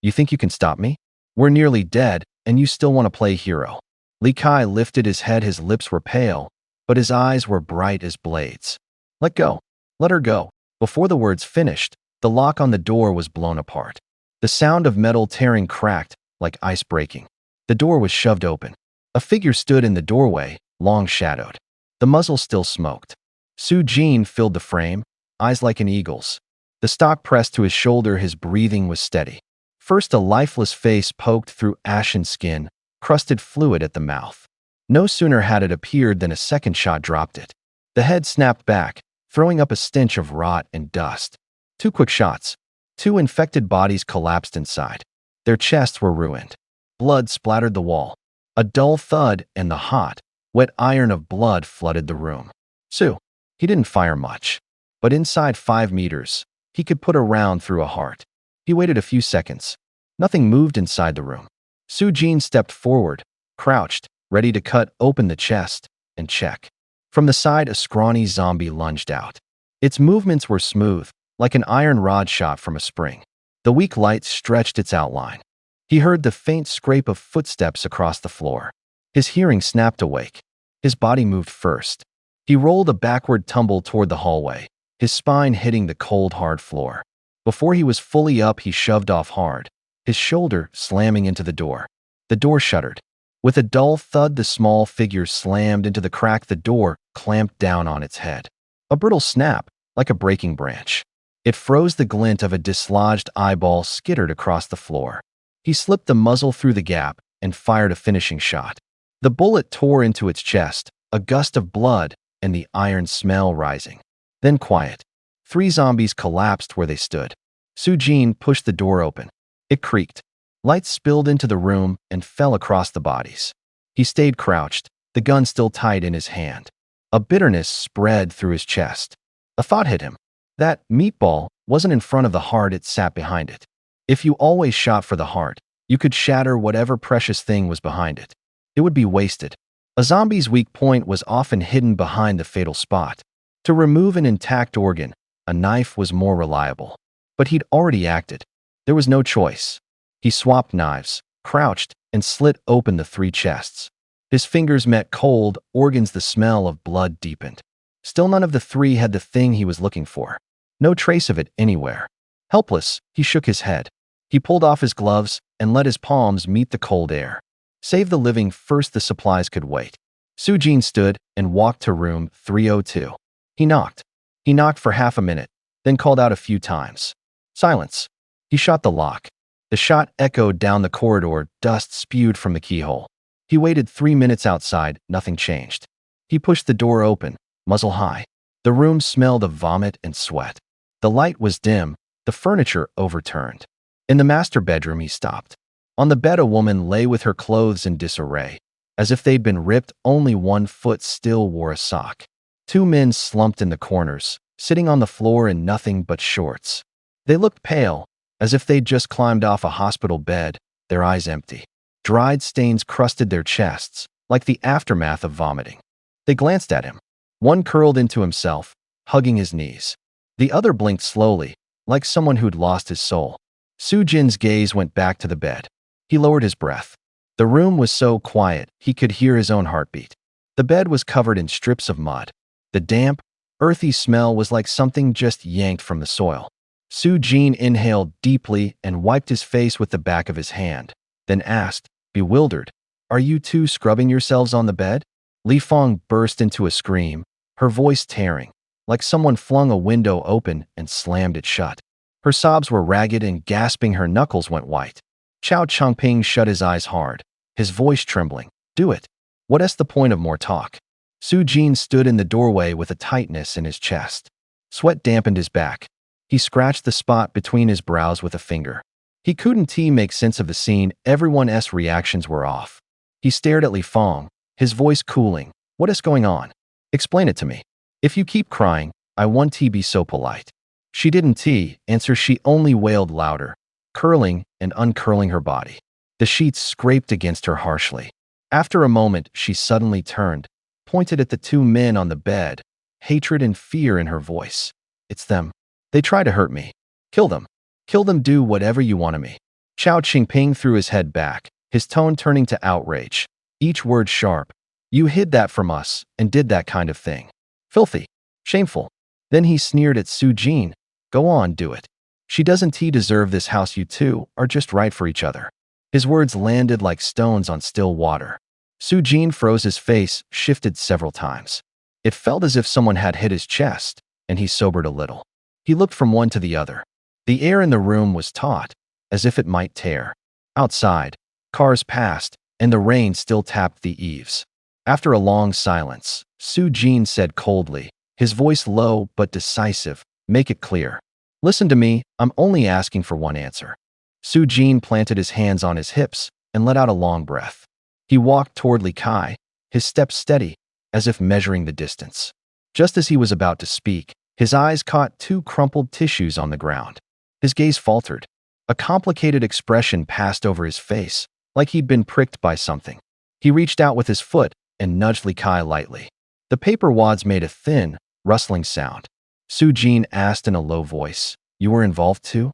"You think you can stop me? We're nearly dead, and you still want to play hero." Li Kai lifted his head, his lips were pale, but his eyes were bright as blades. "Let go. Let her go." Before the words finished, the lock on the door was blown apart. The sound of metal tearing cracked, like ice breaking. The door was shoved open. A figure stood in the doorway, long shadowed. The muzzle still smoked. Su Jin filled the frame, eyes like an eagle's. The stock pressed to his shoulder, his breathing was steady. First, a lifeless face poked through ashen skin, crusted fluid at the mouth. No sooner had it appeared than a second shot dropped it. The head snapped back, throwing up a stench of rot and dust. 2 quick shots. 2 infected bodies collapsed inside. Their chests were ruined. Blood splattered the wall. A dull thud, and the hot, wet iron of blood flooded the room. Su. He didn't fire much. But inside 5 meters, he could put a round through a heart. He waited a few seconds. Nothing moved inside the room. Su Jin stepped forward, crouched, ready to cut open the chest and check. From the side, a scrawny zombie lunged out. Its movements were smooth, like an iron rod shot from a spring. The weak light stretched its outline. He heard the faint scrape of footsteps across the floor. His hearing snapped awake. His body moved first. He rolled a backward tumble toward the hallway, his spine hitting the cold, hard floor. Before he was fully up, he shoved off hard, his shoulder slamming into the door. The door shuttered. With a dull thud, the small figure slammed into the crack. The door clamped down on its head. A brittle snap, like a breaking branch. It froze. The glint of a dislodged eyeball skittered across the floor. He slipped the muzzle through the gap and fired a finishing shot. The bullet tore into its chest, a gust of blood and the iron smell rising. Then quiet. 3 zombies collapsed where they stood. Su Jin pushed the door open. It creaked. Light spilled into the room and fell across the bodies. He stayed crouched, the gun still tight in his hand. A bitterness spread through his chest. A thought hit him. That meatball wasn't in front of the heart, it sat behind it. If you always shot for the heart, you could shatter whatever precious thing was behind it. It would be wasted. A zombie's weak point was often hidden behind the fatal spot. To remove an intact organ, a knife was more reliable. But he'd already acted. There was no choice. He swapped knives, crouched, and slit open the 3 chests. His fingers met cold organs. The smell of blood deepened. Still none of the 3 had the thing he was looking for. No trace of it anywhere. Helpless, he shook his head. He pulled off his gloves and let his palms meet the cold air. Save the living first, the supplies could wait. Su Jin stood and walked to room 302. He knocked. He knocked for half a minute, then called out a few times. Silence. He shot the lock. The shot echoed down the corridor, dust spewed from the keyhole. He waited 3 minutes outside, nothing changed. He pushed the door open, muzzle high. The room smelled of vomit and sweat. The light was dim, the furniture overturned. In the master bedroom, he stopped. On the bed, a woman lay with her clothes in disarray. As if they'd been ripped, only one foot still wore a sock. 2 men slumped in the corners, sitting on the floor in nothing but shorts. They looked pale, as if they'd just climbed off a hospital bed, their eyes empty. Dried stains crusted their chests, like the aftermath of vomiting. They glanced at him. One curled into himself, hugging his knees. The other blinked slowly, like someone who'd lost his soul. Su Jin's gaze went back to the bed. He lowered his breath. The room was so quiet, he could hear his own heartbeat. The bed was covered in strips of mud. The damp, earthy smell was like something just yanked from the soil. Su Jin inhaled deeply and wiped his face with the back of his hand, then asked, bewildered, "Are you 2 scrubbing yourselves on the bed?" Li Fong burst into a scream, her voice tearing, like someone flung a window open and slammed it shut. Her sobs were ragged and gasping, her knuckles went white. Chao Chongping shut his eyes hard, his voice trembling. "Do it. What's the point of more talk?" Su Jin stood in the doorway with a tightness in his chest. Sweat dampened his back. He scratched the spot between his brows with a finger. He couldn't make sense of the scene. Everyone's reactions were off. He stared at Li Fong, his voice cooling. What is going on? Explain it to me. If you keep crying, I won't be so polite. She didn't answer. She only wailed louder, curling and uncurling her body. The sheets scraped against her harshly. After a moment, she suddenly turned, pointed at the two men on the bed, hatred and fear in her voice. It's them. They try to hurt me. Kill them. Kill them. Do whatever you want of me. Chao Qingping threw his head back, his tone turning to outrage. Each word sharp. You hid that from us and did that kind of thing. Filthy. Shameful. Then he sneered at Su Jin. Go on, do it. She doesn't deserve this house. You two are just right for each other. His words landed like stones on still water. Su Jin froze. His face shifted several times. It felt as if someone had hit his chest, and he sobered a little. He looked from one to the other. The air in the room was taut, as if it might tear. Outside, cars passed, and the rain still tapped the eaves. After a long silence, Su Jin said coldly, his voice low but decisive, make it clear. Listen to me, I'm only asking for one answer. Su Jin planted his hands on his hips and let out a long breath. He walked toward Li Kai, his steps steady, as if measuring the distance. Just as he was about to speak, his eyes caught two crumpled tissues on the ground. His gaze faltered. A complicated expression passed over his face, like he'd been pricked by something. He reached out with his foot and nudged Li Kai lightly. The paper wads made a thin, rustling sound. Su Jin asked in a low voice, You were involved too?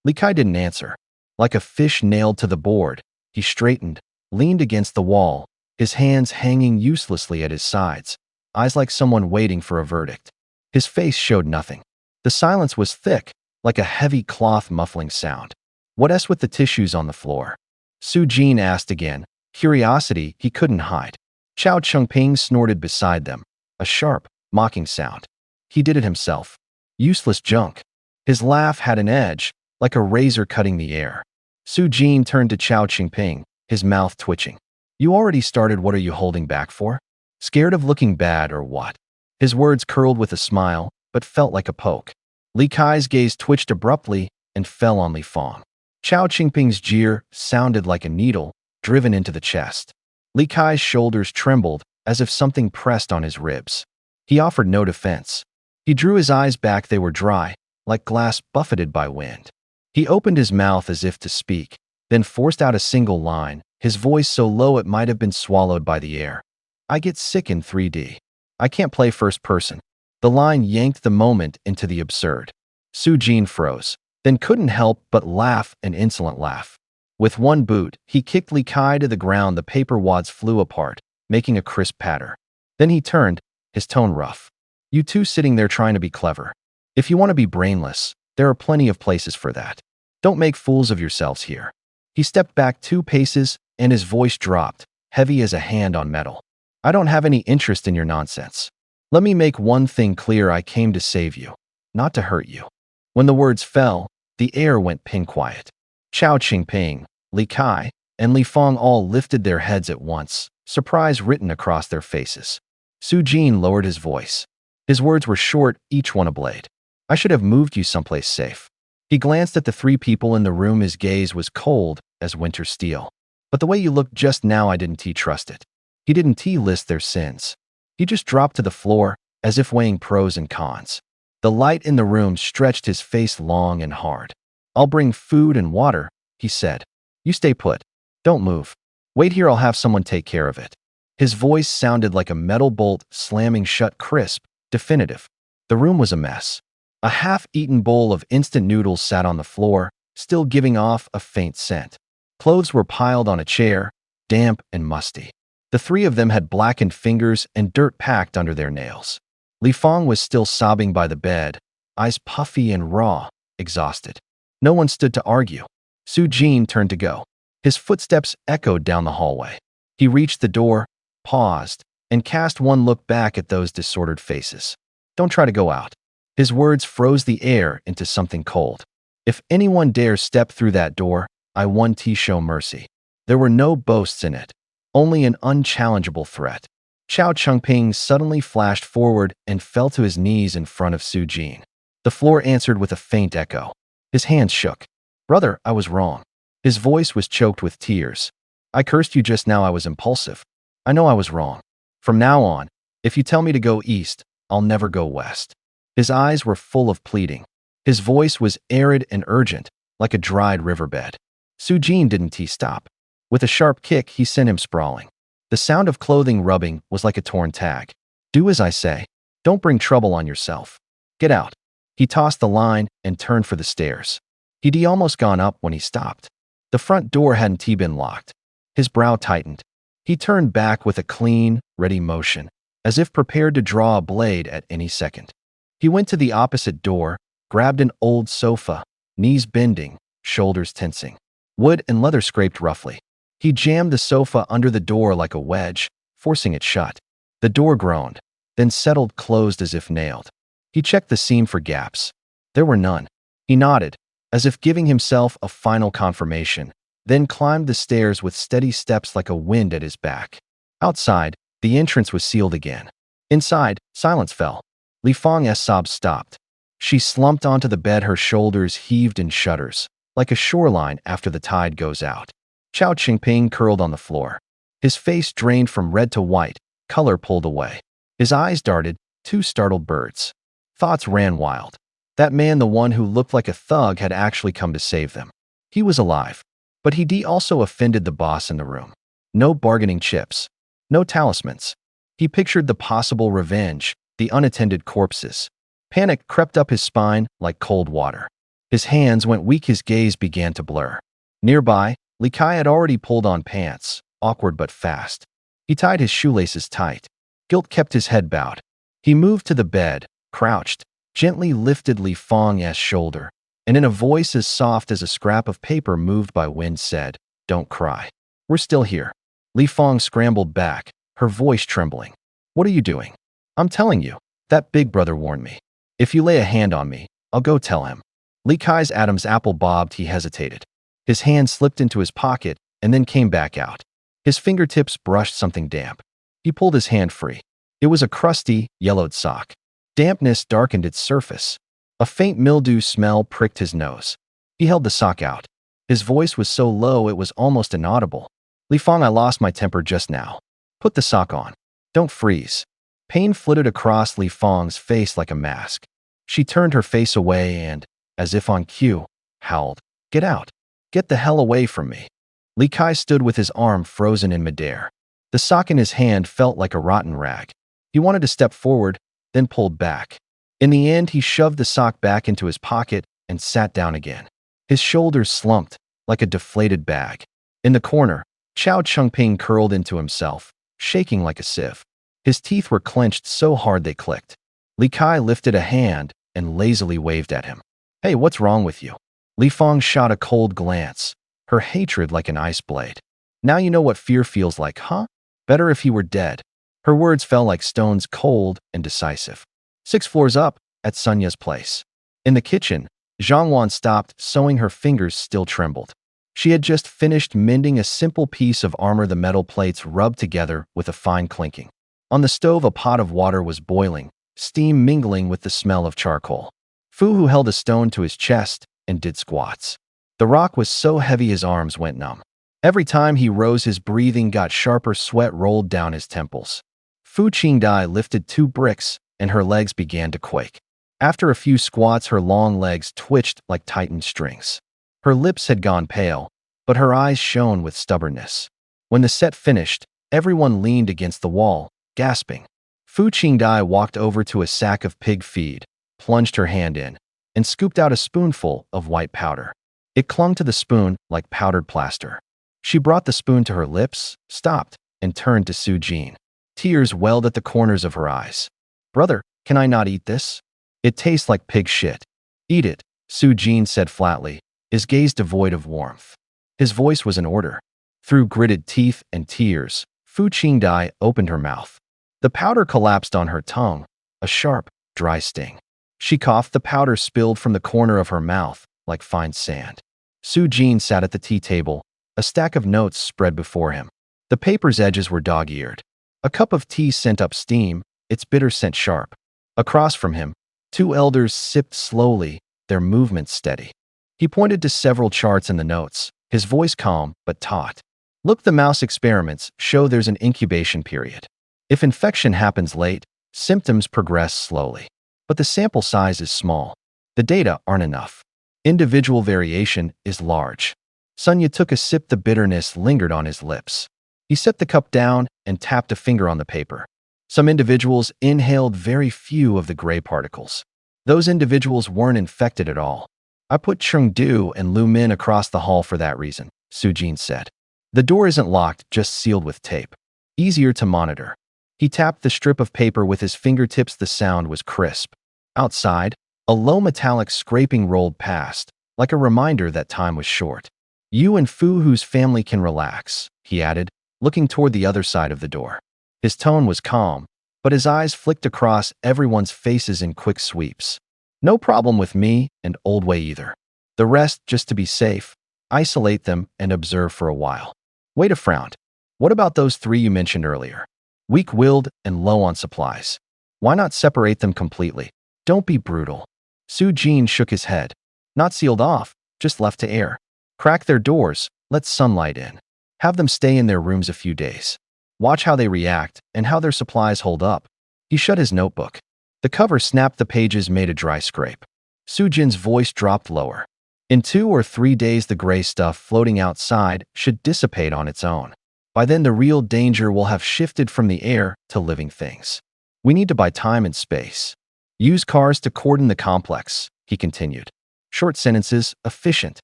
Li Kai didn't answer. Like a fish nailed to the board, he straightened, leaned against the wall, his hands hanging uselessly at his sides, eyes like someone waiting for a verdict. His face showed nothing. The silence was thick, like a heavy cloth muffling sound. What's with the tissues on the floor? Su Jin asked again, curiosity he couldn't hide. Chao Qingping snorted beside them, a sharp, mocking sound. He did it himself. Useless junk. His laugh had an edge, like a razor cutting the air. Su Jin turned to Chao Qingping, his mouth twitching. You already started. What are you holding back for? Scared of looking bad or what? His words curled with a smile, but felt like a poke. Li Kai's gaze twitched abruptly and fell on Li Fong. Chao Qingping's jeer sounded like a needle driven into the chest. Li Kai's shoulders trembled as if something pressed on his ribs. He offered no defense. He drew his eyes back. They were dry, like glass buffeted by wind. He opened his mouth as if to speak, then forced out a single line, his voice so low it might have been swallowed by the air. I get sick in 3D. I can't play first person. The line yanked the moment into the absurd. Su Jin froze, then couldn't help but laugh, an insolent laugh. With one boot, he kicked Li Kai to the ground. The paper wads flew apart, making a crisp patter. Then he turned, his tone rough. You two sitting there trying to be clever. If you want to be brainless, there are plenty of places for that. Don't make fools of yourselves here. He stepped back 2 paces, and his voice dropped, heavy as a hand on metal. I don't have any interest in your nonsense. Let me make one thing clear. I came to save you, not to hurt you. When the words fell, the air went pin quiet. Chao Qingping, Li Kai, and Li Fong all lifted their heads at once, surprise written across their faces. Su Jin lowered his voice. His words were short, each one a blade. I should have moved you someplace safe. He glanced at the 3 people in the room. His gaze was cold as winter steel. But the way you looked just now, I didn't trust it. He didn't list their sins. He just dropped to the floor, as if weighing pros and cons. The light in the room stretched his face long and hard. I'll bring food and water, he said. You stay put. Don't move. Wait here, I'll have someone take care of it. His voice sounded like a metal bolt slamming shut, crisp, definitive. The room was a mess. A half-eaten bowl of instant noodles sat on the floor, still giving off a faint scent. Clothes were piled on a chair, damp and musty. The 3 of them had blackened fingers and dirt packed under their nails. Li Fong was still sobbing by the bed, eyes puffy and raw, exhausted. No one stood to argue. Su Jin turned to go. His footsteps echoed down the hallway. He reached the door, paused, and cast one look back at those disordered faces. Don't try to go out. His words froze the air into something cold. If anyone dares step through that door, I won't show mercy. There were no boasts in it, only an unchallengeable threat. Chao Qingping suddenly flashed forward and fell to his knees in front of Su Jin. The floor answered with a faint echo. His hands shook. Brother, I was wrong. His voice was choked with tears. I cursed you just now. I was impulsive. I know I was wrong. From now on, if you tell me to go east, I'll never go west. His eyes were full of pleading. His voice was arid and urgent, like a dried riverbed. Sujin didn't he stop. With a sharp kick, he sent him sprawling. The sound of clothing rubbing was like a torn tag. Do as I say. Don't bring trouble on yourself. Get out. He tossed the line and turned for the stairs. He'd almost gone up when he stopped. The front door hadn't been locked. His brow tightened. He turned back with a clean, ready motion, as if prepared to draw a blade at any second. He went to the opposite door, grabbed an old sofa, knees bending, shoulders tensing. Wood and leather scraped roughly. He jammed the sofa under the door like a wedge, forcing it shut. The door groaned, then settled closed as if nailed. He checked the seam for gaps. There were none. He nodded, as if giving himself a final confirmation, then climbed the stairs with steady steps like a wind at his back. Outside, the entrance was sealed again. Inside, silence fell. Li Feng's sobs stopped. She slumped onto the bed, her shoulders heaved in shudders, like a shoreline after the tide goes out. Chao Qingping curled on the floor. His face drained from red to white, color pulled away. His eyes darted, two startled birds. Thoughts ran wild. That man, the one who looked like a thug, had actually come to save them. He was alive. But he also offended the boss in the room. No bargaining chips. No talismans. He pictured the possible revenge, the unattended corpses. Panic crept up his spine like cold water. His hands went weak, his gaze began to blur. Nearby, Li Kai had already pulled on pants, awkward but fast. He tied his shoelaces tight. Guilt kept his head bowed. He moved to the bed, crouched, gently lifted Li Feng's shoulder, and in a voice as soft as a scrap of paper moved by wind said, "Don't cry. We're still here." Li Feng scrambled back, her voice trembling. "What are you doing?" "I'm telling you. That big brother warned me. If you lay a hand on me, I'll go tell him." Li Kai's Adam's apple bobbed. He hesitated. His hand slipped into his pocket and then came back out. His fingertips brushed something damp. He pulled his hand free. It was a crusty, yellowed sock. Dampness darkened its surface. A faint mildew smell pricked his nose. He held the sock out. His voice was so low it was almost inaudible. "Li Feng, I lost my temper just now. Put the sock on. Don't freeze." Pain flitted across Li Feng's face like a mask. She turned her face away and, as if on cue, howled, "Get out. Get the hell away from me." Li Kai stood with his arm frozen in midair. The sock in his hand felt like a rotten rag. He wanted to step forward, then pulled back. In the end, he shoved the sock back into his pocket and sat down again. His shoulders slumped, like a deflated bag. In the corner, Chao Qingping curled into himself, shaking like a sieve. His teeth were clenched so hard they clicked. Li Kai lifted a hand and lazily waved at him. "Hey, what's wrong with you?" Li Feng shot a cold glance, her hatred like an ice blade. "Now you know what fear feels like, huh? Better if he were dead." Her words fell like stones, cold and decisive. 6 floors up, at Sunya's place. In the kitchen, Zhang Wan stopped, sewing. Her fingers still trembled. She had just finished mending a simple piece of armor, the metal plates rubbed together with a fine clinking. On the stove, a pot of water was boiling, steam mingling with the smell of charcoal. Fu Hu held a stone to his chest and did squats. The rock was so heavy his arms went numb. Every time he rose, his breathing got sharper, sweat rolled down his temples. Fu Qingdai lifted 2 bricks, and her legs began to quake. After a few squats, her long legs twitched like tightened strings. Her lips had gone pale, but her eyes shone with stubbornness. When the set finished, everyone leaned against the wall, gasping. Fu Qingdai walked over to a sack of pig feed, plunged her hand in, and scooped out a spoonful of white powder. It clung to the spoon like powdered plaster. She brought the spoon to her lips, stopped, and turned to Su Jin. Tears welled at the corners of her eyes. "Brother, can I not eat this? It tastes like pig shit." "Eat it," Su Jin said flatly, his gaze devoid of warmth. His voice was an order. Through gritted teeth and tears, Fu Qingdai opened her mouth. The powder collapsed on her tongue, a sharp, dry sting. She coughed. The powder spilled from the corner of her mouth like fine sand. Su Jin sat at the tea table, a stack of notes spread before him. The paper's edges were dog-eared. A cup of tea sent up steam, its bitter scent sharp. Across from him, 2 elders sipped slowly, their movements steady. He pointed to several charts in the notes, his voice calm but taut. Look, the mouse experiments show there's an incubation period. If infection happens late, symptoms progress slowly. But the sample size is small. The data aren't enough. Individual variation is large. Sunya took a sip. The bitterness lingered on his lips. He set the cup down and tapped a finger on the paper. Some individuals inhaled very few of the gray particles. Those individuals weren't infected at all. I put Chengdu and Lu Min across the hall for that reason, Su Jin said. The door isn't locked, just sealed with tape. Easier to monitor. He tapped the strip of paper with his fingertips. The sound was crisp. Outside, a low metallic scraping rolled past, like a reminder that time was short. You and Fu Hu's family can relax, he added, looking toward the other side of the door. His tone was calm, but his eyes flicked across everyone's faces in quick sweeps. No problem with me and Old Wei either. The rest, just to be safe, isolate them and observe for a while. Wait a frowned. What about those three you mentioned earlier? Weak-willed and low on supplies. Why not separate them completely? Don't be brutal. Su Jin shook his head. Not sealed off, just left to air. Crack their doors, let sunlight in. Have them stay in their rooms a few days. Watch how they react and how their supplies hold up. He shut his notebook. The cover snapped, the pages made a dry scrape. Su Jin's voice dropped lower. In 2 or 3 days, the gray stuff floating outside should dissipate on its own. By then, the real danger will have shifted from the air to living things. We need to buy time and space. Use cars to cordon the complex, he continued. Short sentences, efficient.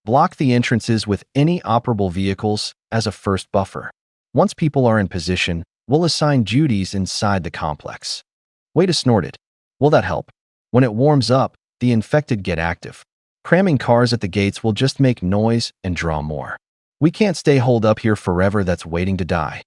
Block the entrances with any operable vehicles as a first buffer. Once people are in position, we'll assign duties inside the complex. Wait, snorted. Will that help? When it warms up, the infected get active. Cramming cars at the gates will just make noise and draw more. We can't stay holed up here forever, that's waiting to die.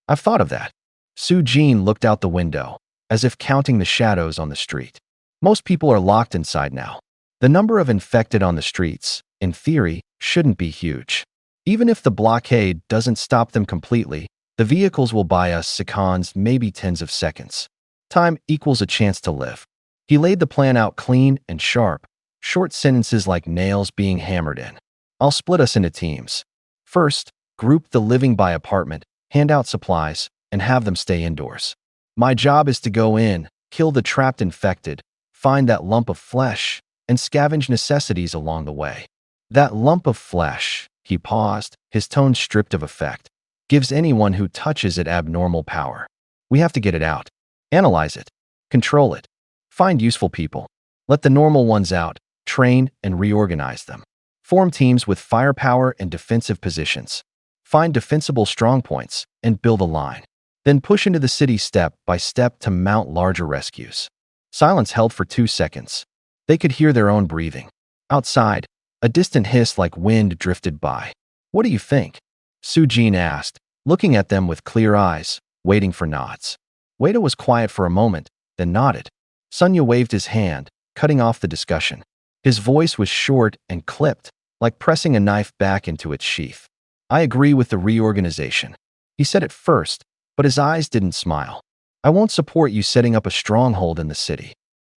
I've thought of that. Su Jin looked out the window, as if counting the shadows on the street. Most people are locked inside now. The number of infected on the streets, in theory, shouldn't be huge. Even if the blockade doesn't stop them completely, the vehicles will buy us seconds, maybe tens of seconds. Time equals a chance to live. He laid the plan out clean and sharp, short sentences like nails being hammered in. I'll split us into teams. First, group the living by apartment, hand out supplies, and have them stay indoors. My job is to go in, kill the trapped infected, find that lump of flesh, and scavenge necessities along the way. That lump of flesh, he paused, his tone stripped of effect, gives anyone who touches it abnormal power. We have to get it out. Analyze it. Control it. Find useful people. Let the normal ones out, train and reorganize them. Form teams with firepower and defensive positions. Find defensible strongpoints and build a line. Then push into the city step by step to mount larger rescues. Silence held for 2 seconds. They could hear their own breathing. Outside, a distant hiss like wind drifted by. What do you think? Su Jin asked, looking at them with clear eyes, waiting for nods. Wada was quiet for a moment, then nodded. Sunya waved his hand, cutting off the discussion. His voice was short and clipped, like pressing a knife back into its sheath. I agree with the reorganization. He said it first, but his eyes didn't smile. I won't support you setting up a stronghold in the city.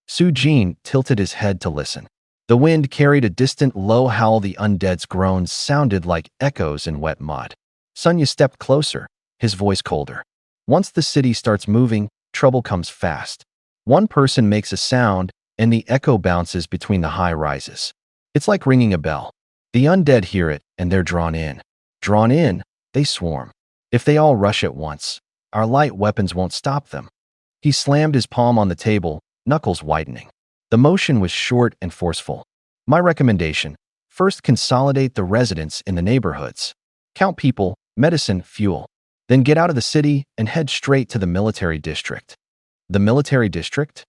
Su Jin tilted his head to listen. The wind carried a distant low howl. The undead's groans sounded like echoes in wet mud. Sunya stepped closer, his voice colder. Once the city starts moving, trouble comes fast. One person makes a sound, and the echo bounces between the high rises. It's like ringing a bell. The undead hear it, and they're drawn in. Drawn in, they swarm. If they all rush at once, our light weapons won't stop them. He slammed his palm on the table, knuckles whitening. The motion was short and forceful. My recommendation: first consolidate the residents in the neighborhoods. Count people, medicine, fuel. Then get out of the city and head straight to the military district. The military district?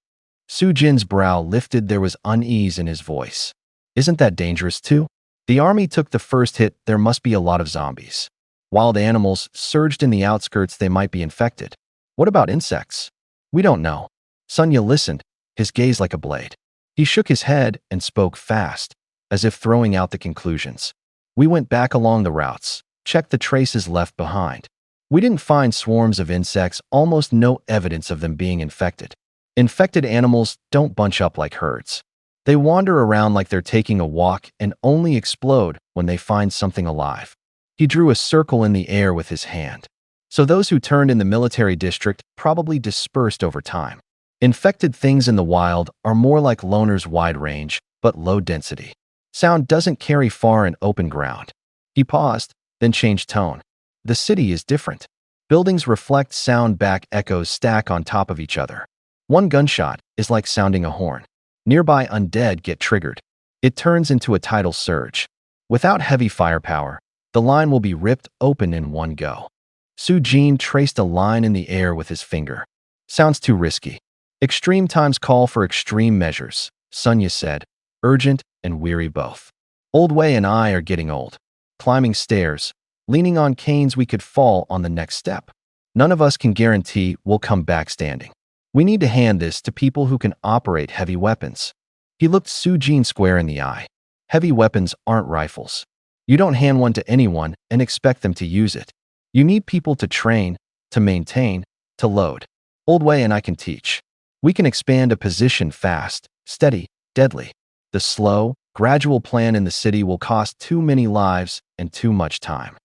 Su Jin's brow lifted. There was unease in his voice. Isn't that dangerous too? The army took the first hit. There must be a lot of zombies. Wild animals surged in the outskirts. They might be infected. What about insects? We don't know. Sunya listened, his gaze like a blade. He shook his head and spoke fast, as if throwing out the conclusions. We went back along the routes, checked the traces left behind. We didn't find swarms of insects, almost no evidence of them being infected. Infected animals don't bunch up like herds. They wander around like they're taking a walk and only explode when they find something alive. He drew a circle in the air with his hand. So those who turned in the military district probably dispersed over time. Infected things in the wild are more like loners, wide range, but low density. Sound doesn't carry far in open ground. He paused, then changed tone. The city is different. Buildings reflect sound back, echoes stack on top of each other. One gunshot is like sounding a horn. Nearby undead get triggered. It turns into a tidal surge. Without heavy firepower, the line will be ripped open in one go. Su-jin traced a line in the air with his finger. Sounds too risky. Extreme times call for extreme measures, Sunya said, urgent and weary both. Old Wei and I are getting old. Climbing stairs, leaning on canes, we could fall on the next step. None of us can guarantee we'll come back standing. We need to hand this to people who can operate heavy weapons. He looked Su-jin square in the eye. Heavy weapons aren't rifles. You don't hand one to anyone and expect them to use it. You need people to train, to maintain, to load. Old Wei and I can teach. We can expand a position fast, steady, deadly. The slow, gradual plan in the city will cost too many lives and too much time.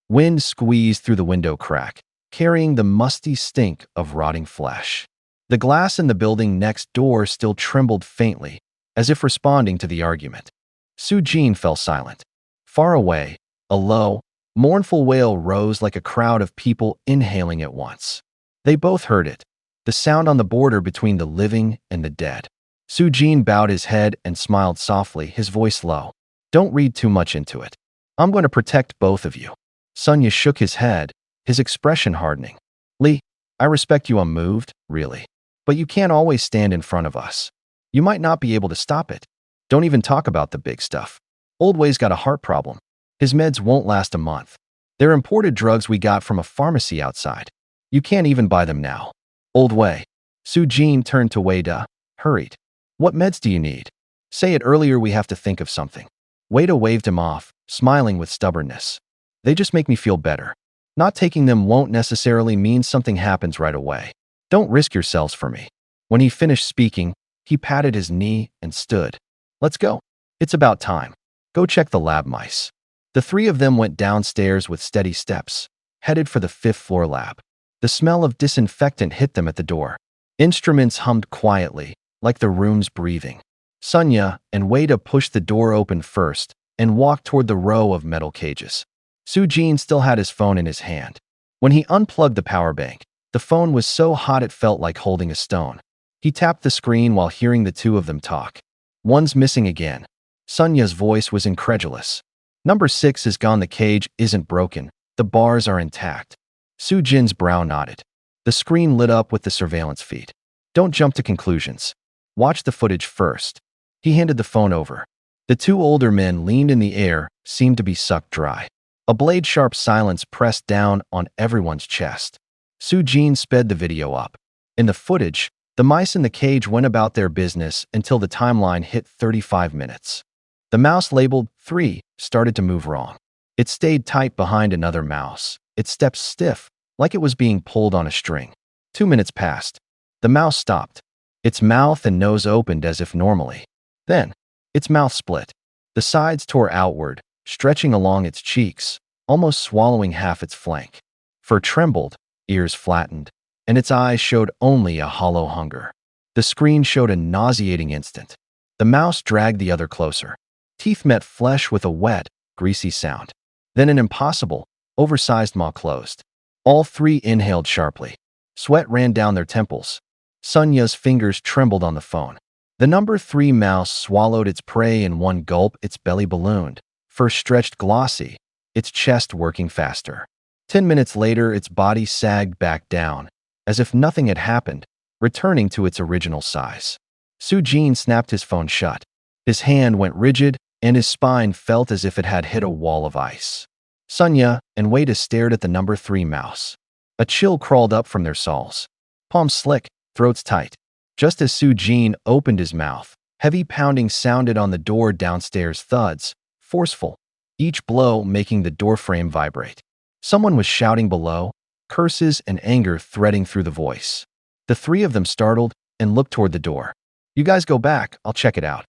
Wind squeezed through the window crack, carrying the musty stink of rotting flesh. The glass in the building next door still trembled faintly, as if responding to the argument. Su-jin fell silent. Far away, a low, mournful wail rose like a crowd of people inhaling at once. They both heard it, the sound on the border between the living and the dead. Su-jin bowed his head and smiled softly, his voice low. Don't read too much into it. I'm going to protect both of you. Sunya shook his head, his expression hardening. Lee, I respect you unmoved, really. But you can't always stand in front of us. You might not be able to stop it. Don't even talk about the big stuff. Old Wei's got a heart problem. His meds won't last a month. They're imported drugs we got from a pharmacy outside. You can't even buy them now. Old Wei. Su-jin turned to Wei-da, hurried. What meds do you need? Say it earlier, we have to think of something. Wei-da waved him off, smiling with stubbornness. They just make me feel better. Not taking them won't necessarily mean something happens right away. Don't risk yourselves for me. When he finished speaking, he patted his knee and stood. Let's go. It's about time. Go check the lab mice. The three of them went downstairs with steady steps, headed for the 5th floor lab. The smell of disinfectant hit them at the door. Instruments hummed quietly, like the room's breathing. Sunya and Wei-da pushed the door open first and walked toward the row of metal cages. Su-jin still had his phone in his hand. When he unplugged the power bank, the phone was so hot it felt like holding a stone. He tapped the screen while hearing the two of them talk. One's missing again. Sunya's voice was incredulous. Number 6 is gone. The cage isn't broken. The bars are intact. Su-jin's brow nodded. The screen lit up with the surveillance feed. Don't jump to conclusions. Watch the footage first. He handed the phone over. The two older men leaned in the air, seemed to be sucked dry. A blade-sharp silence pressed down on everyone's chest. Su-jin sped the video up. In the footage, the mice in the cage went about their business until the timeline hit 35 minutes. The mouse labeled 3 started to move wrong. It stayed tight behind another mouse. Its steps stiff, like it was being pulled on a string. 2 minutes passed. The mouse stopped. Its mouth and nose opened as if normally. Then, its mouth split. The sides tore outward, stretching along its cheeks, almost swallowing half its flank. Fur trembled, ears flattened, and its eyes showed only a hollow hunger. The screen showed a nauseating instant. The mouse dragged the other closer. Teeth met flesh with a wet, greasy sound. Then an impossible, oversized maw closed. All three inhaled sharply. Sweat ran down their temples. Sunya's fingers trembled on the phone. The number 3 mouse swallowed its prey in one gulp. Its belly ballooned, fur stretched glossy, its chest working faster. 10 minutes later, its body sagged back down, as if nothing had happened, returning to its original size. Su-jin snapped his phone shut. His hand went rigid, and his spine felt as if it had hit a wall of ice. Sunya and Wei-da stared at the number 3 mouse. A chill crawled up from their soles. Palms slick, throats tight. Just as Su-jin opened his mouth, heavy pounding sounded on the door downstairs, thuds, forceful, each blow making the doorframe vibrate. Someone was shouting below, curses and anger threading through the voice. The three of them startled and looked toward the door. You guys go back, I'll check it out.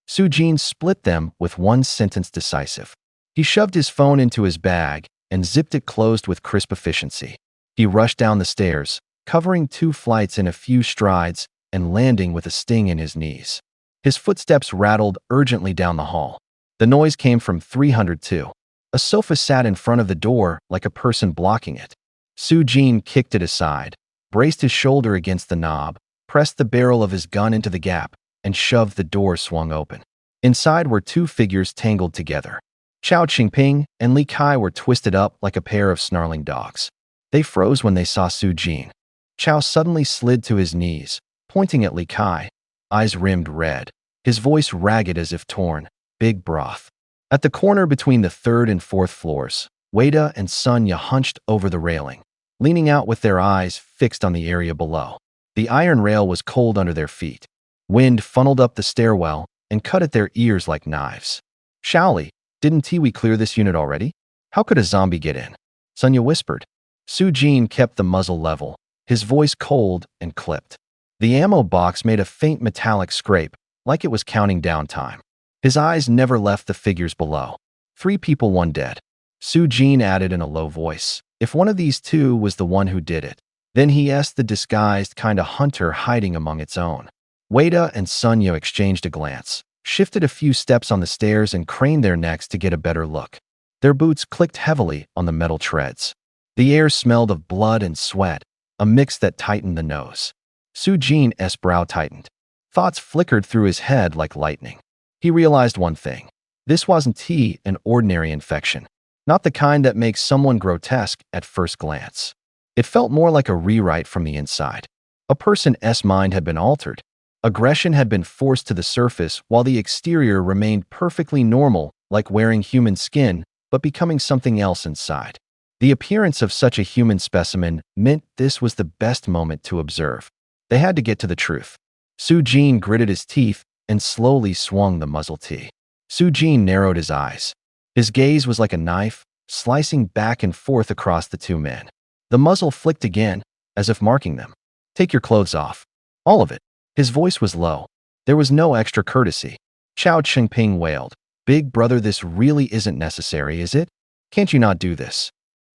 Su Jin split them with one sentence decisive. He shoved his phone into his bag and zipped it closed with crisp efficiency. He rushed down the stairs, covering 2 flights in a few strides and landing with a sting in his knees. His footsteps rattled urgently down the hall. The noise came from 302. A sofa sat in front of the door like a person blocking it. Su Jin kicked it aside, braced his shoulder against the knob, pressed the barrel of his gun into the gap, and shoved the door swung open. Inside were 2 figures tangled together. Chao Qingping and Li Kai were twisted up like a pair of snarling dogs. They froze when they saw Su Jin. Chao suddenly slid to his knees, pointing at Li Kai, eyes rimmed red, his voice ragged as if torn. Big broth. At the corner between the 3rd and 4th floors, Weida and Sunya hunched over the railing, leaning out with their eyes fixed on the area below. The iron rail was cold under their feet. Wind funneled up the stairwell and cut at their ears like knives. Shaoli, didn't we clear this unit already? How could a zombie get in? Sunya whispered. Su Jin kept the muzzle level, his voice cold and clipped. The ammo box made a faint metallic scrape, like it was counting down time. His eyes never left the figures below. 3 people, 1 dead. Su Jin added in a low voice, if one of these 2 was the one who did it. Then he asked the disguised kind of hunter hiding among its own. Weida and Sunya exchanged a glance, shifted a few steps on the stairs and craned their necks to get a better look. Their boots clicked heavily on the metal treads. The air smelled of blood and sweat, a mix that tightened the nose. Su Jin's brow tightened. Thoughts flickered through his head like lightning. He realized one thing. This wasn't an ordinary infection, not the kind that makes someone grotesque at first glance. It felt more like a rewrite from the inside. A person's mind had been altered. Aggression had been forced to the surface while the exterior remained perfectly normal, like wearing human skin, but becoming something else inside. The appearance of such a human specimen meant this was the best moment to observe. They had to get to the truth. Su Jin gritted his teeth and slowly swung the muzzle T. Su Jin narrowed his eyes. His gaze was like a knife, slicing back and forth across the 2 men. The muzzle flicked again, as if marking them. Take your clothes off. All of it. His voice was low. There was no extra courtesy. Chao Qingping wailed. Big brother, this really isn't necessary, is it? Can't you not do this?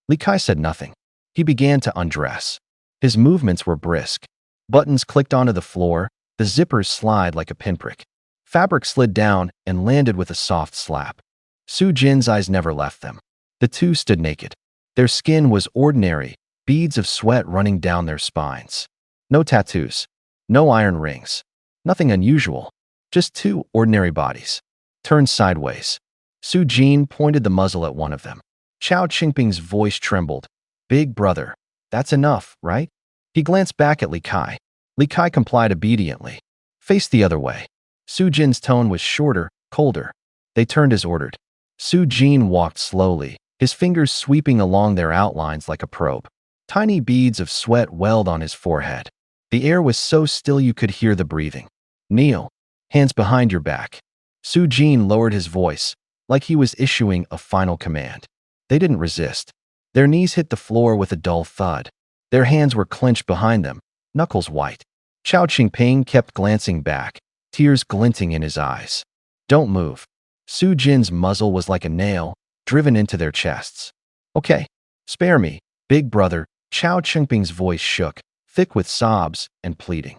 Li Kai said nothing. He began to undress. His movements were brisk. Buttons clicked onto the floor, the zippers slid like a pinprick. Fabric slid down and landed with a soft slap. Su Jin's eyes never left them. The 2 stood naked. Their skin was ordinary, beads of sweat running down their spines. No tattoos. No iron rings. Nothing unusual. Just 2 ordinary bodies. Turned sideways. Su Jin pointed the muzzle at one of them. Chao Qingping's voice trembled. Big brother, that's enough, right? He glanced back at Li Kai. Li Kai complied obediently. Faced the other way. Su Jin's tone was shorter, colder. They turned as ordered. Su Jin walked slowly, his fingers sweeping along their outlines like a probe. Tiny beads of sweat welled on his forehead. The air was so still you could hear the breathing. Kneel. Hands behind your back. Su Jin lowered his voice, like he was issuing a final command. They didn't resist. Their knees hit the floor with a dull thud. Their hands were clenched behind them, knuckles white. Chao Qingping kept glancing back, tears glinting in his eyes. Don't move. Su Jin's muzzle was like a nail, driven into their chests. Okay, spare me, big brother. Chao Qingping's voice shook, thick with sobs and pleading.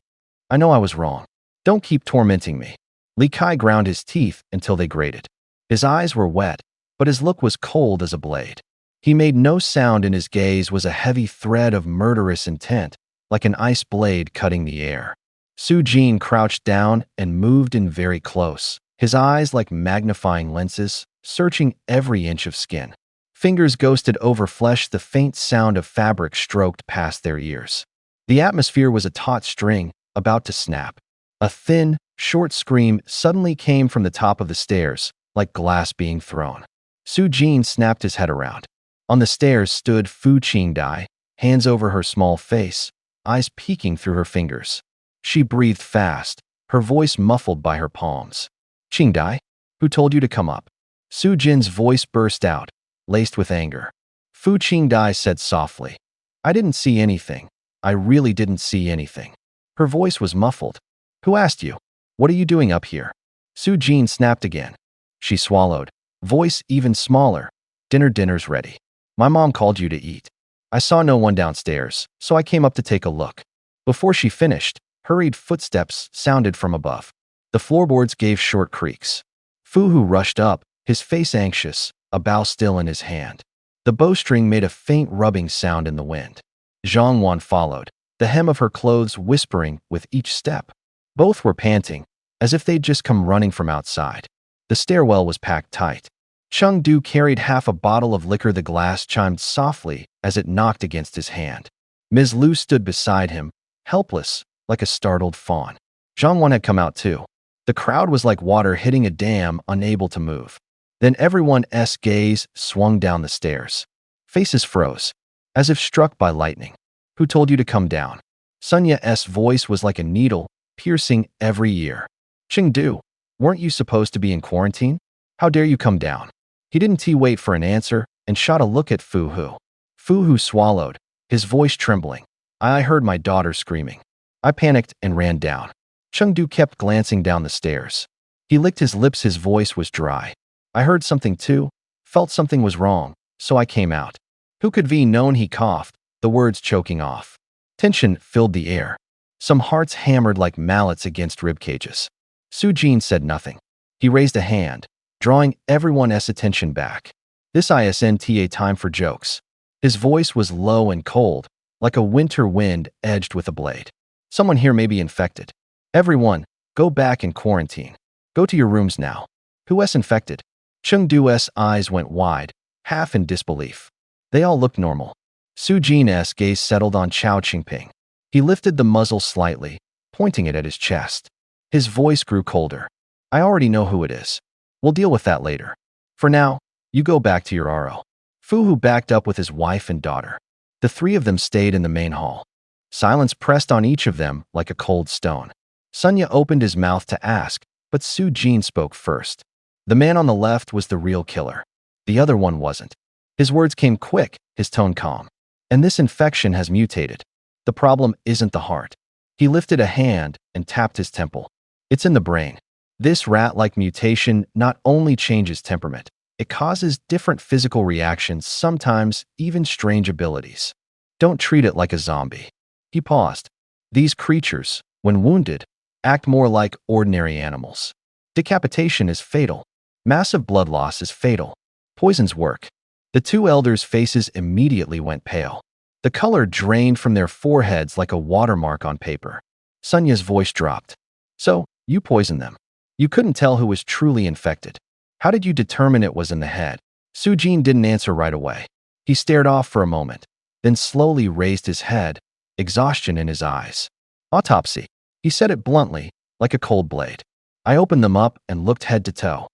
I know I was wrong. Don't keep tormenting me. Li Kai ground his teeth until they grated. His eyes were wet, but his look was cold as a blade. He made no sound and his gaze was a heavy thread of murderous intent, like an ice blade cutting the air. Su Jin crouched down and moved in very close, his eyes like magnifying lenses, searching every inch of skin. Fingers ghosted over flesh, the faint sound of fabric stroked past their ears. The atmosphere was a taut string, about to snap. A thin, short scream suddenly came from the top of the stairs, like glass being thrown. Su Jin snapped his head around. On the stairs stood Fu Qingdai, hands over her small face, eyes peeking through her fingers. She breathed fast, her voice muffled by her palms. Qingdai, who told you to come up? Su Jin's voice burst out, laced with anger. Fu Qingdai said softly, I didn't see anything. I really didn't see anything. Her voice was muffled. Who asked you? What are you doing up here? Su Jin snapped again. She swallowed. Voice even smaller. Dinner's ready. My mom called you to eat. I saw no one downstairs, so I came up to take a look. Before she finished, hurried footsteps sounded from above. The floorboards gave short creaks. Fu Hu rushed up, his face anxious, a bow still in his hand. The bowstring made a faint rubbing sound in the wind. Zhang Wan followed, the hem of her clothes whispering with each step. Both were panting, as if they'd just come running from outside. The stairwell was packed tight. Chung Du carried half a bottle of liquor. The glass chimed softly as it knocked against his hand. Ms. Liu stood beside him, helpless, like a startled fawn. Zhang Wan had come out too. The crowd was like water hitting a dam, unable to move. Then everyone's gaze swung down the stairs. Faces froze, as if struck by lightning. Who told you to come down? Sunya's voice was like a needle, piercing every ear. Chengdu, weren't you supposed to be in quarantine? How dare you come down? He didn't wait for an answer and shot a look at Fu Hu. Fu Hu swallowed, his voice trembling. I heard my daughter screaming. I panicked and ran down. Chengdu kept glancing down the stairs. He licked his lips. His voice was dry. I heard something too, felt something was wrong, so I came out. Who could be known? He coughed, the words choking off. Tension filled the air. Some hearts hammered like mallets against rib cages. Su Jin said nothing. He raised a hand, drawing everyone's attention back. This isn't a time for jokes. His voice was low and cold, like a winter wind edged with a blade. Someone here may be infected. Everyone, go back in quarantine. Go to your rooms now. Who's infected? Chengdu's eyes went wide, half in disbelief. They all looked normal. Su Jin's gaze settled on Chao Qingping. He lifted the muzzle slightly, pointing it at his chest. His voice grew colder. I already know who it is. We'll deal with that later. For now, you go back to your RO. Fu Hu backed up with his wife and daughter. The three of them stayed in the main hall. Silence pressed on each of them like a cold stone. Sunya opened his mouth to ask, but Su Jin spoke first. The man on the left was the real killer. The other one wasn't. His words came quick, his tone calm. And this infection has mutated. The problem isn't the heart. He lifted a hand and tapped his temple. It's in the brain. This rat-like mutation not only changes temperament, it causes different physical reactions, sometimes even strange abilities. Don't treat it like a zombie. He paused. These creatures, when wounded, act more like ordinary animals. Decapitation is fatal. Massive blood loss is fatal. Poisons work. The two elders' faces immediately went pale. The color drained from their foreheads like a watermark on paper. Sunya's voice dropped. So, you poisoned them. You couldn't tell who was truly infected. How did you determine it was in the head? Su Jin didn't answer right away. He stared off for a moment, then slowly raised his head, exhaustion in his eyes. Autopsy. He said it bluntly, like a cold blade. I opened them up and looked head to toe.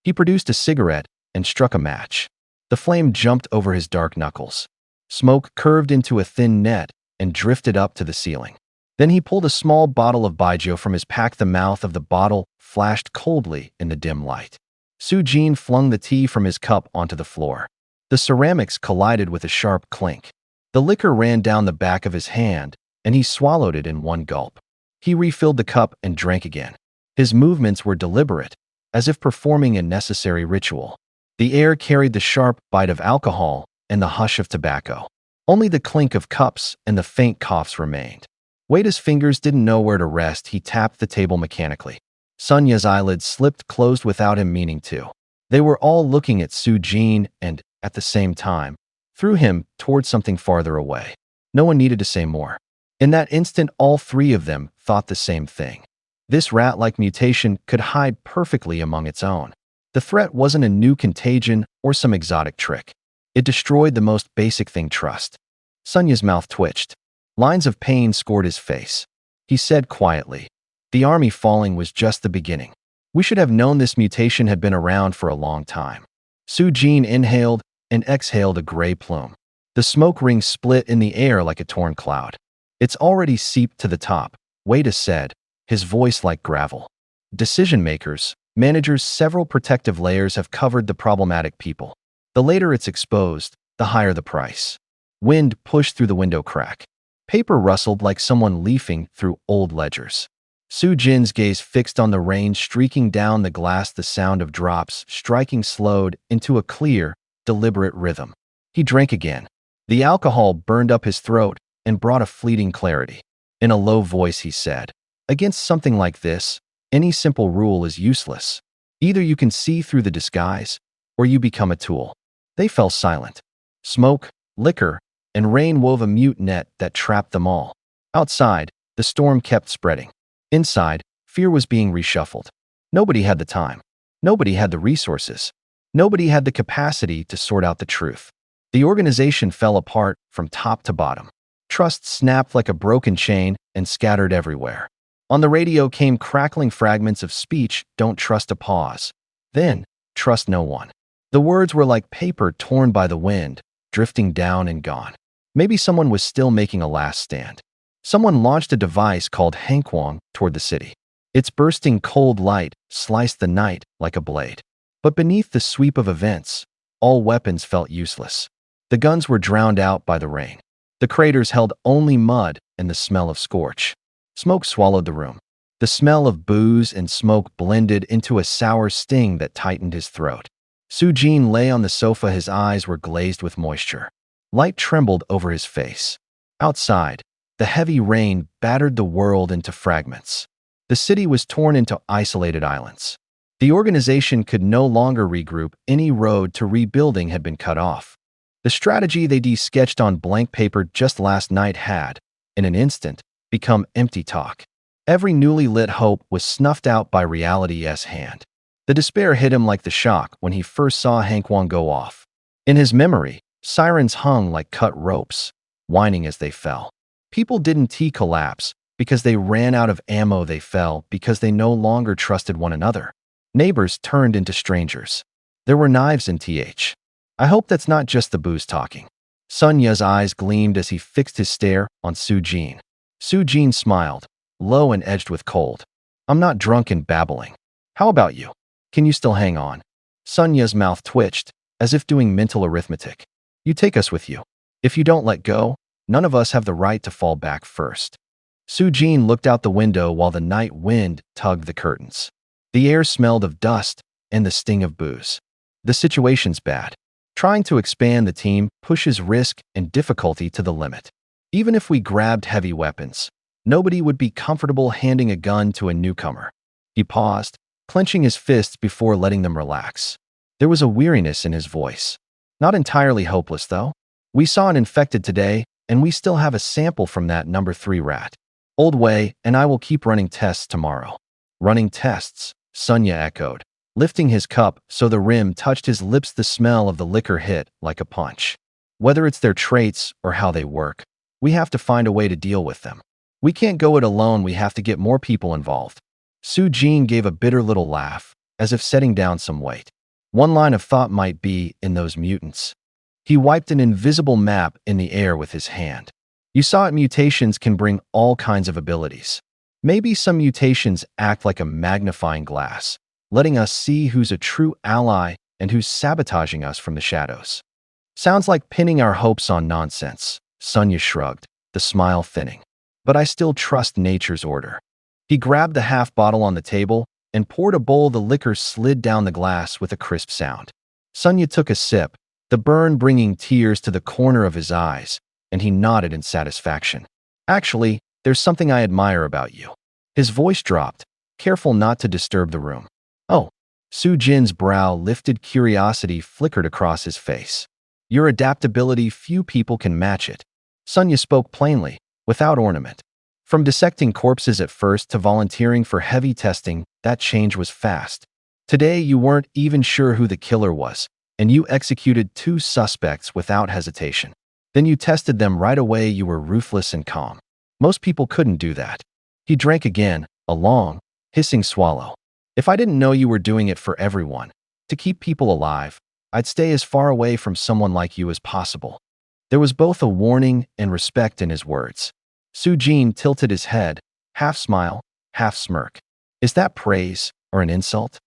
He produced a cigarette and struck a match. The flame jumped over his dark knuckles. Smoke curved into a thin net and drifted up to the ceiling. Then he pulled a small bottle of baijiu from his pack. The mouth of the bottle flashed coldly in the dim light. Su Jin flung the tea from his cup onto the floor. The ceramics collided with a sharp clink. The liquor ran down the back of his hand, and he swallowed it in one gulp. He refilled the cup and drank again. His movements were deliberate, as if performing a necessary ritual. The air carried the sharp bite of alcohol and the hush of tobacco. Only the clink of cups and the faint coughs remained. Wade's fingers didn't know where to rest. He tapped the table mechanically. Sunya's eyelids slipped closed without him meaning to. They were all looking at Su Jin and, at the same time, through him toward something farther away. No one needed to say more. In that instant, all three of them thought the same thing. This rat-like mutation could hide perfectly among its own. The threat wasn't a new contagion or some exotic trick. It destroyed the most basic thing: trust. Sunya's mouth twitched. Lines of pain scored his face. He said quietly, the army falling was just the beginning. We should have known this mutation had been around for a long time. Su Jin inhaled and exhaled a gray plume. The smoke ring split in the air like a torn cloud. It's already seeped to the top, Wade said, his voice like gravel. Decision makers, managers, several protective layers have covered the problematic people. The later it's exposed, the higher the price. Wind pushed through the window crack. Paper rustled like someone leafing through old ledgers. Su Jin's gaze fixed on the rain streaking down the glass. The sound of drops striking slowed into a clear, deliberate rhythm. He drank again. The alcohol burned up his throat and brought a fleeting clarity. In a low voice he said, "Against something like this, any simple rule is useless. Either you can see through the disguise, or you become a tool." They fell silent. Smoke, liquor, and rain wove a mute net that trapped them all. Outside, the storm kept spreading. Inside, fear was being reshuffled. Nobody had the time. Nobody had the resources. Nobody had the capacity to sort out the truth. The organization fell apart from top to bottom. Trust snapped like a broken chain and scattered everywhere. On the radio came crackling fragments of speech. "Don't trust a pause. Then, trust no one." The words were like paper torn by the wind, drifting down and gone. Maybe someone was still making a last stand. Someone launched a device called Hankwang toward the city. Its bursting cold light sliced the night like a blade. But beneath the sweep of events, all weapons felt useless. The guns were drowned out by the rain. The craters held only mud and the smell of scorch. Smoke swallowed the room. The smell of booze and smoke blended into a sour sting that tightened his throat. Su Jin lay on the sofa. His eyes were glazed with moisture. Light trembled over his face. Outside, the heavy rain battered the world into fragments. The city was torn into isolated islands. The organization could no longer regroup. Any road to rebuilding had been cut off. The strategy they sketched on blank paper just last night had, in an instant, become empty talk. Every newly lit hope was snuffed out by reality's hand. The despair hit him like the shock when he first saw Hankwang go off. In his memory, sirens hung like cut ropes, whining as they fell. People didn't collapse because they ran out of ammo. They fell because they no longer trusted one another. Neighbors turned into strangers. There were knives in th. I hope that's not just the booze talking. Sun Ya's eyes gleamed as he fixed his stare on Su Jin. Su Jin smiled, low and edged with cold. "I'm not drunk and babbling. How about you? Can you still hang on?" Sun Ya's mouth twitched, as if doing mental arithmetic. "You take us with you. If you don't let go, none of us have the right to fall back first." Su Jin looked out the window while the night wind tugged the curtains. The air smelled of dust and the sting of booze. The situation's bad. Trying to expand the team pushes risk and difficulty to the limit. Even if we grabbed heavy weapons, nobody would be comfortable handing a gun to a newcomer. He paused, clenching his fists before letting them relax. There was a weariness in his voice. "Not entirely hopeless, though. We saw an infected today, and we still have a sample from that number 3 rat. Old Wei and I will keep running tests tomorrow." "Running tests," Sunya echoed, lifting his cup so the rim touched his lips. The smell of the liquor hit like a punch. "Whether it's their traits or how they work, we have to find a way to deal with them. We can't go it alone. We have to get more people involved." Su Jin gave a bitter little laugh, as if setting down some weight. One line of thought might be in those mutants. He wiped an invisible map in the air with his hand. "You saw it. Mutations can bring all kinds of abilities. Maybe some mutations act like a magnifying glass, letting us see who's a true ally and who's sabotaging us from the shadows." "Sounds like pinning our hopes on nonsense," Sunya shrugged, the smile thinning. "But I still trust nature's order." He grabbed the half bottle on the table and poured a bowl. The liquor slid down the glass with a crisp sound. Sunya took a sip, the burn bringing tears to the corner of his eyes, and he nodded in satisfaction. "Actually, there's something I admire about you." His voice dropped, careful not to disturb the room. "Oh." Su Jin's brow lifted. Curiosity flickered across his face. "Your adaptability. Few people can match it." Sunya spoke plainly, without ornament. From dissecting corpses at first to volunteering for heavy testing, that change was fast. Today you weren't even sure who the killer was, and you executed 2 suspects without hesitation. Then you tested them right away. You were ruthless and calm. Most people couldn't do that. He drank again, a long, hissing swallow. "If I didn't know you were doing it for everyone, to keep people alive, I'd stay as far away from someone like you as possible." There was both a warning and respect in his words. Su Jin tilted his head, half smile, half smirk. "Is that praise or an insult?"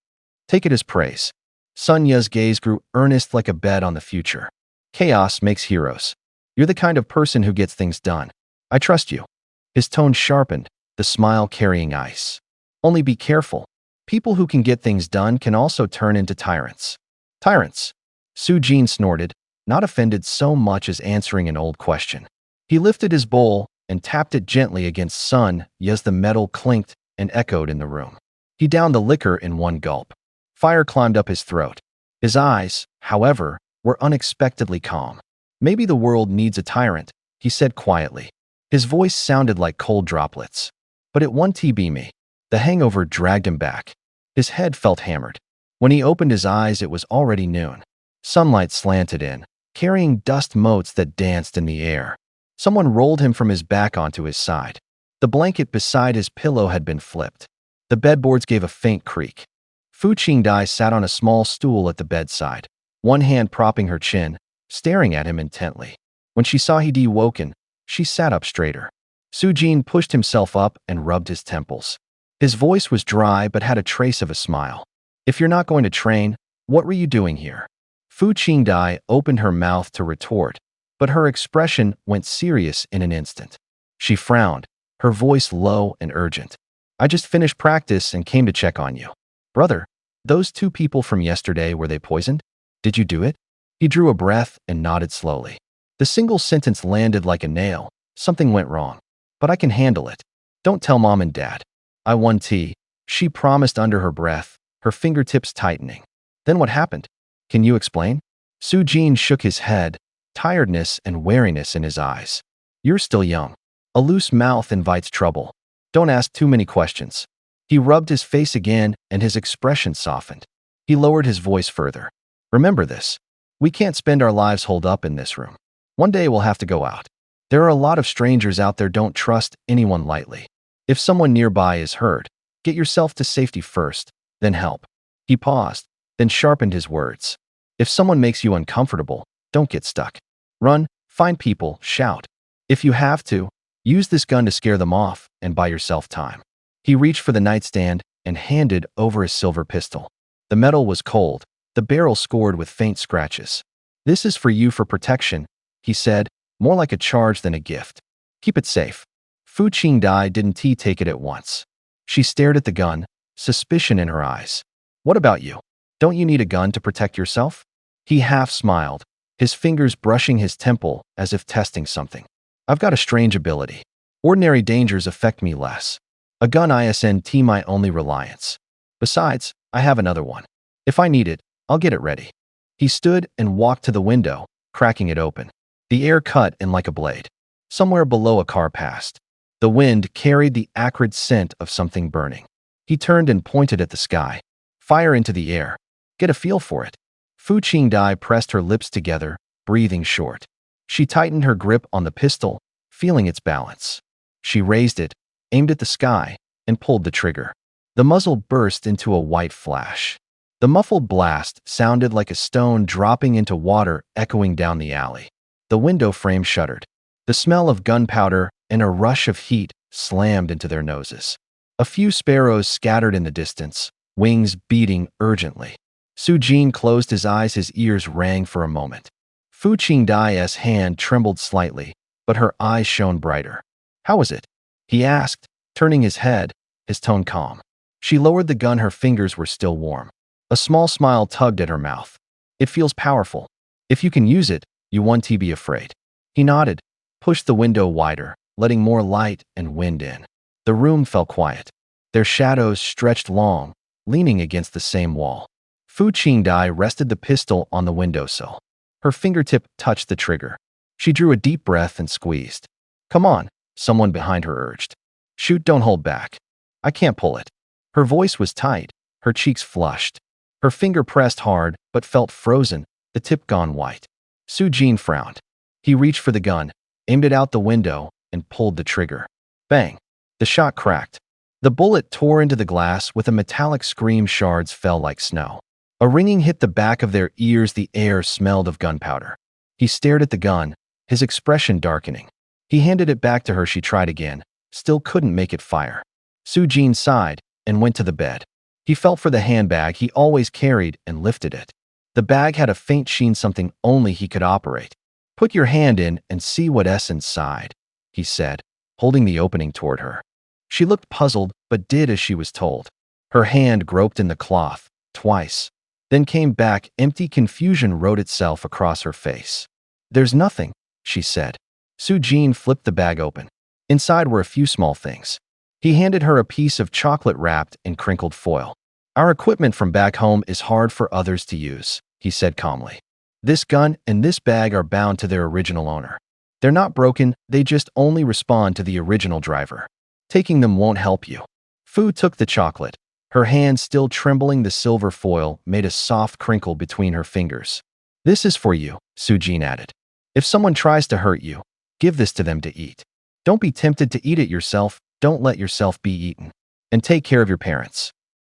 "Take it as praise." Sunya's gaze grew earnest like a bet on the future. "Chaos makes heroes. You're the kind of person who gets things done. I trust you." His tone sharpened, the smile carrying ice. Only be careful. People who can get things done can also turn into tyrants. Tyrants. Su-jin snorted, not offended so much as answering an old question. He lifted his bowl and tapped it gently against Sun as the metal clinked and echoed in the room. He downed the liquor in one gulp. Fire climbed up his throat. His eyes, however, were unexpectedly calm. Maybe the world needs a tyrant, he said quietly. His voice sounded like cold droplets. But it won't be me. The hangover dragged him back. His head felt hammered. When he opened his eyes, it was already noon. Sunlight slanted in, carrying dust motes that danced in the air. Someone rolled him from his back onto his side. The blanket beside his pillow had been flipped. The bedboards gave a faint creak. Fu Qingdai sat on a small stool at the bedside, one hand propping her chin, staring at him intently. When she saw he'd woken, she sat up straighter. Su-jin pushed himself up and rubbed his temples. His voice was dry but had a trace of a smile. If you're not going to train, what were you doing here? Fu Qingdai opened her mouth to retort, but her expression went serious in an instant. She frowned, her voice low and urgent. I just finished practice and came to check on you. Brother, those two people from yesterday, were they poisoned? Did you do it? He drew a breath and nodded slowly. The single sentence landed like a nail. Something went wrong. But I can handle it. Don't tell Mom and Dad. I won tea, she promised under her breath, her fingertips tightening. Then what happened? Can you explain? Su-jin shook his head, tiredness and wariness in his eyes. You're still young. A loose mouth invites trouble. Don't ask too many questions. He rubbed his face again and his expression softened. He lowered his voice further. Remember this. We can't spend our lives holed up in this room. One day we'll have to go out. There are a lot of strangers out there. Don't trust anyone lightly. If someone nearby is hurt, get yourself to safety first, then help. He paused, then sharpened his words. If someone makes you uncomfortable, don't get stuck. Run, find people, shout. If you have to, use this gun to scare them off and buy yourself time. He reached for the nightstand and handed over his silver pistol. The metal was cold, the barrel scored with faint scratches. This is for you for protection, he said, more like a charge than a gift. Keep it safe. Fu Qingdai didn't take it at once. She stared at the gun, suspicion in her eyes. What about you? Don't you need a gun to protect yourself? He half smiled, his fingers brushing his temple as if testing something. I've got a strange ability. Ordinary dangers affect me less. A gun isn't my only reliance. Besides, I have another one. If I need it, I'll get it ready. He stood and walked to the window, cracking it open. The air cut in like a blade. Somewhere below a car passed. The wind carried the acrid scent of something burning. He turned and pointed at the sky. Fire into the air. Get a feel for it. Fu Qingdai pressed her lips together, breathing short. She tightened her grip on the pistol, feeling its balance. She raised it, aimed at the sky, and pulled the trigger. The muzzle burst into a white flash. The muffled blast sounded like a stone dropping into water echoing down the alley. The window frame shuddered. The smell of gunpowder and a rush of heat slammed into their noses. A few sparrows scattered in the distance, wings beating urgently. Su-jin closed his eyes, his ears rang for a moment. Fu Qingdai's hand trembled slightly, but her eyes shone brighter. How was it? He asked, turning his head, his tone calm. She lowered the gun, her fingers were still warm. A small smile tugged at her mouth. It feels powerful. If you can use it, you won't be afraid. He nodded, pushed the window wider, letting more light and wind in. The room fell quiet. Their shadows stretched long, leaning against the same wall. Fu Qingdai rested the pistol on the windowsill. Her fingertip touched the trigger. She drew a deep breath and squeezed. Come on, someone behind her urged. Shoot, don't hold back. I can't pull it. Her voice was tight, her cheeks flushed. Her finger pressed hard, but felt frozen, the tip gone white. Su-jin frowned. He reached for the gun, aimed it out the window, and pulled the trigger. Bang! The shot cracked. The bullet tore into the glass with a metallic scream. Shards fell like snow. A ringing hit the back of their ears. The air smelled of gunpowder. He stared at the gun, his expression darkening. He handed it back to her. She tried again, still couldn't make it fire. Su-jin sighed and went to the bed. He felt for the handbag he always carried and lifted it. The bag had a faint sheen, something only he could operate. Put your hand in and see what's inside, he said, holding the opening toward her. She looked puzzled, but did as she was told. Her hand groped in the cloth, twice, then came back empty. Confusion wrote itself across her face. "There's nothing," she said. Su-jin flipped the bag open. Inside were a few small things. He handed her a piece of chocolate wrapped in crinkled foil. "Our equipment from back home is hard for others to use," he said calmly. "This gun and this bag are bound to their original owner. They're not broken, they just only respond to the original driver. Taking them won't help you." Fu took the chocolate. Her hand still trembling, the silver foil made a soft crinkle between her fingers. "This is for you," Su-jin added. "If someone tries to hurt you, give this to them to eat. Don't be tempted to eat it yourself, don't let yourself be eaten. And take care of your parents."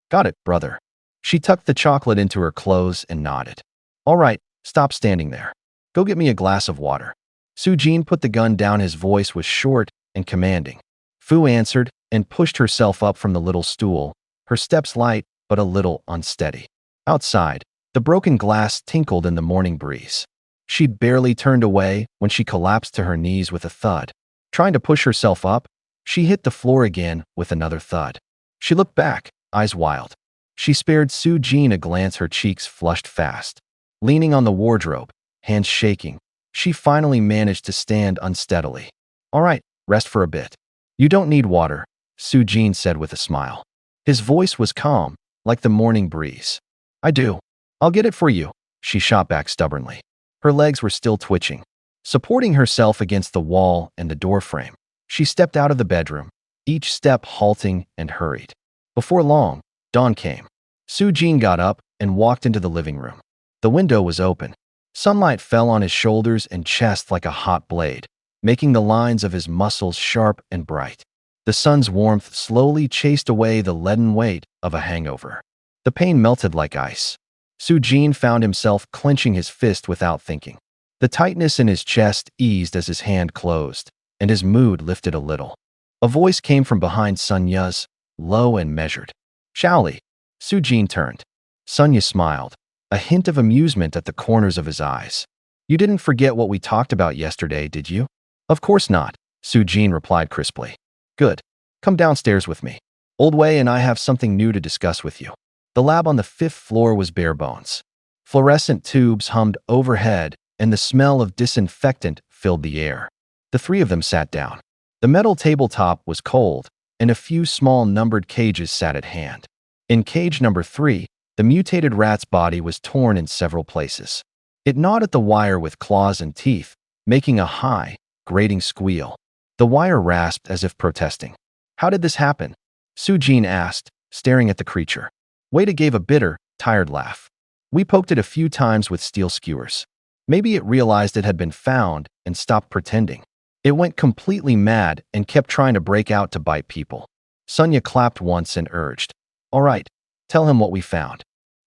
"Got it, brother." She tucked the chocolate into her clothes and nodded. "All right, stop standing there. Go get me a glass of water." Su-jin put the gun down. His voice was short and commanding. Fu answered and pushed herself up from the little stool, her steps light but a little unsteady. Outside, the broken glass tinkled in the morning breeze. She'd barely turned away when she collapsed to her knees with a thud. Trying to push herself up, she hit the floor again with another thud. She looked back, eyes wild. She spared Su-jin a glance, her cheeks flushed fast. Leaning on the wardrobe, hands shaking, she finally managed to stand unsteadily. "All right, rest for a bit." "You don't need water," Su-jin said with a smile. His voice was calm, like the morning breeze. "I do. I'll get it for you," she shot back stubbornly. Her legs were still twitching. Supporting herself against the wall and the doorframe, she stepped out of the bedroom, each step halting and hurried. Before long, dawn came. Su-jin got up and walked into the living room. The window was open. Sunlight fell on his shoulders and chest like a hot blade, making the lines of his muscles sharp and bright. The sun's warmth slowly chased away the leaden weight of a hangover. The pain melted like ice. Su-jin found himself clenching his fist without thinking. The tightness in his chest eased as his hand closed, and his mood lifted a little. A voice came from behind Sunya's, low and measured. "Shaoli." Su-jin turned. Sunya smiled, a hint of amusement at the corners of his eyes. "You didn't forget what we talked about yesterday, did you?" "Of course not," Su-jin replied crisply. "Good. Come downstairs with me. Old Wei and I have something new to discuss with you." The lab on the 5th floor was bare bones. Fluorescent tubes hummed overhead, and the smell of disinfectant filled the air. The three of them sat down. The metal tabletop was cold, and a few small numbered cages sat at hand. In cage number 3, the mutated rat's body was torn in several places. It gnawed at the wire with claws and teeth, making a high, grating squeal. The wire rasped as if protesting. "How did this happen?" Su-jin asked, staring at the creature. Wada gave a bitter, tired laugh. "We poked it a few times with steel skewers. Maybe it realized it had been found and stopped pretending. It went completely mad and kept trying to break out to bite people." Sunya clapped once and urged, "All right, tell him what we found."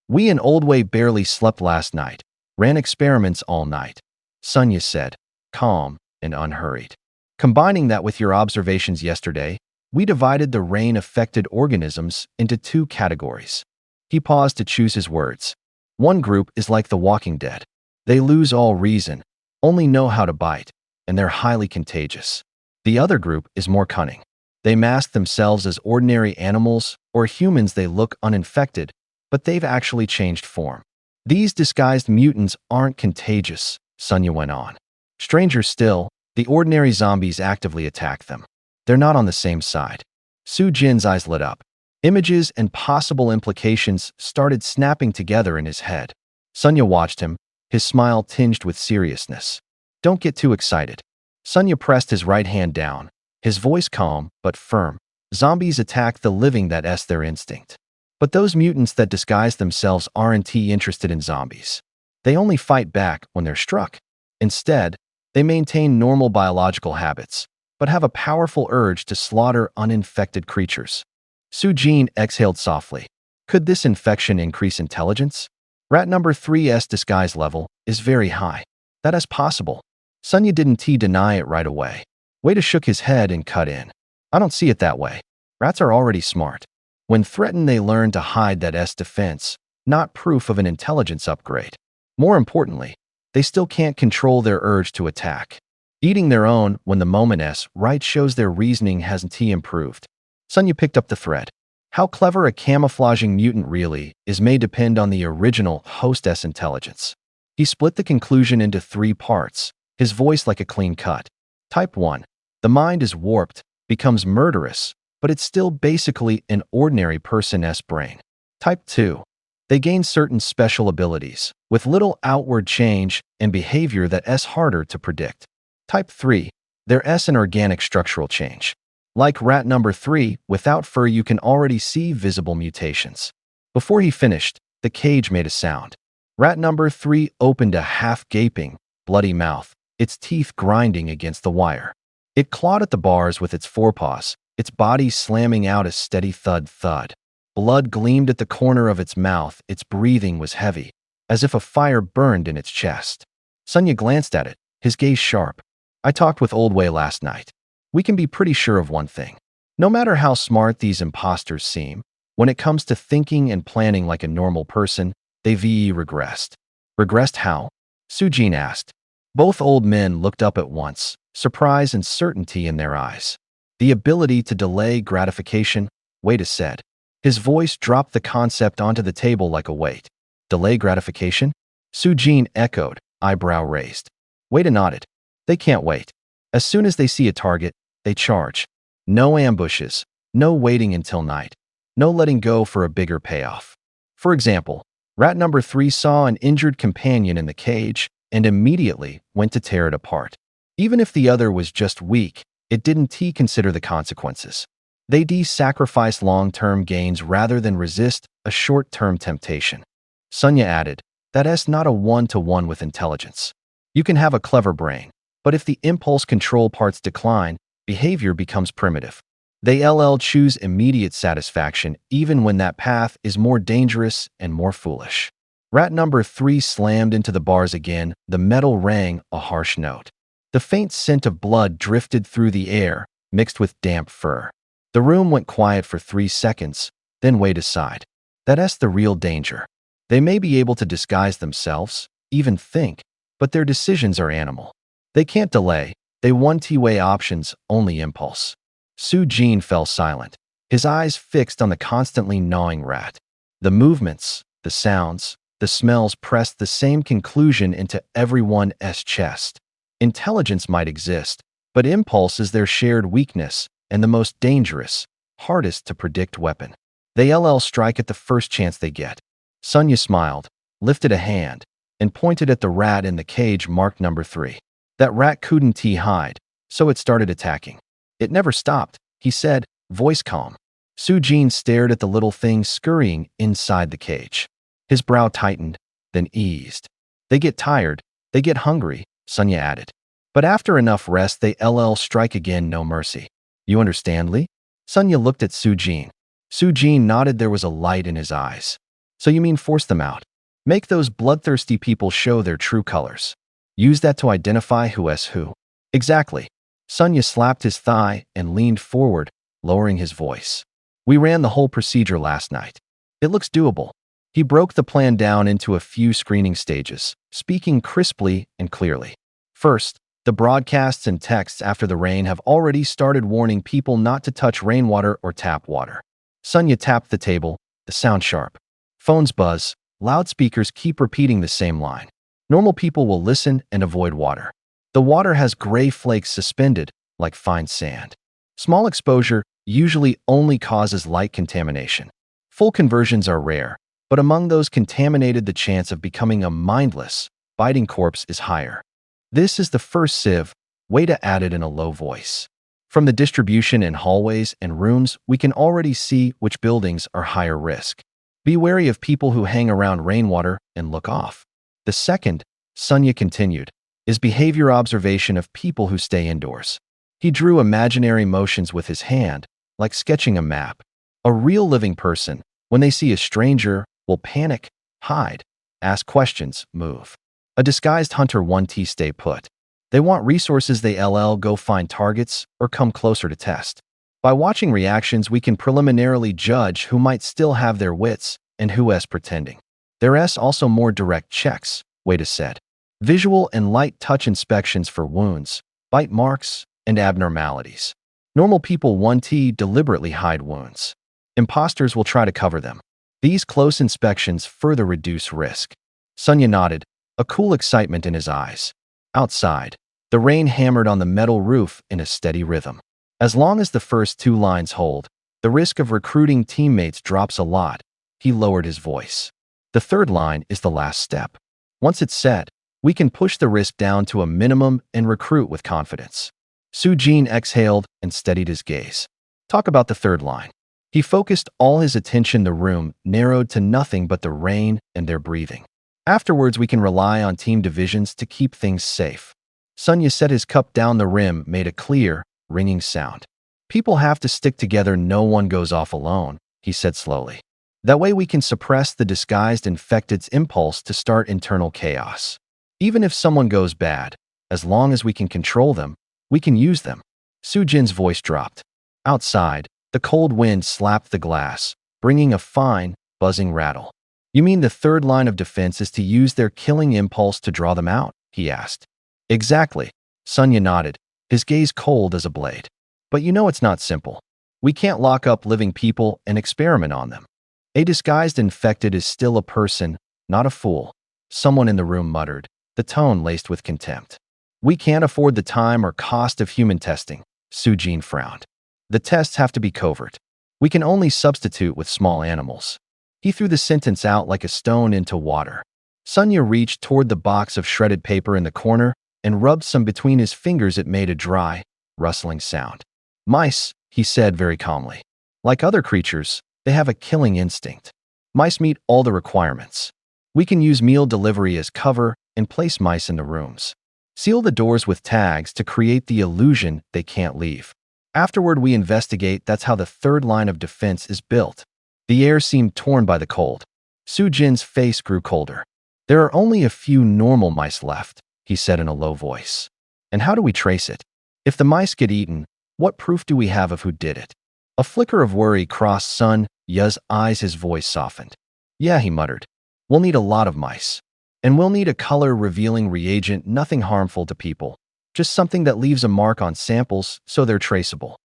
"We and Old Wei barely slept last night, ran experiments all night," Sunya said, calm and unhurried. "Combining that with your observations yesterday, we divided the rain-affected organisms into 2 categories." He paused to choose his words. "One group is like the Walking Dead. They lose all reason, only know how to bite, and they're highly contagious. The other group is more cunning. They mask themselves as ordinary animals or humans. They look uninfected, but they've actually changed form. These disguised mutants aren't contagious," Sunya went on. "Stranger still, the ordinary zombies actively attack them. They're not on the same side." Su-jin's eyes lit up. Images and possible implications started snapping together in his head. Sunya watched him, his smile tinged with seriousness. "Don't get too excited." Sunya pressed his right hand down, his voice calm but firm. "Zombies attack the living, that's their instinct. But those mutants that disguise themselves aren't interested in zombies. They only fight back when they're struck. Instead, they maintain normal biological habits, but have a powerful urge to slaughter uninfected creatures." Su-jin exhaled softly. "Could this infection increase intelligence? Rat number 3's disguise level is very high. That is possible." Sunya didn't deny it right away. Wada shook his head and cut in. "I don't see it that way. Rats are already smart. When threatened, they learn to hide that's defense, not proof of an intelligence upgrade. More importantly, they still can't control their urge to attack. Eating their own when the moment's right shows their reasoning hasn't improved." Sunya picked up the thread. How clever a camouflaging mutant really is may depend on the original hostess intelligence. He split the conclusion into 3 parts, his voice like a clean cut. Type 1. The mind is warped, becomes murderous, but it's still basically an ordinary person's brain. Type 2. They gain certain special abilities, with little outward change and behavior that's harder to predict. Type 3. There's an organic structural change. Like rat number 3, without fur you can already see visible mutations. Before he finished, the cage made a sound. Rat number 3 opened a half-gaping, bloody mouth, its teeth grinding against the wire. It clawed at the bars with its forepaws, its body slamming out a steady thud-thud. Blood gleamed at the corner of its mouth, its breathing was heavy, as if a fire burned in its chest. Sunya glanced at it, his gaze sharp. I talked with Old Way last night. We can be pretty sure of one thing. No matter how smart these imposters seem, when it comes to thinking and planning like a normal person, they've regressed. Regressed how? Sujin asked. Both old men looked up at once, surprise and certainty in their eyes. The ability to delay gratification, Wade said. His voice dropped the concept onto the table like a weight. Delay gratification? Sujin echoed, eyebrow raised. Wade nodded. They can't wait. As soon as they see a target, they charge. No ambushes, no waiting until night, no letting go for a bigger payoff. For example, rat number 3 saw an injured companion in the cage and immediately went to tear it apart. Even if the other was just weak, it didn't consider the consequences. They sacrifice long-term gains rather than resist a short-term temptation. Sunya added, that's not a one-to-one with intelligence. You can have a clever brain, but if the impulse control parts decline, behavior becomes primitive. They choose immediate satisfaction even when that path is more dangerous and more foolish. Rat number 3 slammed into the bars again, the metal rang a harsh note. The faint scent of blood drifted through the air, mixed with damp fur. The room went quiet for 3 seconds, then Wade aside. That's the real danger. They may be able to disguise themselves, even think, but their decisions are animal. They can't delay. They one-way options, only impulse. Sujin fell silent, his eyes fixed on the constantly gnawing rat. The movements, the sounds, the smells pressed the same conclusion into everyone's chest. Intelligence might exist, but impulse is their shared weakness and the most dangerous, hardest to predict weapon. They strike at the first chance they get. Sunya smiled, lifted a hand, and pointed at the rat in the cage marked number 3. That rat couldn't hide, so it started attacking. It never stopped, he said, voice calm. Sujin stared at the little thing scurrying inside the cage. His brow tightened, then eased. They get tired, they get hungry, Sunya added. But after enough rest they strike again, no mercy. You understand, Lee? Sunya looked at Sujin. Sujin nodded, there was a light in his eyes. So you mean force them out? Make those bloodthirsty people show their true colors. Use that to identify who's who. Exactly. Sunya slapped his thigh and leaned forward, lowering his voice. We ran the whole procedure last night. It looks doable. He broke the plan down into a few screening stages, speaking crisply and clearly. First, the broadcasts and texts after the rain have already started warning people not to touch rainwater or tap water. Sunya tapped the table, the sound sharp. Phones buzz, loudspeakers keep repeating the same line. Normal people will listen and avoid water. The water has gray flakes suspended, like fine sand. Small exposure usually only causes light contamination. Full conversions are rare, but among those contaminated the chance of becoming a mindless, biting corpse is higher. This is the first sieve, Wade added in a low voice. From the distribution in hallways and rooms, we can already see which buildings are higher risk. Be wary of people who hang around rainwater and look off. The second, Sunya continued, is behavior observation of people who stay indoors. He drew imaginary motions with his hand, like sketching a map. A real living person, when they see a stranger, will panic, hide, ask questions, move. A disguised hunter won't stay put. They want resources, they go find targets or come closer to test. By watching reactions, we can preliminarily judge who might still have their wits and who's pretending. There's also more direct checks, Wade said. Visual and light touch inspections for wounds, bite marks, and abnormalities. Normal people won't deliberately hide wounds. Imposters will try to cover them. These close inspections further reduce risk. Sunya nodded, a cool excitement in his eyes. Outside, the rain hammered on the metal roof in a steady rhythm. As long as the first two lines hold, the risk of recruiting teammates drops a lot. He lowered his voice. The third line is the last step. Once it's set, we can push the risk down to a minimum and recruit with confidence. Su-jin exhaled and steadied his gaze. Talk about the third line. He focused all his attention. The room narrowed to nothing but the rain and their breathing. Afterwards, we can rely on team divisions to keep things safe. Sunya set his cup down. The rim made a clear, ringing sound. People have to stick together. No one goes off alone, he said slowly. That way we can suppress the disguised infected's impulse to start internal chaos. Even if someone goes bad, as long as we can control them, we can use them. Su-jin's voice dropped. Outside, the cold wind slapped the glass, bringing a fine, buzzing rattle. You mean the third line of defense is to use their killing impulse to draw them out? He asked. Exactly. Sunya nodded, his gaze cold as a blade. But you know it's not simple. We can't lock up living people and experiment on them. A disguised infected is still a person, not a fool. Someone in the room muttered, the tone laced with contempt. We can't afford the time or cost of human testing. Su-jin frowned. The tests have to be covert. We can only substitute with small animals. He threw the sentence out like a stone into water. Sunya reached toward the box of shredded paper in the corner and rubbed some between his fingers. It made a dry, rustling sound. Mice, he said very calmly. Like other creatures, they have a killing instinct. Mice meet all the requirements. We can use meal delivery as cover and place mice in the rooms. Seal the doors with tags to create the illusion they can't leave. Afterward, we investigate. That's how the third line of defense is built. The air seemed torn by the cold. Su-jin's face grew colder. There are only a few normal mice left, he said in a low voice. And how do we trace it? If the mice get eaten, what proof do we have of who did it? A flicker of worry crossed Sun Ya's eyes. His voice softened. Yeah, he muttered. We'll need a lot of mice. And we'll need a color-revealing reagent, nothing harmful to people. Just something that leaves a mark on samples so they're traceable.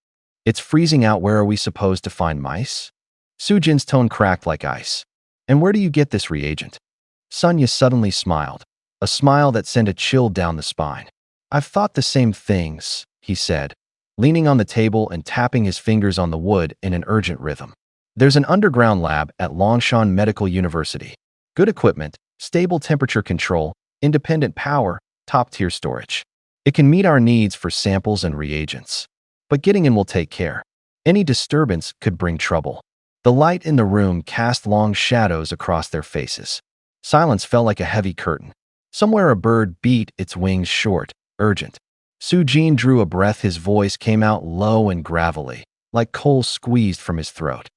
It's freezing out. Where are we supposed to find mice? Su-jin's tone cracked like ice. And where do you get this reagent? Sunya suddenly smiled, a smile that sent a chill down the spine. I've thought the same things, he said, leaning on the table and tapping his fingers on the wood in an urgent rhythm. There's an underground lab at Longshan Medical University. Good equipment, stable temperature control, independent power, top-tier storage. It can meet our needs for samples and reagents. But getting in will take care. Any disturbance could bring trouble. The light in the room cast long shadows across their faces. Silence fell like a heavy curtain. Somewhere a bird beat its wings short, urgent. Su-jin drew a breath. His voice came out low and gravelly, like coal squeezed from his throat.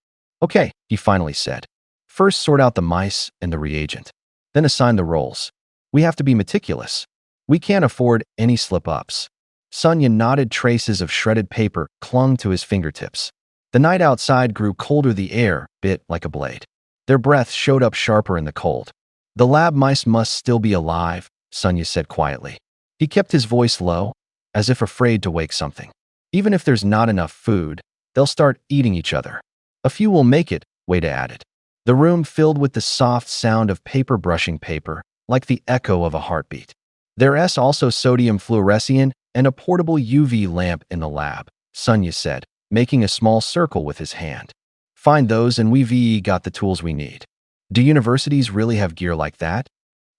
Okay, he finally said. First sort out the mice and the reagent. Then assign the roles. We have to be meticulous. We can't afford any slip-ups. Sunya nodded. Traces of shredded paper clung to his fingertips. The night outside grew colder. The air bit like a blade. Their breath showed up sharper in the cold. The lab mice must still be alive, Sunya said quietly. He kept his voice low, as if afraid to wake something. Even if there's not enough food, they'll start eating each other. A few will make it, Wada added. The room filled with the soft sound of paper brushing paper, like the echo of a heartbeat. There's also sodium fluorescent and a portable UV lamp in the lab, Sunya said, making a small circle with his hand. Find those and we've got the tools we need. Do universities really have gear like that?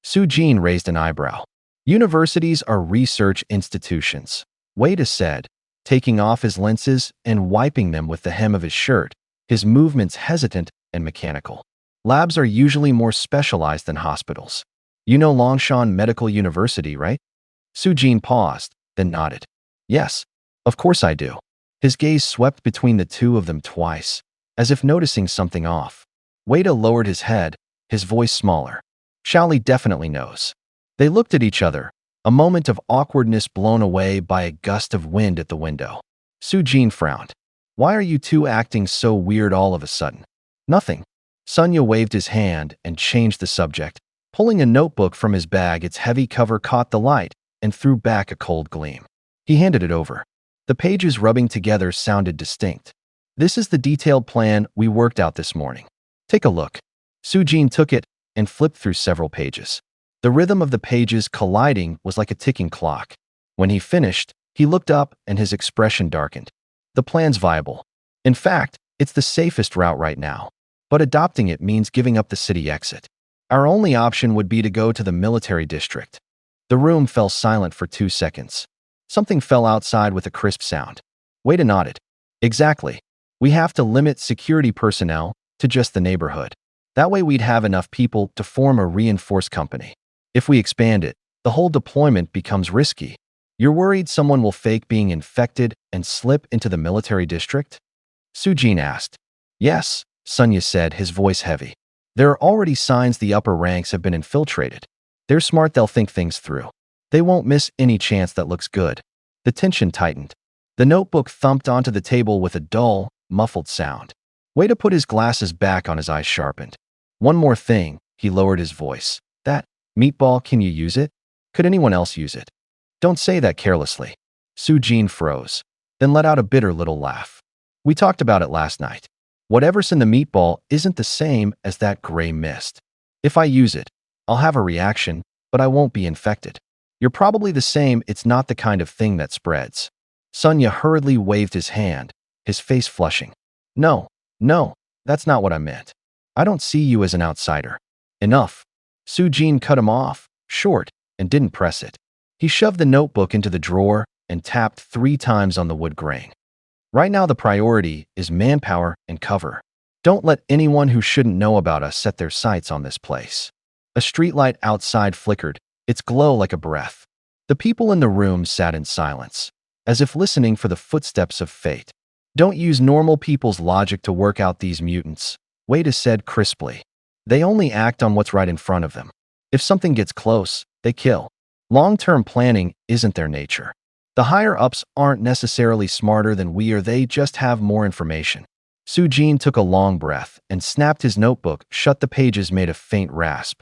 Su-jin raised an eyebrow. Universities are research institutions, Wada said, taking off his lenses and wiping them with the hem of his shirt, his movements hesitant and mechanical. Labs are usually more specialized than hospitals. You know Longshan Medical University, right? Su-jin paused, then nodded. Yes, of course I do. His gaze swept between the two of them twice, as if noticing something off. Wada lowered his head, his voice smaller. Shaoli definitely knows. They looked at each other, a moment of awkwardness blown away by a gust of wind at the window. Su-jin frowned. Why are you two acting so weird all of a sudden? Nothing. Sunya waved his hand and changed the subject. Pulling a notebook from his bag, its heavy cover caught the light and threw back a cold gleam. He handed it over. The pages rubbing together sounded distinct. This is the detailed plan we worked out this morning. Take a look. Sujin took it and flipped through several pages. The rhythm of the pages colliding was like a ticking clock. When he finished, he looked up and his expression darkened. The plan's viable. In fact, it's the safest route right now. But adopting it means giving up the city exit. Our only option would be to go to the military district. The room fell silent for 2 seconds. Something fell outside with a crisp sound. Wait, nodded. Exactly. We have to limit security personnel to just the neighborhood. That way we'd have enough people to form a reinforced company. If we expand it, the whole deployment becomes risky. You're worried someone will fake being infected and slip into the military district? Sujin asked. Yes, Sunya said, his voice heavy. There are already signs the upper ranks have been infiltrated. They're smart, they'll think things through. They won't miss any chance that looks good. The tension tightened. The notebook thumped onto the table with a dull, muffled sound. Way to put his glasses back on, his eyes sharpened. One more thing, he lowered his voice. That meatball, can you use it? Could anyone else use it? Don't say that carelessly. Sujin froze, then let out a bitter little laugh. We talked about it last night. Whatever's in the meatball isn't the same as that gray mist. If I use it, I'll have a reaction, but I won't be infected. You're probably the same, it's not the kind of thing that spreads. Sunya hurriedly waved his hand, his face flushing. No, that's not what I meant. I don't see you as an outsider. Enough. Sujin cut him off, short, and didn't press it. He shoved the notebook into the drawer and tapped 3 times on the wood grain. Right now the priority is manpower and cover. Don't let anyone who shouldn't know about us set their sights on this place. A streetlight outside flickered, its glow like a breath. The people in the room sat in silence, as if listening for the footsteps of fate. Don't use normal people's logic to work out these mutants, Wade said crisply. They only act on what's right in front of them. If something gets close, they kill. Long-term planning isn't their nature. The higher-ups aren't necessarily smarter than we are, they just have more information. Sujin took a long breath and snapped his notebook shut. The pages made a faint rasp.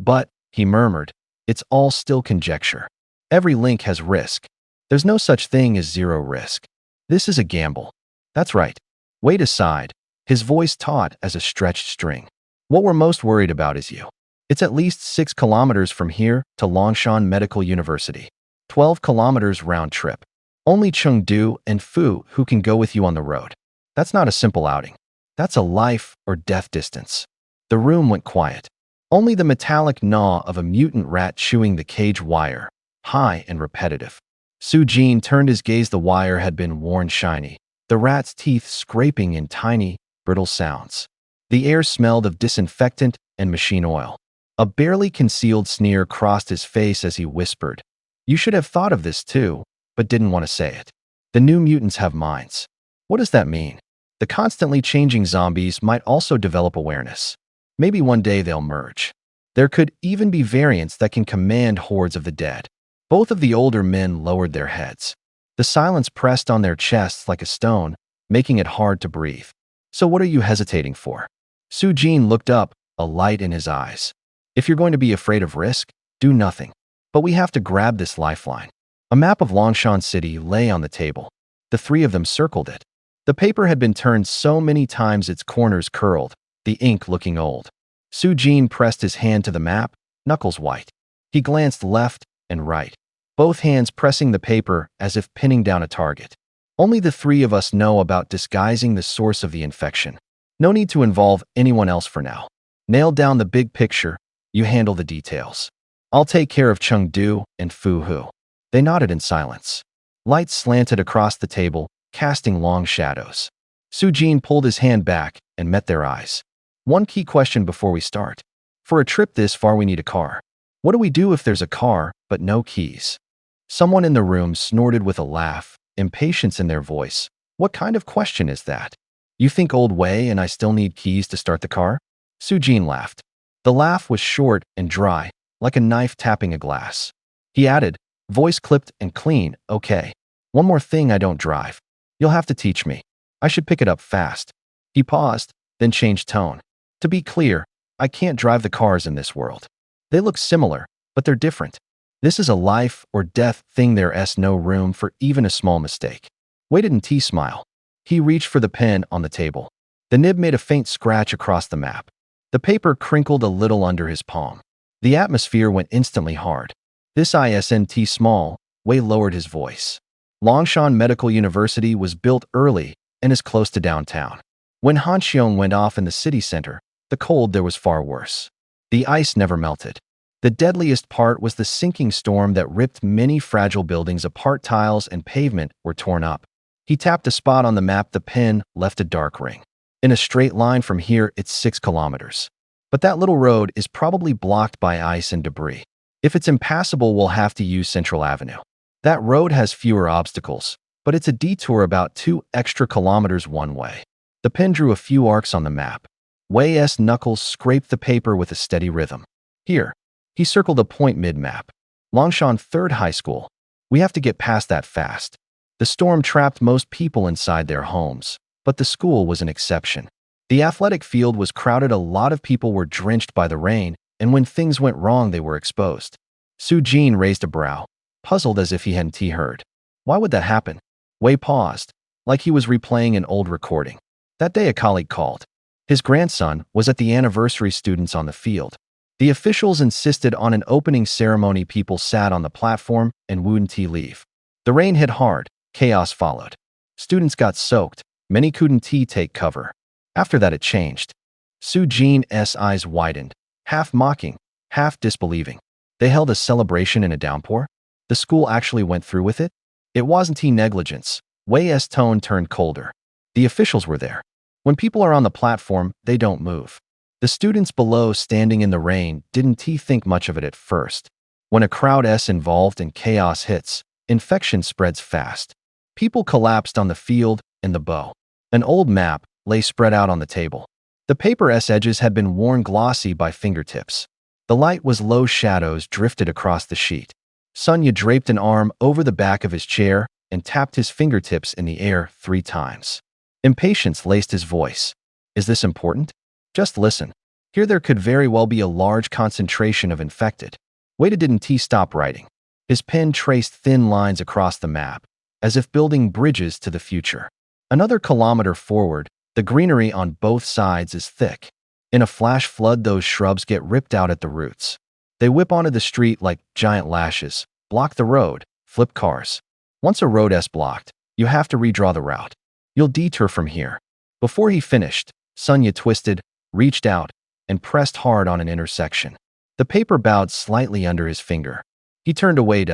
But, he murmured, it's all still conjecture. Every link has risk. There's no such thing as zero risk. This is a gamble. That's right. Wade sighed, his voice taut as a stretched string. What we're most worried about is you. It's at least 6 kilometers from here to Longshan Medical University. 12 kilometers round trip. Only Chengdu and Fu who can go with you on the road. That's not a simple outing. That's a life or death distance. The room went quiet. Only the metallic gnaw of a mutant rat chewing the cage wire, high and repetitive. Sujin turned his gaze. The wire had been worn shiny, the rat's teeth scraping in tiny, brittle sounds. The air smelled of disinfectant and machine oil. A barely concealed sneer crossed his face as he whispered, "You should have thought of this too, but didn't want to say it. The new mutants have minds." What does that mean? The constantly changing zombies might also develop awareness. Maybe one day they'll merge. There could even be variants that can command hordes of the dead. Both of the older men lowered their heads. The silence pressed on their chests like a stone, making it hard to breathe. So what are you hesitating for? Sujin looked up, a light in his eyes. If you're going to be afraid of risk, do nothing. But we have to grab this lifeline. A map of Longshan City lay on the table. The 3 of them circled it. The paper had been turned so many times its corners curled, the ink looking old. Sujin pressed his hand to the map, knuckles white. He glanced left and right, both hands pressing the paper as if pinning down a target. Only the 3 of us know about disguising the source of the infection. No need to involve anyone else for now. Nail down the big picture, you handle the details. I'll take care of Chengdu and Fu Hu. They nodded in silence. Lights slanted across the table, casting long shadows. Sujin pulled his hand back and met their eyes. One key question before we start. For a trip this far we need a car. What do we do if there's a car, but no keys? Someone in the room snorted with a laugh, impatience in their voice. What kind of question is that? You think old way and I still need keys to start the car? Sujin laughed. The laugh was short and dry, like a knife tapping a glass. He added, voice clipped and clean, okay. One more thing, I don't drive. You'll have to teach me. I should pick it up fast. He paused, then changed tone. To be clear, I can't drive the cars in this world. They look similar, but they're different. This is a life or death thing. There's no room for even a small mistake. Wei didn't smile. He reached for the pen on the table. The nib made a faint scratch across the map. The paper crinkled a little under his palm. The atmosphere went instantly hard. This isn't small, Wei lowered his voice. Longshan Medical University was built early and is close to downtown. When Hanxiong went off in the city center, the cold there was far worse. The ice never melted. The deadliest part was the sinking storm that ripped many fragile buildings apart. Tiles and pavement were torn up. He tapped a spot on the map. The pen left a dark ring. In a straight line from here, it's 6 kilometers. But that little road is probably blocked by ice and debris. If it's impassable, we'll have to use Central Avenue. That road has fewer obstacles, but it's a detour about 2 extra kilometers one way. The pen drew a few arcs on the map. Wei's knuckles scraped the paper with a steady rhythm. Here. He circled a point mid-map. Longshan 3rd High School. We have to get past that fast. The storm trapped most people inside their homes, but the school was an exception. The athletic field was crowded. A lot of people were drenched by the rain, and when things went wrong, they were exposed. Su Jin raised a brow, puzzled as if he hadn't heard. Why would that happen? Wei paused, like he was replaying an old recording. That day a colleague called. His grandson was at the anniversary. Students on the field. The officials insisted on an opening ceremony. People sat on the platform and wouldn't leave. The rain hit hard. Chaos followed. Students got soaked. Many couldn't take cover. After that it changed. Su Jin's eyes widened, half mocking, half disbelieving. They held a celebration in a downpour? The school actually went through with it? It wasn't negligence. Wei's tone turned colder. The officials were there. When people are on the platform, they don't move. The students below, standing in the rain, didn't think much of it at first. When a crowd's involved and chaos hits, infection spreads fast. People collapsed on the field and the bow. An old map lay spread out on the table. The paper's edges had been worn glossy by fingertips. The light was low. Shadows drifted across the sheet. Sunya draped an arm over the back of his chair and tapped his fingertips in the air 3 times. Impatience laced his voice. Is this important? Just listen. Here there could very well be a large concentration of infected. Wei didn't stop writing. His pen traced thin lines across the map, as if building bridges to the future. Another kilometer forward, the greenery on both sides is thick. In a flash flood, those shrubs get ripped out at the roots. They whip onto the street like giant lashes, block the road, flip cars. Once a road's blocked, you have to redraw the route. You'll detour from here. Before he finished, Sunya twisted, reached out, and pressed hard on an intersection. The paper bowed slightly under his finger. He turned away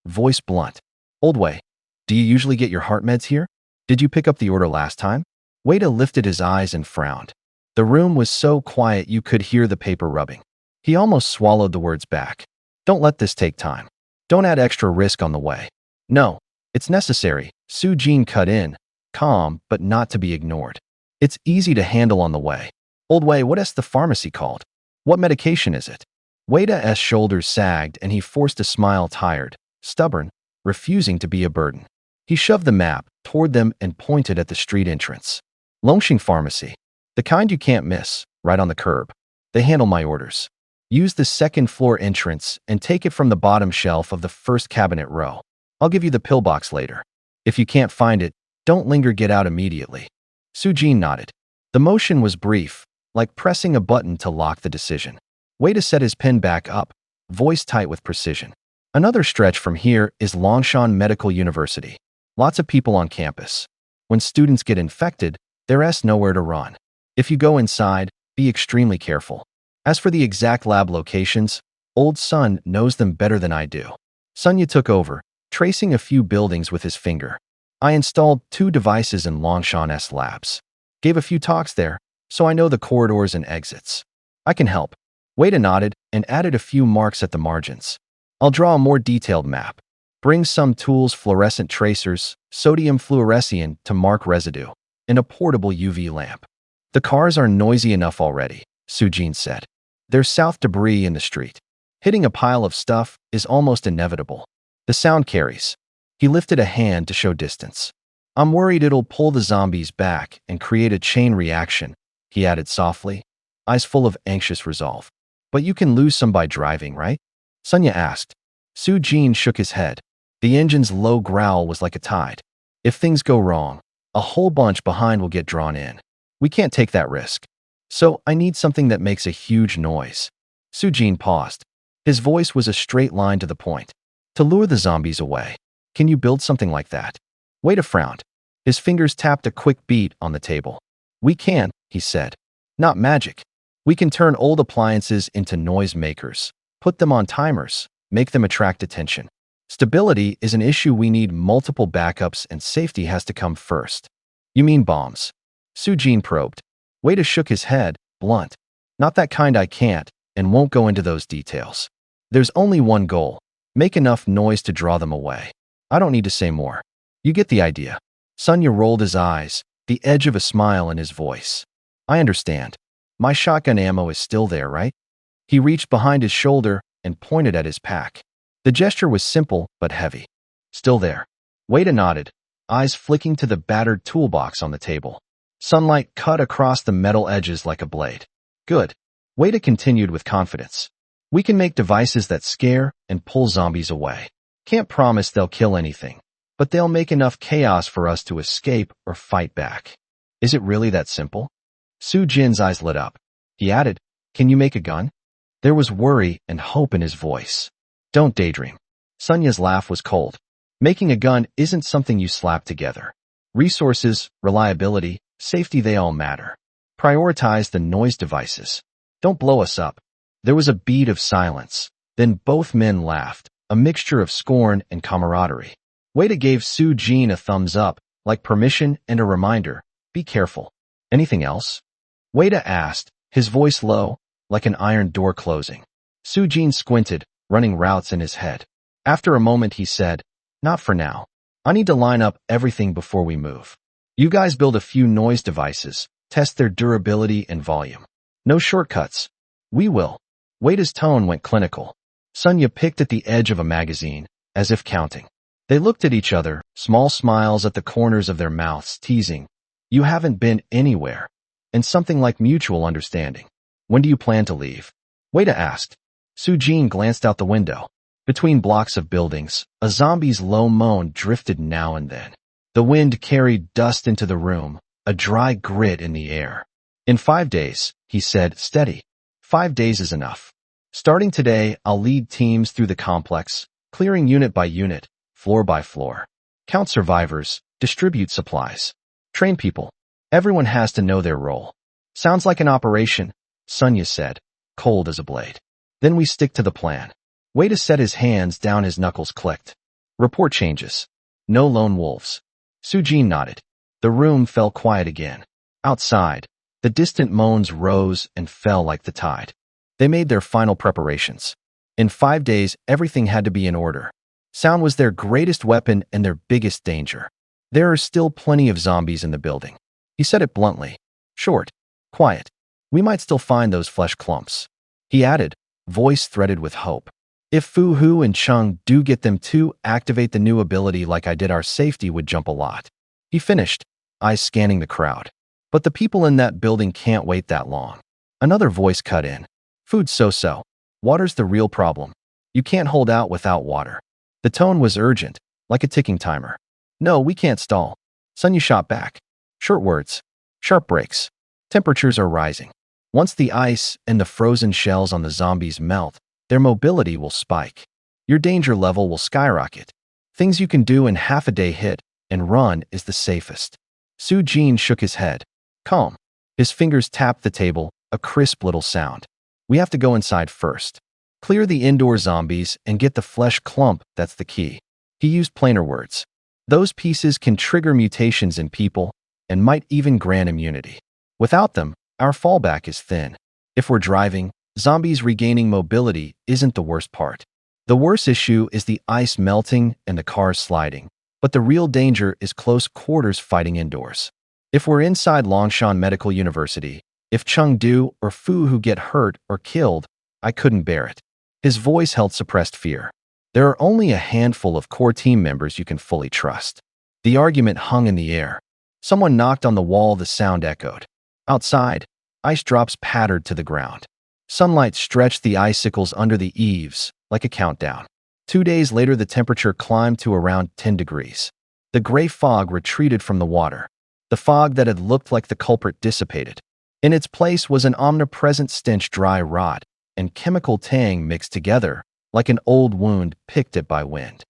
voice blunt. Old Wei, do you usually get your heart meds here? Did you pick up the order last time? Wei lifted his eyes and frowned. The room was so quiet you could hear the paper rubbing. He almost swallowed the words back. Don't let this take time. Don't add extra risk on the way. No, it's necessary, Su Jin cut in, calm but not to be ignored. It's easy to handle on the way. Old Wei, what's the pharmacy called? What medication is it? Wei's shoulders sagged and he forced a smile, tired, stubborn, refusing to be a burden. He shoved the map toward them and pointed at the street entrance. Longxing Pharmacy. The kind you can't miss, right on the curb. They handle my orders. Use the 2nd floor entrance and take it from the bottom shelf of the 1st cabinet row. I'll give you the pillbox later. If you can't find it, don't linger, get out immediately. Su Jin nodded. The motion was brief, like pressing a button to lock the decision. Wei set his pen back up, voice tight with precision. Another stretch from here is Longshan Medical University. Lots of people on campus. When students get infected, there's nowhere to run. If you go inside, be extremely careful. As for the exact lab locations, Old Sun knows them better than I do. Sunya took over, tracing a few buildings with his finger. I installed 2 devices in Longshan's labs. Gave a few talks there, so I know the corridors and exits. I can help. Wei nodded and added a few marks at the margins. I'll draw a more detailed map. Bring some tools, fluorescent tracers, sodium fluorescein to mark residue, and a portable UV lamp. The cars are noisy enough already, Su Jin said. There's south debris in the street. Hitting a pile of stuff is almost inevitable. The sound carries. He lifted a hand to show distance. I'm worried it'll pull the zombies back and create a chain reaction, he added softly, eyes full of anxious resolve. But you can lose some by driving, right? Sunya asked. Su Jin shook his head. The engine's low growl was like a tide. If things go wrong, a whole bunch behind will get drawn in. We can't take that risk. So I need something that makes a huge noise. Sujin paused. His voice was a straight line to the point. To lure the zombies away. Can you build something like that? Wade frowned. His fingers tapped a quick beat on the table. We can, he said. Not magic. We can turn old appliances into noise makers, put them on timers, make them attract attention. Stability is an issue. We need multiple backups and safety has to come first. You mean bombs? Sujin probed. Wade shook his head, blunt. Not that kind. I can't and won't go into those details. There's only one goal. Make enough noise to draw them away. I don't need to say more. You get the idea. Sunya rolled his eyes, the edge of a smile in his voice. I understand. My shotgun ammo is still there, right? He reached behind his shoulder and pointed at his pack. The gesture was simple but heavy. Still there. Wade nodded, eyes flicking to the battered toolbox on the table. Sunlight cut across the metal edges like a blade. Good. Wade continued with confidence. We can make devices that scare and pull zombies away. Can't promise they'll kill anything, but they'll make enough chaos for us to escape or fight back. Is it really that simple? Sujin's eyes lit up. He added, Can you make a gun? There was worry and hope in his voice. Don't daydream. Sunya's laugh was cold. Making a gun isn't something you slap together. Resources, reliability, safety, they all matter. Prioritize the noise devices. Don't blow us up. There was a beat of silence. Then both men laughed, a mixture of scorn and camaraderie. Wade gave Sujin a thumbs up, like permission and a reminder. Be careful. Anything else? Wade asked, his voice low, like an iron door closing. Sujin squinted, running routes in his head. After a moment he said, Not for now. I need to line up everything before we move. You guys build a few noise devices, test their durability and volume. No shortcuts. We will. Wade's tone went clinical. Sunya picked at the edge of a magazine, as if counting. They looked at each other, small smiles at the corners of their mouths, teasing. You haven't been anywhere. And something like mutual understanding. When do you plan to leave? Wade asked. Sujin glanced out the window. Between blocks of buildings, a zombie's low moan drifted now and then. The wind carried dust into the room, a dry grit in the air. In 5 days, he said, steady. 5 days is enough. Starting today, I'll lead teams through the complex, clearing unit by unit, floor by floor. Count survivors, distribute supplies. Train people. Everyone has to know their role. Sounds like an operation, Sunya said, cold as a blade. Then we stick to the plan. Wade set his hands down, his knuckles clicked. Report changes. No lone wolves. Sujin nodded. The room fell quiet again. Outside, the distant moans rose and fell like the tide. They made their final preparations. In 5 days, everything had to be in order. Sound was their greatest weapon and their biggest danger. There are still plenty of zombies in the building. He said it bluntly. Short. Quiet. We might still find those flesh clumps. He added, voice threaded with hope. If Fu Hu and Chung do get them to activate the new ability like I did, our safety would jump a lot. He finished, eyes scanning the crowd. But the people in that building can't wait that long. Another voice cut in. Food's so-so. Water's the real problem. You can't hold out without water. The tone was urgent, like a ticking timer. No, we can't stall. Sunya shot back. Short words. Sharp breaks. Temperatures are rising. Once the ice and the frozen shells on the zombies melt, their mobility will spike. Your danger level will skyrocket. Things you can do in half a day: hit and run is the safest. Sujin shook his head. Calm. His fingers tapped the table, a crisp little sound. We have to go inside first. Clear the indoor zombies and get the flesh clump, that's the key. He used plainer words. Those pieces can trigger mutations in people and might even grant immunity. Without them, our fallback is thin. If we're driving, zombies regaining mobility isn't the worst part. The worst issue is the ice melting and the cars sliding. But the real danger is close quarters fighting indoors. If we're inside Longshan Medical University, if Chengdu or Fu Hu get hurt or killed, I couldn't bear it. His voice held suppressed fear. There are only a handful of core team members you can fully trust. The argument hung in the air. Someone knocked on the wall, the sound echoed. Outside, ice drops pattered to the ground. Sunlight stretched the icicles under the eaves, like a countdown. 2 days later, the temperature climbed to around 10 degrees. The gray fog retreated from the water. The fog that had looked like the culprit dissipated. In its place was an omnipresent stench, dry rot and chemical tang mixed together, like an old wound picked at by wind.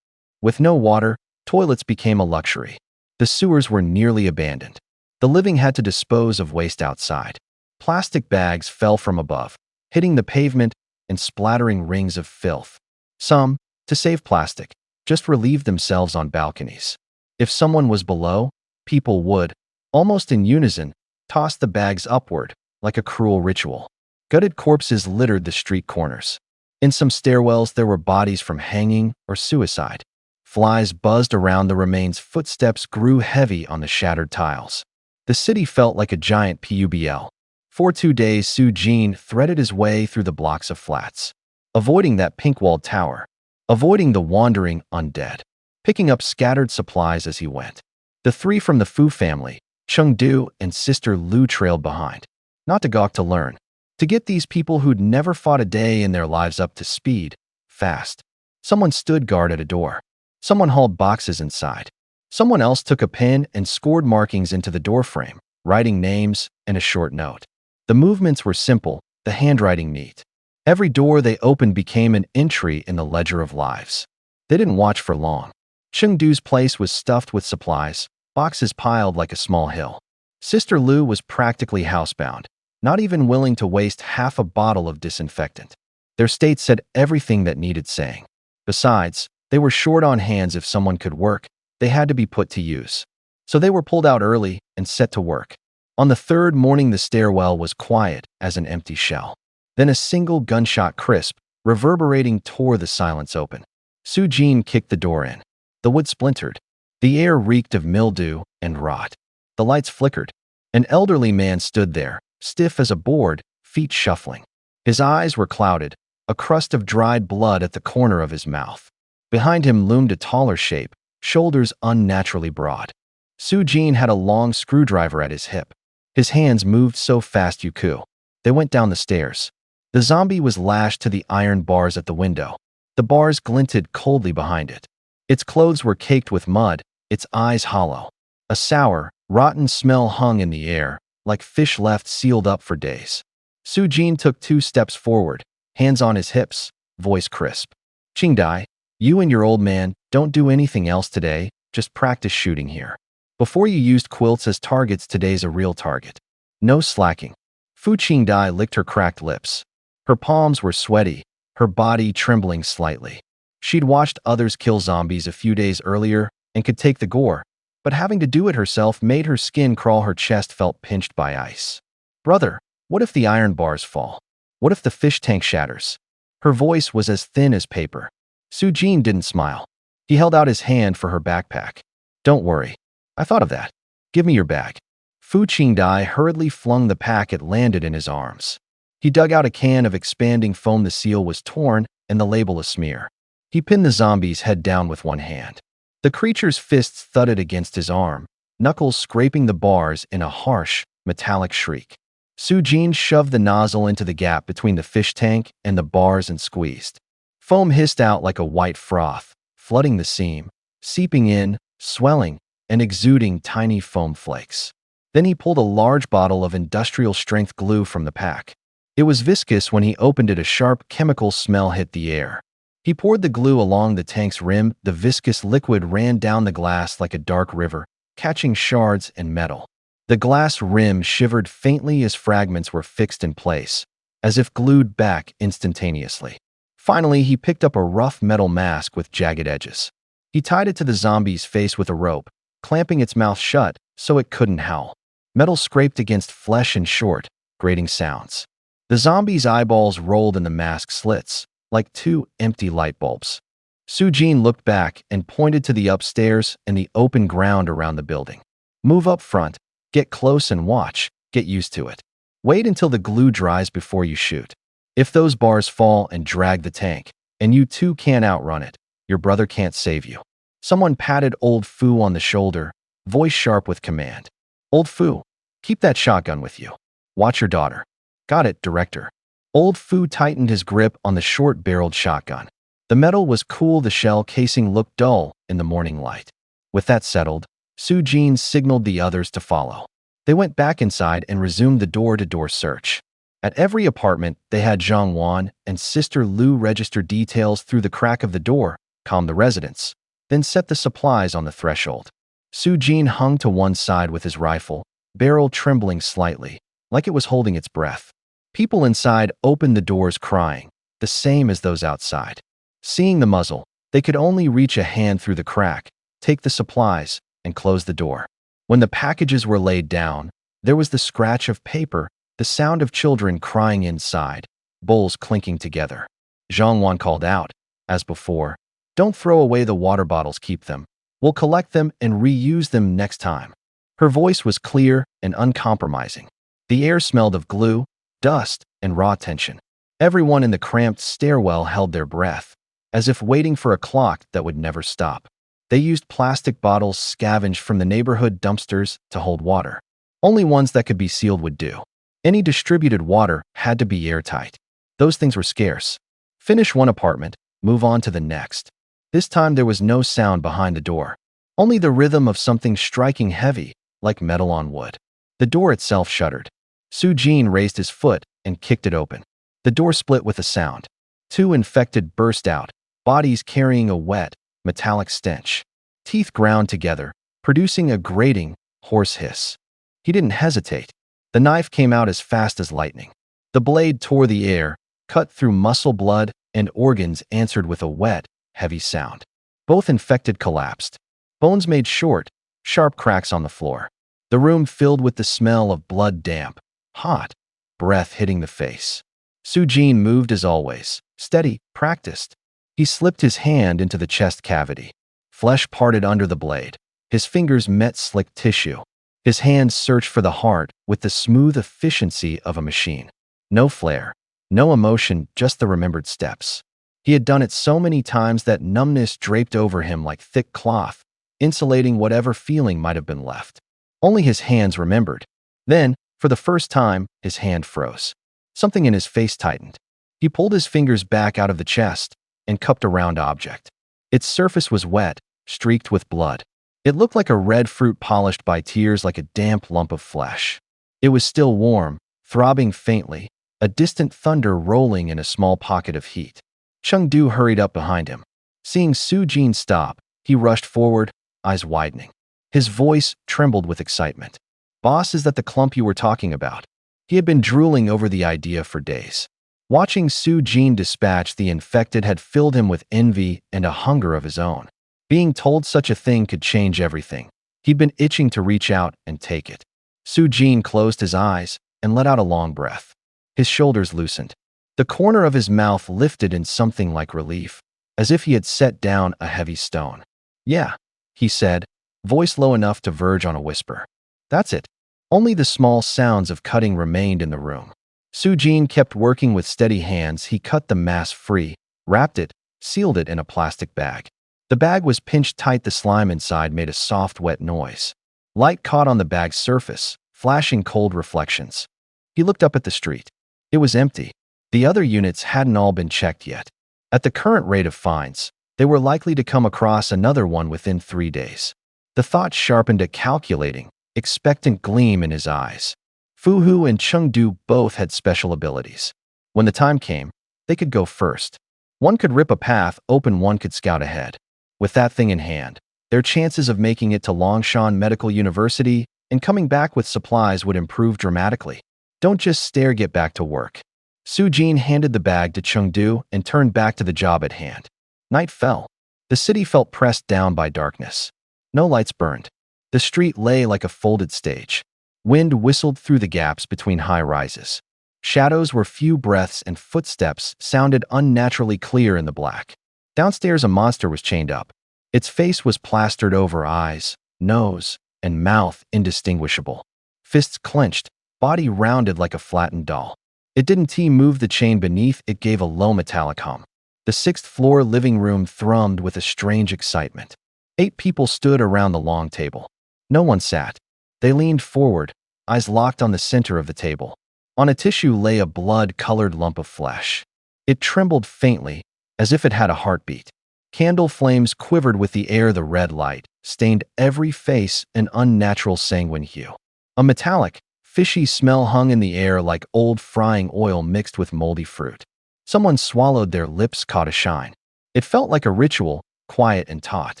With no water, toilets became a luxury. The sewers were nearly abandoned. The living had to dispose of waste outside. Plastic bags fell from above, hitting the pavement and splattering rings of filth. Some, to save plastic, just relieved themselves on balconies. If someone was below, people would, almost in unison, toss the bags upward, like a cruel ritual. Gutted corpses littered the street corners. In some stairwells there were bodies from hanging or suicide. Flies buzzed around the remains. Footsteps grew heavy on the shattered tiles. The city felt like a giant publ. For 2 days, Soo-jin threaded his way through the blocks of flats, avoiding that pink-walled tower, avoiding the wandering undead, picking up scattered supplies as he went. The three from the Fu family, Chengdu and sister Lu, trailed behind. Not to gawk, to learn. To get these people who'd never fought a day in their lives up to speed, fast. Someone stood guard at a door. Someone hauled boxes inside. Someone else took a pen and scored markings into the doorframe, writing names and a short note. The movements were simple, the handwriting neat. Every door they opened became an entry in the ledger of lives. They didn't watch for long. Chengdu's place was stuffed with supplies, boxes piled like a small hill. Sister Lu was practically housebound, not even willing to waste half a bottle of disinfectant. Their state said everything that needed saying. Besides, they were short on hands. If someone could work, they had to be put to use. So they were pulled out early and set to work. On the third morning, the stairwell was quiet as an empty shell. Then a single gunshot crisp, reverberating, tore the silence open. Soo-jin kicked the door in. The wood splintered. The air reeked of mildew and rot. The lights flickered. An elderly man stood there, stiff as a board, feet shuffling. His eyes were clouded, a crust of dried blood at the corner of his mouth. Behind him loomed a taller shape, shoulders unnaturally broad. Soo-jin had a long screwdriver at his hip. His hands moved so fast you could. They went down the stairs. The zombie was lashed to the iron bars at the window. The bars glinted coldly behind it. Its clothes were caked with mud, its eyes hollow. A sour, rotten smell hung in the air, like fish left sealed up for days. Soo-jin took 2 steps forward, hands on his hips, voice crisp. "Qingdai, you and your old man don't do anything else today, just practice shooting here. Before you used quilts as targets, today's a real target. No slacking." Fu Qingdai licked her cracked lips. Her palms were sweaty, her body trembling slightly. She'd watched others kill zombies a few days earlier and could take the gore, but having to do it herself made her skin crawl. Her chest felt pinched by ice. "Brother, what if the iron bars fall? What if the fish tank shatters?" Her voice was as thin as paper. Soo-jin didn't smile. He held out his hand for her backpack. "Don't worry. I thought of that. Give me your bag." Fu Qingdai hurriedly flung the pack. It landed in his arms. He dug out a can of expanding foam. The seal was torn and the label a smear. He pinned the zombie's head down with one hand. The creature's fists thudded against his arm, knuckles scraping the bars in a harsh, metallic shriek. Soo-jin shoved the nozzle into the gap between the fish tank and the bars and squeezed. Foam hissed out like a white froth, flooding the seam, seeping in, swelling, and exuding tiny foam flakes. Then he pulled a large bottle of industrial-strength glue from the pack. It was viscous. When he opened it, a sharp chemical smell hit the air. He poured the glue along the tank's rim. The viscous liquid ran down the glass like a dark river, catching shards and metal. The glass rim shivered faintly as fragments were fixed in place, as if glued back instantaneously. Finally, he picked up a rough metal mask with jagged edges. He tied it to the zombie's face with a rope, clamping its mouth shut so it couldn't howl. Metal scraped against flesh in short, grating sounds. The zombie's eyeballs rolled in the mask slits, like 2 empty light bulbs. Soo-jin looked back and pointed to the upstairs and the open ground around the building. "Move up front, get close and watch, get used to it. Wait until the glue dries before you shoot. If those bars fall and drag the tank, and you two can't outrun it, your brother can't save you." Someone patted old Fu on the shoulder, voice sharp with command. "Old Fu, keep that shotgun with you. Watch your daughter." "Got it, Director." Old Fu tightened his grip on the short-barreled shotgun. The metal was cool. The shell casing looked dull in the morning light. With that settled, Su-jin signaled the others to follow. They went back inside and resumed the door-to-door search. At every apartment, they had Zhang Wan and Sister Lu register details through the crack of the door, calm the residents, then set the supplies on the threshold. Su-jin hung to one side with his rifle, barrel trembling slightly, like it was holding its breath. People inside opened the doors crying, the same as those outside. Seeing the muzzle, they could only reach a hand through the crack, take the supplies, and close the door. When the packages were laid down, there was the scratch of paper, the sound of children crying inside, bowls clinking together. Zhang Wan called out, as before, "Don't throw away the water bottles, keep them. We'll collect them and reuse them next time." Her voice was clear and uncompromising. The air smelled of glue, dust, and raw tension. Everyone in the cramped stairwell held their breath, as if waiting for a clock that would never stop. They used plastic bottles scavenged from the neighborhood dumpsters to hold water. Only ones that could be sealed would do. Any distributed water had to be airtight. Those things were scarce. Finish one apartment, move on to the next. This time there was no sound behind the door, only the rhythm of something striking heavy, like metal on wood. The door itself shuddered. Su-jin raised his foot and kicked it open. The door split with a sound. Two infected burst out, bodies carrying a wet, metallic stench. Teeth ground together, producing a grating, hoarse hiss. He didn't hesitate. The knife came out as fast as lightning. The blade tore the air, cut through muscle, blood, and organs answered with a wet, heavy sound. Both infected collapsed. Bones made short, sharp cracks on the floor. The room filled with the smell of blood, damp, hot, breath hitting the face. Su-jin moved as always, steady, practiced. He slipped his hand into the chest cavity. Flesh parted under the blade. His fingers met slick tissue. His hands searched for the heart with the smooth efficiency of a machine. No flare, no emotion, just the remembered steps. He had done it so many times that numbness draped over him like thick cloth, insulating whatever feeling might have been left. Only his hands remembered. Then, for the first time, his hand froze. Something in his face tightened. He pulled his fingers back out of the chest and cupped a round object. Its surface was wet, streaked with blood. It looked like a red fruit polished by tears, like a damp lump of flesh. It was still warm, throbbing faintly, a distant thunder rolling in a small pocket of heat. Chengdu hurried up behind him. Seeing Su-jin stop, he rushed forward, eyes widening. His voice trembled with excitement. "Boss, is that the clump you were talking about?" He had been drooling over the idea for days. Watching Su-jin dispatch the infected had filled him with envy and a hunger of his own. Being told such a thing could change everything. He'd been itching to reach out and take it. Su-jin closed his eyes and let out a long breath. His shoulders loosened. The corner of his mouth lifted in something like relief, as if he had set down a heavy stone. "Yeah," he said, voice low enough to verge on a whisper. "That's it." Only the small sounds of cutting remained in the room. Su-jin kept working with steady hands. He cut the mass free, wrapped it, sealed it in a plastic bag. The bag was pinched tight. The slime inside made a soft, wet noise. Light caught on the bag's surface, flashing cold reflections. He looked up at the street. It was empty. The other units hadn't all been checked yet. At the current rate of finds, they were likely to come across another one within 3 days. The thought sharpened a calculating, expectant gleam in his eyes. Fu-hu and Chengdu both had special abilities. When the time came, they could go first. One could rip a path open, one could scout ahead. With that thing in hand, their chances of making it to Longshan Medical University and coming back with supplies would improve dramatically. "Don't just stare, get back to work." Su-jin handed the bag to Chengdu and turned back to the job at hand. Night fell. The city felt pressed down by darkness. No lights burned. The street lay like a folded stage. Wind whistled through the gaps between high rises. Shadows were few breaths and footsteps sounded unnaturally clear in the black. Downstairs, a monster was chained up. Its face was plastered over, eyes, nose, and mouth indistinguishable. Fists clenched, body rounded like a flattened doll. It didn't move. The chain beneath it gave a low metallic hum. The 6th-floor living room thrummed with a strange excitement. 8 people stood around the long table. No one sat. They leaned forward, eyes locked on the center of the table. On a tissue lay a blood-colored lump of flesh. It trembled faintly, as if it had a heartbeat. Candle flames quivered with the air. The red light, stained every face an unnatural sanguine hue. A metallic, fishy smell hung in the air like old frying oil mixed with moldy fruit. Someone swallowed, their lips caught a shine. It felt like a ritual, quiet and taut.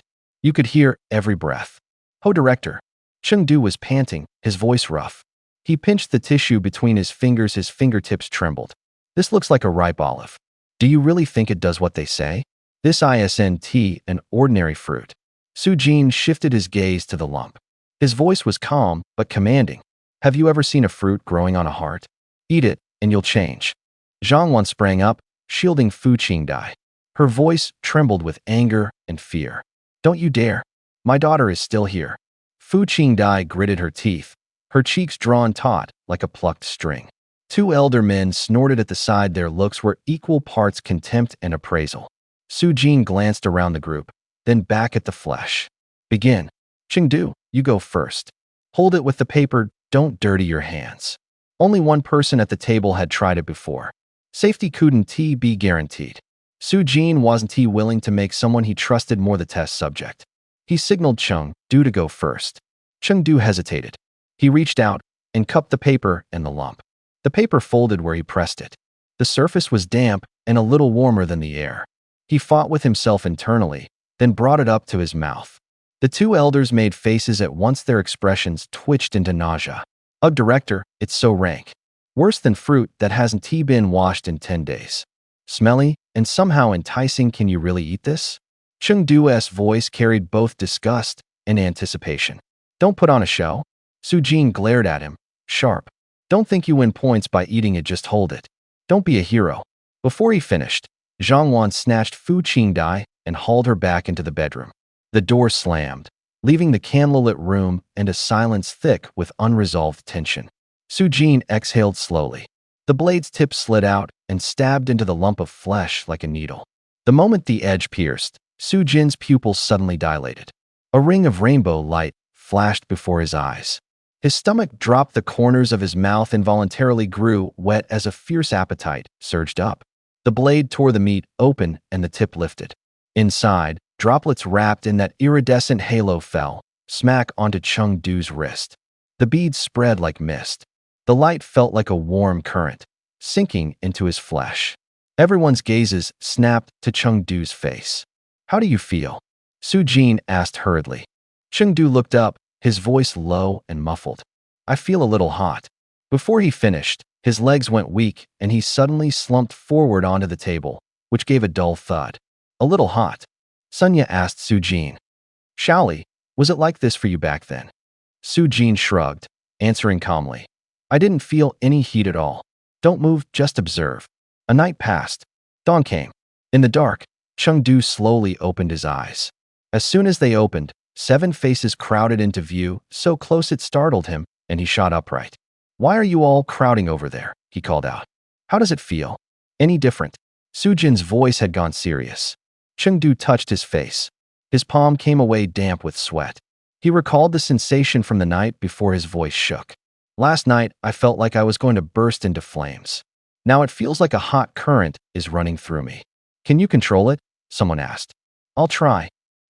You could hear every breath. "Ho, director." Chengdu was panting, his voice rough. He pinched the tissue between his fingers, his fingertips trembled. "This looks like a ripe olive. Do you really think it does what they say? This isn't an ordinary fruit." Su Jin shifted his gaze to the lump. His voice was calm but commanding. "Have you ever seen a fruit growing on a heart? Eat it, and you'll change." Zhang Wan sprang up, shielding Fu Qingdai. Her voice trembled with anger and fear. "Don't you dare. My daughter is still here." Fu Qingdai gritted her teeth, her cheeks drawn taut like a plucked string. Two elder men snorted at the side. Their looks were equal parts contempt and appraisal. Su Jin glanced around the group, then back at the flesh. "Begin. Chengdu, you go first. Hold it with the paper. Don't dirty your hands." Only one person at the table had tried it before. Safety couldn't be guaranteed. Su Jin wasn't willing to make someone he trusted more the test subject. He signaled Chengdu to go first. Chengdu hesitated. He reached out and cupped the paper and the lump. The paper folded where he pressed it. The surface was damp and a little warmer than the air. He fought with himself internally, then brought it up to his mouth. The two elders made faces at once. Their expressions twitched into nausea. "Ugh, director, it's so rank. Worse than fruit that hasn't been washed in 10 days. Smelly and somehow enticing. Can you really eat this?" Chengdu's voice carried both disgust and anticipation. "Don't put on a show." Su Jin glared at him, sharp. "Don't think you win points by eating it, just hold it. Don't be a hero." Before he finished, Zhang Wan snatched Fu Qingdai and hauled her back into the bedroom. The door slammed, leaving the candlelit room and a silence thick with unresolved tension. Su Jin exhaled slowly. The blade's tip slid out and stabbed into the lump of flesh like a needle. The moment the edge pierced, Su Jin's pupils suddenly dilated. A ring of rainbow light flashed before his eyes. His stomach dropped, the corners of his mouth involuntarily grew wet as a fierce appetite surged up. The blade tore the meat open and the tip lifted. Inside, droplets wrapped in that iridescent halo fell, smack onto Chengdu's wrist. The beads spread like mist. The light felt like a warm current, sinking into his flesh. Everyone's gazes snapped to Chengdu's face. "How do you feel?" Su Jin asked hurriedly. Chengdu looked up, his voice low and muffled. "I feel a little hot." Before he finished, his legs went weak and he suddenly slumped forward onto the table, which gave a dull thud. "A little hot?" Sunya asked Su Jin. "Shaoli, was it like this for you back then?" Su Jin shrugged, answering calmly. "I didn't feel any heat at all. Don't move, just observe." A night passed. Dawn came. In the dark, Chengdu slowly opened his eyes. As soon as they opened, 7 faces crowded into view, so close it startled him, and he shot upright. "Why are you all crowding over there?" he called out. "How does it feel?" "Any different?" Su Jin's voice had gone serious. Chengdu touched his face. His palm came away damp with sweat. He recalled the sensation from the night before. His voice shook. "Last night, I felt like I was going to burst into flames. Now it feels like a hot current is running through me." "Can you control it?" someone asked. "I'll try."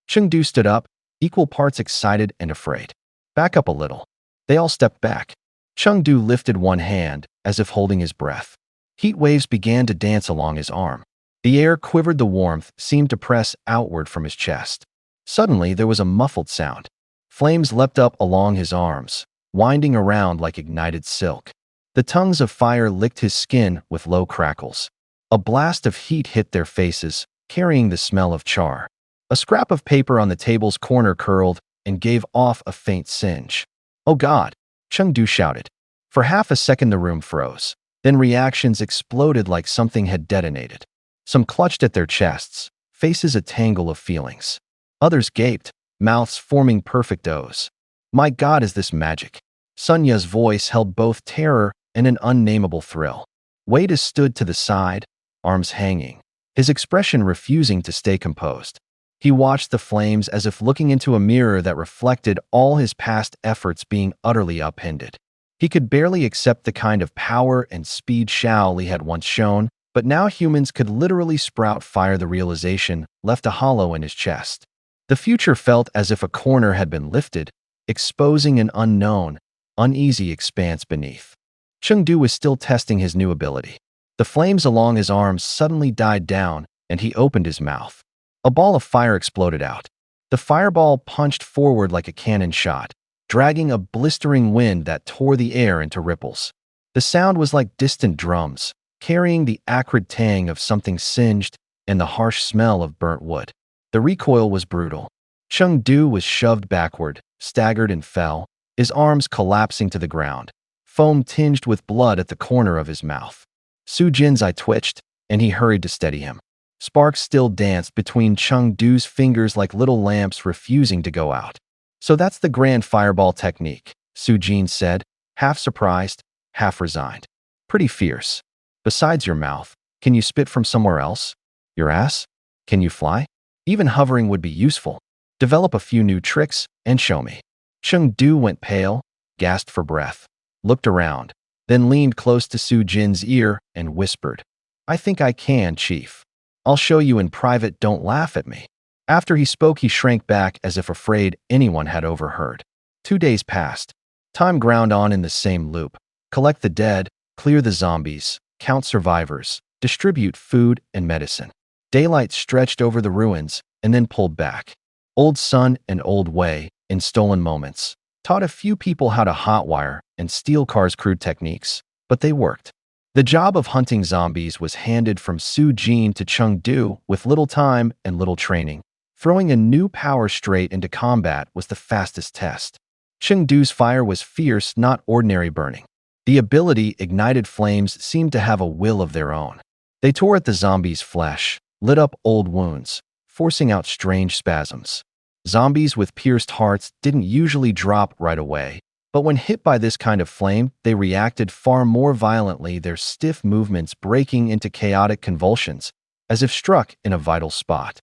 Chengdu stood up, equal parts excited and afraid. "Back up a little." They all stepped back. Chengdu lifted one hand, as if holding his breath. Heat waves began to dance along his arm. The air quivered, the warmth seemed to press outward from his chest. Suddenly, there was a muffled sound. Flames leapt up along his arms, winding around like ignited silk. The tongues of fire licked his skin with low crackles. A blast of heat hit their faces, carrying the smell of char. A scrap of paper on the table's corner curled and gave off a faint singe. "Oh God!" Chengdu shouted. For half a second the room froze. Then reactions exploded like something had detonated. Some clutched at their chests, faces a tangle of feelings. Others gaped, mouths forming perfect O's. "My God, is this magic?" Sunya's voice held both terror and an unnameable thrill. Wade stood to the side, arms hanging, his expression refusing to stay composed. He watched the flames as if looking into a mirror that reflected all his past efforts being utterly upended. He could barely accept the kind of power and speed Shaoli had once shown, but now humans could literally sprout fire. The realization left a hollow in his chest. The future felt as if a corner had been lifted, exposing an unknown, uneasy expanse beneath. Chengdu was still testing his new ability. The flames along his arms suddenly died down, and he opened his mouth. A ball of fire exploded out. The fireball punched forward like a cannon shot, dragging a blistering wind that tore the air into ripples. The sound was like distant drums, carrying the acrid tang of something singed and the harsh smell of burnt wood. The recoil was brutal. Chengdu was shoved backward, staggered and fell, his arms collapsing to the ground, foam tinged with blood at the corner of his mouth. Su Jin's eye twitched, and he hurried to steady him. Sparks still danced between Chengdu's fingers like little lamps refusing to go out. "So that's the grand fireball technique," Su Jin said, half surprised, half resigned. "Pretty fierce. Besides your mouth, can you spit from somewhere else? Your ass? Can you fly? Even hovering would be useful. Develop a few new tricks and show me." Chengdu went pale, gasped for breath, looked around, then leaned close to Su Jin's ear and whispered, "I think I can, Chief. I'll show you in private, don't laugh at me." After he spoke, he shrank back as if afraid anyone had overheard. 2 days passed. Time ground on in the same loop. Collect the dead, clear the zombies, count survivors, distribute food and medicine. Daylight stretched over the ruins and then pulled back. Old Sun and Old Wei, in stolen moments, taught a few people how to hotwire and steal cars' crude techniques, but they worked. The job of hunting zombies was handed from Su Jin to Chengdu with little time and little training. Throwing a new power straight into combat was the fastest test. Chengdu's fire was fierce, not ordinary burning. The ability ignited flames seemed to have a will of their own. They tore at the zombies' flesh, lit up old wounds, forcing out strange spasms. Zombies with pierced hearts didn't usually drop right away, but when hit by this kind of flame, they reacted far more violently, their stiff movements breaking into chaotic convulsions, as if struck in a vital spot.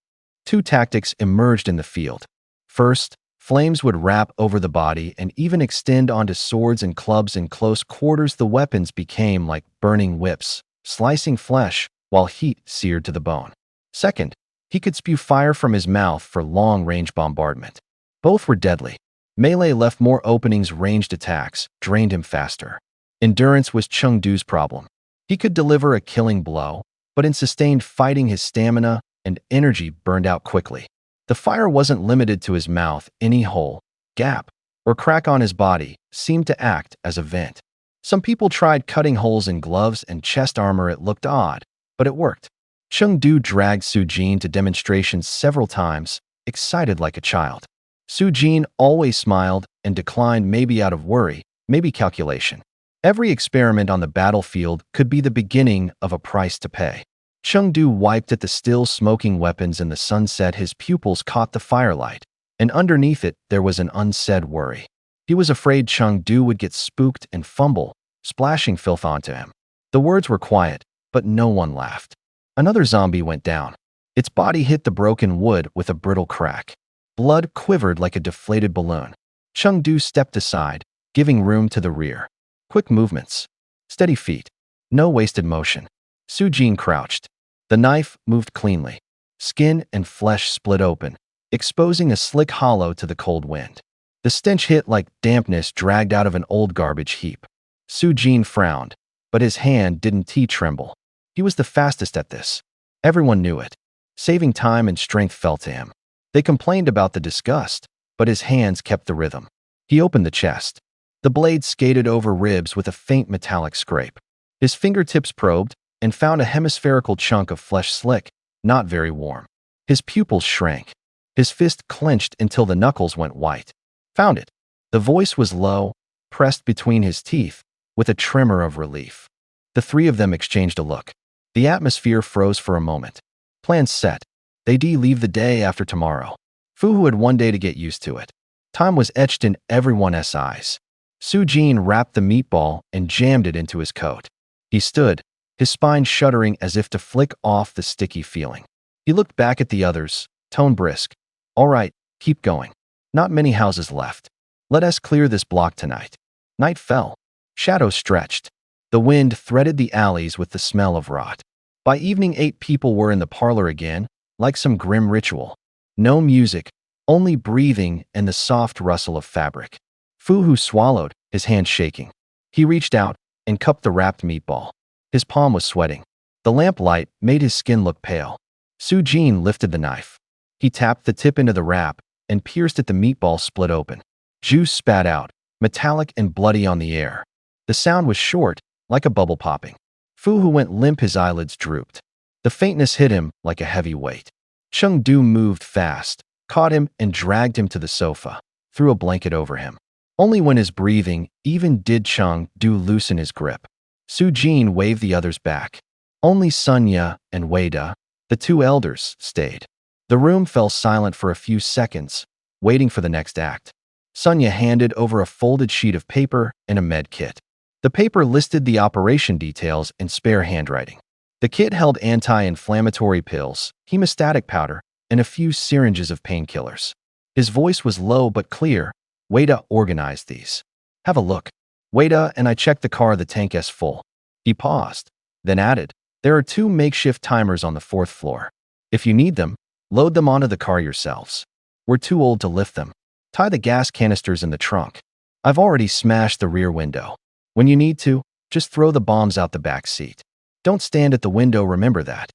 2 tactics emerged in the field. First, flames would wrap over the body and even extend onto swords and clubs in close quarters. The weapons became like burning whips, slicing flesh while heat seared to the bone. Second, he could spew fire from his mouth for long-range bombardment. Both were deadly. Melee left more openings, ranged attacks drained him faster. Endurance was Chengdu's problem. He could deliver a killing blow, but in sustained fighting his stamina and energy burned out quickly. The fire wasn't limited to his mouth. Any hole, gap, or crack on his body seemed to act as a vent. Some people tried cutting holes in gloves and chest armor. It looked odd, but it worked. Chengdu dragged Su Jin to demonstrations several times, excited like a child. Su Jin always smiled and declined, maybe out of worry, maybe calculation. Every experiment on the battlefield could be the beginning of a price to pay. Chengdu wiped at the still smoking weapons in the sunset. His pupils caught the firelight, and underneath it there was an unsaid worry. He was afraid Chengdu would get spooked and fumble, splashing filth onto him. The words were quiet, but no one laughed. Another zombie went down. Its body hit the broken wood with a brittle crack. Blood quivered like a deflated balloon. Chengdu stepped aside, giving room to the rear. Quick movements. Steady feet. No wasted motion. Su Jin crouched. The knife moved cleanly. Skin and flesh split open, exposing a slick hollow to the cold wind. The stench hit like dampness dragged out of an old garbage heap. Su Jin frowned, but his hand didn't tremble. He was the fastest at this. Everyone knew it. Saving time and strength fell to him. They complained about the disgust, but his hands kept the rhythm. He opened the chest. The blade skated over ribs with a faint metallic scrape. His fingertips probed and found a hemispherical chunk of flesh, slick, not very warm. His pupils shrank. His fist clenched until the knuckles went white. "Found it." The voice was low, pressed between his teeth, with a tremor of relief. The 3 of them exchanged a look. The atmosphere froze for a moment. Plans set. They'd leave the day after tomorrow. Fu had one day to get used to it. Time was etched in everyone's eyes. Su Jin wrapped the meatball and jammed it into his coat. He stood, his spine shuddering as if to flick off the sticky feeling. He looked back at the others, tone brisk. "All right, keep going. Not many houses left. Let us clear this block tonight." Night fell. Shadows stretched. The wind threaded the alleys with the smell of rot. By evening, 8 people were in the parlor again, like some grim ritual. No music, only breathing and the soft rustle of fabric. Fu Hu swallowed, his hand shaking. He reached out and cupped the wrapped meatball. His palm was sweating. The lamplight made his skin look pale. Su Jin lifted the knife. He tapped the tip into the wrap and pierced at the meatball split open. Juice spat out, metallic and bloody on the air. The sound was short, like a bubble popping. Fu Hu went limp, his eyelids drooped. The faintness hit him like a heavy weight. Chengdu moved fast, caught him and dragged him to the sofa, threw a blanket over him. Only when his breathing even did Chengdu loosen his grip. Su Jin waved the others back. Only Sunya and Weida, the two elders, stayed. The room fell silent for a few seconds, waiting for the next act. Sunya handed over a folded sheet of paper and a med kit. The paper listed the operation details in spare handwriting. The kit held anti-inflammatory pills, hemostatic powder, and a few syringes of painkillers. His voice was low but clear. Weida organized these. Have a look. Weida and I checked the car, the tank is full. He paused, then added, there are 2 makeshift timers on the 4th floor. If you need them, load them onto the car yourselves. We're too old to lift them. Tie the gas canisters in the trunk. I've already smashed the rear window. When you need to, just throw the bombs out the back seat. Don't stand at the window, remember that.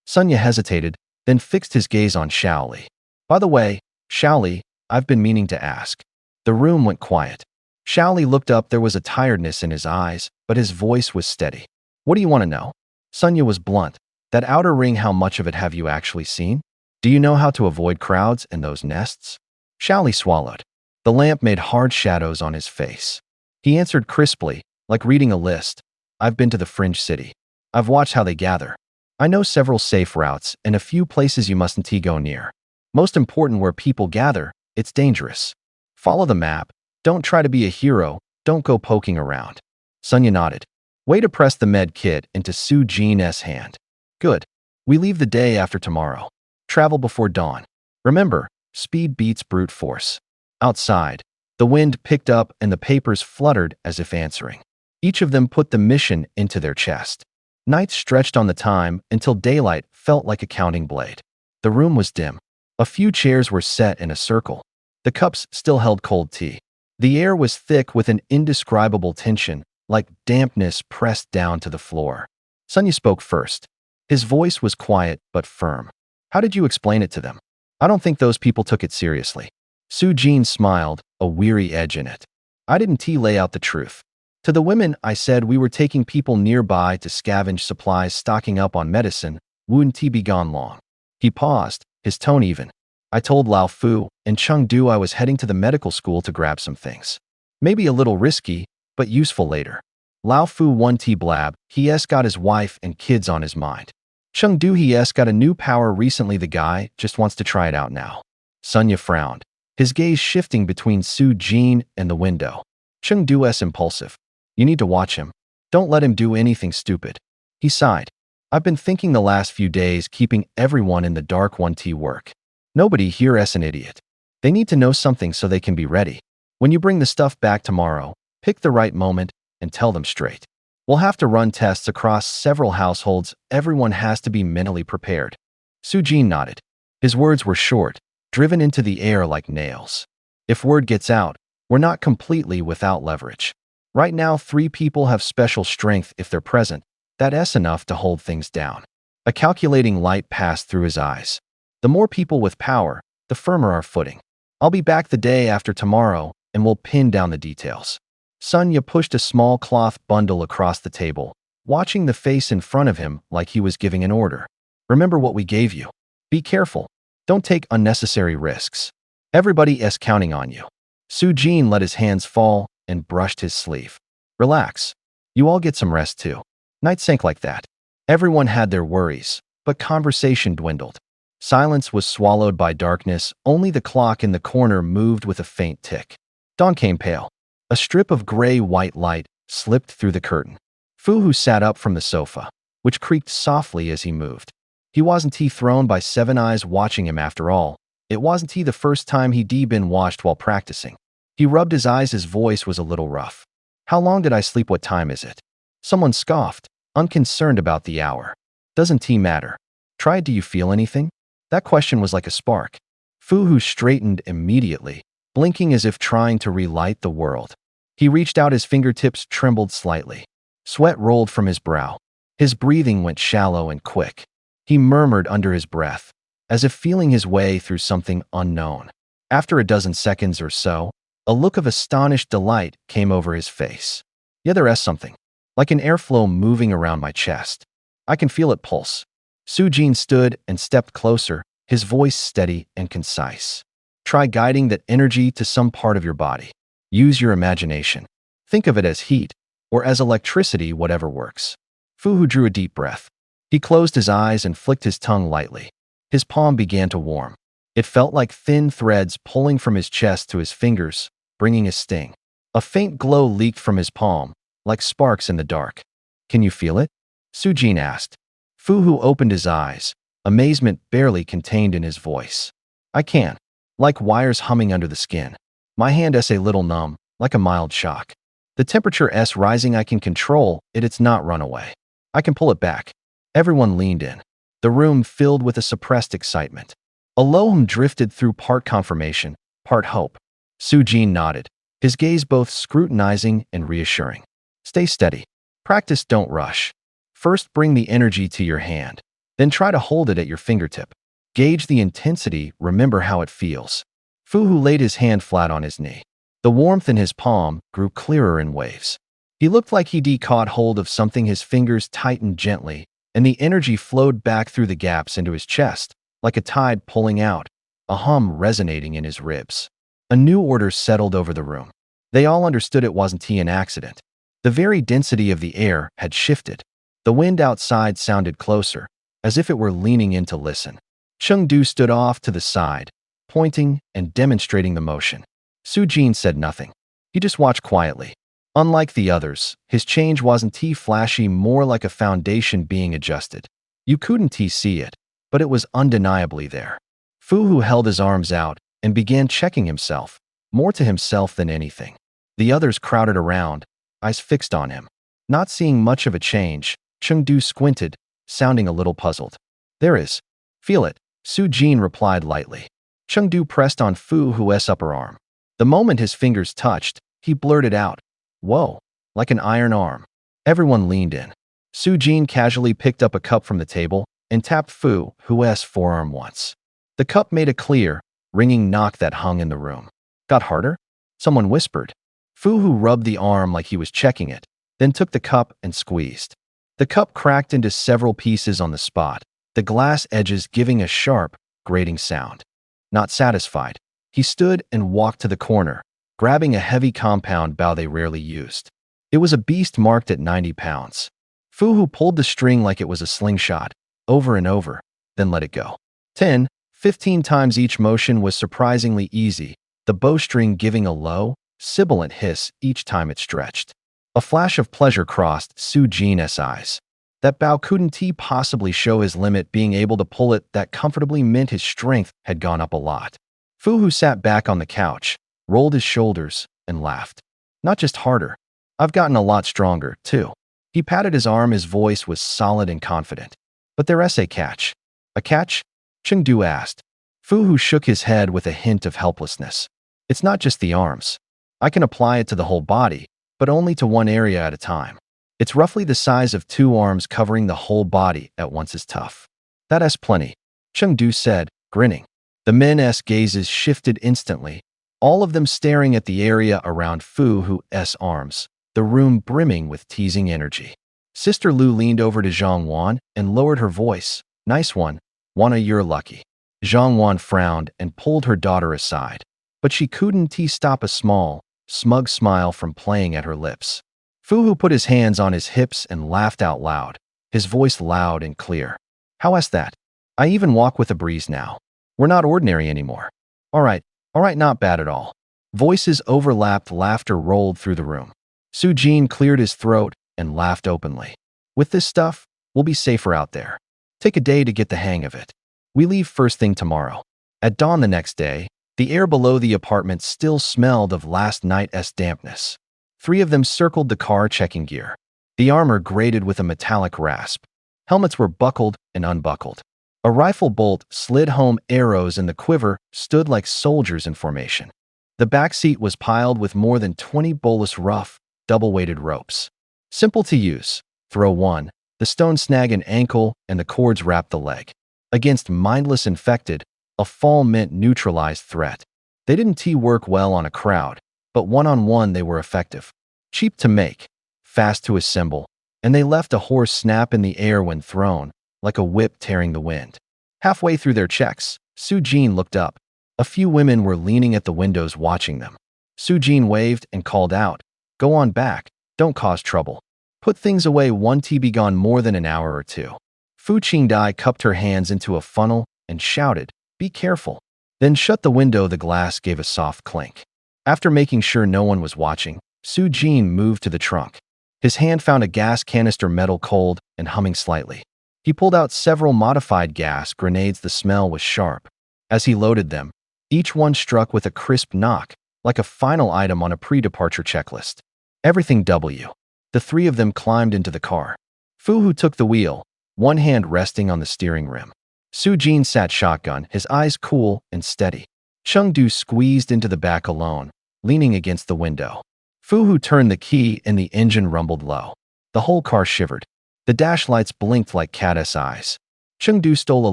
Sunya hesitated, then fixed his gaze on Shaoli. By the way, Shaoli, I've been meaning to ask. The room went quiet. Shaoli looked up, there was a tiredness in his eyes, but his voice was steady. What do you want to know? Sunya was blunt. That outer ring, how much of it have you actually seen? Do you know how to avoid crowds and those nests? Shaoli swallowed. The lamp made hard shadows on his face. He answered crisply, like reading a list. I've been to the fringe city. I've watched how they gather. I know several safe routes and a few places you mustn't go near. Most important, where people gather, it's dangerous. Follow the map. Don't try to be a hero. Don't go poking around. Sunya nodded. Weida pressed the med kit into Su Jin's hand. Good. We leave the day after tomorrow. Travel before dawn. Remember, speed beats brute force. Outside, the wind picked up and the papers fluttered as if answering. Each of them put the mission into their chest. Night stretched on the time until daylight felt like a counting blade. The room was dim. A few chairs were set in a circle. The cups still held cold tea. The air was thick with an indescribable tension, like dampness pressed down to the floor. Sunya spoke first. His voice was quiet but firm. How did you explain it to them? I don't think those people took it seriously. Su Jin smiled, a weary edge in it. I didn't lay out the truth. To the women, I said we were taking people nearby to scavenge supplies, stocking up on medicine, wouldn't be gone long. He paused, his tone even. I told Lao Fu and Chengdu I was heading to the medical school to grab some things. Maybe a little risky, but useful later. Lao Fu blab, he's got his wife and kids on his mind. Chengdu he's got a new power recently, the guy just wants to try it out now. Sunya frowned, his gaze shifting between Su Jin and the window. Chengdu's impulsive. You need to watch him. Don't let him do anything stupid. He sighed. I've been thinking the last few days keeping everyone in the dark work. Nobody here's an idiot. They need to know something so they can be ready. When you bring the stuff back tomorrow, pick the right moment and tell them straight. We'll have to run tests across several households. Everyone has to be mentally prepared. Su Jin nodded. His words were short, driven into the air like nails. If word gets out, we're not completely without leverage. Right now, 3 people have special strength if they're present. That's enough to hold things down. A calculating light passed through his eyes. The more people with power, the firmer our footing. I'll be back the day after tomorrow, and we'll pin down the details. Sunya pushed a small cloth bundle across the table, watching the face in front of him like he was giving an order. Remember what we gave you. Be careful. Don't take unnecessary risks. Everybody is counting on you. Su Jin let his hands fall and brushed his sleeve. Relax. You all get some rest too. Night sank like that. Everyone had their worries, but conversation dwindled. Silence was swallowed by darkness. Only the clock in the corner moved with a faint tick. Dawn came pale. A strip of gray-white light slipped through the curtain. Fu Hu sat up from the sofa, which creaked softly as he moved. He wasn't thrown by 7 eyes watching him after all. It wasn't the first time he'd been watched while practicing. He rubbed his eyes, his voice was a little rough. How long did I sleep? What time is it? Someone scoffed, unconcerned about the hour. Doesn't matter. Try it. Do you feel anything? That question was like a spark. Fu Hu straightened immediately, blinking as if trying to relight the world. He reached out, his fingertips trembled slightly. Sweat rolled from his brow. His breathing went shallow and quick. He murmured under his breath, as if feeling his way through something unknown. After a dozen seconds or so, a look of astonished delight came over his face. Yeah, there's something. Like an airflow moving around my chest. I can feel it pulse. Su Jin stood and stepped closer, his voice steady and concise. Try guiding that energy to some part of your body. Use your imagination. Think of it as heat, or as electricity, whatever works. Fu Hu drew a deep breath. He closed his eyes and flicked his tongue lightly. His palm began to warm. It felt like thin threads pulling from his chest to his fingers, bringing a sting. A faint glow leaked from his palm, like sparks in the dark. Can you feel it? Su Jin asked. Fu Hu opened his eyes, amazement barely contained in his voice. I can. Like wires humming under the skin. My hand is a little numb, like a mild shock. The temperature is rising, I can control it, it's not run away. I can pull it back. Everyone leaned in. The room filled with a suppressed excitement. A low hum drifted through, part confirmation, part hope. Su Jin nodded, his gaze both scrutinizing and reassuring. Stay steady. Practice, don't rush. First bring the energy to your hand, then try to hold it at your fingertip. Gauge the intensity, remember how it feels. Fu Hu laid his hand flat on his knee. The warmth in his palm grew clearer in waves. He looked like he'd caught hold of something, his fingers tightened gently, and the energy flowed back through the gaps into his chest, like a tide pulling out, a hum resonating in his ribs. A new order settled over the room. They all understood it wasn't an accident. The very density of the air had shifted. The wind outside sounded closer, as if it were leaning in to listen. Chengdu stood off to the side, pointing and demonstrating the motion. Su Jin said nothing. He just watched quietly. Unlike the others, his change wasn't flashy, more like a foundation being adjusted. You couldn't see it, but it was undeniably there. Fu Hu held his arms out and began checking himself, more to himself than anything. The others crowded around, eyes fixed on him. Not seeing much of a change, Chengdu squinted, sounding a little puzzled. There is. Feel it, Su Jin replied lightly. Chengdu pressed on Fu Hu's upper arm. The moment his fingers touched, he blurted out, "Whoa," like an iron arm. Everyone leaned in. Su Jin casually picked up a cup from the table and tapped Fu Hu's forearm once. The cup made a clear, ringing knock that hung in the room. Got harder? Someone whispered. Fu Hu rubbed the arm like he was checking it, then took the cup and squeezed. The cup cracked into several pieces on the spot, the glass edges giving a sharp, grating sound. Not satisfied, he stood and walked to the corner, grabbing a heavy compound bow they rarely used. It was a beast marked at 90 pounds. Fu Hu pulled the string like it was a slingshot, over and over, then let it go. 10, 15 times. Each motion was surprisingly easy, the bowstring giving a low, sibilant hiss each time it stretched. A flash of pleasure crossed Su Jin's eyes. That bow couldn't possibly show his limit, being able to pull it that comfortably meant his strength had gone up a lot. Fu Hu sat back on the couch, rolled his shoulders, and laughed. Not just harder. I've gotten a lot stronger, too. He patted his arm, his voice was solid and confident. But there's a catch. A catch? Chengdu asked. Fu Hu shook his head with a hint of helplessness. It's not just the arms. I can apply it to the whole body, but only to one area at a time. It's roughly the size of 2 arms. Covering the whole body at once is tough. That's plenty, Chengdu said, grinning. The men's gazes shifted instantly, all of them staring at the area around Fu Hu's arms, the room brimming with teasing energy. Sister Lu leaned over to Zhang Wan and lowered her voice. Nice one, Wana, you're lucky. Zhang Wan frowned and pulled her daughter aside, but she couldn't stop a small, smug smile from playing at her lips. Fu Hu put his hands on his hips and laughed out loud, his voice loud and clear. How is that? I even walk with a breeze now. We're not ordinary anymore. All right, not bad at all. Voices overlapped, laughter rolled through the room. Su Jin cleared his throat and laughed openly. With this stuff, we'll be safer out there. Take a day to get the hang of it. We leave first thing tomorrow. At dawn the next day, the air below the apartment still smelled of last night's dampness. 3 of them circled the car checking gear. The armor grated with a metallic rasp. Helmets were buckled and unbuckled. A rifle bolt slid home arrows and the quiver stood like soldiers in formation. The back seat was piled with more than 20 bolus rough, double-weighted ropes. Simple to use. Throw one, the stone snag an ankle, and the cords wrap the leg. Against mindless infected, a fall meant neutralized threat. They didn't work well on a crowd, but one-on-one they were effective. Cheap to make, fast to assemble, and they left a horse snap in the air when thrown, like a whip tearing the wind. Halfway through their checks, Su-jin looked up. A few women were leaning at the windows watching them. Su-jin waved and called out, "Go on back, don't cause trouble. Put things away, won't be gone more than an hour or two." Fu Qingdai cupped her hands into a funnel and shouted, "Be careful." Then shut the window. The glass gave a soft clink. After making sure no one was watching, Su-jin moved to the trunk. His hand found a gas canister, metal cold and humming slightly. He pulled out several modified gas grenades. The smell was sharp. As he loaded them, each one struck with a crisp knock, like a final item on a pre-departure checklist. Everything W. The three of them climbed into the car. Fu Hu took the wheel, one hand resting on the steering rim. Su-jin sat shotgun, his eyes cool and steady. Chengdu squeezed into the back alone, leaning against the window. Fu Hu turned the key and the engine rumbled low. The whole car shivered. The dash lights blinked like cat's eyes. Chengdu stole a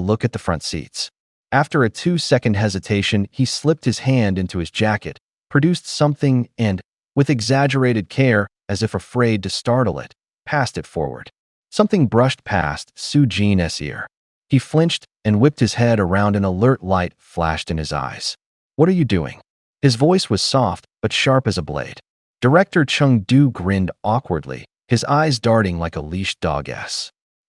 look at the front seats. After a 2-second hesitation, he slipped his hand into his jacket, produced something and, with exaggerated care, as if afraid to startle it, passed it forward. Something brushed past Su-jin's ear. He flinched and whipped his head around. An alert light flashed in his eyes. "What are you doing?" His voice was soft but sharp as a blade. Director Chengdu grinned awkwardly, his eyes darting like a leashed dog.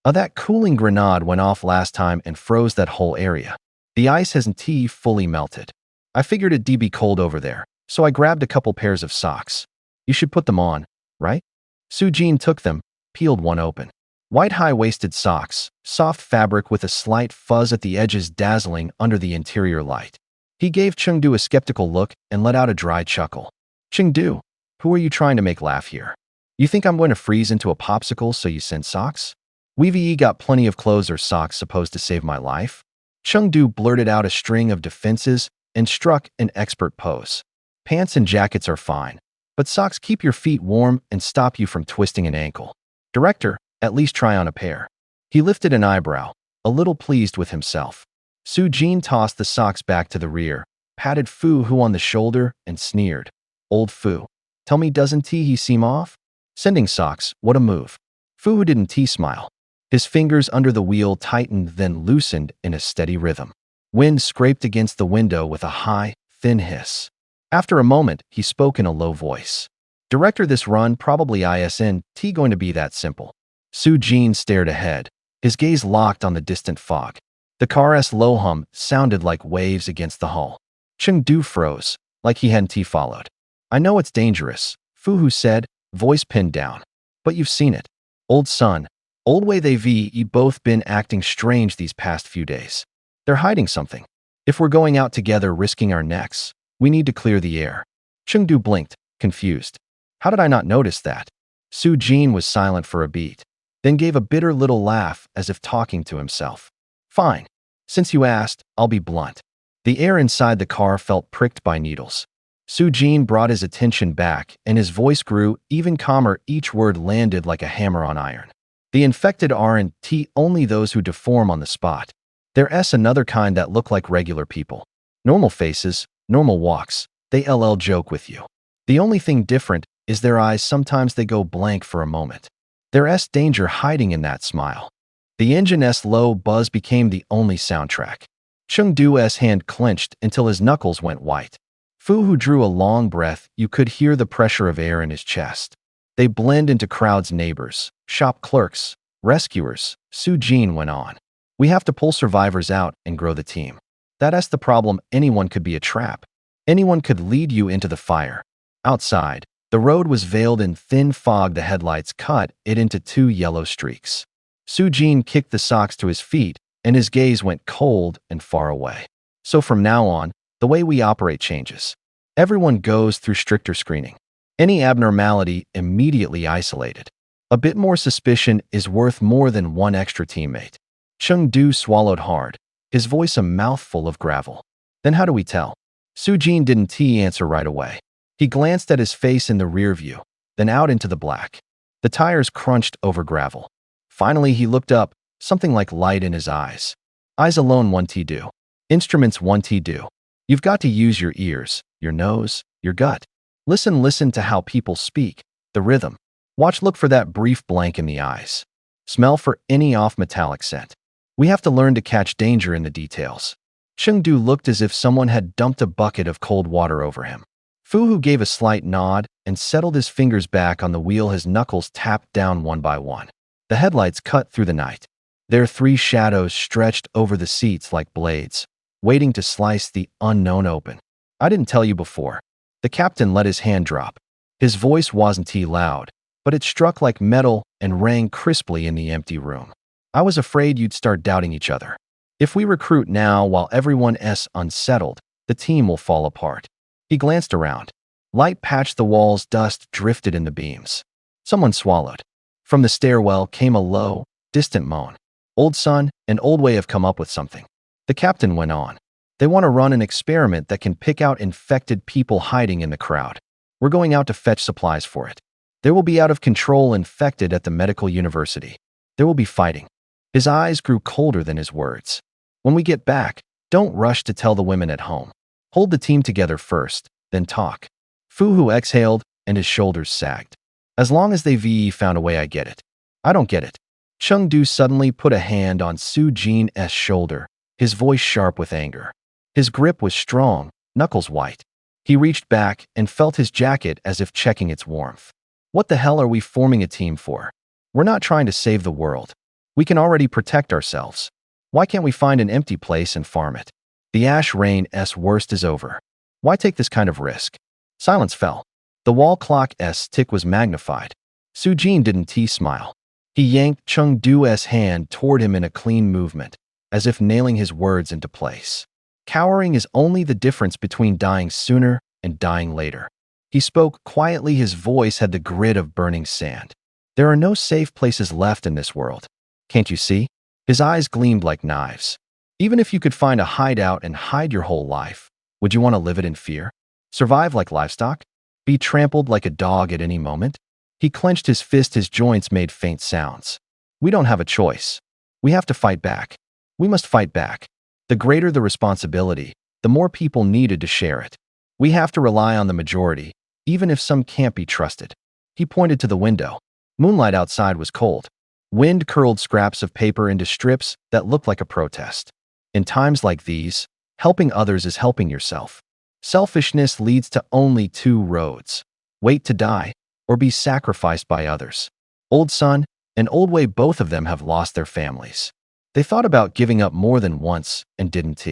That cooling grenade went off last time and froze that whole area. The ice hasn't fully melted. I figured it'd be cold over there, so I grabbed a couple pairs of socks. You should put them on, right? Su-jin took them, peeled one open. White high-waisted socks, soft fabric with a slight fuzz at the edges dazzling under the interior light. He gave Chengdu a skeptical look and let out a dry chuckle. "Chengdu, who are you trying to make laugh here? You think I'm going to freeze into a popsicle so you send socks? We've got plenty of clothes or socks supposed to save my life." Chengdu blurted out a string of defenses and struck an expert pose. "Pants and jackets are fine, but socks keep your feet warm and stop you from twisting an ankle. Director, at least try on a pair." He lifted an eyebrow, a little pleased with himself. Su-jin tossed the socks back to the rear, patted Fu Hu on the shoulder, and sneered. "Old Fu, tell me, doesn't he seem off? Sending socks, what a move." Fu Hu didn't smile. His fingers under the wheel tightened, then loosened in a steady rhythm. Wind scraped against the window with a high, thin hiss. After a moment, he spoke in a low voice. "Director, this run probably isn't going to be that simple." Su-jin stared ahead, his gaze locked on the distant fog. The car's low hum sounded like waves against the hull. Chengdu froze, like he hadn't followed. "I know it's dangerous," Fu Hu said, voice pinned down. "But you've seen it. Old son, old way they've both been acting strange these past few days. They're hiding something. If we're going out together risking our necks, we need to clear the air." Chengdu blinked, confused. "How did I not notice that?" Su-jin was silent for a beat, then gave a bitter little laugh as if talking to himself. "Fine. Since you asked, I'll be blunt." The air inside the car felt pricked by needles. Su-jin brought his attention back, and his voice grew even calmer. Each word landed like a hammer on iron. "The infected aren't only those who deform on the spot. There's another kind that look like regular people. Normal faces, normal walks, they joke with you. The only thing different is their eyes. Sometimes they go blank for a moment. There's danger hiding in that smile." The engine's low buzz became the only soundtrack. Chengdu's hand clenched until his knuckles went white. Fu Hu drew a long breath. You could hear the pressure of air in his chest. They blend into crowds, neighbors, shop clerks, rescuers. Su-jin went on. "We have to pull survivors out and grow the team. That's the problem. Anyone could be a trap. Anyone could lead you into the fire." Outside, the road was veiled in thin fog. The headlights cut it into 2 yellow streaks. Su-jin kicked the socks to his feet, and his gaze went cold and far away. "So from now on, the way we operate changes. Everyone goes through stricter screening. Any abnormality immediately isolated. A bit more suspicion is worth more than one extra teammate. Chengdu swallowed hard, his voice a mouthful of gravel. Then how do we tell? Su Jin didn't answer right away. He glanced at his face in the rear view, then out into the black. The tires crunched over gravel. Finally, he looked up, something like light in his eyes. Eyes alone won't do. Instruments won't do. You've got to use your ears, your nose, your gut. Listen to how people speak, the rhythm. Look for that brief blank in the eyes. Smell for any off-metallic scent. We have to learn to catch danger in the details. Chengdu looked as if someone had dumped a bucket of cold water over him. Fu Hu gave a slight nod and settled his fingers back on the wheel. His knuckles tapped down one by one. The headlights cut through the night. Their three shadows stretched over the seats like blades, waiting to slice the unknown open. I didn't tell you before. The captain let his hand drop. His voice wasn't loud, but it struck like metal and rang crisply in the empty room. I was afraid you'd start doubting each other. If we recruit now while everyone's unsettled, the team will fall apart. He glanced around. Light patched the walls, dust drifted in the beams. Someone swallowed. From the stairwell came a low, distant moan. Old son and Old Way have come up with something. The captain went on. They want to run an experiment that can pick out infected people hiding in the crowd. We're going out to fetch supplies for it. There will be out of control infected at the medical university. There will be fighting. His eyes grew colder than his words. When we get back, don't rush to tell the women at home. Hold the team together first, then talk. Fu Hu exhaled and his shoulders sagged. As long as they found a way, I get it. I don't get it. Chengdu suddenly put a hand on Su Jin's shoulder, his voice sharp with anger. His grip was strong, knuckles white. He reached back and felt his jacket as if checking its warmth. What the hell are we forming a team for? We're not trying to save the world. We can already protect ourselves. Why can't we find an empty place and farm it? The ash rain's worst is over. Why take this kind of risk? Silence fell. The wall clock's tick was magnified. Su Jin didn't smile. He yanked Chengdu's hand toward him in a clean movement, as if nailing his words into place. Cowering is only the difference between dying sooner and dying later. He spoke quietly. His voice had the grit of burning sand. There are no safe places left in this world. Can't you see? His eyes gleamed like knives. Even if you could find a hideout and hide your whole life, would you want to live it in fear? Survive like livestock? Be trampled like a dog at any moment? He clenched his fist. His joints made faint sounds. We don't have a choice. We have to fight back. We must fight back. The greater the responsibility, the more people needed to share it. We have to rely on the majority, even if some can't be trusted. He pointed to the window. Moonlight outside was cold. Wind curled scraps of paper into strips that looked like a protest. In times like these, helping others is helping yourself. Selfishness leads to only two roads: wait to die, or be sacrificed by others. Old Son and Old Way, both of them have lost their families. They thought about giving up more than once and didn't.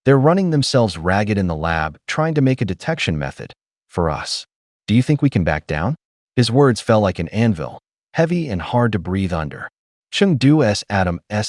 They're running themselves ragged in the lab, trying to make a detection method for us. Do you think we can back down? His words fell like an anvil, heavy and hard to breathe under. Chengdu's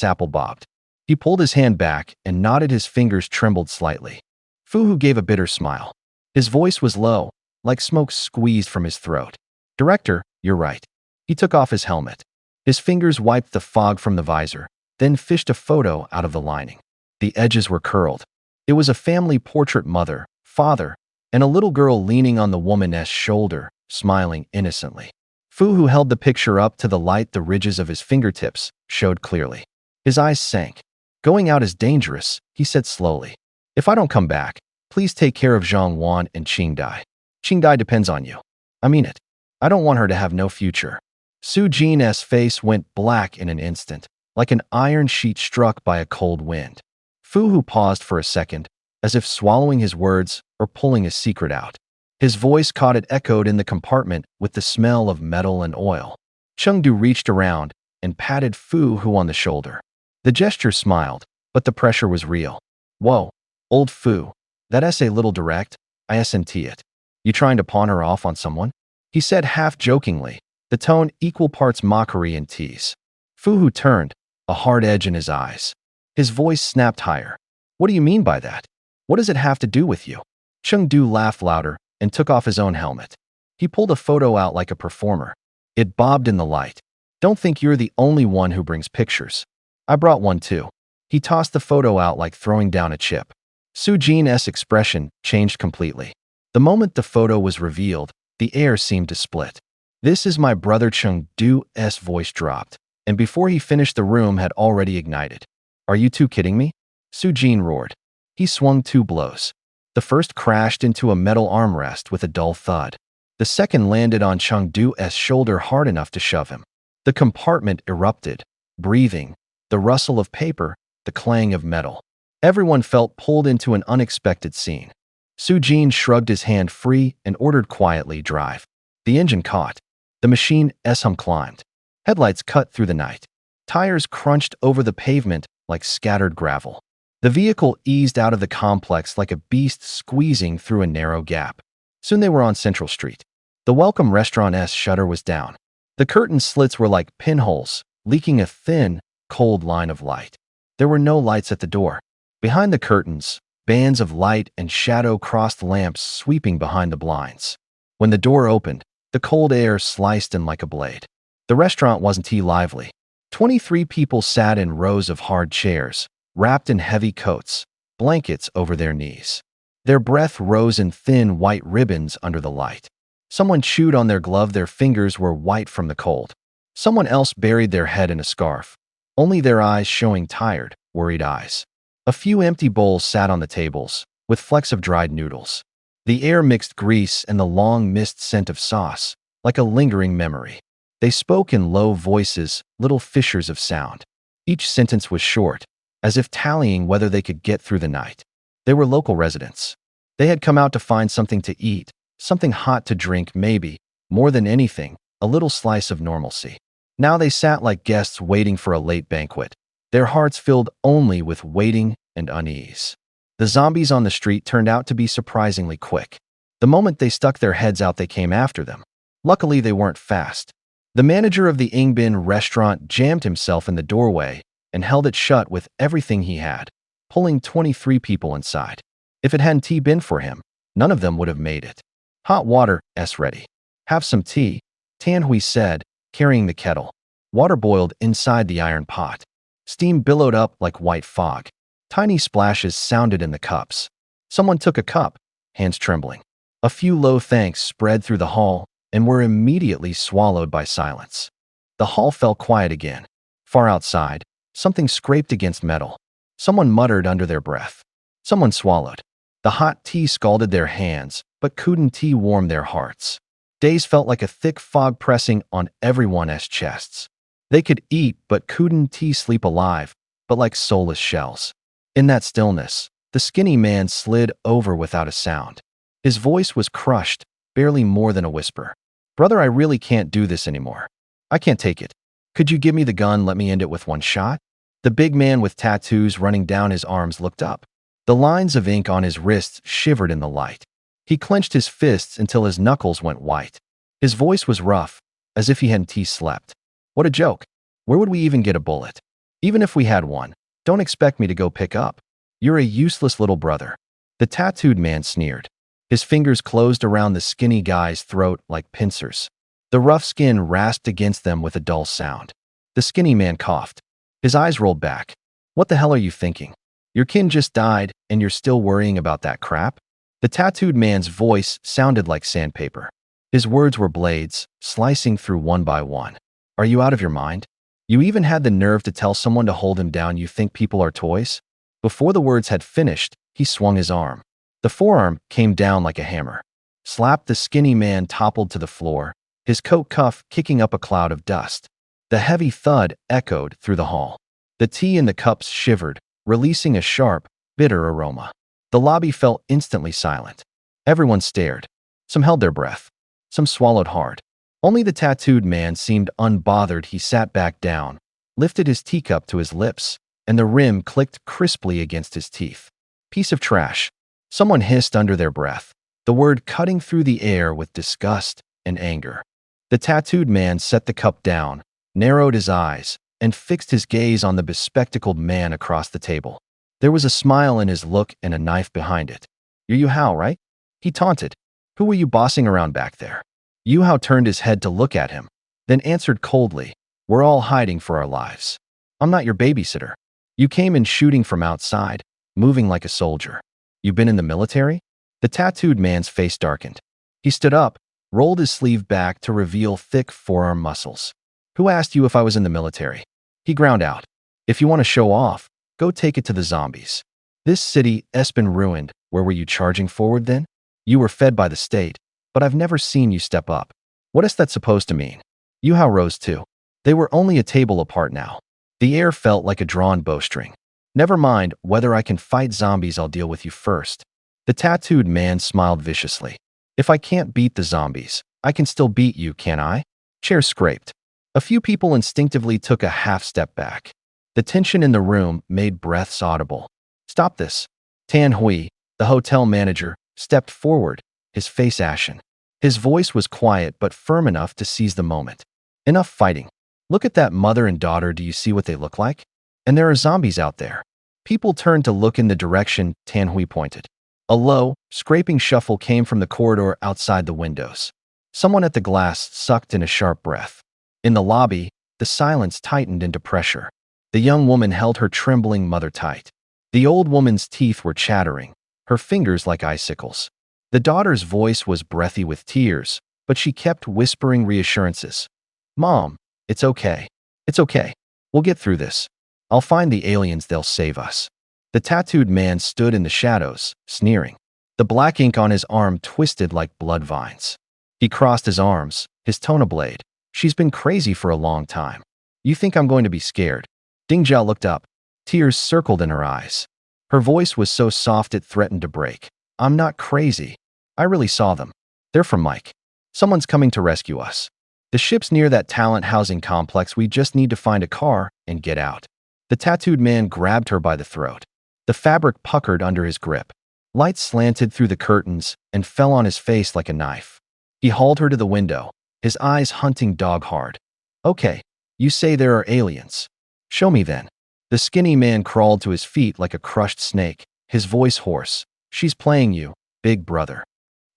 apple bobbed. He pulled his hand back and nodded. His fingers trembled slightly. Fu Hu gave a bitter smile. His voice was low, like smoke squeezed from his throat. Director, you're right. He took off his helmet. His fingers wiped the fog from the visor, then fished a photo out of the lining. The edges were curled. It was a family portrait: mother, father, and a little girl leaning on the woman's shoulder, smiling innocently. Fu Hu held the picture up to the light. The ridges of his fingertips showed clearly. His eyes sank. Going out is dangerous, he said slowly. If I don't come back, please take care of Zhang Wan and Qingdai. Qingdai depends on you. I mean it. I don't want her to have no future. Su Jin's face went black in an instant, like an iron sheet struck by a cold wind. Fu Hu paused for a second, as if swallowing his words or pulling a secret out. His voice caught it echoed in the compartment with the smell of metal and oil. Chengdu reached around and patted Fu Hu on the shoulder. The gesture smiled, but the pressure was real. Whoa, old Fu, that's a little direct. I sent it. You trying to pawn her off on someone? He said half-jokingly, the tone equal parts mockery and tease. Fu Hu turned, a hard edge in his eyes. His voice snapped higher. What do you mean by that? What does it have to do with you? Chengdu laughed louder and took off his own helmet. He pulled a photo out like a performer. It bobbed in the light. Don't think you're the only one who brings pictures. I brought one too. He tossed the photo out like throwing down a chip. Sujin's expression changed completely. The moment the photo was revealed, the air seemed to split. This is my brother Chengdu's voice dropped, and before he finished the room had already ignited. Are you two kidding me? Sujin roared. He swung two blows. The first crashed into a metal armrest with a dull thud. The second landed on Chengdu's shoulder hard enough to shove him. The compartment erupted, breathing, the rustle of paper, the clang of metal. Everyone felt pulled into an unexpected scene. Sujin shrugged his hand free and ordered quietly, drive. The engine caught. The machine's hum climbed. Headlights cut through the night. Tires crunched over the pavement like scattered gravel. The vehicle eased out of the complex like a beast squeezing through a narrow gap. Soon they were on Central Street. The Welcome Restaurant's shutter was down. The curtain slits were like pinholes, leaking a thin, cold line of light. There were no lights at the door. Behind the curtains, bands of light and shadow crossed lamps sweeping behind the blinds. When the door opened, the cold air sliced in like a blade. The restaurant wasn't too lively. 23 people sat in rows of hard chairs, wrapped in heavy coats, blankets over their knees. Their breath rose in thin white ribbons under the light. Someone chewed on their glove, their fingers were white from the cold. Someone else buried their head in a scarf, only their eyes showing tired, worried eyes. A few empty bowls sat on the tables, with flecks of dried noodles. The air mixed grease and the long mist scent of sauce, like a lingering memory. They spoke in low voices, little fissures of sound. Each sentence was short, as if tallying whether they could get through the night. They were local residents. They had come out to find something to eat, something hot to drink, maybe, more than anything, a little slice of normalcy. Now they sat like guests waiting for a late banquet, their hearts filled only with waiting and unease. The zombies on the street turned out to be surprisingly quick. The moment they stuck their heads out, they came after them. Luckily, they weren't fast. The manager of the Ingbin restaurant jammed himself in the doorway and held it shut with everything he had, pulling 23 people inside. If it hadn't been for him, none of them would have made it. Hot water's ready. Have some tea, Tanhui said, carrying the kettle. Water boiled inside the iron pot. Steam billowed up like white fog. Tiny splashes sounded in the cups. Someone took a cup, hands trembling. A few low thanks spread through the hall and were immediately swallowed by silence. The hall fell quiet again. Far outside, something scraped against metal. Someone muttered under their breath. Someone swallowed. The hot tea scalded their hands, but couldn't warm their hearts. Days felt like a thick fog pressing on everyone's chests. They could eat but couldn't sleep alive, but like soulless shells. In that stillness, the skinny man slid over without a sound. His voice was crushed, barely more than a whisper. Brother, I really can't do this anymore. I can't take it. Could you give me the gun, let me end it with one shot? The big man with tattoos running down his arms looked up. The lines of ink on his wrists shivered in the light. He clenched his fists until his knuckles went white. His voice was rough, as if he hadn't slept. What a joke. Where would we even get a bullet? Even if we had one, don't expect me to go pick up. You're a useless little brother. The tattooed man sneered. His fingers closed around the skinny guy's throat like pincers. The rough skin rasped against them with a dull sound. The skinny man coughed. His eyes rolled back. What the hell are you thinking? Your kin just died, and you're still worrying about that crap? The tattooed man's voice sounded like sandpaper. His words were blades, slicing through one by one. Are you out of your mind? You even had the nerve to tell someone to hold him down. You think people are toys? Before the words had finished, he swung his arm. The forearm came down like a hammer. Slap! The skinny man toppled to the floor, his coat cuff kicking up a cloud of dust. The heavy thud echoed through the hall. The tea in the cups shivered, releasing a sharp, bitter aroma. The lobby fell instantly silent. Everyone stared. Some held their breath. Some swallowed hard. Only the tattooed man seemed unbothered. He sat back down, lifted his teacup to his lips, and the rim clicked crisply against his teeth. Piece of trash. Someone hissed under their breath, the word cutting through the air with disgust and anger. The tattooed man set the cup down, narrowed his eyes, and fixed his gaze on the bespectacled man across the table. There was a smile in his look and a knife behind it. You're Yu Hao, right? He taunted. Who were you bossing around back there? Yu Hao turned his head to look at him, then answered coldly, We're all hiding for our lives. I'm not your babysitter. You came in shooting from outside, moving like a soldier. You've been in the military?" The tattooed man's face darkened. He stood up, rolled his sleeve back to reveal thick forearm muscles. "Who asked you if I was in the military?" He ground out. "If you want to show off, go take it to the zombies. This city has been ruined. Where were you charging forward then? You were fed by the state, but I've never seen you step up. What is that supposed to mean?" Yuhao rose too. They were only a table apart now. The air felt like a drawn bowstring. "Never mind whether I can fight zombies, I'll deal with you first." The tattooed man smiled viciously. "If I can't beat the zombies, I can still beat you, can't I?" Chairs scraped. A few people instinctively took a half step back. The tension in the room made breaths audible. "Stop this." Tan Hui, the hotel manager, stepped forward, his face ashen. His voice was quiet but firm enough to seize the moment. "Enough fighting. Look at that mother and daughter. Do you see what they look like? And there are zombies out there." People turned to look in the direction Tan Hui pointed. A low, scraping shuffle came from the corridor outside the windows. Someone at the glass sucked in a sharp breath. In the lobby, the silence tightened into pressure. The young woman held her trembling mother tight. The old woman's teeth were chattering, her fingers like icicles. The daughter's voice was breathy with tears, but she kept whispering reassurances. "Mom, it's okay. It's okay. We'll get through this. I'll find the aliens, they'll save us." The tattooed man stood in the shadows, sneering. The black ink on his arm twisted like blood vines. He crossed his arms, his tone a blade. "She's been crazy for a long time. You think I'm going to be scared?" Ding Jiao looked up. Tears circled in her eyes. Her voice was so soft it threatened to break. "I'm not crazy. I really saw them. They're from Mike. Someone's coming to rescue us. The ship's near that talent housing complex. We just need to find a car and get out." The tattooed man grabbed her by the throat. The fabric puckered under his grip. Light slanted through the curtains and fell on his face like a knife. He hauled her to the window, his eyes hunting dog-hard. "Okay, you say there are aliens. Show me then." The skinny man crawled to his feet like a crushed snake, his voice hoarse. "She's playing you, big brother."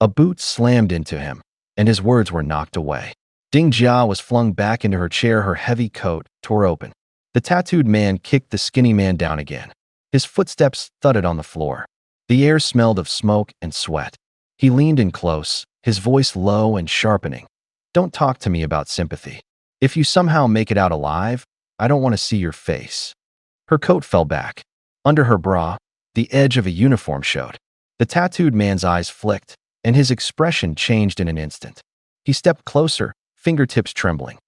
A boot slammed into him, and his words were knocked away. Ding Jia was flung back into her chair, her heavy coat tore open. The tattooed man kicked the skinny man down again. His footsteps thudded on the floor. The air smelled of smoke and sweat. He leaned in close, his voice low and sharpening. "Don't talk to me about sympathy. If you somehow make it out alive, I don't want to see your face." Her coat fell back. Under her bra, the edge of a uniform showed. The tattooed man's eyes flicked, and his expression changed in an instant. He stepped closer, fingertips trembling.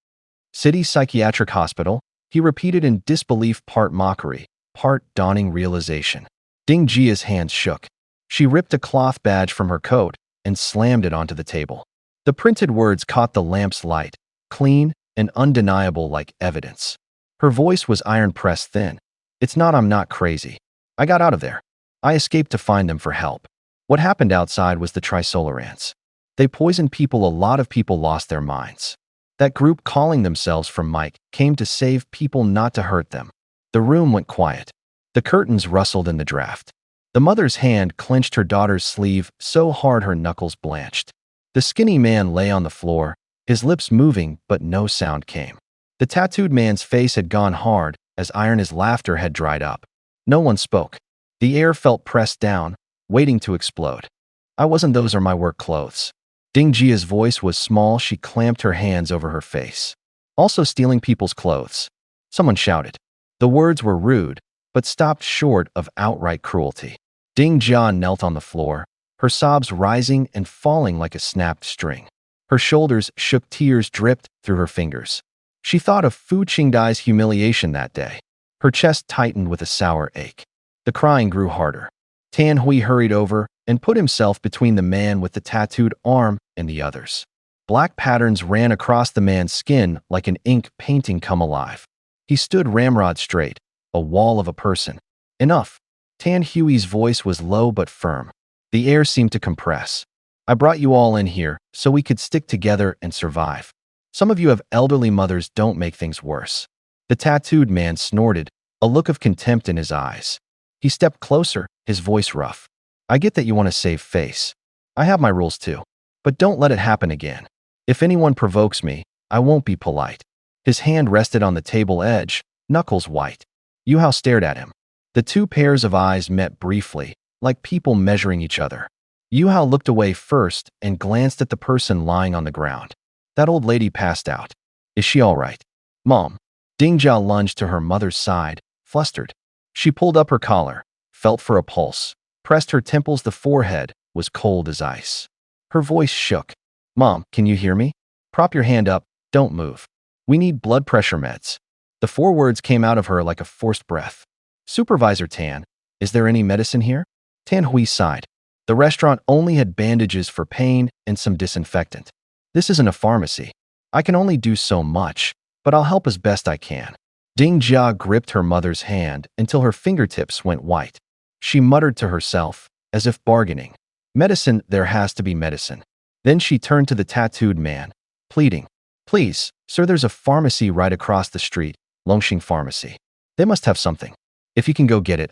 "City Psychiatric Hospital," he repeated in disbelief, part mockery, part dawning realization. Ding Jia's hands shook. She ripped a cloth badge from her coat and slammed it onto the table. The printed words caught the lamp's light, clean and undeniable like evidence. Her voice was iron-pressed thin. "It's not I'm not crazy. I got out of there. I escaped to find them for help. What happened outside was the Trisolar ants. They poisoned people. A lot of people lost their minds. That group calling themselves from Mike came to save people, not to hurt them." The room went quiet. The curtains rustled in the draft. The mother's hand clenched her daughter's sleeve so hard her knuckles blanched. The skinny man lay on the floor, his lips moving, but no sound came. The tattooed man's face had gone hard as iron. His laughter had dried up. No one spoke. The air felt pressed down, waiting to explode. "I wasn't. Those are my work clothes." Ding Jia's voice was small. She clamped her hands over her face. "Also stealing people's clothes." Someone shouted. The words were rude, but stopped short of outright cruelty. Ding Jia knelt on the floor, her sobs rising and falling like a snapped string. Her shoulders shook, tears dripped through her fingers. She thought of Fu Qingdai's humiliation that day. Her chest tightened with a sour ache. The crying grew harder. Tan Hui hurried over and put himself between the man with the tattooed arm and the others. Black patterns ran across the man's skin like an ink painting come alive. He stood ramrod straight, a wall of a person. "Enough." Tan Hui's voice was low but firm. The air seemed to compress. "I brought you all in here so we could stick together and survive. Some of you have elderly mothers. Don't make things worse." The tattooed man snorted, a look of contempt in his eyes. He stepped closer, his voice rough. "I get that you want to save face. I have my rules too. But don't let it happen again. If anyone provokes me, I won't be polite." His hand rested on the table edge, knuckles white. Yu Hao stared at him. The two pairs of eyes met briefly, like people measuring each other. Yu Hao looked away first and glanced at the person lying on the ground. That old lady passed out. Is she all right? Mom. Ding Jia lunged to her mother's side, flustered. She pulled up her collar, felt for a pulse, pressed her temples. The forehead was cold as ice. Her voice shook. Mom, can you hear me? Prop your hand up, don't move. We need blood pressure meds. The 4 words came out of her like a forced breath. Supervisor Tan, is there any medicine here? Tan Hui sighed. The restaurant only had bandages for pain and some disinfectant. This isn't a pharmacy. I can only do so much, but I'll help as best I can. Ding Jia gripped her mother's hand until her fingertips went white. She muttered to herself, as if bargaining. Medicine, there has to be medicine. Then she turned to the tattooed man, pleading. Please, sir, there's a pharmacy right across the street, Longxing Pharmacy. They must have something. If you can go get it,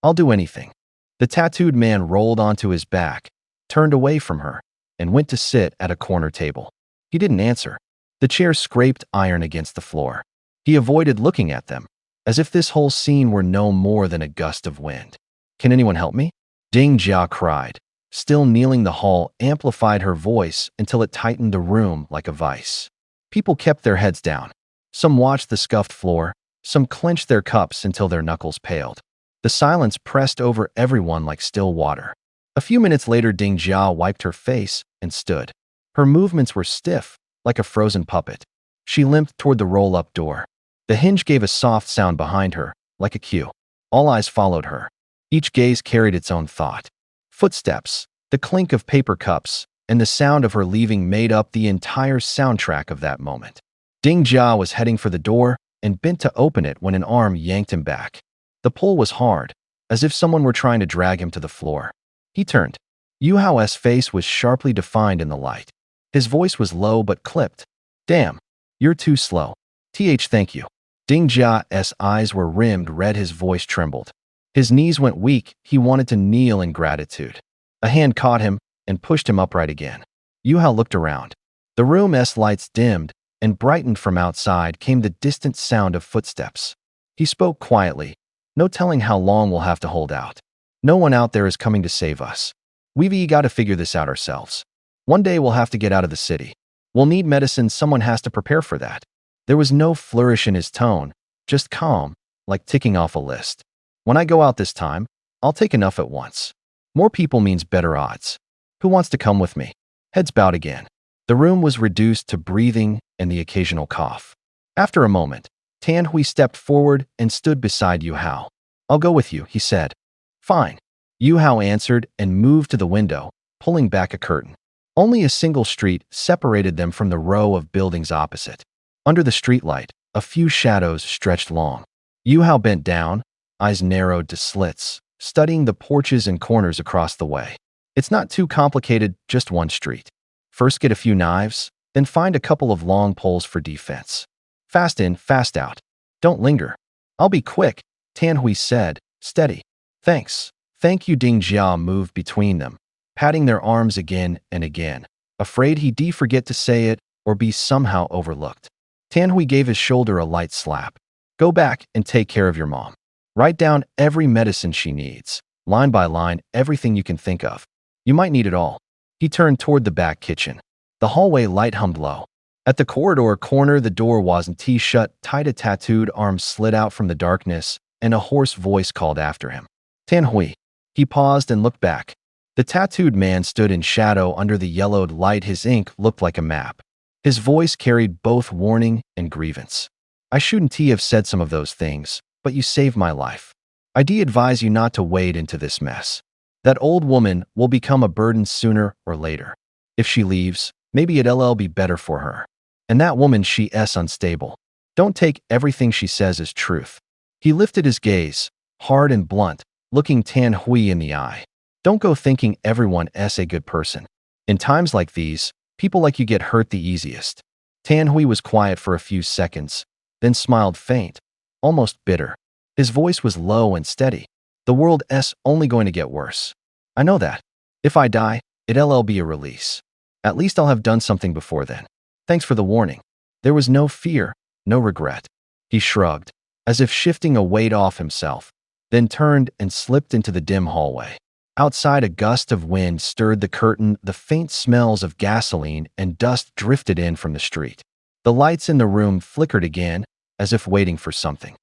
I'll do anything. The tattooed man rolled onto his back, turned away from her, and went to sit at a corner table. He didn't answer. The chair scraped iron against the floor. He avoided looking at them, as if this whole scene were no more than a gust of wind. Can anyone help me? Ding Jia cried. Still kneeling, the hall amplified her voice until it tightened the room like a vice. People kept their heads down. Some watched the scuffed floor, some clenched their cups until their knuckles paled. The silence pressed over everyone like still water. A few minutes later, Ding Jia wiped her face and stood. Her movements were stiff, like a frozen puppet. She limped toward the roll-up door. The hinge gave a soft sound behind her, like a cue. All eyes followed her. Each gaze carried its own thought. Footsteps, the clink of paper cups, and the sound of her leaving made up the entire soundtrack of that moment. Ding Jia was heading for the door and bent to open it when an arm yanked him back. The pull was hard, as if someone were trying to drag him to the floor. He turned. Yu Hao's face was sharply defined in the light. His voice was low but clipped. Damn, you're too slow. Thank you. Ding Jia's eyes were rimmed red, his voice trembled. His knees went weak, he wanted to kneel in gratitude. A hand caught him and pushed him upright again. Yu Hao looked around. The room's lights dimmed, and brightened from outside came the distant sound of footsteps. He spoke quietly. No telling how long we'll have to hold out. No one out there is coming to save us. We've got to figure this out ourselves. One day we'll have to get out of the city. We'll need medicine, someone has to prepare for that. There was no flourish in his tone, just calm, like ticking off a list. When I go out this time, I'll take enough at once. More people means better odds. Who wants to come with me? Heads bowed again. The room was reduced to breathing and the occasional cough. After a moment, Tan Hui stepped forward and stood beside Yu Hao. I'll go with you, he said. Fine. Yu Hao answered and moved to the window, pulling back a curtain. Only a single street separated them from the row of buildings opposite. Under the streetlight, a few shadows stretched long. Yu Hao bent down, eyes narrowed to slits, studying the porches and corners across the way. It's not too complicated, just one street. First get a few knives, then find a couple of long poles for defense. Fast in, fast out. Don't linger. I'll be quick, Tan Hui said, steady. Thanks. Thank you. Ding Jia moved between them, patting their arms again and again, afraid he'd forget to say it or be somehow overlooked. Tan Hui gave his shoulder a light slap. Go back and take care of your mom. Write down every medicine she needs, line by line, everything you can think of. You might need it all. He turned toward the back kitchen. The hallway light hummed low. At the corridor corner, the door wasn't shut tight. A tattooed arm slid out from the darkness, and a hoarse voice called after him. Tan Hui. He paused and looked back. The tattooed man stood in shadow under the yellowed light. His ink looked like a map. His voice carried both warning and grievance. I shouldn't have said some of those things, but you saved my life. I advise you not to wade into this mess. That old woman will become a burden sooner or later. If she leaves, maybe it'll be better for her. And that woman, she's unstable. Don't take everything she says as truth. He lifted his gaze, hard and blunt, looking Tan Hui in the eye. Don't go thinking everyone's a good person. In times like these, people like you get hurt the easiest. Tan Hui was quiet for a few seconds, then smiled faint, almost bitter. His voice was low and steady. The world's only going to get worse. I know that. If I die, it'll be a release. At least I'll have done something before then. Thanks for the warning. There was no fear, no regret. He shrugged. as if shifting a weight off himself, then turned and slipped into the dim hallway. Outside, a gust of wind stirred the curtain, the faint smells of gasoline and dust drifted in from the street. The lights in the room flickered again, as if waiting for something.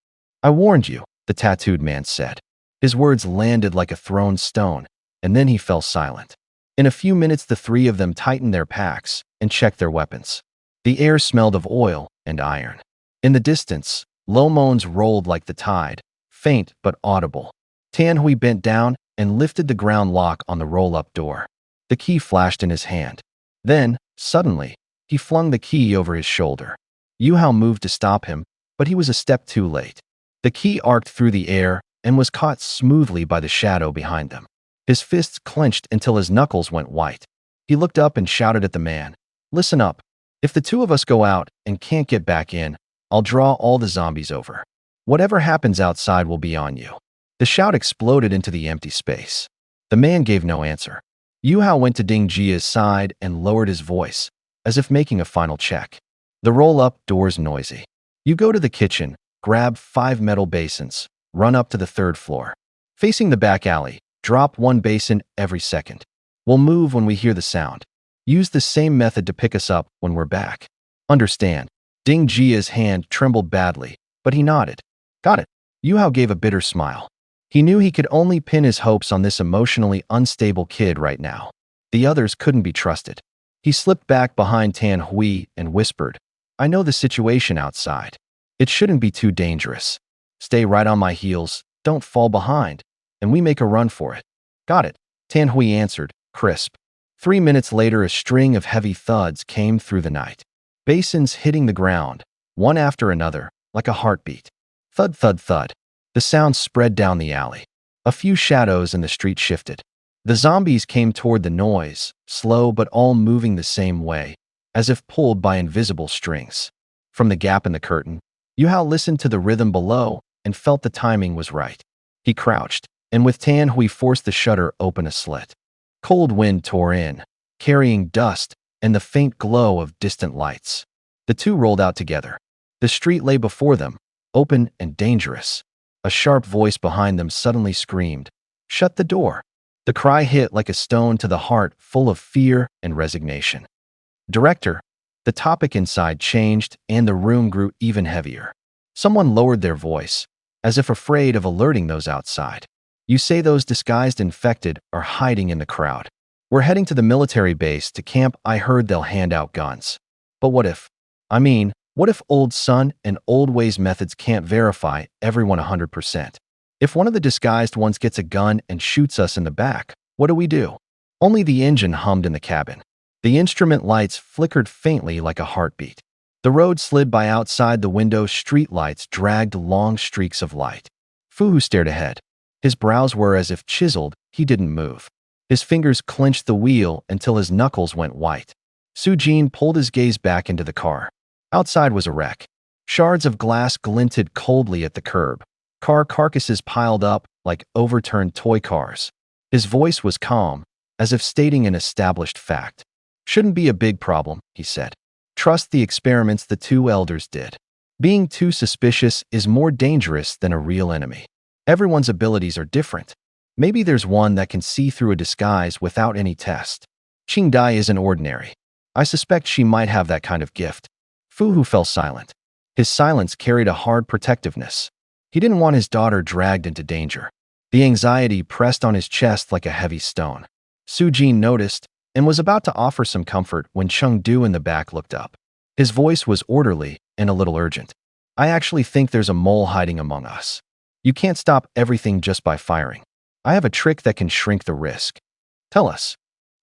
"I warned you," the tattooed man said. His words landed like a thrown stone, and then he fell silent. In a few minutes, the three of them tightened their packs and checked their weapons. The air smelled of oil and iron. In the distance, low moans rolled like the tide, faint but audible. Tan Hui bent down and lifted the ground lock on the roll-up door. The key flashed in his hand. Then, suddenly, he flung the key over his shoulder. Yu Hao moved to stop him, but he was a step too late. The key arced through the air and was caught smoothly by the shadow behind them. His fists clenched until his knuckles went white. He looked up and shouted at the man, "Listen up. If the two of us go out and can't get back in, I'll draw all the zombies over. Whatever happens outside will be on you." The shout exploded into the empty space. The man gave no answer. Yu Hao went to Ding Jia's side and lowered his voice, as if making a final check. The roll-up door's noisy. You go to the kitchen, grab 5 metal basins, run up to the 3rd floor. Facing the back alley, drop 1 basin every second. We'll move when we hear the sound. Use the same method to pick us up when we're back. Understand? Ding Jia's hand trembled badly, but he nodded. Got it. Yu Hao gave a bitter smile. He knew he could only pin his hopes on this emotionally unstable kid right now. The others couldn't be trusted. He slipped back behind Tan Hui and whispered, "I know the situation outside. It shouldn't be too dangerous. Stay right on my heels, don't fall behind, and we make a run for it." "Got it," Tan Hui answered, crisp. 3 minutes later, a string of heavy thuds came through the night. Basins hitting the ground, one after another, like a heartbeat. Thud, thud, thud. The sound spread down the alley. A few shadows in the street shifted. The zombies came toward the noise, slow but all moving the same way, as if pulled by invisible strings. From the gap in the curtain, Yu Hao listened to the rhythm below and felt the timing was right. He crouched, and with Tan Hui forced the shutter open a slit. Cold wind tore in, carrying dust and the faint glow of distant lights. The two rolled out together. The street lay before them, open and dangerous. A sharp voice behind them suddenly screamed, "Shut the door." The cry hit like a stone to the heart, full of fear and resignation. "Director," the topic inside changed and the room grew even heavier. Someone lowered their voice, as if afraid of alerting those outside. "You say those disguised infected are hiding in the crowd. We're heading to the military base to camp. I heard they'll hand out guns. But what if? What if old Sun and old ways methods can't verify everyone 100%? If one of the disguised ones gets a gun and shoots us in the back, what do we do?" Only the engine hummed in the cabin. The instrument lights flickered faintly like a heartbeat. The road slid by outside the window. Street lights dragged long streaks of light. Fu Hu stared ahead. His brows were as if chiseled. He didn't move. His fingers clenched the wheel until his knuckles went white. Su Jin pulled his gaze back into the car. Outside was a wreck. Shards of glass glinted coldly at the curb. Car carcasses piled up like overturned toy cars. His voice was calm, as if stating an established fact. "Shouldn't be a big problem," he said. "Trust the experiments the two elders did. Being too suspicious is more dangerous than a real enemy. Everyone's abilities are different. Maybe there's one that can see through a disguise without any test. Qing Dai isn't ordinary. I suspect she might have that kind of gift." Fu Hu fell silent. His silence carried a hard protectiveness. He didn't want his daughter dragged into danger. The anxiety pressed on his chest like a heavy stone. Su Jin noticed and was about to offer some comfort when Chengdu in the back looked up. His voice was orderly and a little urgent. "I actually think there's a mole hiding among us. You can't stop everything just by firing. I have a trick that can shrink the risk." "Tell us."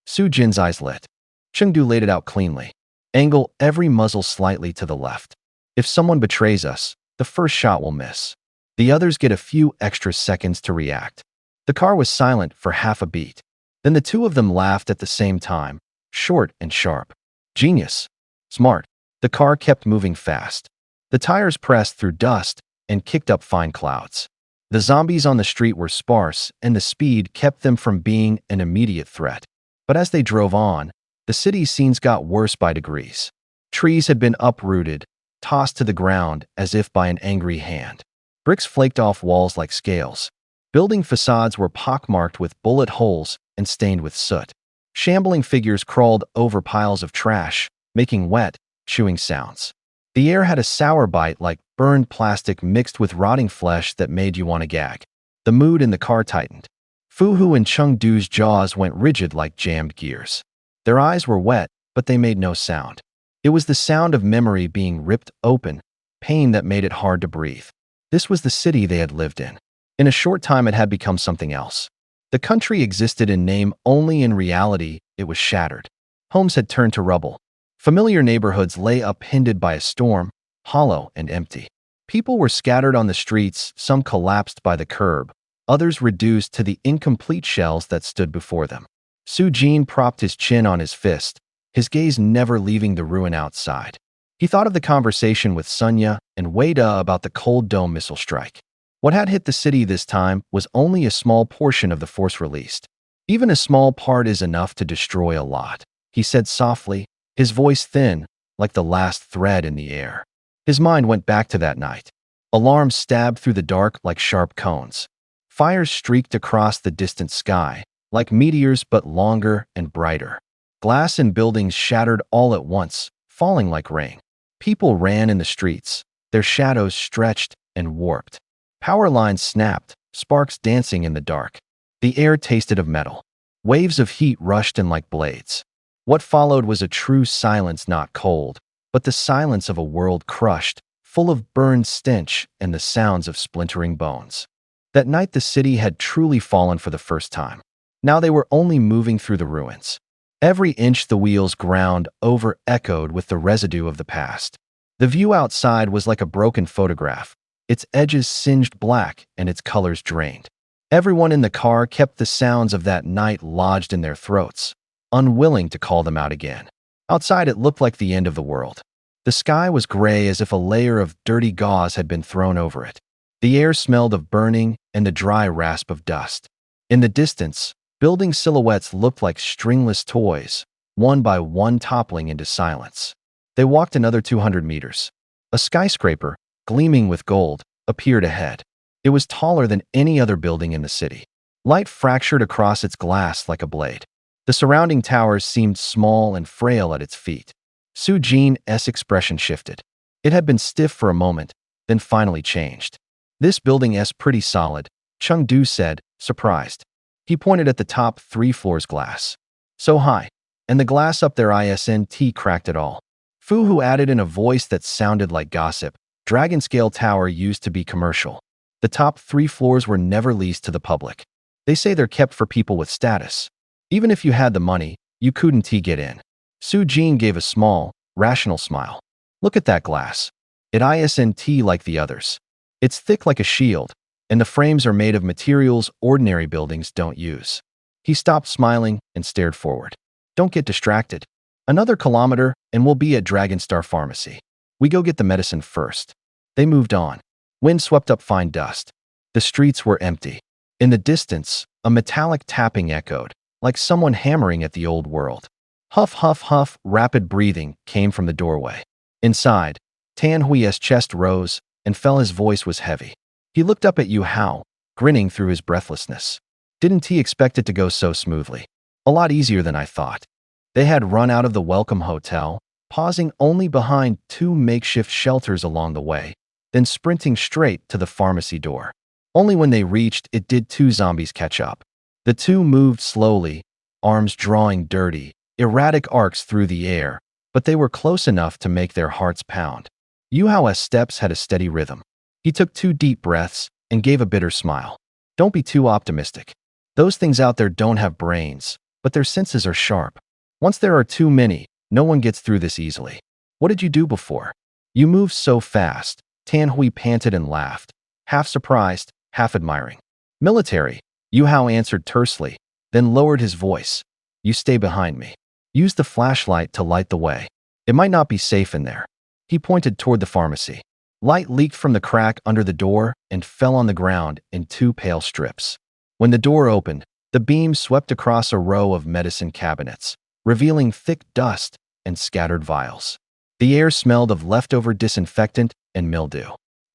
Su Jin's eyes lit. Chengdu laid it out cleanly. "Angle every muzzle slightly to the left. If someone betrays us, the first shot will miss. The others get a few extra seconds to react." The car was silent for half a beat. Then the two of them laughed at the same time, short and sharp. "Genius. Smart." The car kept moving fast. The tires pressed through dust and kicked up fine clouds. The zombies on the street were sparse, and the speed kept them from being an immediate threat. But as they drove on, the city's scenes got worse by degrees. Trees had been uprooted, tossed to the ground as if by an angry hand. Bricks flaked off walls like scales. Building facades were pockmarked with bullet holes and stained with soot. Shambling figures crawled over piles of trash, making wet, chewing sounds. The air had a sour bite like burned plastic mixed with rotting flesh that made you want to gag. The mood in the car tightened. Fu-Hu and Chengdu's jaws went rigid like jammed gears. Their eyes were wet, but they made no sound. It was the sound of memory being ripped open, pain that made it hard to breathe. This was the city they had lived in. In a short time, it had become something else. The country existed in name only, in reality, it was shattered. Homes had turned to rubble. Familiar neighborhoods lay upended by a storm, hollow and empty. People were scattered on the streets, some collapsed by the curb, others reduced to the incomplete shells that stood before them. Su Jin propped his chin on his fist, his gaze never leaving the ruin outside. He thought of the conversation with Sunya and Wei De about the Cold Dome missile strike. What had hit the city this time was only a small portion of the force released. Even a small part is enough to destroy a lot, he said softly, his voice thin, like the last thread in the air. His mind went back to that night. Alarms stabbed through the dark like sharp cones. Fires streaked across the distant sky, like meteors but longer and brighter. Glass in buildings shattered all at once, falling like rain. People ran in the streets, their shadows stretched and warped. Power lines snapped, sparks dancing in the dark. The air tasted of metal. Waves of heat rushed in like blades. What followed was a true silence, not cold, but the silence of a world crushed, full of burned stench and the sounds of splintering bones. That night the city had truly fallen for the first time. Now they were only moving through the ruins. Every inch the wheels ground over echoed with the residue of the past. The view outside was like a broken photograph, its edges singed black and its colors drained. Everyone in the car kept the sounds of that night lodged in their throats, unwilling to call them out again. Outside it looked like the end of the world. The sky was gray as if a layer of dirty gauze had been thrown over it. The air smelled of burning and the dry rasp of dust. In the distance, building silhouettes looked like stringless toys, one by one toppling into silence. They walked another 200 meters. A skyscraper, gleaming with gold, appeared ahead. It was taller than any other building in the city. Light fractured across its glass like a blade. The surrounding towers seemed small and frail at its feet. Su Jin's expression shifted. It had been stiff for a moment, then finally changed. "This building is pretty solid," Chengdu said, surprised. He pointed at the top 3 floors glass. "So high. And the glass up there isn't cracked at all." Fu-Hu added in a voice that sounded like gossip, "Dragon Scale Tower used to be commercial. The top 3 floors were never leased to the public. They say they're kept for people with status. Even if you had the money, you couldn't get in." Su Jin gave a small, rational smile. "Look at that glass. It isn't like the others. It's thick like a shield, and the frames are made of materials ordinary buildings don't use." He stopped smiling and stared forward. "Don't get distracted. Another kilometer and we'll be at Dragonstar Pharmacy. We go get the medicine first." They moved on. Wind swept up fine dust. The streets were empty. In the distance, a metallic tapping echoed, like someone hammering at the old world. Huff, huff, huff, rapid breathing came from the doorway. Inside, Tan Hui's chest rose and fell. His voice was heavy. He looked up at Yu Hao, grinning through his breathlessness. "Didn't he expect it to go so smoothly? A lot easier than I thought." They had run out of the Welcome Hotel, pausing only behind 2 makeshift shelters along the way, then sprinting straight to the pharmacy door. Only when they reached it did 2 zombies catch up. The 2 moved slowly, arms drawing dirty, erratic arcs through the air, but they were close enough to make their hearts pound. Yu Hao's steps had a steady rhythm. He took 2 deep breaths and gave a bitter smile. "Don't be too optimistic. Those things out there don't have brains, but their senses are sharp. Once there are too many, no one gets through this easily. What did you do before? You moved so fast." Tan Hui panted and laughed, half surprised, half admiring. "Military," Yu Hao answered tersely, then lowered his voice. "You stay behind me. Use the flashlight to light the way. It might not be safe in there." He pointed toward the pharmacy. Light leaked from the crack under the door and fell on the ground in 2 pale strips. When the door opened, the beam swept across a row of medicine cabinets, revealing thick dust and scattered vials. The air smelled of leftover disinfectant and mildew.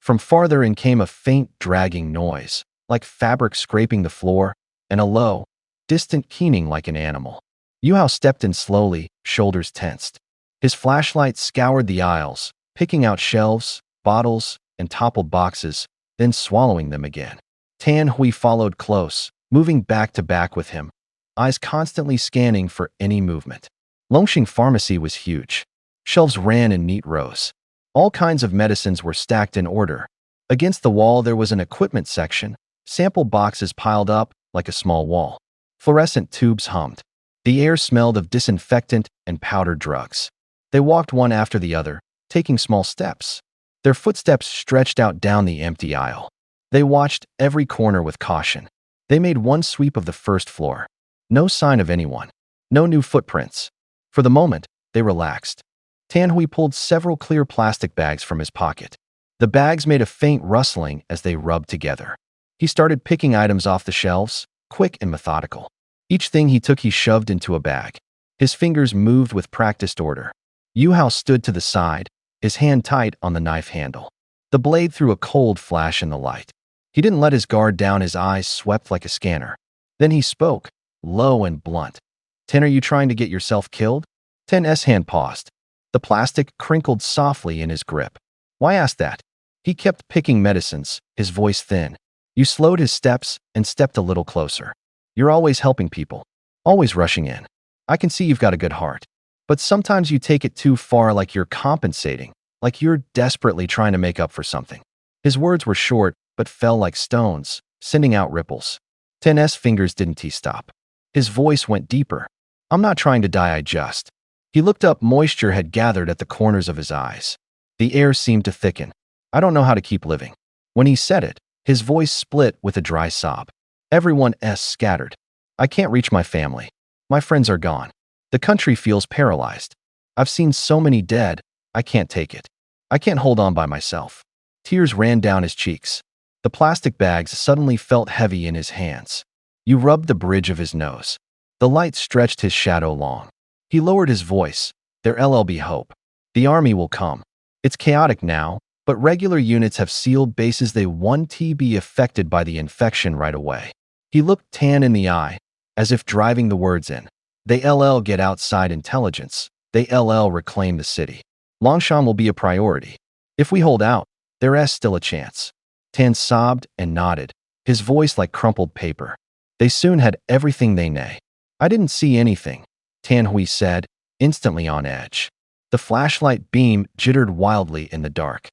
From farther in came a faint dragging noise, like fabric scraping the floor, and a low, distant keening like an animal. Yuhao stepped in slowly, shoulders tensed. His flashlight scoured the aisles, picking out shelves, bottles, and toppled boxes, then swallowing them again. Tan Hui followed close, moving back to back with him, eyes constantly scanning for any movement. Longxing Pharmacy was huge. Shelves ran in neat rows. All kinds of medicines were stacked in order. Against the wall there was an equipment section, sample boxes piled up like a small wall. Fluorescent tubes hummed. The air smelled of disinfectant and powdered drugs. They walked one after the other, taking small steps. Their footsteps stretched out down the empty aisle. They watched every corner with caution. They made one sweep of the first floor. No sign of anyone. No new footprints. For the moment, they relaxed. Tan Hui pulled several clear plastic bags from his pocket. The bags made a faint rustling as they rubbed together. He started picking items off the shelves, quick and methodical. Each thing he took he shoved into a bag. His fingers moved with practiced order. Yuhao stood to the side, his hand tight on the knife handle. The blade threw a cold flash in the light. He didn't let his guard down, his eyes swept like a scanner. Then he spoke, low and blunt. "Ten, are you trying to get yourself killed?" Ten's hand paused. The plastic crinkled softly in his grip. Why ask that? He kept picking medicines, his voice thin. You slowed his steps and stepped a little closer. You're always helping people, always rushing in. I can see you've got a good heart. But sometimes you take it too far, like you're compensating, like you're desperately trying to make up for something. His words were short, but fell like stones, sending out ripples. Ten's fingers didn't stop. His voice went deeper. I'm not trying to die, I just. He looked up, moisture had gathered at the corners of his eyes. The air seemed to thicken. I don't know how to keep living. When he said it, his voice split with a dry sob. Everyone's scattered. I can't reach my family. My friends are gone. The country feels paralyzed. I've seen so many dead, I can't take it. I can't hold on by myself. Tears ran down his cheeks. The plastic bags suddenly felt heavy in his hands. You rubbed the bridge of his nose. The light stretched his shadow long. He lowered his voice. There'll be hope. The army will come. It's chaotic now, but regular units have sealed bases. They won't be affected by the infection right away. He looked Tan in the eye, as if driving the words in. They'll get outside intelligence. They'll reclaim the city. Longshan will be a priority. If we hold out, there's still a chance. Tan sobbed and nodded, his voice like crumpled paper. They soon had everything they need. I didn't see anything, Tan Hui said, instantly on edge. The flashlight beam jittered wildly in the dark.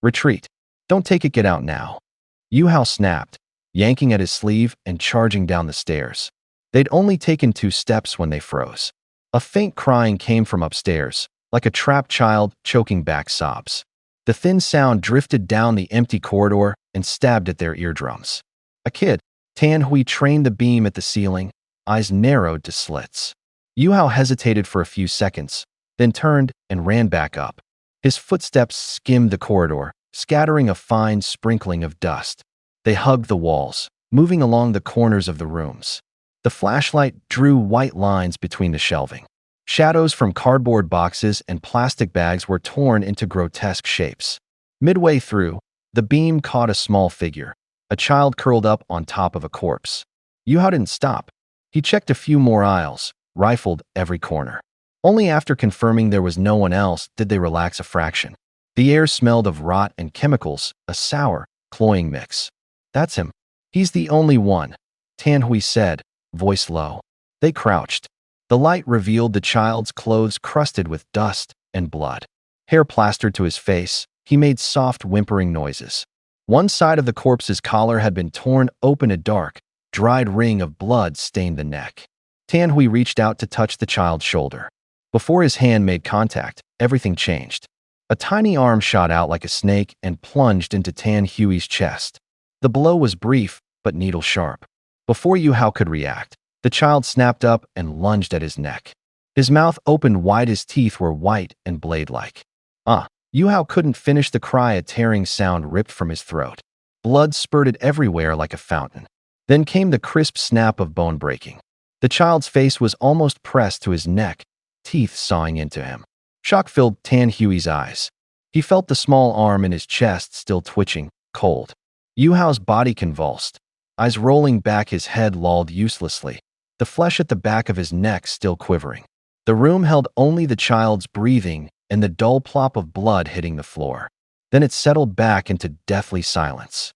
Retreat. Don't take it, get out now. Yuhao snapped, yanking at his sleeve and charging down the stairs. They'd only taken 2 steps when they froze. A faint crying came from upstairs, like a trapped child choking back sobs. The thin sound drifted down the empty corridor and stabbed at their eardrums. A kid, Tan Hui trained the beam at the ceiling, eyes narrowed to slits. Yuhao hesitated for a few seconds, then turned and ran back up. His footsteps skimmed the corridor, scattering a fine sprinkling of dust. They hugged the walls, moving along the corners of the rooms. The flashlight drew white lines between the shelving. Shadows from cardboard boxes and plastic bags were torn into grotesque shapes. Midway through, the beam caught a small figure, a child curled up on top of a corpse. Yuhao didn't stop. He checked a few more aisles, rifled every corner. Only after confirming there was no one else did they relax a fraction. The air smelled of rot and chemicals, a sour, cloying mix. That's him. He's the only one, Tan Hui said, voice low. They crouched. The light revealed the child's clothes crusted with dust and blood. Hair plastered to his face, he made soft whimpering noises. One side of the corpse's collar had been torn open, a dark, dried ring of blood stained the neck. Tan Hui reached out to touch the child's shoulder. Before his hand made contact, everything changed. A tiny arm shot out like a snake and plunged into Tan Hui's chest. The blow was brief, but needle-sharp. Before Yuhao could react, the child snapped up and lunged at his neck. His mouth opened wide, his teeth were white and blade-like. Yuhao couldn't finish the cry, a tearing sound ripped from his throat. Blood spurted everywhere like a fountain. Then came the crisp snap of bone breaking. The child's face was almost pressed to his neck, teeth sawing into him. Shock filled Tan Hui's eyes. He felt the small arm in his chest still twitching, cold. Yuhao's body convulsed, eyes rolling back, his head lolled uselessly, the flesh at the back of his neck still quivering. The room held only the child's breathing and the dull plop of blood hitting the floor. Then it settled back into deathly silence.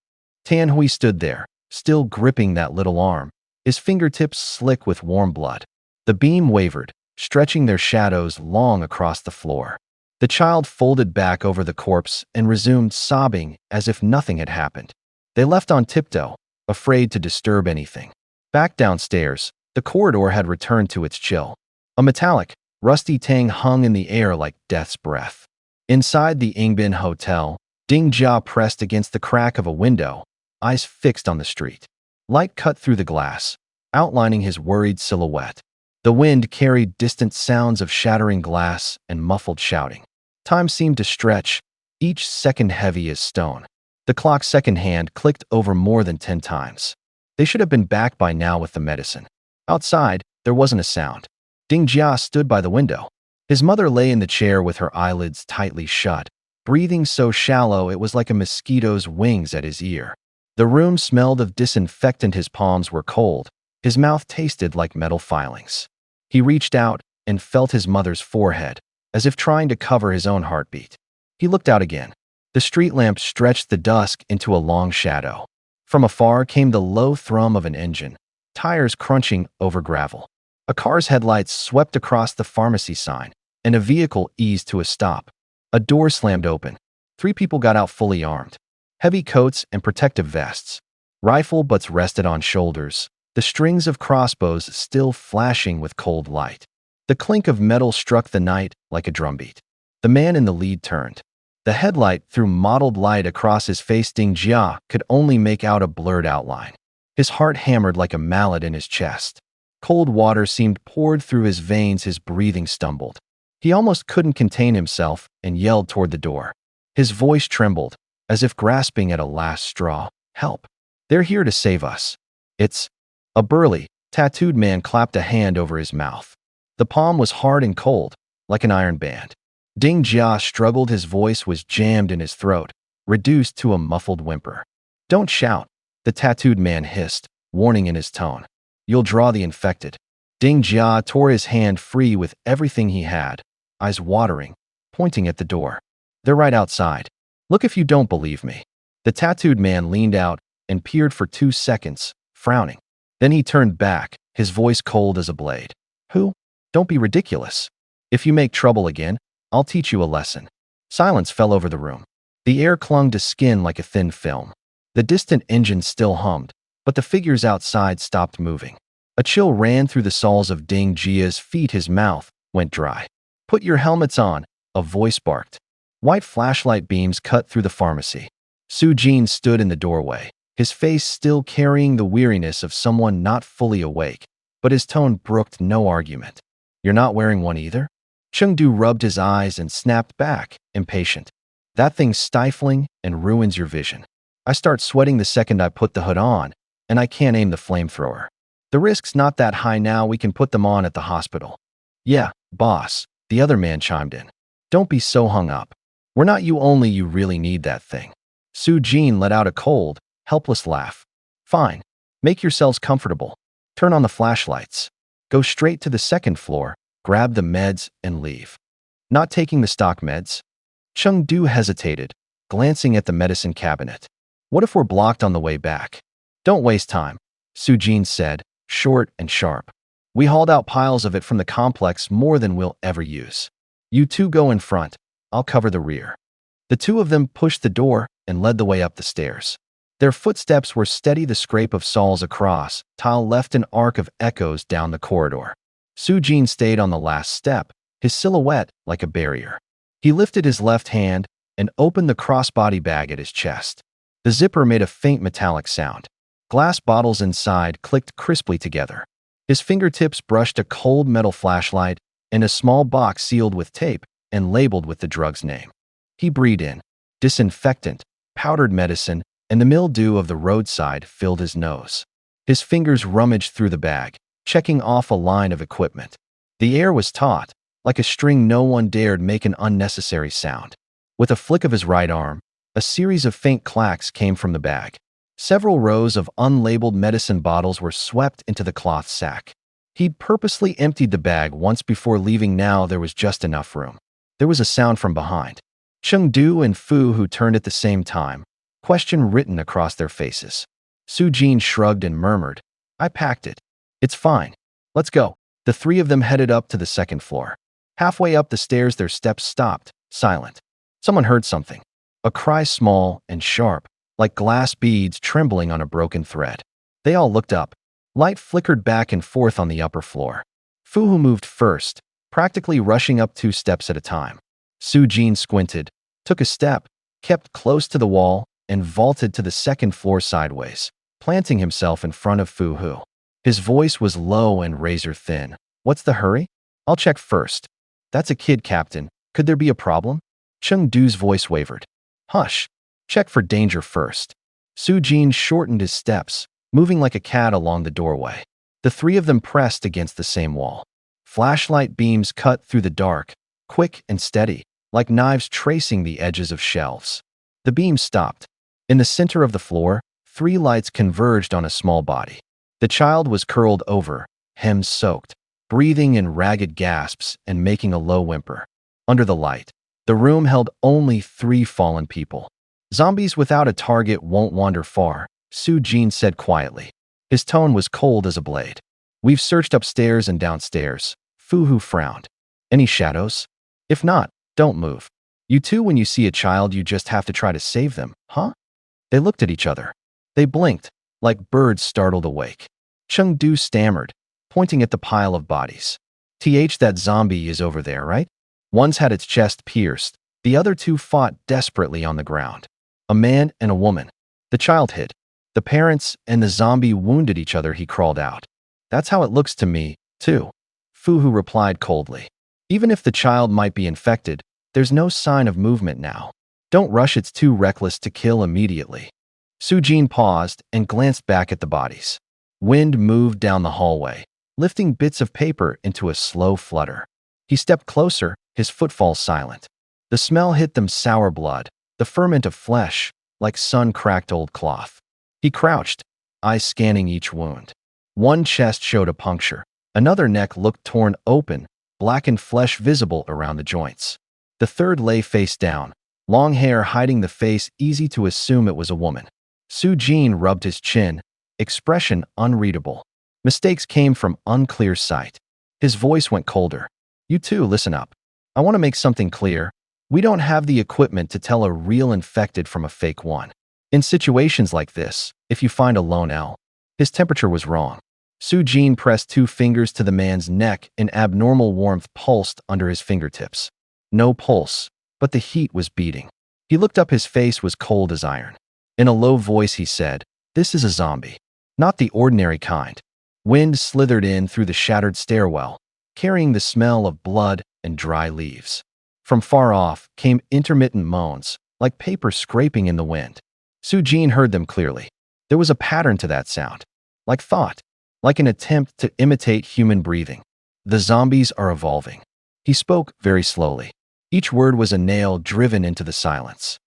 Tianhui stood there, still gripping that little arm, his fingertips slick with warm blood. The beam wavered, stretching their shadows long across the floor. The child folded back over the corpse and resumed sobbing as if nothing had happened. They left on tiptoe, afraid to disturb anything. Back downstairs, the corridor had returned to its chill. A metallic, rusty tang hung in the air like death's breath. Inside the Yingbin Hotel, Ding Jia pressed against the crack of a window, eyes fixed on the street. Light cut through the glass, outlining his worried silhouette. The wind carried distant sounds of shattering glass and muffled shouting. Time seemed to stretch, each second heavy as stone. The clock's second hand clicked over more than 10 times. They should have been back by now with the medicine. Outside, there wasn't a sound. Ding Jia stood by the window. His mother lay in the chair with her eyelids tightly shut, breathing so shallow it was like a mosquito's wings at his ear. The room smelled of disinfectant, his palms were cold, his mouth tasted like metal filings. He reached out and felt his mother's forehead, as if trying to cover his own heartbeat. He looked out again. The street lamp stretched the dusk into a long shadow. From afar came the low thrum of an engine, tires crunching over gravel. A car's headlights swept across the pharmacy sign, and a vehicle eased to a stop. A door slammed open. 3 people got out fully armed. Heavy coats and protective vests. Rifle butts rested on shoulders, the strings of crossbows still flashing with cold light. The clink of metal struck the night like a drumbeat. The man in the lead turned. The headlight threw mottled light across his face. Ding Jia could only make out a blurred outline. His heart hammered like a mallet in his chest. Cold water seemed poured through his veins, his breathing stumbled. He almost couldn't contain himself and yelled toward the door. His voice trembled, as if grasping at a last straw. Help! They're here to save us. It's... A burly, tattooed man clapped a hand over his mouth. The palm was hard and cold, like an iron band. Ding Jia struggled, his voice was jammed in his throat, reduced to a muffled whimper. Don't shout, the tattooed man hissed, warning in his tone. You'll draw the infected. Ding Jia tore his hand free with everything he had, eyes watering, pointing at the door. They're right outside. Look if you don't believe me. The tattooed man leaned out and peered for 2 seconds, frowning. Then he turned back, his voice cold as a blade. Who? Don't be ridiculous. If you make trouble again, I'll teach you a lesson. Silence fell over the room. The air clung to skin like a thin film. The distant engine still hummed, but the figures outside stopped moving. A chill ran through the soles of Ding Jia's feet, his mouth went dry. Put your helmets on, a voice barked. White flashlight beams cut through the pharmacy. Su Jin stood in the doorway, his face still carrying the weariness of someone not fully awake, but his tone brooked no argument. You're not wearing one either? Chengdu rubbed his eyes and snapped back, impatient. That thing's stifling and ruins your vision. I start sweating the second I put the hood on, and I can't aim the flamethrower. The risk's not that high now, we can put them on at the hospital. Yeah, boss, the other man chimed in. Don't be so hung up. We're not you only, you really need that thing. Su Jin let out a cold, helpless laugh. Fine. Make yourselves comfortable. Turn on the flashlights. Go straight to the 2nd floor, grab the meds, and leave. Not taking the stock meds? Chengdu hesitated, glancing at the medicine cabinet. What if we're blocked on the way back? Don't waste time, Su Jin said, short and sharp. We hauled out piles of it from the complex, more than we'll ever use. You two go in front. I'll cover the rear. The 2 of them pushed the door and led the way up the stairs. Their footsteps were steady, the scrape of soles across tile left an arc of echoes down the corridor. Su Jin stayed on the last step, his silhouette like a barrier. He lifted his left hand and opened the crossbody bag at his chest. The zipper made a faint metallic sound. Glass bottles inside clicked crisply together. His fingertips brushed a cold metal flashlight and a small box sealed with tape and labeled with the drug's name. He breathed in. Disinfectant, powdered medicine, and the mildew of the roadside filled his nose. His fingers rummaged through the bag, checking off a line of equipment. The air was taut, like a string. No one dared make an unnecessary sound. With a flick of his right arm, a series of faint clacks came from the bag. Several rows of unlabeled medicine bottles were swept into the cloth sack. He'd purposely emptied the bag once before leaving. Now there was just enough room. There was a sound from behind. Chengdu and Fu, who turned at the same time, question written across their faces. Su Jin shrugged and murmured, "I packed it. It's fine. Let's go." The three of them headed up to the second floor. Halfway up the stairs, their steps stopped, silent. Someone heard something. A cry, small and sharp, like glass beads trembling on a broken thread. They all looked up. Light flickered back and forth on the upper floor. Fu, who moved first, practically rushing up 2 steps at a time. Su Jin squinted, took a step, kept close to the wall, and vaulted to the second floor sideways, planting himself in front of Fu Hu. His voice was low and razor-thin. "What's the hurry? I'll check first." "That's a kid, Captain. Could there be a problem?" Chengdu's voice wavered. "Hush. Check for danger first." Su Jin shortened his steps, moving like a cat along the doorway. The three of them pressed against the same wall. Flashlight beams cut through the dark, quick and steady, like knives tracing the edges of shelves. The beams stopped. In the center of the floor, 3 lights converged on a small body. The child was curled over, hems soaked, breathing in ragged gasps and making a low whimper. Under the light, the room held only 3 fallen people. "Zombies without a target won't wander far," Su Jin said quietly. His tone was cold as a blade. "We've searched upstairs and downstairs." Fu Hu frowned. "Any shadows? If not, don't move. You two, when you see a child, you just have to try to save them, huh?" They looked at each other. They blinked, like birds startled awake. Chengdu stammered, pointing at the pile of bodies. That zombie is over there, right?" One's had its chest pierced. The other 2 fought desperately on the ground. A man and a woman. The child hid. The parents and the zombie wounded each other. He crawled out. "That's how it looks to me, too," Fu Hu replied coldly. "Even if the child might be infected, there's no sign of movement now. Don't rush, it's too reckless to kill immediately." Su Jin paused and glanced back at the bodies. Wind moved down the hallway, lifting bits of paper into a slow flutter. He stepped closer, his footfall silent. The smell hit them, sour blood, the ferment of flesh, like sun-cracked old cloth. He crouched, eyes scanning each wound. One chest showed a puncture. Another neck looked torn open, blackened flesh visible around the joints. The third lay face down, long hair hiding the face, easy to assume it was a woman. Su Jin rubbed his chin, expression unreadable. Mistakes came from unclear sight. His voice went colder. "You two, listen up. I want to make something clear. We don't have the equipment to tell a real infected from a fake one. In situations like this, if you find a lone L." His temperature was wrong. Su Jin pressed 2 fingers to the man's neck. An abnormal warmth pulsed under his fingertips. No pulse, but the heat was beating. He looked up. His face was cold as iron. In a low voice he said, "This is a zombie. Not the ordinary kind." Wind slithered in through the shattered stairwell, carrying the smell of blood and dry leaves. From far off came intermittent moans, like paper scraping in the wind. Su Jin heard them clearly. There was a pattern to that sound, like thought, like an attempt to imitate human breathing. "The zombies are evolving." He spoke very slowly. Each word was a nail driven into the silence.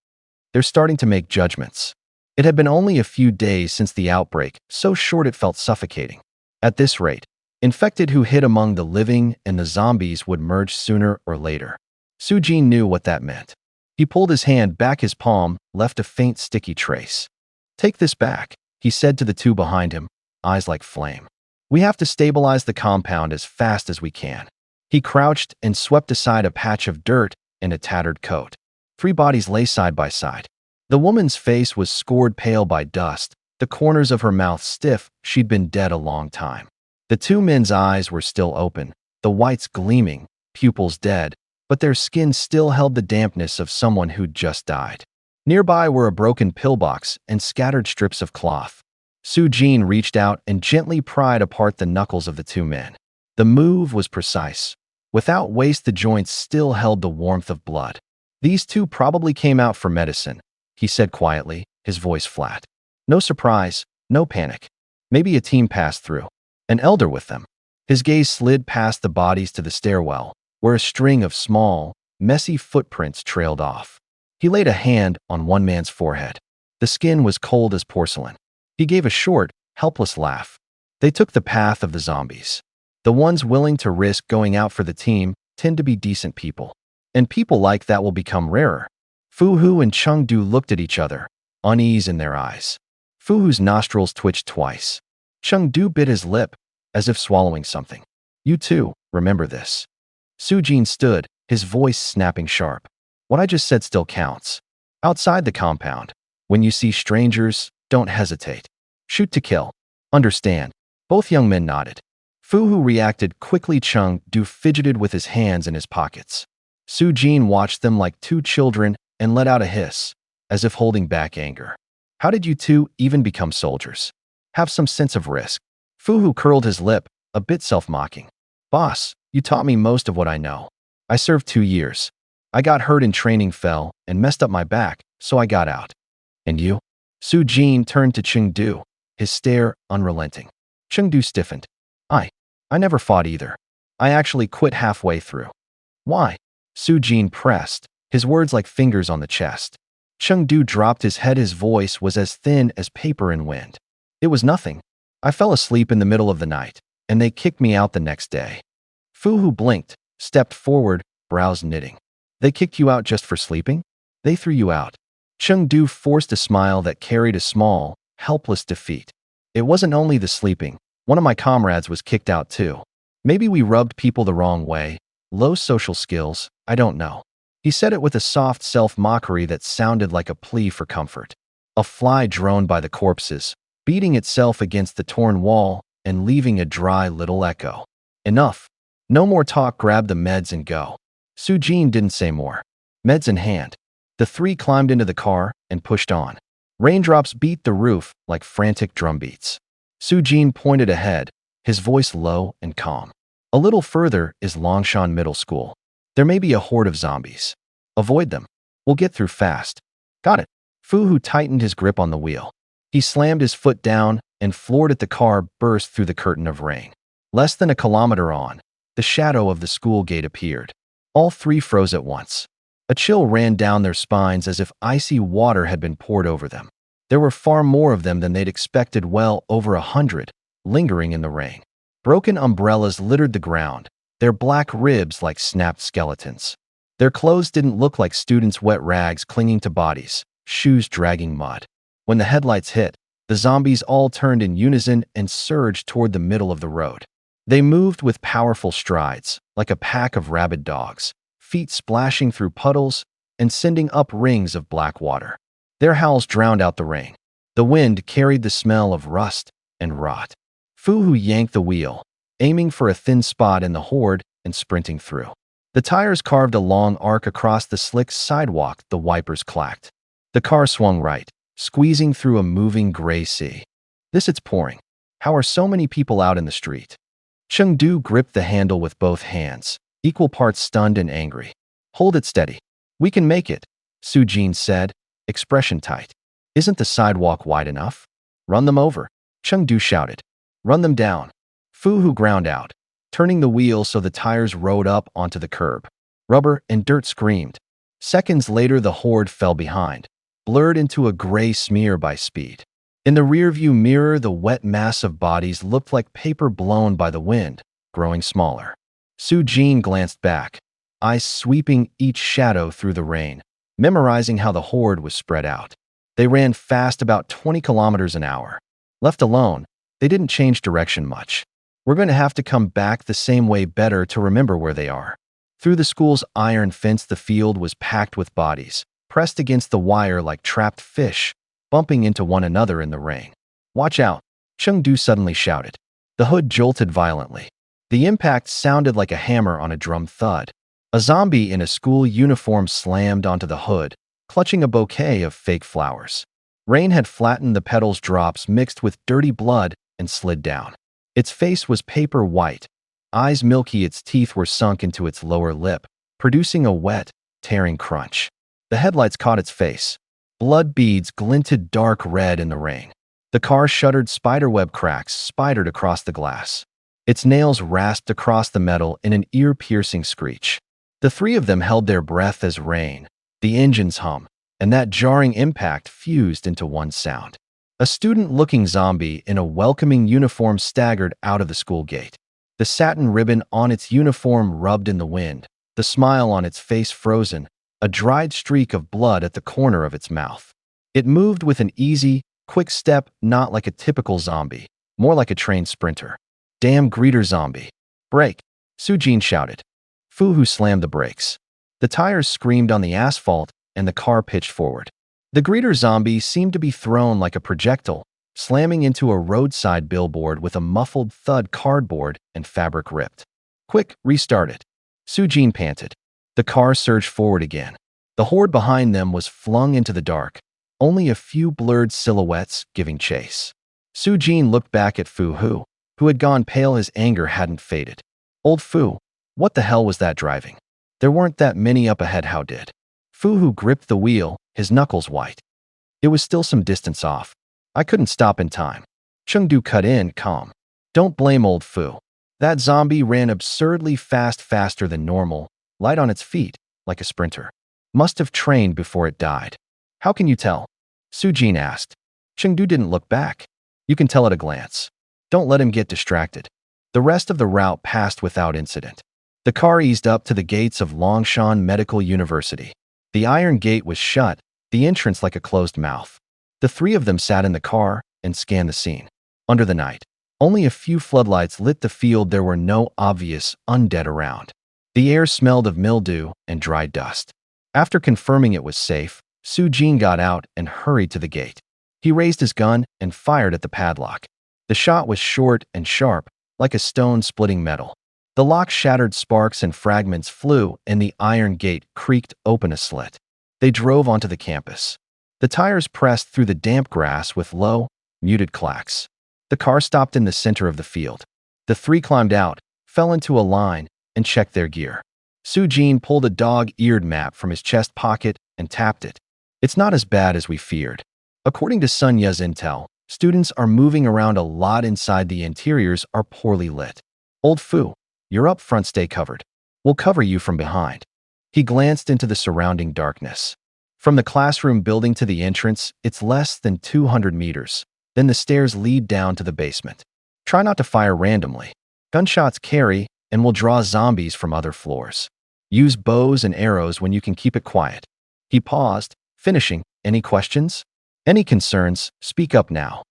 "They're starting to make judgments." It had been only a few days since the outbreak, so short it felt suffocating. At this rate, infected who hid among the living and the zombies would merge sooner or later. Su Jin knew what that meant. He pulled his hand back. His palm left a faint sticky trace. "Take this back," he said to the 2 behind him, eyes like flame. "We have to stabilize the compound as fast as we can." He crouched and swept aside a patch of dirt and a tattered coat. 3 bodies lay side by side. The woman's face was scored pale by dust, the corners of her mouth stiff. She'd been dead a long time. The 2 men's eyes were still open, the whites gleaming, pupils dead, but their skin still held the dampness of someone who'd just died. Nearby were a broken pillbox and scattered strips of cloth. Su Jin reached out and gently pried apart the knuckles of the 2 men. The move was precise. Without waste, the joints still held the warmth of blood. "These 2 probably came out for medicine," he said quietly, his voice flat. "No surprise, no panic. Maybe a team passed through. An elder with them." His gaze slid past the bodies to the stairwell, where a string of small, messy footprints trailed off. He laid a hand on one man's forehead. The skin was cold as porcelain. He gave a short, helpless laugh. They took the path of the zombies. The ones willing to risk going out for the team tend to be decent people. And people like that will become rarer. Fu Hu and Chengdu looked at each other, unease in their eyes. Fu Hu's nostrils twitched twice. Chengdu bit his lip, as if swallowing something. You too, remember this. Su Jin stood, his voice snapping sharp. What I just said still counts. Outside the compound, when you see strangers, don't hesitate. Shoot to kill. Understand? Both young men nodded. Fu Hu reacted quickly. Chengdu fidgeted with his hands in his pockets. Su Jin watched them like two children and let out a hiss, as if holding back anger. How did you two even become soldiers? Have some sense of risk. Fu Hu curled his lip, a bit self-mocking. Boss, you taught me most of what I know. I served 2 years. I got hurt in training, fell, and messed up my back, so I got out. And you? Su Jin turned to Chengdu, his stare unrelenting. Chengdu stiffened. I never fought either. I actually quit halfway through. Why? Su Jin pressed, his words like fingers on the chest. Chengdu dropped his head. His voice was as thin as paper in wind. It was nothing. I fell asleep in the middle of the night, and they kicked me out the next day. Fu Hu blinked, stepped forward, brows knitting. They kicked you out just for sleeping? They threw you out. Chengdu forced a smile that carried a small, helpless defeat. It wasn't only the sleeping. One of my comrades was kicked out too. Maybe we rubbed people the wrong way. Low social skills, I don't know. He said it with a soft self-mockery that sounded like a plea for comfort. A fly droned by the corpses, beating itself against the torn wall and leaving a dry little echo. Enough. No more talk. Grab the meds and go. Su Jin didn't say more. Meds in hand, the three climbed into the car and pushed on. Raindrops beat the roof like frantic drumbeats. Su Jin pointed ahead, his voice low and calm. A little further is Longshan Middle School. There may be a horde of zombies. Avoid them. We'll get through fast. Got it. Fu Hu tightened his grip on the wheel. He slammed his foot down and floored at the car burst through the curtain of rain. Less than a kilometer on, the shadow of the school gate appeared. All three froze at once. A chill ran down their spines as if icy water had been poured over them. There were far more of them than they'd expected, well over 100, lingering in the rain. Broken umbrellas littered the ground, their black ribs like snapped skeletons. Their clothes didn't look like students' wet rags clinging to bodies, shoes dragging mud. When the headlights hit, the zombies all turned in unison and surged toward the middle of the road. They moved with powerful strides, like a pack of rabid dogs, feet splashing through puddles and sending up rings of black water. Their howls drowned out the rain. The wind carried the smell of rust and rot. Fu Hu yanked the wheel, aiming for a thin spot in the horde and sprinting through. The tires carved a long arc across the slick sidewalk. The wipers clacked. The car swung right, squeezing through a moving gray sea. It's pouring. How are so many people out in the street? Chengdu gripped the handle with both hands, equal parts stunned and angry. Hold it steady. We can make it, Su Jin said, expression tight. Isn't the sidewalk wide enough? Run them over, Chengdu shouted. Run them down. Fu Hu ground out, turning the wheel so the tires rode up onto the curb. Rubber and dirt screamed. Seconds later, the horde fell behind, blurred into a gray smear by speed. In the rearview mirror, the wet mass of bodies looked like paper blown by the wind, growing smaller. Su Jin glanced back, eyes sweeping each shadow through the rain, memorizing how the horde was spread out. They ran fast, about 20 kilometers an hour. Left alone, they didn't change direction much. We're going to have to come back the same way better to remember where they are. Through the school's iron fence, the field was packed with bodies, pressed against the wire like trapped fish, bumping into one another in the rain. Watch out, Chengdu suddenly shouted. The hood jolted violently. The impact sounded like a hammer on a drum thud. A zombie in a school uniform slammed onto the hood, clutching a bouquet of fake flowers. Rain had flattened the petals, drops mixed with dirty blood and slid down. Its face was paper white, eyes milky. Its teeth were sunk into its lower lip, producing a wet, tearing crunch. The headlights caught its face. Blood beads glinted dark red in the rain. The car shuddered. Spiderweb cracks spidered across the glass. Its nails rasped across the metal in an ear-piercing screech. The three of them held their breath as rain, the engines hum, and that jarring impact fused into one sound. A student-looking zombie in a welcoming uniform staggered out of the school gate. The satin ribbon on its uniform rubbed in the wind, the smile on its face frozen, a dried streak of blood at the corner of its mouth. It moved with an easy, quick step, not like a typical zombie, more like a trained sprinter. "Damn greeter zombie. Brake!" Sujin shouted. Fu-Hu slammed the brakes. The tires screamed on the asphalt, and the car pitched forward. The greeter zombie seemed to be thrown like a projectile, slamming into a roadside billboard with a muffled thud. Cardboard and fabric ripped. "Quick, restart it." Sujin panted. The car surged forward again. The horde behind them was flung into the dark, only a few blurred silhouettes giving chase. Sujin looked back at Fu-Hu, who had gone pale. His anger hadn't faded. "Old Fu, what the hell was that driving? There weren't that many up ahead. How did?" Fu-Hu gripped the wheel, his knuckles white. "It was still some distance off. I couldn't stop in time." Chengdu cut in, calm. "Don't blame old Fu. That zombie ran absurdly fast, faster than normal, light on its feet, like a sprinter. Must have trained before it died." "How can you tell?" Sujin asked. Chengdu didn't look back. "You can tell at a glance. Don't let him get distracted." The rest of the route passed without incident. The car eased up to the gates of Longshan Medical University. The iron gate was shut, the entrance like a closed mouth. The three of them sat in the car and scanned the scene. Under the night, only a few floodlights lit the field. There were no obvious undead around. The air smelled of mildew and dry dust. After confirming it was safe, Sujin got out and hurried to the gate. He raised his gun and fired at the padlock. The shot was short and sharp, like a stone splitting metal. The lock shattered, sparks and fragments flew, and the iron gate creaked open a slit. They drove onto the campus. The tires pressed through the damp grass with low, muted clacks. The car stopped in the center of the field. The three climbed out, fell into a line, and checked their gear. Sujin pulled a dog-eared map from his chest pocket and tapped it. "It's not as bad as we feared. According to Sun Ye's intel, students are moving around a lot inside. The interiors are poorly lit. Old Fu, you're up front. Stay covered. We'll cover you from behind." He glanced into the surrounding darkness. From the classroom building to the entrance, it's less than 200 meters. Then the stairs lead down to the basement. Try not to fire randomly. Gunshots carry and will draw zombies from other floors. Use bows and arrows when you can. Keep it quiet. He paused, finishing. "Any questions? Any concerns? Speak up now."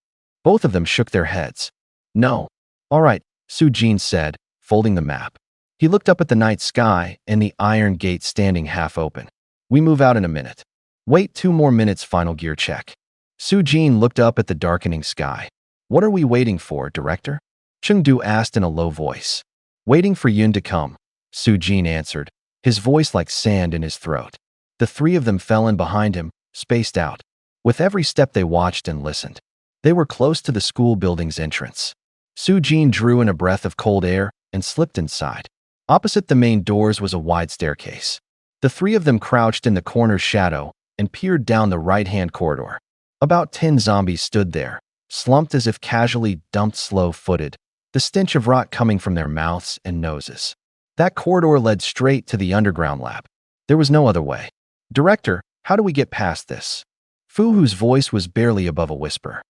Both of them shook their heads. "No." "All right," Sujin said, folding the map. He looked up at the night sky and the iron gate standing half open. "We move out in a minute." "Wait 2 more minutes. Final gear check." Sujin looked up at the darkening sky. "What are we waiting for, Director?" Chengdu asked in a low voice. "Waiting for Yun to come," Sujin answered, his voice like sand in his throat. The three of them fell in behind him, spaced out. With every step they watched and listened. They were close to the school building's entrance. Sujin drew in a breath of cold air and slipped inside. Opposite the main doors was a wide staircase. The three of them crouched in the corner's shadow and peered down the right-hand corridor. About 10 zombies stood there, slumped as if casually dumped, slow-footed, the stench of rot coming from their mouths and noses. That corridor led straight to the underground lab. There was no other way. "Director, how do we get past this?" Fu-Hu's voice was barely above a whisper.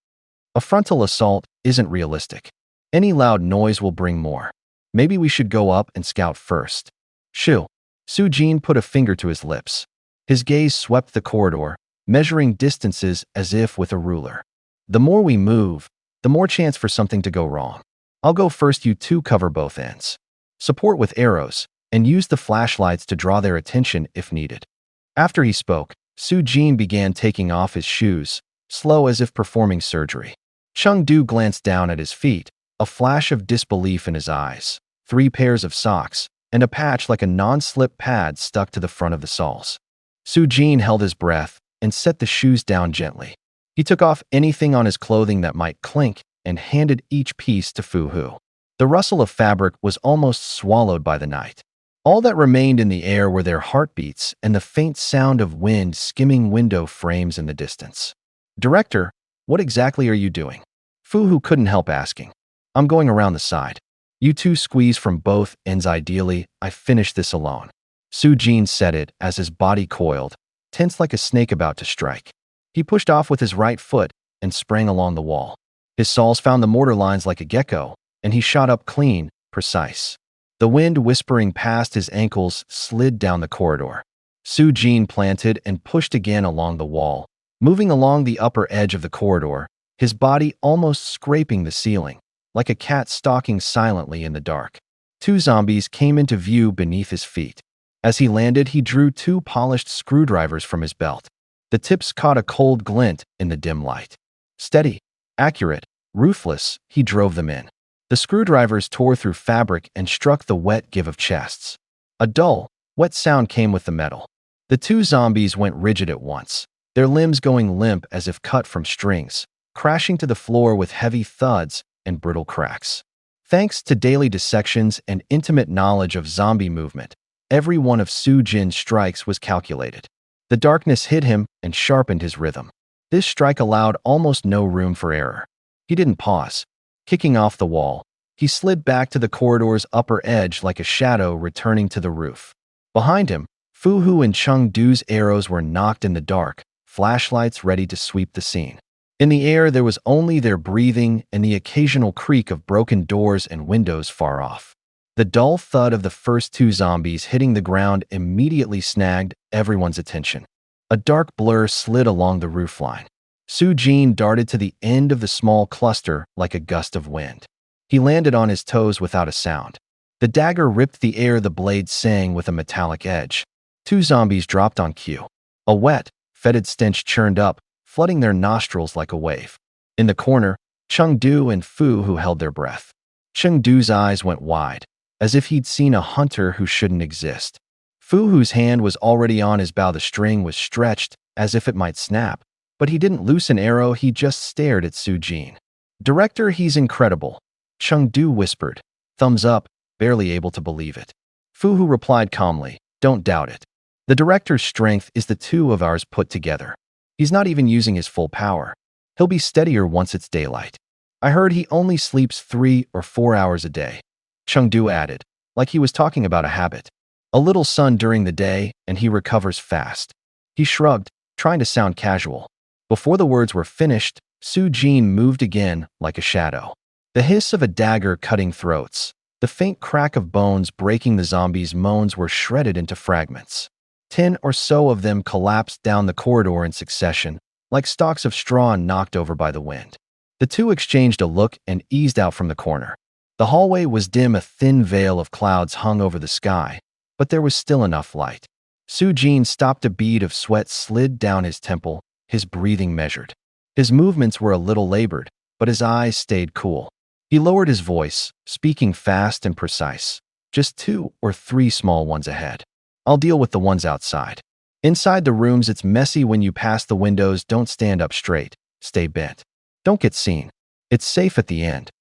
"A frontal assault isn't realistic. Any loud noise will bring more. Maybe we should go up and scout first." "Shoo." Sujin put a finger to his lips. His gaze swept the corridor, measuring distances as if with a ruler. "The more we move, the more chance for something to go wrong. I'll go first. You two cover both ends. Support with arrows, and use the flashlights to draw their attention if needed." After he spoke, Sujin began taking off his shoes, slow as if performing surgery. Chengdu glanced down at his feet, a flash of disbelief in his eyes. 3 pairs of socks, and a patch like a non-slip pad stuck to the front of the soles. Sujin held his breath and set the shoes down gently. He took off anything on his clothing that might clink and handed each piece to Fu-Hu. The rustle of fabric was almost swallowed by the night. All that remained in the air were their heartbeats and the faint sound of wind skimming window frames in the distance. "Director, what exactly are you doing?" Fu-Hu couldn't help asking. "I'm going around the side. You two squeeze from both ends. Ideally, I finish this alone." Sujin said it as his body coiled, tense like a snake about to strike. He pushed off with his right foot and sprang along the wall. His saws found the mortar lines like a gecko, and he shot up clean, precise. The wind whispering past his ankles slid down the corridor. Su-jin planted and pushed again along the wall, moving along the upper edge of the corridor, his body almost scraping the ceiling, like a cat stalking silently in the dark. 2 zombies came into view beneath his feet. As he landed, he drew 2 polished screwdrivers from his belt. The tips caught a cold glint in the dim light. Steady, accurate, ruthless, he drove them in. The screwdrivers tore through fabric and struck the wet give of chests. A dull, wet sound came with the metal. The 2 zombies went rigid at once, their limbs going limp as if cut from strings, crashing to the floor with heavy thuds and brittle cracks. Thanks to daily dissections and intimate knowledge of zombie movement, every one of Su-jin's strikes was calculated. The darkness hid him and sharpened his rhythm. This strike allowed almost no room for error. He didn't pause. Kicking off the wall, he slid back to the corridor's upper edge like a shadow returning to the roof. Behind him, Fu-hu and Cheng-du's arrows were knocked in the dark, flashlights ready to sweep the scene. In the air, there was only their breathing and the occasional creak of broken doors and windows far off. The dull thud of the first 2 zombies hitting the ground immediately snagged everyone's attention. A dark blur slid along the roofline. Su-jin darted to the end of the small cluster like a gust of wind. He landed on his toes without a sound. The dagger ripped the air, the blade sang with a metallic edge. 2 zombies dropped on cue. A wet, fetid stench churned up, flooding their nostrils like a wave. In the corner, Cheng-du and Fu-hu held their breath. Cheng-du's eyes went wide, as if he'd seen a hunter who shouldn't exist. Fu-hu's hand was already on his bow. The string was stretched, as if it might snap. But he didn't loose an arrow, he just stared at Su-jin. "Director, he's incredible," Cheng-du whispered. "Thumbs up," barely able to believe it. Fu-hu replied calmly, "Don't doubt it. The director's strength is the 2 of ours put together. He's not even using his full power. He'll be steadier once it's daylight. I heard he only sleeps 3 or 4 hours a day." Cheng-du added, like he was talking about a habit. "A little sun during the day, and he recovers fast." He shrugged, trying to sound casual. Before the words were finished, Su-jin moved again like a shadow. The hiss of a dagger cutting throats, the faint crack of bones breaking, the zombies' moans were shredded into fragments. 10 or so of them collapsed down the corridor in succession, like stalks of straw knocked over by the wind. The 2 exchanged a look and eased out from the corner. The hallway was dim, a thin veil of clouds hung over the sky, but there was still enough light. Su-jin stopped. A bead of sweat slid down his temple, his breathing measured. His movements were a little labored, but his eyes stayed cool. He lowered his voice, speaking fast and precise. "Just 2 or 3 small ones ahead. I'll deal with the ones outside. Inside the rooms, it's messy when you pass the windows. Don't stand up straight. Stay bent. Don't get seen. It's safe at the end."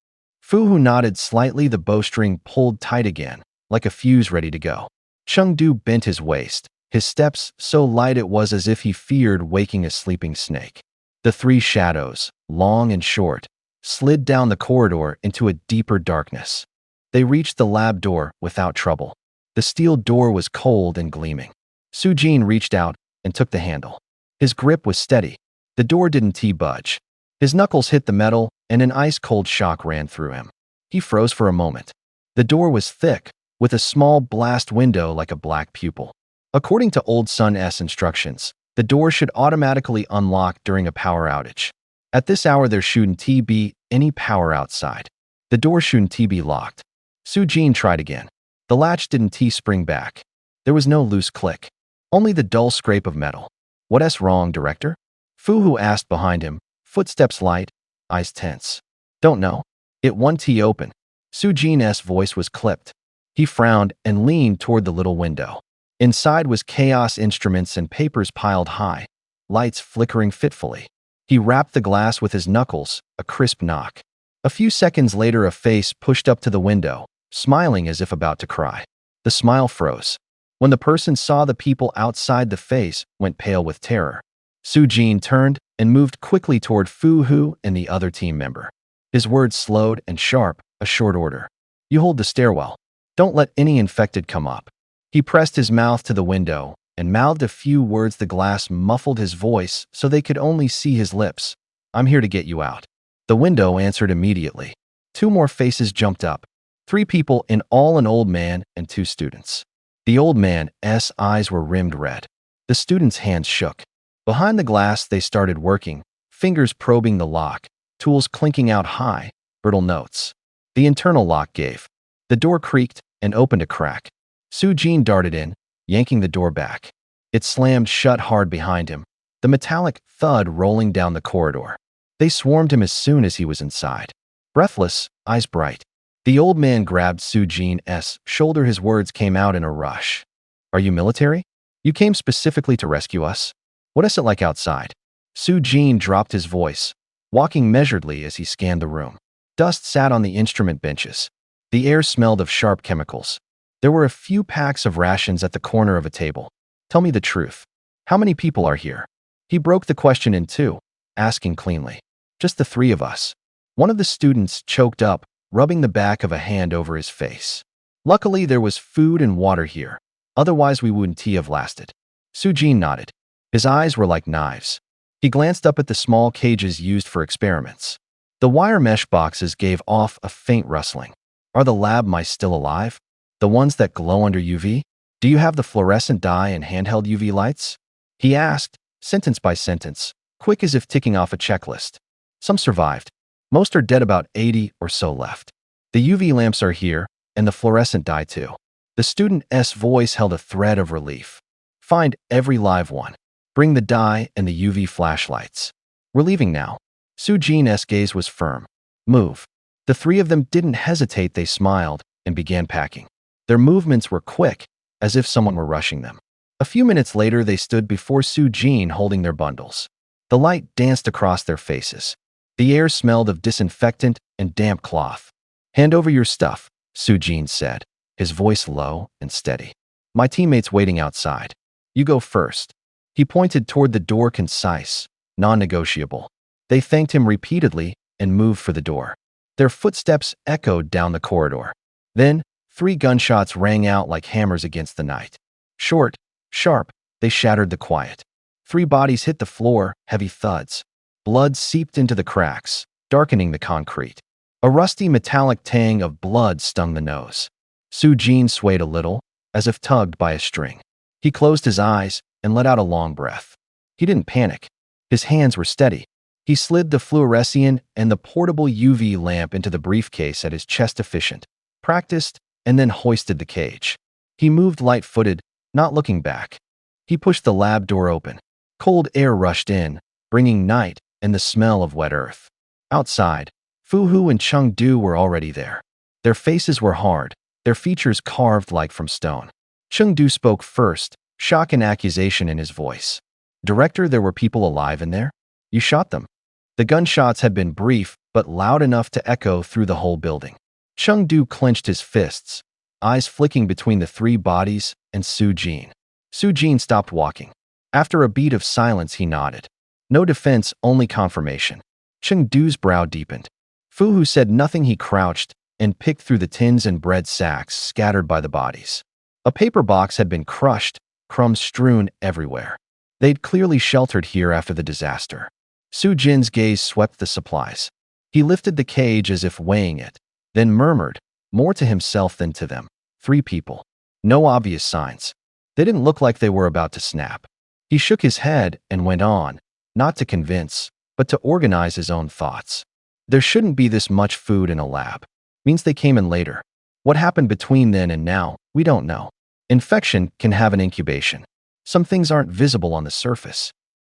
Fu-hu nodded slightly. The bowstring pulled tight again, like a fuse ready to go. Cheng-du bent his waist, his steps so light it was as if he feared waking a sleeping snake. The 3 shadows, long and short, slid down the corridor into a deeper darkness. They reached the lab door without trouble. The steel door was cold and gleaming. Su-jin reached out and took the handle. His grip was steady. The door didn't budge. His knuckles hit the metal, and an ice-cold shock ran through him. He froze for a moment. The door was thick, with a small blast window like a black pupil. According to Old Sun's instructions, the door should automatically unlock during a power outage. At this hour, there shouldn't be any power outside. The door shouldn't be locked. Su-jin tried again. The latch didn't spring back. There was no loose click, only the dull scrape of metal. "What's wrong, director?" Fu-hu asked behind him, footsteps light, eyes tense. "Don't know. It won't open." Su-jin's voice was clipped. He frowned and leaned toward the little window. Inside was chaos, instruments and papers piled high, lights flickering fitfully. He rapped the glass with his knuckles, a crisp knock. A few seconds later, a face pushed up to the window, smiling as if about to cry. The smile froze. When the person saw the people outside, the face went pale with terror. Su-jin turned and moved quickly toward Fu-hu and the other team member. His words slowed and sharp, a short order. "You hold the stairwell. Don't let any infected come up." He pressed his mouth to the window, and mouthed a few words. The glass muffled his voice so they could only see his lips. "I'm here to get you out." The window answered immediately. Two more faces jumped up. Three people, in all, an old man and two students. The old man's eyes were rimmed red. The students' hands shook. Behind the glass, they started working, fingers probing the lock, tools clinking out high, brittle notes. The internal lock gave. The door creaked and opened a crack. Su-jin darted in, yanking the door back. It slammed shut hard behind him, the metallic thud rolling down the corridor. They swarmed him as soon as he was inside. Breathless, eyes bright. The old man grabbed Su-jin's shoulder. His words came out in a rush. "Are you military? You came specifically to rescue us? What is it like outside?" Su-jin dropped his voice, walking measuredly as he scanned the room. Dust sat on the instrument benches. The air smelled of sharp chemicals. There were a few packs of rations at the corner of a table. "Tell me the truth. How many people are here?" He broke the question in two, asking cleanly. "Just the three of us." One of the students choked up, rubbing the back of a hand over his face. "Luckily, there was food and water here. Otherwise, we wouldn't have lasted." Su-jin nodded. His eyes were like knives. He glanced up at the small cages used for experiments. The wire mesh boxes gave off a faint rustling. "Are the lab mice still alive? The ones that glow under UV? Do you have the fluorescent dye and handheld UV lights?" He asked, sentence by sentence, quick as if ticking off a checklist. "Some survived. Most are dead, about 80 or so left. The UV lamps are here, and the fluorescent dye too." The student's voice held a thread of relief. "Find every live one. Bring the dye and the UV flashlights. We're leaving now." Su-jin's gaze was firm. "Move." The three of them didn't hesitate. They smiled and began packing. Their movements were quick, as if someone were rushing them. A few minutes later, they stood before Su-jin holding their bundles. The light danced across their faces. The air smelled of disinfectant and damp cloth. "Hand over your stuff," Su-jin said, his voice low and steady. "My teammate's waiting outside. You go first." He pointed toward the door, concise, non-negotiable. They thanked him repeatedly and moved for the door. Their footsteps echoed down the corridor. Then, 3 gunshots rang out like hammers against the night. Short, sharp, they shattered the quiet. 3 bodies hit the floor, heavy thuds. Blood seeped into the cracks, darkening the concrete. A rusty metallic tang of blood stung the nose. Su-jin swayed a little, as if tugged by a string. He closed his eyes and let out a long breath. He didn't panic. His hands were steady. He slid the fluorescent and the portable UV lamp into the briefcase at his chest, efficient, practiced, and then hoisted the cage. He moved light-footed, not looking back. He pushed the lab door open. Cold air rushed in, bringing night and the smell of wet earth. Outside, Fu-hu and Chung-do were already there. Their faces were hard, their features carved like from stone. Chung-do spoke first, shock and accusation in his voice. "Director, there were people alive in there? You shot them." The gunshots had been brief, but loud enough to echo through the whole building. Chung-do clenched his fists, eyes flicking between the 3 bodies and Su-jin. Su-jin stopped walking. After a beat of silence, he nodded. No defense, only confirmation. Chung-do's brow deepened. Fu-hu said nothing. He crouched and picked through the tins and bread sacks scattered by the bodies. A paper box had been crushed, crumbs strewn everywhere. They'd clearly sheltered here after the disaster. Su-jin's gaze swept the supplies. He lifted the cage as if weighing it, then murmured, more to himself than to them. 3 people. No obvious signs. They didn't look like they were about to snap. He shook his head and went on, not to convince, but to organize his own thoughts. There shouldn't be this much food in a lab. Means they came in later. What happened between then and now, we don't know. Infection can have an incubation. Some things aren't visible on the surface.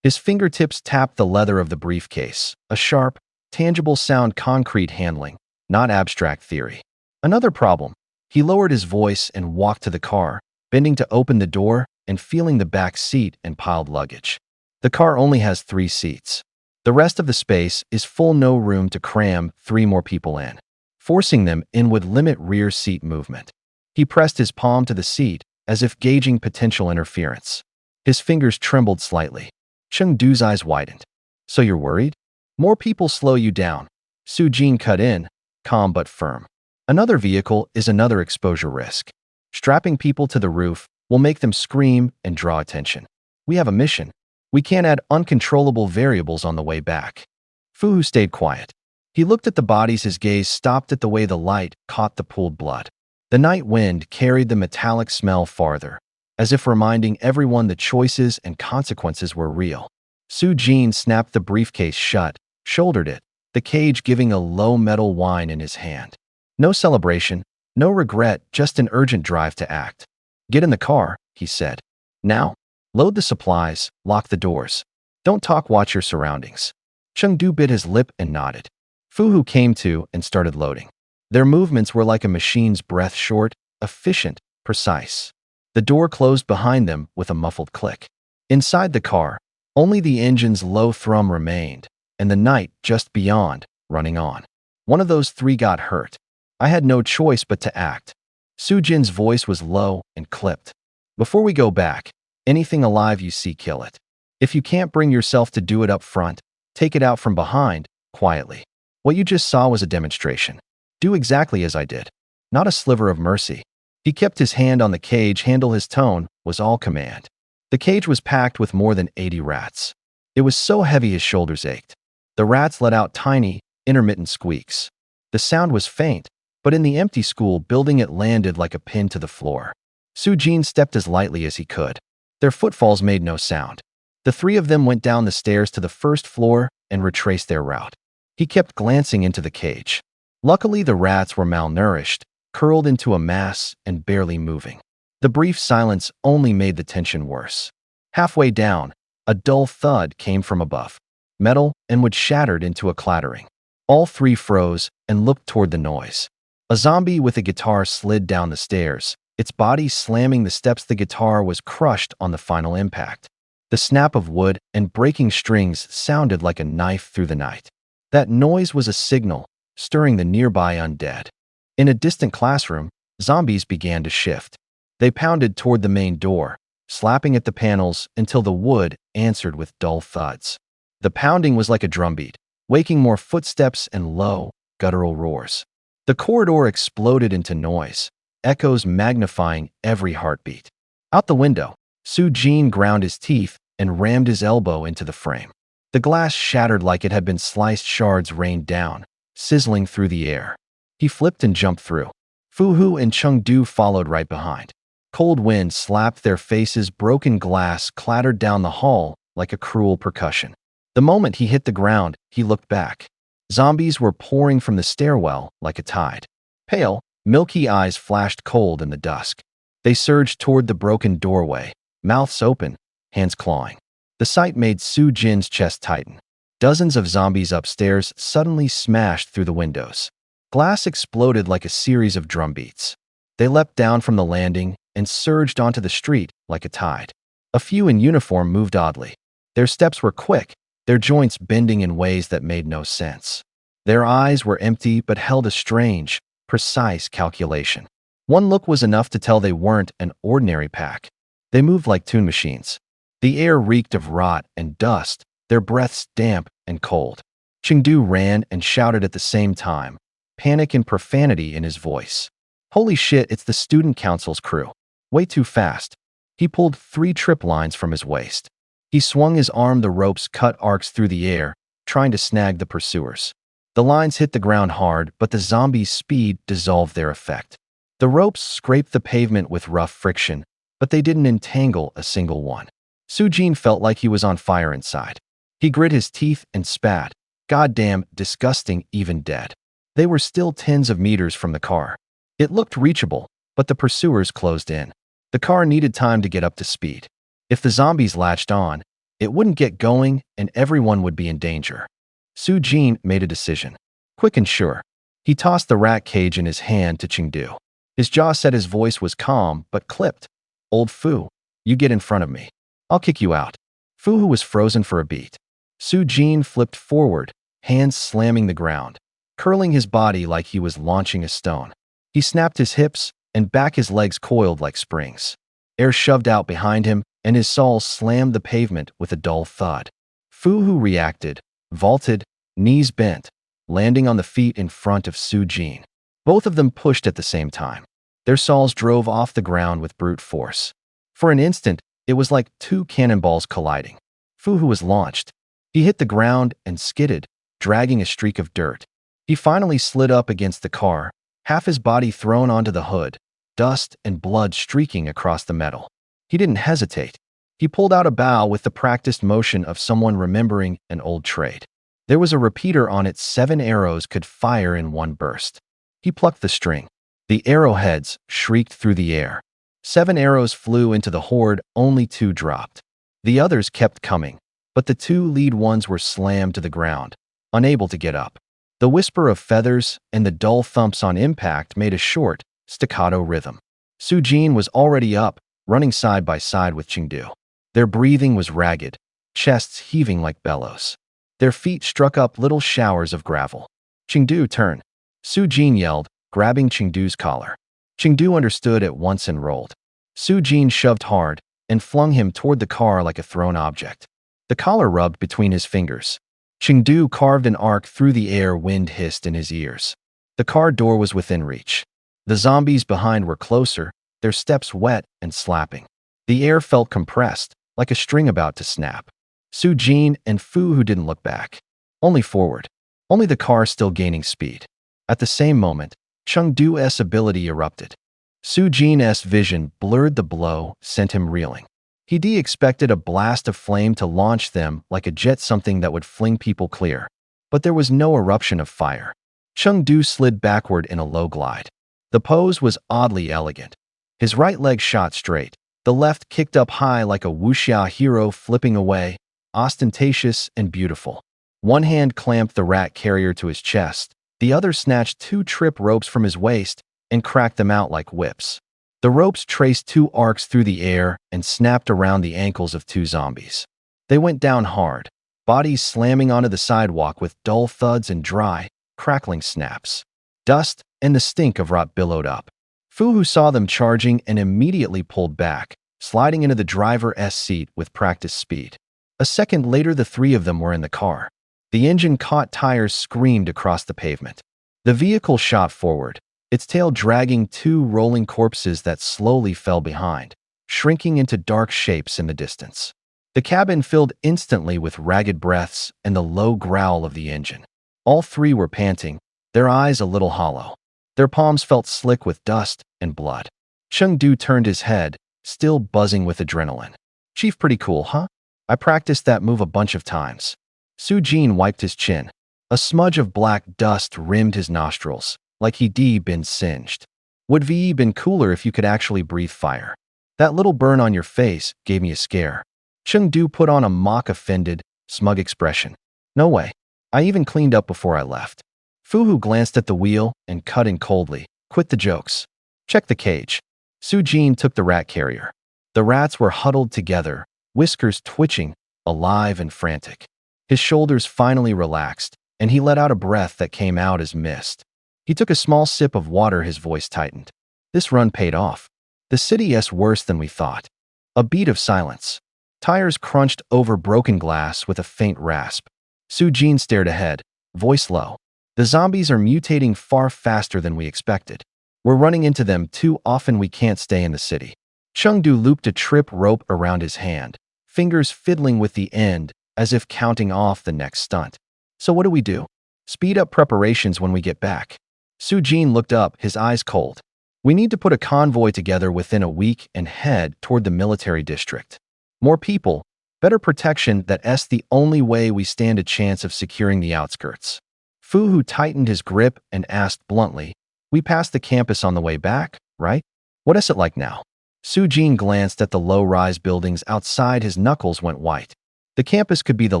His fingertips tapped the leather of the briefcase, a sharp, tangible sound. Concrete handling, not abstract theory. Another problem. He lowered his voice and walked to the car, bending to open the door and feeling the back seat and piled luggage. The car only has 3 seats. The rest of the space is full, no room to cram 3 more people in. Forcing them in would limit rear seat movement. He pressed his palm to the seat, as if gauging potential interference. His fingers trembled slightly. Chung-do's eyes widened. "So you're worried? More people slow you down." Su-jin cut in, calm but firm. "Another vehicle is another exposure risk. Strapping people to the roof, We'll make them scream and draw attention. We have a mission. We can't add uncontrollable variables on the way back." Fu stayed quiet. He looked at the bodies. His gaze stopped at the way the light caught the pooled blood. The night wind carried the metallic smell farther, as if reminding everyone the choices and consequences were real. Jin snapped the briefcase shut, shouldered it, the cage giving a low metal whine in his hand. No celebration, no regret, just an urgent drive to act. "Get in the car," he said. "Now. Load the supplies, lock the doors. Don't talk, watch your surroundings." Chengdu bit his lip and nodded. Fu came to and started loading. Their movements were like a machine's breath, short, efficient, precise. The door closed behind them with a muffled click. Inside the car, only the engine's low thrum remained, and the night just beyond, running on. "One of those three got hurt. I had no choice but to act." Jin's voice was low and clipped. "Before we go back, anything alive you see, kill it. If you can't bring yourself to do it up front, take it out from behind, quietly. What you just saw was a demonstration. Do exactly as I did. Not a sliver of mercy." He kept his hand on the cage handle. His tone was all command. The cage was packed with more than 80 rats. It was so heavy his shoulders ached. The rats let out tiny, intermittent squeaks. The sound was faint, but in the empty school building it landed like a pin to the floor. Jin stepped as lightly as he could. Their footfalls made no sound. The three of them went down the stairs to the first floor and retraced their route. He kept glancing into the cage. Luckily, the rats were malnourished, curled into a mass and barely moving. The brief silence only made the tension worse. Halfway down, a dull thud came from above. Metal and wood shattered into a clattering. All three froze and looked toward the noise. A zombie with a guitar slid down the stairs, its body slamming the steps. The guitar was crushed on the final impact. The snap of wood and breaking strings sounded like a knife through the night. That noise was a signal, stirring the nearby undead. In a distant classroom, zombies began to shift. They pounded toward the main door, slapping at the panels until the wood answered with dull thuds. The pounding was like a drumbeat, waking more footsteps and low, guttural roars. The corridor exploded into noise, echoes magnifying every heartbeat. Out the window, Jin ground his teeth and rammed his elbow into the frame. The glass shattered like it had been sliced. Shards rained down, sizzling through the air. He flipped and jumped through. Fu and Chengdu followed right behind. Cold wind slapped their faces. Broken glass clattered down the hall like a cruel percussion. The moment he hit the ground, he looked back. Zombies were pouring from the stairwell like a tide. Pale, milky eyes flashed cold in the dusk. They surged toward the broken doorway, mouths open, hands clawing. The sight made Jin's chest tighten. Dozens of zombies upstairs suddenly smashed through the windows. Glass exploded like a series of drumbeats. They leapt down from the landing and surged onto the street like a tide. A few in uniform moved oddly. Their steps were quick, their joints bending in ways that made no sense. Their eyes were empty but held a strange, precise calculation. One look was enough to tell they weren't an ordinary pack. They moved like tune machines. The air reeked of rot and dust, their breaths damp and cold. Chengdu ran and shouted at the same time, panic and profanity in his voice. "Holy shit, it's the student council's crew. Way too fast." He pulled 3 trip lines from his waist. He swung his arm. The ropes cut arcs through the air, trying to snag the pursuers. The lines hit the ground hard, but the zombies' speed dissolved their effect. The ropes scraped the pavement with rough friction, but they didn't entangle a single one. Jin felt like he was on fire inside. He grit his teeth and spat. Goddamn, disgusting, even dead. They were still tens of meters from the car. It looked reachable, but the pursuers closed in. The car needed time to get up to speed. If the zombies latched on, it wouldn't get going and everyone would be in danger. Jin made a decision. Quick and sure. He tossed the rat cage in his hand to Chengdu. His jaw set. His voice was calm but clipped. "Old Fu, you get in front of me. I'll kick you out." Fu was frozen for a beat. Jin flipped forward, hands slamming the ground, curling his body like he was launching a stone. He snapped his hips, and back his legs coiled like springs. Air shoved out behind him, and his soles slammed the pavement with a dull thud. Fu reacted, vaulted, knees bent, landing on the feet in front of Jin. Both of them pushed at the same time. Their soles drove off the ground with brute force. For an instant, it was like two cannonballs colliding. Fuhu was launched. He hit the ground and skidded, dragging a streak of dirt. He finally slid up against the car, half his body thrown onto the hood, dust and blood streaking across the metal. He didn't hesitate. He pulled out a bow with the practiced motion of someone remembering an old trade. There was a repeater on it. 7 arrows could fire in one burst. He plucked the string. The arrowheads shrieked through the air. 7 arrows flew into the horde, only 2 dropped. The others kept coming, but the 2 lead ones were slammed to the ground, unable to get up. The whisper of feathers and the dull thumps on impact made a short, staccato rhythm. Su Jin was already up, running side by side with Chengdu. Their breathing was ragged, chests heaving like bellows. Their feet struck up little showers of gravel. Chengdu, turn! Su Jin yelled, grabbing Chengdu's collar. Chengdu understood at once and rolled. Su Jin shoved hard and flung him toward the car like a thrown object. The collar rubbed between his fingers. Chengdu carved an arc through the air. Wind hissed in his ears. The car door was within reach. The zombies behind were closer, their steps wet and slapping. The air felt compressed, like a string about to snap. Su Jin and Fu didn't look back. Only forward. Only the car still gaining speed. At the same moment, Chengdu's ability erupted. Su Jin's vision blurred. The blow sent him reeling. He expected a blast of flame to launch them like a jet, something that would fling people clear. But there was no eruption of fire. Chengdu slid backward in a low glide. The pose was oddly elegant. His right leg shot straight. The left kicked up high like a wuxia hero flipping away, ostentatious and beautiful. One hand clamped the rat carrier to his chest. The other snatched 2 trip ropes from his waist and cracked them out like whips. The ropes traced 2 arcs through the air and snapped around the ankles of 2 zombies. They went down hard, bodies slamming onto the sidewalk with dull thuds and dry, crackling snaps. Dust and the stink of rot billowed up. Fu saw them charging and immediately pulled back, sliding into the driver's seat with practiced speed. A second later, the 3 of them were in the car. The engine caught, tires screamed across the pavement. The vehicle shot forward, its tail dragging 2 rolling corpses that slowly fell behind, shrinking into dark shapes in the distance. The cabin filled instantly with ragged breaths and the low growl of the engine. All 3 were panting, their eyes a little hollow. Their palms felt slick with dust and blood. Chengdu turned his head, still buzzing with adrenaline. "Chief, pretty cool, huh? I practiced that move a bunch of times." Su Jin wiped his chin. A smudge of black dust rimmed his nostrils, like he'd been singed. "Would V been cooler if you could actually breathe fire. That little burn on your face gave me a scare." Chengdu put on a mock offended, smug expression. "No way. I even cleaned up before I left." Fu glanced at the wheel and cut in coldly. "Quit the jokes. Check the cage." Su Jin took the rat carrier. The rats were huddled together, whiskers twitching, alive and frantic. His shoulders finally relaxed, and he let out a breath that came out as mist. He took a small sip of water. His voice tightened. "This run paid off. The city's worse than we thought." A beat of silence. Tires crunched over broken glass with a faint rasp. Su Jin stared ahead, voice low. "The zombies are mutating far faster than we expected. We're running into them too often. We can't stay in the city." Chengdu looped a trip rope around his hand, fingers fiddling with the end as if counting off the next stunt. "So what do we do? Speed up preparations when we get back." Su Jin looked up, his eyes cold. "We need to put a convoy together within a week and head toward the military district. More people, better protection. That's the only way we stand a chance of securing the outskirts." Fu tightened his grip and asked bluntly, "We passed the campus on the way back, right? What is it like now?" Su Jin glanced at the low-rise buildings outside. His knuckles went white. "The campus could be the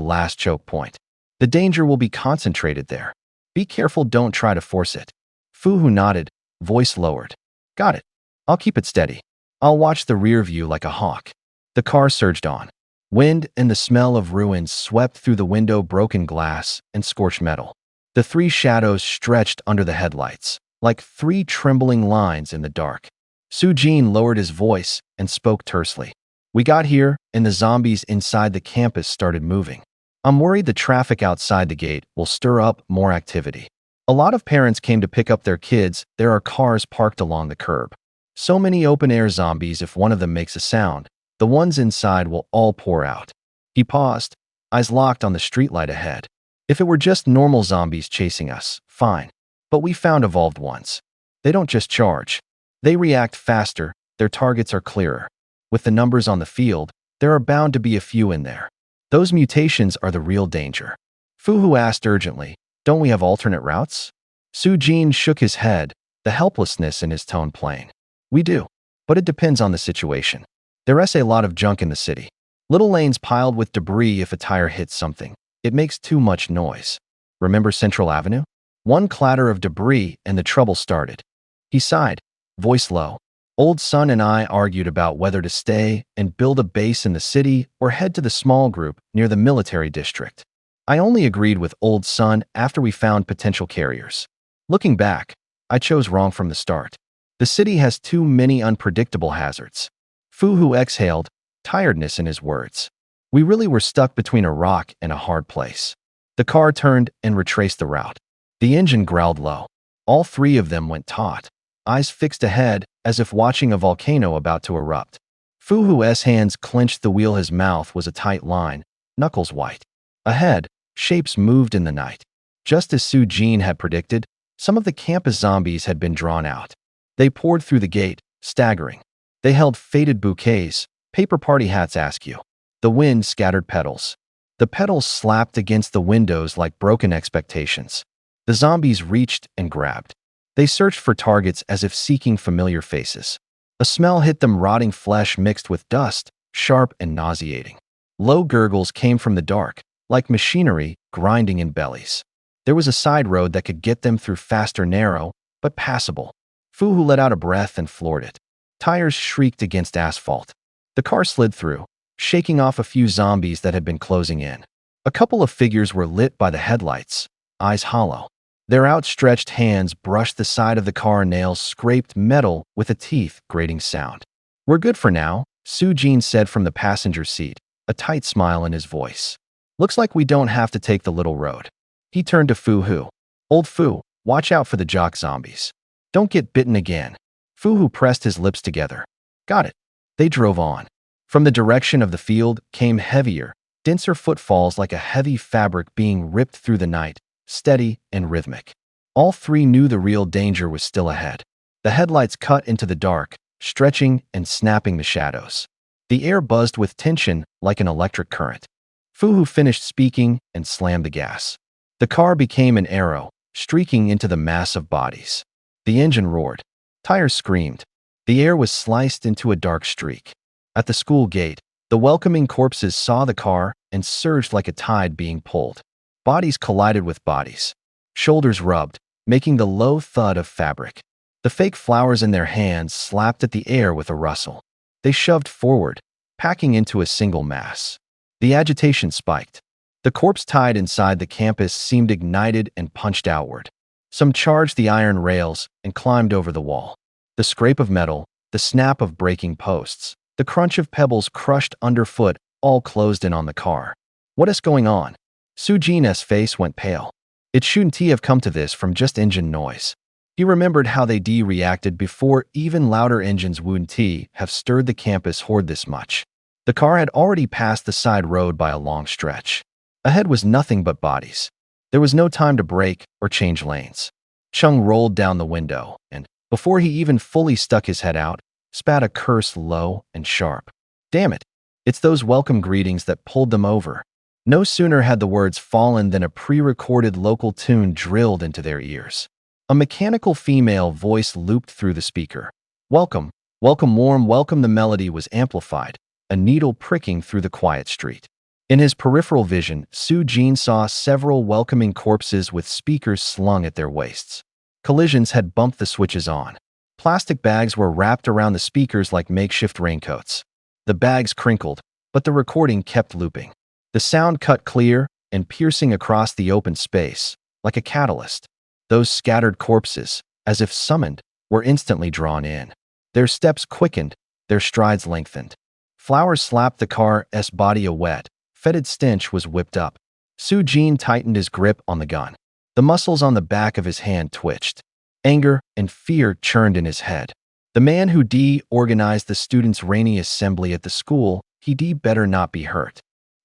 last choke point. The danger will be concentrated there. Be careful, don't try to force it." Fu nodded, voice lowered. "Got it. I'll keep it steady. I'll watch the rear view like a hawk." The car surged on. Wind and the smell of ruins swept through the window, broken glass and scorched metal. The 3 shadows stretched under the headlights, like 3 trembling lines in the dark. Su Jin lowered his voice and spoke tersely. "We got here, and the zombies inside the campus started moving. I'm worried the traffic outside the gate will stir up more activity. A lot of parents came to pick up their kids. There are cars parked along the curb." So many open-air zombies, if one of them makes a sound, the ones inside will all pour out. He paused, eyes locked on the streetlight ahead. If it were just normal zombies chasing us, fine. But we found evolved ones. They don't just charge. They react faster, their targets are clearer. With the numbers on the field, there are bound to be a few in there. Those mutations are the real danger. Fuhu asked urgently, "Don't we have alternate routes?" Su-jin shook his head, the helplessness in his tone plain. "We do. But it depends on the situation. There's a lot of junk in the city. Little lanes piled with debris. If a tire hits something, it makes too much noise. Remember Central Avenue? One clatter of debris and the trouble started." He sighed, voice low. "Old Son and I argued about whether to stay and build a base in the city or head to the small group near the military district. I only agreed with Old Son after we found potential carriers. Looking back, I chose wrong from the start. The city has too many unpredictable hazards." Fuhu exhaled, tiredness in his words. "We really were stuck between a rock and a hard place." The car turned and retraced the route. The engine growled low. All three of them went taut, eyes fixed ahead as if watching a volcano about to erupt. Fuhu's hands clenched the wheel. His mouth was a tight line, knuckles white. Ahead, shapes moved in the night. Just as Su-jin had predicted, some of the campus zombies had been drawn out. They poured through the gate, staggering. They held faded bouquets, paper party hats askew. The wind scattered petals. The petals slapped against the windows like broken expectations. The zombies reached and grabbed. They searched for targets as if seeking familiar faces. A smell hit them, rotting flesh mixed with dust, sharp and nauseating. Low gurgles came from the dark, like machinery grinding in bellies. There was a side road that could get them through faster, narrow, but passable. Fuhu let out a breath and floored it. Tires shrieked against asphalt. The car slid through, shaking off a few zombies that had been closing in. A couple of figures were lit by the headlights, eyes hollow. Their outstretched hands brushed the side of the car, nails scraped metal with a teeth-grating sound. "We're good for now," Su-jin said from the passenger seat, a tight smile in his voice. "Looks like we don't have to take the little road." He turned to Fuhu. "Old Fu, watch out for the jock zombies. Don't get bitten again." Fuhu pressed his lips together. "Got it." They drove on. From the direction of the field came heavier, denser footfalls, like a heavy fabric being ripped through the night, steady and rhythmic. All three knew the real danger was still ahead. The headlights cut into the dark, stretching and snapping the shadows. The air buzzed with tension like an electric current. Fuhu finished speaking and slammed the gas. The car became an arrow, streaking into the mass of bodies. The engine roared. Tires screamed. The air was sliced into a dark streak. At the school gate, the welcoming corpses saw the car and surged like a tide being pulled. Bodies collided with bodies. Shoulders rubbed, making the low thud of fabric. The fake flowers in their hands slapped at the air with a rustle. They shoved forward, packing into a single mass. The agitation spiked. The corpse tied inside the campus seemed ignited and punched outward. Some charged the iron rails and climbed over the wall. The scrape of metal, the snap of breaking posts, the crunch of pebbles crushed underfoot, all closed in on the car. "What is going on?" Su-jin's face went pale. It shouldn't have come to this from just engine noise. He remembered how they reacted before. Even louder engines wouldn't have stirred the campus horde this much. The car had already passed the side road by a long stretch. Ahead was nothing but bodies. There was no time to brake or change lanes. Chung rolled down the window and, before he even fully stuck his head out, spat a curse low and sharp. Damn it! It's those welcome greetings that pulled them over. No sooner had the words fallen than a pre-recorded local tune drilled into their ears. A mechanical female voice looped through the speaker. "Welcome, welcome, warm welcome." The melody was amplified, a needle pricking through the quiet street. In his peripheral vision, Su-jin saw several welcoming corpses with speakers slung at their waists. Collisions had bumped the switches on. Plastic bags were wrapped around the speakers like makeshift raincoats. The bags crinkled, but the recording kept looping. The sound cut clear and piercing across the open space, like a catalyst. Those scattered corpses, as if summoned, were instantly drawn in. Their steps quickened, their strides lengthened. Flowers slapped the car's body. A wet, fetid stench was whipped up. Su-jin tightened his grip on the gun. The muscles on the back of his hand twitched. Anger and fear churned in his head. The man who organized the students' rainy assembly at the school, he better not be hurt.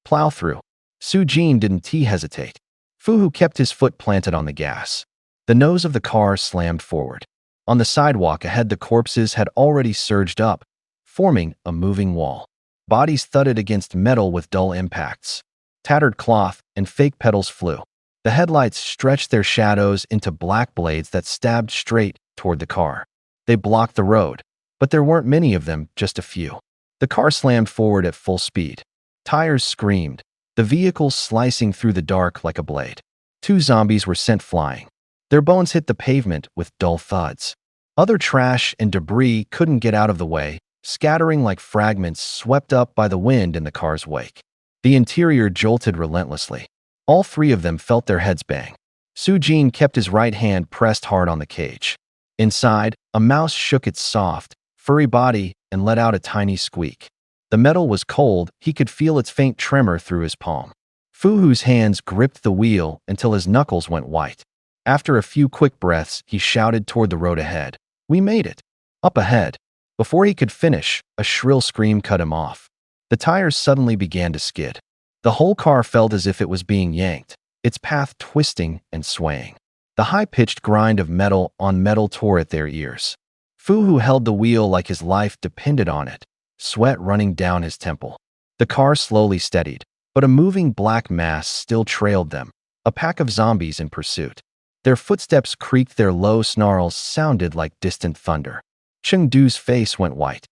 Plow through. Su Jin didn't hesitate. Fu Hu kept his foot planted on the gas. The nose of the car slammed forward. On the sidewalk ahead, the corpses had already surged up, forming a moving wall. Bodies thudded against metal with dull impacts. Tattered cloth and fake petals flew. The headlights stretched their shadows into black blades that stabbed straight toward the car. They blocked the road, but there weren't many of them, just a few. The car slammed forward at full speed. Tires screamed, the vehicle slicing through the dark like a blade. 2 zombies were sent flying. Their bones hit the pavement with dull thuds. Other trash and debris couldn't get out of the way, scattering like fragments swept up by the wind in the car's wake. The interior jolted relentlessly. All 3 of them felt their heads bang. Su Jin kept his right hand pressed hard on the cage. Inside, a mouse shook its soft, furry body and let out a tiny squeak. The metal was cold, he could feel its faint tremor through his palm. Fu Hu's hands gripped the wheel until his knuckles went white. After a few quick breaths, he shouted toward the road ahead. "We made it!" Up ahead. Before he could finish, a shrill scream cut him off. The tires suddenly began to skid. The whole car felt as if it was being yanked, its path twisting and swaying. The high-pitched grind of metal on metal tore at their ears. Fu Hu held the wheel like his life depended on it, sweat running down his temple. The car slowly steadied, but a moving black mass still trailed them, a pack of zombies in pursuit. Their footsteps creaked, their low snarls sounded like distant thunder. Chengdu's face went white.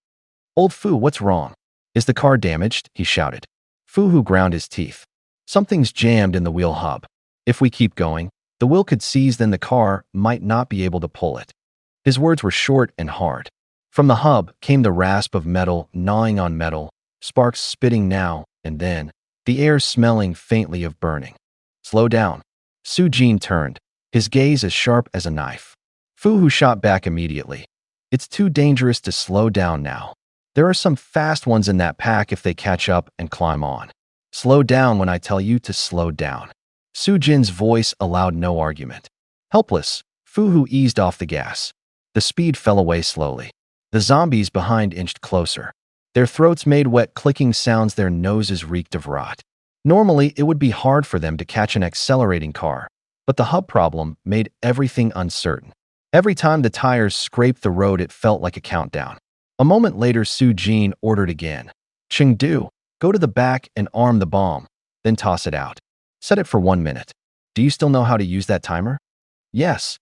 "Old Fu, what's wrong? Is the car damaged?" he shouted. Fu Hu ground his teeth. "Something's jammed in the wheel hub. If we keep going, the wheel could seize, then the car might not be able to pull it." His words were short and hard. From the hub came the rasp of metal gnawing on metal, sparks spitting now and then, the air smelling faintly of burning. "Slow down." Su Jin turned, his gaze as sharp as a knife. Fu Hu shot back immediately. "It's too dangerous to slow down now. There are some fast ones in that pack if they catch up and climb on. Slow down when I tell you to slow down." Su Jin's voice allowed no argument. Helpless, Fu Hu eased off the gas. The speed fell away slowly. The zombies behind inched closer. Their throats made wet clicking sounds, their noses reeked of rot. Normally, it would be hard for them to catch an accelerating car, but the hub problem made everything uncertain. Every time the tires scraped the road, it felt like a countdown. A moment later, Su Jin ordered again. "Chengdu, go to the back and arm the bomb, then toss it out. Set it for 1 minute. Do you still know how to use that timer?" "Yes,"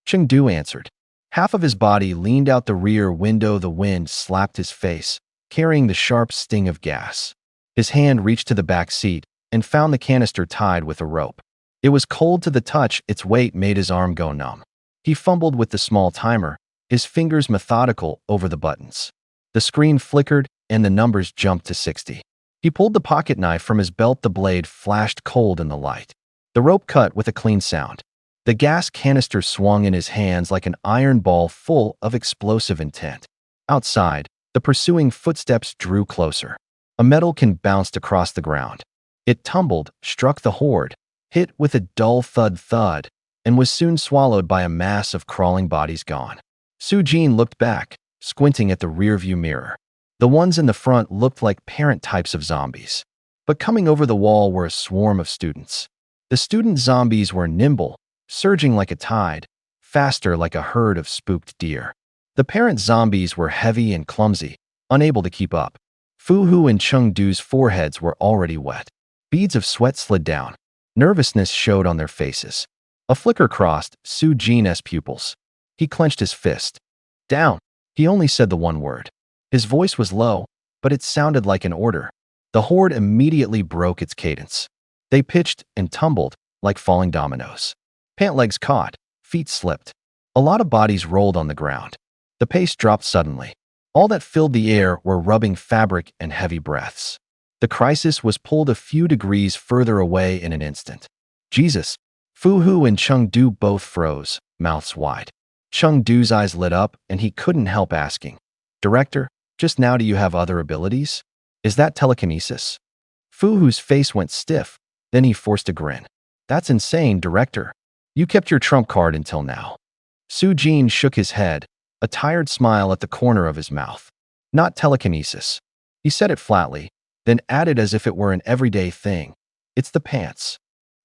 Chengdu answered. Half of his body leaned out the rear window. The wind slapped his face, carrying the sharp sting of gas. His hand reached to the back seat and found the canister tied with a rope. It was cold to the touch, its weight made his arm go numb. He fumbled with the small timer, his fingers methodical over the buttons. The screen flickered and the numbers jumped to 60. He pulled the pocket knife from his belt. The blade flashed cold in the light. The rope cut with a clean sound. The gas canister swung in his hands like an iron ball full of explosive intent. Outside, the pursuing footsteps drew closer. A metal can bounced across the ground. It tumbled, struck the horde, hit with a dull thud, and was soon swallowed by a mass of crawling bodies gone. Su Jin looked back, squinting at the rearview mirror. The ones in the front looked like parent types of zombies. But coming over the wall were a swarm of students. The student zombies were nimble, surging like a tide, faster like a herd of spooked deer. The parent zombies were heavy and clumsy, unable to keep up. Fu Hu and Chengdu's foreheads were already wet. Beads of sweat slid down. Nervousness showed on their faces. A flicker crossed Su Jin's pupils. He clenched his fist. "Down." He only said the one word. His voice was low, but it sounded like an order. The horde immediately broke its cadence. They pitched and tumbled like falling dominoes. Pant legs caught, feet slipped. A lot of bodies rolled on the ground. The pace dropped suddenly. All that filled the air were rubbing fabric and heavy breaths. The crisis was pulled a few degrees further away in an instant. "Jesus!" Fu Hu and Chengdu both froze, mouths wide. Chengdu's eyes lit up and he couldn't help asking, "Director, just now do you have other abilities? Is that telekinesis?" Fu Hu's face went stiff, then he forced a grin. "That's insane, Director. You kept your trump card until now." Su Jin shook his head, a tired smile at the corner of his mouth. Not telekinesis. He said it flatly, then added as if it were an everyday thing. It's the pants.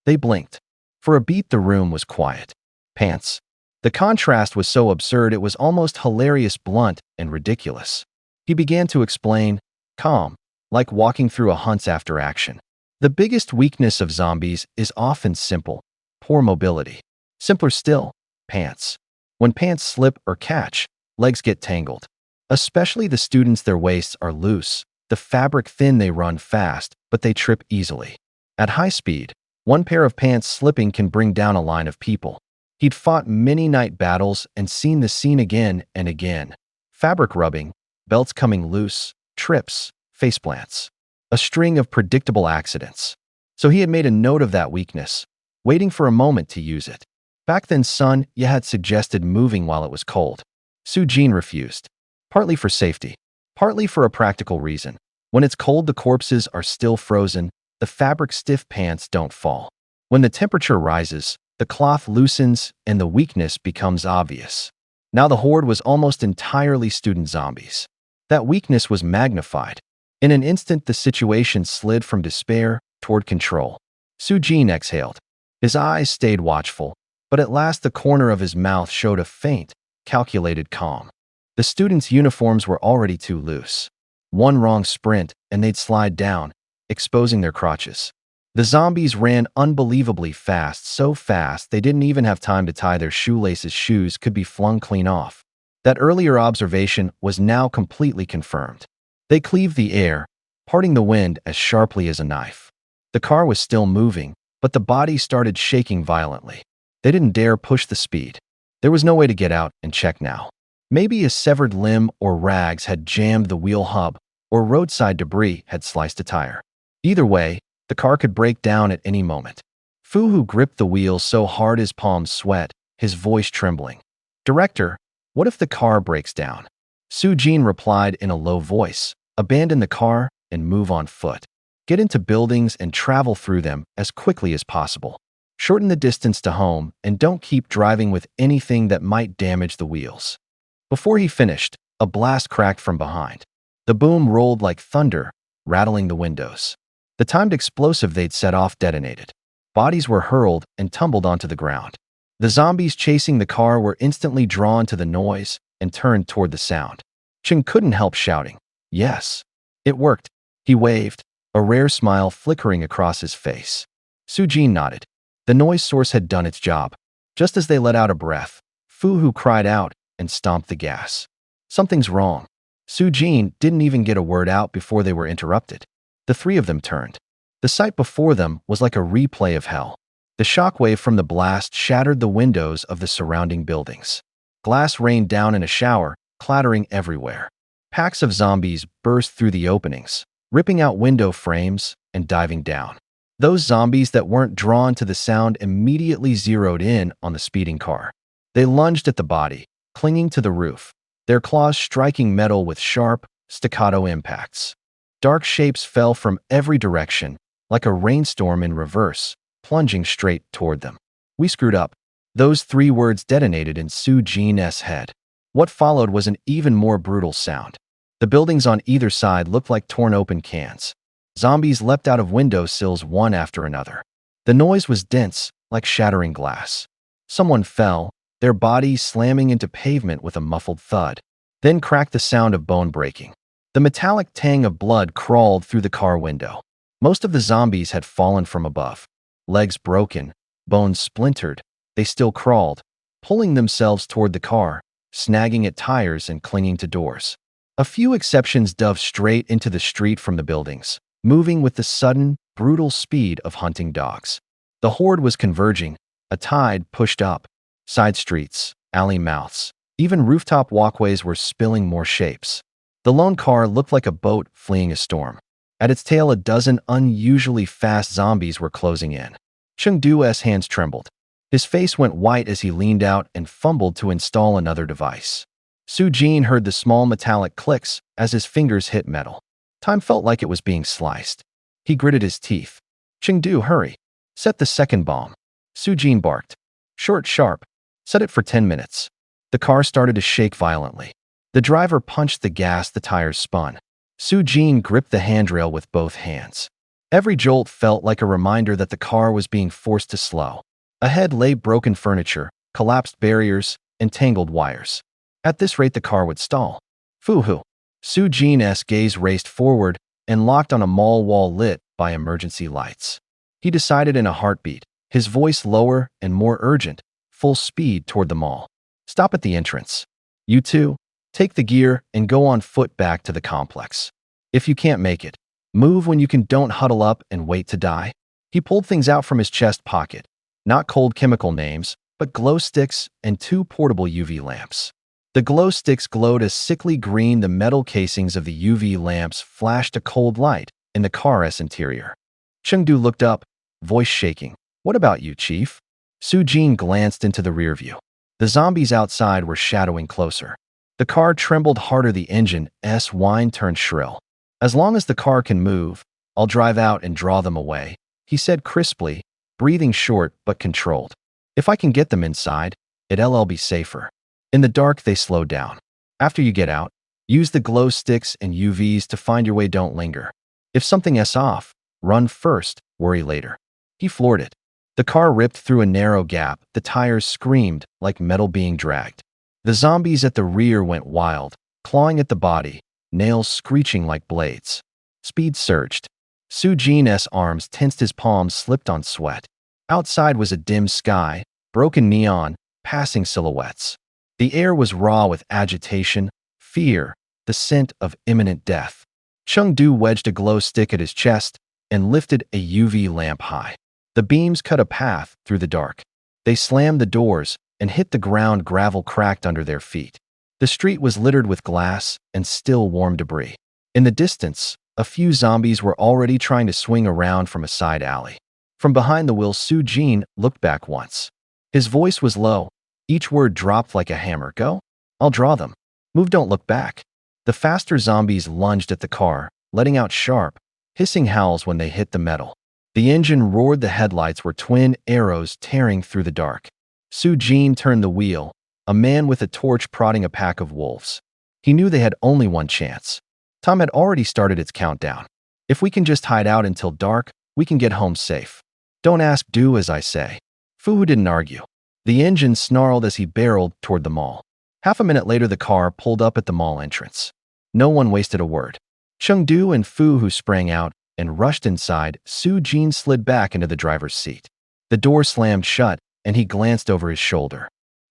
They blinked. For a beat, the room was quiet. Pants. The contrast was so absurd it was almost hilarious, blunt, and ridiculous. He began to explain, calm, like walking through a hunt after action. The biggest weakness of zombies is often simple, poor mobility. Simpler still, pants. When pants slip or catch, legs get tangled. Especially the students, their waists are loose, the fabric thin, they run fast, but they trip easily. At high speed, one pair of pants slipping can bring down a line of people. He'd fought many night battles and seen the scene again and again. Fabric rubbing, belts coming loose, trips, faceplants. A string of predictable accidents. So he had made a note of that weakness, waiting for a moment to use it. Back then, son, you had suggested moving while it was cold. Soo-jin refused. Partly for safety, partly for a practical reason. When it's cold, the corpses are still frozen, the fabric stiff, pants don't fall. When the temperature rises, the cloth loosens and the weakness becomes obvious. Now the horde was almost entirely student zombies. That weakness was magnified. In an instant, the situation slid from despair toward control. Soo-jin exhaled. His eyes stayed watchful, but at last the corner of his mouth showed a faint, calculated calm. The students' uniforms were already too loose. One wrong sprint, and they'd slide down, exposing their crotches. The zombies ran unbelievably fast, so fast they didn't even have time to tie their shoelaces. Shoes could be flung clean off. That earlier observation was now completely confirmed. They cleaved the air, parting the wind as sharply as a knife. The car was still moving, but the body started shaking violently. They didn't dare push the speed. There was no way to get out and check now. Maybe a severed limb or rags had jammed the wheel hub, or roadside debris had sliced a tire. Either way, the car could break down at any moment. Fu-hoo gripped the wheel so hard his palms sweat, his voice trembling. Director, what if the car breaks down? Soo-jin replied in a low voice. Abandon the car and move on foot. Get into buildings and travel through them as quickly as possible. Shorten the distance to home and don't keep driving with anything that might damage the wheels. Before he finished, a blast cracked from behind. The boom rolled like thunder, rattling the windows. The timed explosive they'd set off detonated. Bodies were hurled and tumbled onto the ground. The zombies chasing the car were instantly drawn to the noise and turned toward the sound. Chung couldn't help shouting. Yes. It worked. He waved, a rare smile flickering across his face. Soo-jin nodded. The noise source had done its job. Just as they let out a breath, Fu-hoo cried out and stomped the gas. Something's wrong. Soo-jin didn't even get a word out before they were interrupted. The three of them turned. The sight before them was like a replay of hell. The shockwave from the blast shattered the windows of the surrounding buildings. Glass rained down in a shower, clattering everywhere. Packs of zombies burst through the openings, ripping out window frames and diving down. Those zombies that weren't drawn to the sound immediately zeroed in on the speeding car. They lunged at the body, clinging to the roof, their claws striking metal with sharp, staccato impacts. Dark shapes fell from every direction, like a rainstorm in reverse, plunging straight toward them. We screwed up. Those three words detonated in Soo-jin's head. What followed was an even more brutal sound. The buildings on either side looked like torn open cans. Zombies leapt out of window sills one after another. The noise was dense, like shattering glass. Someone fell, their bodies slamming into pavement with a muffled thud. Then cracked the sound of bone breaking. The metallic tang of blood crawled through the car window. Most of the zombies had fallen from above. Legs broken, bones splintered, they still crawled, pulling themselves toward the car, snagging at tires and clinging to doors. A few exceptions dove straight into the street from the buildings, moving with the sudden, brutal speed of hunting dogs. The horde was converging, a tide pushed up. Side streets, alley mouths, even rooftop walkways were spilling more shapes. The lone car looked like a boat fleeing a storm. At its tail, a dozen unusually fast zombies were closing in. Chengdu's hands trembled. His face went white as he leaned out and fumbled to install another device. Soo-jin heard the small metallic clicks as his fingers hit metal. Time felt like it was being sliced. He gritted his teeth. Chengdu, hurry. Set the second bomb. Soo-jin barked. Short, sharp. Set it for 10 minutes. The car started to shake violently. The driver punched the gas, the tires spun. Su-jin gripped the handrail with both hands. Every jolt felt like a reminder that the car was being forced to slow. Ahead lay broken furniture, collapsed barriers, and tangled wires. At this rate, the car would stall. Foo-hoo. Su-jin's gaze raced forward and locked on a mall wall lit by emergency lights. He decided in a heartbeat, his voice lower and more urgent, full speed toward the mall. Stop at the entrance. You two, take the gear and go on foot back to the complex. If you can't make it, move when you can. Don't huddle up and wait to die. He pulled things out from his chest pocket. Not cold chemical names, but glow sticks and 2 portable UV lamps. The glow sticks glowed a sickly green. The metal casings of the UV lamps flashed a cold light in the car's interior. Chengdu looked up, voice shaking. What about you, Chief? Su-jin glanced into the rear view. The zombies outside were shadowing closer. The car trembled harder. The engine's whine turned shrill. As long as the car can move, I'll drive out and draw them away, he said crisply, breathing short but controlled. If I can get them inside, it'll be safer. In the dark, they slowed down. After you get out, use the glow sticks and UVs to find your way. Don't linger. If something's off, run first, worry later. He floored it. The car ripped through a narrow gap. The tires screamed like metal being dragged. The zombies at the rear went wild, clawing at the body, nails screeching like blades. Speed surged. Su-jin's arms tensed, his palms slipped on sweat. Outside was a dim sky, broken neon, passing silhouettes. The air was raw with agitation, fear, the scent of imminent death. Chengdu wedged a glow stick at his chest and lifted a UV lamp high. The beams cut a path through the dark. They slammed the doors and hit the ground. Gravel cracked under their feet. The street was littered with glass and still warm debris. In the distance, a few zombies were already trying to swing around from a side alley. From behind the wheel, Su-jin looked back once. His voice was low. Each word dropped like a hammer. Go? I'll draw them. Move, don't look back. The faster zombies lunged at the car, letting out sharp, hissing howls when they hit the metal. The engine roared. The headlights were twin arrows tearing through the dark. Su-jin turned the wheel, a man with a torch prodding a pack of wolves. He knew they had only one chance. Time had already started its countdown. If we can just hide out until dark, we can get home safe. Don't ask, do as I say. Fu didn't argue. The engine snarled as he barreled toward the mall. Half a minute later, the car pulled up at the mall entrance. No one wasted a word. Chengdu and Fu sprang out and rushed inside. Su-jin slid back into the driver's seat. The door slammed shut, and he glanced over his shoulder.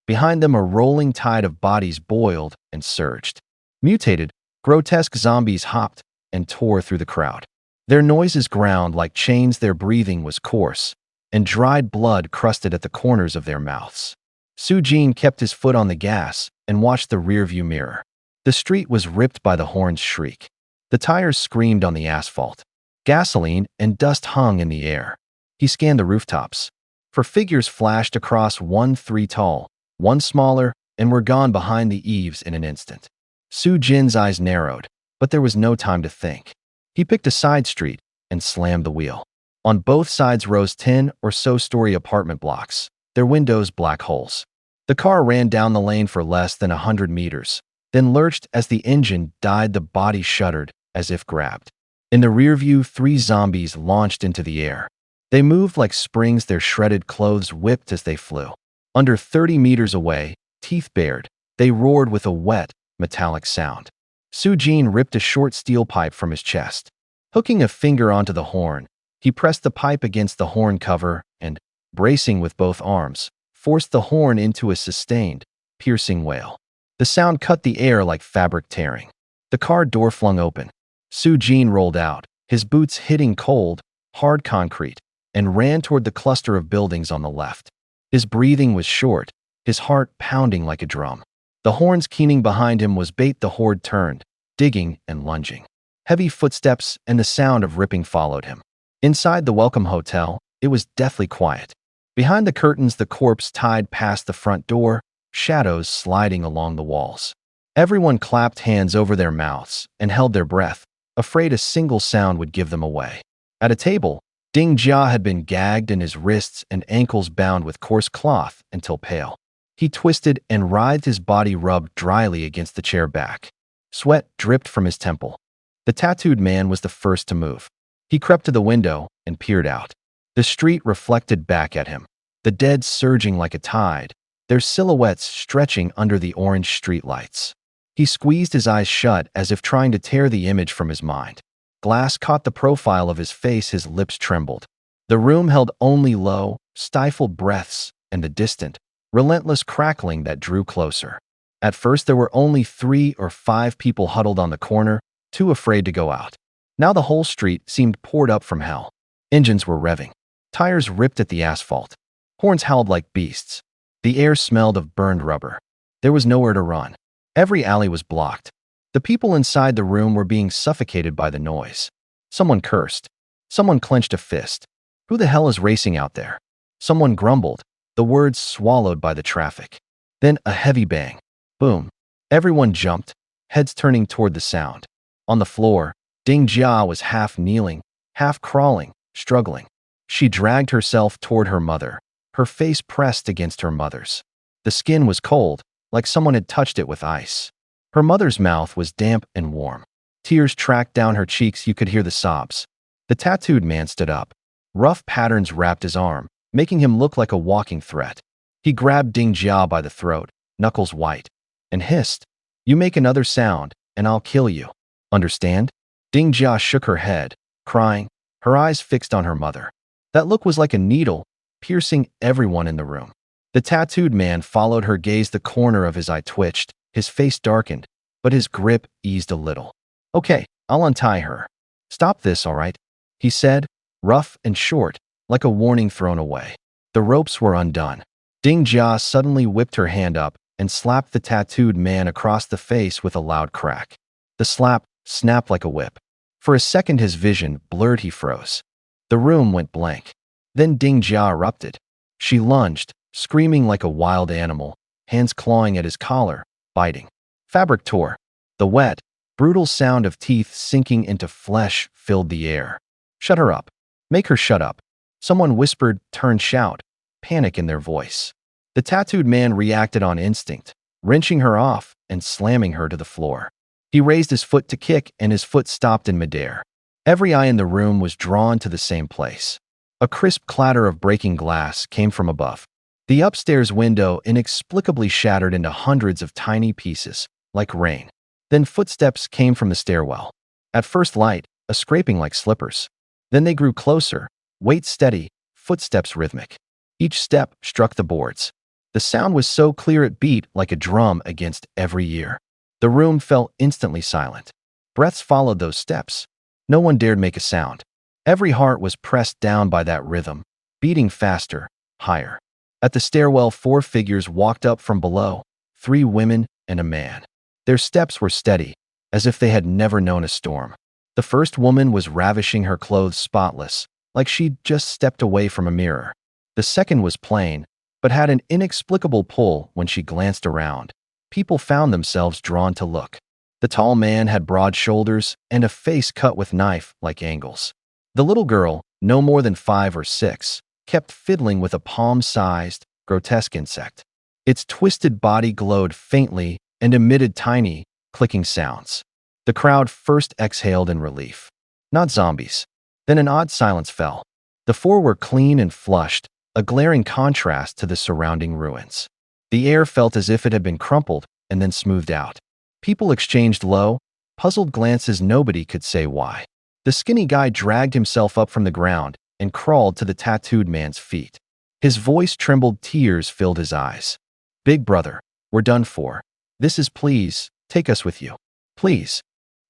Behind them, a rolling tide of bodies boiled and surged. Mutated, grotesque zombies hopped and tore through the crowd. Their noises ground like chains. Their breathing was coarse, and dried blood crusted at the corners of their mouths. Su-jin kept his foot on the gas and watched the rearview mirror. The street was ripped by the horn's shriek. The tires screamed on the asphalt. Gasoline and dust hung in the air. He scanned the rooftops. For figures flashed across, 1 3 tall, 1 smaller, and were gone behind the eaves in an instant. Su-jin's eyes narrowed, but there was no time to think. He picked a side street and slammed the wheel. On both sides rose 10 or so story apartment blocks, their windows black holes. The car ran down the lane for less than 100 meters, then lurched as the engine died. The body shuddered as if grabbed. In the rearview, 3 zombies launched into the air. They moved like springs, their shredded clothes whipped as they flew. Under 30 meters away, teeth bared, they roared with a wet, metallic sound. Su-jin ripped a short steel pipe from his chest. Hooking a finger onto the horn, he pressed the pipe against the horn cover and, bracing with both arms, forced the horn into a sustained, piercing wail. The sound cut the air like fabric tearing. The car door flung open. Su-jin rolled out, his boots hitting cold, hard concrete, and ran toward the cluster of buildings on the left. His breathing was short, his heart pounding like a drum. The horns keening behind him was bait. The horde turned, digging and lunging. Heavy footsteps and the sound of ripping followed him. Inside the Welcome Hotel, it was deathly quiet. Behind the curtains, the corpse tied past the front door, shadows sliding along the walls. Everyone clapped hands over their mouths and held their breath, afraid a single sound would give them away. At a table, Ding Jia had been gagged and his wrists and ankles bound with coarse cloth until pale. He twisted and writhed, his body rubbed dryly against the chair back. Sweat dripped from his temple. The tattooed man was the first to move. He crept to the window and peered out. The street reflected back at him, the dead surging like a tide, their silhouettes stretching under the orange streetlights. He squeezed his eyes shut as if trying to tear the image from his mind. Glass caught the profile of his face, his lips trembled. The room held only low, stifled breaths and the distant, relentless crackling that drew closer. At first there were only 3 or 5 people huddled on the corner, too afraid to go out. Now the whole street seemed poured up from hell. Engines were revving. Tires ripped at the asphalt. Horns howled like beasts. The air smelled of burned rubber. There was nowhere to run. Every alley was blocked. The people inside the room were being suffocated by the noise. Someone cursed. Someone clenched a fist. Who the hell is racing out there? Someone grumbled, the words swallowed by the traffic. Then a heavy bang. Boom. Everyone jumped, heads turning toward the sound. On the floor, Ding Jia was half kneeling, half crawling, struggling. She dragged herself toward her mother, her face pressed against her mother's. The skin was cold, like someone had touched it with ice. Her mother's mouth was damp and warm. Tears tracked down her cheeks, you could hear the sobs. The tattooed man stood up. Rough patterns wrapped his arm, making him look like a walking threat. He grabbed Ding Jia by the throat, knuckles white, and hissed, "You make another sound, and I'll kill you. Understand?" Ding Jia shook her head, crying, her eyes fixed on her mother. That look was like a needle, piercing everyone in the room. The tattooed man followed her gaze. The corner of his eye twitched, his face darkened, but his grip eased a little. "Okay, I'll untie her. Stop this, all right?" he said, rough and short, like a warning thrown away. The ropes were undone. Ding Jia suddenly whipped her hand up and slapped the tattooed man across the face with a loud crack. The slap snapped like a whip. For a second his vision blurred, he froze. The room went blank. Then Ding Jia erupted. She lunged, screaming like a wild animal, hands clawing at his collar, biting. Fabric tore. The wet, brutal sound of teeth sinking into flesh filled the air. "Shut her up. Make her shut up." Someone whispered, turn, shout, panic in their voice. The tattooed man reacted on instinct, wrenching her off and slamming her to the floor. He raised his foot to kick, and his foot stopped in midair. Every eye in the room was drawn to the same place. A crisp clatter of breaking glass came from above. The upstairs window inexplicably shattered into hundreds of tiny pieces, like rain. Then footsteps came from the stairwell. At first light, a scraping like slippers. Then they grew closer, weight steady, footsteps rhythmic. Each step struck the boards. The sound was so clear it beat like a drum against every ear. The room fell instantly silent. Breaths followed those steps. No one dared make a sound. Every heart was pressed down by that rhythm, beating faster, higher. At the stairwell, 4 figures walked up from below, 3 women and a man. Their steps were steady, as if they had never known a storm. The first woman was ravishing, her clothes spotless, like she'd just stepped away from a mirror. The second was plain, but had an inexplicable pull when she glanced around. People found themselves drawn to look. The tall man had broad shoulders and a face cut with knife-like angles. The little girl, no more than 5 or 6, kept fiddling with a palm-sized, grotesque insect. Its twisted body glowed faintly and emitted tiny, clicking sounds. The crowd first exhaled in relief. Not zombies. Then an odd silence fell. The 4 were clean and flushed, a glaring contrast to the surrounding ruins. The air felt as if it had been crumpled and then smoothed out. People exchanged low, puzzled glances, nobody could say why. The skinny guy dragged himself up from the ground and crawled to the tattooed man's feet. His voice trembled, tears filled his eyes. "Big brother, we're done for. This is, please, take us with you. Please."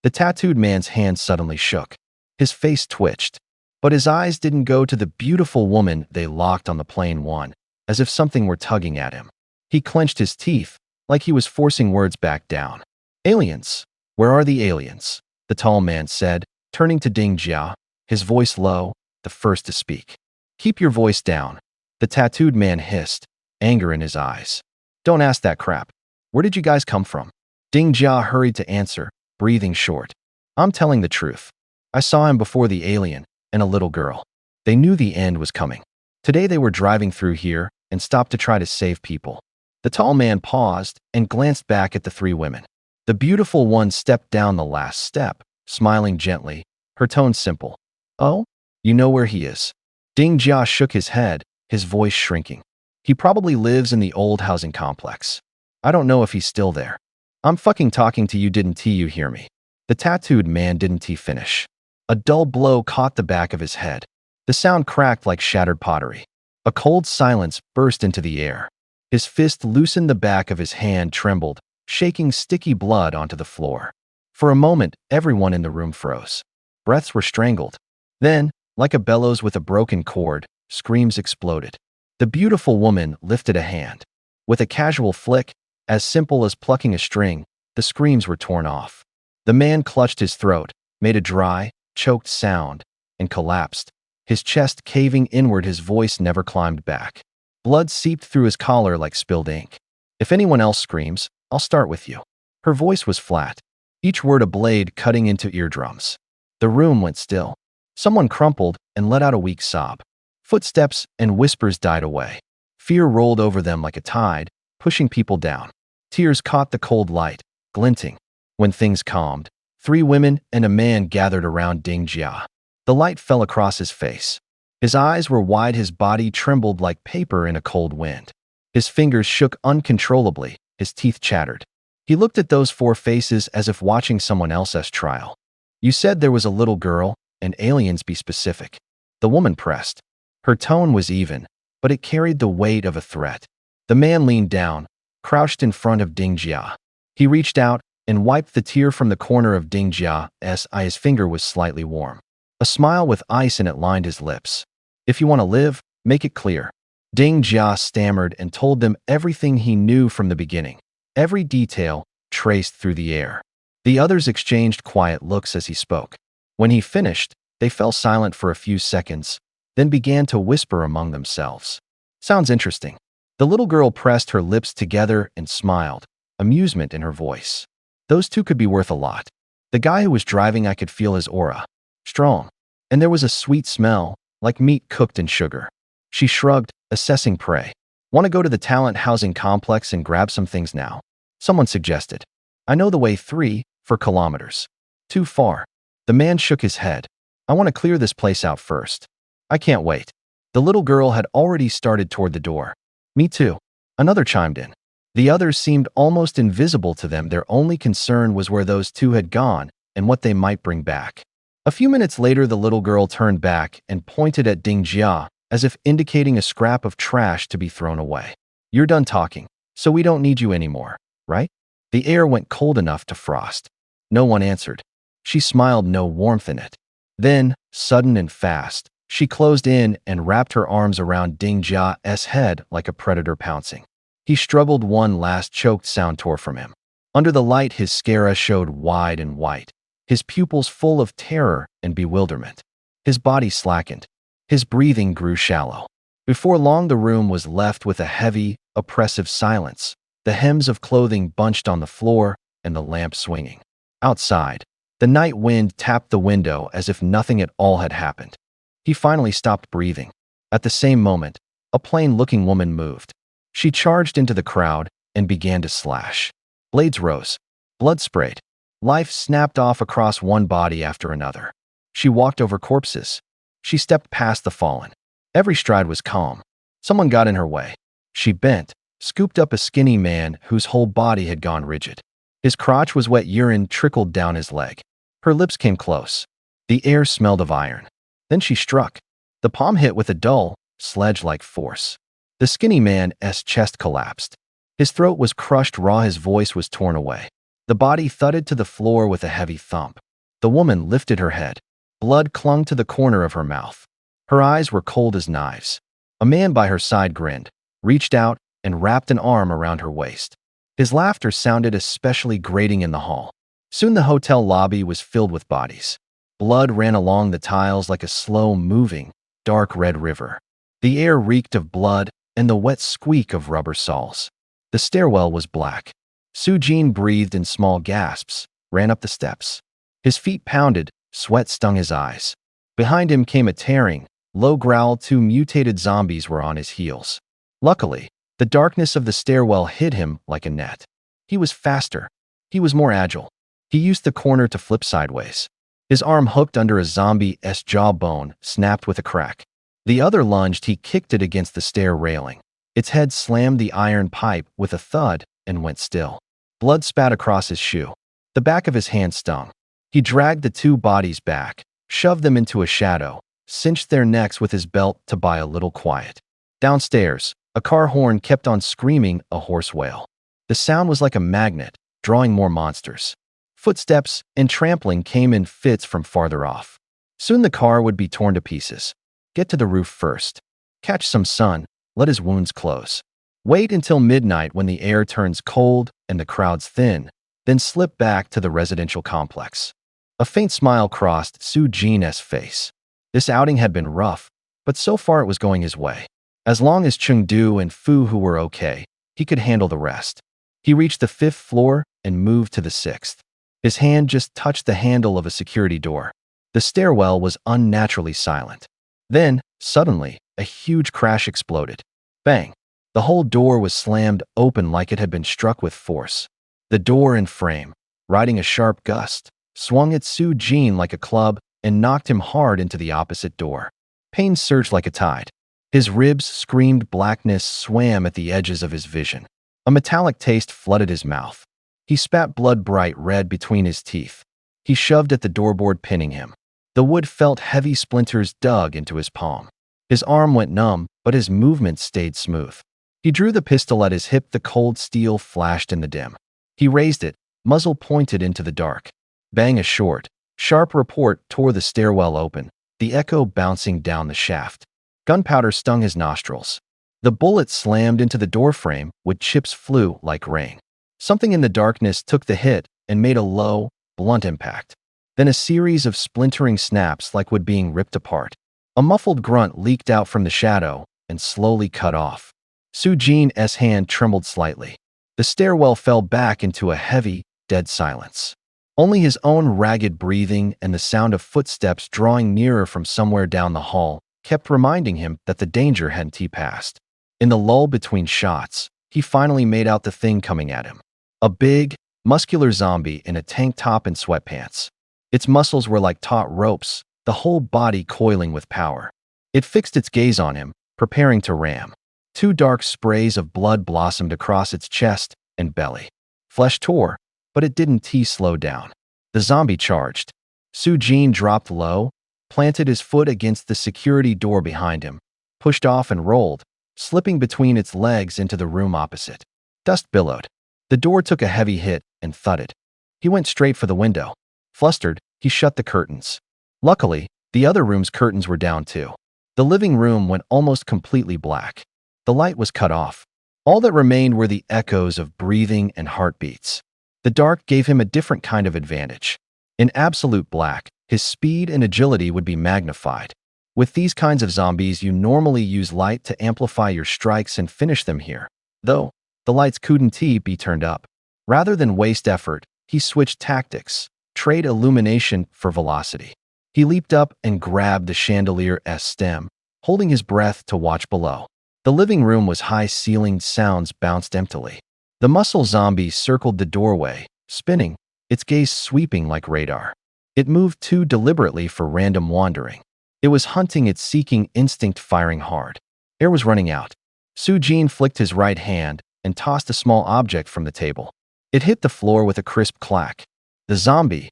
The tattooed man's hand suddenly shook. His face twitched, but his eyes didn't go to the beautiful woman. They locked on the plain one, as if something were tugging at him. He clenched his teeth, like he was forcing words back down. "Aliens. Where are the aliens?" the tall man said, turning to Ding Jia, his voice low, the first to speak. "Keep your voice down," the tattooed man hissed, anger in his eyes. "Don't ask that crap. Where did you guys come from?" Ding Jia hurried to answer, breathing short. "I'm telling the truth. I saw him before, the alien and a little girl. They knew the end was coming. Today they were driving through here and stopped to try to save people. The tall man paused and glanced back at the three women. The beautiful one stepped down the last step, smiling gently, her tone simple. "Oh, you know where he is." Ding Jia shook his head, his voice shrinking. "He probably lives in the old housing complex. I don't know if he's still there." "I'm fucking talking to you, didn't you hear me?" The tattooed man didn't finish. A dull blow caught the back of his head. The sound cracked like shattered pottery. A cold silence burst into the air. His fist loosened, the back of his hand trembled, shaking sticky blood onto the floor. For a moment, everyone in the room froze. Breaths were strangled. Then, like a bellows with a broken cord, screams exploded. The beautiful woman lifted a hand. With a casual flick, as simple as plucking a string, the screams were torn off. The man clutched his throat, made a dry, choked sound, and collapsed. His chest caving inward, his voice never climbed back. Blood seeped through his collar like spilled ink. "If anyone else screams, I'll start with you." Her voice was flat, each word a blade cutting into eardrums. The room went still. Someone crumpled and let out a weak sob. Footsteps and whispers died away. Fear rolled over them like a tide, pushing people down. Tears caught the cold light, glinting. When things calmed, three women and a man gathered around Ding Jia. The light fell across his face. His eyes were wide, his body trembled like paper in a cold wind. His fingers shook uncontrollably, his teeth chattered. He looked at those four faces as if watching someone else's trial. "You said there was a little girl, and aliens, be specific." The woman pressed. Her tone was even, but it carried the weight of a threat. The man leaned down, crouched in front of Ding Jia. He reached out and wiped the tear from the corner of Ding Jia's eye. His finger was slightly warm. A smile with ice in it lined his lips. "If you want to live, make it clear." Ding Jia stammered and told them everything he knew from the beginning, every detail traced through the air. The others exchanged quiet looks as he spoke. When he finished, they fell silent for a few seconds, then began to whisper among themselves. "Sounds interesting." The little girl pressed her lips together and smiled, amusement in her voice. "Those two could be worth a lot. The guy who was driving, I could feel his aura. Strong. And there was a sweet smell, like meat cooked in sugar." She shrugged, assessing prey. "Want to go to the talent housing complex and grab some things now?" Someone suggested. "I know the way 3 kilometers. Too far." The man shook his head. "I want to clear this place out first." "I can't wait." The little girl had already started toward the door. "Me too." Another chimed in. The others seemed almost invisible to them. Their only concern was where those two had gone and what they might bring back. A few minutes later, the little girl turned back and pointed at Ding Jia, as if indicating a scrap of trash to be thrown away. "You're done talking, so we don't need you anymore, right?" The air went cold enough to frost. No one answered. She smiled, no warmth in it. Then, sudden and fast, she closed in and wrapped her arms around Ding Jia's head like a predator pouncing. He struggled. One last choked sound tore from him. Under the light, his sclera showed wide and white, his pupils full of terror and bewilderment. His body slackened. His breathing grew shallow. Before long, the room was left with a heavy, oppressive silence, the hems of clothing bunched on the floor and the lamp swinging. Outside, the night wind tapped the window as if nothing at all had happened. He finally stopped breathing. At the same moment, a plain-looking woman moved. She charged into the crowd and began to slash. Blades rose. Blood sprayed. Life snapped off across one body after another. She walked over corpses. She stepped past the fallen. Every stride was calm. Someone got in her way. She bent, scooped up a skinny man whose whole body had gone rigid. His crotch was wet, urine trickled down his leg. Her lips came close. The air smelled of iron. Then she struck. The palm hit with a dull, sledge-like force. The skinny man's chest collapsed. His throat was crushed raw, his voice was torn away. The body thudded to the floor with a heavy thump. The woman lifted her head. Blood clung to the corner of her mouth. Her eyes were cold as knives. A man by her side grinned, reached out, and wrapped an arm around her waist. His laughter sounded especially grating in the hall. Soon the hotel lobby was filled with bodies. Blood ran along the tiles like a slow-moving, dark red river. The air reeked of blood and the wet squeak of rubber soles. The stairwell was black. Sujin breathed in small gasps, ran up the steps. His feet pounded, sweat stung his eyes. Behind him came a tearing, low growl. 2 mutated zombies were on his heels. Luckily, The darkness of the stairwell hid him like a net. He was faster. He was more agile. He used the corner to flip sideways. His arm hooked under a zombie's jawbone, snapped with a crack. The other lunged, he kicked it against the stair railing. Its head slammed the iron pipe with a thud and went still. Blood spat across his shoe. The back of his hand stung. He dragged the two bodies back, shoved them into a shadow, cinched their necks with his belt to buy a little quiet. Downstairs, a car horn kept on screaming a hoarse wail. The sound was like a magnet, drawing more monsters. Footsteps and trampling came in fits from farther off. Soon the car would be torn to pieces. Get to the roof first. Catch some sun. Let his wounds close. Wait until midnight when the air turns cold and the crowds thin, then slip back to the residential complex. A faint smile crossed Soo-jin's face. This outing had been rough, but so far it was going his way. As long as Chengdu and Fu Hu were okay, he could handle the rest. He reached the 5th floor and moved to the 6th. His hand just touched the handle of a security door. The stairwell was unnaturally silent. Then, suddenly, a huge crash exploded. Bang! The whole door was slammed open like it had been struck with force. The door and frame, riding a sharp gust, swung at Soo-jin like a club and knocked him hard into the opposite door. Pain surged like a tide. His ribs screamed, blackness swam at the edges of his vision. A metallic taste flooded his mouth. He spat blood bright red between his teeth. He shoved at the doorboard, pinning him. The wood felt heavy splinters dug into his palm. His arm went numb, but his movements stayed smooth. He drew the pistol at his hip. The cold steel flashed in the dim. He raised it, muzzle pointed into the dark. Bang! A short, sharp report tore the stairwell open, the echo bouncing down the shaft. Gunpowder stung his nostrils. The bullet slammed into the doorframe, with chips flew like rain. Something in the darkness took the hit and made a low, blunt impact. Then a series of splintering snaps like wood being ripped apart. A muffled grunt leaked out from the shadow and slowly cut off. Soo-jin's hand trembled slightly. The stairwell fell back into a heavy, dead silence. Only his own ragged breathing and the sound of footsteps drawing nearer from somewhere down the hall kept reminding him that the danger hadn't passed. In the lull between shots, he finally made out the thing coming at him. A big, muscular zombie in a tank top and sweatpants. Its muscles were like taut ropes, the whole body coiling with power. It fixed its gaze on him, preparing to ram. 2 dark sprays of blood blossomed across its chest and belly. Flesh tore, but it didn't slow down. The zombie charged. Soo-jin dropped low, planted his foot against the security door behind him, pushed off and rolled, slipping between its legs into the room opposite. Dust billowed. The door took a heavy hit and thudded. He went straight for the window. Flustered, he shut the curtains. Luckily, the other room's curtains were down too. The living room went almost completely black. The light was cut off. All that remained were the echoes of breathing and heartbeats. The dark gave him a different kind of advantage. In absolute black, his speed and agility would be magnified. With these kinds of zombies, you normally use light to amplify your strikes and finish them here. Though, the lights couldn't be turned up. Rather than waste effort, he switched tactics, trade illumination for velocity. He leaped up and grabbed the chandelier's stem, holding his breath to watch below. The living room was high-ceilinged, sounds bounced emptily. The muscle zombie circled the doorway, spinning, its gaze sweeping like radar. It moved too deliberately for random wandering. It was hunting its seeking instinct, firing hard. Air was running out. Soo-jin flicked his right hand and tossed a small object from the table. It hit the floor with a crisp clack. The zombie,